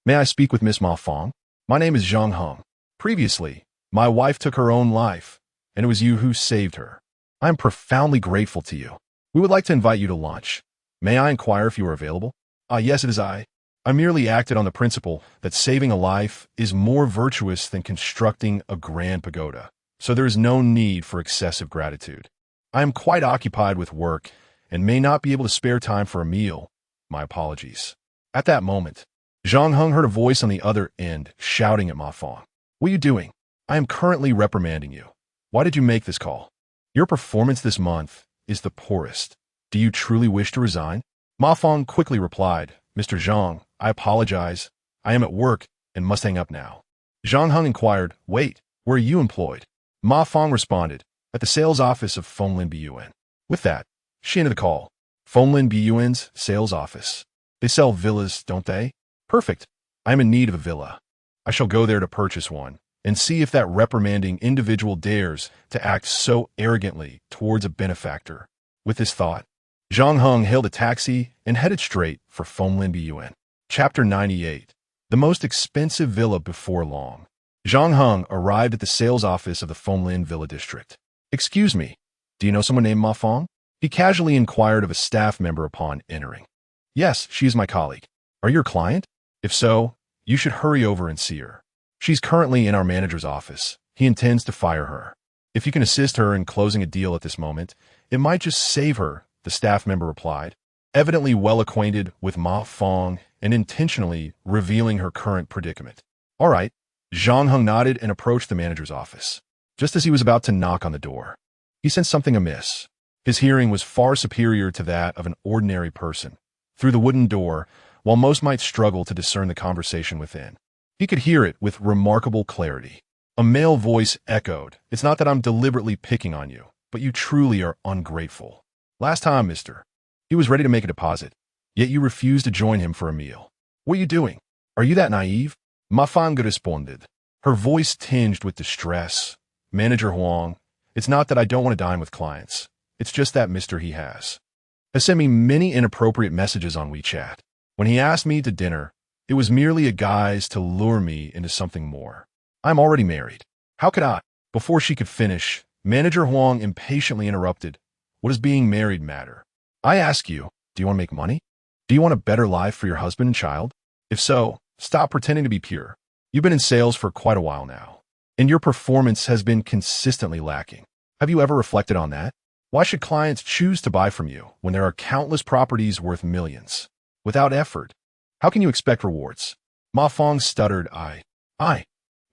May I speak with Miss Ma Fong? My name is Zhang Heng. Previously, my wife took her own life, and it was you who saved her. I am profoundly grateful to you. We would like to invite you to lunch. May I inquire if you are available? Yes, it is I. I merely acted on the principle that saving a life is more virtuous than constructing a grand pagoda, so there is no need for excessive gratitude. I am quite occupied with work and may not be able to spare time for a meal. My apologies. At that moment, Zhang Heng heard a voice on the other end shouting at Ma Fong. What are you doing? I am currently reprimanding you. Why did you make this call? Your performance this month is the poorest. Do you truly wish to resign? Ma Fong quickly replied, Mr. Zhang, I apologize. I am at work and must hang up now. Zhang Heng inquired, wait, where are you employed? Ma Fong responded, at the sales office of Fonglin Bun. With that, she ended the call. Fonglin Bun's sales office. They sell villas, don't they? Perfect. I am in need of a villa. I shall go there to purchase one, and see if that reprimanding individual dares to act so arrogantly towards a benefactor. With this thought, Zhang Heng hailed a taxi and headed straight for Fonglin Bun. Chapter 98. The most expensive villa before long. Zhang Heng arrived at the sales office of the Fonglin Villa District. Excuse me, do you know someone named Ma Fong? He casually inquired of a staff member upon entering. Yes, she is my colleague. Are you your client? If so, you should hurry over and see her. She's currently in our manager's office. He intends to fire her. If you can assist her in closing a deal at this moment, it might just save her, the staff member replied, evidently well acquainted with Ma Fong and intentionally revealing her current predicament. All right. Zhang Heng nodded and approached the manager's office. Just as he was about to knock on the door, he sensed something amiss. His hearing was far superior to that of an ordinary person. Through the wooden door, while most might struggle to discern the conversation within, he could hear it with remarkable clarity. A male voice echoed, It's not that I'm deliberately picking on you, but you truly are ungrateful. Last time, mister, he was ready to make a deposit, yet you refused to join him for a meal. What are you doing? Are you that naive? Ma Fong responded, her voice tinged with distress. Manager Huang, it's not that I don't want to dine with clients. It's just that Mr. He has sent me many inappropriate messages on WeChat. When he asked me to dinner, it was merely a guise to lure me into something more. I'm already married. How could I? Before she could finish, Manager Huang impatiently interrupted. What does being married matter? I ask you, do you want to make money? Do you want a better life for your husband and child? If so, stop pretending to be pure. You've been in sales for quite a while now, and your performance has been consistently lacking. Have you ever reflected on that? Why should clients choose to buy from you when there are countless properties worth millions? Without effort, how can you expect rewards? Ma Fong stuttered, I.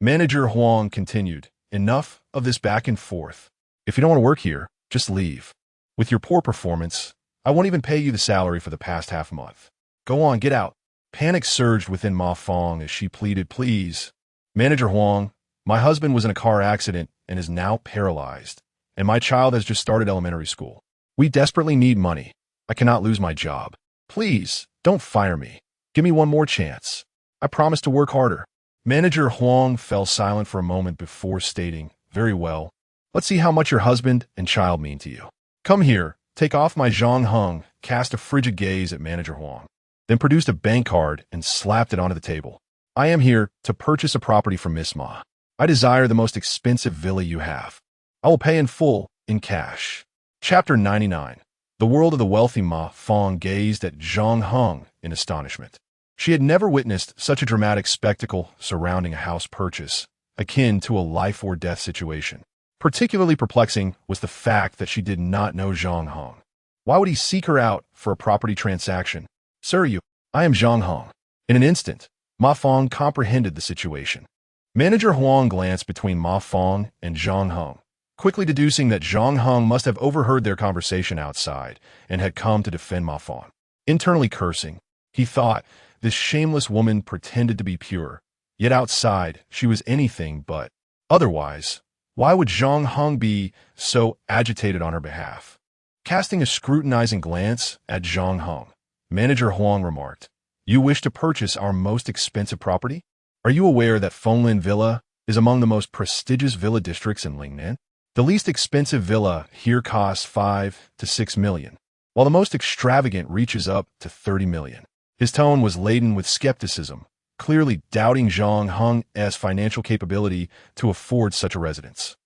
Manager Huang continued, enough of this back and forth. If you don't want to work here, just leave. With your poor performance, I won't even pay you the salary for the past half month. Go on, get out. Panic surged within Ma Fong as she pleaded, please. Manager Huang, my husband was in a car accident and is now paralyzed, and my child has just started elementary school. We desperately need money. I cannot lose my job. Please, don't fire me. Give me one more chance. I promise to work harder. Manager Huang fell silent for a moment before stating, very well. Let's see how much your husband and child mean to you. Come here, take off my Zhang Heng, cast a frigid gaze at Manager Huang, then produced a bank card and slapped it onto the table. I am here to purchase a property from Miss Ma. I desire the most expensive villa you have. I will pay in full, in cash. Chapter 99. The world of the wealthy Ma Fong gazed at Zhang Heng in astonishment. She had never witnessed such a dramatic spectacle surrounding a house purchase, akin to a life-or-death situation. Particularly perplexing was the fact that she did not know Zhang Heng. Why would he seek her out for a property transaction? Sir, I am Zhang Heng. In an instant, Ma Fong comprehended the situation. Manager Huang glanced between Ma Fong and Zhang Heng, quickly deducing that Zhang Heng must have overheard their conversation outside and had come to defend Ma Fong. Internally cursing, he thought, this shameless woman pretended to be pure, yet outside she was anything but. Otherwise, why would Zhang Heng be so agitated on her behalf? Casting a scrutinizing glance at Zhang Heng, Manager Huang remarked, you wish to purchase our most expensive property? Are you aware that Fenglin Villa is among the most prestigious villa districts in Lingnan? The least expensive villa here costs 5 to 6 million, while the most extravagant reaches up to 30 million. His tone was laden with skepticism, clearly doubting Zhang Heng's financial capability to afford such a residence.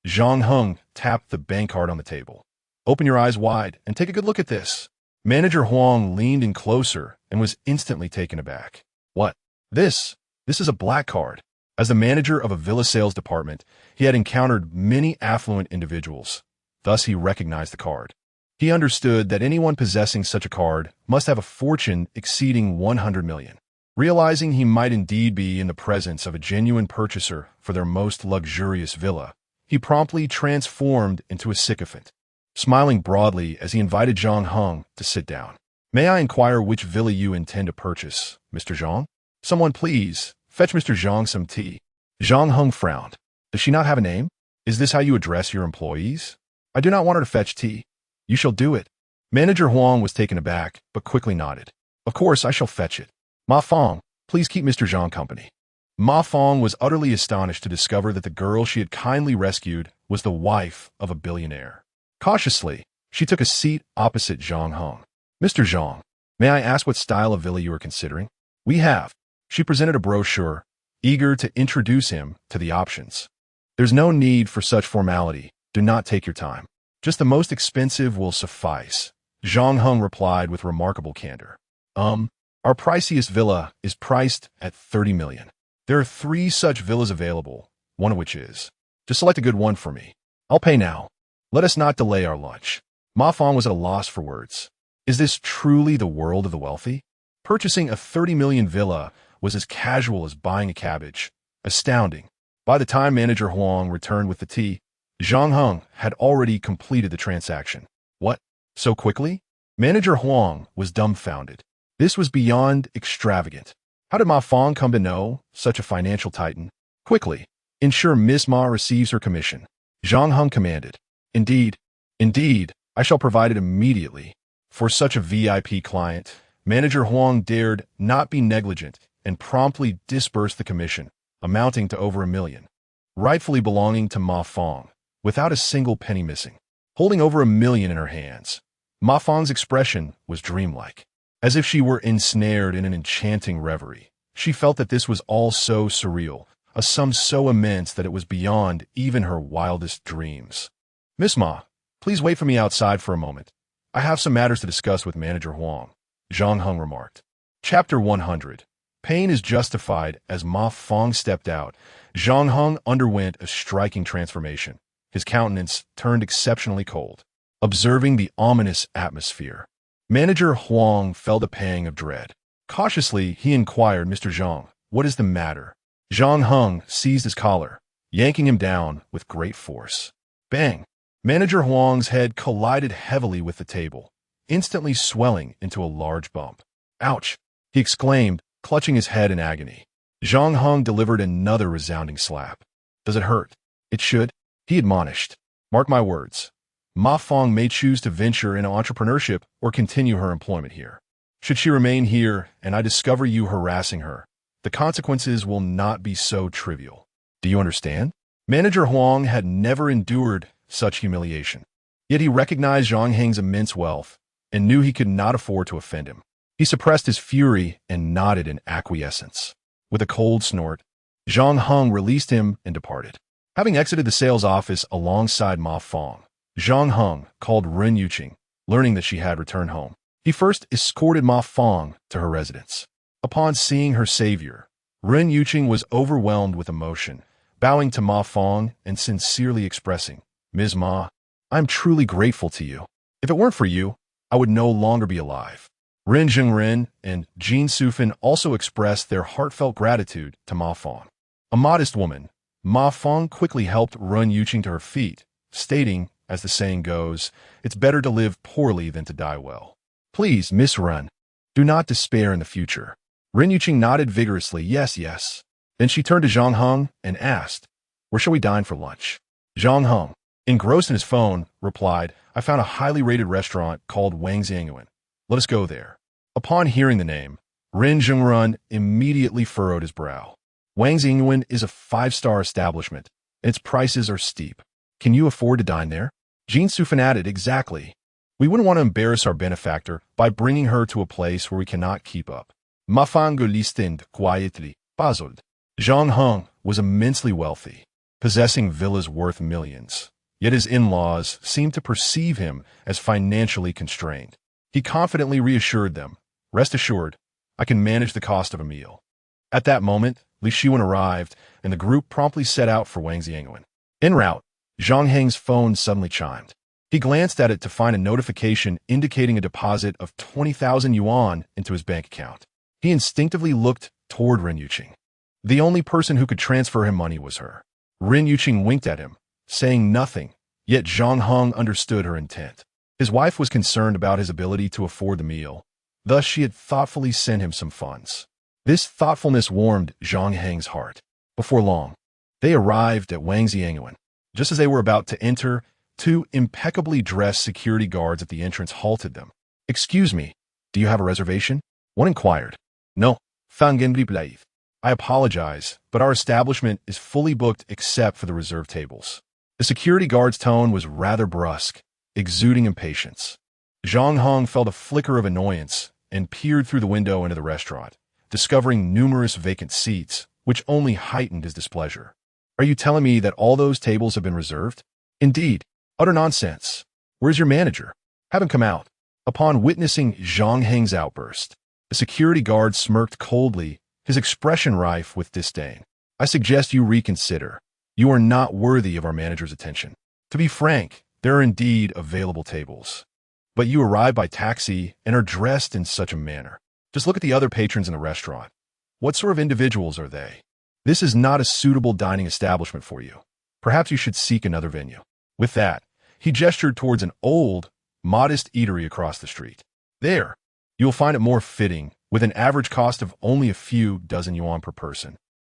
Zhang Heng tapped the bank card on the table. Open your eyes wide and take a good look at this. Manager Huang leaned in closer and was instantly taken aback. What? This is a black card. As the manager of a villa sales department, he had encountered many affluent individuals. Thus, he recognized the card. He understood that anyone possessing such a card must have a fortune exceeding 100 million. Realizing he might indeed be in the presence of a genuine purchaser for their most luxurious villa, he promptly transformed into a sycophant, smiling broadly as he invited Zhang Heng to sit down. May I inquire which villa you intend to purchase, Mr. Zhang? Someone please, fetch Mr. Zhang some tea. Zhang Heng frowned. Does she not have a name? Is this how you address your employees? I do not want her to fetch tea. You shall do it. Manager Huang was taken aback, but quickly nodded. Of course, I shall fetch it. Ma Fong, please keep Mr. Zhang company. Ma Fong was utterly astonished to discover that the girl she had kindly rescued was the wife of a billionaire. Cautiously, she took a seat opposite Zhang Heng. Mr. Zhang, may I ask what style of villa you are considering? We have. She presented a brochure, eager to introduce him to the options. There's no need for such formality. Do not take your time. Just the most expensive will suffice. Zhang Heng replied with remarkable candor. Our priciest villa is priced at 30 million. There are 3 such villas available, one of which is. Just select a good one for me. I'll pay now. Let us not delay our lunch. Ma Fong was at a loss for words. Is this truly the world of the wealthy? Purchasing a 30 million villa was as casual as buying a cabbage. Astounding. By the time Manager Huang returned with the tea, Zhang Heng had already completed the transaction. What? So quickly? Manager Huang was dumbfounded. This was beyond extravagant. How did Ma Fong come to know such a financial titan? Quickly, ensure Miss Ma receives her commission. Zhang Heng commanded. Indeed, I shall provide it immediately. For such a VIP client, Manager Huang dared not be negligent and promptly disbursed the commission, amounting to over 1 million, rightfully belonging to Ma Fong, without a single penny missing. Holding over 1 million in her hands, Ma Fong's expression was dreamlike, as if she were ensnared in an enchanting reverie. She felt that this was all so surreal, a sum so immense that it was beyond even her wildest dreams. Miss Ma, please wait for me outside for a moment. I have some matters to discuss with Manager Huang, Zhang Heng remarked. Chapter 100. Pain is justified. As Ma Fong stepped out, Zhang Heng underwent a striking transformation. His countenance turned exceptionally cold. observing the ominous atmosphere. Manager Huang felt a pang of dread. Cautiously, he inquired, Mr. Zhang, what is the matter? Zhang Heng seized his collar, yanking him down with great force. Bang! Manager Huang's head collided heavily with the table, instantly swelling into a large bump. Ouch! He exclaimed, clutching his head in agony. Zhang Heng delivered another resounding slap. Does it hurt? It should, he admonished. Mark my words. Ma Fong may choose to venture into entrepreneurship or continue her employment here. Should she remain here and I discover you harassing her, the consequences will not be so trivial. Do you understand? Manager Huang had never endured such humiliation. Yet he recognized Zhang Heng's immense wealth and knew he could not afford to offend him. He suppressed his fury and nodded in acquiescence. With a cold snort, Zhang Heng released him and departed. Having exited the sales office alongside Ma Fong, Zhang Heng called Ren Yuqing, learning that she had returned home. He first escorted Ma Fong to her residence. Upon seeing her savior, Ren Yuqing was overwhelmed with emotion, bowing to Ma Fong and sincerely expressing, Ms. Ma, I'm truly grateful to you. If it weren't for you, I would no longer be alive. Ren Zhengren and Jin Sufan also expressed their heartfelt gratitude to Ma Fong. A modest woman, Ma Fong quickly helped Ren Yuqing to her feet, stating, as the saying goes, it's better to live poorly than to die well. Please, Miss Ren, do not despair in the future. Ren Yuqing nodded vigorously, yes, yes. Then she turned to Zhang Heng and asked, where shall we dine for lunch? Zhang Heng, engrossed in his phone, replied, I found a highly rated restaurant called Wang Xiangyuan. Let us go there. Upon hearing the name, Ren Zhengrun immediately furrowed his brow. Wang Xiangyuan is a 5-star establishment, and its prices are steep. Can you afford to dine there? Jin Sufan added, exactly. We wouldn't want to embarrass our benefactor by bringing her to a place where we cannot keep up. Ma Fong listened quietly, puzzled. Zhang Heng was immensely wealthy, possessing villas worth millions. Yet his in-laws seemed to perceive him as financially constrained. He confidently reassured them, rest assured, I can manage the cost of a meal. At that moment, Li Xiwen arrived, and the group promptly set out for Wang Xiangyuan. En route, Zhang Heng's phone suddenly chimed. He glanced at it to find a notification indicating a deposit of 20,000 yuan into his bank account. He instinctively looked toward Ren Yuqing. The only person who could transfer him money was her. Ren Yuqing winked at him, saying nothing, yet Zhang Heng understood her intent. His wife was concerned about his ability to afford the meal, thus she had thoughtfully sent him some funds. This thoughtfulness warmed Zhang Heng's heart. Before long, they arrived at Wang Xiangyuan. Just as they were about to enter, 2 impeccably dressed security guards at the entrance halted them. Excuse me, do you have a reservation? One inquired. No, I apologize, but our establishment is fully booked except for the reserved tables. The security guard's tone was rather brusque, exuding impatience. Zhang Heng felt a flicker of annoyance and peered through the window into the restaurant, discovering numerous vacant seats, which only heightened his displeasure. Are you telling me that all those tables have been reserved? Indeed. Utter nonsense. Where's your manager? Have him come out. Upon witnessing Zhang Heng's outburst, the security guard smirked coldly, his expression rife with disdain. I suggest you reconsider. You are not worthy of our manager's attention. To be frank, there are indeed available tables. But you arrive by taxi and are dressed in such a manner. Just look at the other patrons in the restaurant. What sort of individuals are they? This is not a suitable dining establishment for you. Perhaps you should seek another venue. With that, he gestured towards an old, modest eatery across the street. There, you'll find it more fitting, with an average cost of only a few dozen yuan per person.